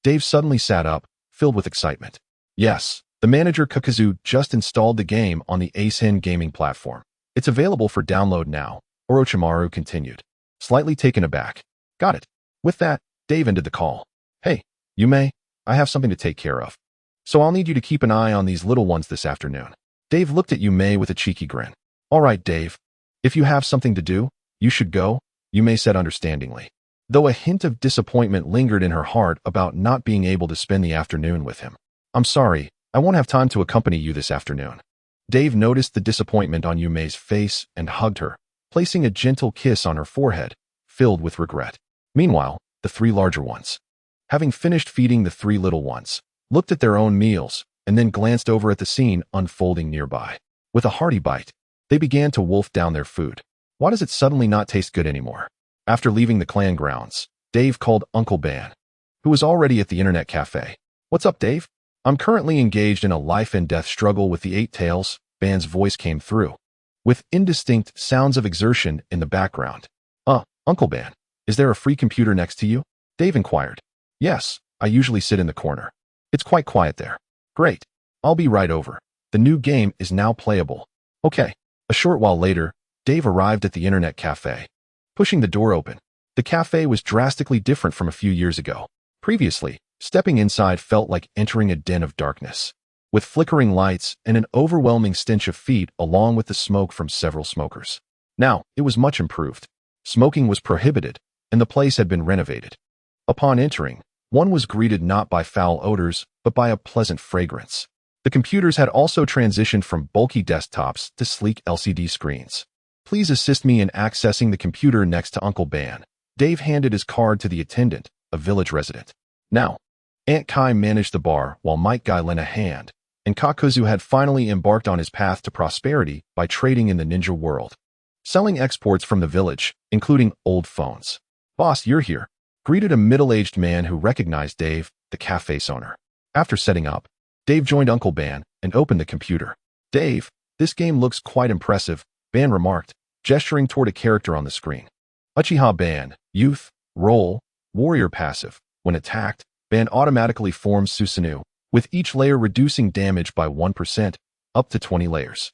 Dave suddenly sat up, filled with excitement. Yes, the manager Kakazu just installed the game on the Asen gaming platform. It's available for download now, Orochimaru continued, slightly taken aback. Got it. With that, Dave ended the call. Hey, Yume, I have something to take care of. So I'll need you to keep an eye on these little ones this afternoon. Dave looked at Yume with a cheeky grin. All right, Dave. If you have something to do, you should go, Yume said understandingly. though a hint of disappointment lingered in her heart about not being able to spend the afternoon with him. "I'm sorry, I won't have time to accompany you this afternoon." Dave noticed the disappointment on Yume's face and hugged her, placing a gentle kiss on her forehead, filled with regret. Meanwhile, the three larger ones, having finished feeding the three little ones, looked at their own meals and then glanced over at the scene unfolding nearby. With a hearty bite, they began to wolf down their food. Why does it suddenly not taste good anymore? After leaving the clan grounds, Dave called Uncle Ban, who was already at the internet cafe. "What's up, Dave?" "I'm currently engaged in a life and death struggle with the Eight Tails," Ban's voice came through, with indistinct sounds of exertion in the background. Uncle Ban, is there a free computer next to you?" Dave inquired. "Yes, I usually sit in the corner. It's quite quiet there." "Great. I'll be right over. The new game is now playable." "Okay." A short while later, Dave arrived at the internet cafe. Pushing the door open, the cafe was drastically different from a few years ago. Previously, stepping inside felt like entering a den of darkness, with flickering lights and an overwhelming stench of feet along with the smoke from several smokers. Now, it was much improved. Smoking was prohibited, and the place had been renovated. Upon entering, one was greeted not by foul odors, but by a pleasant fragrance. The computers had also transitioned from bulky desktops to sleek LCD screens. "Please assist me in accessing the computer next to Uncle Ban." Dave handed his card to the attendant, a village resident. Now, Aunt Kai managed the bar while Mike Guy lent a hand, and Kakuzu had finally embarked on his path to prosperity by trading in the ninja world, selling exports from the village, including old phones. "Boss, you're here," greeted a middle-aged man who recognized Dave, the cafe's owner. After setting up, Dave joined Uncle Ban and opened the computer. "Dave, this game looks quite impressive," Ban remarked, gesturing toward a character on the screen. Uchiha Ban, Youth, Role, Warrior Passive. When attacked, Ban automatically forms Susano'o, with each layer reducing damage by 1%, up to 20 layers.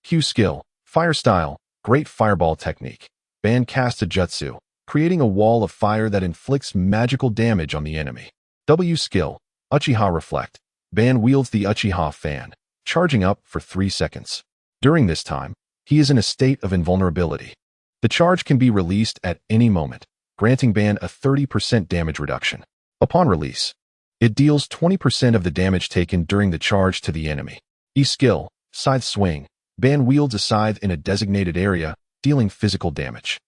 Q skill, Fire Style, Great Fireball Technique. Ban casts a jutsu, creating a wall of fire that inflicts magical damage on the enemy. W skill, Uchiha Reflect. Ban wields the Uchiha fan, charging up for 3 seconds. During this time, he is in a state of invulnerability. The charge can be released at any moment, granting Ban a 30% damage reduction. Upon release, it deals 20% of the damage taken during the charge to the enemy. E skill, Scythe Swing. Ban wields a scythe in a designated area, dealing physical damage.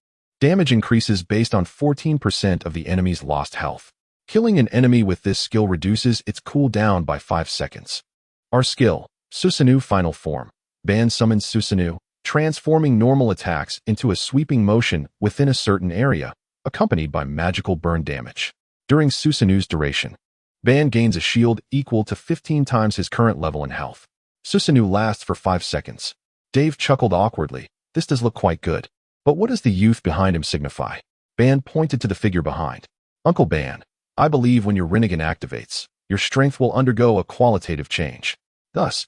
Damage increases based on 14% of the enemy's lost health. Killing an enemy with this skill reduces its cooldown by 5 seconds. R skill, Susano'o Final Form. Ban summons Susano'o, transforming normal attacks into a sweeping motion within a certain area, accompanied by magical burn damage. During Susano'o's duration, Ban gains a shield equal to 15 times his current level in health. Susano'o lasts for 5 seconds. Dave chuckled awkwardly. This does look quite good. But what does the youth behind him signify? Ban pointed to the figure behind. "Uncle Ban, I believe when your Rinnegan activates, your strength will undergo a qualitative change. Thus,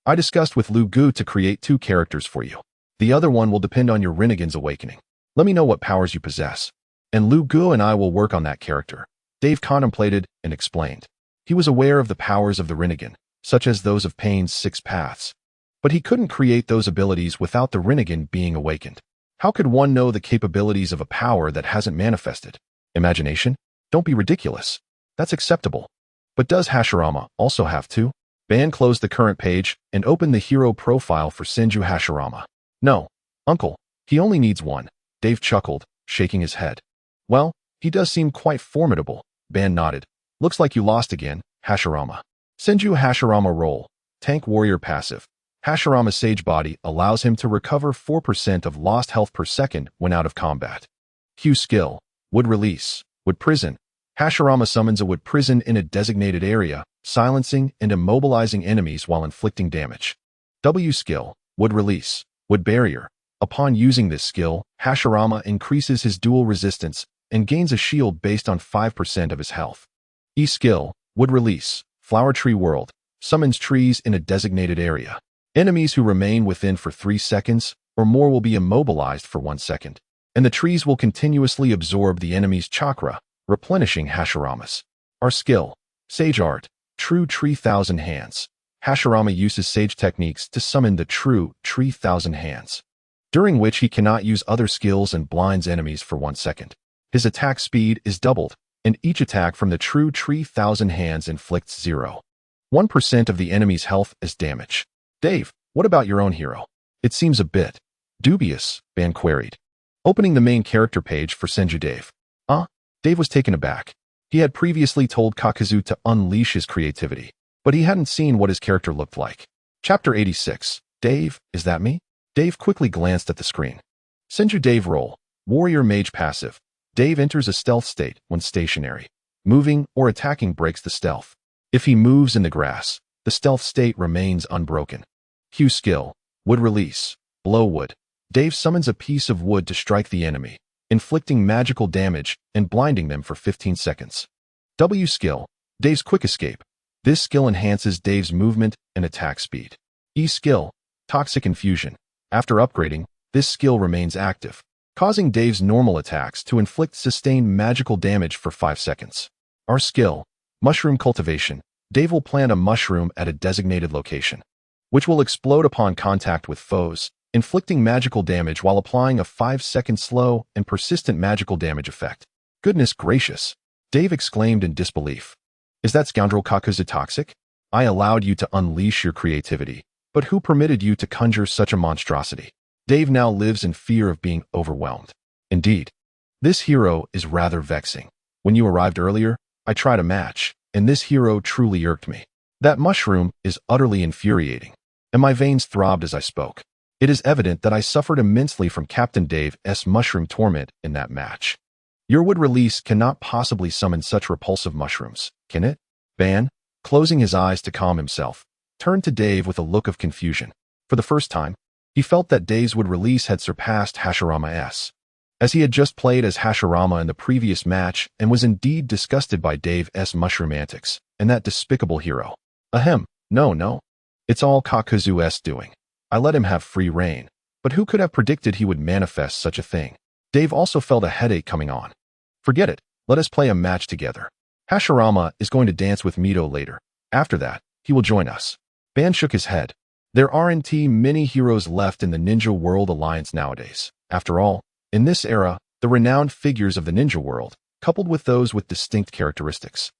I discussed with Lu Gu to create 2 characters for you. The other one will depend on your Rinnegan's awakening. Let me know what powers you possess, and Lu Gu and I will work on that character." Dave contemplated and explained. He was aware of the powers of the Rinnegan, such as those of Pain's 6 paths. But he couldn't create those abilities without the Rinnegan being awakened. How could one know the capabilities of a power that hasn't manifested? Imagination? Don't be ridiculous. That's acceptable. But does Hashirama also have to? Ban closed the current page and opened the hero profile for Senju Hashirama. "No, Uncle, he only needs one." Dave chuckled, shaking his head. "Well, he does seem quite formidable." Ban nodded. "Looks like you lost again, Hashirama." Senju Hashirama Role, Tank Warrior Passive. Hashirama's Sage Body allows him to recover 4% of lost health per second when out of combat. Q skill, Wood Release, Wood Prison. Hashirama summons a wood prison in a designated area, silencing and immobilizing enemies while inflicting damage. W skill, Wood Release, Wood Barrier. Upon using this skill, Hashirama increases his dual resistance and gains a shield based on 5% of his health. E skill, Wood Release, Flower Tree World. Summons trees in a designated area. Enemies who remain within for 3 seconds or more will be immobilized for 1 second, and the trees will continuously absorb the enemy's chakra, replenishing Hashirama's. Our skill, Sage Art, True Tree Thousand Hands. Hashirama uses sage techniques to summon the true Tree Thousand Hands, during which he cannot use other skills and blinds enemies for 1 second. His attack speed is doubled, and each attack from the true tree thousand hands inflicts 0.1% of the enemy's health as damage. Dave, what about your own hero? It seems a bit dubious, Ban queried, opening the main character page for Senju Dave. Dave was taken aback. He had previously told Kakuzu to unleash his creativity, but he hadn't seen what his character looked like. Chapter 86. Dave, is that me? Dave quickly glanced at the screen. Senju Dave role. Warrior Mage passive. Dave enters a stealth state when stationary. Moving or attacking breaks the stealth. If he moves in the grass, the stealth state remains unbroken. Q skill. Wood release. Blow wood. Dave summons a piece of wood to strike the enemy, inflicting magical damage and blinding them for 15 seconds. W skill. Dave's quick escape. This skill enhances Dave's movement and attack speed. E skill. Toxic infusion. After upgrading, this skill remains active, causing Dave's normal attacks to inflict sustained magical damage for 5 seconds. R skill. Mushroom cultivation. Dave will plant a mushroom at a designated location, which will explode upon contact with foes, inflicting magical damage while applying a 5-second slow and persistent magical damage effect. Goodness gracious! Dave exclaimed in disbelief. Is that scoundrel Kakuzu toxic? I allowed you to unleash your creativity, but who permitted you to conjure such a monstrosity? Dave now lives in fear of being overwhelmed. Indeed, this hero is rather vexing. When you arrived earlier, I tried a match, and this hero truly irked me. That mushroom is utterly infuriating, and my veins throbbed as I spoke. It is evident that I suffered immensely from Captain Dave's mushroom torment in that match. Your wood release cannot possibly summon such repulsive mushrooms, can it? Ban, closing his eyes to calm himself, turned to Dave with a look of confusion. For the first time, he felt that Dave's wood release had surpassed Hashirama's, as he had just played as Hashirama in the previous match and was indeed disgusted by Dave's mushroom antics and that despicable hero. Ahem, no. It's all Kakuzu's doing. I let him have free reign, but who could have predicted he would manifest such a thing? Dave also felt a headache coming on. Forget it, let us play a match together. Hashirama is going to dance with Mito later. After that, he will join us. Ban shook his head. There aren't many heroes left in the Ninja World Alliance nowadays. After all, in this era, the renowned figures of the ninja world, coupled with those with distinct characteristics,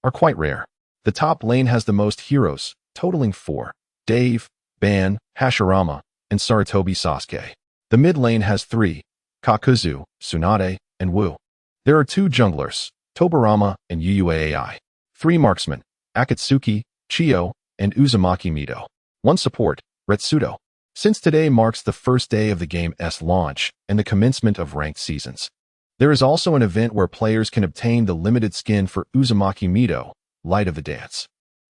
are quite rare. The top lane has the most heroes, totaling 4. Dave, Ban, Hashirama, and Sarutobi Sasuke. The mid lane has 3. Kakuzu, Tsunade, and Wu. There are 2 junglers, Tobirama and Uai. 3 marksmen, Akatsuki, Chiyo, and Uzumaki Mito. 1 support, Retsudo. Since today marks the first day of the game's launch and the commencement of ranked seasons, there is also an event where players can obtain the limited skin for Uzumaki Mito, Light of the Dance.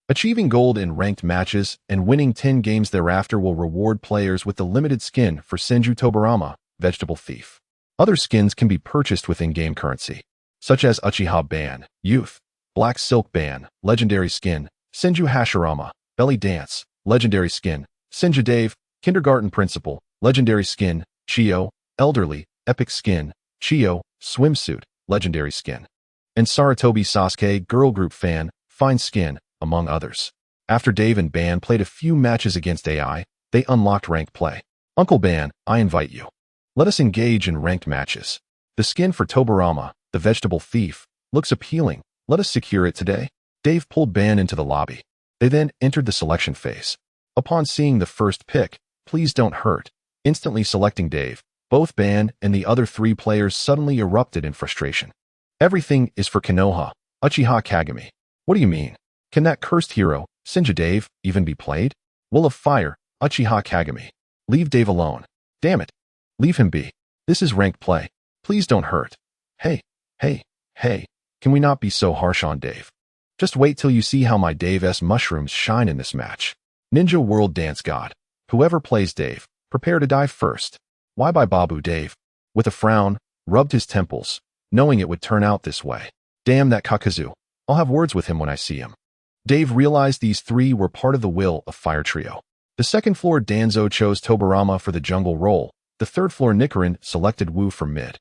Achieving gold in ranked matches and winning 10 games thereafter will reward players with the limited skin for Senju Tobirama, Vegetable Thief. Other skins can be purchased with in-game currency, such as Uchiha Ban, Youth, Black Silk Ban, Legendary Skin, Senju Hashirama, Belly Dance, Legendary Skin, Senju Dave, Kindergarten Principal, Legendary Skin, Chiyo, Elderly, Epic Skin, Chiyo, Swimsuit, Legendary Skin, and Sarutobi Sasuke Girl Group Fan, Fine Skin, among others. After Dave and Ban played a few matches against AI, they unlocked ranked play. Uncle Ban, I invite you. Let us engage in ranked matches. The skin for Tobirama, the Vegetable Thief, looks appealing. Let us secure it today. Dave pulled Ban into the lobby. They then entered the selection phase. Upon seeing the first pick, Please Don't Hurt, instantly selecting Dave, both Ban and the other 3 players suddenly erupted in frustration. Everything is for Konoha, Uchiha Kagami. What do you mean? Can that cursed hero, Senju Dave, even be played? Will of Fire, Uchiha Kagami. Leave Dave alone. Damn it. Leave him be. This is ranked play. Please don't hurt. Hey, can we not be so harsh on Dave? Just wait till you see how my Dave's mushrooms shine in this match. Ninja World Dance God. Whoever plays Dave, prepare to die first. Why by Babu Dave, with a frown, rubbed his temples, knowing it would turn out this way. Damn that Kakuzu. I'll have words with him when I see him. Dave realized these 3 were part of the Will of Fire trio. The second floor Danzo chose Tobirama for the jungle role, the third floor Nichiren selected Wu for mid,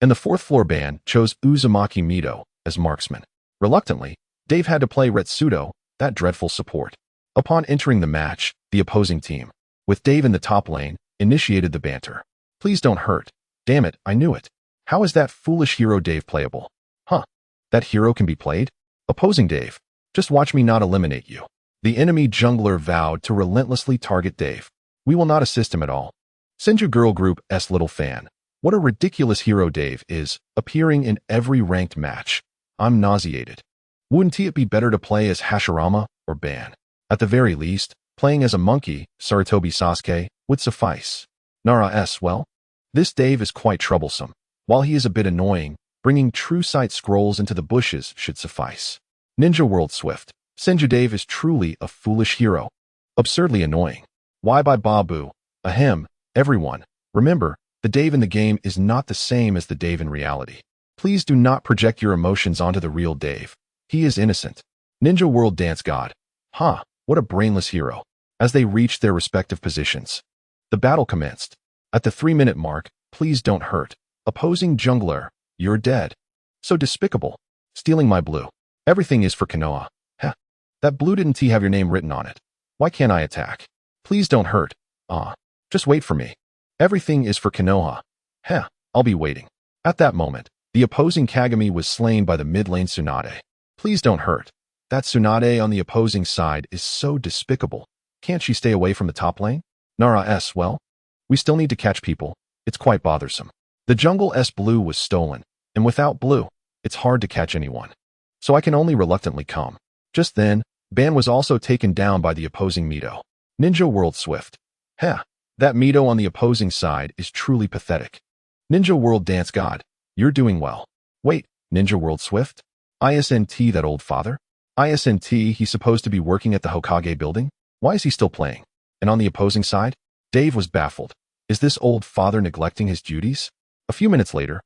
and the fourth floor Ban chose Uzumaki Mito as marksman. Reluctantly, Dave had to play Retsudo, that dreadful support. Upon entering the match, the opposing team, with Dave in the top lane, initiated the banter. Please don't hurt. Damn it, I knew it. How is that foolish hero Dave playable? Huh. That hero can be played? Opposing Dave. Just watch me not eliminate you. The enemy jungler vowed to relentlessly target Dave. We will not assist him at all. Senju Girl Group S little fan. What a ridiculous hero Dave is, appearing in every ranked match. I'm nauseated. Wouldn't it be better to play as Hashirama or Ban? At the very least, playing as a monkey, Sarutobi Sasuke, would suffice. Nara S. Well, this Dave is quite troublesome. While he is a bit annoying, bringing true sight scrolls into the bushes should suffice. Ninja World Swift. Senju Dave is truly a foolish hero. Absurdly annoying. Why by Babu? Ahem, everyone. Remember, the Dave in the game is not the same as the Dave in reality. Please do not project your emotions onto the real Dave. He is innocent. Ninja World Dance God. Ha, what a brainless hero. As they reached their respective positions, the battle commenced. At the 3-minute mark, please don't hurt. Opposing jungler, you're dead. So despicable. Stealing my blue. Everything is for Konoha. Heh. That blue didn't have your name written on it. Why can't I attack? Please don't hurt. Just wait for me. Everything is for Konoha. Heh, I'll be waiting. At that moment, the opposing Kagami was slain by the mid lane Tsunade. Please don't hurt. That Tsunade on the opposing side is so despicable. Can't she stay away from the top lane? Nara S. Well, we still need to catch people. It's quite bothersome. The jungle S blue was stolen, and without blue, it's hard to catch anyone. So I can only reluctantly come. Just then, Ban was also taken down by the opposing Mito. Ninja World Swift. Heh, that Mito on the opposing side is truly pathetic. Ninja World Dance God, you're doing well. Wait, Ninja World Swift? ISNT that old father? ISNT he's supposed to be working at the Hokage building? Why is he still playing? And on the opposing side? Dave was baffled. Is this old father neglecting his duties? A few minutes later,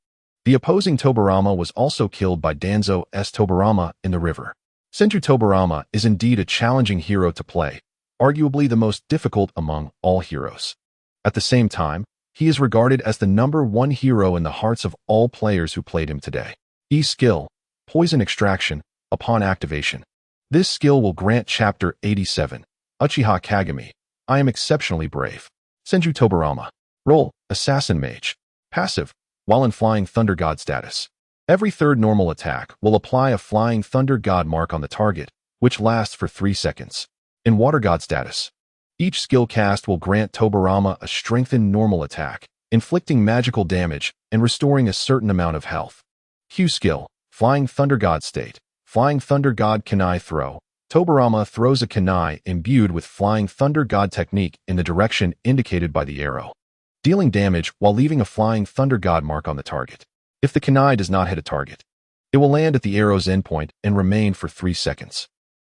the opposing Tobirama was also killed by Danzo S. Tobirama in the river. Senju Tobirama is indeed a challenging hero to play, arguably the most difficult among all heroes. At the same time, he is regarded as the #1 hero in the hearts of all players who played him today. E skill, Poison Extraction, upon activation. This skill will grant Chapter 87, Uchiha Kagami. I am exceptionally brave. Senju Tobirama. Role, Assassin Mage. Passive, while in Flying Thunder God status. Every third normal attack will apply a Flying Thunder God mark on the target, which lasts for 3 seconds. In Water God status, each skill cast will grant Tobirama a strengthened normal attack, inflicting magical damage and restoring a certain amount of health. Q skill, Flying Thunder God state. Flying Thunder God Kunai throw. Tobirama throws a kunai imbued with Flying Thunder God technique in the direction indicated by the arrow, dealing damage while leaving a Flying Thunder God mark on the target. If the kunai does not hit a target, it will land at the arrow's endpoint and remain for 3 seconds.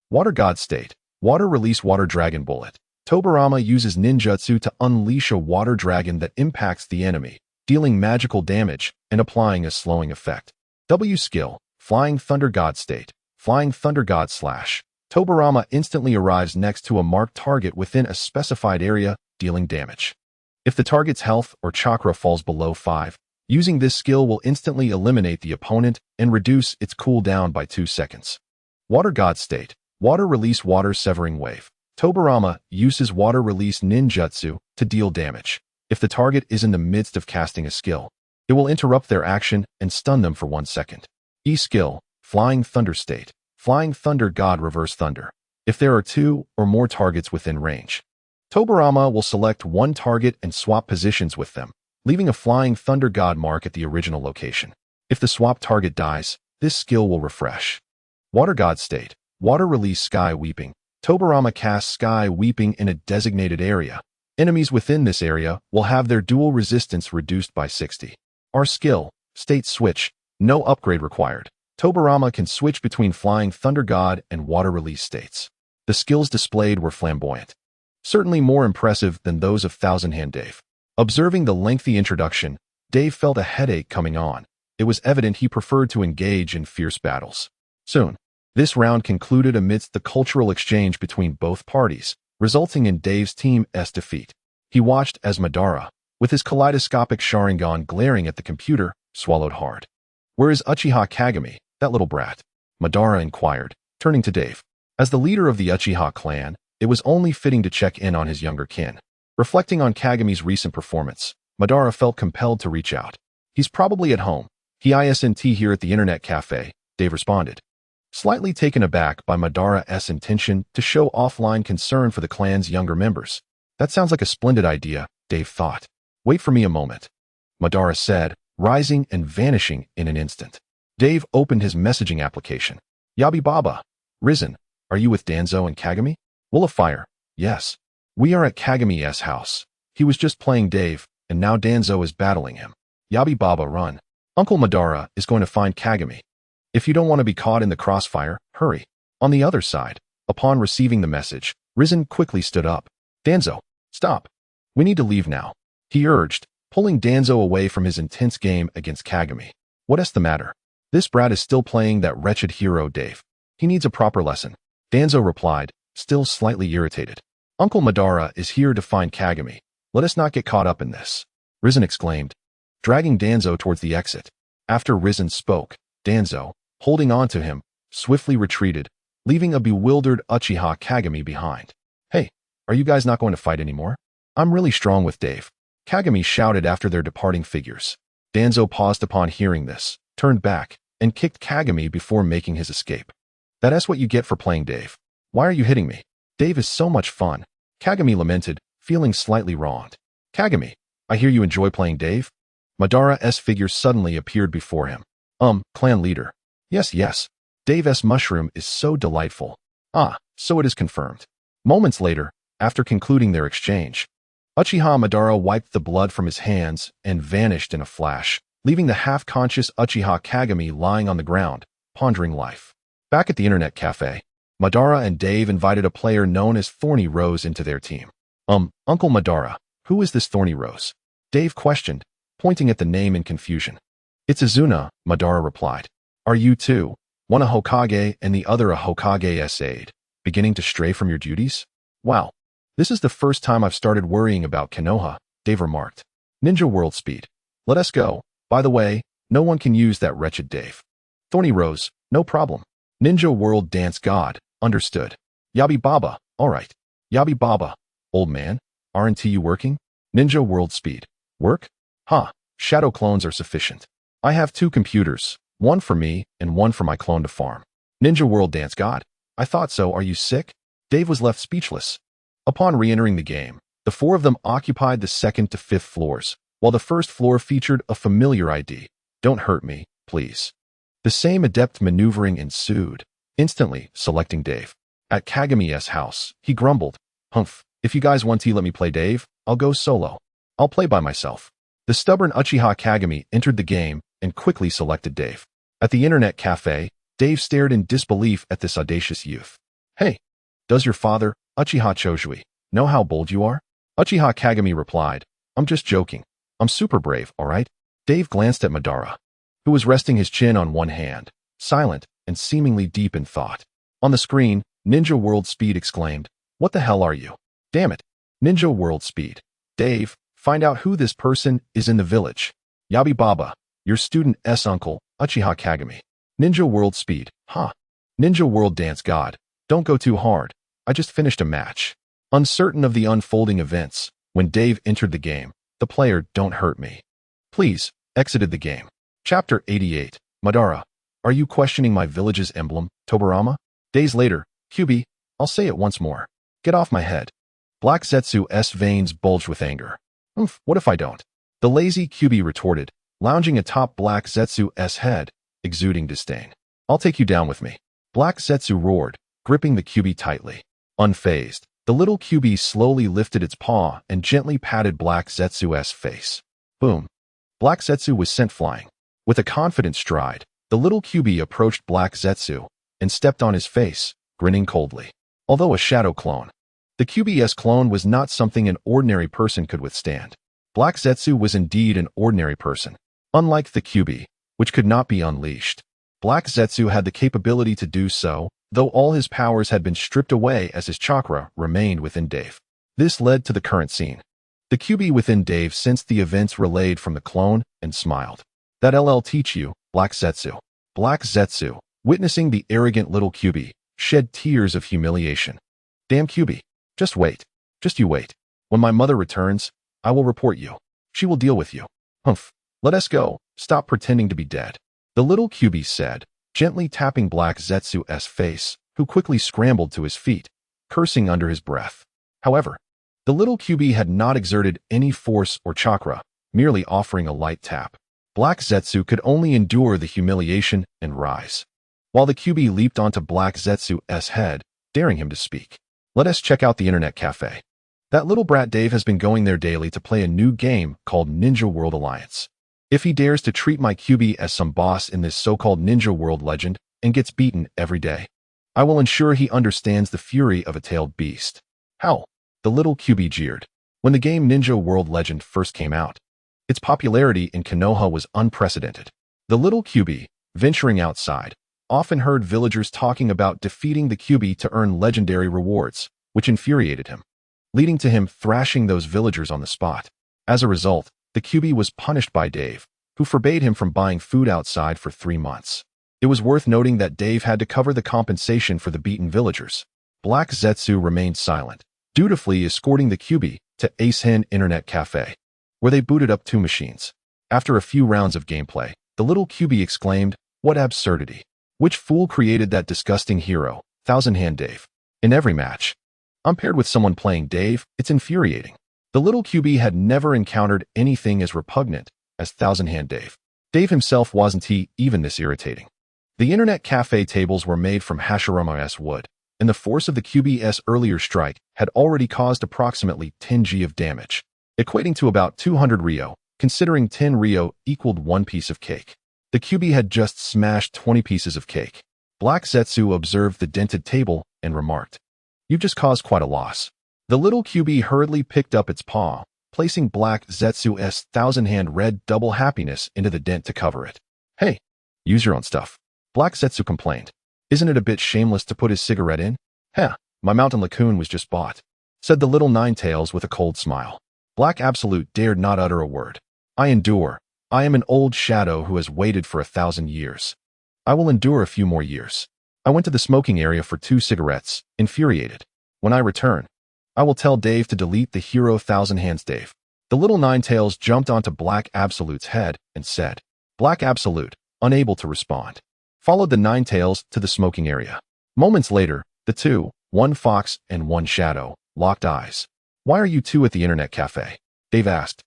Water God state. Water release Water Dragon Bullet. Tobirama uses ninjutsu to unleash a water dragon that impacts the enemy, dealing magical damage and applying a slowing effect. W skill, Flying Thunder God state. Flying Thunder God slash. Tobirama instantly arrives next to a marked target within a specified area, dealing damage. If the target's health or chakra falls below 5, using this skill will instantly eliminate the opponent and reduce its cooldown by 2 seconds. Water God state. Water release Water Severing Wave. Tobirama uses Water Release Ninjutsu to deal damage. If the target is in the midst of casting a skill, it will interrupt their action and stun them for 1 second. E skill, Flying Thunder state. Flying Thunder God Reverse Thunder. If there are 2 or more targets within range, Tobirama will select one target and swap positions with them, leaving a Flying Thunder God mark at the original location. If the swap target dies, this skill will refresh. Water God state. Water release Sky Weeping. Tobirama casts Sky Weeping in a designated area. Enemies within this area will have their dual resistance reduced by 60. Our skill, State Switch. No upgrade required. Tobirama can switch between Flying Thunder God and Water Release states. The skills displayed were flamboyant, certainly more impressive than those of Thousand Hand Dave. Observing the lengthy introduction, Dave felt a headache coming on. It was evident he preferred to engage in fierce battles. Soon, this round concluded amidst the cultural exchange between both parties, resulting in Dave's team's defeat. He watched as Madara, with his kaleidoscopic Sharingan glaring at the computer, swallowed hard. Where is Uchiha Kagami, that little brat? Madara inquired, turning to Dave. As the leader of the Uchiha clan, it was only fitting to check in on his younger kin. Reflecting on Kagami's recent performance, Madara felt compelled to reach out. He's probably at home. He isn't here at the internet cafe, Dave responded. Slightly taken aback by Madara's intention to show offline concern for the clan's younger members. That sounds like a splendid idea, Dave thought. Wait for me a moment, Madara said, rising and vanishing in an instant. Dave opened his messaging application. Yabi Baba. Risen. Are you with Danzo and Kagami? Will of Fire. Yes. We are at Kagami's house. He was just playing Dave, and now Danzo is battling him. Yabi Baba, run. Uncle Madara is going to find Kagami. If you don't want to be caught in the crossfire, hurry. On the other side, upon receiving the message, Risen quickly stood up. Danzo, stop. We need to leave now, he urged, pulling Danzo away from his intense game against Kagami. What's the matter? This brat is still playing that wretched hero, Dave. He needs a proper lesson. Danzo replied, still slightly irritated. Uncle Madara is here to find Kagami. Let us not get caught up in this, Risen exclaimed, dragging Danzo towards the exit. After Risen spoke, Danzo, holding on to him, swiftly retreated, leaving a bewildered Uchiha Kagami behind. Hey, are you guys not going to fight anymore? I'm really strong with Dave, Kagami shouted after their departing figures. Danzo paused upon hearing this, turned back, and kicked Kagami before making his escape. That's what you get for playing Dave. Why are you hitting me? Dave is so much fun, Kagami lamented, feeling slightly wronged. Kagami, I hear you enjoy playing Dave? Madara's figure suddenly appeared before him. Clan leader. Yes. Dave's mushroom is so delightful. Ah, so it is confirmed. Moments later, after concluding their exchange, Uchiha Madara wiped the blood from his hands and vanished in a flash, leaving the half-conscious Uchiha Kagami lying on the ground, pondering life. Back at the internet cafe, Madara and Dave invited a player known as Thorny Rose into their team. Uncle Madara, who is this Thorny Rose? Dave questioned, pointing at the name in confusion. It's Izuna, Madara replied. Are you two, one a Hokage and the other a Hokage's aide, beginning to stray from your duties? Wow, this is the first time I've started worrying about Konoha, Dave remarked. Ninja World Speed. Let us go. By the way, no one can use that wretched Dave. Thorny Rose, no problem. Ninja World Dance God, understood. Yabi Baba, alright. Yabi Baba, old man, aren't you working? Ninja World Speed. Work? Shadow clones are sufficient. I have 2 computers, one for me and one for my clone to farm. Ninja World Dance God. I thought so, are you sick? Dave was left speechless. Upon re-entering the game, the 4 of them occupied the 2nd to 5th floors, while the 1st floor featured a familiar ID. Don't hurt me, please. The same adept maneuvering ensued, instantly selecting Dave. At Kagami's house, he grumbled, Humph, if you guys want to let me play Dave, I'll go solo. I'll play by myself. The stubborn Uchiha Kagami entered the game and quickly selected Dave. At the internet cafe, Dave stared in disbelief at this audacious youth. Hey, does your father, Uchiha Chojui, know how bold you are? Uchiha Kagami replied, I'm just joking. I'm super brave, alright? Dave glanced at Madara, who was resting his chin on one hand, silent and seemingly deep in thought. On the screen, Ninja World Speed exclaimed, What the hell are you? Damn it. Ninja World Speed. Dave, find out who this person is in the village. Yabi Baba, your student's uncle, Uchiha Kagami. Ninja World Speed. Ninja World Dance God. Don't go too hard. I just finished a match. Uncertain of the unfolding events, when Dave entered the game, the player Don't Hurt Me, Please, exited the game. Chapter 88. Madara, are you questioning my village's emblem, Tobirama? Days later, QB, I'll say it once more. Get off my head. Black Zetsu's veins bulged with anger. What if I don't? The lazy QB retorted, lounging atop Black Zetsu's head, exuding disdain. I'll take you down with me. Black Zetsu roared, gripping the QB tightly. Unfazed, the little QB slowly lifted its paw and gently patted Black Zetsu's face. Boom. Black Zetsu was sent flying. With a confident stride, the little QB approached Black Zetsu and stepped on his face, grinning coldly. Although a shadow clone, the QB's clone was not something an ordinary person could withstand. Black Zetsu was indeed an ordinary person. Unlike the QB, which could not be unleashed, Black Zetsu had the capability to do so, though all his powers had been stripped away as his chakra remained within Dave. This led to the current scene. The QB within Dave sensed the events relayed from the clone and smiled. That'll teach you, Black Zetsu. Black Zetsu, witnessing the arrogant little QB, shed tears of humiliation. Damn QB. Just wait. Just you wait. When my mother returns, I will report you. She will deal with you. Humph. Let us go. Stop pretending to be dead. The little QB said, gently tapping Black Zetsu's face, who quickly scrambled to his feet, cursing under his breath. However, the little QB had not exerted any force or chakra, merely offering a light tap. Black Zetsu could only endure the humiliation and rise, while the QB leaped onto Black Zetsu's head, daring him to speak. Let us check out the internet cafe. That little brat Dave has been going there daily to play a new game called Ninja World Alliance. If he dares to treat my QB as some boss in this so-called Ninja World legend and gets beaten every day, I will ensure he understands the fury of a tailed beast. How? The little QB jeered. When the game Ninja World Legend first came out, its popularity in Konoha was unprecedented. The little QB, venturing outside, often heard villagers talking about defeating the QB to earn legendary rewards, which infuriated him, leading to him thrashing those villagers on the spot. As a result, the QB was punished by Dave, who forbade him from buying food outside for 3 months. It was worth noting that Dave had to cover the compensation for the beaten villagers. Black Zetsu remained silent, dutifully escorting the QB to Ace Hen Internet Cafe, where they booted up 2 machines. After a few rounds of gameplay, the little QB exclaimed, "What absurdity! Which fool created that disgusting hero, Thousand Hand Dave?" In every match, I'm paired with someone playing Dave, it's infuriating. The little QB had never encountered anything as repugnant as Thousand Hand Dave. Dave himself wasn't even this irritating. The internet cafe tables were made from Hashirama's wood, and the force of the QB's earlier strike had already caused approximately 10 G of damage, equating to about 200 Ryo, considering 10 Ryo equaled 1 piece of cake. The QB had just smashed 20 pieces of cake. Black Zetsu observed the dented table and remarked, "You've just caused quite a loss." The little QB hurriedly picked up its paw, placing Black Zetsu's thousand-hand red double happiness into the dent to cover it. "Hey, use your own stuff," Black Zetsu complained. "Isn't it a bit shameless to put his cigarette in?" "Heh, my mountain Lacoon was just bought," said the little Ninetales with a cold smile. Black Absolute dared not utter a word. "I endure. I am an old shadow who has waited for 1,000 years. I will endure a few more years. I went to the smoking area for 2 cigarettes, infuriated. When I return, I will tell Dave to delete the hero Thousand Hands Dave." The little Ninetales jumped onto Black Absolute's head and said, Black Absolute, unable to respond, followed the Ninetales to the smoking area. Moments later, the two, one fox and one shadow, locked eyes. "Why are you two at the internet cafe?" Dave asked,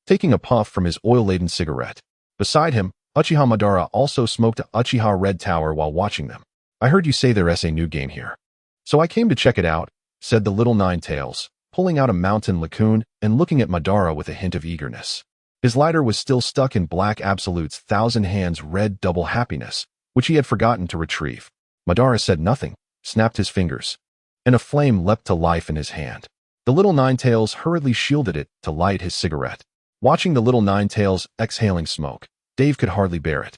taking a puff from his oil-laden cigarette. Beside him, Uchiha Madara also smoked a Uchiha Red Tower while watching them. "I heard you say there's a new game here, so I came to check it out," said the little Ninetales, pulling out a mountain Lacoon and looking at Madara with a hint of eagerness. His lighter was still stuck in Black Absolute's Thousand Hands red double happiness, which he had forgotten to retrieve. Madara said nothing, snapped his fingers, and a flame leapt to life in his hand. The little Ninetales hurriedly shielded it to light his cigarette. Watching the little Ninetales exhaling smoke, Dave could hardly bear it.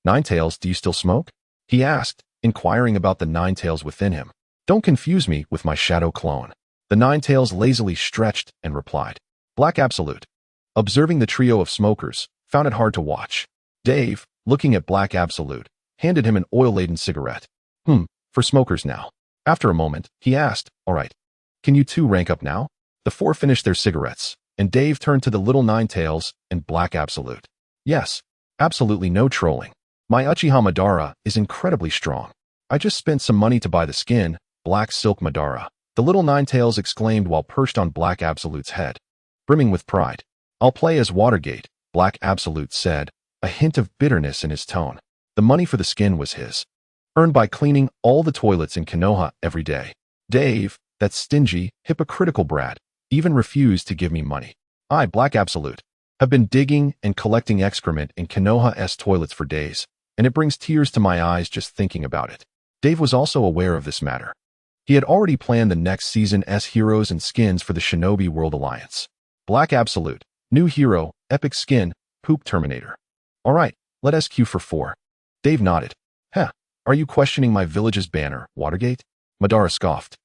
"Ninetales, do you still smoke?" he asked, inquiring about the Ninetales within him. "Don't confuse me with my shadow clone." The Ninetales lazily stretched and replied. Black Absolute, observing the trio of smokers, found it hard to watch. Dave, looking at Black Absolute, handed him an oil-laden cigarette. For smokers now." After a moment, he asked, "All right, can you two rank up now?" The 4 finished their cigarettes, and Dave turned to the little Ninetales and Black Absolute. "Yes, absolutely no trolling. My Uchiha Madara is incredibly strong. I just spent some money to buy the skin, Black Silk Madara," the little Ninetales exclaimed while perched on Black Absolute's head, brimming with pride. "I'll play as Watergate," Black Absolute said, a hint of bitterness in his tone. The money for the skin was his, earned by cleaning all the toilets in Konoha every day. Dave, that stingy, hypocritical brat, even refused to give me money. I, Black Absolute, have been digging and collecting excrement in Konoha's toilets for days, and it brings tears to my eyes just thinking about it. Dave was also aware of this matter. He had already planned the next season's heroes and skins for the Shinobi World Alliance. Black Absolute, new hero, epic skin, Poop Terminator. "All right, let us queue for 4. Dave nodded. "Heh, are you questioning my village's banner, Watergate?" Madara scoffed.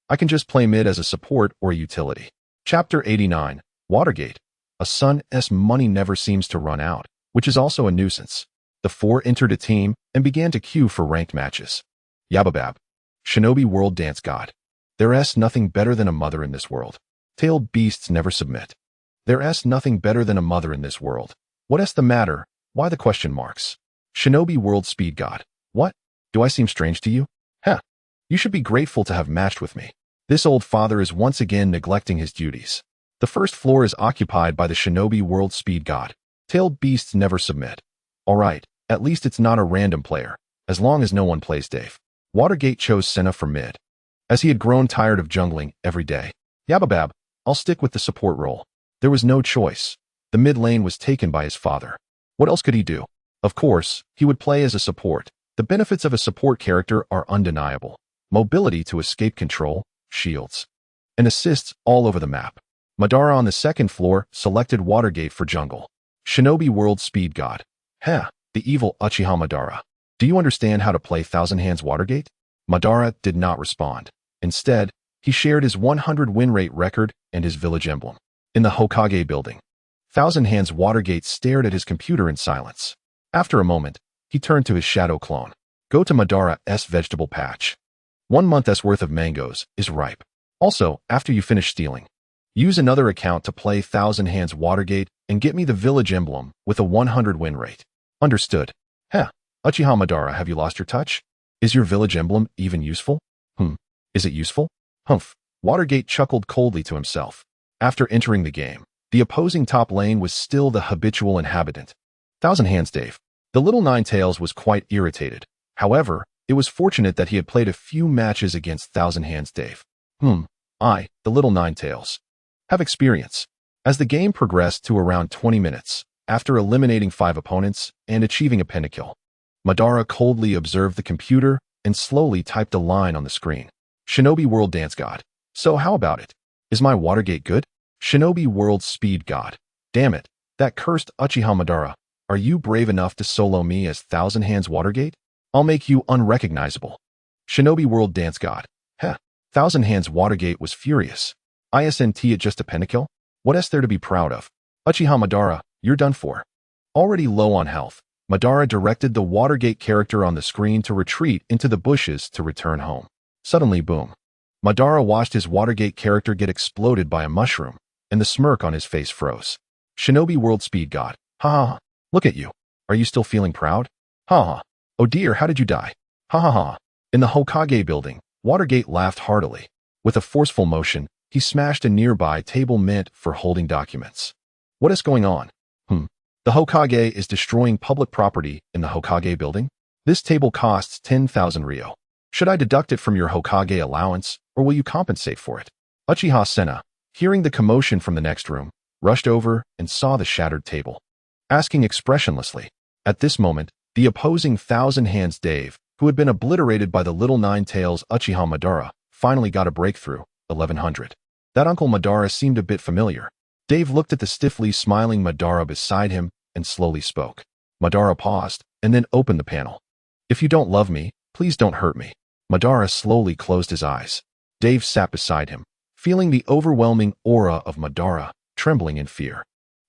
I can just play mid as a support or a utility." Chapter 89, Watergate. A son's money never seems to run out, which is also a nuisance. The 4 entered a team and began to queue for ranked matches. Yababab. Shinobi World Dance God. There's nothing better than a mother in this world. Tailed beasts never submit. There's nothing better than a mother in this world. What's the matter? Why the question marks? Shinobi World Speed God. What? Do I seem strange to you? Heh. You should be grateful to have matched with me. This old father is once again neglecting his duties. The first floor is occupied by the Shinobi World Speed God. Tailed beasts never submit. Alright, at least it's not a random player, as long as no one plays Dave. Watergate chose Senna for mid, as he had grown tired of jungling every day. Yababab, I'll stick with the support role. There was no choice. The mid lane was taken by his father. What else could he do? Of course, he would play as a support. The benefits of a support character are undeniable. Mobility to escape control, shields, and assists all over the map. Madara on the second floor selected Watergate for jungle. Shinobi World Speed God. Heh, the evil Uchiha Madara. Do you understand how to play Thousand Hands Watergate? Madara did not respond. Instead, he shared his 100 win rate record and his village emblem. In the Hokage building, Thousand Hands Watergate stared at his computer in silence. After a moment, he turned to his shadow clone. Go to Madara's vegetable patch. 1 month's worth of mangoes is ripe. Also, after you finish stealing, use another account to play Thousand Hands Watergate and get me the village emblem with a 100 win rate. Understood. Heh, Uchiha Madara, have you lost your touch? Is your village emblem even useful? Is it useful? Humph. Watergate chuckled coldly to himself. After entering the game, the opposing top lane was still the habitual inhabitant. Thousand Hands Dave. The little Ninetales was quite irritated. However, it was fortunate that he had played a few matches against Thousand Hands Dave. The little Ninetales, have experience. As the game progressed to around 20 minutes, after eliminating 5 opponents and achieving a pentakill, Madara coldly observed the computer and slowly typed a line on the screen. Shinobi World Dance God. So how about it? Is my Watergate good? Shinobi World Speed God. Damn it, that cursed Uchiha Madara. Are you brave enough to solo me as Thousand Hands Watergate? I'll make you unrecognizable. Shinobi World Dance God. Heh. Thousand Hands Watergate was furious. Isn't it just a pentakill? What's there to be proud of? Uchiha Madara, you're done for. Already low on health, Madara directed the Watergate character on the screen to retreat into the bushes to return home. Suddenly, boom. Madara watched his Watergate character get exploded by a mushroom, and the smirk on his face froze. Shinobi World Speed God. Ha ha ha. Look at you. Are you still feeling proud? Ha ha. Oh dear, how did you die? Ha ha ha. In the Hokage building, Watergate laughed heartily. With a forceful motion, he smashed a nearby table meant for holding documents. What is going on? The Hokage is destroying public property in the Hokage building? This table costs 10,000 ryo. Should I deduct it from your Hokage allowance, or will you compensate for it? Uchiha Senna, hearing the commotion from the next room, rushed over and saw the shattered table, asking expressionlessly. At this moment, the opposing Thousand Hands Dave, who had been obliterated by the little Ninetales Uchiha Madara, finally got a breakthrough. 1100. That Uncle Madara seemed a bit familiar. Dave looked at the stiffly smiling Madara beside him and slowly spoke. Madara paused and then opened the panel. If you don't love me, please don't hurt me. Madara slowly closed his eyes. Dave sat beside him, feeling the overwhelming aura of Madara, trembling in fear.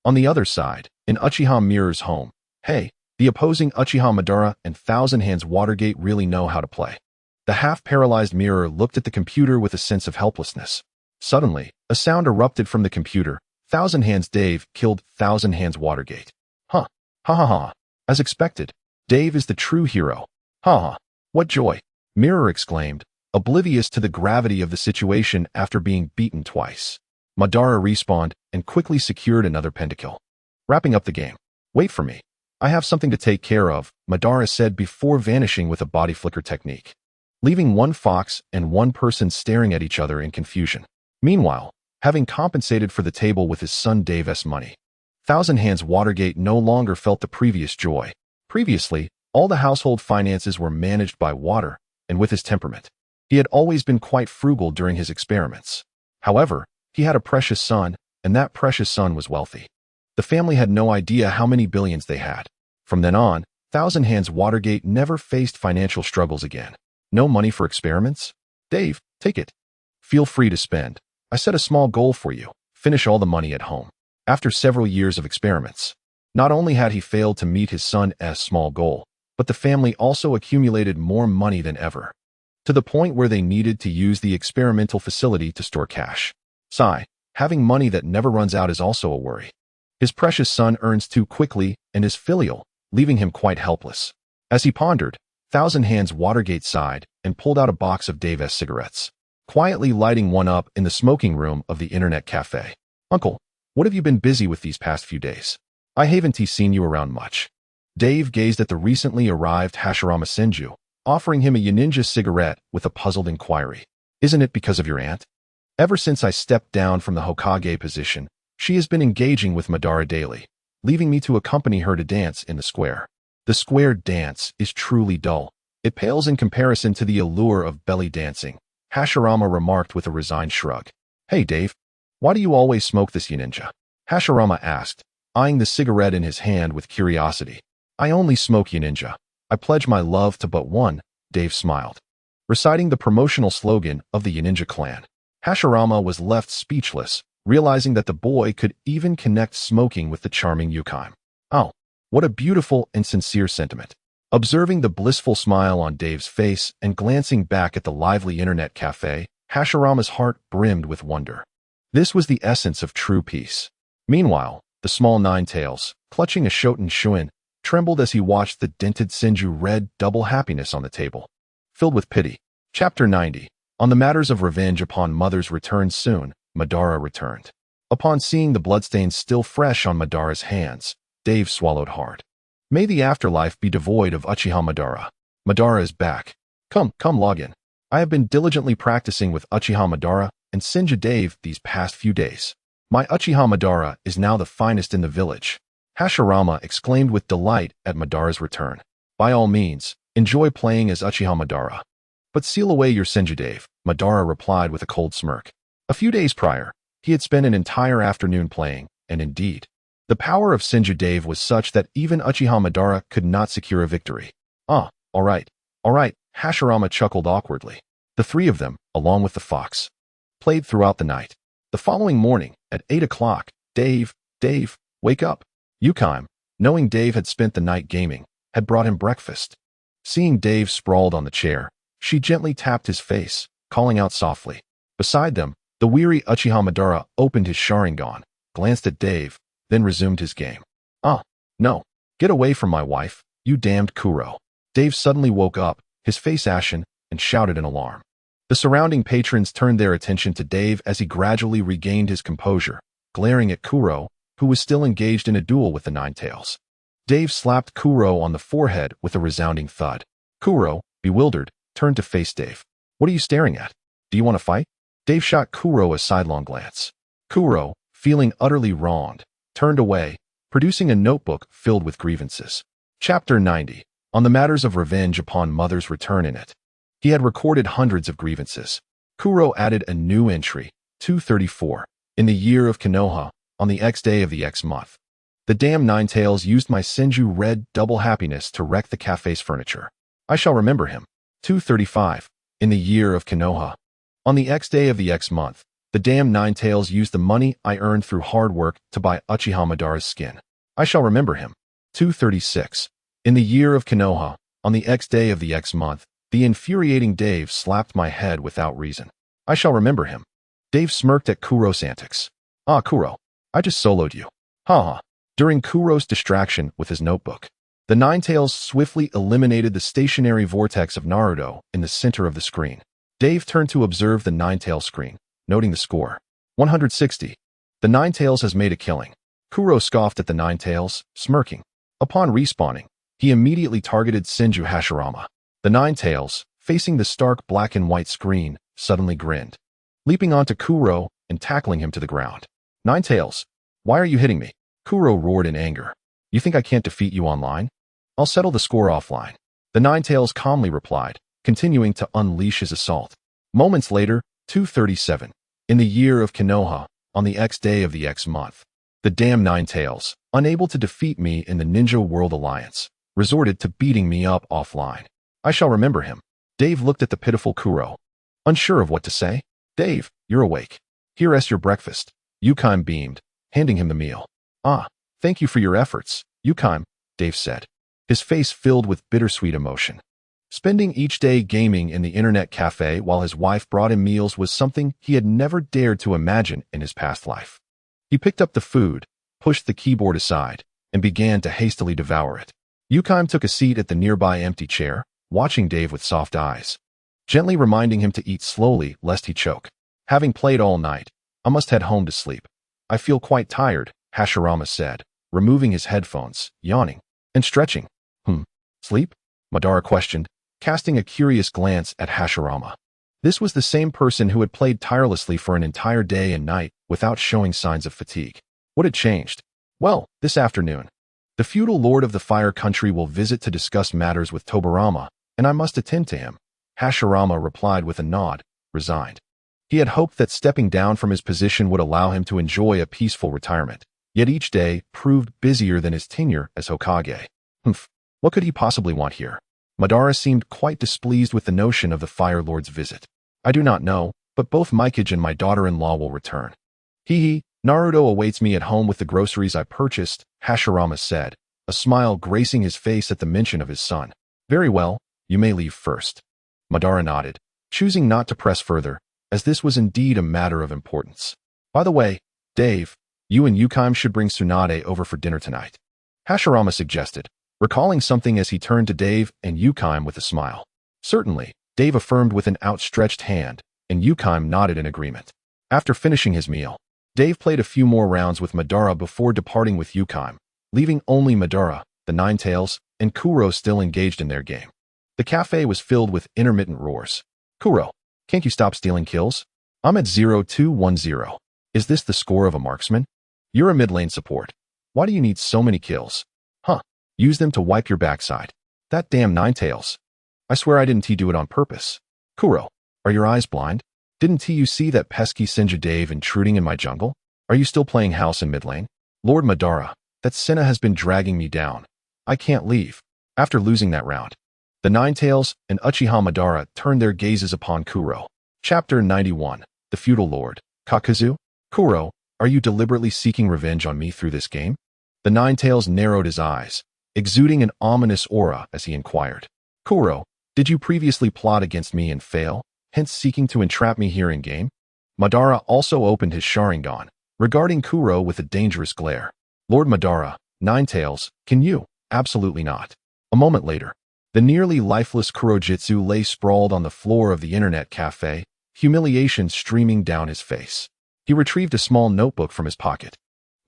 On the other side, in Uchiha Mirror's home, hey, the opposing Uchiha Madara and Thousand Hands Watergate really know how to play. The half-paralyzed Mirror looked at the computer with a sense of helplessness. Suddenly, a sound erupted from the computer. Thousand Hands Dave killed Thousand Hands Watergate. Huh. Ha ha ha. As expected, Dave is the true hero. Ha ha. What joy. Mirror exclaimed, oblivious to the gravity of the situation after being beaten twice. Madara respawned and quickly secured another pentakill. Wrapping up the game. Wait for me. I have something to take care of, Madara said before vanishing with a body flicker technique, leaving one fox and one person staring at each other in confusion. Meanwhile, having compensated for the table with his son Dave's money, Thousand Hands Watergate no longer felt the previous joy. Previously, all the household finances were managed by Water, and with his temperament, he had always been quite frugal during his experiments. However, he had a precious son, and that precious son was wealthy. The family had no idea how many billions they had. From then on, Thousand Hands Watergate never faced financial struggles again. No money for experiments? Dave, take it. Feel free to spend. I set a small goal for you. Finish all the money at home. After several years of experiments, not only had he failed to meet his son's small goal, but the family also accumulated more money than ever, to the point where they needed to use the experimental facility to store cash. Sigh, having money that never runs out is also a worry. His precious son earns too quickly and is filial, leaving him quite helpless. As he pondered, Thousand Hands Watergate sighed and pulled out a box of Dave's cigarettes, quietly lighting one up in the smoking room of the internet cafe. Uncle, what have you been busy with these past few days? I haven't seen you around much. Dave gazed at the recently arrived Hashirama Senju, offering him a Ninja cigarette with a puzzled inquiry. Isn't it because of your aunt? Ever since I stepped down from the Hokage position, she has been engaging with Madara daily, leaving me to accompany her to dance in the square. The square dance is truly dull. It pales in comparison to the allure of belly dancing, Hashirama remarked with a resigned shrug. Hey Dave, why do you always smoke this Ninja? Hashirama asked, eyeing the cigarette in his hand with curiosity. I only smoke Ninja. I pledge my love to but one, Dave smiled, reciting the promotional slogan of the Ninja clan. Hashirama was left speechless, realizing that the boy could even connect smoking with the charming Yukime. Oh, what a beautiful and sincere sentiment. Observing the blissful smile on Dave's face and glancing back at the lively internet cafe, Hashirama's heart brimmed with wonder. This was the essence of true peace. Meanwhile, the small Ninetales, clutching a Shoten Shuin, trembled as he watched the dented Senju read double happiness on the table. Filled with pity. Chapter 90. On the matters of revenge upon Mother's return soon, Madara returned. Upon seeing the bloodstains still fresh on Madara's hands, Dave swallowed hard. May the afterlife be devoid of Uchiha Madara. Madara is back. Come log in. I have been diligently practicing with Uchiha Madara and Senju Dave these past few days. My Uchiha Madara is now the finest in the village. Hashirama exclaimed with delight at Madara's return. By all means, enjoy playing as Uchiha Madara. But seal away your Senju Dave, Madara replied with a cold smirk. A few days prior, he had spent an entire afternoon playing, and indeed, the power of Senju Dave was such that even Uchiha Madara could not secure a victory. All right, Hashirama chuckled awkwardly. The three of them, along with the fox, played throughout the night. The following morning, at 8 o'clock, Dave, wake up. Yukime, knowing Dave had spent the night gaming, had brought him breakfast. Seeing Dave sprawled on the chair, she gently tapped his face, calling out softly. Beside them, the weary Uchiha Madara opened his Sharingan, glanced at Dave, then resumed his game. No. Get away from my wife, you damned Kuro. Dave suddenly woke up, his face ashen, and shouted in alarm. The surrounding patrons turned their attention to Dave as he gradually regained his composure, glaring at Kuro, who was still engaged in a duel with the Ninetales. Dave slapped Kuro on the forehead with a resounding thud. Kuro, bewildered, turned to face Dave. What are you staring at? Do you want to fight? Dave shot Kuro a sidelong glance. Kuro, feeling utterly wronged, turned away, producing a notebook filled with grievances. Chapter 90. On the matters of revenge upon Mother's return in it. He had recorded hundreds of grievances. Kuro added a new entry, 234, in the year of Konoha, on the X day of the X month. The damn Ninetales used my Senju red double happiness to wreck the cafe's furniture. I shall remember him. 235, in the year of Konoha. On the X day of the X month, the damn Ninetales used the money I earned through hard work to buy Uchiha Madara's skin. I shall remember him. 236, in the year of Konoha, on the X day of the X month, the infuriating Dave slapped my head without reason. I shall remember him. Dave smirked at Kuro's antics. Kuro, I just soloed you. Ha. During Kuro's distraction with his notebook, the Ninetales swiftly eliminated the stationary vortex of Naruto in the center of the screen. Dave turned to observe the Ninetales screen, noting the score. 160. The Ninetales has made a killing. Kuro scoffed at the Ninetales, smirking. Upon respawning, he immediately targeted Senju Hashirama. The Ninetales, facing the stark black and white screen, suddenly grinned, leaping onto Kuro and tackling him to the ground. Ninetales, why are you hitting me? Kuro roared in anger. You think I can't defeat you online? I'll settle the score offline. The Ninetales calmly replied, continuing to unleash his assault. Moments later, 237, in the year of Konoha, on the X day of the X month, the damn Ninetales, unable to defeat me in the Ninja World Alliance, resorted to beating me up offline. I shall remember him. Dave looked at the pitiful Kuro, unsure of what to say. Dave, you're awake. Here's your breakfast. Yukime beamed, handing him the meal. Thank you for your efforts, Yukime, Dave said, his face filled with bittersweet emotion. Spending each day gaming in the internet cafe while his wife brought him meals was something he had never dared to imagine in his past life. He picked up the food, put pushed the keyboard aside and began to hastily devour it. Yukime took a seat at the nearby empty chair, watching Dave with soft eyes, gently reminding him to eat slowly lest he choke. Having played all night, I must head home to sleep. I feel quite tired, Hashirama said, removing his headphones, yawning, and stretching. Sleep? Madara questioned, casting a curious glance at Hashirama. This was the same person who had played tirelessly for an entire day and night without showing signs of fatigue. What had changed? Well, this afternoon, the feudal lord of the Fire Country will visit to discuss matters with Tobirama, and I must attend to him, Hashirama replied with a nod, resigned. He had hoped that stepping down from his position would allow him to enjoy a peaceful retirement, yet each day proved busier than his tenure as Hokage. What could he possibly want here? Madara seemed quite displeased with the notion of the Fire Lord's visit. I do not know, but both Mikage and my daughter-in-law will return. Naruto awaits me at home with the groceries I purchased, Hashirama said, a smile gracing his face at the mention of his son. Very well, you may leave first. Madara nodded, choosing not to press further, as this was indeed a matter of importance. By the way, Dave, you and Yukime should bring Tsunade over for dinner tonight, Hashirama suggested, recalling something as he turned to Dave and Yukime with a smile. Certainly, Dave affirmed with an outstretched hand, and Yukime nodded in agreement. After finishing his meal, Dave played a few more rounds with Madara before departing with Yukime, leaving only Madara, the Ninetales, and Kuro still engaged in their game. The cafe was filled with intermittent roars. Kuro, can't you stop stealing kills? I'm at 0-2-1-0. Is this the score of a marksman? You're a mid-lane support. Why do you need so many kills? Use them to wipe your backside. That damn Ninetales. I swear I didn't do it on purpose. Kuro, are your eyes blind? Didn't you see that pesky Senju Dave intruding in my jungle? Are you still playing house in mid lane? Lord Madara, that Senna has been dragging me down. I can't leave. After losing that round, the Ninetales and Uchiha Madara turned their gazes upon Kuro. Chapter 91, The Feudal Lord. Kakuzu? Kuro, are you deliberately seeking revenge on me through this game? The Ninetales narrowed his eyes, exuding an ominous aura as he inquired. Kuro, did you previously plot against me and fail, hence seeking to entrap me here in-game? Madara also opened his Sharingan, regarding Kuro with a dangerous glare. Lord Madara, Ninetales, can you? Absolutely not. A moment later, the nearly lifeless Kurojitsu lay sprawled on the floor of the internet cafe, humiliation streaming down his face. He retrieved a small notebook from his pocket,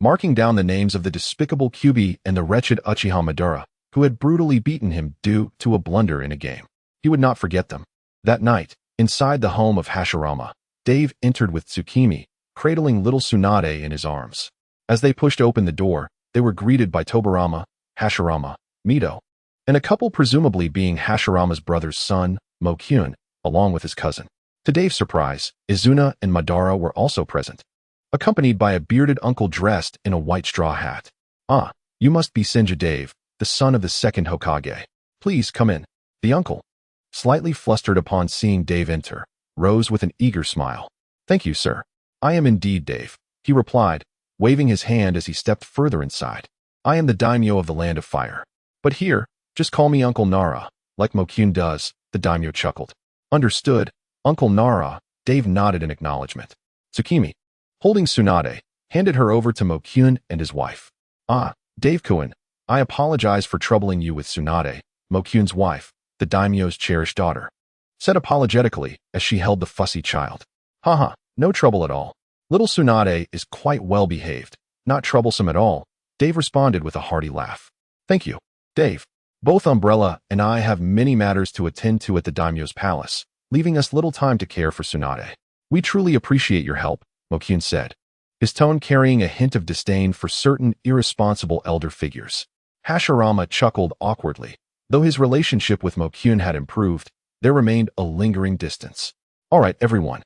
marking down the names of the despicable Kyuubi and the wretched Uchiha Madara, who had brutally beaten him due to a blunder in a game. He would not forget them. That night, inside the home of Hashirama, Dave entered with Tsukimi, cradling little Tsunade in his arms. As they pushed open the door, they were greeted by Tobirama, Hashirama, Mito, and a couple presumably being Hashirama's brother's son, Mokyun, along with his cousin. To Dave's surprise, Izuna and Madara were also present, accompanied by a bearded uncle dressed in a white straw hat. Ah, you must be Senju Dave, the son of the second Hokage. Please come in. The uncle, slightly flustered upon seeing Dave enter, rose with an eager smile. Thank you, sir. I am indeed Dave, he replied, waving his hand as he stepped further inside. I am the daimyo of the Land of Fire. But here, just call me Uncle Nara, like Mokyun does, the daimyo chuckled. Understood, Uncle Nara, Dave nodded in acknowledgement. Tsukimi, holding Tsunade, handed her over to Mokyun and his wife. Ah, Dave-kun, I apologize for troubling you with Tsunade, Mokyun's wife, the daimyo's cherished daughter, said apologetically as she held the fussy child. Haha, no trouble at all. Little Tsunade is quite well behaved, not troublesome at all, Dave responded with a hearty laugh. Thank you, Dave. Both Umbrella and I have many matters to attend to at the daimyo's palace, leaving us little time to care for Tsunade. We truly appreciate your help, Mokyun said, his tone carrying a hint of disdain for certain irresponsible elder figures. Hashirama chuckled awkwardly. Though his relationship with Mokyun had improved, there remained a lingering distance. All right, everyone.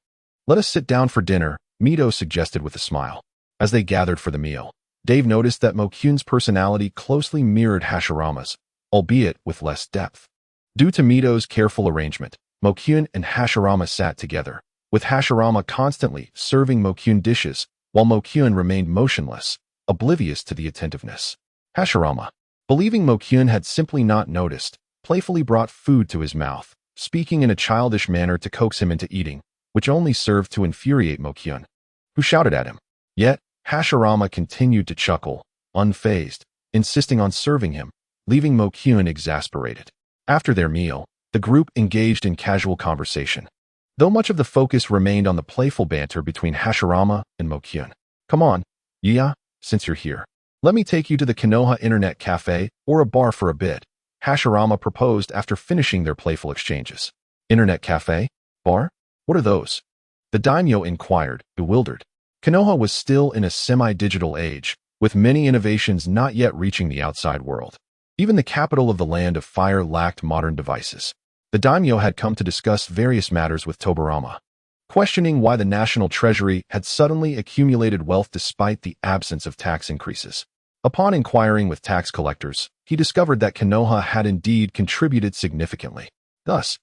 Let us sit down for dinner, Mito suggested with a smile. As they gathered for the meal, Dave noticed that Mokyun's personality closely mirrored Hashirama's, albeit with less depth. Due to Mito's careful arrangement, Mokyun and Hashirama sat together, with Hashirama constantly serving Mokyun dishes, while Mokyun remained motionless, oblivious to the attentiveness. Hashirama, believing Mokyun had simply not noticed, playfully brought food to his mouth, speaking in a childish manner to coax him into eating, which only served to infuriate Mokyun, who shouted at him. Yet, Hashirama continued to chuckle, unfazed, insisting on serving him, leaving Mokyun exasperated. After their meal, the group engaged in casual conversation, though much of the focus remained on the playful banter between Hashirama and Mokyun. Come on, Yuya, since you're here, let me take you to the Konoha Internet Cafe or a bar for a bit, Hashirama proposed after finishing their playful exchanges. Internet Cafe? Bar? What are those? The daimyo inquired, bewildered. Konoha was still in a semi-digital age, with many innovations not yet reaching the outside world. Even the capital of the Land of Fire lacked modern devices. The daimyo had come to discuss various matters with Tobirama, questioning why the national treasury had suddenly accumulated wealth despite the absence of tax increases. Upon inquiring with tax collectors, he discovered that Konoha had indeed contributed significantly. Thus,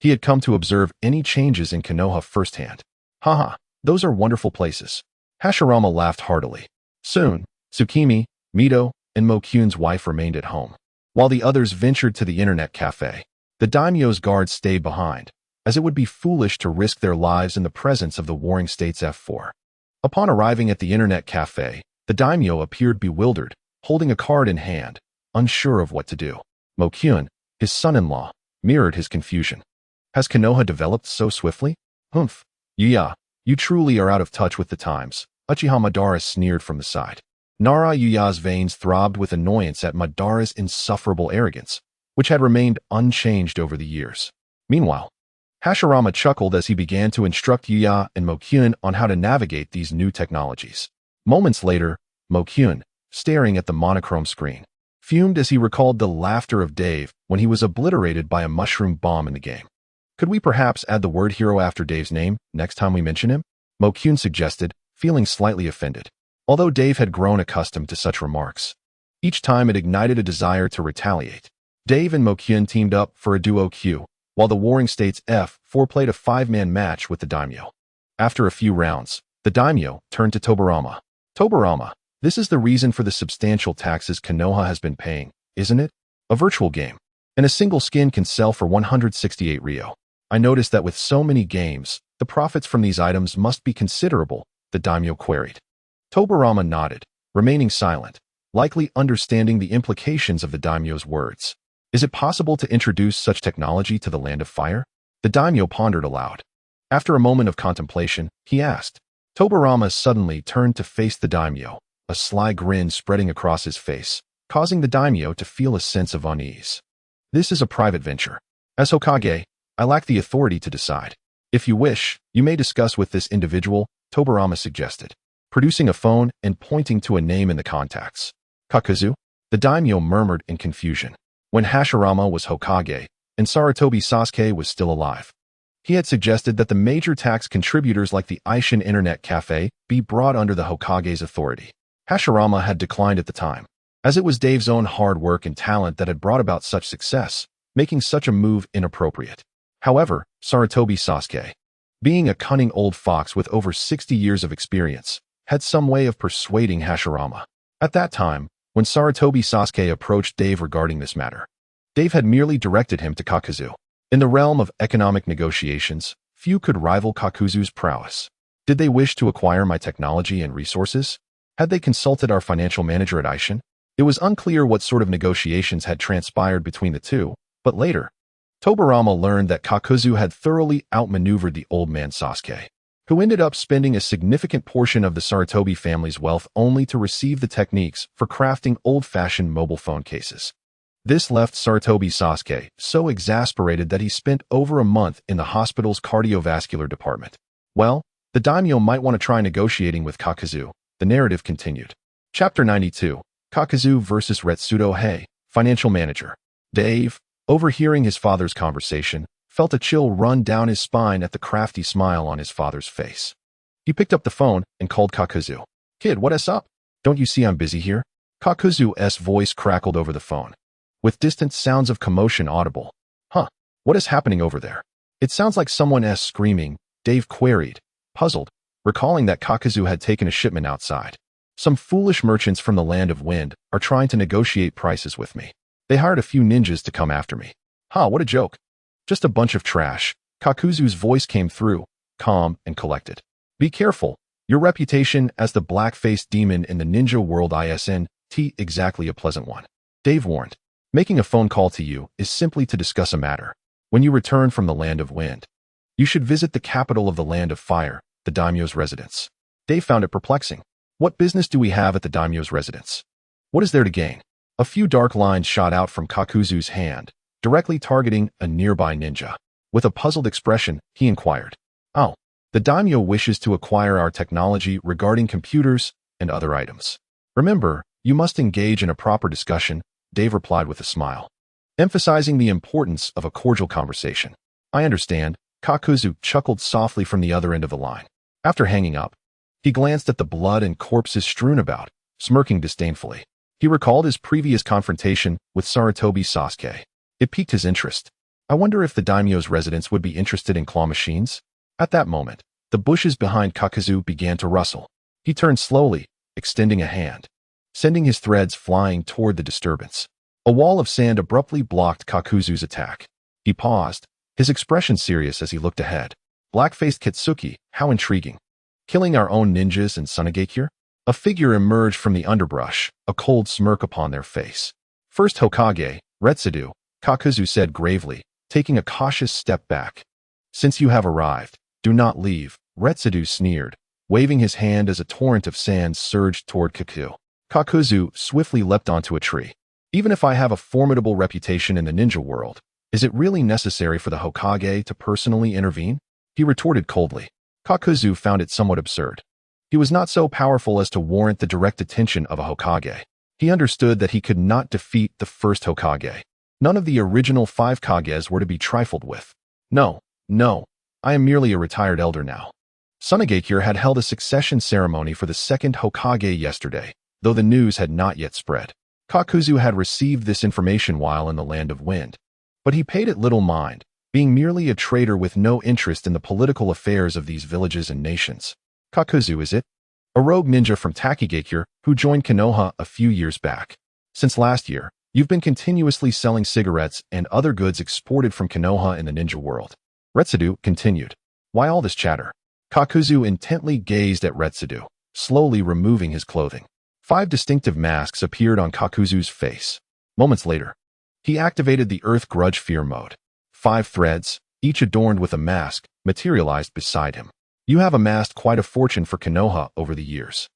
he had come to observe any changes in Konoha firsthand. Haha, those are wonderful places. Hashirama laughed heartily. Soon, Tsukimi, Mito, and Mokyun's wife remained at home, while the others ventured to the Internet Cafe. The daimyo's guards stayed behind, as it would be foolish to risk their lives in the presence of the warring state's F4. Upon arriving at the Internet Cafe, the daimyo appeared bewildered, holding a card in hand, unsure of what to do. Mokyun, his son-in-law, mirrored his confusion. Has Konoha developed so swiftly? Humph. Yuya, you truly are out of touch with the times, Uchiha Madara sneered from the side. Nara Yuya's veins throbbed with annoyance at Madara's insufferable arrogance, which had remained unchanged over the years. Meanwhile, Hashirama chuckled as he began to instruct Yuya and Mokyun on how to navigate these new technologies. Moments later, Mokyun, staring at the monochrome screen, fumed as he recalled the laughter of Dave when he was obliterated by a mushroom bomb in the game. Could we perhaps add the word hero after Dave's name next time we mention him? Mokyun suggested, feeling slightly offended. Although Dave had grown accustomed to such remarks, each time it ignited a desire to retaliate. Dave and Mokyun teamed up for a duo Q, while the warring state's F4 played a 5-man match with the daimyo. After a few rounds, the daimyo turned to Tobirama. Tobirama, this is the reason for the substantial taxes Konoha has been paying, isn't it? A virtual game, and a single skin can sell for 168 ryo. I noticed that with so many games, the profits from these items must be considerable, the daimyo queried. Tobirama nodded, remaining silent, likely understanding the implications of the daimyo's words. Is it possible to introduce such technology to the Land of Fire? The daimyo pondered aloud. After a moment of contemplation, he asked. Tobirama suddenly turned to face the daimyo, a sly grin spreading across his face, causing the daimyo to feel a sense of unease. This is a private venture. As Hokage, I lack the authority to decide. If you wish, you may discuss with this individual, Tobirama suggested, producing a phone and pointing to a name in the contacts. Kakuzu? The daimyo murmured in confusion. When Hashirama was Hokage, and Sarutobi Sasuke was still alive, he had suggested that the major tax contributors like the Aishin Internet Cafe be brought under the Hokage's authority. Hashirama had declined at the time, as it was Dave's own hard work and talent that had brought about such success, making such a move inappropriate. However, Sarutobi Sasuke, being a cunning old fox with over 60 years of experience, had some way of persuading Hashirama. At that time, when Sarutobi Sasuke approached Dave regarding this matter, Dave had merely directed him to Kakuzu. In the realm of economic negotiations, few could rival Kakuzu's prowess. Did they wish to acquire my technology and resources? Had they consulted our financial manager at Aishin? It was unclear what sort of negotiations had transpired between the two, but later, Tobirama learned that Kakuzu had thoroughly outmaneuvered the old man Sasuke, who ended up spending a significant portion of the Sarutobi family's wealth only to receive the techniques for crafting old-fashioned mobile phone cases. This left Sarutobi Sasuke so exasperated that he spent over a month in the hospital's cardiovascular department. Well, the daimyo might want to try negotiating with Kakuzu, the narrative continued. Chapter 92, Kakuzu vs. Retsudo Hei, Financial Manager. Dave, overhearing his father's conversation, felt a chill run down his spine at the crafty smile on his father's face. He picked up the phone and called Kakuzu. Kid, what's up? Don't you see I'm busy here? Kakuzu's voice crackled over the phone, with distant sounds of commotion audible. Huh, what is happening over there? It sounds like someone's screaming, Dave queried, puzzled, recalling that Kakuzu had taken a shipment outside. Some foolish merchants from the Land of Wind are trying to negotiate prices with me. They hired a few ninjas to come after me. Huh, what a joke. Just a bunch of trash. Kakuzu's voice came through, calm and collected. Be careful, Your reputation as the black-faced demon in the ninja world isn't exactly a pleasant one. Dave warned. Making a phone call to you is simply to discuss a matter. When you return from the land of wind, you should visit the capital of the land of fire, the daimyo's residence. Dave found it perplexing. What business do we have at the daimyo's residence? What is there to gain? A few dark lines shot out from Kakuzu's hand, directly targeting a nearby ninja. With a puzzled expression, he inquired, "Oh, the daimyo wishes to acquire our technology regarding computers and other items. Remember, you must engage in a proper discussion," Dave replied with a smile, emphasizing the importance of a cordial conversation. "I understand," Kakuzu chuckled softly from the other end of the line. After hanging up, he glanced at the blood and corpses strewn about, smirking disdainfully. He recalled his previous confrontation with Sarutobi Sasuke. It piqued his interest. I wonder if the daimyo's residents would be interested in claw machines? At that moment, the bushes behind Kakuzu began to rustle. He turned slowly, extending a hand, sending his threads flying toward the disturbance. A wall of sand abruptly blocked Kakuzu's attack. He paused, his expression serious as he looked ahead. Black-faced Kitsuki, how intriguing. Killing our own ninjas and Sunagakure? A figure emerged from the underbrush, a cold smirk upon their face. First Hokage, Retsudo, Kakuzu said gravely, taking a cautious step back. Since you have arrived, do not leave, Retsudo sneered, waving his hand as a torrent of sand surged toward Kakuzu. Kakuzu swiftly leapt onto a tree. Even if I have a formidable reputation in the ninja world, is it really necessary for the Hokage to personally intervene? He retorted coldly. Kakuzu found it somewhat absurd. He was not so powerful as to warrant the direct attention of a Hokage. He understood that he could not defeat the first Hokage. None of the original 5 Kages were to be trifled with. No, I am merely a retired elder now. Sunagakure had held a succession ceremony for the second Hokage yesterday, though the news had not yet spread. Kakuzu had received this information while in the land of wind. But he paid it little mind, being merely a trader with no interest in the political affairs of these villages and nations. Kakuzu, is it? A rogue ninja from Takigakure who joined Konoha a few years back. Since last year, you've been continuously selling cigarettes and other goods exported from Konoha in the ninja world. Retsudo continued. Why all this chatter? Kakuzu intently gazed at Retsudo, slowly removing his clothing. 5 distinctive masks appeared on Kakuzu's face. Moments later, he activated the Earth Grudge Fear mode. 5 threads, each adorned with a mask, materialized beside him. You have amassed quite a fortune for Konoha over the years.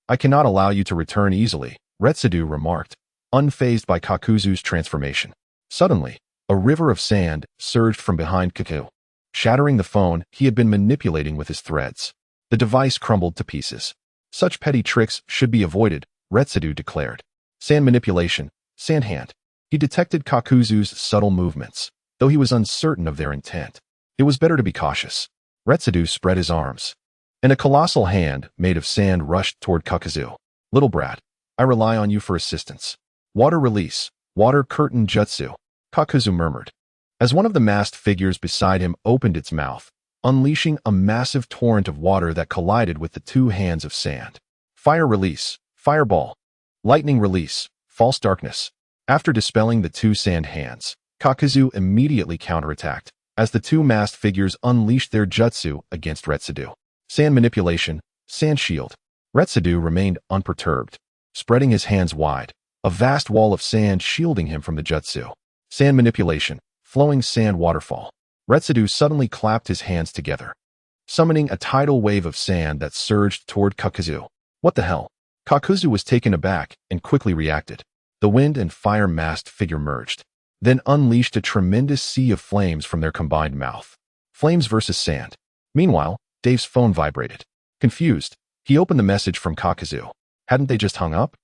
I cannot allow you to return easily, Retsudo remarked, unfazed by Kakuzu's transformation. Suddenly, a river of sand surged from behind Kakuzu, shattering the phone he had been manipulating with his threads. The device crumbled to pieces. Such petty tricks should be avoided, Retsudo declared. Sand manipulation, sand hand. He detected Kakuzu's subtle movements, though he was uncertain of their intent. It was better to be cautious. Retsudo spread his arms, and a colossal hand made of sand rushed toward Kakuzu. Little brat, I rely on you for assistance. Water release, water curtain jutsu, Kakuzu murmured, as one of the masked figures beside him opened its mouth, unleashing a massive torrent of water that collided with the 2 hands of sand. Fire release, fireball. Lightning release, false darkness. After dispelling the 2 sand hands, Kakuzu immediately counterattacked, as the 2 masked figures unleashed their jutsu against Retsudo. Sand manipulation, sand shield. Retsudo remained unperturbed, spreading his hands wide, a vast wall of sand shielding him from the jutsu. Sand manipulation, flowing sand waterfall. Retsudo suddenly clapped his hands together, summoning a tidal wave of sand that surged toward Kakuzu. What the hell? Kakuzu was taken aback and quickly reacted. The wind and fire masked figure merged, then unleashed a tremendous sea of flames from their combined mouth. Flames versus sand. Meanwhile, Dave's phone vibrated. Confused, he opened the message from Kakuzu. Hadn't they just hung up?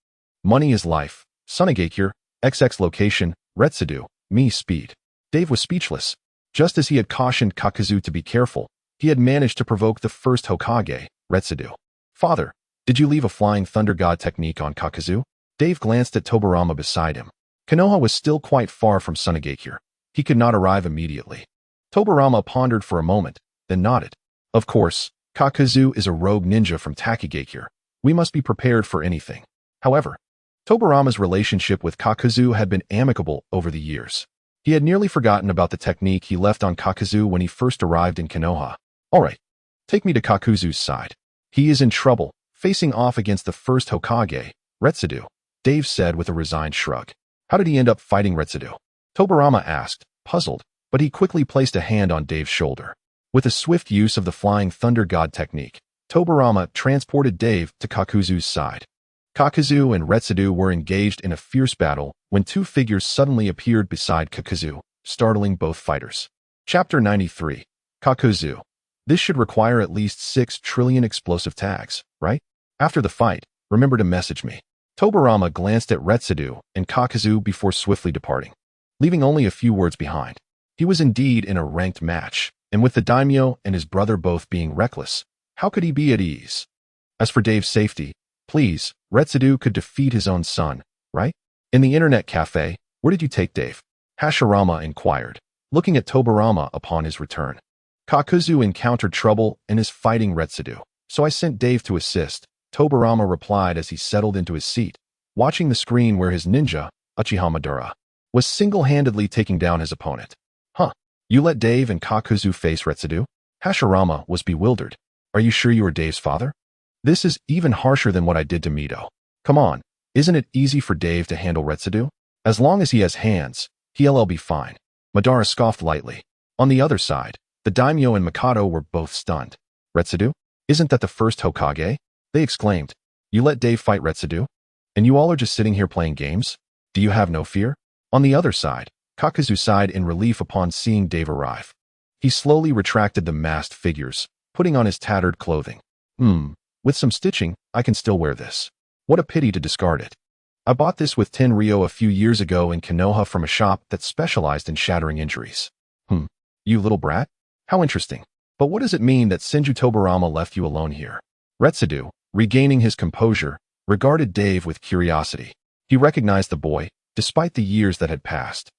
Money is life. Sunagakure, XX location, Retsudo, me speed. Dave was speechless. Just as he had cautioned Kakuzu to be careful, he had managed to provoke the first Hokage, Retsudo. Father, did you leave a flying thunder god technique on Kakuzu? Dave glanced at Tobirama beside him. Konoha was still quite far from Sunagakure. He could not arrive immediately. Tobirama pondered for a moment, then nodded. Of course, Kakuzu is a rogue ninja from Takigakure. We must be prepared for anything. However, Tobirama's relationship with Kakuzu had been amicable over the years. He had nearly forgotten about the technique he left on Kakuzu when he first arrived in Konoha. All right, take me to Kakuzu's side. He is in trouble, facing off against the first Hokage, Retsudo, Dave said with a resigned shrug. How did he end up fighting Retsudo? Tobirama asked, puzzled, but he quickly placed a hand on Dave's shoulder. With a swift use of the Flying Thunder God technique, Tobirama transported Dave to Kakuzu's side. Kakuzu and Retsudo were engaged in a fierce battle when two figures suddenly appeared beside Kakuzu, startling both fighters. Chapter 93. Kakuzu. This should require at least 6 trillion explosive tags, right? After the fight, remember to message me. Tobirama glanced at Retsudo and Kakuzu before swiftly departing, leaving only a few words behind. He was indeed in a ranked match, and with the daimyo and his brother both being reckless, how could he be at ease? As for Dave's safety, please, Retsudo could defeat his own son, right? In the internet cafe, where did you take Dave? Hashirama inquired, looking at Tobirama upon his return. Kakuzu encountered trouble and is fighting Retsudo, so I sent Dave to assist, Tobirama replied as he settled into his seat, watching the screen where his ninja, Uchiha Madara, was single-handedly taking down his opponent. Huh, you let Dave and Kakuzu face Retsudo? Hashirama was bewildered. Are you sure you are Dave's father? This is even harsher than what I did to Mito. Come on, isn't it easy for Dave to handle Retsudo? As long as he has hands, he'll be fine. Madara scoffed lightly. On the other side, the daimyo and Mikado were both stunned. Retsudo? Isn't that the first Hokage? They exclaimed. You let Dave fight Retsudo? And you all are just sitting here playing games? Do you have no fear? On the other side, Kakuzu sighed in relief upon seeing Dave arrive. He slowly retracted the masked figures, putting on his tattered clothing. With some stitching, I can still wear this. What a pity to discard it. I bought this with Tenryo a few years ago in Konoha from a shop that specialized in shattering injuries. You little brat? How interesting. But what does it mean that Senju Tobirama left you alone here? Retsudo, regaining his composure, regarded Dave with curiosity. He recognized the boy, despite the years that had passed.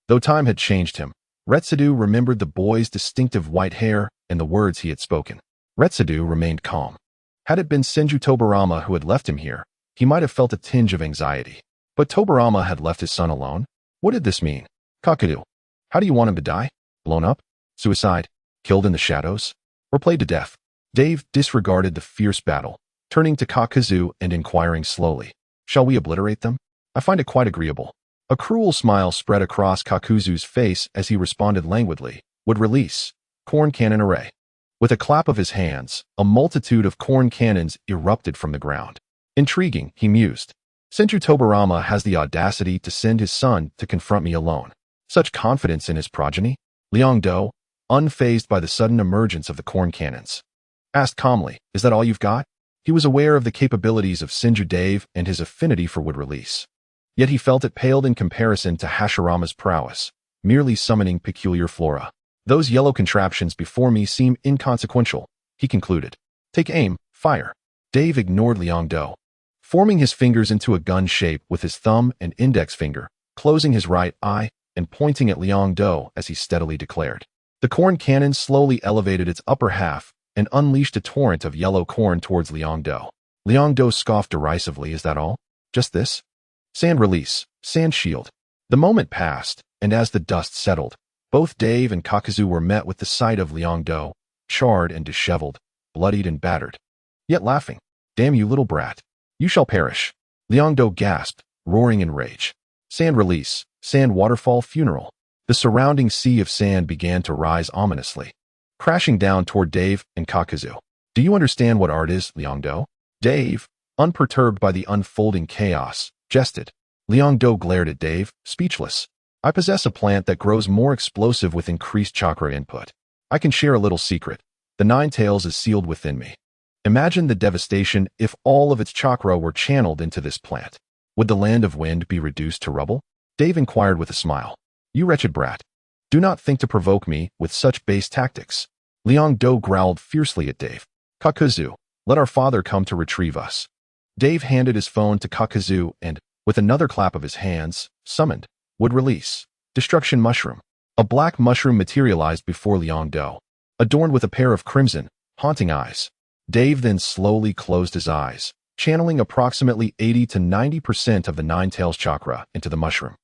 Though time had changed him, Retsudo remembered the boy's distinctive white hair and the words he had spoken. Retsudo remained calm. Had it been Senju Tobirama who had left him here, he might have felt a tinge of anxiety. But Tobirama had left his son alone? What did this mean? Kakuzu, how do you want him to die? Blown up? Suicide? Killed in the shadows? Or played to death? Dave disregarded the fierce battle, turning to Kakuzu and inquiring slowly. Shall we obliterate them? I find it quite agreeable. A cruel smile spread across Kakuzu's face as he responded languidly. Would release. Corn cannon array. With a clap of his hands, a multitude of corn cannons erupted from the ground. Intriguing, he mused. Senju Tobirama has the audacity to send his son to confront me alone. Such confidence in his progeny? Liangdo, unfazed by the sudden emergence of the corn cannons, asked calmly, is that all you've got? He was aware of the capabilities of Senju Dave and his affinity for wood release. Yet he felt it paled in comparison to Hashirama's prowess, merely summoning peculiar flora. Those yellow contraptions before me seem inconsequential, he concluded. Take aim, fire. Dave ignored Liangdo, forming his fingers into a gun shape with his thumb and index finger, closing his right eye and pointing at Liangdo as he steadily declared. The corn cannon slowly elevated its upper half and unleashed a torrent of yellow corn towards Liangdo. Liangdo scoffed derisively, is that all? Just this? Sand release, sand shield. The moment passed, and as the dust settled, both Dave and Kakuzu were met with the sight of Liangdo, charred and disheveled, bloodied and battered, yet laughing. Damn you little brat. You shall perish. Liangdo gasped, roaring in rage. Sand release, sand waterfall funeral. The surrounding sea of sand began to rise ominously, crashing down toward Dave and Kakuzu. Do you understand what art is, Liangdo? Dave, unperturbed by the unfolding chaos, jested. Liangdo glared at Dave, speechless. I possess a plant that grows more explosive with increased chakra input. I can share a little secret. The Nine Tails is sealed within me. Imagine the devastation if all of its chakra were channeled into this plant. Would the land of wind be reduced to rubble? Dave inquired with a smile. You wretched brat. Do not think to provoke me with such base tactics. Liangdo growled fiercely at Dave. Kakuzu, let our father come to retrieve us. Dave handed his phone to Kakuzu and, with another clap of his hands, summoned. Would release. Destruction mushroom. A black mushroom materialized before Liangdo, adorned with a pair of crimson, haunting eyes. Dave then slowly closed his eyes, channeling approximately 80 to 90% of the Nine Tails chakra into the mushroom.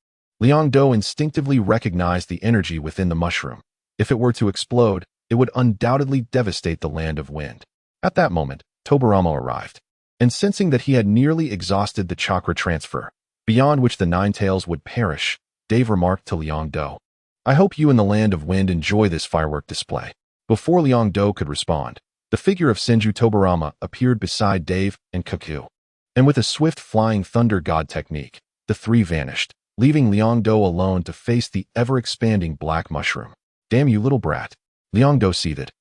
Liangdo instinctively recognized the energy within the mushroom. If it were to explode, it would undoubtedly devastate the land of wind. At that moment, Tobirama arrived. And sensing that he had nearly exhausted the chakra transfer, beyond which the Nine Tails would perish, Dave remarked to Liangdo, "I hope you and the Land of Wind enjoy this firework display." Before Liangdo could respond, the figure of Senju Tobirama appeared beside Dave and Kaku. And with a swift flying thunder god technique, the three vanished, leaving Liangdo alone to face the ever-expanding black mushroom. "Damn you, little brat," Liangdo seethed.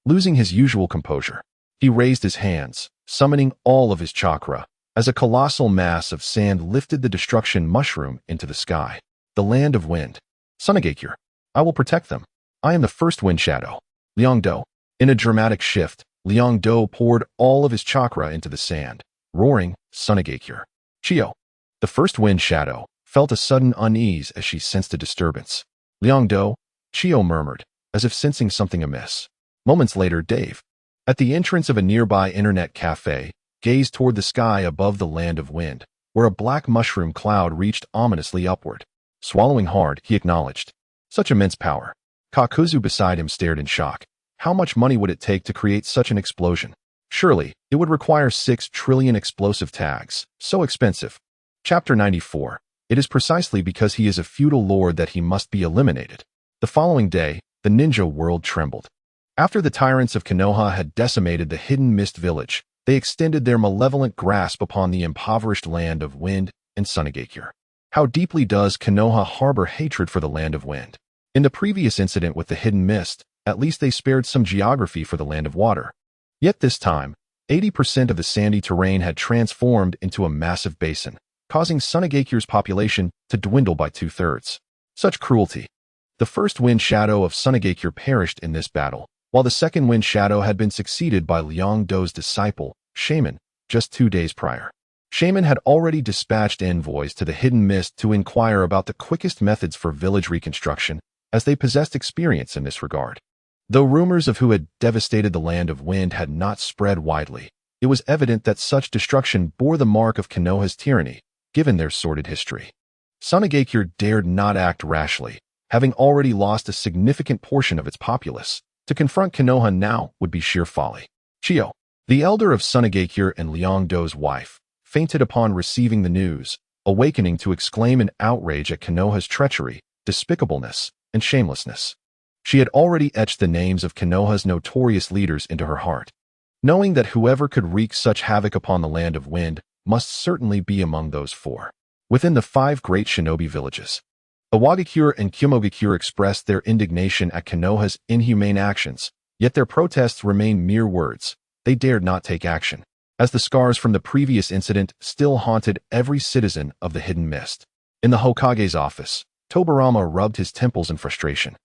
Losing his usual composure, he raised his hands, summoning all of his chakra, as a colossal mass of sand lifted the destruction mushroom into the sky. "The Land of Wind. Sunagakure. I will protect them. I am the first wind shadow." Liangdo. In a dramatic shift, Liangdo poured all of his chakra into the sand, roaring, "Sunagakure." Chiyo, the first wind shadow, felt a sudden unease as she sensed a disturbance. "Liangdo," Chiyo murmured, as if sensing something amiss. Moments later, Dave, at the entrance of a nearby internet cafe, gazed toward the sky above the Land of Wind, where a black mushroom cloud reached ominously upward. Swallowing hard, he acknowledged. Such immense power. Kakuzu beside him stared in shock. How much money would it take to create such an explosion? Surely, it would require 6 trillion explosive tags. So expensive. Chapter 94. It is precisely because he is a feudal lord that he must be eliminated. The following day, the ninja world trembled. After the tyrants of Konoha had decimated the hidden mist village, they extended their malevolent grasp upon the impoverished Land of Wind and Sunagakure. How deeply does Konoha harbor hatred for the Land of Wind? In the previous incident with the hidden mist, at least they spared some geography for the Land of Water. Yet this time, 80% of the sandy terrain had transformed into a massive basin, causing Sunagakure's population to dwindle by 2/3. Such cruelty. The first wind shadow of Sunagakure perished in this battle, while the second wind shadow had been succeeded by Liangdo's disciple, Shaman, just 2 days prior. Shaman had already dispatched envoys to the hidden mist to inquire about the quickest methods for village reconstruction, as they possessed experience in this regard. Though rumors of who had devastated the Land of Wind had not spread widely, it was evident that such destruction bore the mark of Konoha's tyranny, given their sordid history. Sunagakure dared not act rashly, having already lost a significant portion of its populace. To confront Konoha now would be sheer folly. Chiyo, the elder of Sunagakure and Liangdo's wife, fainted upon receiving the news, awakening to exclaim in outrage at Konoha's treachery, despicableness, and shamelessness. She had already etched the names of Konoha's notorious leaders into her heart, knowing that whoever could wreak such havoc upon the Land of Wind must certainly be among those 4. Within the 5 great shinobi villages, Iwagakure and Kumogakure expressed their indignation at Konoha's inhumane actions, yet their protests remained mere words. They dared not take action, as the scars from the previous incident still haunted every citizen of the Hidden Mist. In the Hokage's office, Tobirama rubbed his temples in frustration.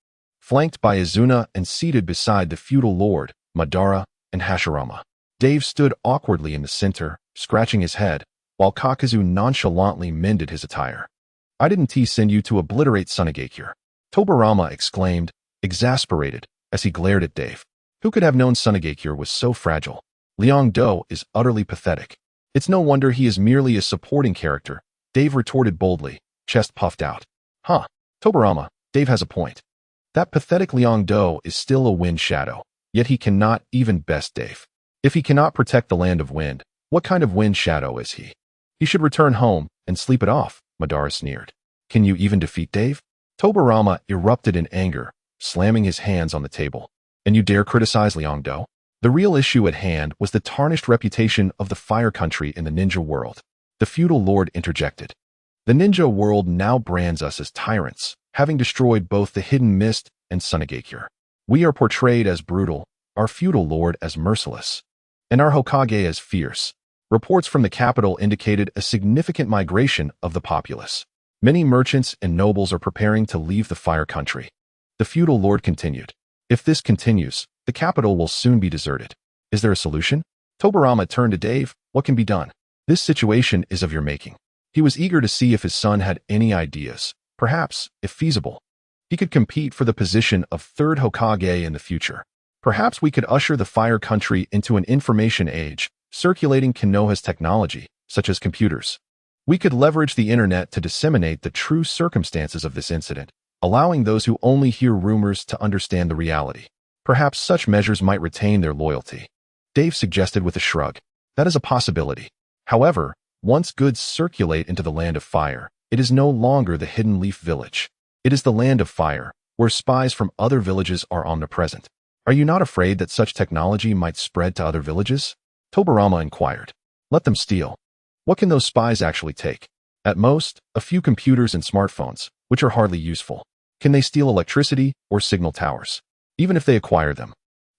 Flanked by Izuna and seated beside the feudal lord, Madara, and Hashirama, Dave stood awkwardly in the center, scratching his head, while Kakuzu nonchalantly mended his attire. "I didn't send you to obliterate Sunagakure," Tobirama exclaimed, exasperated, as he glared at Dave. Who could have known Sunagakure was so fragile? Liangdo is utterly pathetic. It's no wonder he is merely a supporting character, Dave retorted boldly, chest puffed out. Huh, Tobirama, Dave has a point. That pathetic Liangdo is still a wind shadow, yet he cannot even best Dave. If he cannot protect the Land of Wind, what kind of wind shadow is he? He should return home and sleep it off, Madara sneered. Can you even defeat Dave? Tobirama erupted in anger, slamming his hands on the table. And you dare criticize Liangdo? The real issue at hand was the tarnished reputation of the Fire Country in the ninja world. The feudal lord interjected. The ninja world now brands us as tyrants, having destroyed both the Hidden Mist and Sunagakure. We are portrayed as brutal, our feudal lord as merciless, and our Hokage as fierce. Reports from the capital indicated a significant migration of the populace. Many merchants and nobles are preparing to leave the Fire Country. The feudal lord continued. If this continues, the capital will soon be deserted. Is there a solution? Tobirama turned to Dave. What can be done? This situation is of your making. He was eager to see if his son had any ideas, perhaps, if feasible. He could compete for the position of third Hokage in the future. Perhaps we could usher the Fire Country into an information age, circulating Konoha's technology, such as computers. We could leverage the internet to disseminate the true circumstances of this incident, allowing those who only hear rumors to understand the reality. Perhaps such measures might retain their loyalty. Dave suggested with a shrug. That is a possibility. However, once goods circulate into the Land of Fire, it is no longer the Hidden Leaf Village. It is the Land of Fire, where spies from other villages are omnipresent. Are you not afraid that such technology might spread to other villages? Tobirama inquired. Let them steal. What can those spies actually take? At most, a few computers and smartphones, which are hardly useful. Can they steal electricity or signal towers? Even if they acquire them,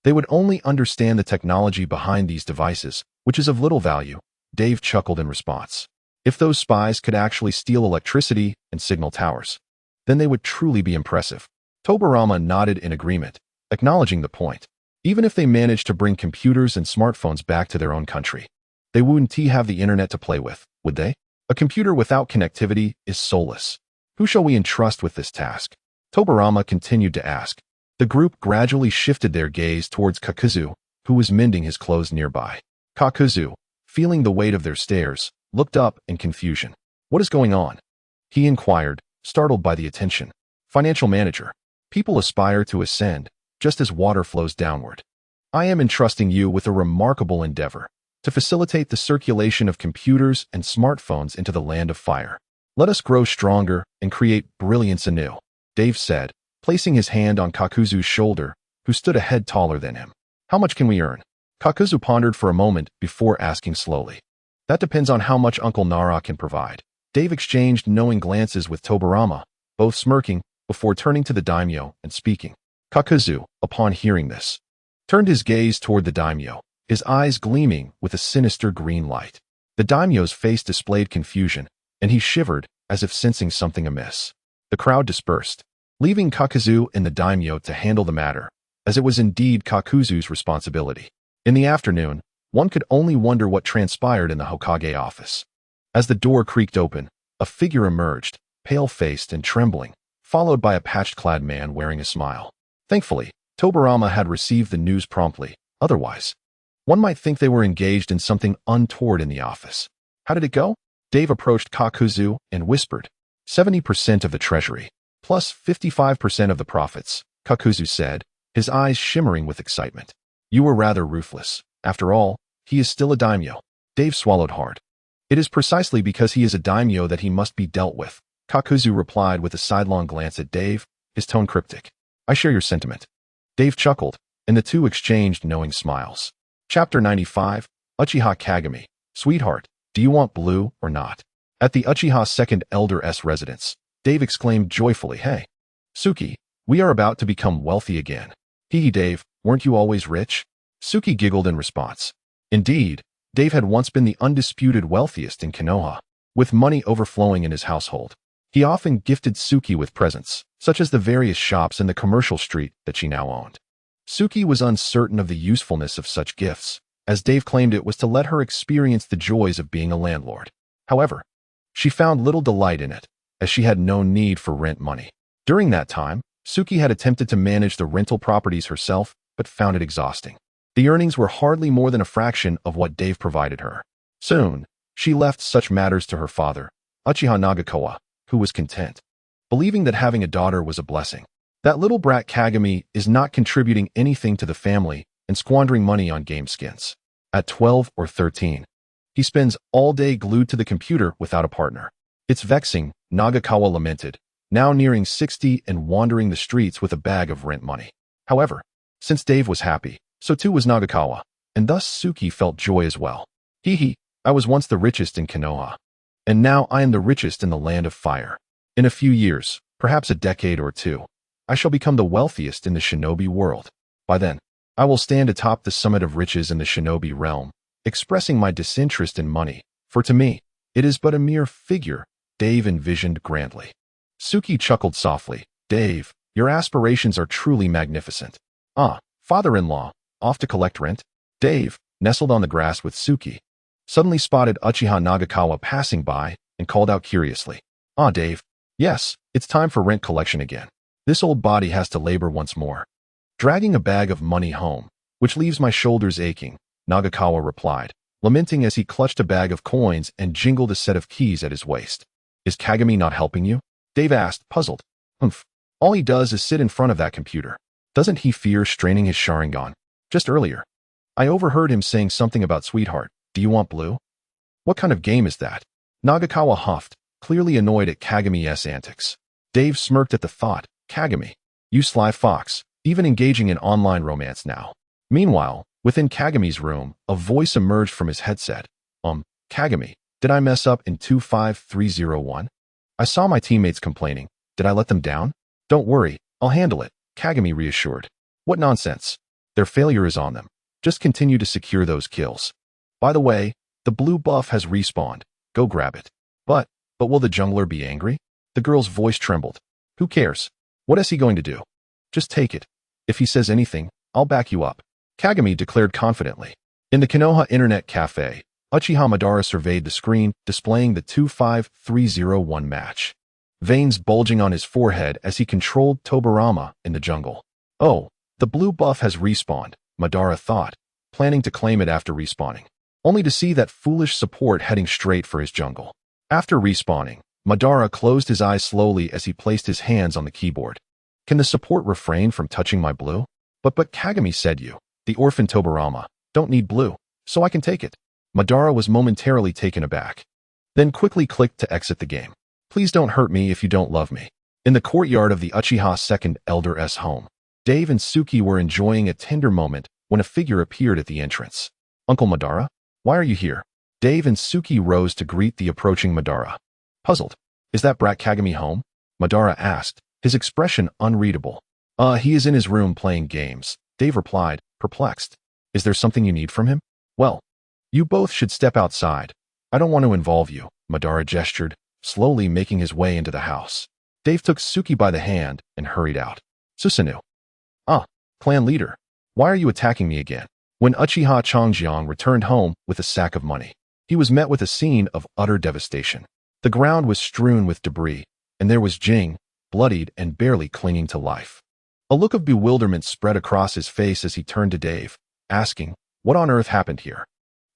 they would only understand the technology behind these devices, which is of little value. Dave chuckled in response. If those spies could actually steal electricity and signal towers, then they would truly be impressive. Tobirama nodded in agreement, acknowledging the point. Even if they managed to bring computers and smartphones back to their own country, they wouldn't have the internet to play with, would they? A computer without connectivity is soulless. Who shall we entrust with this task? Tobirama continued to ask. The group gradually shifted their gaze towards Kakuzu, who was mending his clothes nearby. Kakuzu, feeling the weight of their stares, looked up in confusion. What is going on? He inquired, startled by the attention. Financial manager. People aspire to ascend, just as water flows downward. I am entrusting you with a remarkable endeavor, to facilitate the circulation of computers and smartphones into the Land of Fire. Let us grow stronger and create brilliance anew, Dave said, placing his hand on Kakuzu's shoulder, who stood a head taller than him. How much can we earn? Kakuzu pondered for a moment before asking slowly. That depends on how much Uncle Nara can provide. Dave exchanged knowing glances with Tobirama, both smirking, before turning to the daimyo and speaking. Kakuzu, upon hearing this, turned his gaze toward the daimyo, his eyes gleaming with a sinister green light. The daimyo's face displayed confusion, and he shivered as if sensing something amiss. The crowd dispersed, leaving Kakuzu and the daimyo to handle the matter, as it was indeed Kakuzu's responsibility. In the afternoon, one could only wonder what transpired in the Hokage office. As the door creaked open, a figure emerged, pale-faced and trembling, followed by a patched-clad man wearing a smile. Thankfully, Tobirama had received the news promptly. Otherwise, one might think they were engaged in something untoward in the office. How did it go? Dave approached Kakuzu and whispered. 70% of the treasury, plus 55% of the profits, Kakuzu said, his eyes shimmering with excitement. You were rather ruthless. After all, he is still a daimyo. Dave swallowed hard. It is precisely because he is a daimyo that he must be dealt with, Kakuzu replied with a sidelong glance at Dave, his tone cryptic. I share your sentiment. Dave chuckled, and the two exchanged knowing smiles. Chapter 95, Uchiha Kagami. Sweetheart, do you want blue or not? At the Uchiha second elder's residence, Dave exclaimed joyfully, Hey, Suki, we are about to become wealthy again. Hee Dave, weren't you always rich? Suki giggled in response. Indeed, Dave had once been the undisputed wealthiest in Konoha, with money overflowing in his household. He often gifted Suki with presents, such as the various shops in the commercial street that she now owned. Suki was uncertain of the usefulness of such gifts, as Dave claimed it was to let her experience the joys of being a landlord. However, she found little delight in it, as she had no need for rent money. During that time, Suki had attempted to manage the rental properties herself, but found it exhausting. The earnings were hardly more than a fraction of what Dave provided her. Soon, she left such matters to her father, Uchiha Nagakawa, who was content, believing that having a daughter was a blessing. That little brat Kagami is not contributing anything to the family and squandering money on game skins. At 12 or 13, he spends all day glued to the computer without a partner. It's vexing, Nagakawa lamented, now nearing 60 and wandering the streets with a bag of rent money. However, since Dave was happy, so too was Nagakawa, and thus Suki felt joy as well. I was once the richest in Konoha, and now I am the richest in the Land of Fire. In a few years, perhaps a decade or two, I shall become the wealthiest in the Shinobi world. By then, I will stand atop the summit of riches in the Shinobi realm, expressing my disinterest in money, for to me, it is but a mere figure, Dave envisioned grandly. Suki chuckled softly. Dave, your aspirations are truly magnificent. Father-in-law, off to collect rent? Dave, nestled on the grass with Suki, suddenly spotted Uchiha Nagakawa passing by and called out curiously. Dave. Yes, it's time for rent collection again. This old body has to labor once more. Dragging a bag of money home, which leaves my shoulders aching, Nagakawa replied, lamenting as he clutched a bag of coins and jingled a set of keys at his waist. Is Kagami not helping you? Dave asked, puzzled. All he does is sit in front of that computer. Doesn't he fear straining his Sharingan? Just earlier, I overheard him saying something about sweetheart. Do you want blue? What kind of game is that? Nagakawa huffed, clearly annoyed at Kagami's antics. Dave smirked at the thought. Kagami, you sly fox, even engaging in online romance now. Meanwhile, within Kagami's room, a voice emerged from his headset. Kagami, did I mess up in 25301? I saw my teammates complaining. Did I let them down? Don't worry, I'll handle it, Kagami reassured. What nonsense. Their failure is on them. Just continue to secure those kills. By the way, the blue buff has respawned. Go grab it. But will the jungler be angry? The girl's voice trembled. Who cares? What is he going to do? Just take it. If he says anything, I'll back you up, Kagami declared confidently. In the Konoha Internet Cafe, Uchiha Madara surveyed the screen, displaying the 25301 match. Veins bulging on his forehead as he controlled Tobirama in the jungle. Oh, the blue buff has respawned, Madara thought, planning to claim it after respawning, only to see that foolish support heading straight for his jungle. After respawning, Madara closed his eyes slowly as he placed his hands on the keyboard. Can the support refrain from touching my blue? But Kagami said you, the orphan Tobirama, don't need blue, so I can take it. Madara was momentarily taken aback, then quickly clicked to exit the game. Please don't hurt me if you don't love me. In the courtyard of the Uchiha second elder's home, Dave and Suki were enjoying a tender moment when a figure appeared at the entrance. Uncle Madara? Why are you here? Dave and Suki rose to greet the approaching Madara. Puzzled. Is that brat Kagami home? Madara asked, his expression unreadable. He is in his room playing games, Dave replied, perplexed. Is there something you need from him? Well, you both should step outside. I don't want to involve you, Madara gestured, slowly making his way into the house. Dave took Suki by the hand and hurried out. Susano'o. Clan leader. Why are you attacking me again? When Uchiha Changjiang returned home with a sack of money, he was met with a scene of utter devastation. The ground was strewn with debris, and there was Jing, bloodied and barely clinging to life. A look of bewilderment spread across his face as he turned to Dave, asking, what on earth happened here?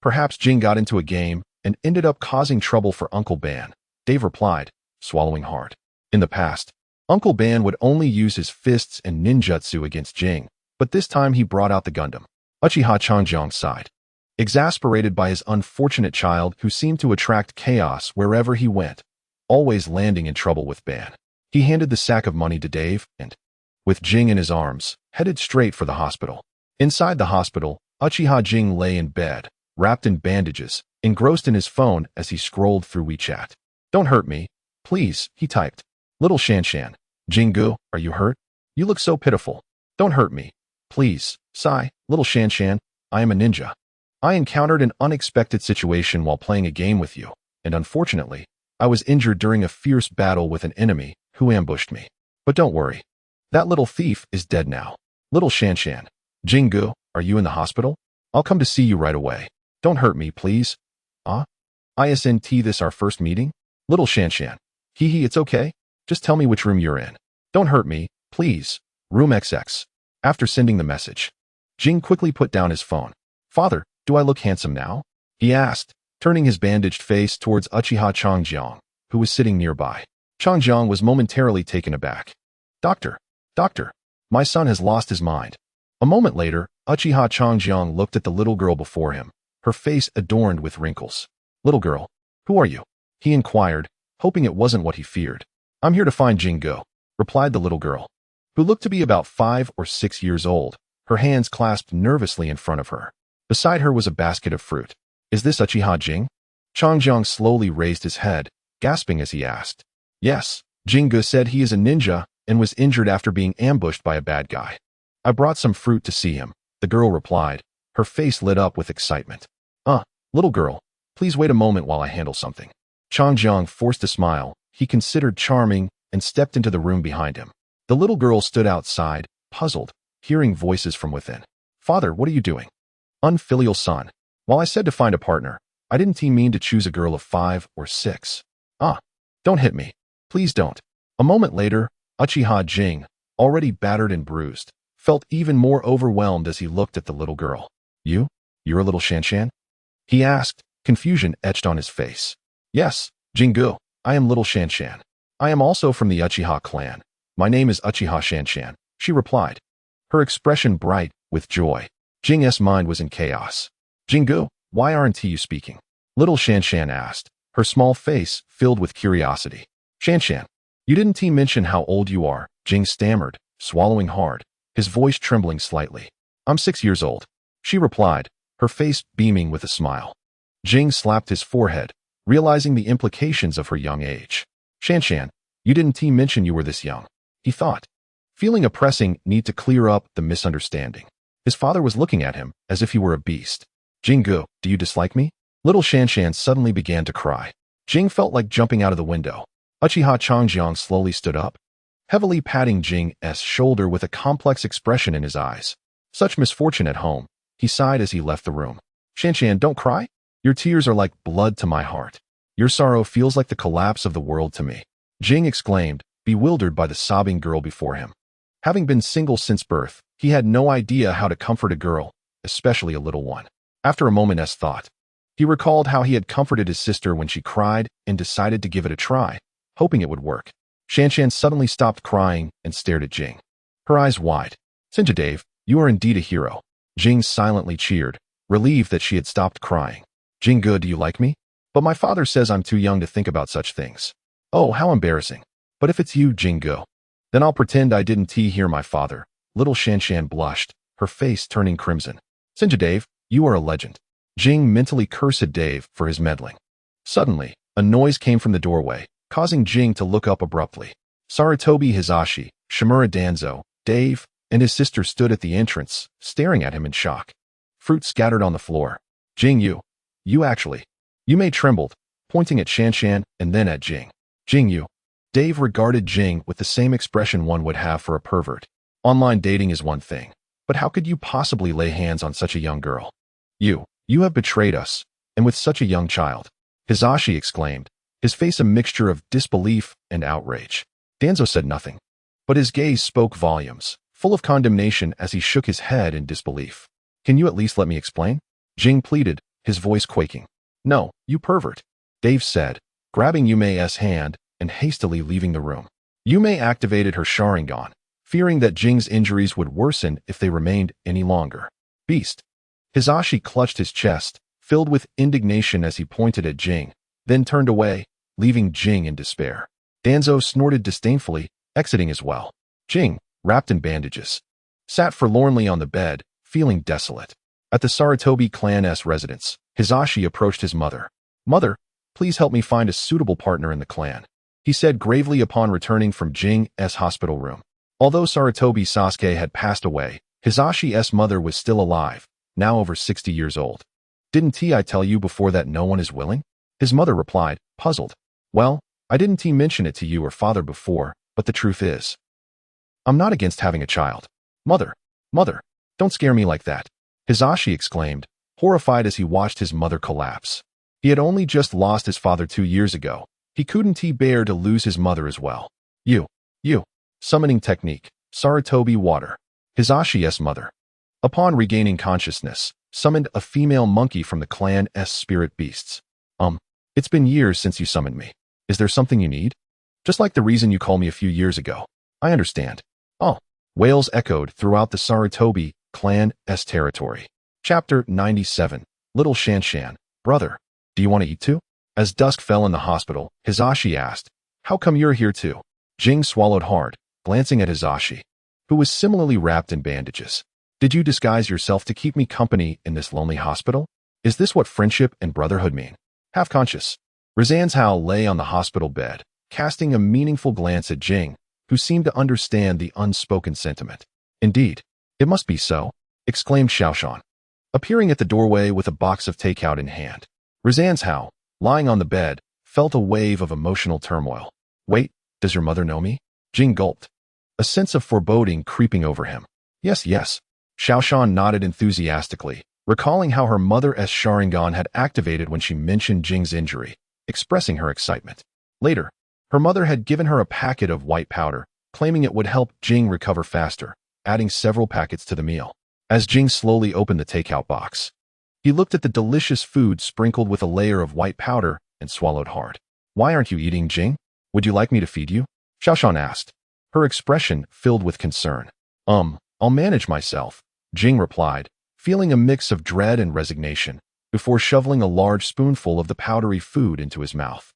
Perhaps Jing got into a game and ended up causing trouble for Uncle Ban, Dave replied, swallowing hard. In the past, Uncle Ban would only use his fists and ninjutsu against Jing, but this time he brought out the Gundam. Uchiha Changjiang sighed, exasperated by his unfortunate child who seemed to attract chaos wherever he went, always landing in trouble with Ban. He handed the sack of money to Dave and, with Jing in his arms, headed straight for the hospital. Inside the hospital, Uchiha Jing lay in bed, wrapped in bandages, engrossed in his phone as he scrolled through WeChat. Don't hurt me, please, he typed. Little Shanshan. Jingu, are you hurt? You look so pitiful. Don't hurt me. Please, sigh, little Shanshan, I am a ninja. I encountered an unexpected situation while playing a game with you, and unfortunately, I was injured during a fierce battle with an enemy who ambushed me. But don't worry. That little thief is dead now. Little Shanshan. Jingu, are you in the hospital? I'll come to see you right away. Don't hurt me, please. Isn't this our first meeting? Little Shanshan. Hee, it's okay. Just tell me which room you're in. Don't hurt me, please. Room XX. After sending the message, Jing quickly put down his phone. Father, do I look handsome now? He asked, turning his bandaged face towards Uchiha Changjiang, who was sitting nearby. Changjiang was momentarily taken aback. Doctor, my son has lost his mind. A moment later, Uchiha Changjiang looked at the little girl before him, her face adorned with wrinkles. Little girl, who are you? He inquired, hoping it wasn't what he feared. I'm here to find Jingu, replied the little girl, who looked to be about 5 or 6 years old, her hands clasped nervously in front of her. Beside her was a basket of fruit. Is this Uchiha Jing? Changjiang slowly raised his head, gasping as he asked. Yes, Jingu said he is a ninja and was injured after being ambushed by a bad guy. I brought some fruit to see him, the girl replied, her face lit up with excitement. Little girl, please wait a moment while I handle something. Changjiang forced a smile. He considered charming and stepped into the room behind him. The little girl stood outside, puzzled, hearing voices from within. Father, what are you doing? Unfilial son. While I said to find a partner, I didn't mean to choose a girl of 5 or 6. Don't hit me. Please don't. A moment later, Uchiha Jing, already battered and bruised, felt even more overwhelmed as he looked at the little girl. You're a little Shanshan? He asked, confusion etched on his face. Yes, Jingu, I am little Shanshan. I am also from the Uchiha clan. My name is Uchiha Shanshan, she replied, her expression bright with joy. Jing's mind was in chaos. Jingu, why aren't you speaking? Little Shanshan asked, her small face filled with curiosity. Shanshan, you didn't mention how old you are, Jing stammered, swallowing hard, his voice trembling slightly. I'm 6 years old, she replied, her face beaming with a smile. Jing slapped his forehead, realizing the implications of her young age. Shanshan, you didn't mention you were this young, he thought, feeling a pressing need to clear up the misunderstanding. His father was looking at him as if he were a beast. Jingu, do you dislike me? Little Shanshan suddenly began to cry. Jing felt like jumping out of the window. Uchiha Changjiang slowly stood up, heavily patting Jing's shoulder with a complex expression in his eyes. Such misfortune at home, he sighed as he left the room. Shanshan, don't cry. Your tears are like blood to my heart. Your sorrow feels like the collapse of the world to me. Jing exclaimed, bewildered by the sobbing girl before him. Having been single since birth, he had no idea how to comfort a girl, especially a little one. After a moment's thought, he recalled how he had comforted his sister when she cried and decided to give it a try, hoping it would work. Shanshan suddenly stopped crying and stared at Jing, her eyes wide. Senju Dave, you are indeed a hero. Jing silently cheered, relieved that she had stopped crying. Jingu, do you like me? But my father says I'm too young to think about such things. Oh, how embarrassing. But if it's you, Jingu, then I'll pretend I didn't hear my father. Little Shanshan blushed, her face turning crimson. Senju Dave, you are a legend. Jing mentally cursed Dave for his meddling. Suddenly, a noise came from the doorway, causing Jing to look up abruptly. Sarutobi Hizashi, Shimura Danzo, Dave, and his sister stood at the entrance, staring at him in shock. Fruit scattered on the floor. Jing, you May trembled, pointing at Shanshan and then at Jing. Jing, Dave regarded Jing with the same expression one would have for a pervert. Online dating is one thing, but how could you possibly lay hands on such a young girl? You have betrayed us, and with such a young child. Hizashi exclaimed, his face a mixture of disbelief and outrage. Danzo said nothing, but his gaze spoke volumes, full of condemnation as he shook his head in disbelief. Can you at least let me explain? Jing pleaded, his voice quaking. No, you pervert, Dave said, grabbing Yume's hand and hastily leaving the room. Yume activated her Sharingan, fearing that Jing's injuries would worsen if they remained any longer. Beast. Hizashi clutched his chest, filled with indignation as he pointed at Jing, then turned away, leaving Jing in despair. Danzo snorted disdainfully, exiting as well. Jing, wrapped in bandages, sat forlornly on the bed, feeling desolate. At the Sarutobi clan's residence, Hizashi approached his mother. Mother, please help me find a suitable partner in the clan, he said gravely upon returning from Jing's hospital room. Although Sarutobi Sasuke had passed away, Hizashi's mother was still alive, now over 60 years old. Didn't I tell you before that no one is willing? His mother replied, puzzled. Well, I didn't mention it to you or father before, but the truth is, I'm not against having a child. Mother, don't scare me like that, Hizashi exclaimed, horrified as he watched his mother collapse. He had only just lost his father 2 years ago. He couldn't bear to lose his mother as well. You. Summoning technique, Sarutobi water. Hizashi's mother, upon regaining consciousness, summoned a female monkey from the clan's spirit beasts. It's been years since you summoned me. Is there something you need? Just like the reason you called me a few years ago. I understand. Oh. Wails echoed throughout the Sarutobi clan's territory. Chapter 97. Little Shanshan, brother, do you want to eat too? As dusk fell in the hospital, Hizashi asked, how come you're here too? Jing swallowed hard, glancing at Hizashi, who was similarly wrapped in bandages. Did you disguise yourself to keep me company in this lonely hospital? Is this what friendship and brotherhood mean? Half conscious, Rizanzhao lay on the hospital bed, casting a meaningful glance at Jing, who seemed to understand the unspoken sentiment. Indeed, it must be so, exclaimed Xiaoshan, appearing at the doorway with a box of takeout in hand. Rizanzhao, lying on the bed, felt a wave of emotional turmoil. Wait, does your mother know me? Jing gulped, a sense of foreboding creeping over him. Yes. Xiaoshan nodded enthusiastically, recalling how her mother's Sharingan had activated when she mentioned Jing's injury, expressing her excitement. Later, her mother had given her a packet of white powder, claiming it would help Jing recover faster, adding several packets to the meal. As Jing slowly opened the takeout box, he looked at the delicious food sprinkled with a layer of white powder and swallowed hard. Why aren't you eating, Jing? Would you like me to feed you? Xiaoshan asked, her expression filled with concern. I'll manage myself, Jing replied, feeling a mix of dread and resignation, before shoveling a large spoonful of the powdery food into his mouth.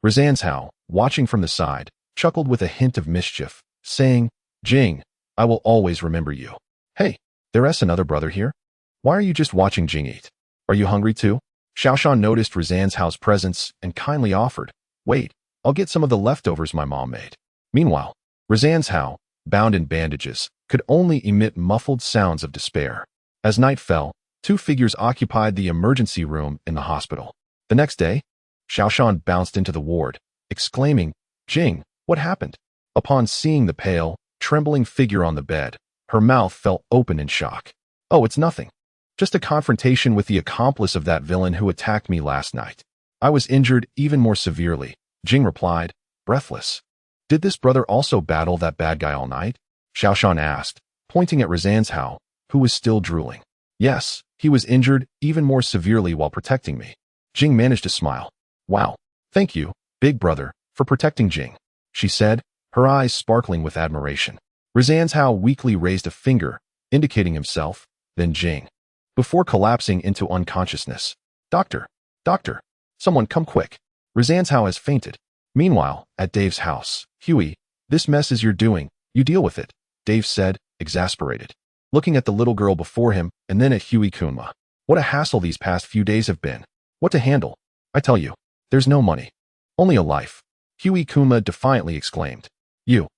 Susano'o, watching from the side, chuckled with a hint of mischief, saying, "Jing, I will always remember you." "Hey, there's another brother here? Why are you just watching Jing eat? Are you hungry too?" Xiaoshan noticed Susano'o's presence and kindly offered, "Wait, I'll get some of the leftovers my mom made." Meanwhile, Susano'o, bound in bandages, could only emit muffled sounds of despair. As night fell, two figures occupied the emergency room in the hospital. The next day, Xiaoshan bounced into the ward, exclaiming, "Jing, what happened?" Upon seeing the pale, trembling figure on the bed, her mouth fell open in shock. "Oh, it's nothing. Just a confrontation with the accomplice of that villain who attacked me last night. I was injured even more severely," Jing replied, breathless. "Did this brother also battle that bad guy all night?" Xiaoshan asked, pointing at Susano'o, who was still drooling. "Yes, he was injured even more severely while protecting me." Jing managed to smile. "Wow, thank you, big brother, for protecting Jing," she said, her eyes sparkling with admiration. Susano'o weakly raised a finger, indicating himself, then Jing, before collapsing into unconsciousness. Doctor, someone come quick. Susano'o has fainted." Meanwhile, at Dave's house, "Huey, this mess is you're doing, you deal with it," Dave said, exasperated, looking at the little girl before him and then at Huey-kuma. "What a hassle these past few days have been. What to handle? I tell you, there's no money. Only a life," Huey-kuma defiantly exclaimed. You,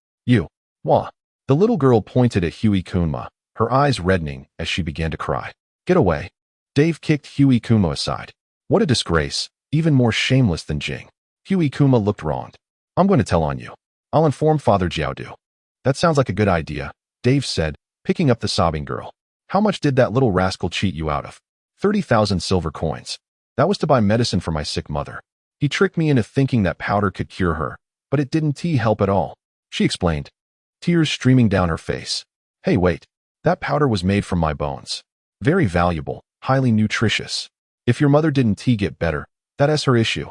wah." The little girl pointed at Huey-kuma, her eyes reddening as she began to cry. "Get away." Dave kicked Huey-kuma aside. "What a disgrace, even more shameless than Jing." Huey-kuma looked wronged. "I'm going to tell on you. I'll inform Father Jiaodu." "That sounds like a good idea," Dave said, picking up the sobbing girl. "How much did that little rascal cheat you out of?" 30,000 silver coins. "That was to buy medicine for my sick mother. He tricked me into thinking that powder could cure her, but it didn't help at all," she explained, tears streaming down her face. "Hey, wait. That powder was made from my bones. Very valuable, highly nutritious. If your mother didn't get better, that's her issue,"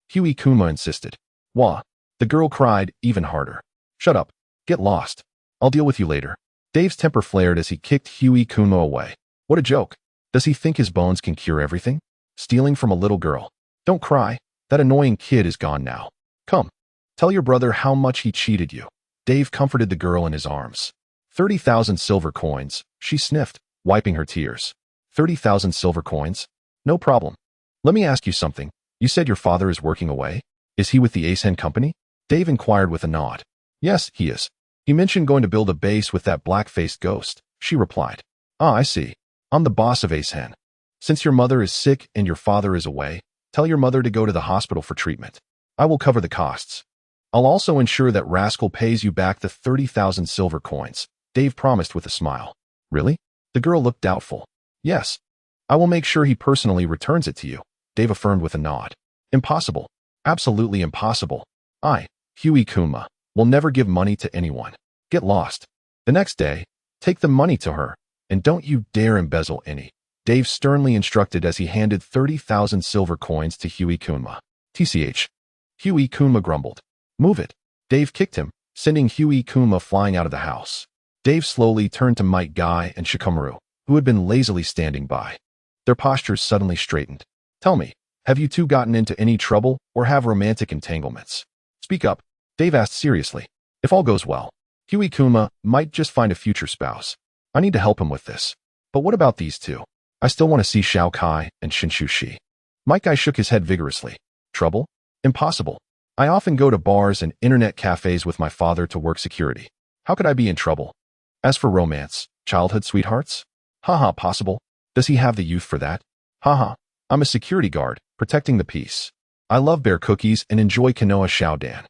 Huey-kuma insisted. "Wah." The girl cried even harder. "Shut up. Get lost. I'll deal with you later." Dave's temper flared as he kicked Huey-kuma away. What a joke. Does he think his bones can cure everything? Stealing from a little girl. "Don't cry. That annoying kid is gone now. Come. Tell your brother how much he cheated you." Dave comforted the girl in his arms. 30,000 silver coins, she sniffed, wiping her tears. 30,000 silver coins? No problem. Let me ask you something. You said your father is working away? Is he with the Ace Hen Company? Dave inquired with a nod. "Yes, he is. He mentioned going to build a base with that black-faced ghost," she replied. "Ah, I see. I'm the boss of Ace Hen. Since your mother is sick and your father is away, tell your mother to go to the hospital for treatment. I will cover the costs. I'll also ensure that Rascal pays you back the 30,000 silver coins," Dave promised with a smile. "Really?" The girl looked doubtful. "Yes. I will make sure he personally returns it to you," Dave affirmed with a nod. "Impossible. Absolutely impossible. I, Huey-kuma, will never give money to anyone. Get lost. The next day, take the money to her, and don't you dare embezzle any," Dave sternly instructed as he handed 30,000 silver coins to Huey-kuma. "TCH. Huey-kuma grumbled. "Move it." Dave kicked him, sending Huey-kuma flying out of the house. Dave slowly turned to Might Guy and Shikamaru, who had been lazily standing by. Their postures suddenly straightened. "Tell me, have you two gotten into any trouble or have romantic entanglements? Speak up," Dave asked seriously. "If all goes well, Huey-kuma might just find a future spouse. I need to help him with this. But what about these two? I still want to see Xiao Kai and Shinshu Shi." Might Guy shook his head vigorously. "Trouble? Impossible. I often go to bars and internet cafes with my father to work security. How could I be in trouble? As for romance, childhood sweethearts? Haha, possible. Does he have the youth for that? Haha, I'm a security guard, protecting the peace. I love bear cookies and enjoy quinoa xiaodan.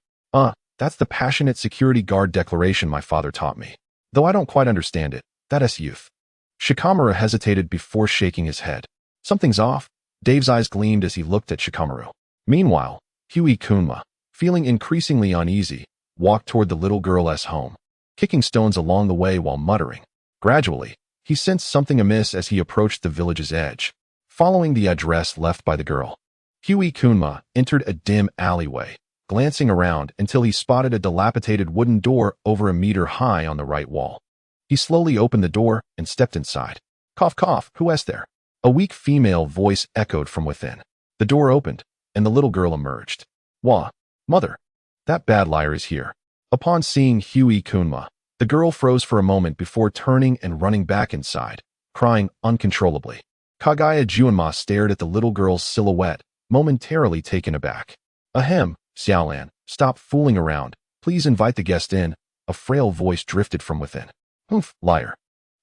That's the passionate security guard declaration my father taught me. Though I don't quite understand it, that is youth." Shikamaru hesitated before shaking his head. "Something's off." Dave's eyes gleamed as he looked at Shikamaru. Meanwhile, Huey-kuma, feeling increasingly uneasy, walked toward the little girl's home, kicking stones along the way while muttering. Gradually, he sensed something amiss as he approached the village's edge. Following the address left by the girl, Huey-kuma entered a dim alleyway, glancing around until he spotted a dilapidated wooden door over a meter high on the right wall. He slowly opened the door and stepped inside. Cough, cough, who is there? A weak female voice echoed from within. The door opened, and the little girl emerged. Wah, mother, that bad liar is here. Upon seeing Huey Kunma, the girl froze for a moment before turning and running back inside, crying uncontrollably. Kaguya Juanma stared at the little girl's silhouette, momentarily taken aback. Ahem, Xiaolan, stop fooling around. Please invite the guest in. A frail voice drifted from within. Humph, liar.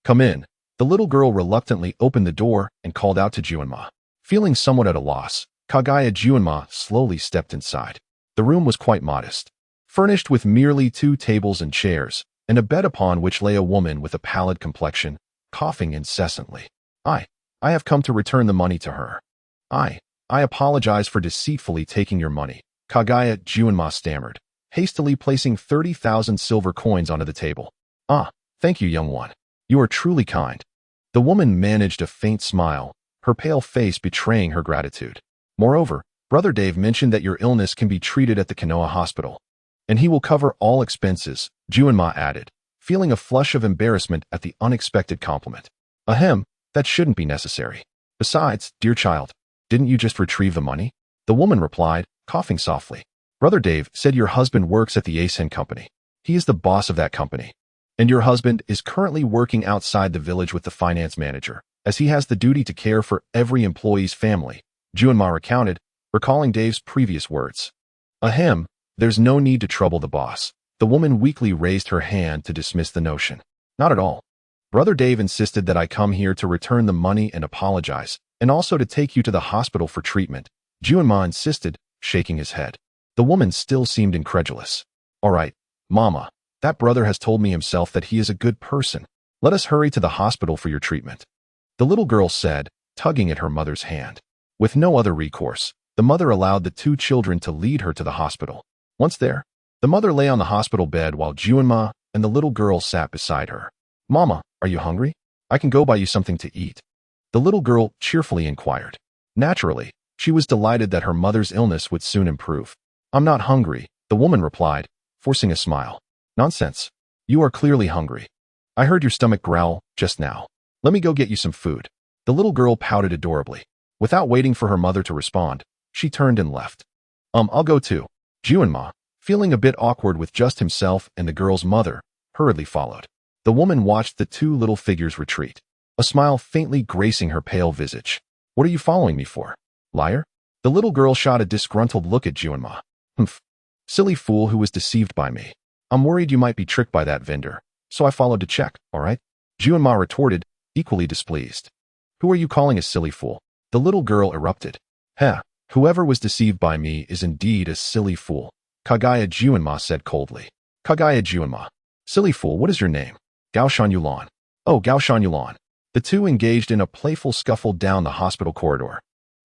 Come in. The little girl reluctantly opened the door and called out to Juanma. Feeling somewhat at a loss, Kaguya Juanma slowly stepped inside. The room was quite modest, furnished with merely 2 tables and chairs, and a bed upon which lay a woman with a pallid complexion, coughing incessantly. I have come to return the money to her. I apologize for deceitfully taking your money, Kaguya Juanma stammered, hastily placing 30,000 silver coins onto the table. Thank you, young one. You are truly kind. The woman managed a faint smile, her pale face betraying her gratitude. Moreover, Brother Dave mentioned that your illness can be treated at the Konoha hospital, and he will cover all expenses, Juanma added, feeling a flush of embarrassment at the unexpected compliment. Ahem, that shouldn't be necessary. Besides, dear child, didn't you just retrieve the money? The woman replied, coughing softly. Brother Dave said your husband works at the Asen company. He is the boss of that company. And your husband is currently working outside the village with the finance manager, as he has the duty to care for every employee's family, Juanma recounted, recalling Dave's previous words. Ahem, there's no need to trouble the boss. The woman weakly raised her hand to dismiss the notion. Not at all. Brother Dave insisted that I come here to return the money and apologize, and also to take you to the hospital for treatment, Juanma insisted, shaking his head. The woman still seemed incredulous. All right, Mama, that brother has told me himself that he is a good person. Let us hurry to the hospital for your treatment. The little girl said, tugging at her mother's hand. With no other recourse, the mother allowed the 2 children to lead her to the hospital. Once there, the mother lay on the hospital bed while Juanma and the little girl sat beside her. Mama, are you hungry? I can go buy you something to eat. The little girl cheerfully inquired. Naturally, she was delighted that her mother's illness would soon improve. I'm not hungry, the woman replied, forcing a smile. Nonsense. You are clearly hungry. I heard your stomach growl just now. Let me go get you some food. The little girl pouted adorably. Without waiting for her mother to respond, she turned and left. I'll go too. Juanma, feeling a bit awkward with just himself and the girl's mother, hurriedly followed. The woman watched the 2 little figures retreat, a smile faintly gracing her pale visage. What are you following me for? Liar? The little girl shot a disgruntled look at Juanma. Humph. Silly fool who was deceived by me. I'm worried you might be tricked by that vendor, so I followed to check, all right? Juanma retorted, equally displeased. Who are you calling a silly fool? The little girl erupted. Whoever was deceived by me is indeed a silly fool, Kaguya Juanma said coldly. Kaguya Juanma. Silly fool, what is your name? Gao Shan-Yulan. Oh, Gao Shan-Yulan. The 2 engaged in a playful scuffle down the hospital corridor.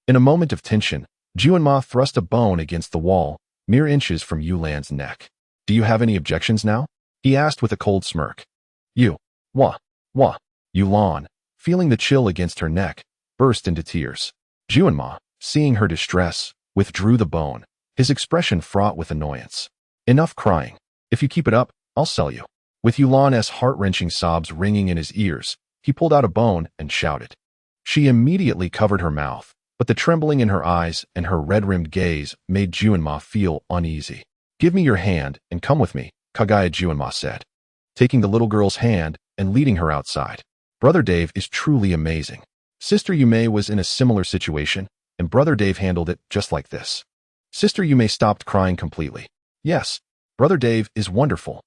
In a moment of tension, Juanma thrust a bone against the wall, mere inches from Yulan's neck. Do you have any objections now? He asked with a cold smirk. Wah. Yulan, feeling the chill against her neck, burst into tears. Juanma, seeing her distress, withdrew the bone, his expression fraught with annoyance. Enough crying. If you keep it up, I'll sell you. With Yulan's heart-wrenching sobs ringing in his ears, he pulled out a bone and shouted. She immediately covered her mouth, but the trembling in her eyes and her red-rimmed gaze made Juanma feel uneasy. Give me your hand and come with me, Kaguya Juanma said, taking the little girl's hand and leading her outside. Brother Dave is truly amazing. Sister Yume was in a similar situation, and Brother Dave handled it just like this. Sister Yume stopped crying completely. Yes, Brother Dave is wonderful,